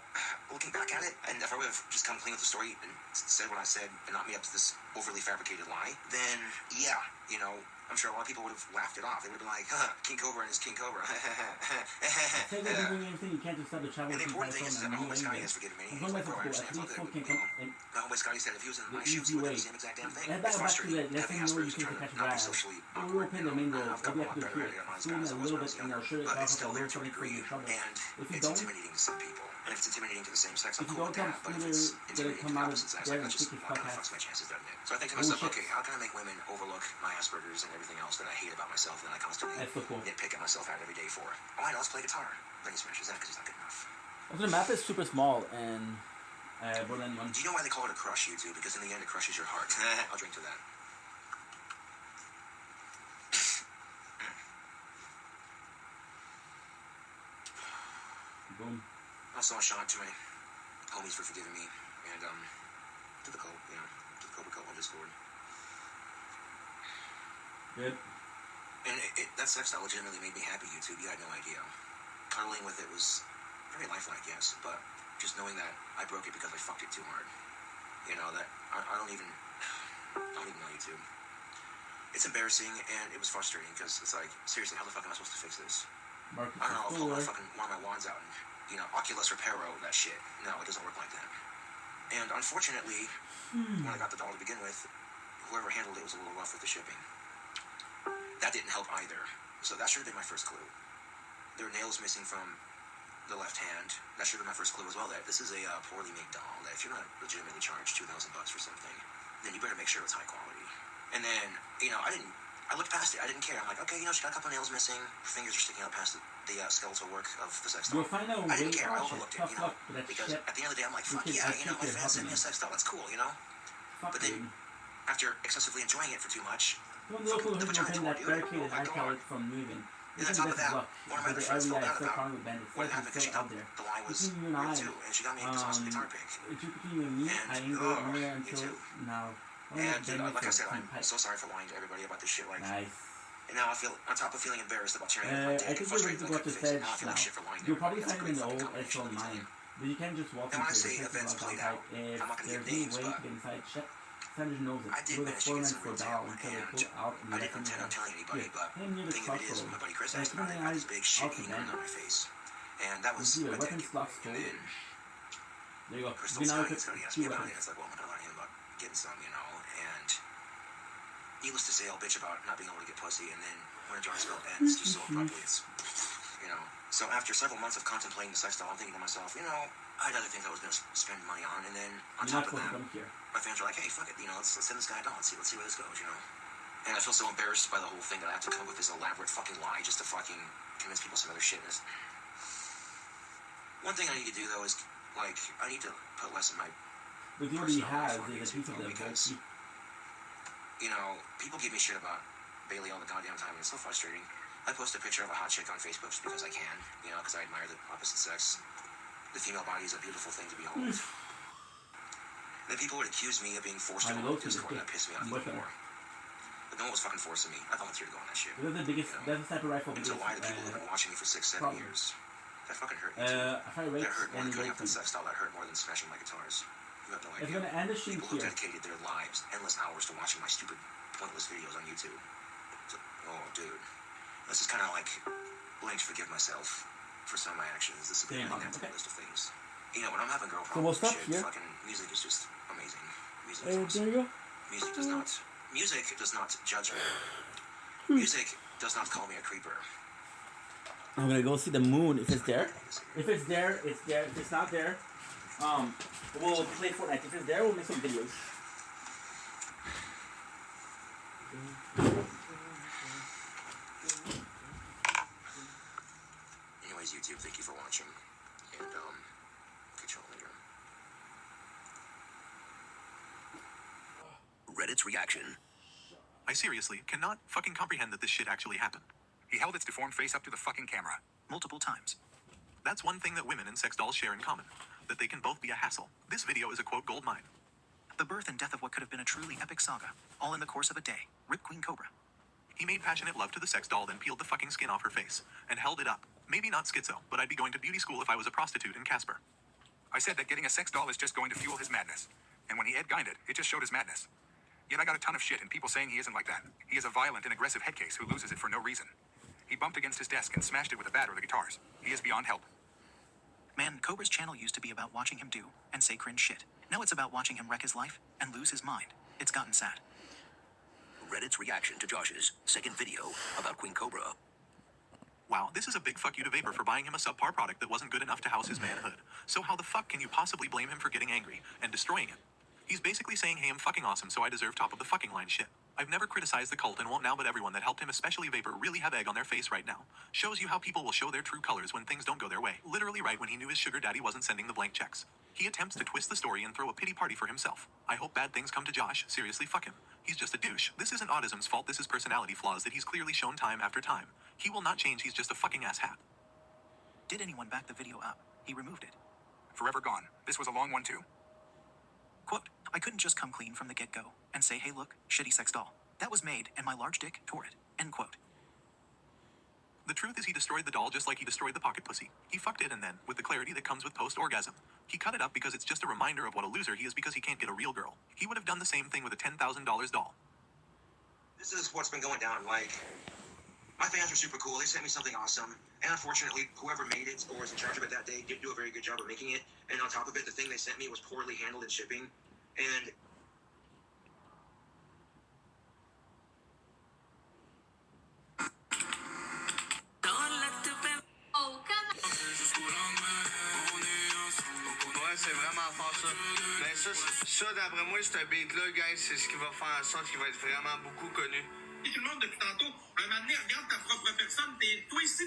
looking back at it, and if I would have just come clean with the story and said what I said and not made up this overly fabricated lie, then, yeah, you know, I'm sure a lot of people would have laughed it off. They would have been like, King Cobra and his King Cobra. Say that doing anything, you can't just stop the travel. And the important thing is that my homeboy Scotty has forgiven me. He's like, bro, I understand, it's all good. You know, my homeboy Scotty said if he was in my shoes, he would have done the same exact damn thing. It's frustrating having Asperger's and trying to not be socially awkward. You know, I've got a lot better at it on Scotty as I was when I was younger, but it's still there to a degree, and it's intimidating to some people. And if it's intimidating to the same sex, I'm cool with that. But if it's intimidating to the opposite sex, like, that's just kind of fucks my chances, doesn't it? So I think to myself, okay, how can I make women overlook my Asperger's and everything else that I hate about myself and I constantly nitpick at myself out every day for? Oh, I know, let's play guitar. Then he smashes that because he's not good enough. Also, the map is super small and more than one. Do you know why they call it a crush, YouTube? Because in the end, it crushes your heart. I'll drink to that. Boom. Also, a shout out to my homies for forgiving me, and to the Cobra Cult on Discord. Good. And that sex doll legitimately made me happy, YouTube. You had no idea. Cuddling with it was very lifelike, yes, but just knowing that I broke it because I fucked it too hard. You know, that I don't even know YouTube. It's embarrassing and it was frustrating because it's like, seriously, how the fuck am I supposed to fix this? I don't know if I'm gonna fucking want my wands out and, you know, Oculus Reparo that shit. No, it doesn't work like that. And unfortunately, when I got the doll to begin with, whoever handled it was a little rough with the shipping. That didn't help either. So that should have been my first clue. There are nails missing from the left hand. That should have been my first clue as well, that this is a poorly made doll, that if you're gonna legitimately charge $2,000 for something, then you better make sure it's high quality. And then, you know, I looked past it. I didn't care. I'm like, okay, you know, she got a couple nails missing. Her fingers are sticking out past the skeletal work of the sex doll. I didn't care. I overlooked it, you know, because at the end of the day, I'm like, fuck yeah, you know, my fans sent me a sex doll. That's cool, you know. But then, after excessively enjoying it for too much, fucking the vagina tore, dude. Oh my god. And on top of that, one of my other friends felt bad about what happened because she thought the lie was real too, and she got me this awesome guitar pick. And, oh, me too. And like I said, I'm so sorry for lying to everybody about this shit. Like, and now I feel, on top of feeling embarrassed about tearing up my dick and frustrated that I couldn't fix it, now I feel like shit for lying to everybody. That's a great fucking combination, let me tell you. And when I say events played out, I'm not going to give names, but I did manage to get some real tail, and I didn't intend on telling anybody, but the thing of it is, when my buddy Chris asked about it, I got this big shit-eating grin on my face. And that was a dick. And then Chris told Scotty, and Scotty asked me about it, and it's like, well, I'm not going to lie to him about getting some, you know, and needless to say, I'll bitch about not being able to get pussy, and then when a jar spell ends, just so abruptly, it's, you know. So after several months of contemplating the sex doll, I'm thinking to myself, you know, I had other things I was going to spend money on, and then on top of that, my fans are like, hey, fuck it, you know, let's send this guy a doll, let's see where this goes, you know. And I feel so embarrassed by the whole thing that I have to come up with this elaborate fucking lie just to fucking convince people some other shit. One thing I need to do, though, is, like, I need to put less in my personal life on YouTube, though, because, you know, people give me shit about Bailey all the goddamn time, and it's so frustrating. I post a picture of a hot chick on Facebook just because I can, you know, because I admire the opposite sex. The female body is a beautiful thing to behold. Then people would accuse me of being forced to go on Discord, and that pissed me off even more. But no one was fucking forcing me. I volunteered to go on that shit. That's the type of rifle. And to lie to people who've been watching me for 6-7 years. That fucking hurt me too. That hurt more than going after the sex doll. That hurt more than smashing my guitars. You have no idea. People who dedicated their lives, endless hours, to watching my stupid, pointless videos on YouTube. So, oh, dude. This is kind of like willing to forgive myself for some of my actions. This is adding that to the list of things. You know, when I'm having girl problems and shit, fucking music is just amazing. Music is awesome. Music does not judge me. Music does not call me a creeper. I'm gonna go see the moon if it's there. If it's there, it's there. If it's not there, we'll play Fortnite. If it's there, we'll make some videos. Anyways, YouTube, thank you for watching. And, catch y'all later. Reddit's reaction. I seriously cannot fucking comprehend that this shit actually happened. He held its deformed face up to the fucking camera. Multiple times. That's one thing that women and sex dolls share in common. That they can both be a hassle. This video is a quote gold mine. The birth and death of what could have been a truly epic saga. All in the course of a day. Rip Queen Cobra. He made passionate love to the sex doll, then peeled the fucking skin off her face. And held it up. Maybe not schizo, but I'd be going to beauty school if I was a prostitute in Casper. I said that getting a sex doll is just going to fuel his madness. And when he Ed Guined it just showed his madness. Yet I got a ton of shit and people saying he isn't like that. He is a violent and aggressive headcase who loses it for no reason. He bumped against his desk and smashed it with a bat or the guitars. He is beyond help. Man, Cobra's channel used to be about watching him do and say cringe shit. Now it's about watching him wreck his life and lose his mind. It's gotten sad. Reddit's reaction to Josh's second video about Queen Cobra. Wow, this is a big fuck you to Vapor for buying him a subpar product that wasn't good enough to house his manhood. So how the fuck can you possibly blame him for getting angry and destroying it? He's basically saying, hey, I'm fucking awesome, so I deserve top of the fucking line shit. I've never criticized the cult and won't now, but everyone that helped him, especially Vapor, really have egg on their face right now. Shows you how people will show their true colors when things don't go their way. Literally right when he knew his sugar daddy wasn't sending the blank checks. He attempts to twist the story and throw a pity party for himself. I hope bad things come to Josh. Seriously, fuck him. He's just a douche. This isn't autism's fault, this is personality flaws that he's clearly shown time after time. He will not change, he's just a fucking asshat. Did anyone back the video up? He removed it. Forever gone. This was a long one too. Quote, I couldn't just come clean from the get-go and say, hey look, shitty sex doll. That was made and my large dick tore it. End quote. The truth is he destroyed the doll just like he destroyed the pocket pussy. He fucked it and then, with the clarity that comes with post-orgasm, he cut it up because it's just a reminder of what a loser he is because he can't get a real girl. He would have done the same thing with a $10,000 doll. This is what's been going down. Like, my fans are super cool. They sent me something awesome. And unfortunately, whoever made it or was in charge of it that day didn't do a very good job of making it. And on top of it, the thing they sent me was poorly handled in shipping. And Ouais, c'est vraiment fort ça. Mais ça d'après moi, ce beat-là, guys, c'est ce qui va faire en sorte qu'il va être vraiment beaucoup connu. Et tout le monde depuis tantôt, un moment donné, regarde ta propre personne, toi ici,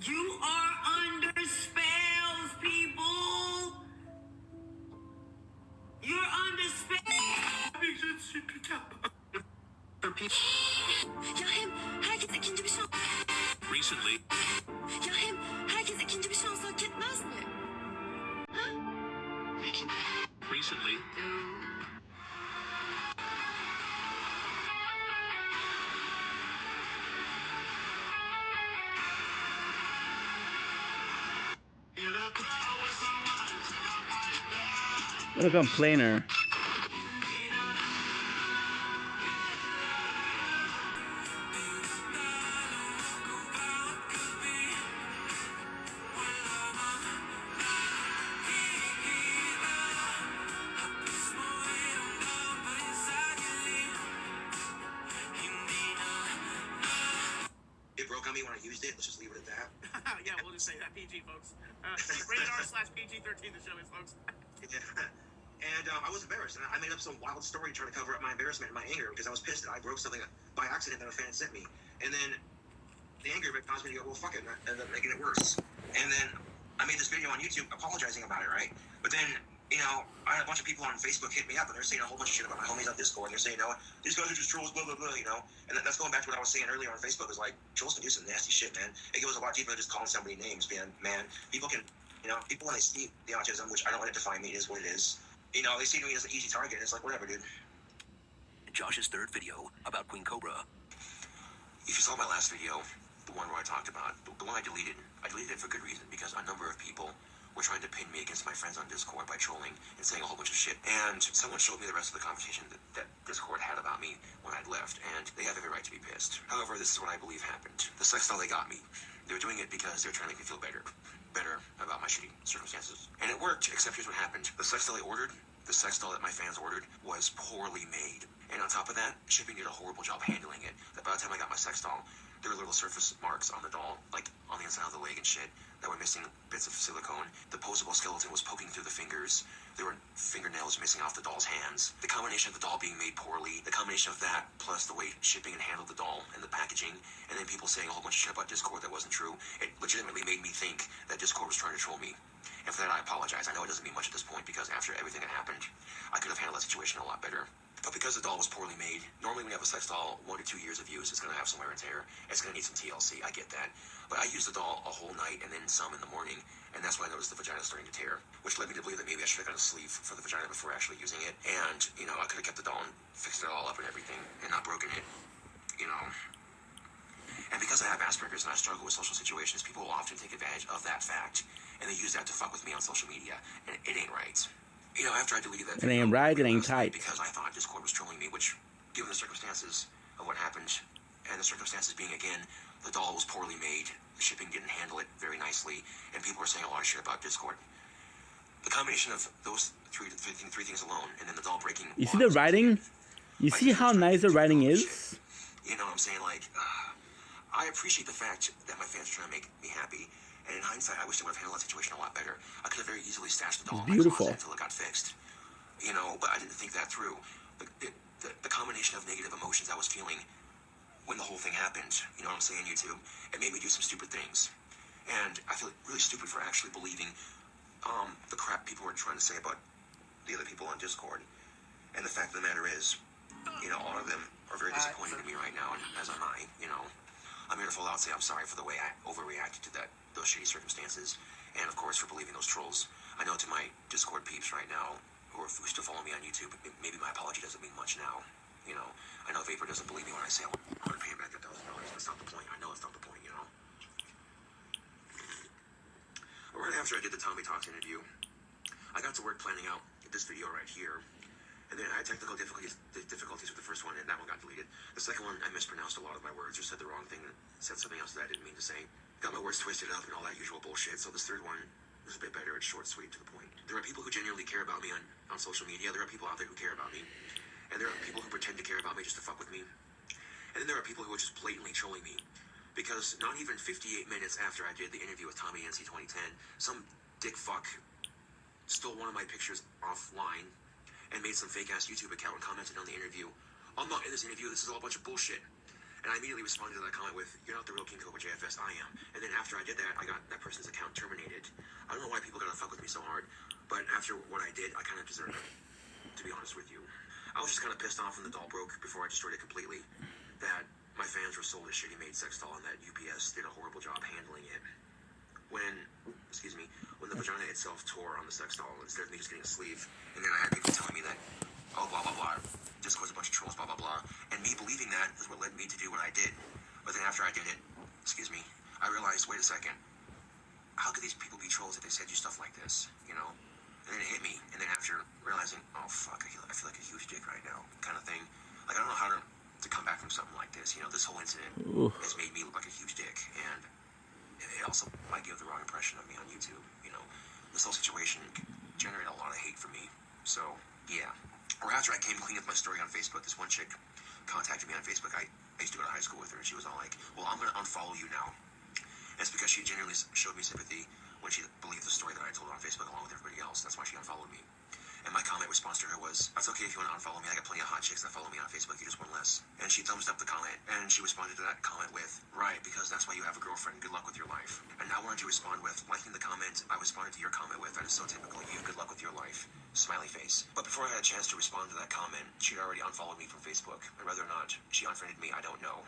You are under spells, people. You're under spells. Je ne suis plus capable. Ya hem herkes ikinci bir şans. Recently, Ya hem herkes ikinci bir şans hak etmez mi? recently, What a complainer. it broke on me when I used it. Let's just leave it at that. Yeah, we'll just say that PG, folks. Rated R/PG-13, the show is, folks. Yeah. And I was embarrassed. And I made up some wild story trying to cover up my embarrassment and my anger because I was pissed that I broke something by accident that a fan sent me. And then the anger of it caused me to go, well, fuck it. And I ended up making it worse. And then I made this video on YouTube apologizing about it, right? But then, you know, I had a bunch of people on Facebook hit me up, and they're saying a whole bunch of shit about my homies on Discord. And they're saying, no, these guys are just trolls, blah, blah, blah, you know? And that's going back to what I was saying earlier on Facebook. Is like, trolls can do some nasty shit, man. It goes a lot deeper than just calling somebody names, man. People can, you know, people when they see the autism, which I don't let it define me, it is what it is. You know, they see me as an easy target. It's like, whatever, dude. Josh's third video about Queen Cobra. If you saw my last video, the one where I talked about, the one I deleted it for good reason, because a number of people were trying to pin me against my friends on Discord by trolling and saying a whole bunch of shit. And someone showed me the rest of the conversation that Discord had about me when I'd left, and they have every right to be pissed. However, this is what I believe happened. The sex doll, they got me. They were doing it because they were trying to make me feel better about my shitty circumstances. And it worked, except here's what happened. The sex doll that my fans ordered was poorly made. And on top of that, shipping did a horrible job handling it. That by the time I got my sex doll, there were little surface marks on the doll, like on the inside of the leg and shit, that were missing bits of silicone. The posable skeleton was poking through the fingers. There were fingernails missing off the doll's hands. The combination of the doll being made poorly, the combination of that, plus the way shipping and handled the doll and the packaging, and then people saying a whole bunch of shit about Discord that wasn't true, it legitimately made me think that Discord was trying to troll me. And for that, I apologize. I know it doesn't mean much at this point, because after everything that happened, I could have handled that situation a lot better. But because the doll was poorly made, normally when you have a sex doll, 1 to 2 years of use, it's going to have some wear and tear. It's going to need some TLC. I get that. But I used the doll a whole night and then some in the morning, and that's when I noticed the vagina starting to tear, which led me to believe that maybe I should have got a sleeve for the vagina before actually using it. And, you know, I could have kept the doll and fixed it all up and everything and not broken it, you know. And because I have Asperger's and I struggle with social situations, people will often take advantage of that fact, and they use that to fuck with me on social media, and it ain't right. You know, after I deleted that video, It ain't right, it ain't tight. because I thought Discord was trolling me, which, given the circumstances of what happened, and the circumstances being, again, the doll was poorly made, the shipping didn't handle it very nicely, and people were saying a lot of shit about Discord. The combination of those three things alone, and then the doll breaking... You see the writing? You see how nice the writing is? You know what I'm saying? Like, I appreciate the fact that my fans are trying to make me happy. And in hindsight, I wish they would have handled that situation a lot better. I could have very easily stashed the doll in my closet until it got fixed. You know, but I didn't think that through. The combination of negative emotions I was feeling when the whole thing happened, you know what I'm saying, YouTube, it made me do some stupid things. And I feel really stupid for actually believing the crap people were trying to say about the other people on Discord. And the fact of the matter is, you know, all of them are very disappointed in me right now, and as am I, you know. I'm here to full out say I'm sorry for the way I overreacted to those shitty circumstances, and of course for believing those trolls. I know to my Discord peeps right now, who still follow me on YouTube, maybe my apology doesn't mean much now. You know, I know Vapor doesn't believe me when I say I'm going to pay him back $1,000. That's not the point. I know it's not the point, you know. Right after I did the Tommy Talks interview, I got to work planning out this video right here. And then I had technical difficulties with the first one, and that one got deleted. The second one, I mispronounced a lot of my words, or said the wrong thing, and said something else that I didn't mean to say. Got my words twisted up and all that usual bullshit. So this third one was a bit better. It's short, sweet, to the point. There are people who genuinely care about me on social media. There are people out there who care about me. And there are people who pretend to care about me just to fuck with me. And then there are people who are just blatantly trolling me. Because not even 58 minutes after I did the interview with Tommy NC 2010, some dick fuck stole one of my pictures offline and made some fake-ass YouTube account and commented on the interview. I'm not in this interview, this is all a bunch of bullshit. And I immediately responded to that comment with, you're not the real King Cobra JFS, I am. And then after I did that, I got that person's account terminated. I don't know why people gotta fuck with me so hard, but after what I did, I kind of deserved it, to be honest with you. I was just kind of pissed off when the doll broke before I destroyed it completely, that my fans were sold a shitty made sex doll and that UPS did a horrible job handling it. When the vagina itself tore on the sex doll instead of me just getting a sleeve, and then I had people telling me that, oh, blah, blah, blah, Discord's a bunch of trolls, blah, blah, blah, and me believing that is what led me to do what I did. But then after I did it, I realized, wait a second, how could these people be trolls if they said you stuff like this, you know? And then it hit me, and then after realizing, oh, fuck, I feel like a huge dick right now, kind of thing. Like, I don't know how to come back from something like this, you know? This whole incident has made me look like a huge dick, and it also might give the wrong impression of me on YouTube, you know. This whole situation generated a lot of hate for me, so, yeah. Or after I came clean with my story on Facebook, this one chick contacted me on Facebook. I used to go to high school with her, and she was all like, well, I'm going to unfollow you now. And it's because she genuinely showed me sympathy when she believed the story that I told on Facebook along with everybody else. That's why she unfollowed me. And my comment response to her was, that's okay if you want to unfollow me. I got plenty of hot chicks that follow me on Facebook. You just one less. And she thumbs up the comment. And she responded to that comment with, right, because that's why you have a girlfriend. Good luck with your life. And I wanted to respond with, liking the comment I responded to your comment with, that is so typical you. Good luck with your life. Smiley face. But before I had a chance to respond to that comment, she'd already unfollowed me from Facebook. And whether or not she unfriended me, I don't know.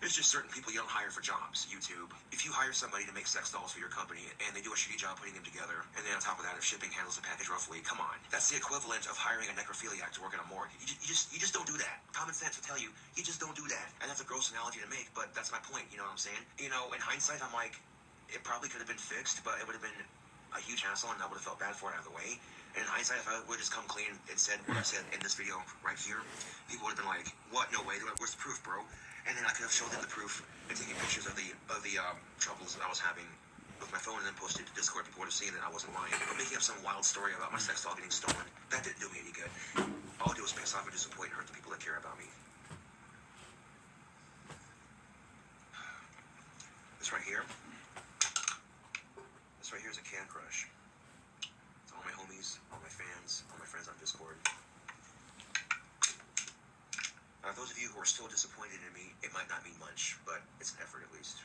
There's just certain people you don't hire for jobs, YouTube. If you hire somebody to make sex dolls for your company and they do a shitty job putting them together, and then on top of that, if shipping handles the package roughly, come on. That's the equivalent of hiring a necrophiliac to work in a morgue. You just don't do that. Common sense will tell you, you just don't do that. And that's a gross analogy to make, but that's my point, you know what I'm saying? You know, in hindsight, I'm like, it probably could have been fixed, but it would have been a huge hassle and I would have felt bad for it out of the way. And in hindsight, if I would have just come clean and said what I said in this video right here, people would have been like, what? No way. They're like, where's the proof, bro? And then I could have shown them the proof and taken pictures of the troubles that I was having with my phone and then posted to Discord. People would have seen that I wasn't lying. But making up some wild story about my sex doll getting stolen, that didn't do me any good. All I do is piss off and disappoint and hurt the people that care about me. This right here is a Can Crush. It's all my homies, all my fans, all my friends on Discord. Those of you who are still disappointed in me, it might not mean much, but it's an effort at least.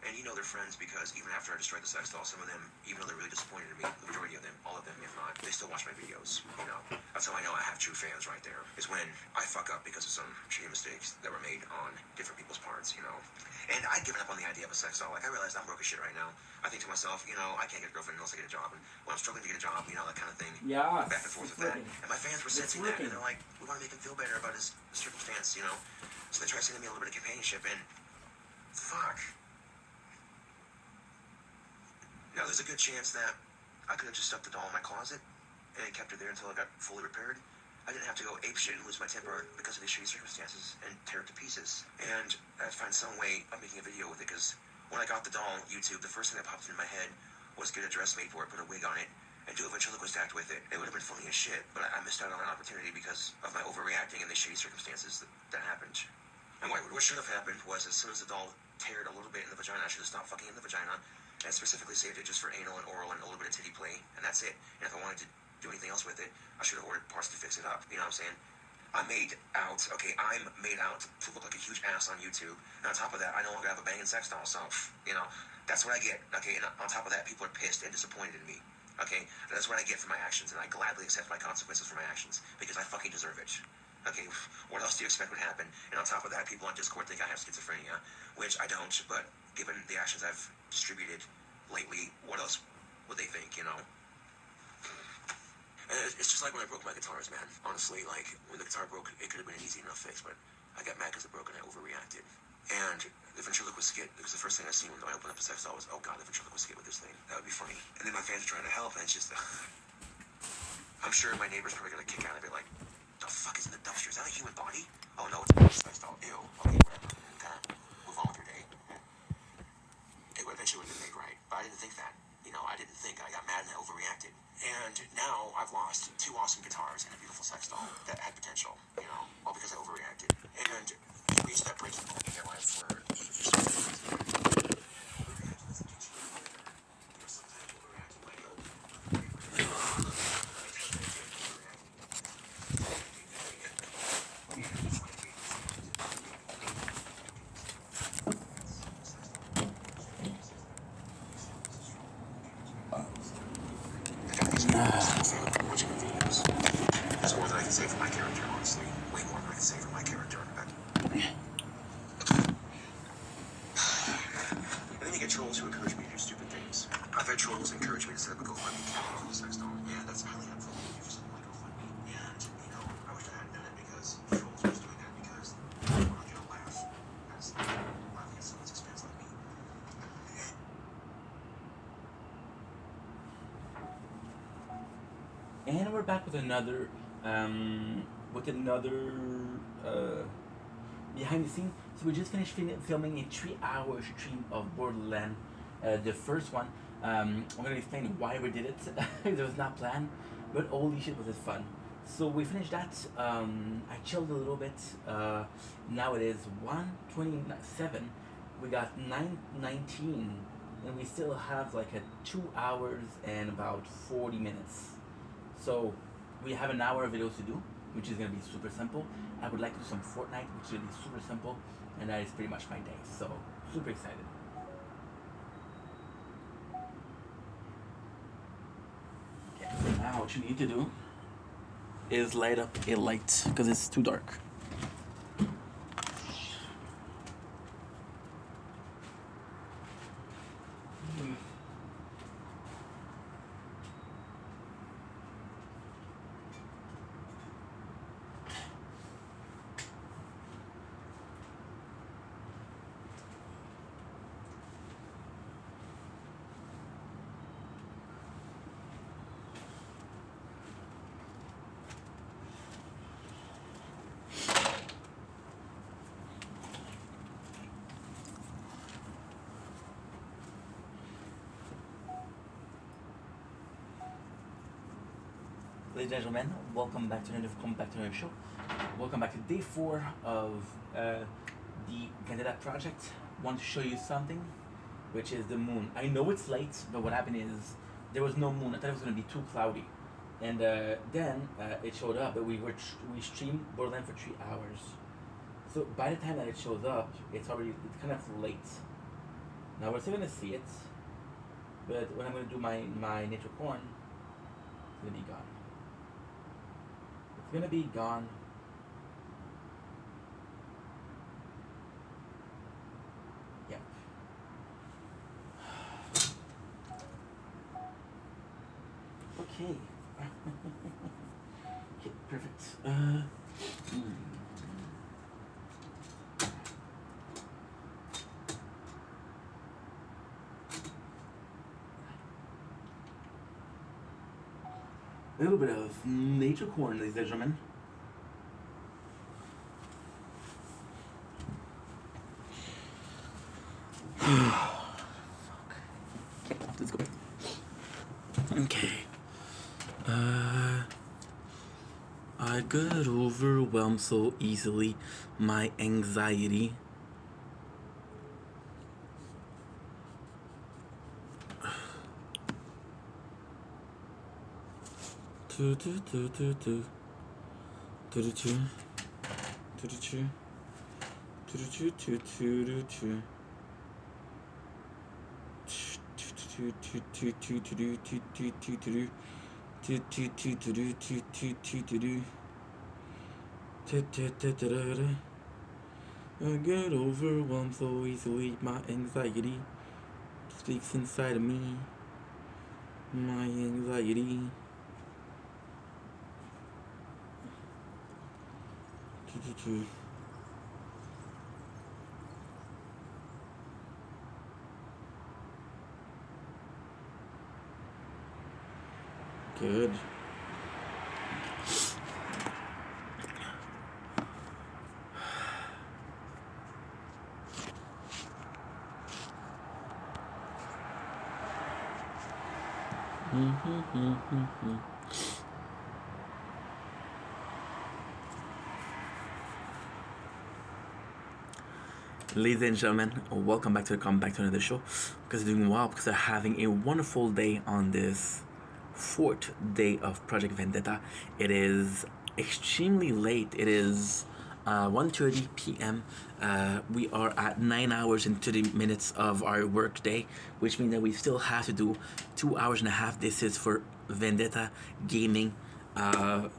And you know they're friends because even after I destroyed the sex doll, some of them, even though they're really disappointed in me, the majority of them, all of them, if not, they still watch my videos, you know. That's how I know I have true fans right there, is when I fuck up because of some shitty mistakes that were made on different people's parts, you know. And I'd given up on the idea of a sex doll. Like, I realized I'm broke as shit right now. I think to myself, you know, I can't get a girlfriend unless I get a job. And when I'm struggling to get a job, you know, that kind of thing. Yeah. Back and forth with that. And my fans were sensing that. And they're like, we want to make him feel better about his circumstance, you know. So they try sending me a little bit of companionship. And fuck. Now, there's a good chance that I could have just stuck the doll in my closet and kept her there until it got fully repaired. I didn't have to go apeshit and lose my temper because of these shitty circumstances and tear it to pieces. And I'd find some way of making a video with it, because when I got the doll, YouTube, the first thing that popped into my head was get a dress made for it, put a wig on it, and do a ventriloquist act with it. It would have been funny as shit, but I missed out on an opportunity because of my overreacting and the shitty circumstances that happened. And what should have happened was, as soon as the doll teared a little bit in the vagina, I should have stopped fucking in the vagina and specifically saved it just for anal and oral and a little bit of titty play, and that's it. And if I wanted to do anything else with it, I should have ordered parts to fix it up. You know what I'm saying? I'm made out to look like a huge ass on YouTube. And on top of that, I no longer have a banging sex doll, so, you know, that's what I get, okay? And on top of that, people are pissed and disappointed in me, okay? That's what I get for my actions, and I gladly accept my consequences for my actions, because I fucking deserve it. Okay, what else do you expect would happen? And on top of that, people on Discord think I have schizophrenia, which I don't, but given the actions I've distributed lately, what else would they think, you know? It's just like when I broke my guitars, man. Honestly, like, when the guitar broke, it could have been an easy enough fix, but I got mad because it broke and I overreacted. And the ventriloquist skit, it was the first thing I seen when I opened up the sex doll was, oh god, the ventriloquist skit with this thing. That would be funny. And then my fans are trying to help, and it's just, I'm sure my neighbor's probably gonna kick out of it, like, the fuck is in the dumpster? Is that a human body? Oh no, it's a sex doll. Ew. Okay, whatever. And kind of move on with your day. It eventually would have been made right, but I didn't think that. You know, I didn't think. I got mad and I overreacted. And now I've lost 2 awesome guitars and a beautiful sex doll that had potential, you know, all because I overreacted. And you reach that breaking point in your life where there's more than I can say for my character, honestly. Way more than I can say for my character. And then you get trolls who encourage me to do stupid things. I've had trolls encourage me to set up a GoFundMe account for the sex doll. Yeah, that's highly helpful. Thank you for something like GoFundMe. And, you know, I wish I hadn't done it because trolls were just doing that because they want to get a laugh. That's laughing at someone's expense like me. And we're back with another behind the scenes. So we just finished filming a 3-hour stream of Borderlands, the first one. I'm gonna explain why we did it. It was not planned, but holy shit was it fun. So we finished that. I chilled a little bit. Now it is 1:27. We got 9:19, and we still have like a 2 hours and about 40 minutes. So we have an hour of videos to do, which is gonna be super simple. I would like to do some Fortnite, which is gonna be super simple, and that is pretty much my day. So super excited. Okay, so now what you need to do is light up a light because it's too dark. Ladies and gentlemen, welcome back to another show. Welcome back to day 4 of the Vendetta project. Want to show you something, which is the moon. I know it's late, but what happened is there was no moon. I thought it was going to be too cloudy, and then it showed up. But we streamed Borderlands for 3 hours. So by the time that it shows up, it's kind of late. Now we're still going to see it, but when I'm going to do my nature corn, it's going to be gone. It's gonna be gone. Yep. Okay. Okay, perfect. A little bit of nature corn, ladies and gentlemen. Okay, let's go. Okay. get overwhelmed so easily. My anxiety. Do do do do do. Do do do. Do do do. Do do do do do do. I get overwhelmed so easily. My anxiety speaks inside of me. My anxiety. Good. Ladies and gentlemen, welcome back to another show. Because they're doing well, because they're having a wonderful day on this 4th day of Project Vendetta. It is extremely late. It is 1:30 p.m. We are at 9 hours and 30 minutes of our work day, which means that we still have to do 2 hours and a half. This is for Vendetta Gaming.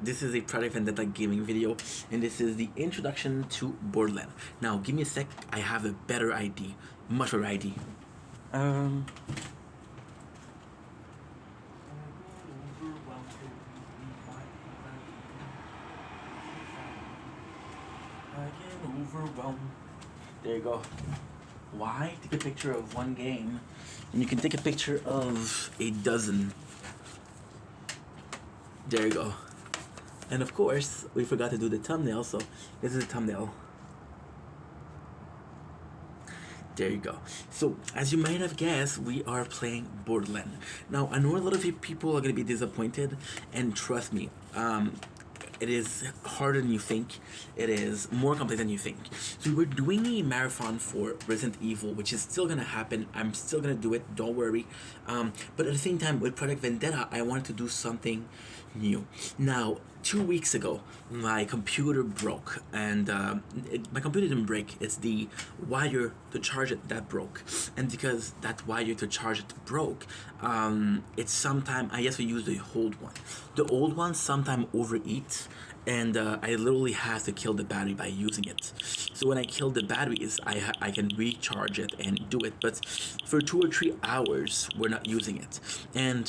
This is a Project Vendetta Gaming video, and this is the introduction to Borderland. Now, give me a sec. I have a better ID, much better ID. Overwhelmed. There you go. Why take a picture of one game and you can take a picture of a dozen? There you go. And of course, we forgot to do the thumbnail, so this is the thumbnail. There you go. So, as you might have guessed, we are playing Borderland. Now, I know a lot of you people are going to be disappointed, and trust me, it is harder than you think. It is more complex than you think. So we're doing a marathon for Resident Evil, which is still gonna happen. I'm still gonna do it, don't worry. But at the same time, with Project Vendetta, I wanted to do something new. Now, 2 weeks ago, my computer broke, and my computer didn't break. It's the wire to charge it that broke, and because that wire to charge it broke, it's sometime I guess we use the old one. The old one sometime overeats, and I literally have to kill the battery by using it. So when I kill the batteries, I can recharge it and do it. But for 2 or 3 hours, we're not using it. And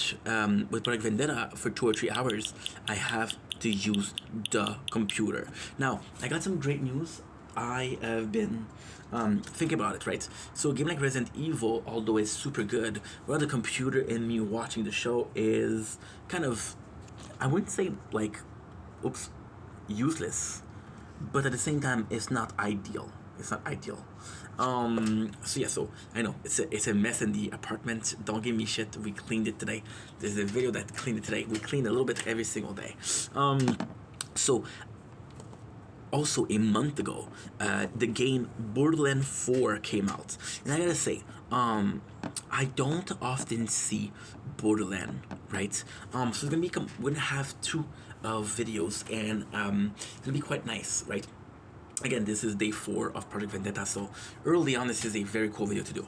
with Project Vendetta, for 2 or 3 hours, I have to use the computer. Now, I got some great news. I have been thinking about it, right? So a game like Resident Evil, although it's super good, well, the computer and me watching the show is kind of, I wouldn't say like, useless, but at the same time, it's not ideal. It's not ideal. So yeah, so I know it's a mess in the apartment. Don't give me shit. We cleaned it today. There's a video that cleaned it today. We clean a little bit every single day. So also a month ago, the game Borderland 4 came out, and I gotta say, I don't often see Borderland, right? So it's gonna be we're gonna have 2 videos, and it's gonna be quite nice, right? Again, this is day 4 of Project Vendetta, so early on, this is a very cool video to do.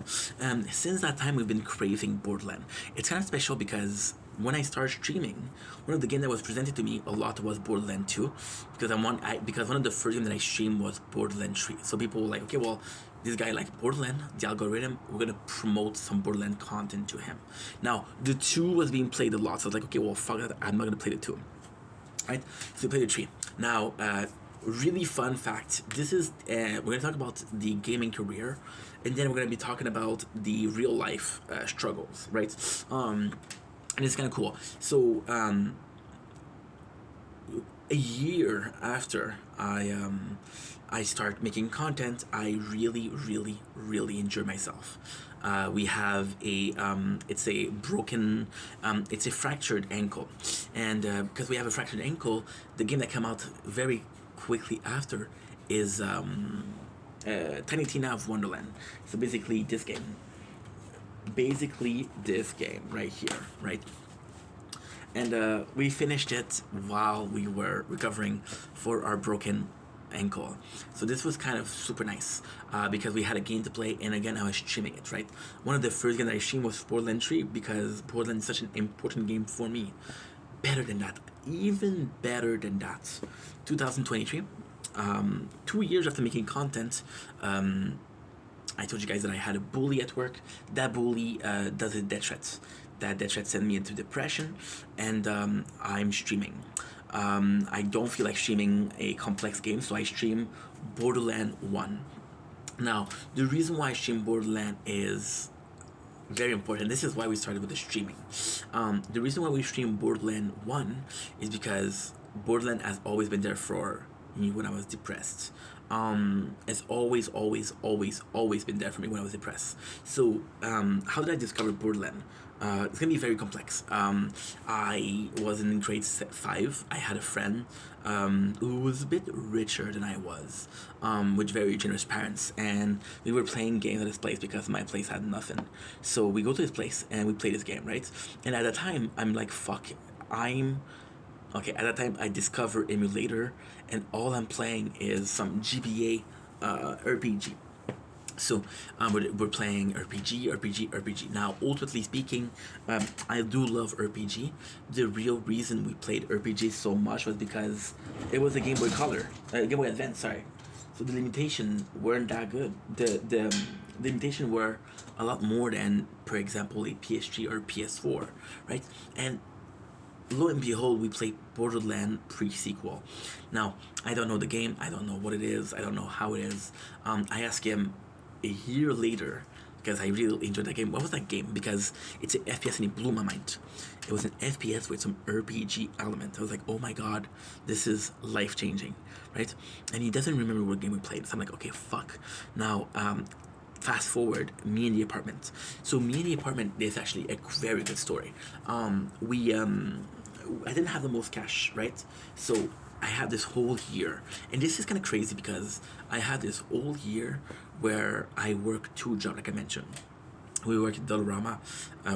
Since that time, we've been craving Borderland. It's kind of special because when I started streaming, one of the games that was presented to me a lot was Borderland 2, because because one of the first games that I streamed was Borderland 3. So people were like, okay, well, this guy likes Borderland, the algorithm, we're gonna promote some Borderland content to him. Now, the 2 was being played a lot, so I was like, okay, well, fuck that, I'm not gonna play the 2. Right? So we played the 3. Now, really fun fact, this is we're gonna talk about the gaming career, and then we're gonna be talking about the real life struggles, right? And it's kind of cool. So a year after I start making content, I really enjoy myself. We have a it's a broken, it's a fractured ankle, and because we have a fractured ankle, the game that came out very quickly after is Tiny Tina of Wonderland. So basically this game, right here, right? And we finished it while we were recovering for our broken ankle. So this was kind of super nice because we had a game to play, and again I was streaming it, right? One of the first games I streamed was Borderlands 3 because Borderlands is such an important game for me. Better than that, even better than that. 2023, 2 years after making content, I told you guys that I had a bully at work. That bully does a death threat. That death threat sent me into depression, and I'm streaming. I don't feel like streaming a complex game, so I stream Borderland 1. Now, the reason why I stream Borderland is very important. This is why we started with the streaming. The reason why we stream Borderland 1 is because Borderland has always been there for me when I was depressed. It's always been there for me when I was depressed. So how did I discover Borderland? It's gonna be very complex. I was in grade 5. I had a friend who was a bit richer than I was, with very generous parents, and we were playing games at his place because my place had nothing. So we go to his place and we play this game, right? And at that time, I'm like, fuck, okay, at that time I discover emulator, and all I'm playing is some GBA RPG. So we're playing RPG. Now, ultimately speaking, I do love RPG. The real reason we played RPG so much was because it was a Game Boy Color, Game Boy Advance, sorry. So the limitations weren't that good. The limitations were a lot more than, for example, a PS3 or PS4, right? And lo and behold, we played Borderland pre-sequel. Now, I don't know the game. I don't know what it is. I don't know how it is. I asked him a year later, because I really enjoyed that game. What was that game? Because it's an FPS and it blew my mind. It was an FPS with some RPG element. I was like, oh my god, this is life-changing, right? And he doesn't remember what game we played. So I'm like, okay, fuck. Now, fast forward, Me and the Apartment. So Me and the Apartment is actually a very good story. I didn't have the most cash, right? So I had this whole year, and this is kind of crazy because I had this whole year where I work 2 jobs, like I mentioned. We work at Dollarama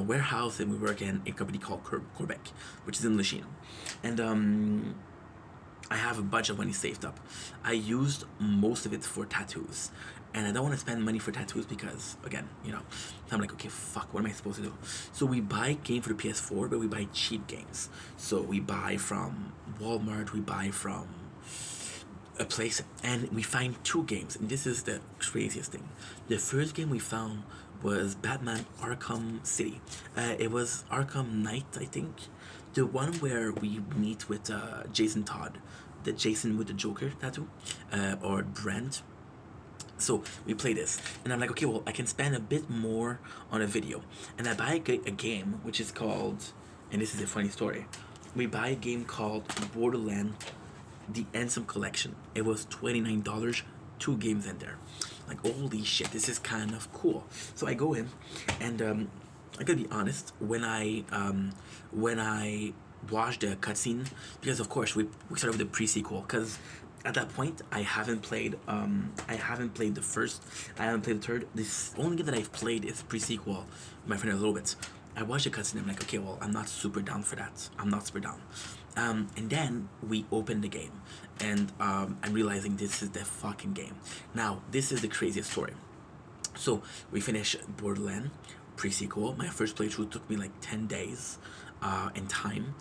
warehouse, and we work in a company called Quebec, which is in Lachine. And I have a bunch of money saved up. I used most of it for tattoos, and I don't want to spend money for tattoos because, again, you know, so I'm like, okay, fuck, what am I supposed to do? So we buy games for the PS4, but we buy cheap games. So we buy from Walmart, we buy from a place, and we find 2 games, and this is the craziest thing. The first game we found was Batman Arkham City. It was Arkham Knight, I think. The one where we meet with Jason Todd, the Jason with the Joker tattoo, or Brand. So we play this, and I'm like, okay, well, I can spend a bit more on a video, and I buy a game which is called, and this is a funny story. We buy a game called Borderland: The Anthem Collection. It was $29, 2 games in there. Like, holy shit, this is kind of cool. So I go in, and I gotta be honest, when I watched the cutscene, because of course we started with the pre-sequel, because at that point I haven't played the first, I haven't played the third. This only game that I've played is pre-sequel with my friend a little bit. I watched the cutscene, I'm like, okay, well, I'm not super down for that. I'm not super down. And then we open the game, and I'm realizing this is the fucking game. Now, this is the craziest story. So we finish Borderland pre-sequel. My first playthrough took me like 10 days in time.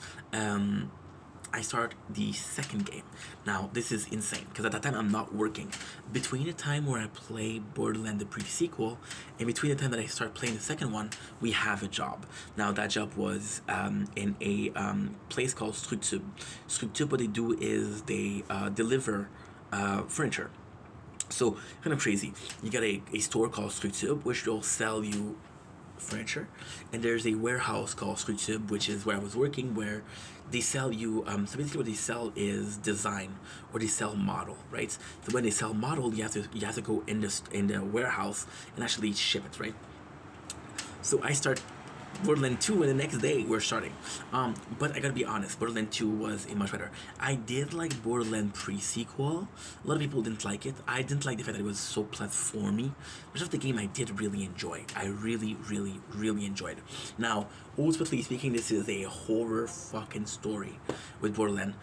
I start the second game. Now, this is insane, because at that time I'm not working. Between the time where I play Borderland the pre-sequel and between the time that I start playing the second one, we have a job. Now, that job was in a place called Structube. Structube, what they do is they deliver furniture. So, kind of crazy. You got a store called Structube, which will sell you furniture, and there's a warehouse called Structube, which is where I was working, where they sell you, so basically what they sell is design, or they sell model, right? So when they sell model, you have to go in the warehouse and actually ship it, right? So I start Borderlands 2 and the next day we're starting. But I gotta be honest, Borderlands 2 was much better. I did like Borderlands pre-sequel. A lot of people didn't like it. I didn't like the fact that it was so platformy. Much of the game I did really enjoy. I really, really, really enjoyed. Now, ultimately speaking, this is a horror fucking story with Borderlands.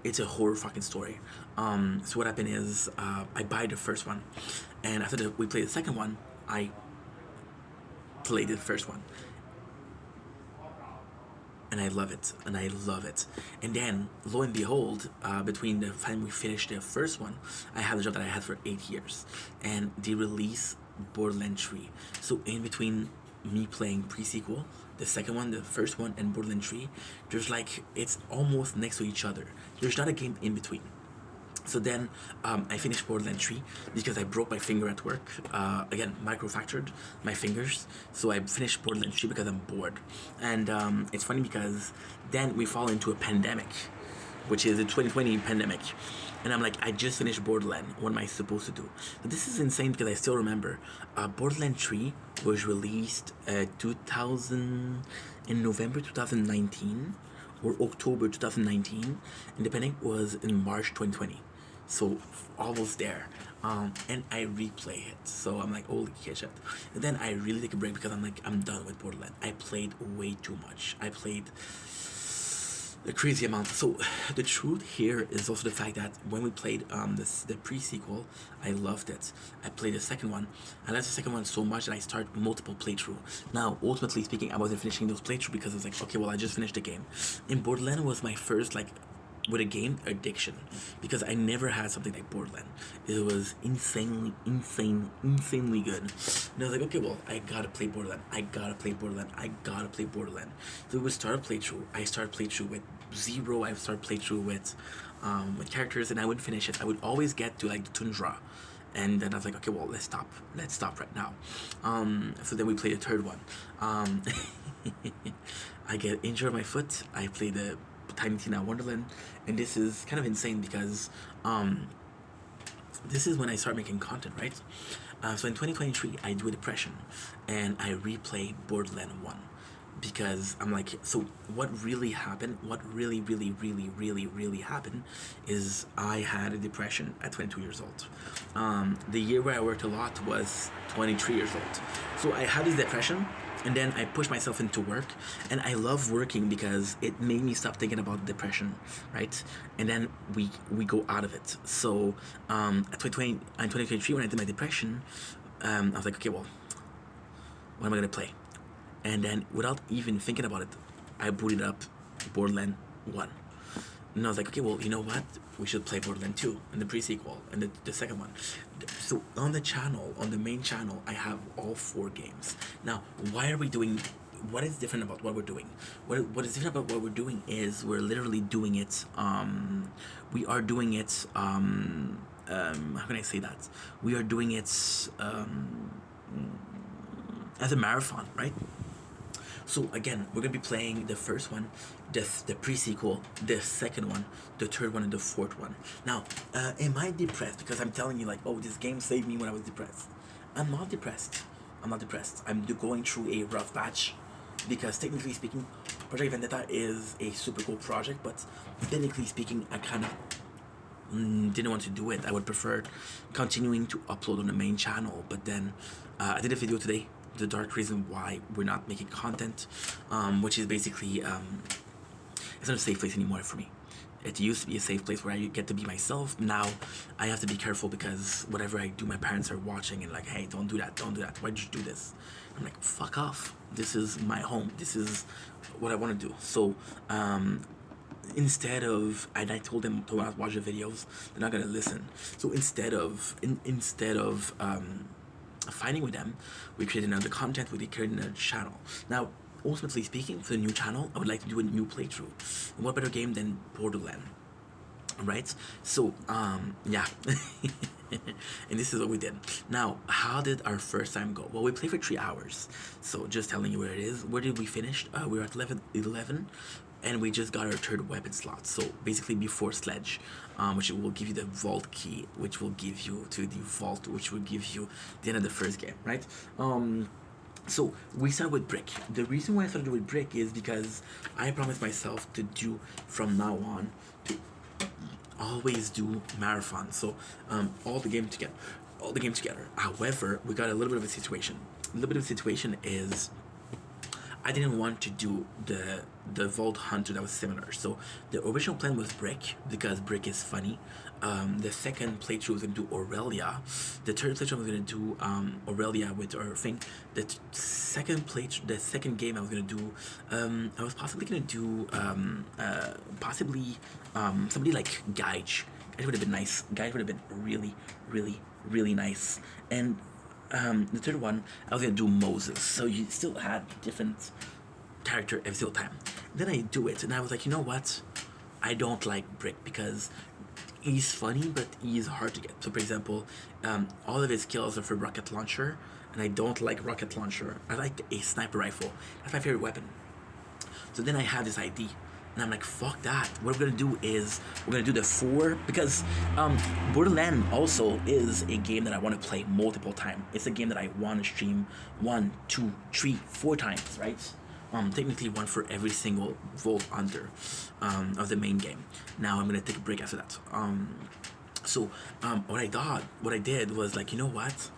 It's a horror fucking story. So what happened is, I buy the first one, and after we played the second one, I played the first one, and I love it, and I love it. And then, lo and behold, between the time we finished the first one, I had a job that I had for 8 years, and they released Borderlands 3. So in between me playing pre-sequel, the second one, the first one, and Borderlands 3, there's like, it's almost next to each other. There's not a game in between. So then I finished Borderlands 3 because I broke my finger at work. Again, microfractured my fingers. So I finished Borderlands 3 because I'm bored. And it's funny because then we fall into a pandemic, which is the 2020 pandemic. And I'm like, I just finished Borderlands. What am I supposed to do? But this is insane because I still remember Borderlands 3 was released in November 2019 or October 2019, and the pandemic was in March 2020. So almost there, and I replay it. So I'm like, holy shit! And then I really take a break because I'm like, I'm done with Borderlands. I played way too much. I played a crazy amount. So the truth here is also the fact that when we played the pre-sequel, I loved it. I played the second one. I liked the second one so much that I started multiple playthrough. Now, ultimately speaking, I wasn't finishing those playthrough because I was like, okay, well, I just finished the game. And Borderlands was my first, like, with a game addiction, because I never had something like Borderlands. It was insanely good. And I was like, okay, well, I gotta play Borderlands. I gotta play Borderlands. So we would start a playthrough. I started playthrough with zero. I started playthrough with characters, and I wouldn't finish it. I would always get to like the tundra, and then I was like, okay, well, let's stop right now. So then we played the third one. I get injured on my foot. I play the Tiny Tina Wonderland, and this is kind of insane because this is when I start making content, right? So in 2023, I do a depression, and I replay Borderlands 1 because I'm like, so what really happened? What really happened is I had a depression at 22 years old. The year where I worked a lot was 23 years old. So I had this depression, and then I pushed myself into work, and I love working because it made me stop thinking about depression, right? And then we go out of it. So at 2023, when I did my depression, I was like, okay, well, what am I gonna play? And then without even thinking about it, I booted up Borderlands 1. And I was like, okay, well, you know what? We should play Borderlands 2 and the pre-sequel and the second one. So on the channel, on the main channel, I have all 4 games. Now, why are we doing... What is different about what we're doing? What is different about what we're doing is we're literally doing it... we are doing it... how can I say that? We are doing it... as a marathon, right? So again, we're gonna be playing the first one, the pre-sequel, the second one, the third one, and the fourth one. Now, am I depressed because I'm telling you like, oh, this game saved me when I was depressed? I'm not depressed. I'm going through a rough patch because technically speaking, Project Vendetta is a super cool project, but technically speaking, I kind of didn't want to do it. I would prefer continuing to upload on the main channel, but then I did a video today, the dark reason why we're not making content, which is basically it's not a safe place anymore for me. It used to be a safe place where I get to be myself. Now I have to be careful because whatever I do, my parents are watching and like, hey, don't do that, why'd you do this? I'm like, fuck off, this is my home, this is what I want to do. So instead of, and I told them to not watch the videos, they're not gonna listen. So instead of fighting with them, we created another content, we created another channel. Now, ultimately speaking, for the new channel, I would like to do a new playthrough. And what better game than Borderlands, right? So, yeah. And this is what we did. Now, how did our first time go? Well, we played for 3 hours. So, just telling you where it is. Where did we finish? We were at 11, and we just got our 3rd weapon slot. So, basically before Sledge, which will give you the vault key, which will give you to the vault, which will give you the end of the first game, right? So we started with Brick. The reason why I started with Brick is because I promised myself to do from now on to always do marathon. So all the games together. However, we got a little bit of a situation. A little bit of a situation is I didn't want to do the Vault Hunter that was similar. So the original plan was Brick because Brick is funny. The second playthrough was gonna do Aurelia. The third playthrough was gonna do Aurelia with our thing. The second game I was gonna do, I was possibly gonna do somebody like Gaige. Gaige would have been nice. Gaige would have been really, really, really nice. And the third one, I was gonna do Moses. So you still had different character every single time. Then I do it, and I was like, you know what? I don't like Brick because he's funny, but he's hard to get. So, for example, all of his kills are for rocket launcher, and I don't like rocket launcher. I like a sniper rifle. That's my favorite weapon. So then I have this ID, and I'm like, fuck that. What we're gonna do is we're gonna do the 4 because Borderlands also is a game that I want to play multiple times. It's a game that I want to stream 1, 2, 3, 4 times, right? Technically one for every single Vault Hunter of the main game. Now I'm gonna take a break after that. What I did was like, you know what?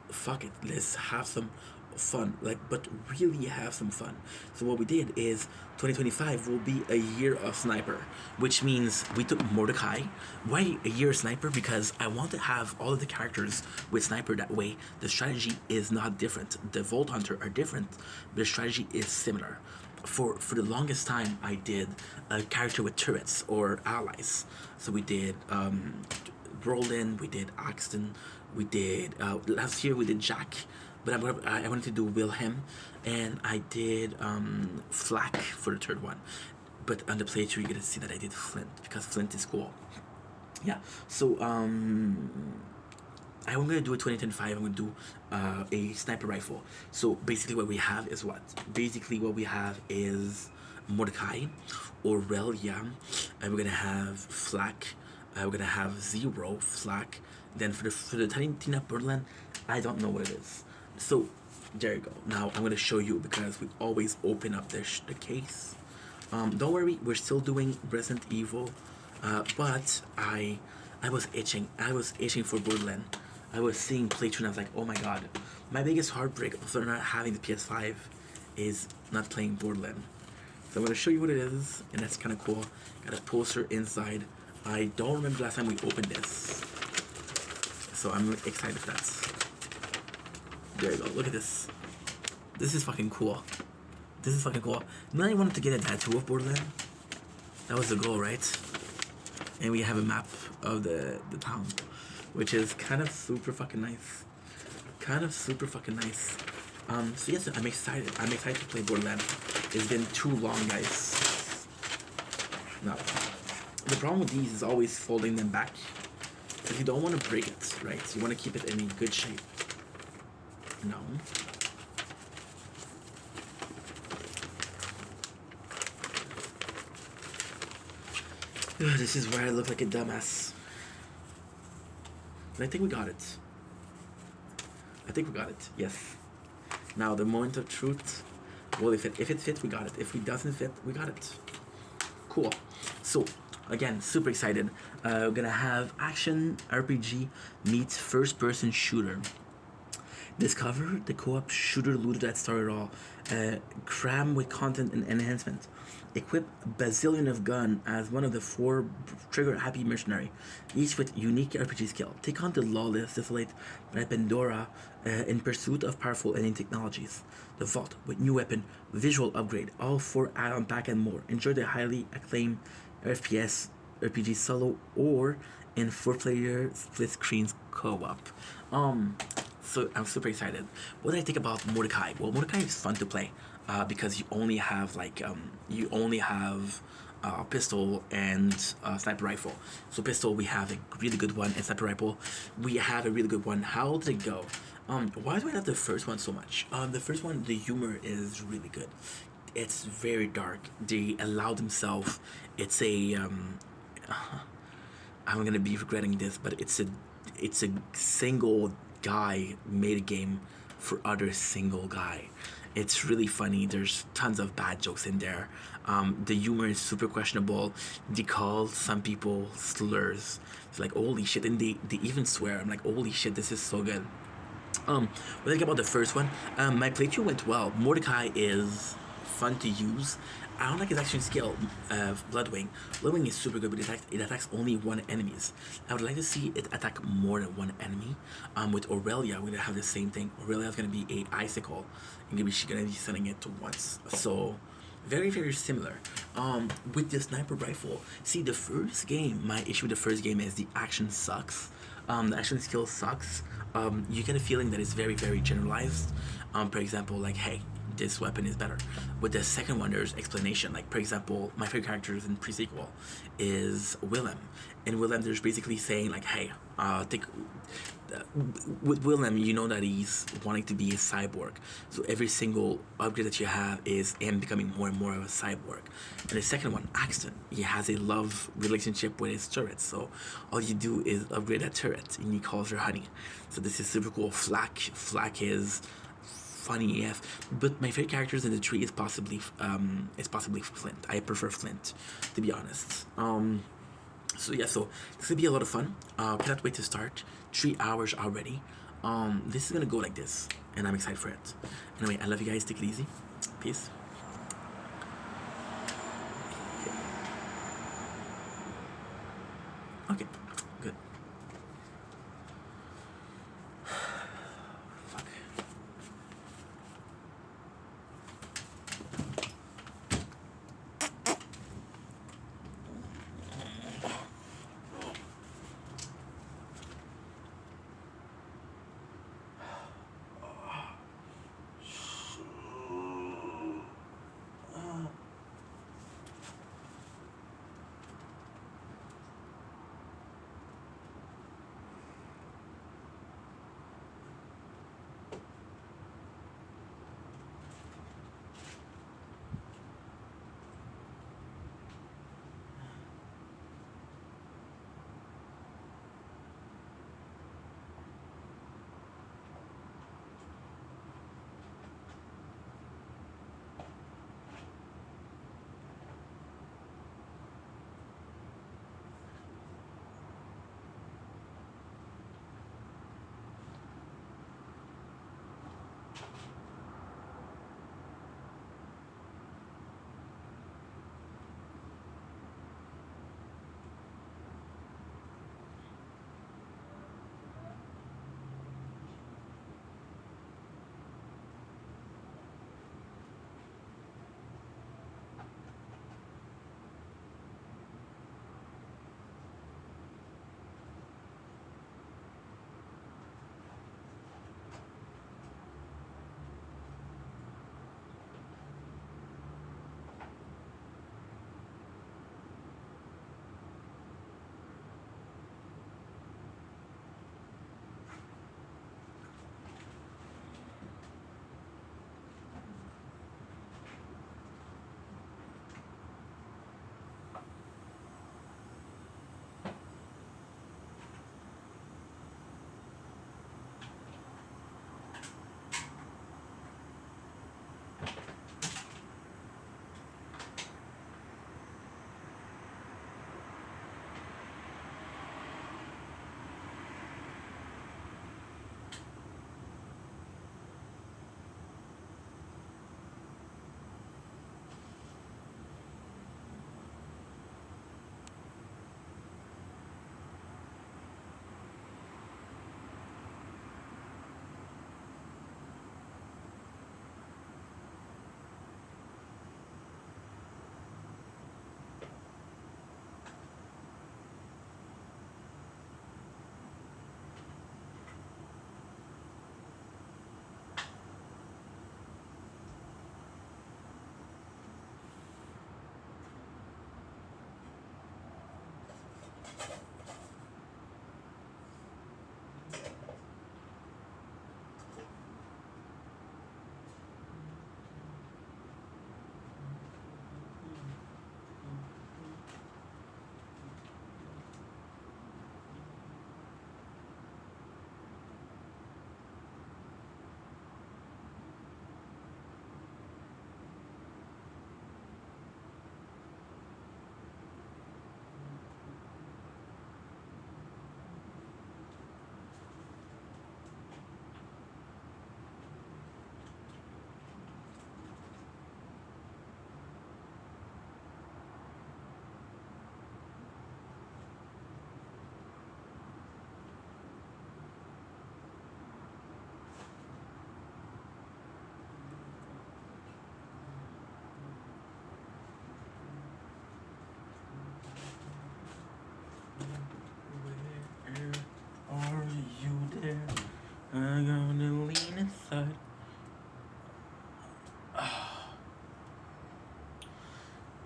Fuck it, let's have some fun, but really have some fun. So what we did is 2025 will be a year of Sniper, which means we took Mordecai. Why a year of Sniper? Because I want to have all of the characters with Sniper, that way the strategy is not different. The Vault Hunter are different, but the strategy is similar. For the longest time, I did a character with turrets or allies. So we did Brolin, we did Axton, we did last year we did Jack, but I wanted to do Wilhelm, and I did Flak for the third one. But on the playthrough, you're gonna see that I did Flint because Flint is cool. Yeah. So I'm gonna do a 2025. I'm gonna do a sniper rifle. So basically, what we have is what? Basically, what we have is Mordecai, Aurelia, and we're gonna have Flak. We're gonna have Zero, Flak. Then for the Tiny Tina Borderland, I don't know what it is. So there you go. Now I'm gonna show you because we always open up the case. Don't worry, we're still doing Resident Evil, but I was itching. I was itching for Borderland. I was seeing playthrough and I was like, oh my god. My biggest heartbreak for not having the PS5 is not playing Borderland. So I'm gonna show you what it is, and that's kind of cool. Got a poster inside. I don't remember the last time we opened this, so I'm excited for that. There you go. Look at this. This is fucking cool. This is fucking cool. Then I wanted to get a tattoo of Borderland. That was the goal, right? And we have a map of the town, which is kind of super fucking nice. Kind of super fucking nice. So yes, I'm excited. I'm excited to play Borderlands. It's been too long, guys. No. The problem with these is always folding them back, because you don't want to break it, right? You want to keep it in good shape. No. Ugh, this is where I look like a dumbass. But I think we got it. I think we got it. Yes. Now the moment of truth. Well, if it fits, we got it. If it doesn't fit, we got it. Cool. So again, super excited. We're gonna have action RPG meets first-person shooter. Discover the co-op shooter looter that started all. Cram with content and enhancement. Equip bazillion of gun as one of the 4 trigger-happy mercenary, each with unique RPG skill. Take on the lawless, desolate Pandora in pursuit of powerful alien technologies. The Vault with new weapon, visual upgrade, all 4 add-on pack and more. Enjoy the highly acclaimed FPS RPG solo or in 4-player split screens co-op. So I'm super excited. What did I think about Mordecai? Well, Mordecai is fun to play because you only have pistol and sniper rifle. So pistol, we have a really good one, and sniper rifle, we have a really good one. How did it go? Why do I like the first one so much? The first one, the humor is really good. It's very dark. They allowed themselves. It's a I'm gonna be regretting this, but it's a single guy made a game for other single guy. It's really funny. There's tons of bad jokes in there. The humor is super questionable. They call some people slurs. It's like, holy shit, and they even swear. I'm like, holy shit, this is so good. What I think about the first one, my playthrough went well. Mordecai is fun to use. I don't like his action skill, Bloodwing. Bloodwing is super good, but it attacks only one enemies. I would like to see it attack more than one enemy. With Aurelia, we're gonna have the same thing. Aurelia's gonna be a icicle, and she's gonna be sending it to once. So very, very similar. With the sniper rifle, see, the first game, my issue with the first game is the action sucks. The action skill sucks. You get a feeling that it's very, very generalized. For example, like, hey, this weapon is better. With the second one, there's explanation. Like, for example, my favorite characters in pre-sequel is Willem. In Willem, there's basically saying, like, hey, with Willem, you know that he's wanting to be a cyborg. So every single upgrade that you have is him becoming more and more of a cyborg. And the second one, Axton, he has a love relationship with his turret. So all you do is upgrade that turret, and he calls her honey. So this is super cool. Flack is funny AF. But my favorite characters in the tree is possibly Flint. I prefer Flint, to be honest. So yeah, so this will be a lot of fun. Cannot wait to start. 3 hours already. This is gonna go like this, and I'm excited for it. Anyway, I love you guys. Take it easy. Peace. Okay, good. Fuck.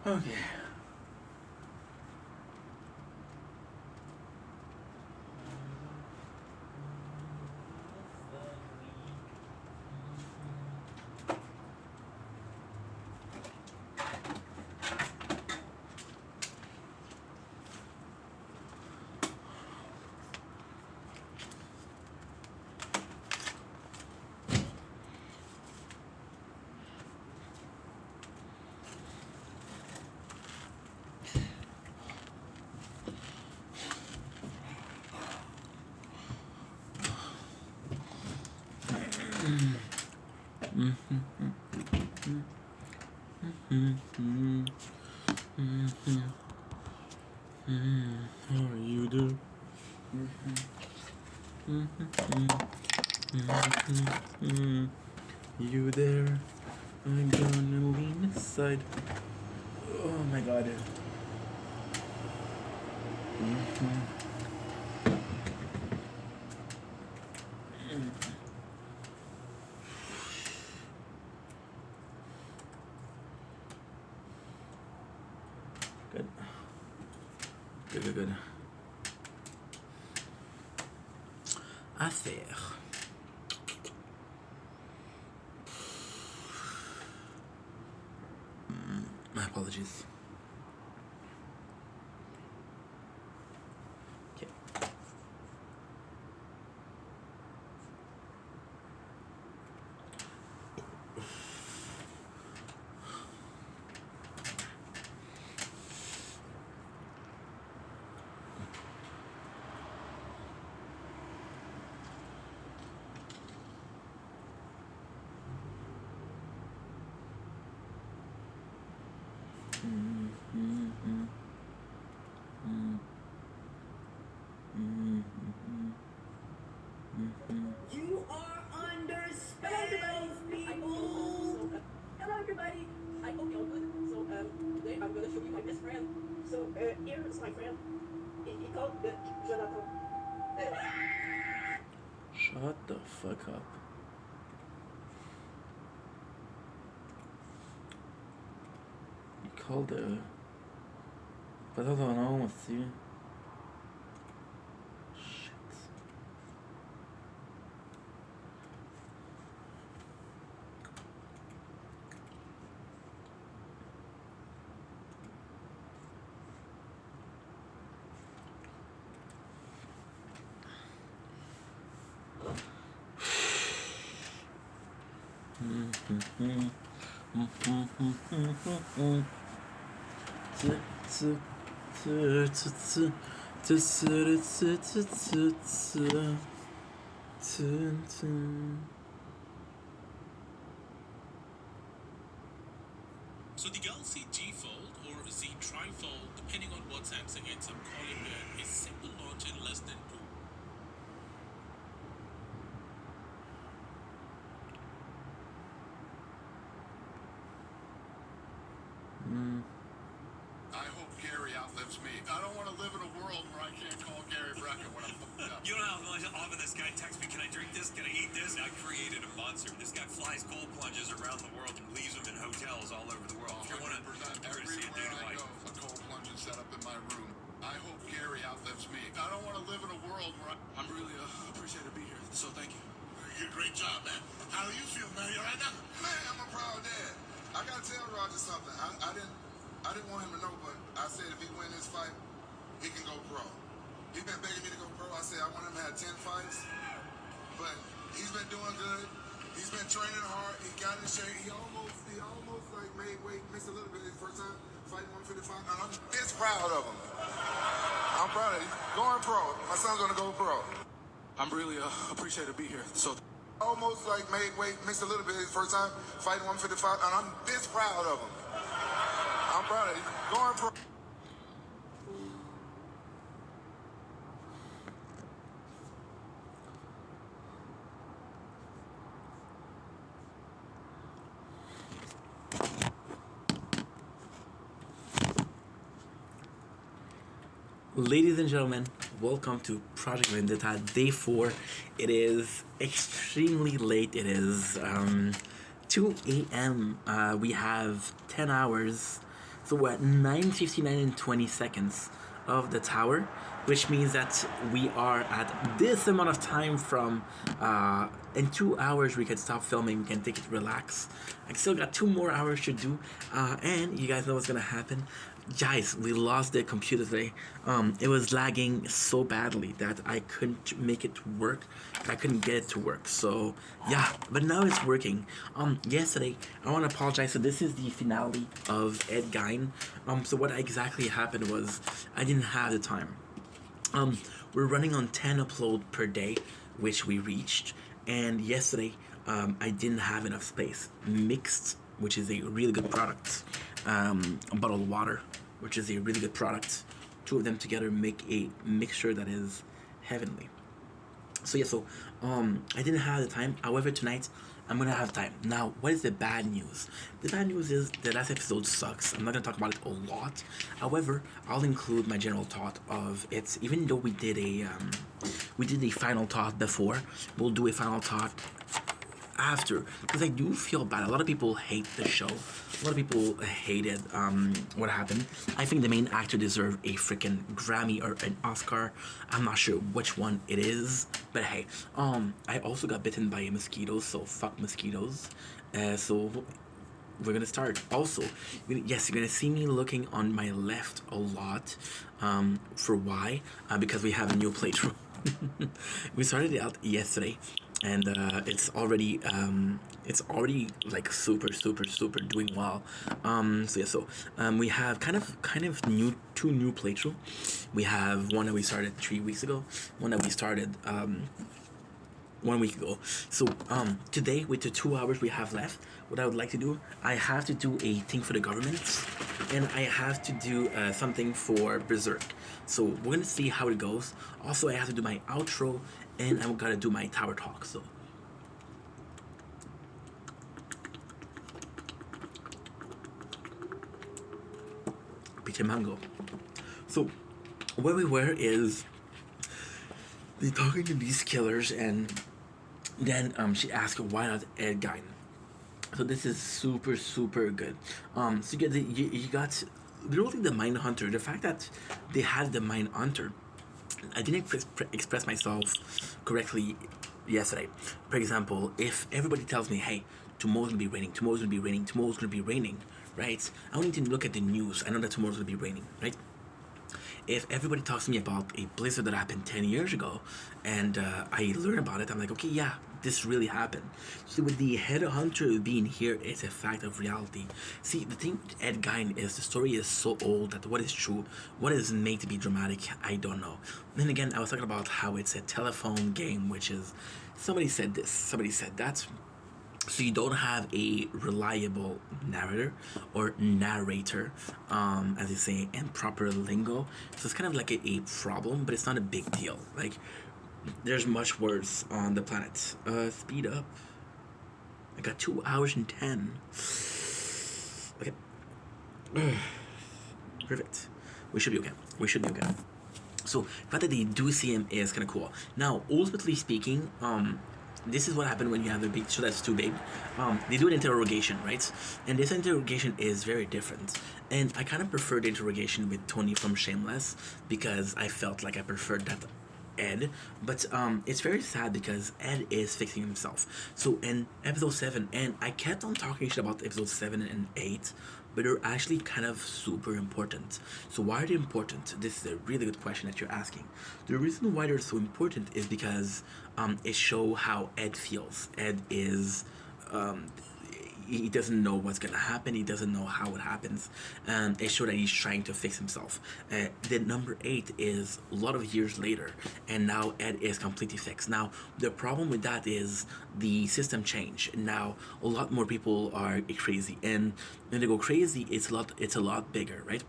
Okay. How are you doing? You there? I'm gonna lean aside. Oh my god. Good. Good. Affaire. My apologies. Okay. You are under spell, people! Hello, everybody! I hope you're good. So, today I'm gonna show you my best friend. So, here is my friend. He called Jonathan. Shut the fuck up. You called it. Pas ton nom aussi. So the Galaxy G Fold or Z Trifold, depending on what Samsung ends up calling it, is set to launch in less than 2. I hope Gary outlives me. I don't want to live in a world where I can't call Gary Brackett when I'm fucked up. You know how often this guy texts me, can I drink this? Can I eat this? I created a monster. This guy flies cold plunges around the world and leaves them in hotels all over the world. If you want to see a dude Everywhere I go, a cold plunge is set up in my room. I hope Gary outlives me. I don't want to live in a world where I'm really appreciative to be here. So thank you. You did a great job, man. How do you feel, man? You all right now? Man, I'm a proud dad. I gotta tell Roger something. I didn't want him to know, but I said if he win this fight, he can go pro. He's been begging me to go pro. I said I want him to have 10 fights, but he's been doing good. He's been training hard. He got in shape. He almost like made weight, missed a little bit his first time fighting 155. And I'm just proud of him. I'm proud of him. He's going pro. My son's gonna go pro. I'm really appreciative to be here. So almost like made weight, missed a little bit his first time fighting 155, and I'm this proud of him. I'm proud of him. He's going pro. Ladies and gentlemen, welcome to Project Vendetta Day 4. It is extremely late. It is 2 a.m. We have 10 hours So we're at 9:59 and 20 seconds of the tower, which means that we are at this amount of time from in 2 hours we can stop filming, we can take it relax. I still got 2 more hours to do, and you guys know what's gonna happen. Guys, we lost the computer today. It was lagging so badly that I couldn't make it work. I couldn't get it to work. So yeah, but now it's working. Yesterday, I want to apologize. So this is the finale of Ed Gein. So what exactly happened was I didn't have the time. We're running on 10 upload per day, which we reached. And yesterday, I didn't have enough space. Mixed, which is a really good product. Bottled water, which is a really good product. 2 of them together make a mixture that is heavenly. So yeah, so I didn't have the time. However, tonight I'm gonna have time. Now, what is the bad news? The bad news is the last episode sucks. I'm not gonna talk about it a lot. However, I'll include my general thought of it. Even though we did a final thought before, we'll do a final thought after, because I do feel bad. A lot of people hate the show. A lot of people hated what happened. I think the main actor deserved a freaking Grammy or an Oscar. I'm not sure which one it is, but hey, I also got bitten by a mosquito, so fuck mosquitoes. So we're gonna start. Also, yes, you're gonna see me looking on my left a lot. For why? Because we have a new playthrough. We started it out yesterday, and it's already like super doing well. So yeah, so we have kind of two new playthrough. We have one that we started 3 weeks ago, one that we started 1 week ago. So today, with the 2 hours we have left, what I would like to do, I have to do a thing for the government, and I have to do something for Berserk. So we're gonna see how it goes. Also, I have to do my outro, and I'm gonna do my tower talk. So peach and mango. So where we were is they talking to these killers, and then she asked why not Ed Gein. So this is super good. So you got literally the Mind Hunter. The fact that they had the Mind Hunter, I didn't express myself correctly yesterday. For example, if everybody tells me, hey, tomorrow's gonna be raining, tomorrow's gonna be raining, tomorrow's gonna be raining, right? I don't need to look at the news. I know that tomorrow's gonna be raining, right? If everybody talks to me about a blizzard that happened 10 years ago, and I learn about it, I'm like, okay, yeah, this really happened. So with the headhunter being here, it's a fact of reality. See, the thing with Ed Gein is the story is so old that what is true, what is made to be dramatic, I don't know. Then again, I was talking about how it's a telephone game, which is, somebody said this, somebody said that. So you don't have a reliable narrator or narrator, as they say in proper lingo. So it's kind of like a problem, but it's not a big deal. Like, there's much worse on the planet. Speed up. I got 2 hours and 10. Okay. Perfect. We should be okay. So the fact that they do see him is kind of cool. Now, ultimately speaking, this is what happened when you have a big show that's too big. They do an interrogation, right? And this interrogation is very different. And I kind of prefer the interrogation with Tony from Shameless, because I felt like I preferred that Ed. But it's very sad because Ed is fixing himself. So in episode 7, and I kept on talking shit about episode 7 and 8, but they're actually kind of super important. So why are they important? This is a really good question that you're asking. The reason why they're so important is because it shows how Ed feels. Ed is he doesn't know what's gonna happen. He doesn't know how it happens. It shows that he's trying to fix himself. The number 8 is a lot of years later, and now Ed is completely fixed. Now the problem with that is the system change. Now a lot more people are crazy, and when they go crazy, it's a lot bigger, right?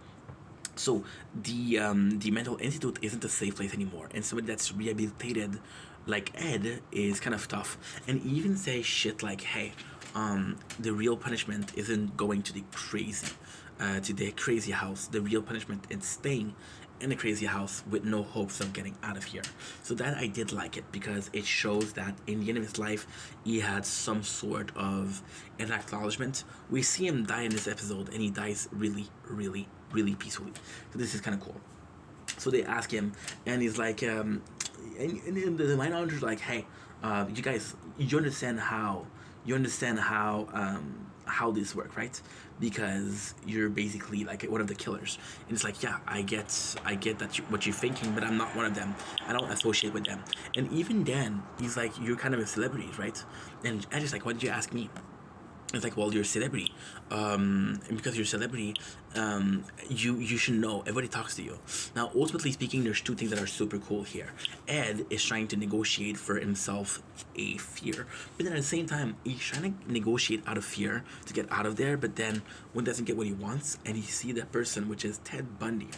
So the mental institute isn't a safe place anymore, and somebody that's rehabilitated like Ed is kind of tough. And even say shit like, hey, the real punishment isn't going to the crazy house. The real punishment is staying in a crazy house with no hopes of getting out of here. So that I did like it because it shows that in the end of his life, he had some sort of an acknowledgement. We see him die in this episode, and he dies really, really, really peacefully. So this is kind of cool. So they ask him, and he's like, and the mine owner's like, hey, you guys, you understand how how this work, right? Because you're basically like one of the killers. And it's like, yeah, I get that what you're thinking, but I'm not one of them. I don't associate with them. And even then, he's like, you're kind of a celebrity, right? And I just like, why did you ask me? It's like, well, you're a celebrity, and because you're a celebrity, you should know. Everybody talks to you. Now, ultimately speaking, there's two things that are super cool here. Ed is trying to negotiate for himself a fear, but then at the same time, he's trying to negotiate out of fear to get out of there. But then, when he doesn't get what he wants, and you see that person, which is Ted Bundy.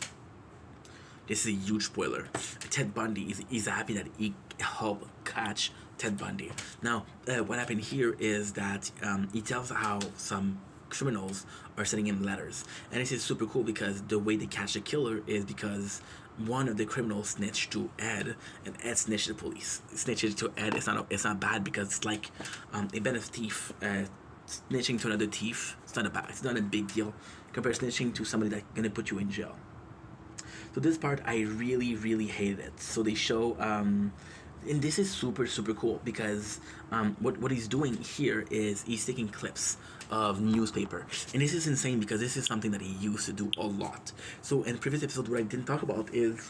This is a huge spoiler. Ted Bundy is happy that he helped catch Ted Bundy. Now, what happened here is that he tells how some criminals are sending him letters. And this is super cool because the way they catch the killer is because one of the criminals snitched to Ed, and Ed snitched to the police. Snitching to Ed, it's not bad because it's like a bit of thief. Snitching to another thief, it's not a big deal compared to snitching to somebody that's gonna put you in jail. So this part I really, really hated it. So they show, and this is super, super cool because what he's doing here is he's taking clips of newspaper, and this is insane because this is something that he used to do a lot. So in previous episode, what I didn't talk about is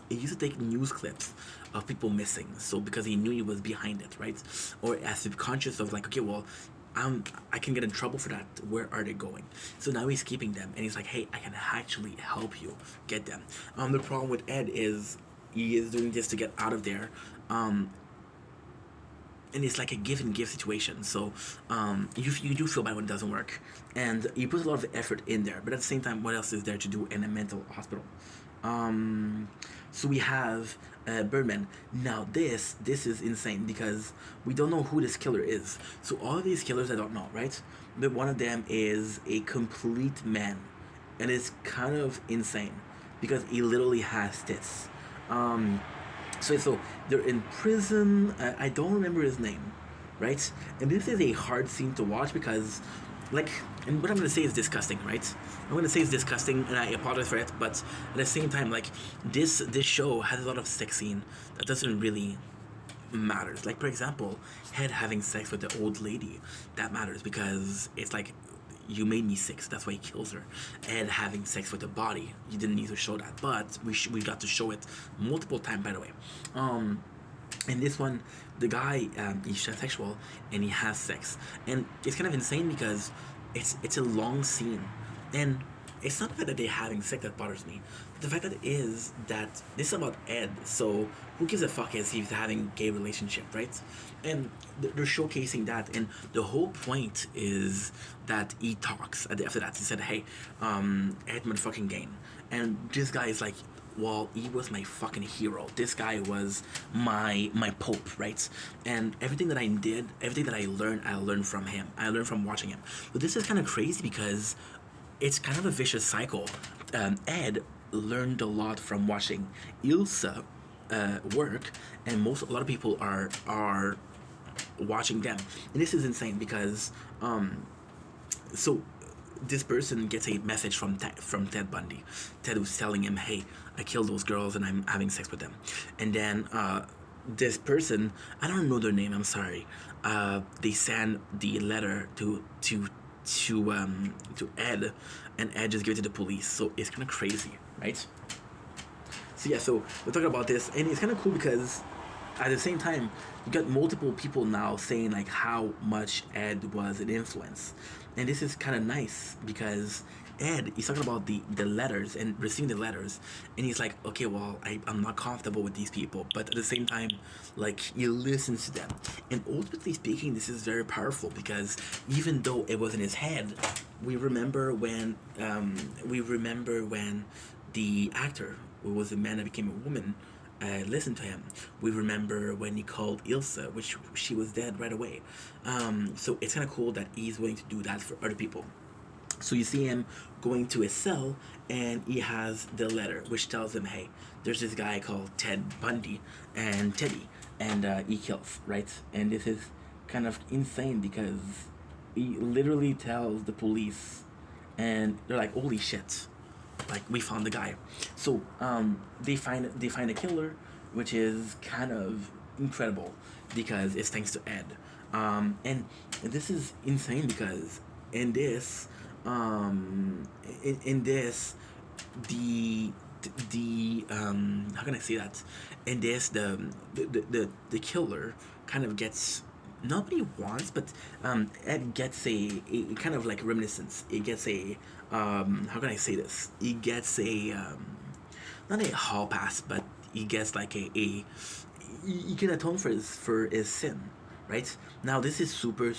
he used to take news clips of people missing. So because he knew he was behind it, right? Or as subconscious of like, okay, well, I can get in trouble for that. Where are they going? So now he's keeping them, and he's like, hey, I can actually help you get them. The problem with Ed is he is doing this to get out of there. And it's like a give and give situation. So you do feel bad when it doesn't work, and you put a lot of effort in there. But at the same time, what else is there to do in a mental hospital? So we have Birdman. Now this is insane because we don't know who this killer is. So all of these killers I don't know, right? But one of them is a complete man, and it's kind of insane because he literally has tits. So they're in prison. I don't remember his name, right? And this is a hard scene to watch because, like, and what I'm gonna say is disgusting, right? I'm gonna say it's disgusting, and I apologize for it. But at the same time, like, this show has a lot of sex scene that doesn't really matters. Like, for example, Ed having sex with the old lady, that matters because it's like, you made me sick, so that's why he kills her. Ed having sex with the body, you didn't need to show that, but we got to show it multiple times, by the way. In this one, the guy, he's transsexual, and he has sex. And it's kind of insane because it's a long scene. And it's not the fact that they're having sex that bothers me. The fact that it is that this is about Ed, so who gives a fuck if he's having gay relationship, right? And they're showcasing that, and the whole point is that he talks after that. He said, hey, Ed motherfucking Gain. And this guy is like, well, he was my fucking hero. This guy was my pope, right? And everything that I did, everything that I learned from him. I learned from watching him. But this is kind of crazy because it's kind of a vicious cycle. Ed learned a lot from watching Ilsa work, and a lot of people are watching them. And this is insane because so this person gets a message from Ted Bundy. Ted was telling him, hey, I killed those girls and I'm having sex with them. And then this person, I don't know their name, I'm sorry, they send the letter to Ed, and Ed just gives it to the police. So it's kind of crazy, right? So yeah, so we're talking about this, and it's kind of cool because at the same time, you got multiple people now saying like how much Ed was an influence. And this is kind of nice because Ed, he's talking about the letters and receiving the letters, and he's like, okay, well, I'm not comfortable with these people, but at the same time, like, he listens to them. And ultimately speaking, this is very powerful because even though it was in his head, we remember when the actor, who was a man that became a woman, listened to him. We remember when he called Ilsa, which she was dead right away. So it's kind of cool that he's willing to do that for other people. So you see him going to his cell, and he has the letter which tells him, hey, there's this guy called Ted Bundy and Teddy, and he kills, right? And this is kind of insane because he literally tells the police, and they're like, holy shit, like, we found the guy. So they find a killer, which is kind of incredible because it's thanks to Ed. And this is insane because in this in this the how can I say that? In this, the killer kind of gets, nobody wants, but Ed gets a kind of like reminiscence. It gets a how can I say this? He gets a not a hall pass, but he gets like a he can atone for his sin, right? Now this is super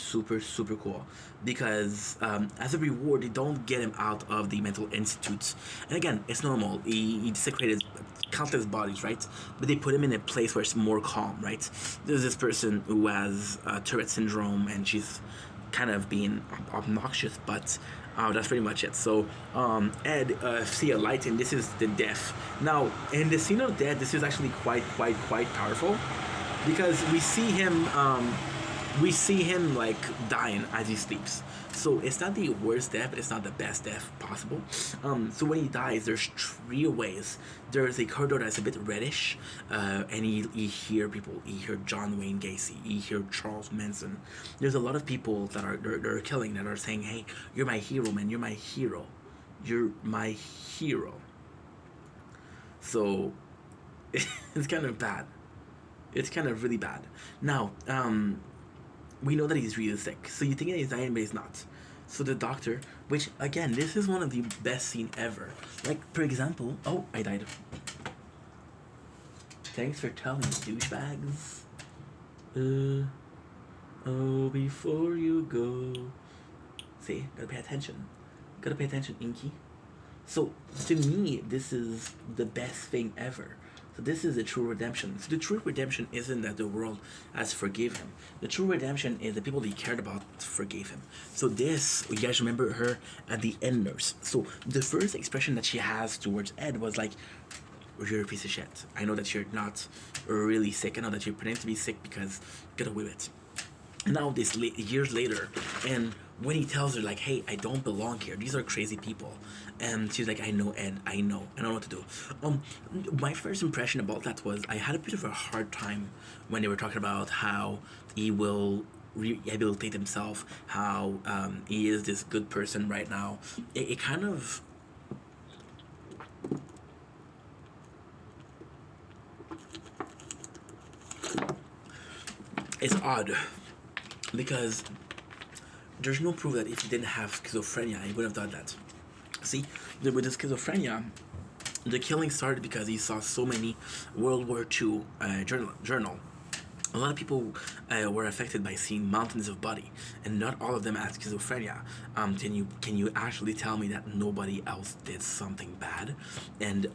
cool because as a reward, they don't get him out of the mental institutes. And again, it's normal. He desecrated countless bodies, right? But they put him in a place where it's more calm, right? There's this person who has Tourette syndrome, and she's kind of being obnoxious, but that's pretty much it. So Ed see a light, and this is the death. Now in the scene of death, this is actually quite powerful because we see him like dying as he sleeps. So it's not the worst death, but it's not the best death possible. So when he dies, there's three ways. There's a corridor that's a bit reddish, and you hear people. You hear John Wayne Gacy. You hear Charles Manson. There's a lot of people that are they're killing, that are saying, "Hey, you're my hero, man. You're my hero. You're my hero." So it's kind of bad. It's kind of really bad. Now, we know that he's really sick. So you think that he's dying, but he's not. So the doctor, which again, this is one of the best scene ever. Like, for example, oh, I died. Thanks for telling me, douchebags. Oh, before you go. See, gotta pay attention. Gotta pay attention, Inky. So to me, this is the best thing ever. So this is the true redemption. So the true redemption isn't that the world has forgiven him. The true redemption is the people that he cared about forgave him. So this, you guys remember her at the end, nurse. So the first expression that she has towards Ed was like, you're a piece of shit. I know that you're not really sick. I know that you're pretending to be sick because get away with it. Now this years later, and when he tells her like, hey, I don't belong here, these are crazy people, and she's like, I know, Ed, I know what to do. My first impression about that was I had a bit of a hard time when they were talking about how he will rehabilitate himself, how he is this good person right now. It kind of, it's odd because there's no proof that if he didn't have schizophrenia, he would have done that. See, with the schizophrenia, the killing started because he saw so many World War II journal. A lot of people were affected by seeing mountains of body, and not all of them had schizophrenia. Can you actually tell me that nobody else did something bad? And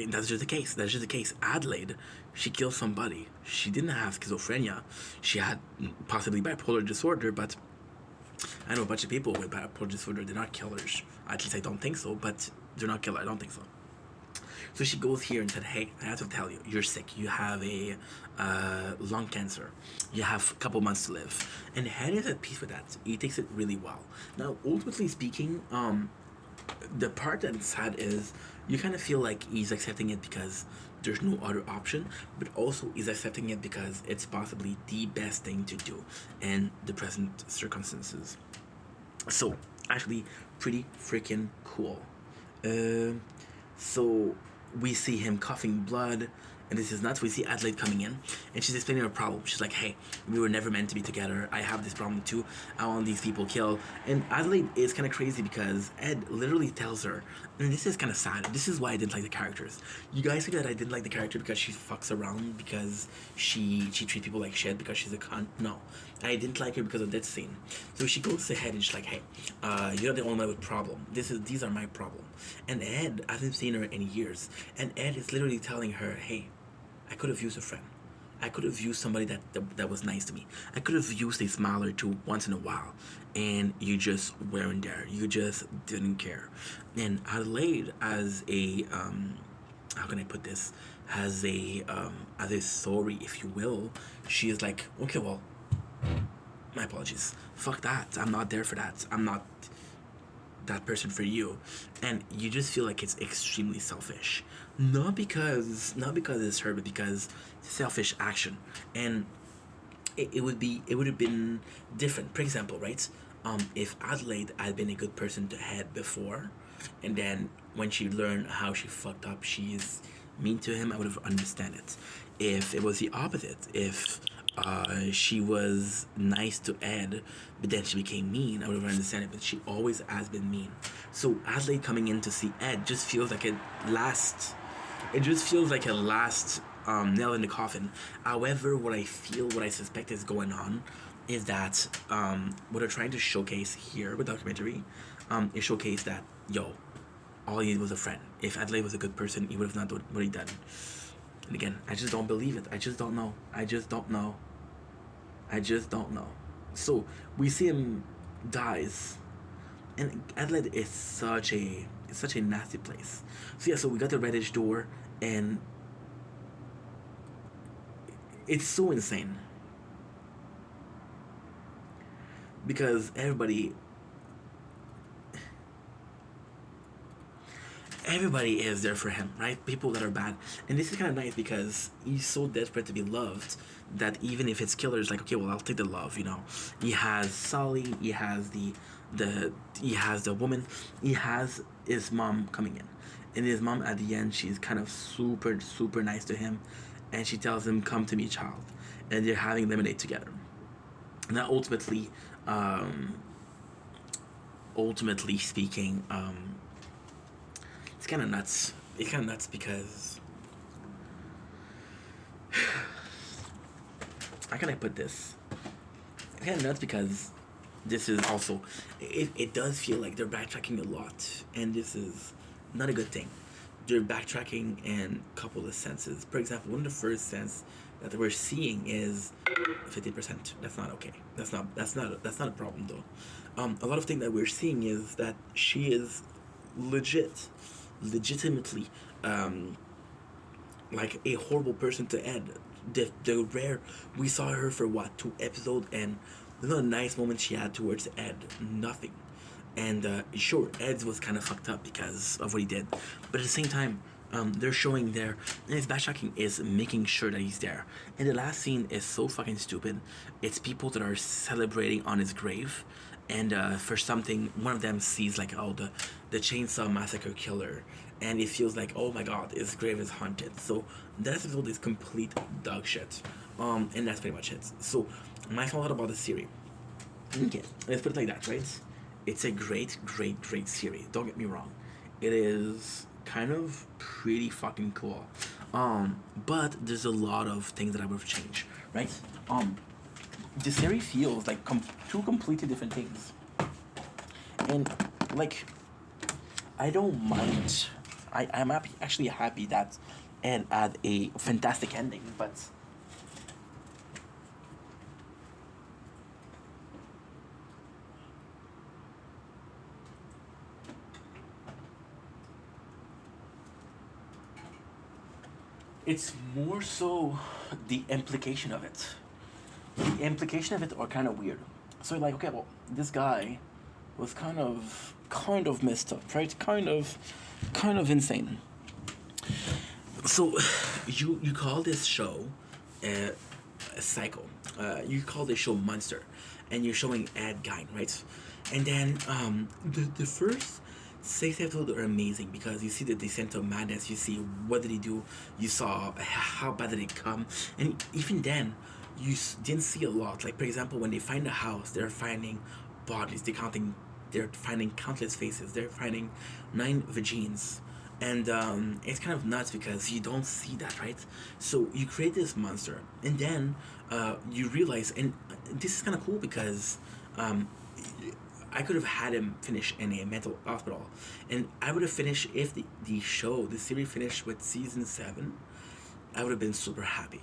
that's just the case. That's just the case. Adelaide, she killed somebody. She didn't have schizophrenia. She had possibly bipolar disorder, but I know a bunch of people with bipolar disorder. They're not killers. At least I don't think so, but they're not killers. I don't think so. So she goes here and said, hey, I have to tell you, you're sick. You have a lung cancer. You have a couple months to live. And Ed is at peace with that. He takes it really well. Now, ultimately speaking, the part that's sad is you kind of feel like he's accepting it because there's no other option, but also he's accepting it because it's possibly the best thing to do in the present circumstances. So, actually, pretty freaking cool. So, we see him coughing blood, and this is nuts. We see Adelaide coming in, and she's explaining her problem. She's like, hey, we were never meant to be together. I have this problem too. I want these people killed. And Adelaide is kind of crazy because Ed literally tells her, and this is kind of sad. This is why I didn't like the characters. You guys think that I didn't like the character because she fucks around, because she treats people like shit, because she's a cunt? No. I didn't like her because of that scene. So she goes to Ed and she's like, hey, you're the only one with problem. These are my problem. And Ed hasn't seen her in years. And Ed is literally telling her, hey, I could have used a friend. I could have used somebody that was nice to me. I could have used a smile or two once in a while, and you just weren't there. You just didn't care. And Adelaide, as a how can I put this? As a sorry, if you will, she is like, okay, well, my apologies. Fuck that. I'm not there for that. I'm not that person for you. And you just feel like it's extremely selfish. Not because it's her, but because selfish action. And it would have been different. For example, right? If Adelaide had been a good person to head before, and then when she learned how she fucked up, she is mean to him, I would have understand it. If it was the opposite, if she was nice to Ed, but then she became mean, I would have understand it. But she always has been mean. So Adelaide coming in to see Ed just feels like a last. It just feels like a last nail in the coffin. However, what I suspect is going on is that what they're trying to showcase here with the documentary is showcase that, yo, all he needed was a friend. If Adelaide was a good person, he would have not done what he done. And again, I just don't believe it. I just don't know. I just don't know. I just don't know. So we see him dies, and Adelaide is such a nasty place. So yeah, so we got the reddish door, and it's so insane because everybody is there for him, right? People that are bad. And this is kind of nice because he's so desperate to be loved that even if it's killers, like, okay, well, I'll take the love, you know. He has Sally, he has he has the woman, he has his mom coming in. And his mom at the end, she's kind of super, super nice to him. And she tells him, come to me, child. And they're having lemonade together. Now, ultimately speaking, it's kind of nuts. It's kind of nuts because how can I put this? It's kind of nuts because this is also it does feel like they're backtracking a lot, and this is not a good thing. They're backtracking in a couple of senses. For example, one of the first sense that we're seeing is 50%. That's not okay. That's not a problem though. A lot of things that we're seeing is that she is legitimately like a horrible person to Ed. The rare we saw her for what, 2 episodes, and there's not a nice moment she had towards Ed. Nothing. And sure, Ed's was kind of fucked up because of what he did, but at the same time, they're showing there, and his backtracking is making sure that he's there. And the last scene is so fucking stupid. It's people that are celebrating on his grave, and for something, one of them sees like, oh, the chainsaw massacre killer, and it feels like, oh my god, his grave is haunted. So that episode is complete dog shit. And that's pretty much it. So my thought about the series. Okay, let's put it like that, right? It's a great, great, great series. Don't get me wrong. It is kind of pretty fucking cool. But there's a lot of things that I would have changed, right? The series feels like two completely different things. And like, I don't mind. I'm actually happy that Ed had a fantastic ending, but it's more so the implication of it. The implication of it are kind of weird. So you're like, okay, well, this guy was kind of messed up, right? Kind of insane. So you call this show a Psycho. You call this show Monster, and you're showing Ed Gein, right? And then the first 6 episodes are amazing because you see the descent of madness. You see what did he do. You saw how bad did it come, and even then, you didn't see a lot. Like, for example, when they find a house, they're finding bodies. They're finding countless faces. They're finding 9 vagines. And it's kind of nuts because you don't see that, right? So you create this monster, and then you realize, and this is kind of cool because I could have had him finish in a mental hospital, and I would have finished if the series finished with season 7. I would have been super happy.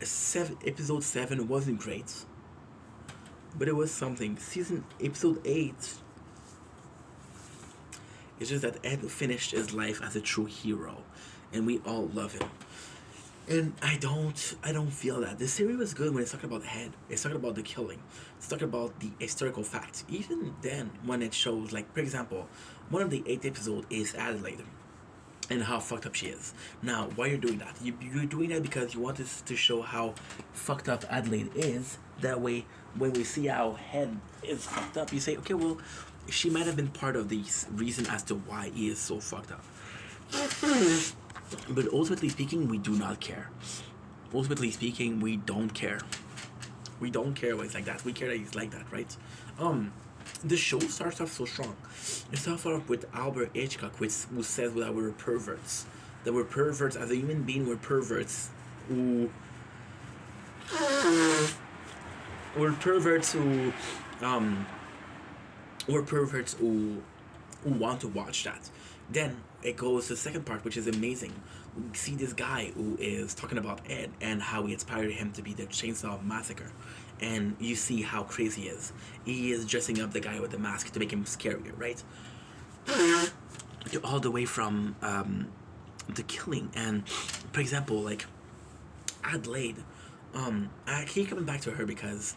episode 7 wasn't great, but it was something. Episode 8, it's just that Ed finished his life as a true hero, and we all love him. And I don't feel that. The series was good when it's talking about Ed. It's talking about the killing. It's talking about the historical facts. Even then, when it shows, like, for example, one of the 8th episode is Adelaide and how fucked up she is. Now, why you're doing that? You're doing that because you want us to show how fucked up Adelaide is. That way, when we see how Ed is fucked up, you say, okay, well, she might have been part of the reason as to why he is so fucked up. But ultimately speaking, we do not care. Ultimately speaking, we don't care. We don't care why he's like that. We care that he's like that, right? The show starts off so strong. It starts off with Albert Hitchcock, who says that we're perverts. That we're perverts as a human being. We're perverts who. We're perverts who. We're perverts who want to watch that. Then it goes to the second part, which is amazing. We see this guy who is talking about Ed and how he inspired him to be the Chainsaw Massacre. And you see how crazy he is. He is dressing up the guy with the mask to make him scarier, right? All the way from the killing. And, for example, like, Adelaide, I keep coming back to her because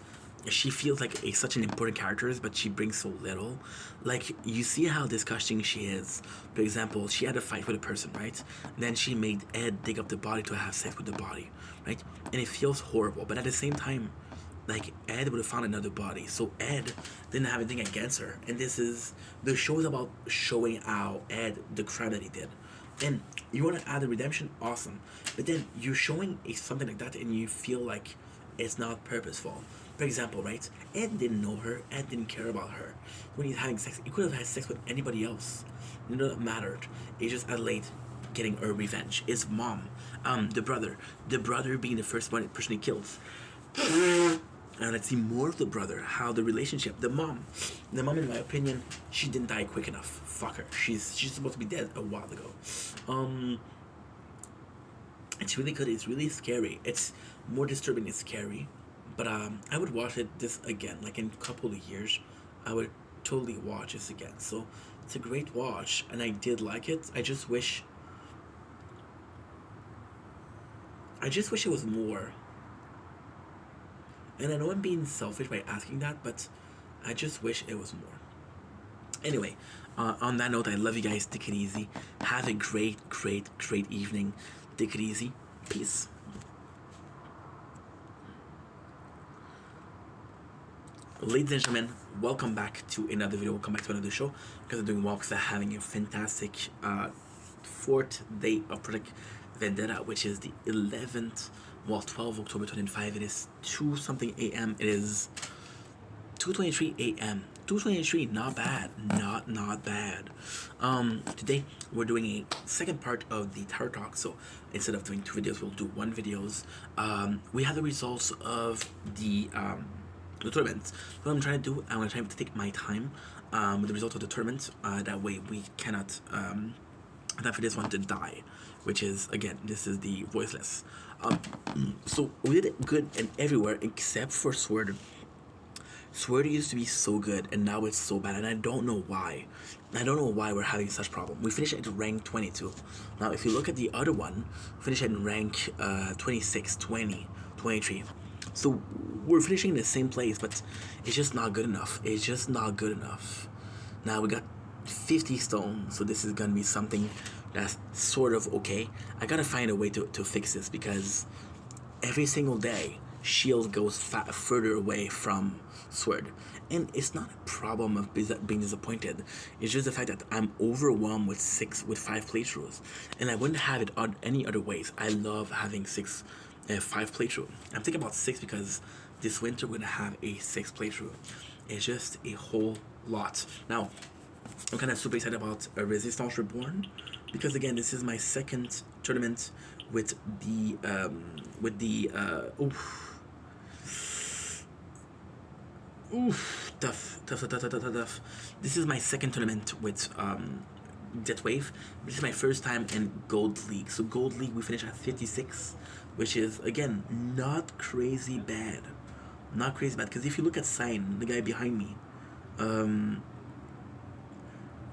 she feels like such an important character, but she brings so little. Like, you see how disgusting she is. For example, she had a fight with a person, right? Then she made Ed dig up the body to have sex with the body, right? And it feels horrible, but at the same time, like, Ed would have found another body, so Ed didn't have anything against her. And the show is about showing how Ed, the crime that he did. And you want to add the redemption, awesome. But then you're showing something like that and you feel like it's not purposeful. For example, right? Ed didn't know her. Ed didn't care about her. When he's having sex, he could have had sex with anybody else. None of that mattered. It's just Adelaide getting her revenge. His mom, the brother being the first person he kills. And let's see more of the brother, how the relationship, the mom, in my opinion, she didn't die quick enough. Fuck her. She's supposed to be dead a while ago. It's really good. It's really scary. It's more disturbing than scary. But I would watch this again, like in a couple of years. I would totally watch this again. So it's a great watch, and I did like it. I just wish it was more. And I know I'm being selfish by asking that, but I just wish it was more. Anyway, on that note, I love you guys. Take it easy. Have a great evening. Take it easy. Peace. Ladies and gentlemen, welcome back to another video. Welcome back to another show. Because I'm doing walks, having a fantastic 4th day of Project Vendetta, which is the 11th, 12 October 2025. It is 2-something a.m. It is 2:23 a.m. 2:23, not bad. Not bad. Today we're doing a second part of the Tower Talk. So instead of doing 2 videos, we'll do 1 videos. We have the results of the tournament. What I'm trying to do, I'm going to try to take my time with the result of the tournament. That way we cannot have for this one to die, which is, again, this is the voiceless. So we did good and everywhere except for Sword. Sword used to be so good and now it's so bad, and I don't know why. I don't know why we're having such problem. We finished at rank 22. Now if you look at the other one, we finished at rank 26, 20, 23. So we're finishing in the same place, but it's just not good enough. It's just not good enough. Now we got 50 stone, so this is gonna be something that's sort of okay. I gotta find a way to fix this, because every single day shield goes further away from Sword, and it's not a problem of being disappointed. It's just the fact that I'm overwhelmed with 5 playthroughs, and I wouldn't have it on any other ways. I love having 5 playthrough. I'm thinking about 6 because this winter we're gonna have a 6 playthrough. It's just a whole lot. Now I'm kind of super excited about Resistance Reborn, because again, this is my second tournament with the tough. This is my second tournament with Death Wave. This is my first time in Gold League. So Gold League we finished at 56. which is again not crazy bad, not crazy bad. Because if you look at Sign, the guy behind me,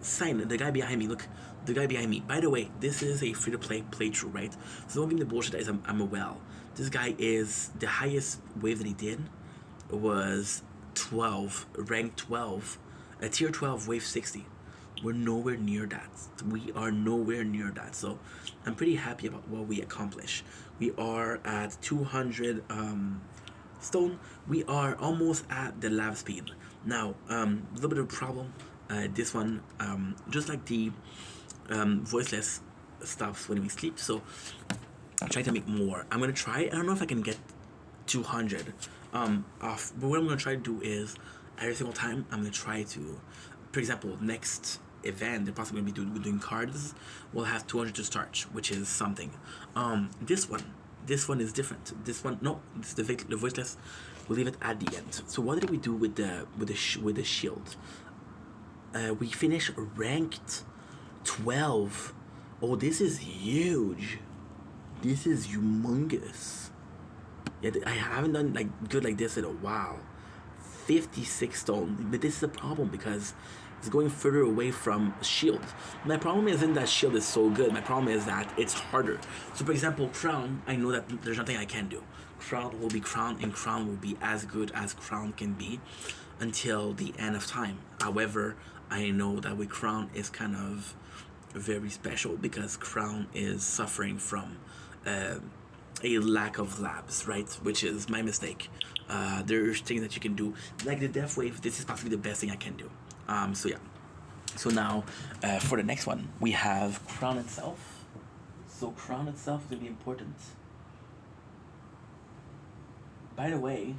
Sign, the guy behind me, look, the guy behind me. By the way, this is a free-to-play playthrough, right? So don't give me the bullshit that I'm a well. This guy is, the highest wave that he did was 12, rank 12, a tier 12 wave 60. We're nowhere near that. We are nowhere near that. So I'm pretty happy about what we accomplished. We are at 200 stone. We are almost at the lava speed. Now, a little bit of a problem. This one, just like the voiceless stops when we sleep. So I'm trying to make more. I'm gonna try. I don't know if I can get 200 off, but what I'm gonna try to do is every single time I'm gonna try to, for example, next event they're possibly gonna be doing cards. We'll have 200 to start, which is something. This one is different. This one, no, this the voiceless. We'll leave it at the end. So what did we do with the shield? We finished ranked 12. Oh, this is huge. This is humongous. Yeah, I haven't done like good like this in a while. 56 stone, but this is a problem because it's going further away from shield. My problem isn't that shield is so good. My problem is that it's harder. So for example, crown, I know that there's nothing I can do. Crown will be crown, and crown will be as good as crown can be until the end of time. However, I know that with crown is kind of very special because crown is suffering from a lack of labs, right? Which is my mistake. There's things that you can do, like the death wave. This is possibly the best thing I can do. So yeah. So now, for the next one, we have crown itself. So crown itself is gonna be important. By the way,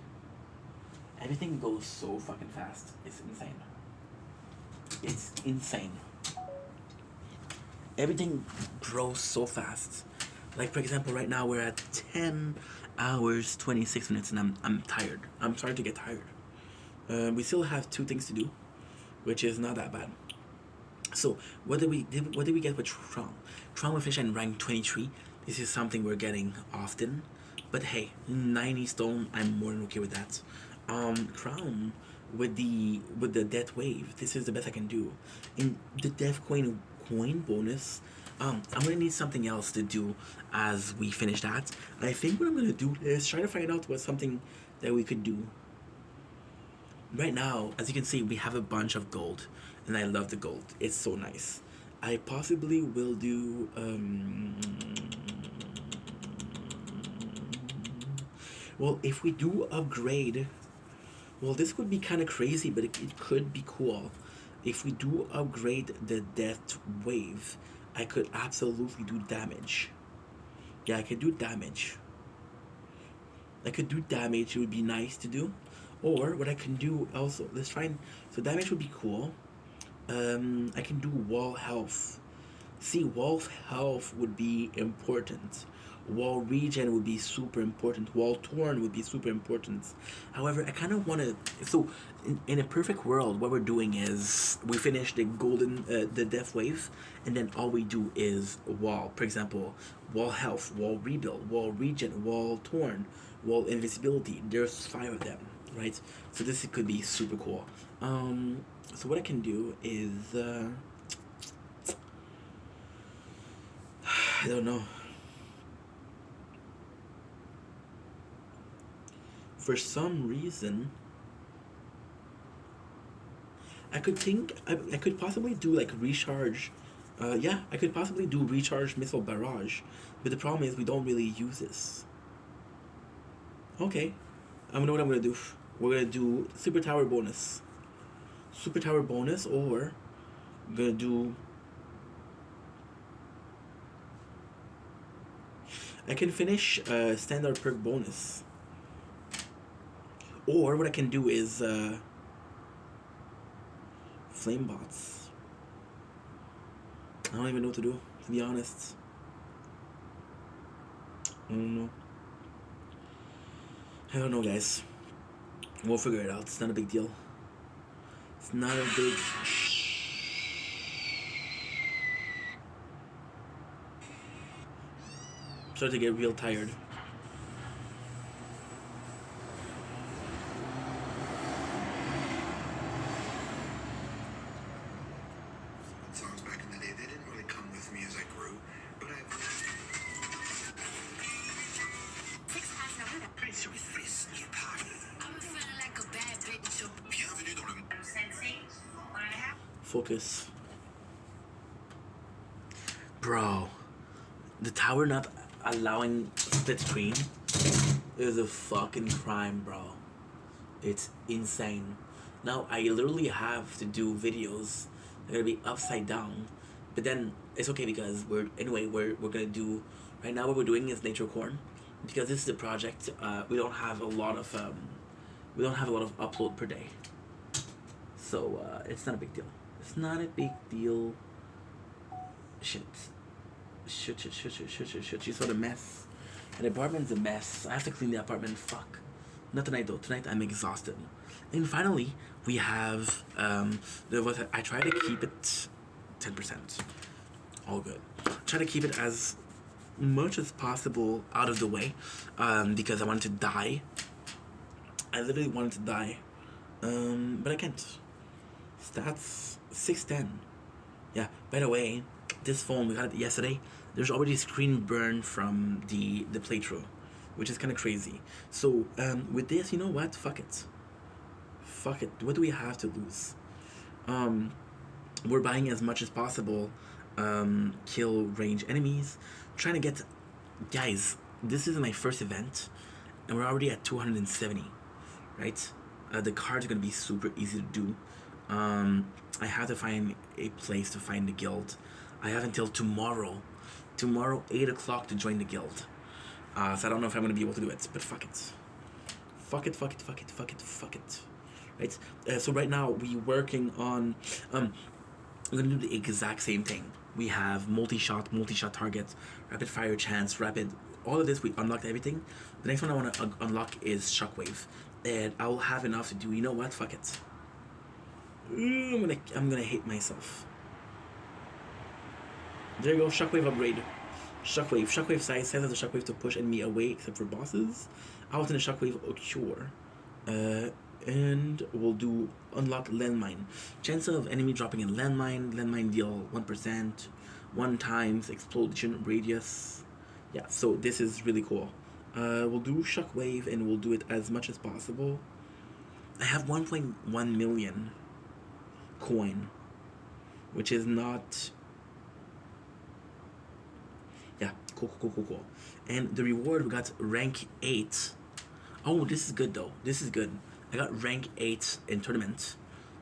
everything goes so fucking fast. It's insane. It's insane. Everything grows so fast. Like for example, right now we're at 10 hours 26 minutes, and I'm tired. I'm starting to get tired. We still have 2 things to do, which is not that bad. So what did we get with Tron? Tron will finish in rank 23. This is something we're getting often, but hey, 90 stone. I'm more than okay with that. Crown with the death wave. This is the best I can do. In the death coin bonus, I'm gonna need something else to do as we finish that. I think what I'm gonna do is try to find out what's something that we could do. Right now, as you can see, we have a bunch of gold, and I love the gold. It's so nice. I possibly will do well, if we do upgrade, well, this could be kind of crazy, but it could be cool. If we do upgrade the death wave, I could absolutely do damage. Yeah, I could do damage. I could do damage. It would be nice to do. Or what I can do also, let's try and, so damage would be cool. I can do wall health. See, wall health would be important. Wall regen would be super important. Wall torn would be super important. However, I kind of want to, so in a perfect world, what we're doing is we finish the golden, the death wave, and then all we do is wall. For example, wall health, wall rebuild, wall regen, wall torn, wall invisibility. There's 5 of them, right? So this could be super cool. So what I can do is, I don't know. For some reason, I could think I could possibly do like recharge. Yeah, I could possibly do recharge missile barrage, but the problem is we don't really use this. Okay, I know what I'm gonna do. We're gonna do super tower bonus. Super tower bonus, or I'm gonna do. I can finish standard perk bonus. Or what I can do is flame bots. I don't even know what to do, to be honest. I don't know, guys. We'll figure it out. It's not a big deal. It's not a big. Start to get real tired. the day, they didn't really come with me as I grew, but I've... Bienvenue dans le... Focus. Bro, the tower not allowing split screen is a fucking crime, bro. It's insane. Now I literally have to do videos that are gonna be upside down, but then it's okay because we're gonna do right now. What we're doing is nature corn because this is a project. We don't have a lot of upload per day, so it's not a big deal. It's not a big deal. Shit. You saw the mess. And the apartment's a mess. I have to clean the apartment. Fuck. Not tonight though. Tonight I'm exhausted. And finally, we have I try to keep it 10%. All good. Try to keep it as much as possible out of the way, because I wanted to die. I literally wanted to die, but I can't. Stats 610. Yeah. By the way, this phone, we got it yesterday. There's already a screen burn from the playthrough, which is kind of crazy. So with this, you know what? Fuck it. Fuck it. What do we have to lose? We're buying as much as possible. Kill range enemies. Trying to get... Guys, this is my first event, and we're already at 270, right? The cards are going to be super easy to do. I have to find a place to find the guild. I have until tomorrow 8 o'clock to join the guild. So I don't know if I'm going to be able to do it, but fuck it. Fuck it. Right? So right now we're working on, we're going to do the exact same thing. We have multi-shot targets, rapid fire chance, all of this, we unlocked everything. The next one I want to unlock is Shockwave. And I will have enough to do, you know what, fuck it. I'm gonna hate myself. There you go, Shockwave upgrade. Shockwave size of the Shockwave to push enemy away except for bosses. Out in the Shockwave occur. And we'll do unlock landmine. Chance of enemy dropping a landmine deal 1%, 1 times explosion radius. Yeah, so this is really cool. We'll do Shockwave and we'll do it as much as possible. I have 1.1 million coin, which is not... Yeah, cool. And the reward, we got rank 8. Oh, this is good though. This is good. I got rank 8 in tournament,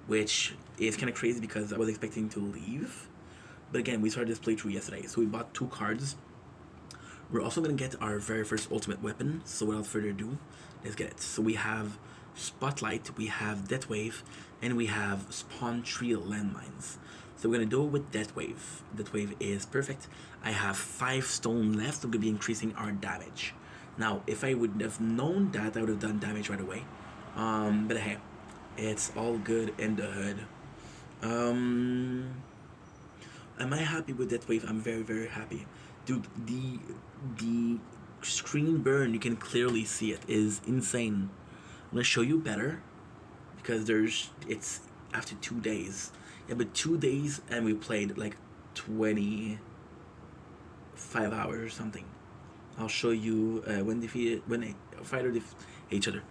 which is kind of crazy because I was expecting to leave. But again, we started this playthrough yesterday, so we bought 2 cards. We're also going to get our very first ultimate weapon, so without further ado, let's get it. So we have Spotlight, we have Death Wave, and we have Spawn Trio landmines. So we're going to do it with Death Wave. Death Wave is perfect. I have 5 stone left, so we're going to be increasing our damage. Now, if I would have known that, I would have done damage right away. But hey, it's all good in the hood. Am I happy with Death Wave? I'm very, very happy. Dude, the screen burn, you can clearly see it, is insane. I'm gonna show you better because it's after 2 days. Yeah, but 2 days and we played like 25 hours or something. I'll show you when a fighter defeat each other.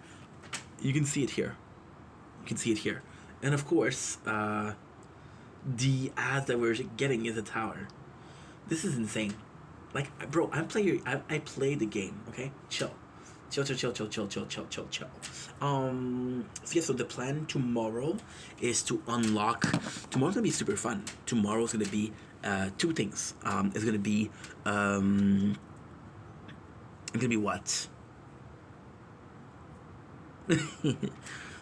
You can see it here. And of course, the ads that we're getting is a tower. This is insane. Like, bro, I play the game, okay? Chill. So yeah, so the plan tomorrow is to unlock... Tomorrow's gonna be super fun. Tomorrow's gonna be 2 things. It's gonna be... what?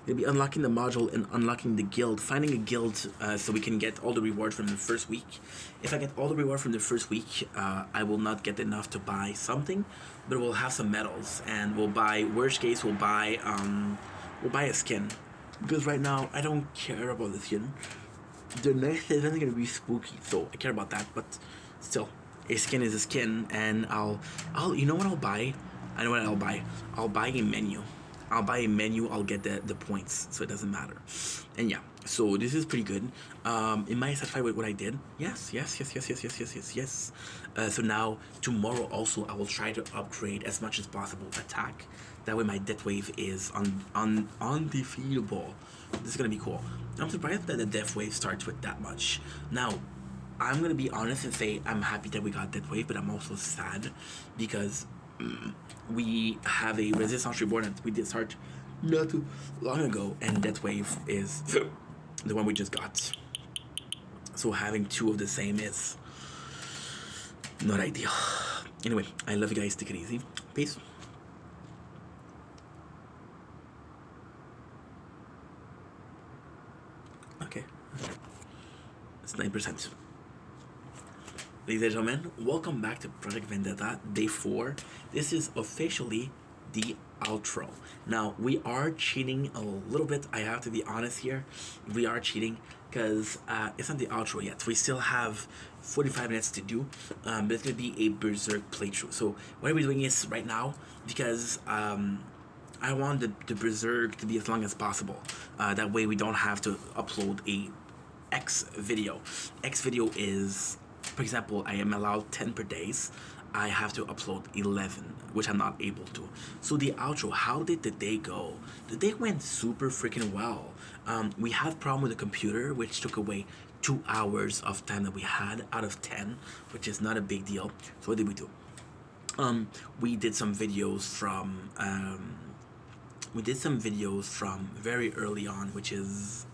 We'll be unlocking the module and unlocking the guild, finding a guild so we can get all the reward from the first week. If I get all the reward from the first week, I will not get enough to buy something, but we'll have some medals and we'll buy, worst case, we'll buy a skin. Because right now, I don't care about the skin. The next event is going to be spooky, so I care about that, but still, a skin is a skin, and you know what I'll buy? I know what I'll buy. I'll buy a menu. I'll buy a menu, I'll get the points, so it doesn't matter. And yeah, so this is pretty good. Am I satisfied with what I did? Yes. So now tomorrow also I will try to upgrade as much as possible attack. That way my death wave is undefeatable. This is gonna be cool. I'm surprised that the death wave starts with that much. Now, I'm gonna be honest and say I'm happy that we got death wave, but I'm also sad because we have a resistance reborn that we did start not too long ago, and death wave is the one we just got. So having two of the same is not ideal. Anyway, I love you guys. Take it easy. Peace. Okay. It's 9%. Ladies and gentlemen, welcome back to Project Vendetta Day 4. This is officially the outro. Now, we are cheating a little bit. I have to be honest here. We are cheating because it's not the outro yet. We still have 45 minutes to do, but it's going to be a Berserk playthrough. So what we're doing is right now, because I want the Berserk to be as long as possible. That way we don't have to upload a X video. X video is, for example, I am allowed 10 per days. I have to upload 11, which I'm not able to. So the outro, how did the day go? The day went super freaking well. We had a problem with the computer, which took away 2 hours of time that we had out of 10, which is not a big deal. So what did we do? We did some videos from very early on, which is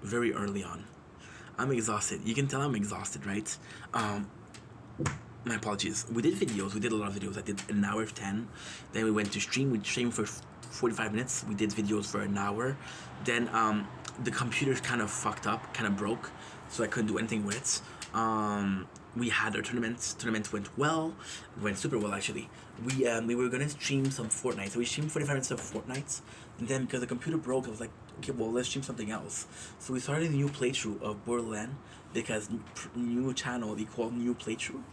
very early on. I'm exhausted. You can tell I'm exhausted, right? My apologies. We did videos. We did a lot of videos. I did an hour of 10. Then we went to stream. We streamed for 45 minutes. We did videos for an hour. Then the computer kind of fucked up, kind of broke, so I couldn't do anything with it. We had our tournament. Tournament went well. It went super well, actually. We were gonna stream some Fortnite. So we streamed 45 minutes of Fortnite. And then because the computer broke, I was like, okay, well, let's stream something else. So we started a new playthrough of Borderlands, because new channel equal new playthrough.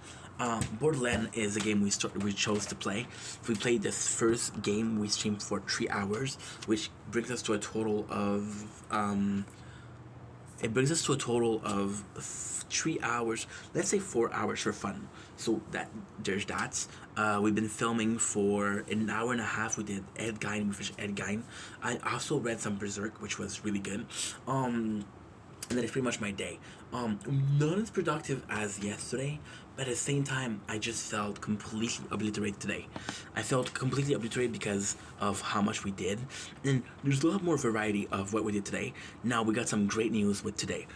Borderlands is a game we chose to play. We played this first game. We streamed for 3 hours, which brings us to a total of 3 hours. Let's say 4 hours for fun. So there's that. We've been filming for an hour and a half. We did Edgein. We finished Edgein. I also read some Berserk, which was really good. And that is pretty much my day. Not as productive as yesterday, but at the same time, I just felt completely obliterated today. I felt completely obliterated because of how much we did, and there's a lot more variety of what we did today. Now, we got some great news with today.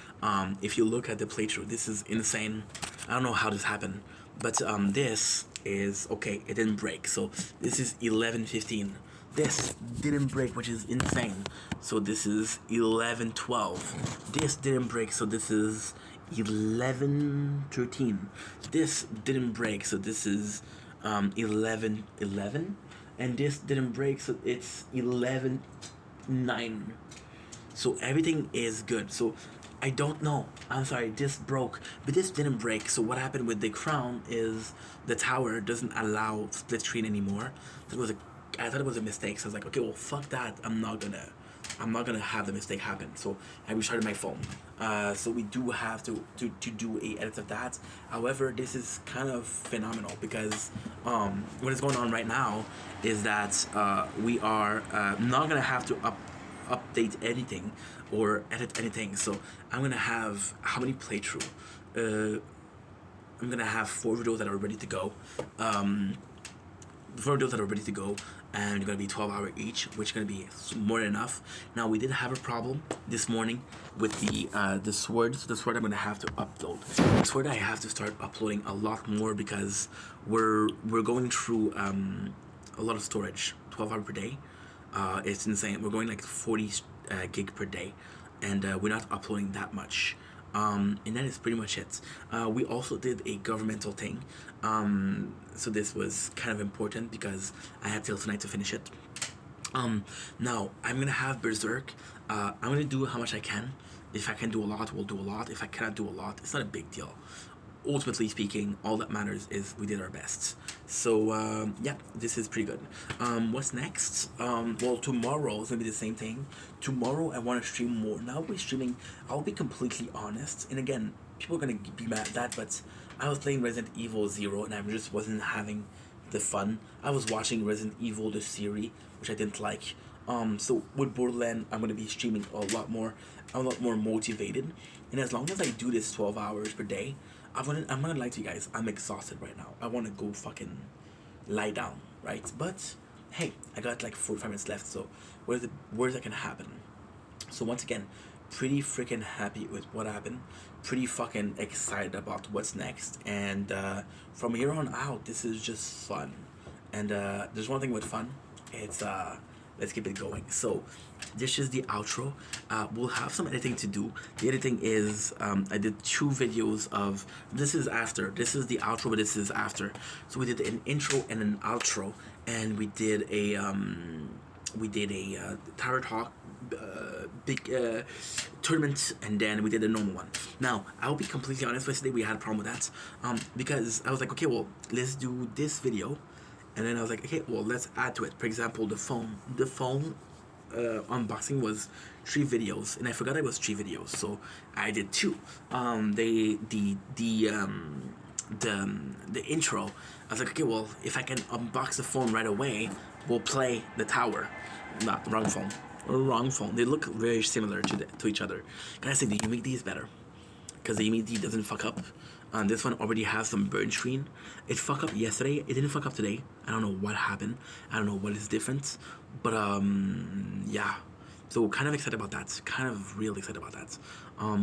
If you look at the playthrough, this is insane. I don't know how this happened, but this is, okay, it didn't break, so this is 11:15. This didn't break, which is insane. So this is 11:12. This didn't break, so this is 11:13. This didn't break, so this is 11:11. And this didn't break, so it's 11:09. So everything is good. So I don't know. I'm sorry, this broke, but this didn't break. So what happened with the crown is the tower doesn't allow split screen anymore. I thought it was a mistake, so I was like, okay, well, fuck that. I'm not gonna have the mistake happen. So I restarted my phone. So we do have to do a edit of that. However, this is kind of phenomenal because what is going on right now is that we are not gonna have to update anything or edit anything. So I'm gonna have how many playthrough? I'm gonna have 4 videos that are ready to go. 4 videos that are ready to go, and they're gonna be 12 hours each, which is gonna be more than enough. Now, we did have a problem this morning with the sword. So the sword I'm gonna have to upload. The sword I have to start uploading a lot more because we're going through a lot of storage, 12 hours per day. It's insane. We're going like 40 gig per day, and we're not uploading that much. And that is pretty much it. We also did a governmental thing. So this was kind of important because I had till tonight to finish it. Now, I'm gonna have Berserk. I'm gonna do how much I can. If I can do a lot, we'll do a lot. If I cannot do a lot, it's not a big deal. ultimately speaking, all that matters is we did our best. So yeah, this is pretty good. What's next? Well, tomorrow is gonna be the same thing. Tomorrow I want to stream more. Now we're streaming. I'll be completely honest, and again, people are gonna be mad at that, but I was playing Resident Evil 0 and I just wasn't having the fun. I was watching Resident Evil the series, which I didn't like. So with Borderland, I'm gonna be streaming a lot more. I'm a lot more motivated, and as long as I do this 12 hours per day, I'm gonna lie to you guys. I'm exhausted right now. I want to go fucking lie down, right? But hey, I got like 45 minutes left, so where's the worst that can happen? So once again, pretty freaking happy with what happened. Pretty fucking excited about what's next, and from here on out, this is just fun. And there's one thing with fun. It's let's keep it going. So this is the outro. We'll have some editing to do. The editing is I did 2 videos of this is after. This is the outro, but this is after. So we did an intro and an outro, and we did a Tower Talk big tournament, and then we did a normal one. Now I'll be completely honest, yesterday we had a problem with that because I was like, okay, well, let's do this video, and then I was like, okay, well, let's add to it. For example, the phone unboxing was 3 videos, and I forgot it was 3 videos, so I did 2. The intro, I was like, okay, well, if I can unbox the phone right away, we'll play the tower. Not the wrong phone. They look very similar to each other. Can I say the humidity is better? Because the humidity doesn't fuck up. This one already has some burn screen. It fucked up yesterday. It didn't fuck up today. I don't know what happened. I don't know what is different. But yeah. So kind of excited about that. Kind of really excited about that.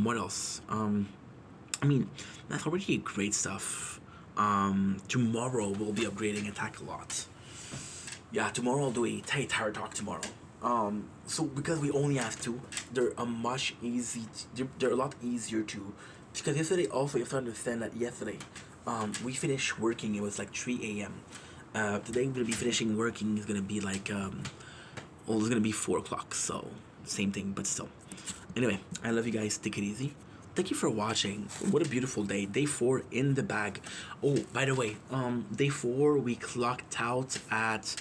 What else? I mean, that's already great stuff. Tomorrow we'll be upgrading attack a lot. Yeah, tomorrow I'll do a Tower Talk tomorrow. So because we only have 2, they're a much easy. They're a lot easier to. Because yesterday also you have to understand that yesterday, we finished working. It was like 3 a.m. Today we're gonna be finishing working. It's gonna be like well, it's gonna be 4 o'clock. So same thing, but still. Anyway, I love you guys. Take it easy. Thank you for watching. What a beautiful day. Day 4 in the bag. Oh, by the way, day 4 we clocked out at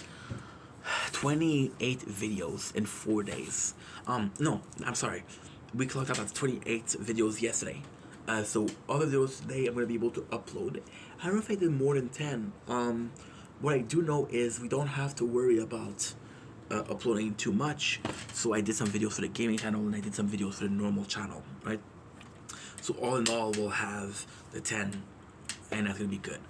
28 videos in 4 days. No, I'm sorry. We clocked out at 28 videos yesterday. So all of those today I'm gonna be able to upload. I don't know if I did more than 10. What I do know is we don't have to worry about uploading too much. So I did some videos for the gaming channel and I did some videos for the normal channel, right? So all in all, we'll have the 10, and that's gonna be good.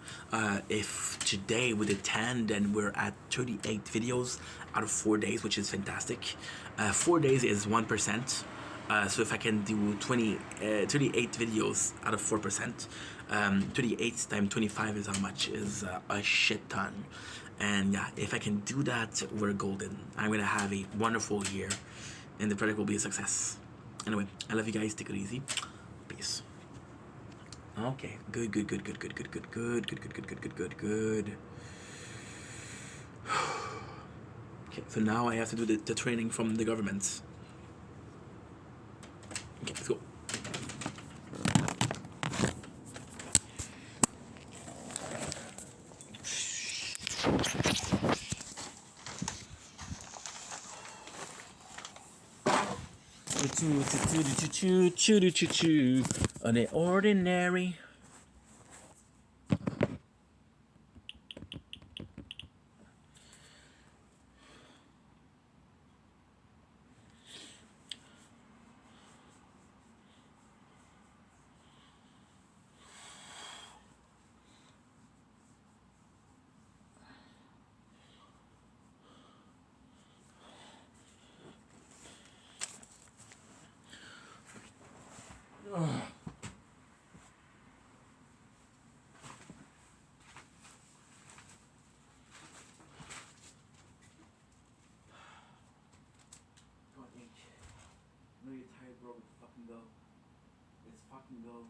If today with the 10, then we're at 38 videos out of 4 days, which is fantastic. 4 days is 1%. So if I can do 38 videos out of 4%, 38 times 25 is how much? Is a shit ton. And yeah, if I can do that, we're golden. I'm gonna have a wonderful year, and the project will be a success. Anyway, I love you guys. Take it easy. Peace. Okay. Good. Okay, so now I have to do the training from the government. Okay, let's go. On the ordinary. No, you're tired, bro. Let's fucking go. Let's fucking go.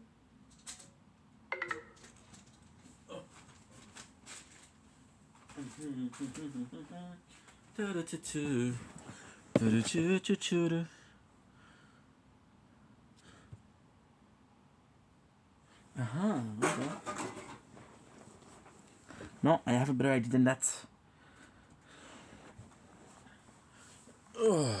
Okay. No, I have a better idea than that. Ugh.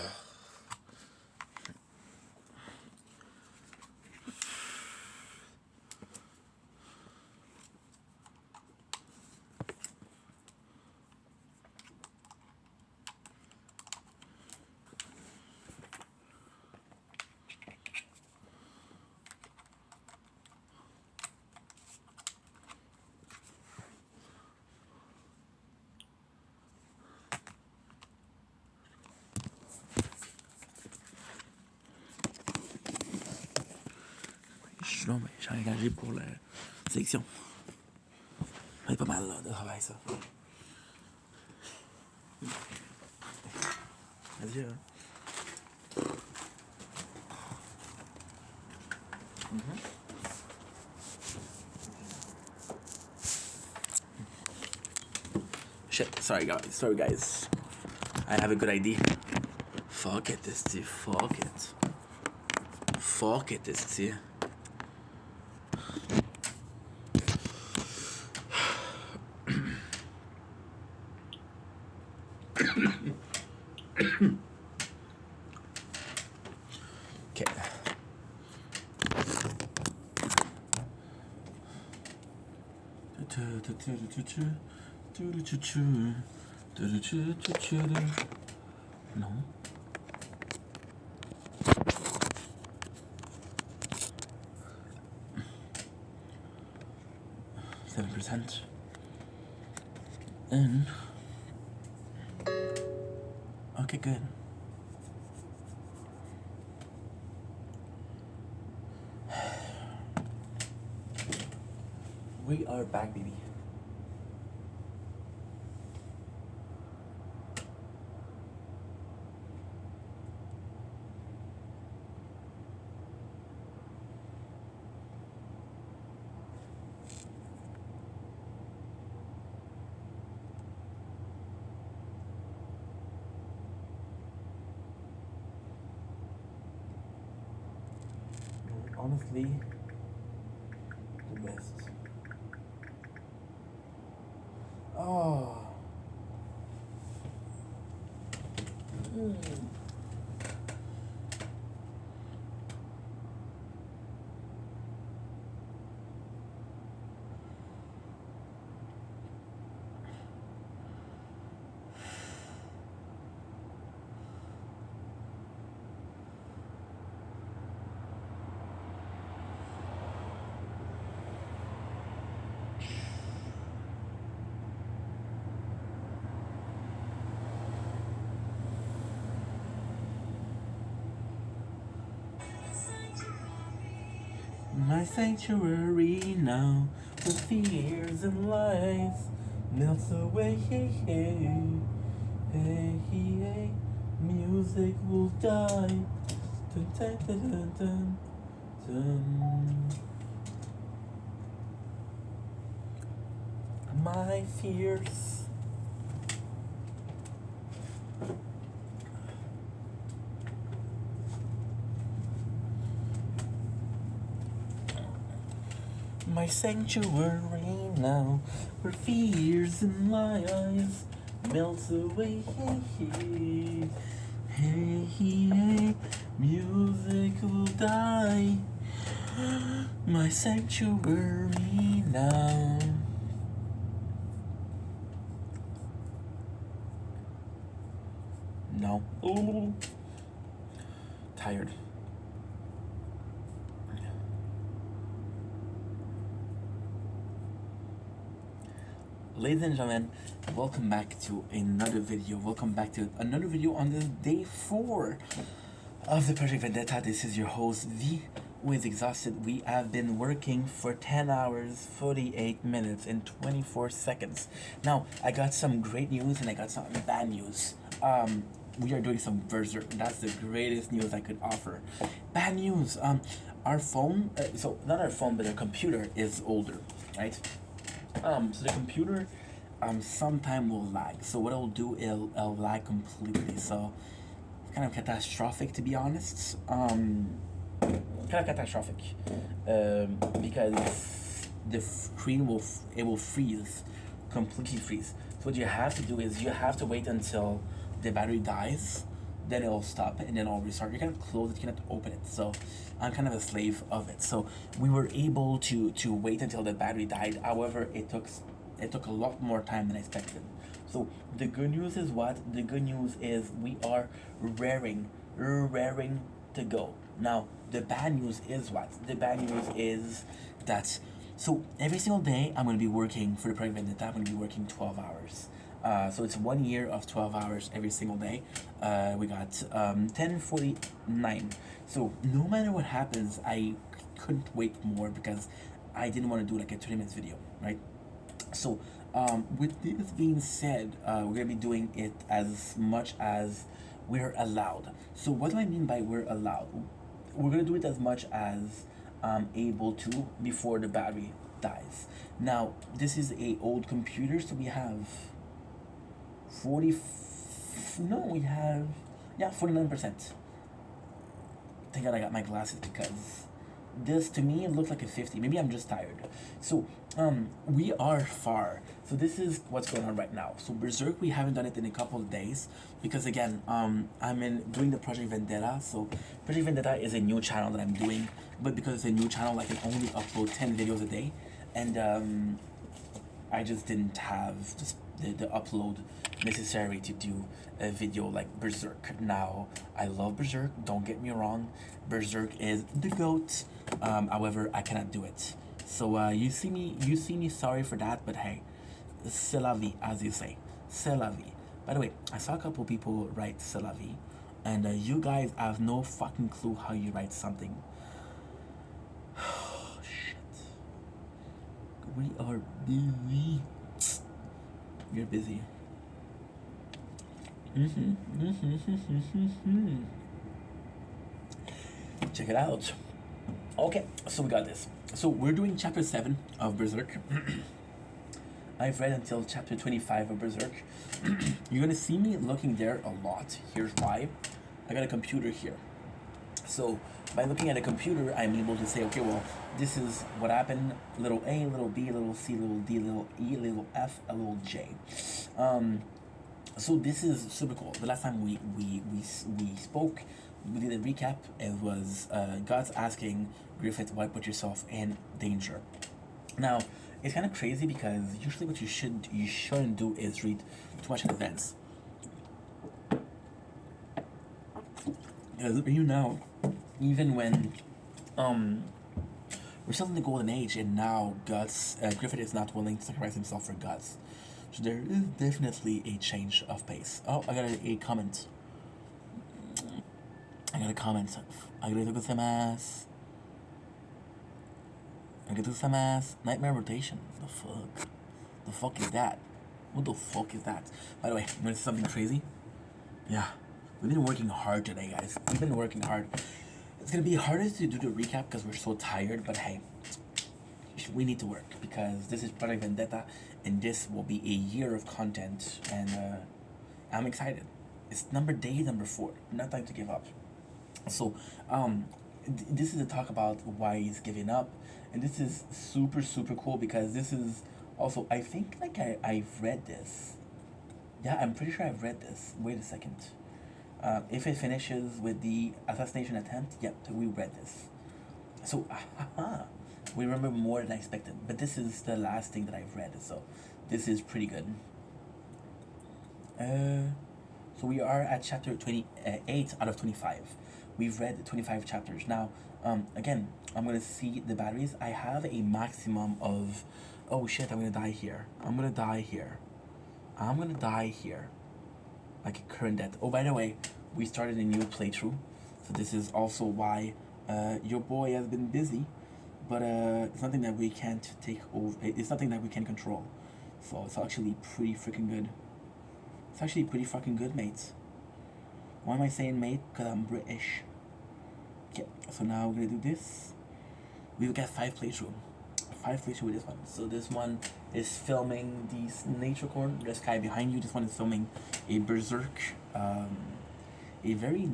Non, mais j'ai engagé pour la sélection. C'est pas mal là, de travail ça. Vas-y. Shit, sorry guys. I have a good idea. Fuck it, esti. Fuck it, esti. Okay. No. 7%. And okay, good. We are back, baby. Honestly, the best. Oh. My sanctuary now, the fears and lies melts away. Hey, hey, hey, hey, music will die. Dun, dun, dun, dun, dun. My fears. My sanctuary now, where fears and lies melts away. Hey, hey, hey, music will die. My sanctuary now. No. Ooh. Tired. Ladies and gentlemen, welcome back to another video. Welcome back to another video on this day 4 of the Project Vendetta. This is your host V, who is exhausted. We have been working for 10 hours, 48 minutes, and 24 seconds. Now, I got some great news and I got some bad news. We are doing some verser. That's the greatest news I could offer. Bad news. Our phone, so not our phone, but our computer is older, right? So the computer sometime will lag. So what it'll do, it'll lag completely. So it's kind of catastrophic, to be honest. kind of catastrophic, because the screen will freeze, completely freeze. So what you have to do is you have to wait until the battery dies, then it'll stop and then it'll restart. You cannot close it, you cannot open it. So I'm kind of a slave of it. So we were able to wait until the battery died. However, it took a lot more time than I expected. So the good news is what? The good news is we are raring to go. Now the bad news is what? The bad news is that so every single day I'm gonna be working for the Project Vendetta. I'm gonna be working 12 hours. So it's 1 year of 12 hours every single day. We got 10:49. So no matter what happens, I couldn't wait more because I didn't want to do like a 20 minutes video, right? So with this being said, we're gonna be doing it as much as we're allowed. So what do I mean by we're allowed? We're gonna do it as much as I'm able to before the battery dies. Now this is a old computer, so we have 49%. Thank God I got my glasses because this to me it looks like a 50. Maybe I'm just tired. So we are far. So this is what's going on right now. So Berserk, we haven't done it in a couple of days because again I'm doing the Project Vendetta. So Project Vendetta is a new channel that I'm doing, but because it's a new channel I can only upload 10 videos a day, and I just didn't have the upload necessary to do a video like Berserk. Now I love Berserk, don't get me wrong, Berserk is the GOAT. However, I cannot do it. So you see me sorry for that, but hey, c'est la vie, as you say. C'est la vie. By the way, I saw a couple people write c'est la vie, and you guys have no fucking clue how you write something. Shit. We are busy. You're busy. Check it out. Okay, so we got this. So we're doing chapter 7 of Berserk. I've read until chapter 25 of Berserk. You're gonna see me looking there a lot. Here's why. I got a computer here. So by looking at a computer, I'm able to say, okay, well, this is what happened. Little A, little B, little C, little D, little E, little F, a little J. So this is super cool. The last time we spoke, we did a recap. It was God's asking Griffith, why put yourself in danger? Now it's kind of crazy because usually what you shouldn't do is read too much in advance. Because you know, even when we're still in the golden age, and now Griffith is not willing to sacrifice himself for Guts. So there is definitely a change of pace. Oh, I got a comment. Nightmare rotation. The fuck is that? What the fuck is that? By the way, you know something crazy? Yeah. We've been working hard today, guys. We've been working hard. It's gonna be harder to do the recap because we're so tired, but hey, we need to work because this is Project Vendetta and this will be a year of content, and I'm excited. It's day number 4. Not time to give up. So this is a talk about why he's giving up, and this is super cool because this is also, I think like I've read this. Yeah, I'm pretty sure I've read this. Wait a second. If it finishes with the assassination attempt, yep, we read this. So, we remember more than I expected. But this is the last thing that I've read, so this is pretty good. So we are at chapter 28 out of 25. We've read 25 chapters. Now, again, I'm going to see the batteries. I have a maximum of... Oh shit, I'm going to die here. I'm going to die here. Like a current death. Oh, by the way, we started a new playthrough. So this is also why your boy has been busy. But it's nothing that we can't take over. It's nothing that we can control. So it's actually pretty freaking good. It's actually pretty fucking good, mates. Why am I saying mate? Because I'm British. Okay, so now we're going to do this. We've got 5 playthrough. 5 playthrough with this one. So this one is filming these nature corn. The sky behind you. This one is filming a Berserk. A very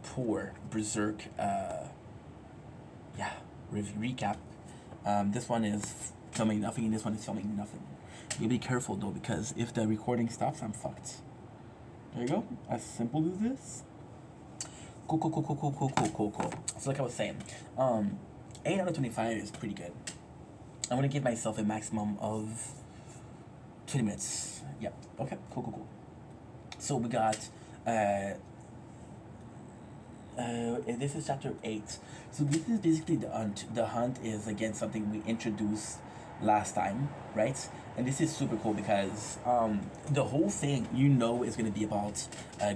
poor Berserk recap. This one is filming nothing, and this one is filming nothing. You be careful though, because if the recording stops, I'm fucked. There you go. As simple as this. Cool. So like I was saying, 8 out of 25 is pretty good. I'm gonna give myself a maximum of 20 minutes. Yep. Okay. Cool. So we got. This is chapter 8. So this is basically the hunt. The hunt is again something we introduced last time, right? And this is super cool because the whole thing, is going to be about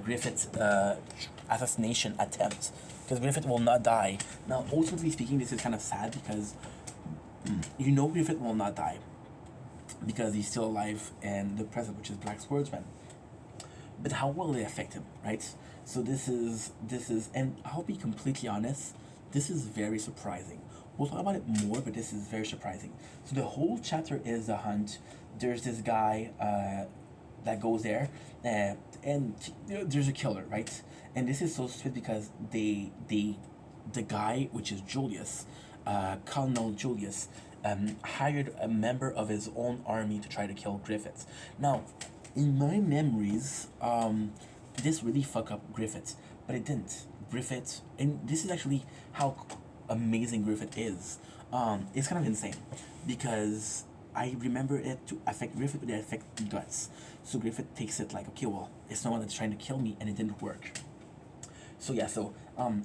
Griffith's assassination attempt, because Griffith will not die. Now, ultimately speaking, this is kind of sad because Griffith will not die because he's still alive in the present, which is Black Swordsman. But how will it affect him, right? So this is, and I'll be completely honest, this is very surprising. We'll talk about it more, but this is very surprising. So the whole chapter is the hunt. There's this guy that goes there, and there's a killer, right? And this is so sweet because the guy, which is Julius, Colonel Julius, hired a member of his own army to try to kill Griffith. Now, in my memories, this really fucked up Griffith, but it didn't. Griffith, and this is actually how amazing Griffith is. It's kind of insane because I remember it to affect Griffith, but it affect Guts. So Griffith takes it like, okay, well, it's no one that's trying to kill me, and it didn't work. So yeah,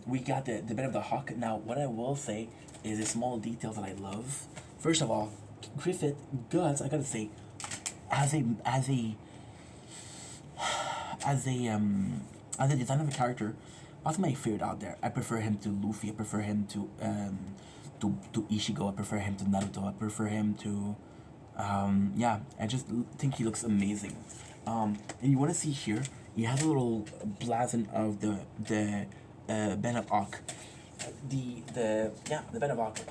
we got the bit of the hawk. Now, what I will say is a small detail that I love. First of all, Griffith, Guts, I gotta say, as a design of a character, that's my favorite out there. I prefer him to Luffy. I prefer him to Ichigo. I prefer him to Naruto. I prefer him to I just think he looks amazing. And you want to see here, he has a little blazon of the Ben of Ak. The Ben of Ak.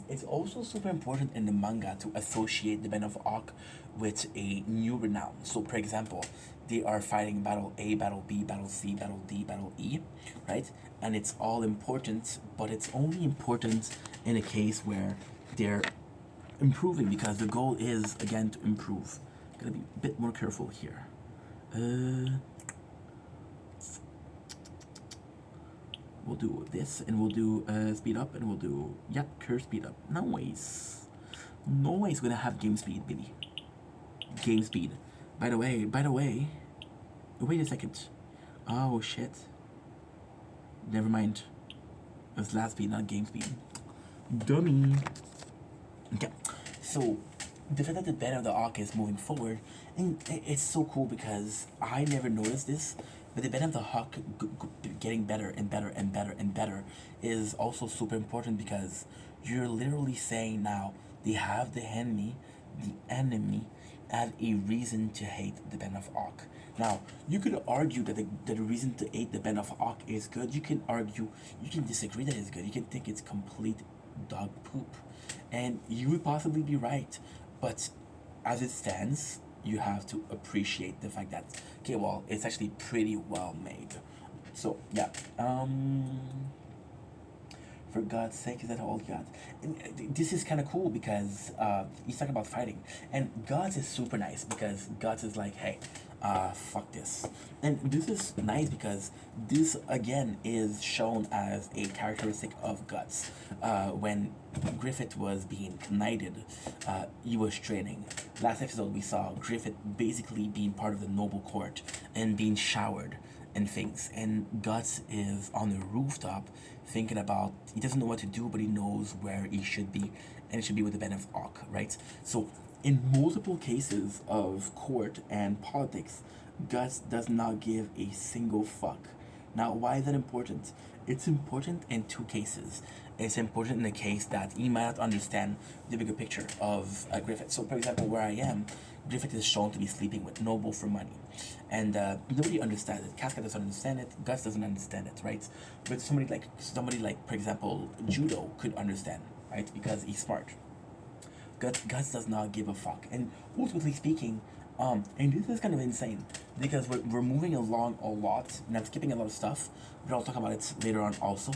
It's also super important in the manga to associate the Ben of Ak with a new renown. So, for example, they are fighting battle A, battle B, battle C, battle D, battle E, right? And it's all important, but it's only important in a case where they're improving, because the goal is, again, to improve. Gotta be a bit more careful here. We'll do this, and we'll do speed up, and we'll do, curve speed up. Noise. Noise gonna have game speed, baby. Game speed. By the way, wait a second. Oh, shit. Never mind. It's last speed, not game speed. Dummy. Okay, so the fact that the Ben of the Ark is moving forward, and it's so cool because I never noticed this, but the Ben of the Hawk getting better and better and better and better is also super important, because you're literally saying now they have the enemy have a reason to hate the Ben of Ark. Now, you could argue that the reason to hate the Ben of Ark is good. You can argue, you can disagree that it's good. You can think it's complete dog poop. And you would possibly be right. But as it stands, you have to appreciate the fact that, okay, well, it's actually pretty well made. So, yeah. For God's sake, is that all you got? And this is kind of cool because he's talking about fighting. And Guts is super nice because Guts is like, hey, fuck this. And this is nice because this, again, is shown as a characteristic of Guts. When Griffith was being knighted, he was training. Last episode, we saw Griffith basically being part of the noble court and being showered and things. And Guts is on the rooftop thinking about, he doesn't know what to do, but he knows where he should be, and it should be with the Ben of Ark, right? So in multiple cases of court and politics, Guts does not give a single fuck. Now, why is that important? It's important in two cases. It's important in the case that he might not understand the bigger picture of Griffith. So, for example, where I am, Griffith is shown to be sleeping with Noble for money. And nobody understands it. Casca doesn't understand it. Guts doesn't understand it, right? But somebody like, for example, Judo could understand, right? Because he's smart. Guts does not give a fuck. And ultimately speaking, And this is kind of insane because we're moving along a lot, and I'm skipping a lot of stuff, but I'll talk about it later on also.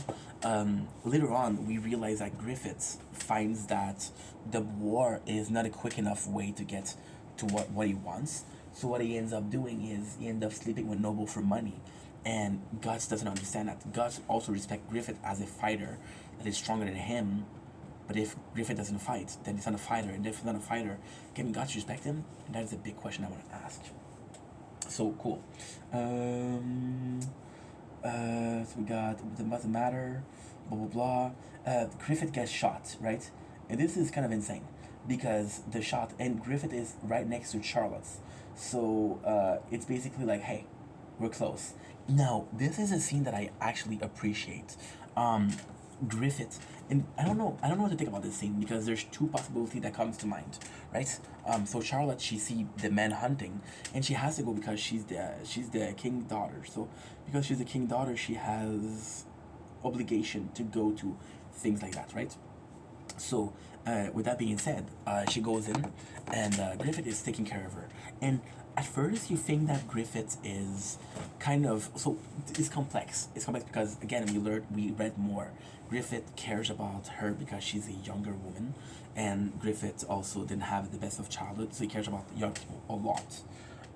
Later on, we realize that Griffith finds that the war is not a quick enough way to get to what he wants. So what he ends up doing is he ends up sleeping with Noble for money. And Guts doesn't understand that. Guts also respects Griffith as a fighter that is stronger than him. But if Griffith doesn't fight, then he's not a fighter. And if he's not a fighter, can Guts respect him? And that is a big question I want to ask. So cool. So we got it doesn't matter, blah blah blah. Griffith gets shot, right? And this is kind of insane because the shot and Griffith is right next to Charlotte's. So it's basically like, hey, we're close. Now this is a scene that I actually appreciate. Griffith, and I don't know what to think about this scene because there's two possibilities that comes to mind, right? So Charlotte, she see the men hunting, and she has to go because she's the king's daughter. So because she's the king's daughter, she has obligation to go to things like that, right? So with that being said, she goes in, and Griffith is taking care of her. And at first, you think that Griffith is kind of it's complex. It's complex because again, we read more. Griffith cares about her because she's a younger woman, and Griffith also didn't have the best of childhood, so he cares about young people a lot.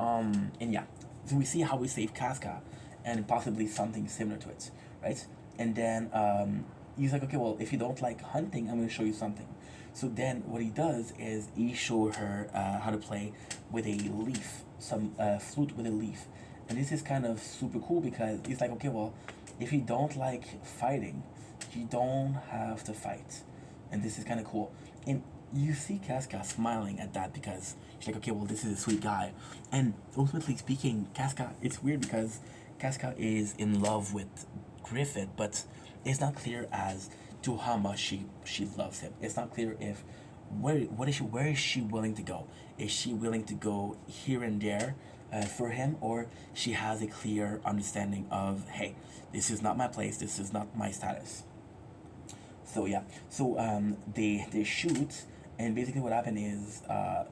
And yeah, so we see how we save Casca, and possibly something similar to it, right? And then he's like, okay, well, if you don't like hunting, I'm going to show you something. So then what he does is he show her how to play with a leaf, some flute with a leaf. And this is kind of super cool because he's like, okay, well, if you don't like fighting, you don't have to fight. And this is kind of cool. And you see Casca smiling at that because she's like, okay, well, this is a sweet guy. And ultimately speaking, Casca, it's weird because Casca is in love with Griffith, but it's not clear as to how much she loves him. It's not clear if where is she willing to go? Is she willing to go here and there for him, or she has a clear understanding of, hey, this is not my place, this is not my status. So yeah, so they shoot, and basically what happened is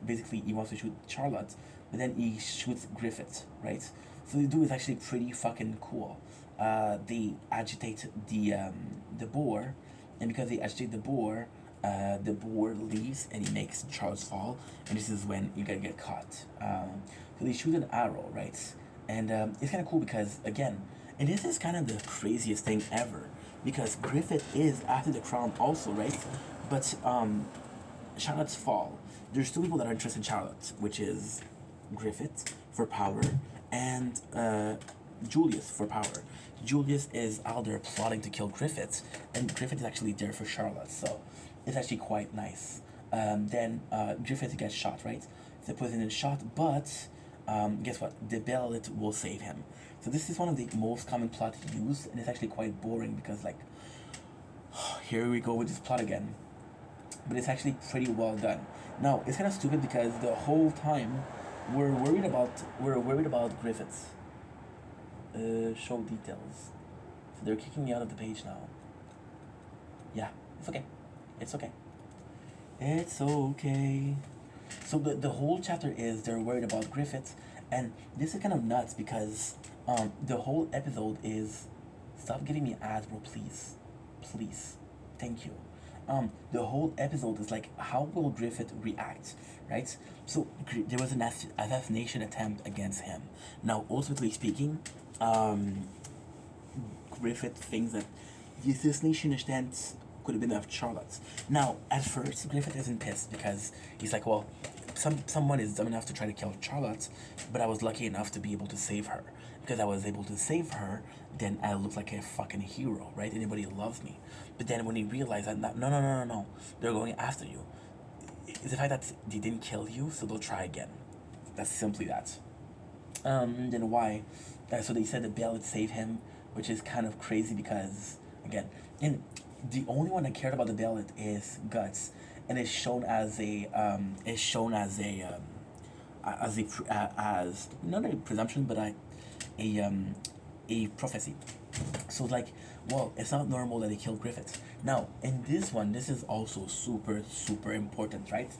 basically he wants to shoot Charlotte, but then he shoots Griffith, right? So the dude is actually pretty fucking cool. They agitate the boar, and because they agitate the boar leaves and he makes Charles fall, and this is when you gotta get caught. So they shoot an arrow, right? And it's kind of cool because again, and this is kind of the craziest thing ever because Griffith is after the crown also, right? But Charlotte's fall. There's two people that are interested in Charlotte, which is Griffith for power and Julius for power. Julius is out there plotting to kill Griffith, and Griffith is actually there for Charlotte, so it's actually quite nice. Then Griffith gets shot, right? The president is shot, but guess what? The ballot will save him. So this is one of the most common plots used, and it's actually quite boring because, like, here we go with this plot again. But it's actually pretty well done. Now it's kind of stupid because the whole time we're worried about Griffiths. Show details. So they're kicking me out of the page now. Yeah, it's okay. It's okay. It's okay. So the whole chapter is they're worried about Griffiths, and this is kind of nuts because the whole episode is stop giving me ads, bro, please. Please. Thank you. The whole episode is like, how will Griffith react, right? So there was an assassination attempt against him. Now, ultimately speaking, Griffith thinks that the assassination attempt could have been of Charlotte's. Now, at first, Griffith isn't pissed because he's like, well, someone is dumb enough to try to kill Charlotte, but I was lucky enough to be able to save her. Because I was able to save her, then I look like a fucking hero, right? Anybody loves me. But then when he realized that, no, they're going after you. It's the fact that they didn't kill you, so they'll try again. That's simply that. Then why? So they said the ballot saved him, which is kind of crazy because, again, and the only one that cared about the ballot is Guts, and it's shown as not a presumption, but a prophecy. So it's like, well, it's not normal that they kill Griffiths. Now, in this one, this is also super, super important, right?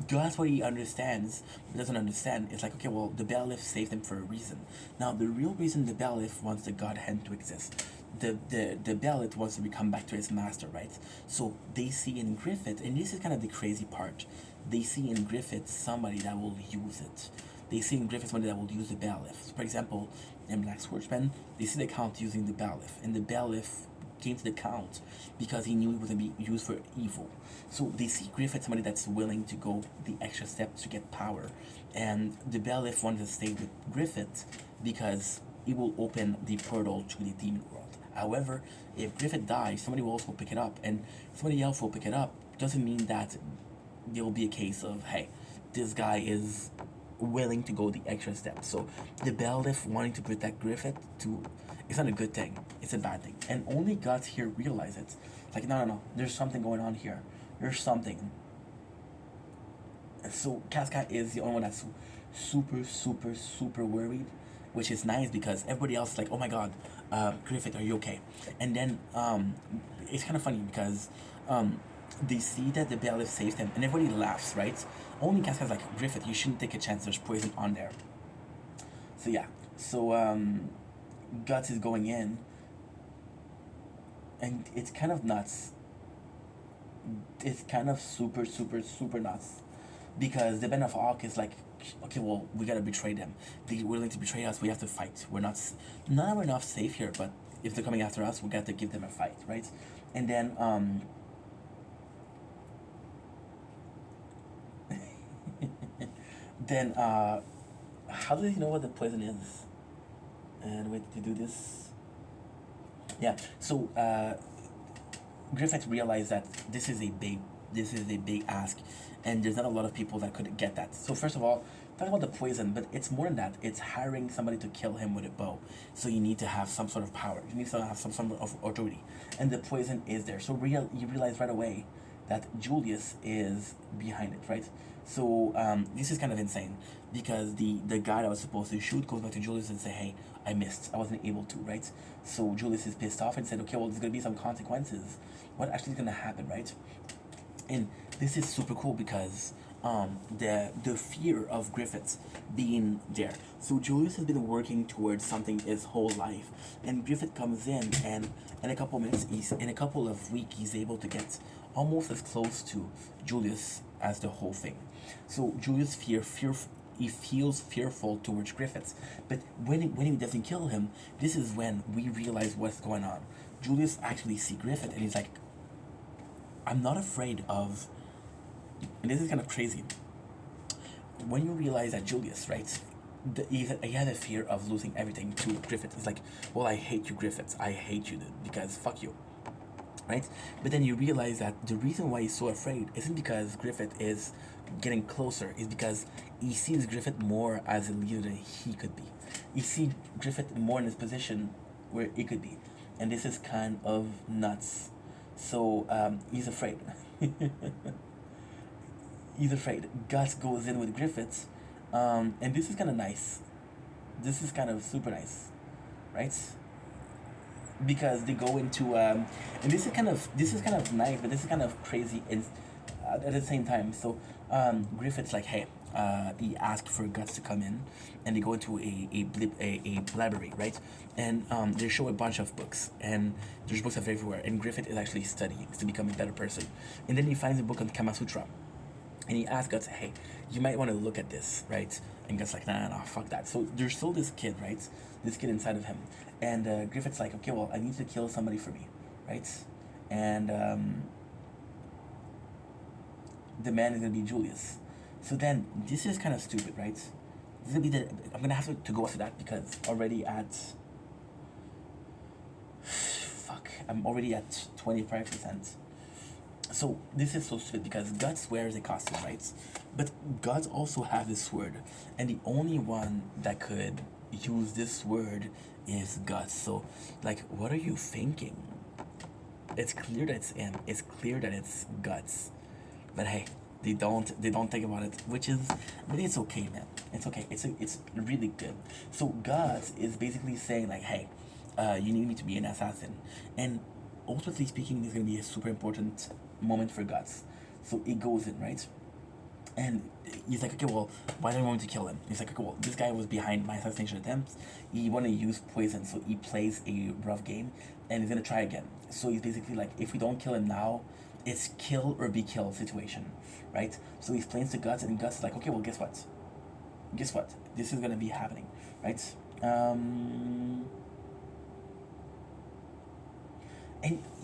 That's what he understands, doesn't understand. It's like, okay, well, the Bailiff saved him for a reason. Now, the real reason the Bailiff wants the God Hand to exist, the Bailiff wants to become back to his master, right? So they see in Griffith, and this is kind of the crazy part, they see in Griffith somebody that will use it. They see in Griffith somebody that will use the Bailiff. So for example, in Black Swordsman, they see the Count using the Bailiff, and the Bailiff came to the Count because he knew it was going to be used for evil. So they see Griffith somebody that's willing to go the extra step to get power, and the Bailiff wanted to stay with Griffith because it will open the portal to the demon world. However, if Griffith dies, somebody else will pick it up, and somebody else will pick it up doesn't mean that there will be a case of, hey, this guy is willing to go the extra step. So the Bailiff wanting to protect Griffith it's not a good thing. It's a bad thing. And only Guts here realize it. It's like, no, there's something going on here. There's something. So Casca is the only one that's super, super, super worried, which is nice because everybody else is like, oh my god, Griffith, are you okay? And then it's kind of funny because they see that the Bailiff saved him, and everybody laughs, right? Only Casca's like, Griffith, you shouldn't take a chance, there's poison on there. So yeah, so Guts is going in, and it's kind of nuts. It's kind of super, super, super nuts. Because the Ben of Arc is like, okay, well, we gotta betray them. They're willing to betray us, we have to fight. We're not enough safe here, but if they're coming after us, we got to give them a fight, right? And then, how do you know what the poison is? And wait, to do this? Yeah, so, Griffith realized that this is a big ask, and there's not a lot of people that could get that. So first of all, talk about the poison, but it's more than that. It's hiring somebody to kill him with a bow. So you need to have some sort of power. You need to have some sort of authority, and the poison is there. So you realize right away that Julius is behind it, right? So this is kind of insane because the guy that was supposed to shoot goes back to Julius and say, hey, I missed. I wasn't able to, right? So Julius is pissed off and said, okay, well, there's going to be some consequences. What actually is going to happen, right? And this is super cool because the fear of Griffiths being there. So Julius has been working towards something his whole life, and Griffith comes in, and in a couple of minutes, in a couple of weeks, he's able to get almost as close to Julius as the whole thing. So Julius he feels fearful towards Griffiths, but when he doesn't kill him, this is when we realize what's going on. Julius actually sees Griffith, and he's like, I'm not afraid of, and this is kind of crazy, when you realize that Julius, right, he had a fear of losing everything to Griffith. It's like, well, I hate you, Griffith. I hate you, because fuck you, right? But then you realize that the reason why he's so afraid isn't because Griffith is getting closer. It's because he sees Griffith more as a leader than he could be. He sees Griffith more in his position where he could be. And this is kind of nuts. So he's afraid. He's afraid. Gus goes in with Griffiths, and this is kind of nice. This is kind of super nice, right? Because they go into and this is kind of nice, but this is kind of crazy at the same time. So Griffith's like, hey, he asked for Guts to come in, and they go into a library, right? And they show a bunch of books, and there's books everywhere, and Griffith is actually studying to become a better person. And then he finds a book on Kama Sutra, and he asks Guts, hey, you might want to look at this, right? And Guts like, nah, fuck that. So there's still this kid, right? This kid inside of him. And Griffith's like, okay, well, I need to kill somebody for me, right? And the man is going to be Julius. So then, this is kind of stupid, right? This is gonna be I'm going to have to go after that because already at... Fuck, I'm already at 25%. So this is so stupid because Guts wears a costume, right? But Guts also has this sword, and the only one that could use this sword is Guts. So, like, what are you thinking? It's clear that it's him. It's clear that it's Guts. But hey, they don't think about it, which is, but it's okay, man. It's okay. It's really good. So Guts is basically saying like, hey, you need me to be an assassin. And ultimately speaking, this is going to be a super important moment for Guts. So he goes in, right? And he's like, okay, well, why do I want to kill him? He's like, okay, well, this guy was behind my assassination attempts. He wanted to use poison, so he plays a rough game, and he's gonna try again. So he's basically like, if we don't kill him now, it's kill or be killed situation, right? So he explains to Guts, and Guts is like, okay, well, guess what? Guess what? This is gonna be happening, right? And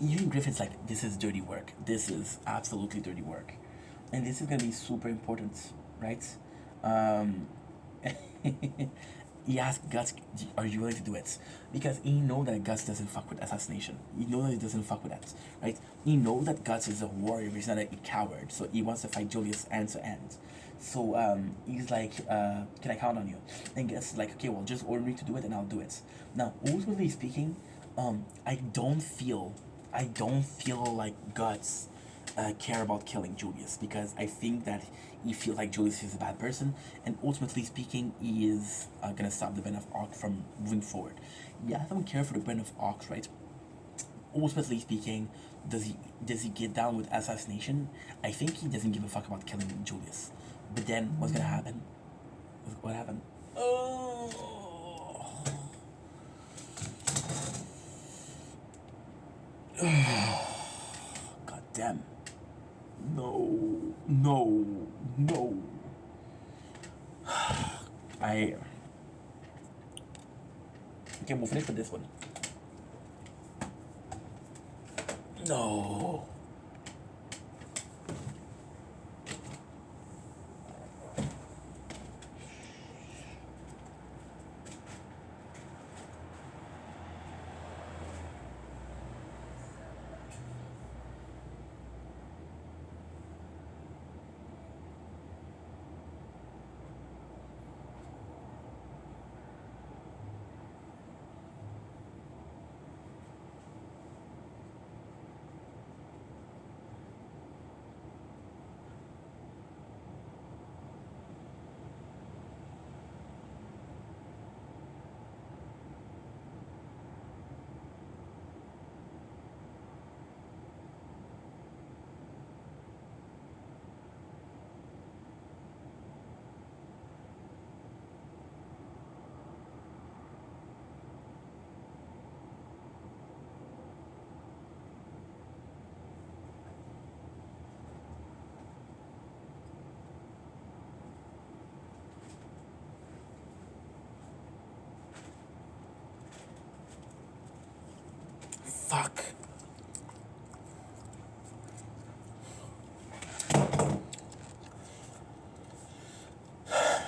even Griffin's like, this is dirty work. This is absolutely dirty work. And this is gonna be super important, right? He asked Guts, are you willing to do it? Because he know that Guts doesn't fuck with assassination. He know that he doesn't fuck with that, right? He know that Guts is a warrior, he's not a coward, so he wants to fight Julius end to end. So he's like, can I count on you? And Guts is like, okay, well, just order me to do it and I'll do it. Now, ultimately speaking, I don't feel like Guts care about killing Julius, because I think that he feels like Julius is a bad person, and ultimately speaking, he is gonna stop the Band of Arc from moving forward. Yeah, I don't care for the Band of Arc, right? Ultimately speaking, does he get down with assassination? I think he doesn't give a fuck about killing Julius. But then, what's gonna happen? What happened? Oh. God damn. No. Okay, we'll finish with this one. No. Fuck.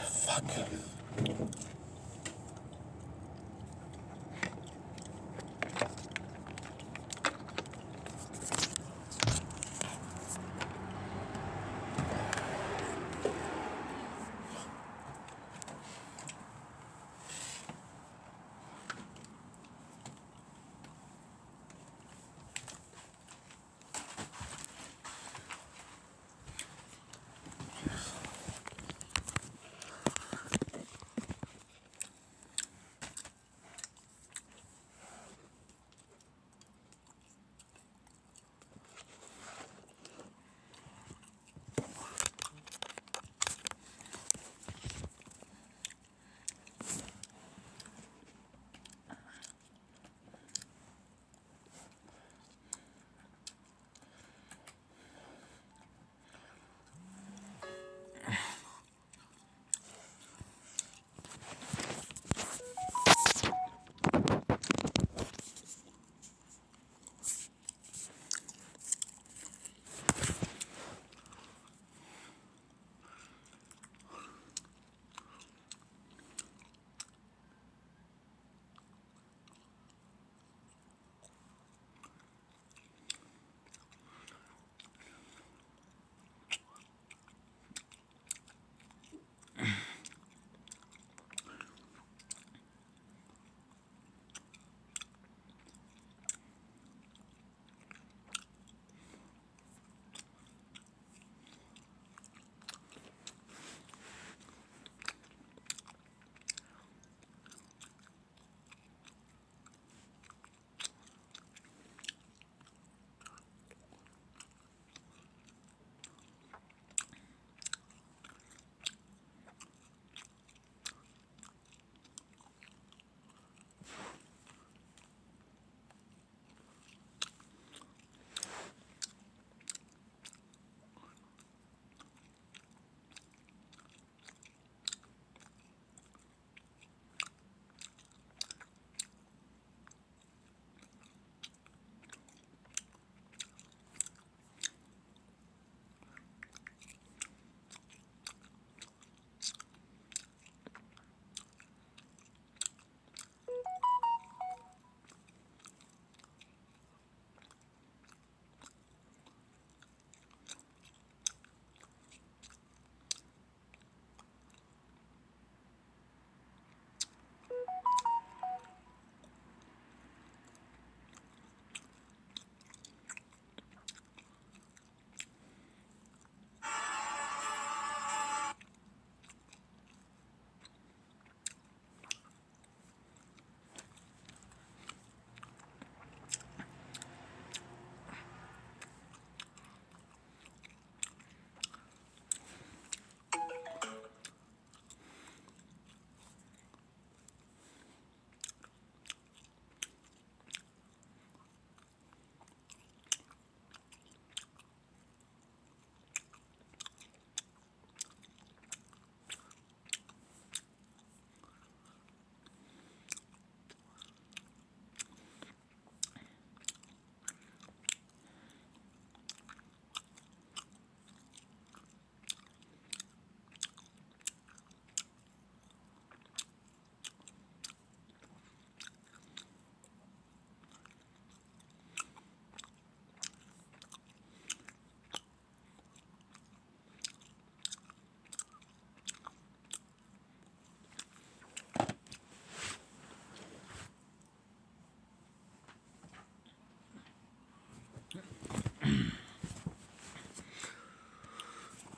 Fuck.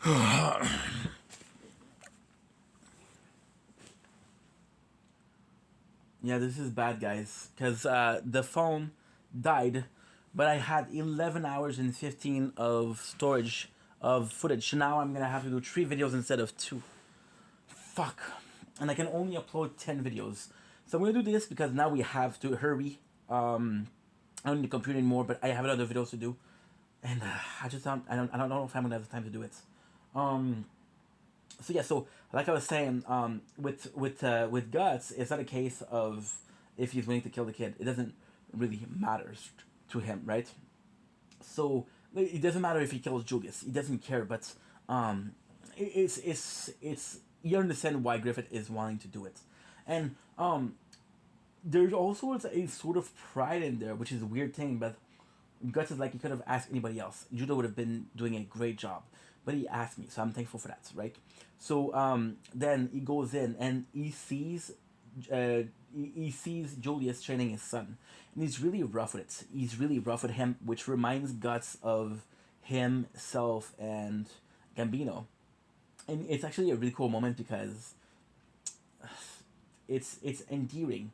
Yeah, this is bad, guys, because the phone died, but I had 11 hours and 15 of storage of footage. Now I'm gonna have to do 3 videos instead of 2. Fuck. And I can only upload 10 videos. So I'm gonna do this because now we have to hurry. I don't need the computer anymore, but I have other videos to do. And I don't know if I'm gonna have the time to do it. So yeah, so like I was saying, with Guts, it's not a case of if he's willing to kill the kid. It doesn't really matter to him, right? So it doesn't matter if he kills Julius. He doesn't care. But it's you understand why Griffith is wanting to do it, and there's also a sort of pride in there, which is a weird thing. But Guts is like, he could have asked anybody else. Judah would have been doing a great job, but he asked me, so I'm thankful for that, right? So then he goes in and he sees Julius training his son, and he's really rough with it. He's really rough with him, which reminds Guts of himself and Gambino, and it's actually a really cool moment because it's endearing.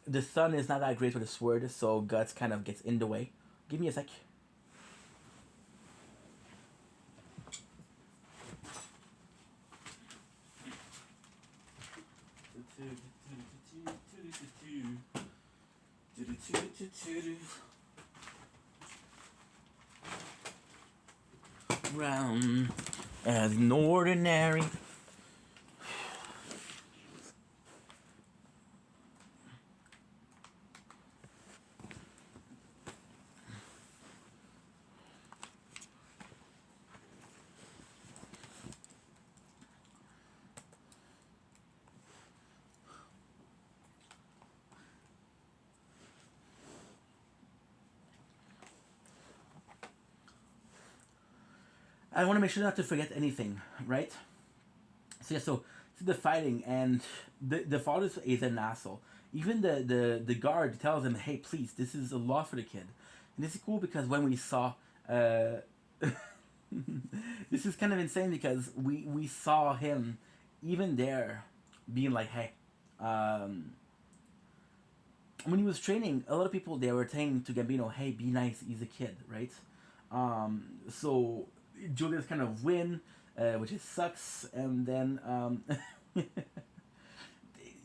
The son is not that great with a sword, so Guts kind of gets in the way. Give me a sec. Round as an ordinary. I want to make sure not to forget anything, right? So yeah, so the fighting, and the father is an asshole. Even the guard tells him, "Hey, please, this is a loss for the kid." And this is cool because when we saw, this is kind of insane because we saw him even there being like, "Hey," when he was training, a lot of people, they were saying to Gambino, "Hey, be nice. He's a kid, right?" So Julius kind of win, which is sucks, and then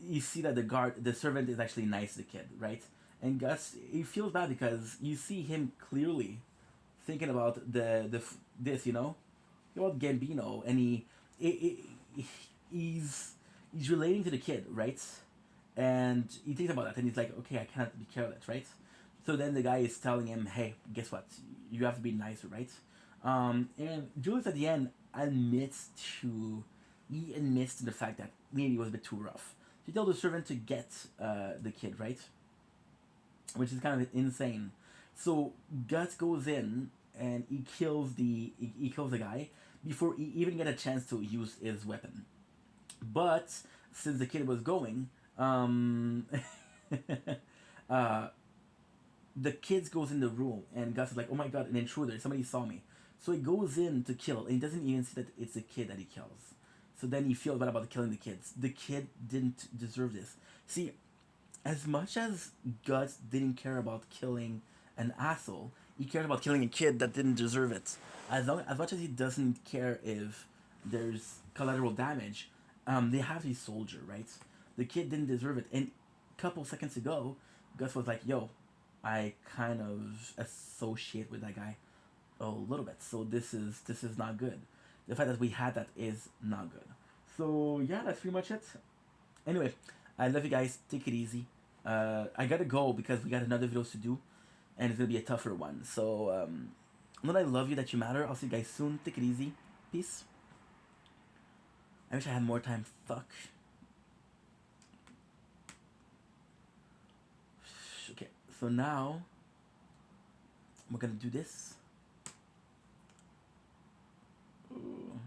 you see that the servant is actually nice to the kid, right? And Gus, he feels bad because you see him clearly thinking about this, about Gambino, and he's relating to the kid, right? And he thinks about that, and he's like, okay, I cannot be careless, right? So then the guy is telling him, hey, guess what? You have to be nicer, right? And Julius at the end admits to the fact that maybe it was a bit too rough. He tells the servant to get the kid, right? Which is kind of insane. So Guts goes in and he kills the guy before he even get a chance to use his weapon. But since the kid was going, the kid goes in the room and Gus is like, "Oh my god, an intruder! Somebody saw me." So he goes in to kill, and he doesn't even see that it's the kid that he kills. So then he feels bad about killing the kids. The kid didn't deserve this. See, as much as Guts didn't care about killing an asshole, he cared about killing a kid that didn't deserve it. As much as he doesn't care if there's collateral damage, they have his soldier, right? The kid didn't deserve it. And a couple seconds ago, Gus was like, "Yo, I kind of associate with that guy a little bit, so this is not good. The fact that we had that is not good." So yeah, that's pretty much it. Anyway, I love you guys. Take it easy. I gotta go because we got another videos to do, and it's gonna be a tougher one. So know that I love you, that you matter. I'll see you guys soon. Take it easy. Peace. I wish I had more time. Fuck. Okay, so now we're gonna do this. Ooh.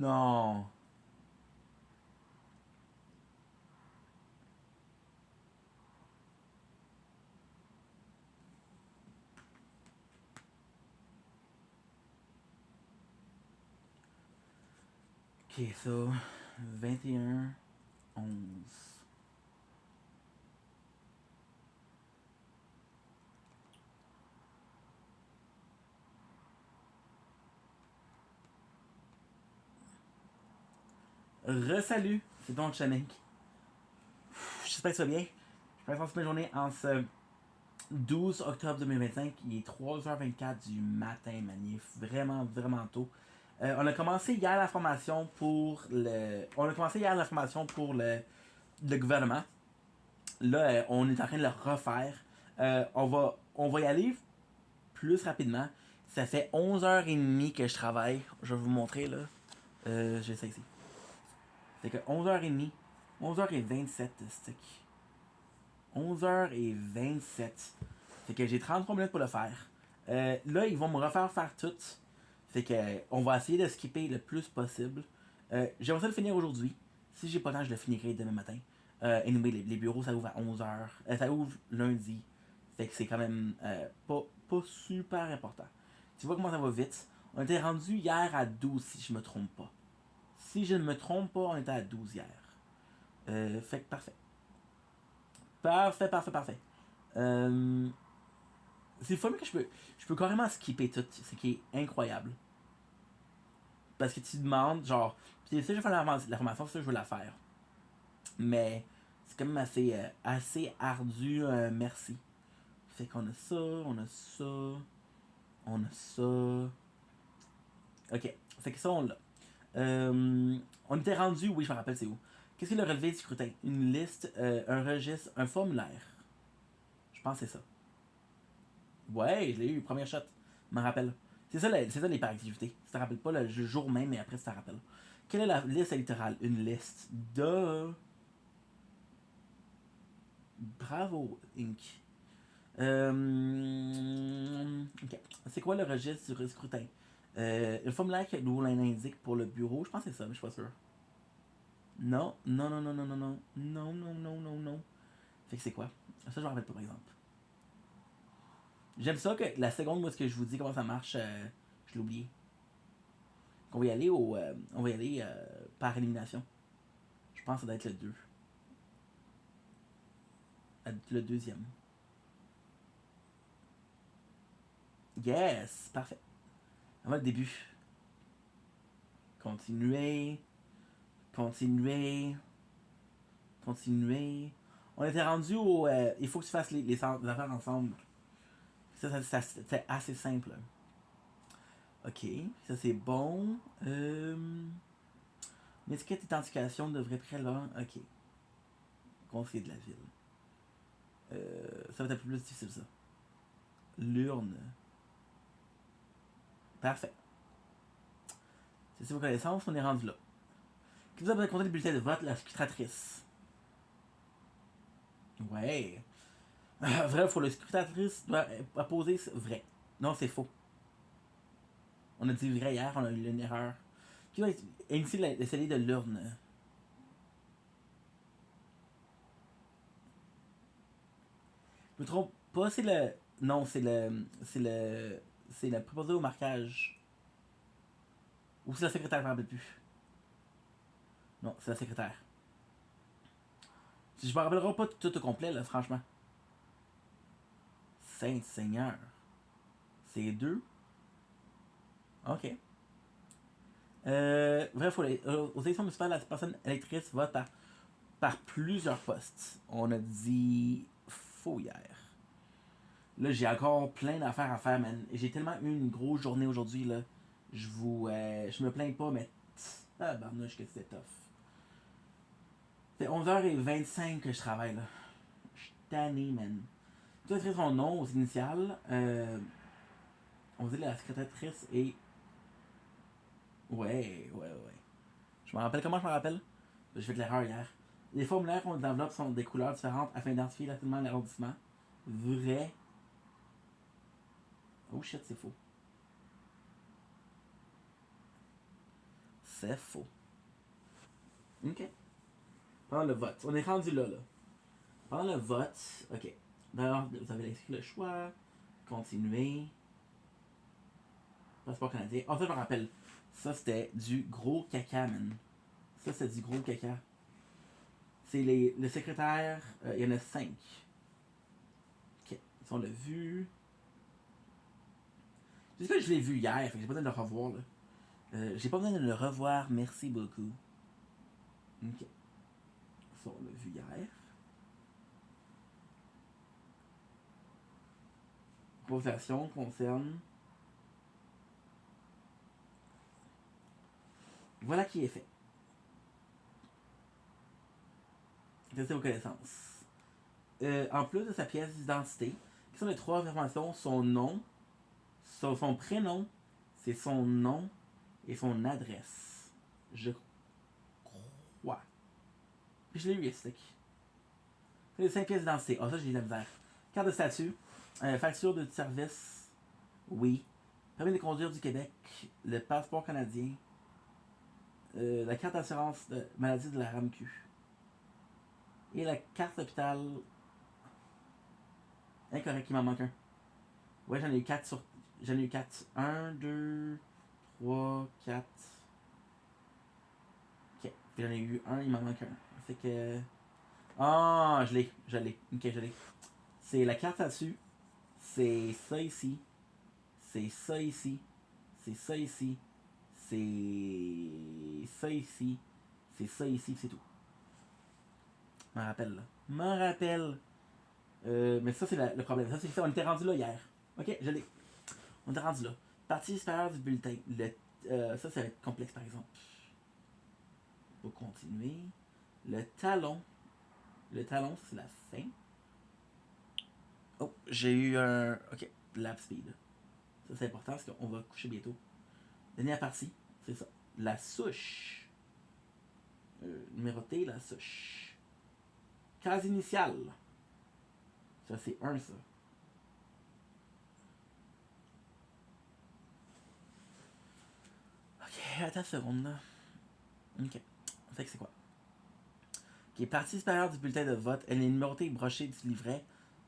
Non. Ok, ça. 21, 11. Re-salut, c'est ton Chanik. J'espère que ça va bien. Je passe ma journée en ce 12 octobre 2025. Il est 3h24 du matin, man. Il est vraiment, vraiment tôt. On a commencé hier la formation pour le. On a commencé hier la formation pour le gouvernement. Là, on est en train de le refaire. On va y aller plus rapidement. Ça fait 11h30 que je travaille. Je vais vous montrer là. J'ai ça ici. C'est que 11h30. 11h27 stick. 11h27. Fait que j'ai 33 minutes pour le faire. Là, ils vont me refaire faire tout. Fait que on va essayer de skipper le plus possible. J'aimerais ça le finir aujourd'hui. Si j'ai pas le temps, je le finirai demain matin. Anyway, les bureaux, ça ouvre à 11h. Ça ouvre lundi. Fait que c'est quand même pas super important. Tu vois comment ça va vite. On était rendu hier à 12 si je me trompe pas. Si je ne me trompe pas, on était à 12 hier. Fait que parfait. Parfait. C'est le fun que je peux carrément skipper tout, ce qui est incroyable. Parce que tu demandes, genre, puis si je fais la formation, ça je veux la faire. Mais c'est quand même assez ardu, merci. Fait qu'on a ça, on a ça, on a ça. Ok, fait que ça on l'a. On était rendu, oui je me rappelle c'est où. Qu'est-ce que le relevé du scrutin? Une liste, un registre, un formulaire. Je pense que c'est ça. Ouais, je l'ai eu, première shot. Je me rappelle. C'est ça l'hyperactivité. Si tu te rappelles pas le jour même, mais après tu te rappelles. Quelle est la liste électorale? Une liste de. Bravo, Inc. Ok. C'est quoi le registre du scrutin? Le formulaire que nous l'indique pour le bureau, je pense que c'est ça, mais je suis pas sûr. Non. Fait que c'est quoi? Ça, je me rappelle pas, par exemple. J'aime ça que la seconde, moi, ce que je vous dis comment ça marche, je l'ai oublié. On va y aller par élimination. Je pense que ça doit être le 2. Le deuxième. Yes! Parfait. On va le début. Continuer. On était rendu au. Il faut que tu fasses les affaires ensemble. Ça c'est assez simple. Ok, ça c'est bon. L'étiquette d'identification devrait prévoir. Ok. Conseiller de la ville. Ça va être un peu plus difficile ça. L'urne. Parfait. C'est vos connaissances, on est rendu là. Qui vous a compté le bulletin de vote, la scrutatrice? Ouais. Vrai, faut le scrutatrice doit apposer vrai. Non, c'est faux. On a dit vrai hier, on a eu une erreur. Qui va initier le scellé de l'urne? Je me trompe pas, c'est le. Non, c'est le. C'est le préposé au marquage. Ou c'est la secrétaire, je m'en rappelle plus. Non, c'est la secrétaire. Je me rappellerai pas tout au complet, là, franchement. Saint-Seigneur. C'est 2. Ok. Bref, aux élections municipales, la personne électrice vote par plusieurs postes. On a dit faux hier. Là, j'ai encore plein d'affaires à faire, man. J'ai tellement eu une grosse journée aujourd'hui, là. Je me plains pas, mais barnouche que c'était tough. C'est 11h25 que je travaille, là. Je suis tanné, man. Tu as écrit son nom aux initiales. On dit la secrétatrice et. Ouais. Je me rappelle comment je me rappelle. J'ai fait de l'erreur hier. Les formulaires ont des enveloppes sont des couleurs différentes afin d'identifier facilement l'arrondissement. Vrai. Oh shit, c'est faux. C'est faux. Ok. Pendant le vote. On est rendu là. Pendant le vote, ok. D'ailleurs, vous avez inscrit le choix. Continuer. Passeport canadien. En fait, je me rappelle. Ça, c'était du gros caca, man. Ça, c'est du gros caca. C'est le secrétaire. Il y en a 5. Ok. Si on l'a vu. Je sais que je l'ai vu hier, fait que j'ai pas besoin de le revoir. Là. J'ai pas besoin de le revoir, merci beaucoup. Ok. Ça, on l'a vu hier. Proposition concerne. Voilà qui est fait. Testez vos connaissances. En plus de sa pièce d'identité, qui sont les 3 informations, son nom, son prénom, c'est son nom et son adresse. Je crois. Puis je l'ai eu ici. C'est les 5 pièces d'identité. Ah, ça, j'ai eu la misère. Carte de statut, facture de service, oui. Permis de conduire du Québec, le passeport canadien, la carte d'assurance de maladie de la RAMQ. Et la carte d'hôpital. Incorrect, il m'en manque un. Ouais, j'en ai eu 4 sur. J'en ai eu 4. 1, 2, 3, 4. Ok. Puis j'en ai eu un, il m'en manque un. Fait que. Ah, je l'ai. Ok, je l'ai. C'est la carte là-dessus. C'est ça ici. C'est ça ici. C'est ça ici. C'est ça ici. C'est ça ici, c'est tout. M'en rappelle là. M'en rappelle. Mais ça, c'est le problème. Ça, c'est ça. On était rendu là hier. Ok, je l'ai. On est rendu là. Partie supérieure du bulletin. Ça, ça va être complexe par exemple. Pour continuer. Le talon. Le talon, c'est la fin. Oh, j'ai eu un. Ok, lap speed. Ça, c'est important parce qu'on va coucher bientôt. Dernière partie, c'est ça. La souche. Numéroté, la souche. Case initiale. Ça, c'est 1, ça. Ok, attends une seconde, là. Ok. Fait que c'est quoi? Ok, partie supérieure du bulletin de vote. Elle est numérotée et brochée du livret.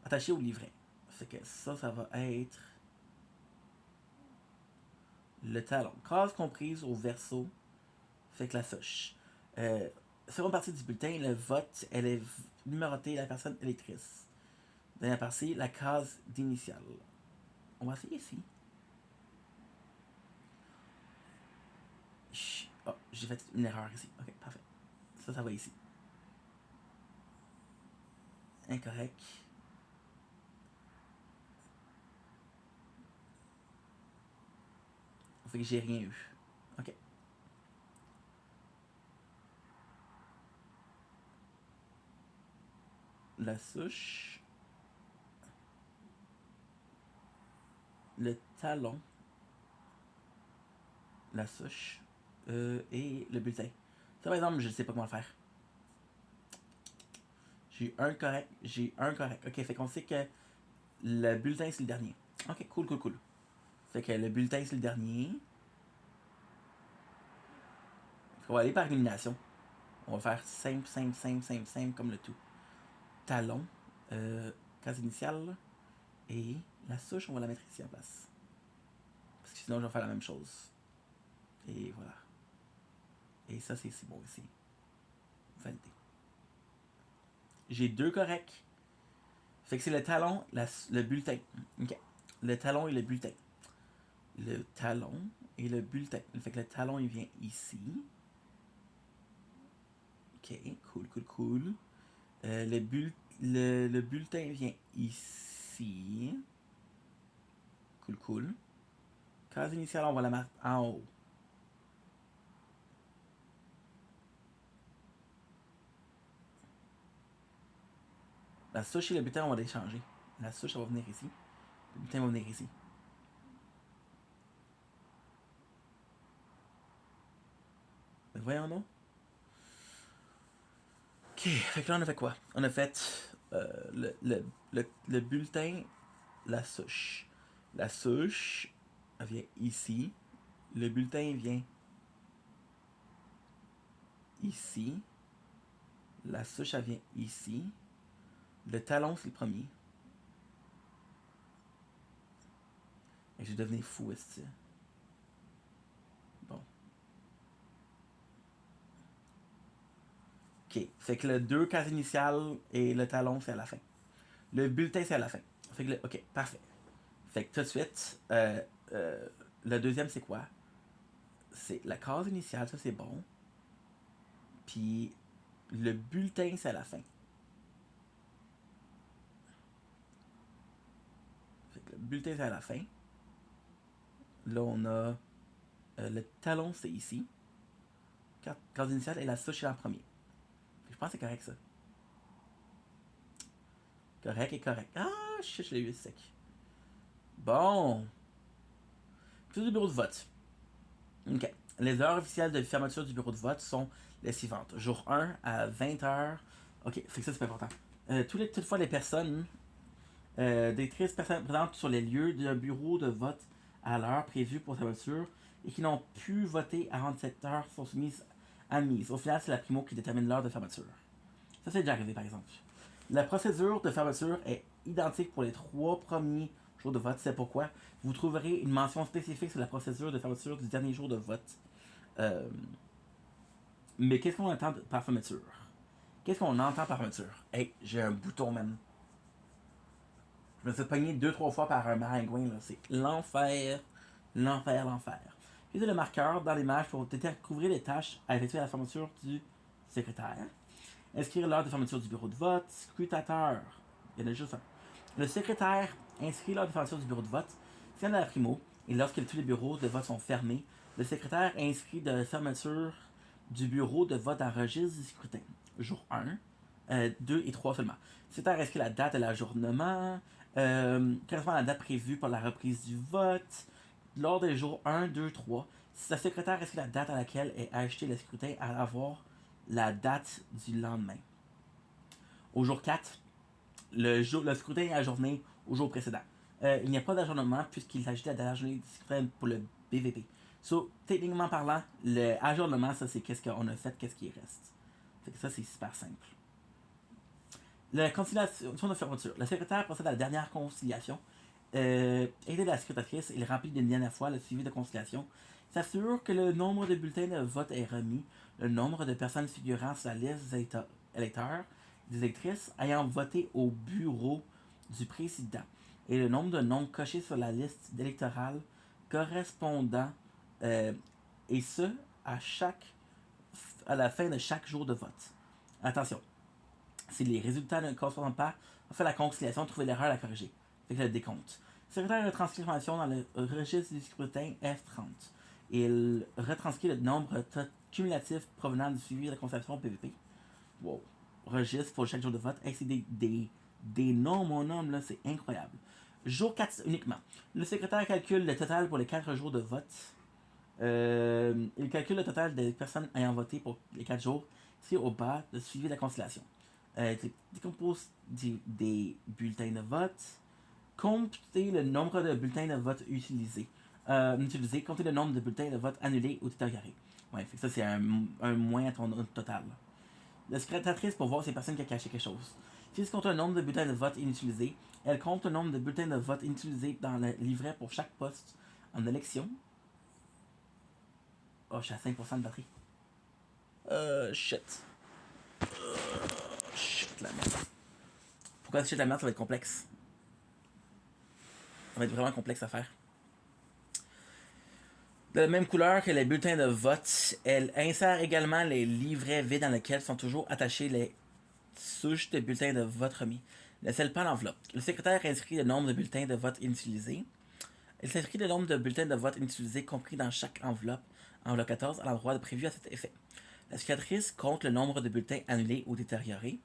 Attachée au livret. Fait que ça va être. Le talon. Case comprise au verso. Fait que la souche. Seconde partie du bulletin, le vote, elle est numérotée, la personne électrice. Dernière partie, la case d'initiale. On va essayer ici. Oh, j'ai fait une erreur ici. Ok, parfait. Ça va ici. Incorrect. Fait que j'ai rien eu. Ok. La souche. Le talon. La souche. Et le bulletin. Ça, par exemple, je ne sais pas comment le faire. J'ai eu un correct. Ok, fait qu'on sait que le bulletin, c'est le dernier. Ok, cool. Fait que le bulletin, c'est le dernier. On va aller par élimination. On va faire simple comme le tout. Talon. Case initiale. Et la souche, on va la mettre ici en place. Parce que sinon, je vais faire la même chose. Et voilà. Et ça, c'est bon ici. Validé. J'ai 2 corrects. Fait que c'est le talon, le bulletin. Ok. Le talon et le bulletin. Le talon et le bulletin. Fait que le talon, il vient ici. Ok, cool. Le bulletin vient ici. Cool. Case initiale, on va la mettre en haut. La souche et le bulletin, on va les changer. La souche, va venir ici. Le bulletin va venir ici. Mais voyons donc. Ok, fait que là, on a fait quoi? On a fait le bulletin, la souche. La souche, elle vient ici. Le bulletin vient ici. La souche, elle vient ici. Le talon, c'est le premier. Et je vais devenir fou, est-ce que... Bon. OK. Fait que le 2 case initiale et le talon, c'est à la fin. Le bulletin, c'est à la fin. Fait que le... OK, parfait. Fait que tout de suite, le deuxième, c'est quoi? C'est la case initiale, ça c'est bon. Puis le bulletin, c'est à la fin. Fait que le bulletin, c'est à la fin. Là, on a le talon, c'est ici. Case initiale et la souche, c'est en premier. Je pense que c'est correct, ça. Correct et correct. Ah, shit, je l'ai eu sec. Bon. Plus du bureau de vote. OK. Les heures officielles de fermeture du bureau de vote sont les suivantes. Jour 1 à 20h. OK, fait que ça, c'est pas important. Toutefois, les personnes, des 13 personnes présentes sur les lieux d'un bureau de vote à l'heure prévue pour fermeture et qui n'ont pu voter avant 7h sont soumises à mise. Au final, c'est la primo qui détermine l'heure de fermeture. Ça, c'est déjà arrivé, par exemple. La procédure de fermeture est identique pour les 3 premiers jours de vote. C'est pourquoi vous trouverez une mention spécifique sur la procédure de fermeture du dernier jour de vote. Mais qu'est-ce qu'on entend par fermeture? Qu'est-ce qu'on entend par fermeture? Hey, j'ai un bouton, man. Je me suis pogné 2-3 fois par un maringouin, là. C'est l'enfer. L'enfer, l'enfer. Utilisez le marqueur dans l'image pour découvrir les tâches à effectuer à la fermeture du secrétaire. Inscrire l'heure de fermeture du bureau de vote. Scrutateur. Il y en a juste un. Le secrétaire inscrit l'heure de fermeture du bureau de vote. C'est la primo. Et lorsque tous les bureaux de vote sont fermés, le secrétaire inscrit de fermeture du bureau de vote dans le registre du scrutin. Jour 1, 2 et 3 seulement. Le secrétaire inscrit la date de l'ajournement, correspond à la date prévue pour la reprise du vote. Lors des jours 1, 2, 3, si le secrétaire inscrit la date à laquelle est acheté le scrutin à avoir la date du lendemain. Au jour 4, le scrutin est ajourné au jour précédent. Il n'y a pas d'ajournement puisqu'il s'agit de la dernière journée du scrutin pour le BVP. So, techniquement parlant, le ajournement, ça c'est qu'est-ce qu'on a fait, qu'est-ce qui reste. Fait que ça c'est super simple. La conciliation de fermeture. Le secrétaire procède à la dernière conciliation. Aidé de la secrétatrice, il remplit une dernière fois le suivi de conciliation. S'assure que le nombre de bulletins de vote est remis, le nombre de personnes figurant sur la liste des électeurs, des électrices ayant voté au bureau du président, et le nombre de noms cochés sur la liste électorale correspondant, et ce, à la fin de chaque jour de vote. Attention, si les résultats ne correspondent pas, on fait la conciliation, trouver l'erreur, la corriger. Fait que le décompte. Le secrétaire retranscrit l'information dans le registre du scrutin F30. Il retranscrit le nombre cumulatif provenant du suivi de la conciliation PVP. Wow. Registre pour chaque jour de vote. Hey, c'est des noms, mon homme, là, c'est incroyable. Jour 4 uniquement. Le secrétaire calcule le total pour les 4 jours de vote. Il calcule le total des personnes ayant voté pour les 4 jours. C'est au bas, le suivi de la conciliation. Décompose des bulletins de vote. Compter le nombre de bulletins de vote utilisés. Compter le nombre de bulletins de vote annulés ou détériorés. Ouais, fait que ça, c'est un moins à ton total. La secrétatrice pour voir si personne qui a caché quelque chose. Si elle compte le nombre de bulletins de vote inutilisés, elle compte le nombre de bulletins de vote inutilisés dans le livret pour chaque poste en élection. Oh, je suis à 5% de batterie. Shit. Shit, la merde. Pourquoi shit, la merde, ça va être complexe. Ça va être vraiment complexe à faire. De la même couleur que les bulletins de vote, elle insère également les livrets vides dans lesquels sont toujours attachés les souches de bulletins de vote remis. Ne scelle pas l'enveloppe. Le secrétaire inscrit le nombre de bulletins de vote inutilisés. Il s'inscrit le nombre de bulletins de vote inutilisés compris dans chaque enveloppe 14, à l'endroit prévu à cet effet. La secrétatrice compte le nombre de bulletins annulés ou détériorés.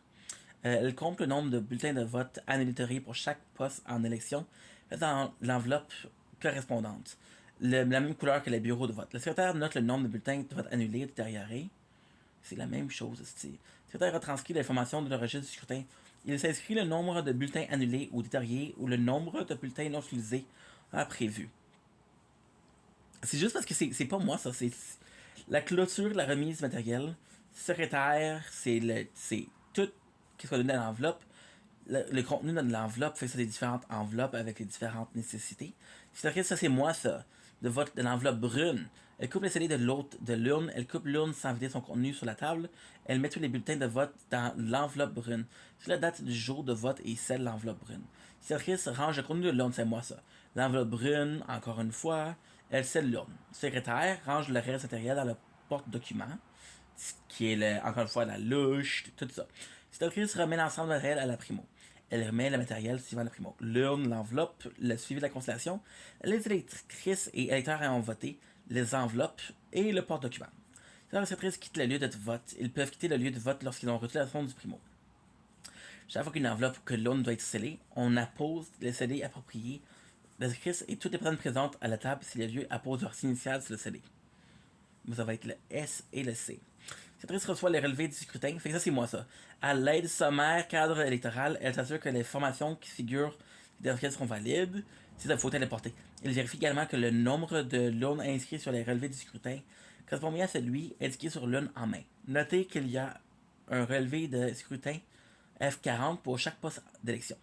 Elle compte le nombre de bulletins de vote annulés pour chaque poste en élection dans l'enveloppe correspondante. La même couleur que les bureaux de vote. Le secrétaire note le nombre de bulletins de vote annulés ou détériorés. C'est la même chose ici. Le secrétaire retranscrit l'information de le registre du scrutin. Il s'inscrit le nombre de bulletins annulés ou détériorés ou le nombre de bulletins non utilisés à prévu. C'est juste parce que c'est pas moi, ça. C'est la clôture de la remise matérielle. Secrétaire, c'est tout ce qu'on a donné dans l'enveloppe. Le contenu de l'enveloppe fait ça des différentes enveloppes avec les différentes nécessités. Ça, c'est moi, ça. De l'enveloppe brune. Elle coupe les scellés de l'urne. Elle coupe l'urne sans vider son contenu sur la table. Elle met tous les bulletins de vote dans l'enveloppe brune. C'est la date du jour de vote et celle de l'enveloppe brune. Secrétaire range le contenu de l'urne, c'est moi, ça. L'enveloppe brune, encore une fois, elle scelle l'urne. Secrétaire range le reste matériel dans le porte-document, qui est, encore une fois, la louche, tout ça. Secrétaire remet l'ensemble de matériel à la primo. Elle remet le matériel suivant la primo. L'urne, l'enveloppe, le suivi de la constellation. Les électrices et électeurs ont voté, les enveloppes et le porte-document. Les réceptrices quittent le lieu de vote. Ils peuvent quitter le lieu de vote lorsqu'ils ont reçu la sonde du primo. Chaque fois qu'une enveloppe que l'urne doit être scellée, on appose les scellés appropriés. Les électrices et toutes les personnes présentes à la table, si les lieux apposent leur initiale sur le scellé. Ça va être le S et le C. Cette reçoit les relevés du scrutin. Fait que ça, c'est moi, ça. À l'aide sommaire cadre électoral, elle s'assure que les formations qui figurent dans lesquelles seront valides. Si ça faut les porter. Elle vérifie également que le nombre de l'urnes inscrites sur les relevés du scrutin correspond bien à celui indiqué sur l'urne en main. Notez qu'il y a un relevé de scrutin F40 pour chaque poste d'élection.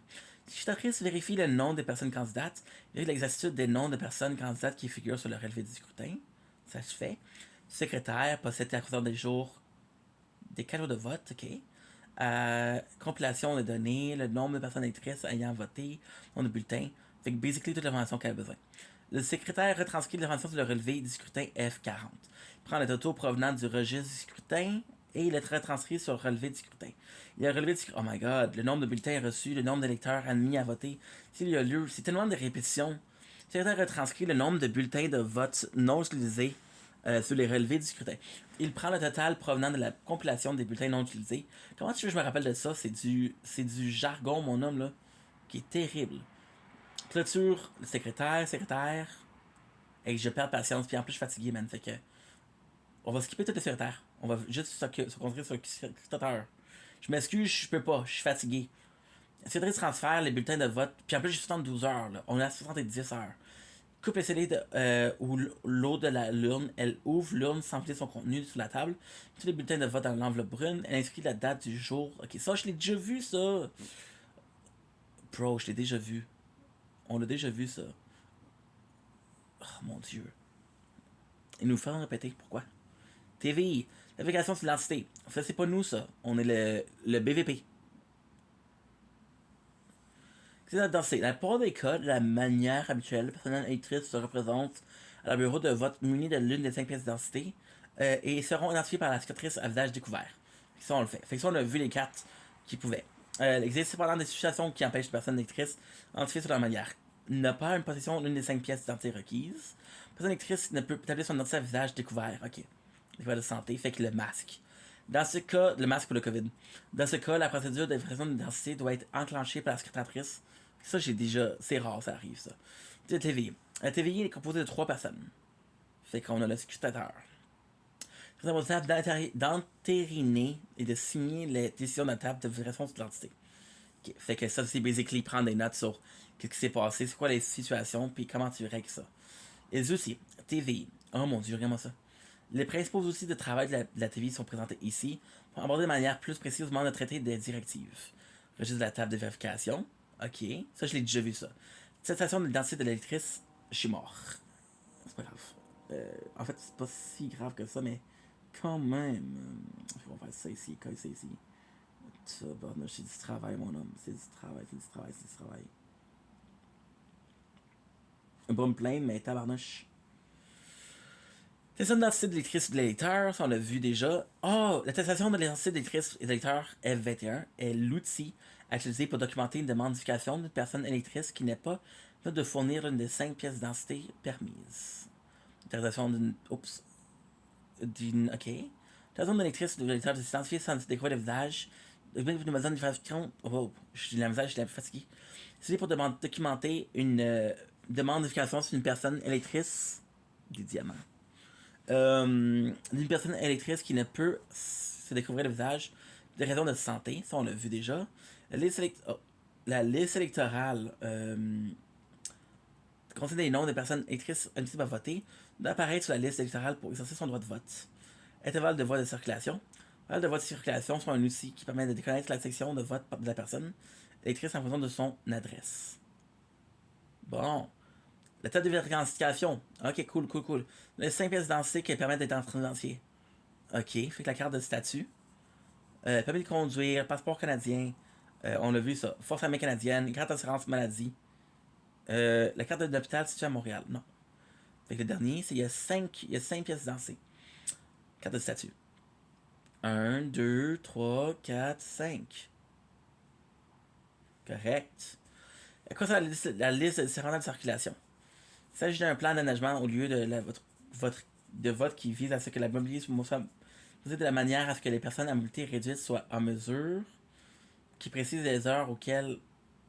L'utilisatrice vérifie le nom des personnes candidates, vérifie l'exactitude des noms de personnes candidates qui figurent sur le relevé du scrutin. Ça se fait. Secrétaire possède la couleur des jours des cadeaux de vote, ok. Compilation de données, le nombre de personnes électrices ayant voté, nombre de bulletins. Fait que basically toute l'information qu'elle a besoin. Le secrétaire retranscrit l'information sur le relevé du scrutin F40. Il prend les totaux provenant du registre du scrutin et il le retranscrit sur le relevé du scrutin. Il y a le relevé du scrutin. Oh my god, le nombre de bulletins reçus, le nombre d'électeurs admis à voter. S'il y a lieu, c'est tellement de répétitions. Le secrétaire retranscrit le nombre de bulletins de vote non utilisés sur les relevés du scrutin. Il prend le total provenant de la compilation des bulletins non utilisés. Comment tu veux que je me rappelle de ça? C'est du jargon, mon homme, là, qui est terrible. Clôture, le secrétaire. Et je perds patience, puis en plus, je suis fatigué, man. Fait que. On va skipper tout le secrétaire. On va juste se concentrer sur le secrétaire. Je m'excuse, je peux pas, je suis fatigué. Le secrétaire transfère les bulletins de vote, puis en plus, j'ai 72 heures, là. On est à 70 heures. Coupe les scellés ou l'eau de l'urne. Elle ouvre l'urne sans vider son contenu sur la table. Tous les bulletins de vote dans l'enveloppe brune. Elle inscrit la date du jour. Ok, ça, je l'ai déjà vu, ça. Bro, je l'ai déjà vu. On l'a déjà vu, ça. Oh, mon Dieu. Ils nous font répéter. Pourquoi? TVI. L'application sur l'identité. Ça, c'est pas nous, ça. On est le BVP. Dans la plupart des cas, de la manière habituelle, le personnel électrice se représente à leur bureau de vote muni de l'une des 5 pièces d'identité et seront identifiés par la secrétatrice à visage découvert. Ça, on le fait. Fait que ça, on a vu les cartes qui pouvaient. Il existe cependant des situations qui empêchent les personnes électrices d'identifier sur leur manière. N'a pas une possession d'une des 5 pièces d'identité requises. La personne électrice ne peut établir son identité à visage découvert. Ok. Découvert de santé, fait que le masque. Dans ce cas, le masque pour le COVID. Dans ce cas, la procédure de vérification d'identité doit être enclenchée par la secrétatrice. Ça, j'ai déjà. C'est rare, ça arrive, ça. La TVI. La TVI est composée de 3 personnes. Fait qu'on a le scrutateur. C'est responsable d'entériner et de signer les décisions de la table de vérification d'identité. Okay. Fait que ça, c'est basically prendre des notes sur ce qui s'est passé, c'est quoi les situations, puis comment tu règles ça. Les outils. TVI. Oh mon dieu, regarde-moi ça. Les principaux outils de travail de la TVI sont présentés ici pour aborder de manière plus précisément de traiter des directives. Registre de la table de vérification. Ok, ça je l'ai déjà vu ça. Attestation de l'identité de l'électrice, je suis mort. C'est pas grave. En fait, c'est pas si grave que ça, mais quand même. On va faire ça ici, coller ça ici. Ça, c'est du travail, mon homme. C'est du travail. Un pas me plaindre, mais tabarnouche. L'attestation d'identité de l'électrice et de l'électeur, ça on l'a vu déjà. L'attestation de l'identité de l'électrice et de l'électeur F21 est l'outil à utiliser pour documenter une demande d'identification d'une personne électrice qui n'est pas de fournir une des 5 pièces d'identité permises. L'attestation d'une. Ok. L'attestation de l'électrice et de l'électeur de s'identifier sans découvrir le visage. Une besoin de vérification. Je dis le visage, je suis un peu fatigué. C'est pour documenter une demande d'identification sur une personne électrice. Des diamants. D'une personne électrice qui ne peut se découvrir le visage des raisons de santé, ça on l'a vu déjà. La liste électorale contient des noms des personnes électrices admissibles à voter, doit apparaître sur la liste électorale pour exercer son droit de vote. Intervalle de voie de circulation. Parole de vote circulation sont un outil qui permet de déconnaître la section de vote de la personne électrice en fonction de son adresse. Bon. La table de vérification. Ok, cool. Les 5 pièces d'identité qui permettent d'être entré identifié. Ok, fait que la carte de statut. Permis de conduire, passeport canadien. On l'a vu ça. Force armée canadienne, carte d'assurance maladie. La carte de l'hôpital située à Montréal. Non. Fait que le dernier, c'est il y a 5 pièces d'identité. Carte de statut. 1, 2, 3, 4, 5. Correct. À quoi ça la liste de différentes circulations? Il s'agit d'un plan d'aménagement au lieu de vote qui vise à ce que la mobilité soit posée de la manière à ce que les personnes à mobilité réduite soient en mesure, qui précise les heures auxquelles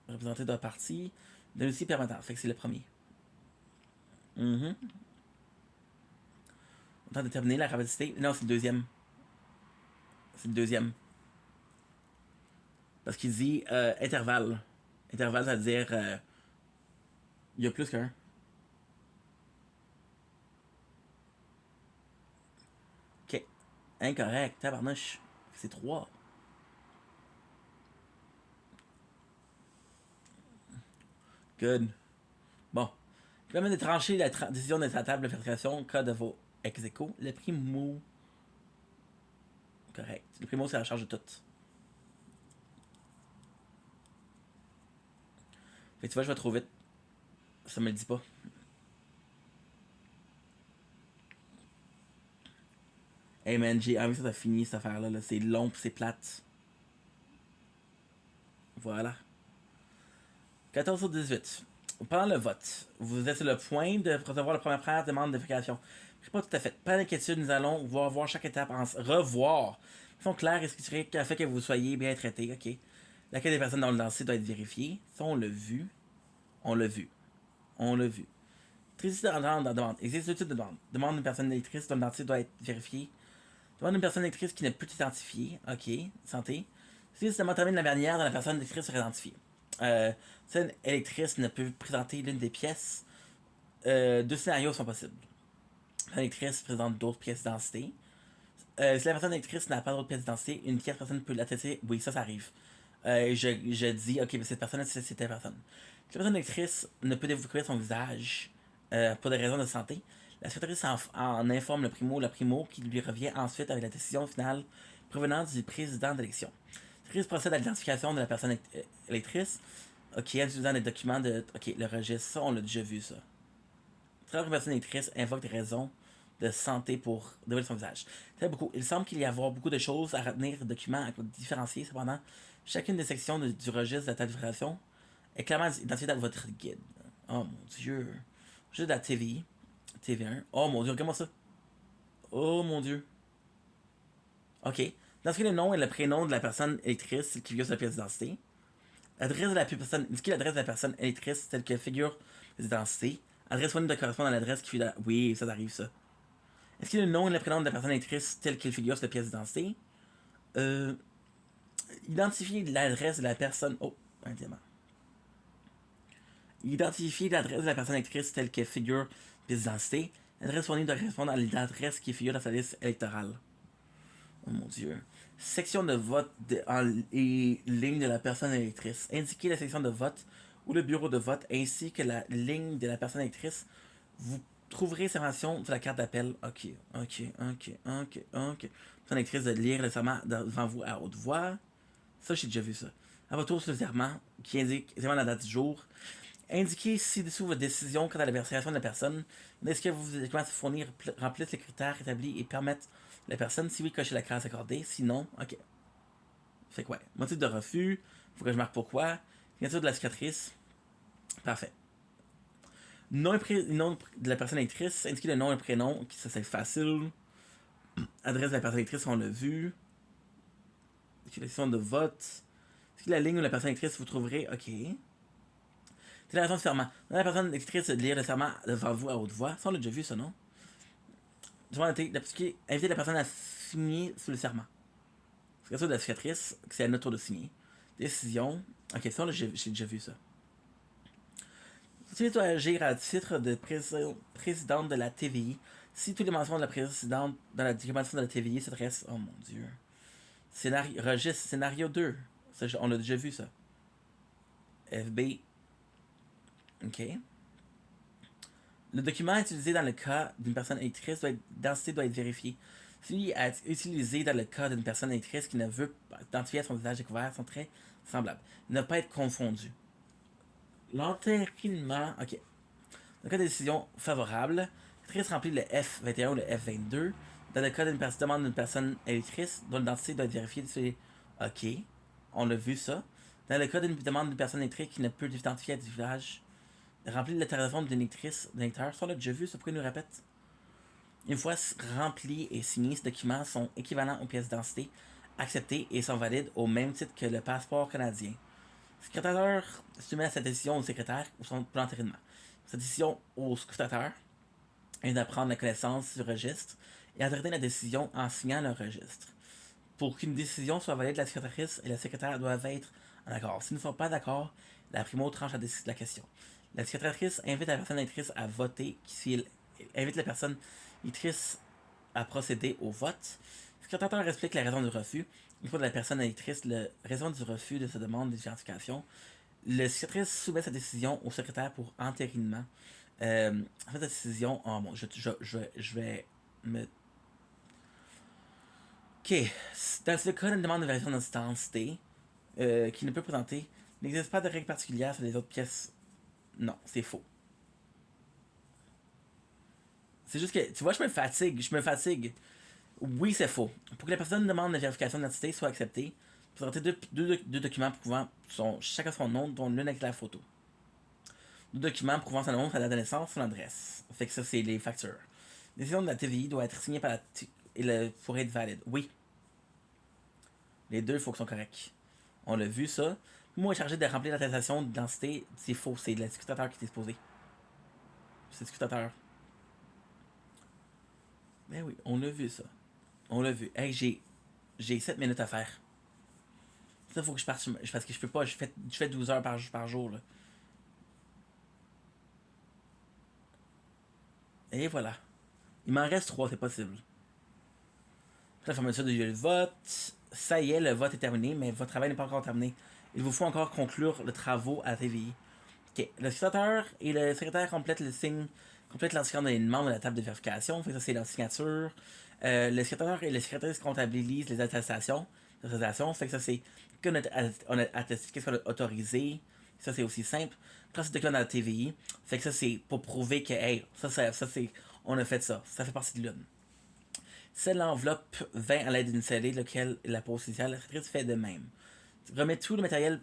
représenter leur parti, de l'outil permettant. Fait que c'est le premier. On tente de déterminer la rapidité. Non, c'est le deuxième. C'est le deuxième. Parce qu'il dit intervalle. Intervalle, ça veut dire il y a plus qu'un. Ok. Incorrect. Tabarnouche. C'est 3. Good. Bon. Je permet de trancher la décision de sa table de vérification cas de vos ex aequo. Le primo. Correct. Le primo, c'est la charge de tout. Fait que tu vois, je vais trop vite. Ça me le dit pas. Hey man, j'ai envie que ça fini cette affaire-là. Là. C'est long pis c'est plate. Voilà. 14 sur 18. Pendant le vote, vous êtes sur le point de recevoir la première demande de vérification. Je sais pas tout à fait. Pas d'inquiétude, nous allons voir chaque étape revoir. De façon claire et structurée afin que vous soyez bien traité. Ok. Laquelle des personnes dans le lancé doit être vérifiée. Ça, on l'a vu. On l'a vu. Tricité dans la demande. Existe deux types de demandes. Demande d'une personne électrice dont l'identité doit être vérifiée. Demande d'une personne électrice qui n'est plus identifiée. Ok. Santé. Si c'est termine la manière dont la personne électrice sera identifiée. Si une électrice ne peut présenter l'une des pièces, 2 scénarios sont possibles. La électrice présente d'autres pièces d'identité. Si la personne électrice n'a pas d'autres pièces d'identité, une tierce personne peut l'attester. Oui, ça arrive. Je dis, ok, mais cette personne, c'est cette personne. Si la personne électrice ne peut découvrir son visage pour des raisons de santé, la secrétaire en informe le primo qui lui revient ensuite avec la décision finale provenant du président d'élection. La secrétaire procède à l'identification de la personne électrice, ok, en utilisant des documents de. Ok, le registre, ça, on l'a déjà vu, ça. Très rare, une personne électrice invoque des raisons de santé pour dévoiler son visage. C'est beaucoup. Il semble qu'il y avoir beaucoup de choses à retenir, de documents à différencier. Cependant, chacune des sections du registre de la tarification est clairement identifiée dans votre guide. Oh mon dieu. Juste de la TVI. TV1. Oh mon dieu, regarde-moi ça. Oh mon dieu. Ok. Indiquez le nom et le prénom de la personne électrice qui vient sur la pièce d'identité. Adresse de la personne. Indiquez l'adresse de la personne électrice telle que figure les identités. Adresse fournie de correspondre à l'adresse qui figure. Oui, ça arrive ça. Est-ce qu'il y a le nom et le prénom de la personne électrice tel qu'il figure sur la pièce d'identité? Identifier l'adresse de la personne. Oh, un diamant. Identifier l'adresse de la personne électrice telle qu'elle figure sur la pièce d'identité. L'adresse fournie doit correspondre à l'adresse qui figure dans sa liste électorale. Oh mon dieu. Section de vote et ligne de la personne électrice. Indiquer la section de vote ou le bureau de vote ainsi que la ligne de la personne électrice. Vous trouverez ces informations sur la carte d'appel. Ok. Personne électrice de lire le serment devant vous à haute voix. Ça, j'ai déjà vu ça. À votre tour sur le serment qui indique la date du jour. Indiquez ci-dessous votre décision quant à la vérification de la personne. Est-ce que vous documents à fournir remplissent les critères établis et permettent la personne, si oui, cocher la case accordée, sinon, ok. Fait que ouais. Motif de refus, faut que je marque pourquoi. Signature de la cicatrice. Parfait. Nom de la personne électrice, indiquer le nom et le prénom, ça c'est facile. Adresse de la personne électrice, on l'a vu. Sélection de vote. Est-ce que la ligne où la personne électrice vous trouverez, ok. Déclaration de serment. La personne électrice de lire le serment devant vous à haute voix. Ça, on l'a déjà vu, ça, non? Inviter la personne à signer sous le serment. C'est ça de la cicatrice, c'est à notre tour de signer. Décision. Ok, ça, j'ai déjà vu ça. Tu dois agir à titre de présidente de la TVI. Si tous les mentions de la présidente dans la documentation de la TVI s'adressent. Oh mon dieu. Registre, scénario 2. Ça, on a déjà vu ça. FB. OK. Le document utilisé dans le cas d'une personne électrice d'identité doit être vérifié. Celui utilisé dans le cas d'une personne électrice qui ne veut pas identifier son visage découvert sont très semblables. Ne pas être confondus. L'entérinement. OK. Dans le cas de décision favorable, l'électrice remplit le F21 ou le F22. Dans le cas d'une demande d'une personne électrice dont l'identité doit être vérifiée, OK. On a vu ça. Dans le cas d'une demande d'une personne électrique qui ne peut identifier du visage, remplir le téléphone d'une électeur. Ça, on l'a déjà vu, ça, pourquoi il nous répète? Une fois rempli et signé, ces documents sont équivalents aux pièces d'identité acceptées et sont valides au même titre que le passeport canadien. Le scrutateur soumet sa décision au secrétaire ou son l'entérinement. Sa décision au scrutateur est d'apprendre la connaissance du registre et entériner la décision en signant le registre. Pour qu'une décision soit valide, la secrétatrice et le secrétaire doivent être en accord. S'ils ne sont pas d'accord, la primo tranche la question. La secrétatrice invite la personne électrice à voter, invite la personne électrice à procéder au vote. Le secrétaire explique la raison du refus. Une fois de la personne électrice, la raison du refus de sa demande d'identification. Le secrétatrice soumet sa décision au secrétaire pour entérinement. En fait, la décision. Oh bon, je vais me. OK. Dans ce cas, une demande de vérification d'identité qui ne peut présenter, il n'existe pas de règle particulière sur les autres pièces. Non, c'est faux. C'est juste que, tu vois, je me fatigue. Oui, c'est faux. Pour que la personne demande de vérification d'identité soit acceptée, présenter deux documents prouvant chacun son nom, dont l'une avec la photo. Deux documents prouvant son nom, sa date de naissance, son adresse. Fait que ça, c'est les factures. La décision de la TVI doit être signée par pour être valide. Oui. Les deux, il faut qu'ils soient corrects. On l'a vu, ça. Moi, chargé de remplir l'attestation d'identité, c'est faux. C'est le scrutateur qui est exposé. C'est le scrutateur. Ben oui, on l'a vu, ça. On l'a vu. Hey, j'ai 7 minutes à faire. Ça, faut que je parte. Parce que je peux pas. Je fais 12 heures par jour, là. Et voilà. Il m'en reste 3, c'est possible. La fermeture du vote. Ça y est, le vote est terminé, mais votre travail n'est pas encore terminé. Il vous faut encore conclure le travaux à la TVI. OK. Le scrutateur et le secrétaire complètent l'inscription des membres de la table de vérification. Fait que ça, c'est leur signature. Le secrétaire et le secrétaire comptabilisent les attestations. Fait que ça, c'est qu'on a attesté qu'est-ce qu'on a autorisé. Ça, c'est aussi simple. Quand c'est déclaré dans la TVI, fait que ça, c'est pour prouver que, hey, ça c'est, on a fait ça. Ça fait partie de l'une. Scelle l'enveloppe 20 à l'aide d'une scellée, laquelle la pose initiale, la secrétaire fait de même. Remet tout le matériel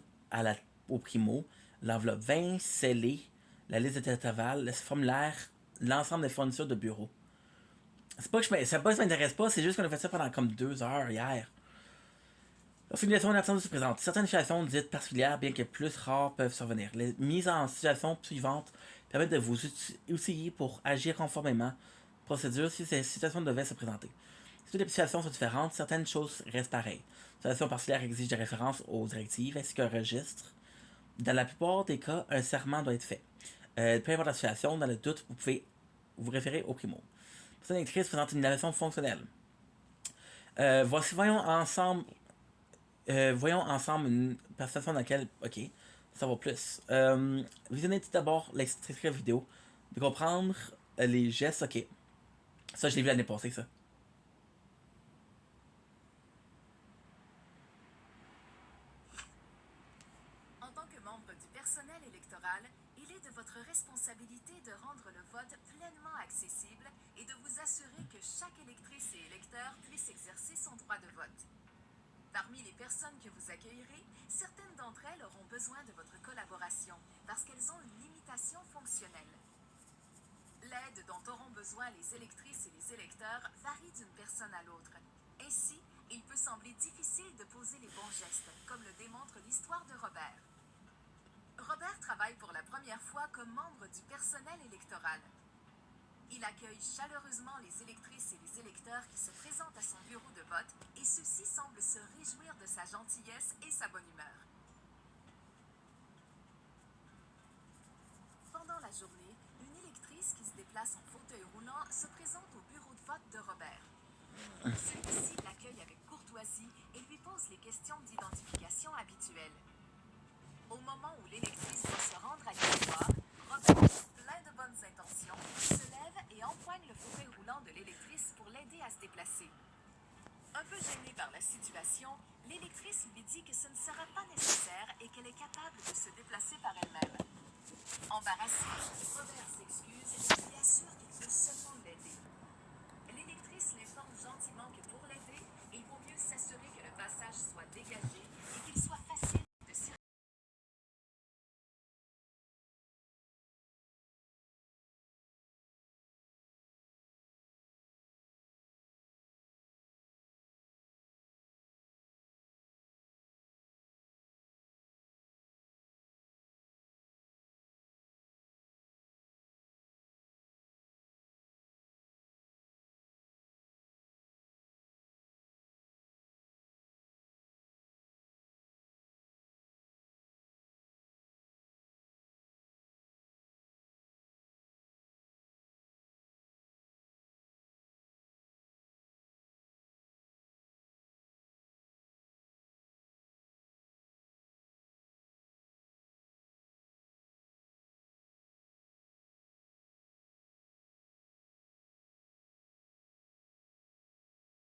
au primo. L'enveloppe 20, scellée, la liste de tête aval, le formulaire, l'ensemble des fournitures de bureau. C'est pas que ça m'intéresse pas, c'est juste qu'on a fait ça pendant comme 2 heures hier. Lorsqu'une situation d'absence se présente, certaines situations dites particulières, bien que plus rares, peuvent survenir. Les mises en situation suivantes permettent de vous outiller pour agir conformément procédure si ces situations devaient se présenter. Si toutes les situations sont différentes, certaines choses restent pareilles. Une situation particulière exige des références aux directives ainsi qu'un registre. Dans la plupart des cas, un serment doit être fait. Peu importe la situation, dans le doute, vous pouvez vous référer au primo. La personne électrice présente une innovation fonctionnelle. Voyons ensemble une prestation dans laquelle, ok, ça va plus. Visionnez tout d'abord l'extrait vidéo, de comprendre les gestes, ok. Ça, je l'ai vu l'année passée, ça. En tant que membre du personnel électoral, il est de votre responsabilité de rendre le vote pleinement accessible et de vous assurer que chaque électrice et électeur puisse exercer son droit de vote. Parmi les personnes que vous accueillerez, certaines d'entre elles auront besoin de votre collaboration parce qu'elles ont une limitation fonctionnelle. L'aide dont auront besoin les électrices et les électeurs varie d'une personne à l'autre. Ainsi, il peut sembler difficile de poser les bons gestes, comme le démontre l'histoire de Robert. Robert travaille pour la première fois comme membre du personnel électoral. Il accueille chaleureusement les électrices et les électeurs qui se présentent à son bureau de vote et ceux-ci semblent se réjouir de sa gentillesse et sa bonne humeur. Pendant la journée, une électrice qui se déplace en fauteuil roulant se présente au bureau de vote de Robert. Celui-ci l'accueille avec courtoisie et lui pose les questions d'identification habituelles. Au moment où l'électrice doit se rendre à l'histoire, Robert, plein de bonnes intentions, se lève et empoigne le fauteuil roulant de l'électrice pour l'aider à se déplacer. Un peu gênée par la situation, l'électrice lui dit que ce ne sera pas nécessaire et qu'elle est capable de se déplacer par elle-même. Embarrassé, Robert s'excuse et lui assure qu'il peut seulement l'aider. L'électrice l'informe gentiment que pour l'aider, il vaut mieux s'assurer que le passage soit dégagé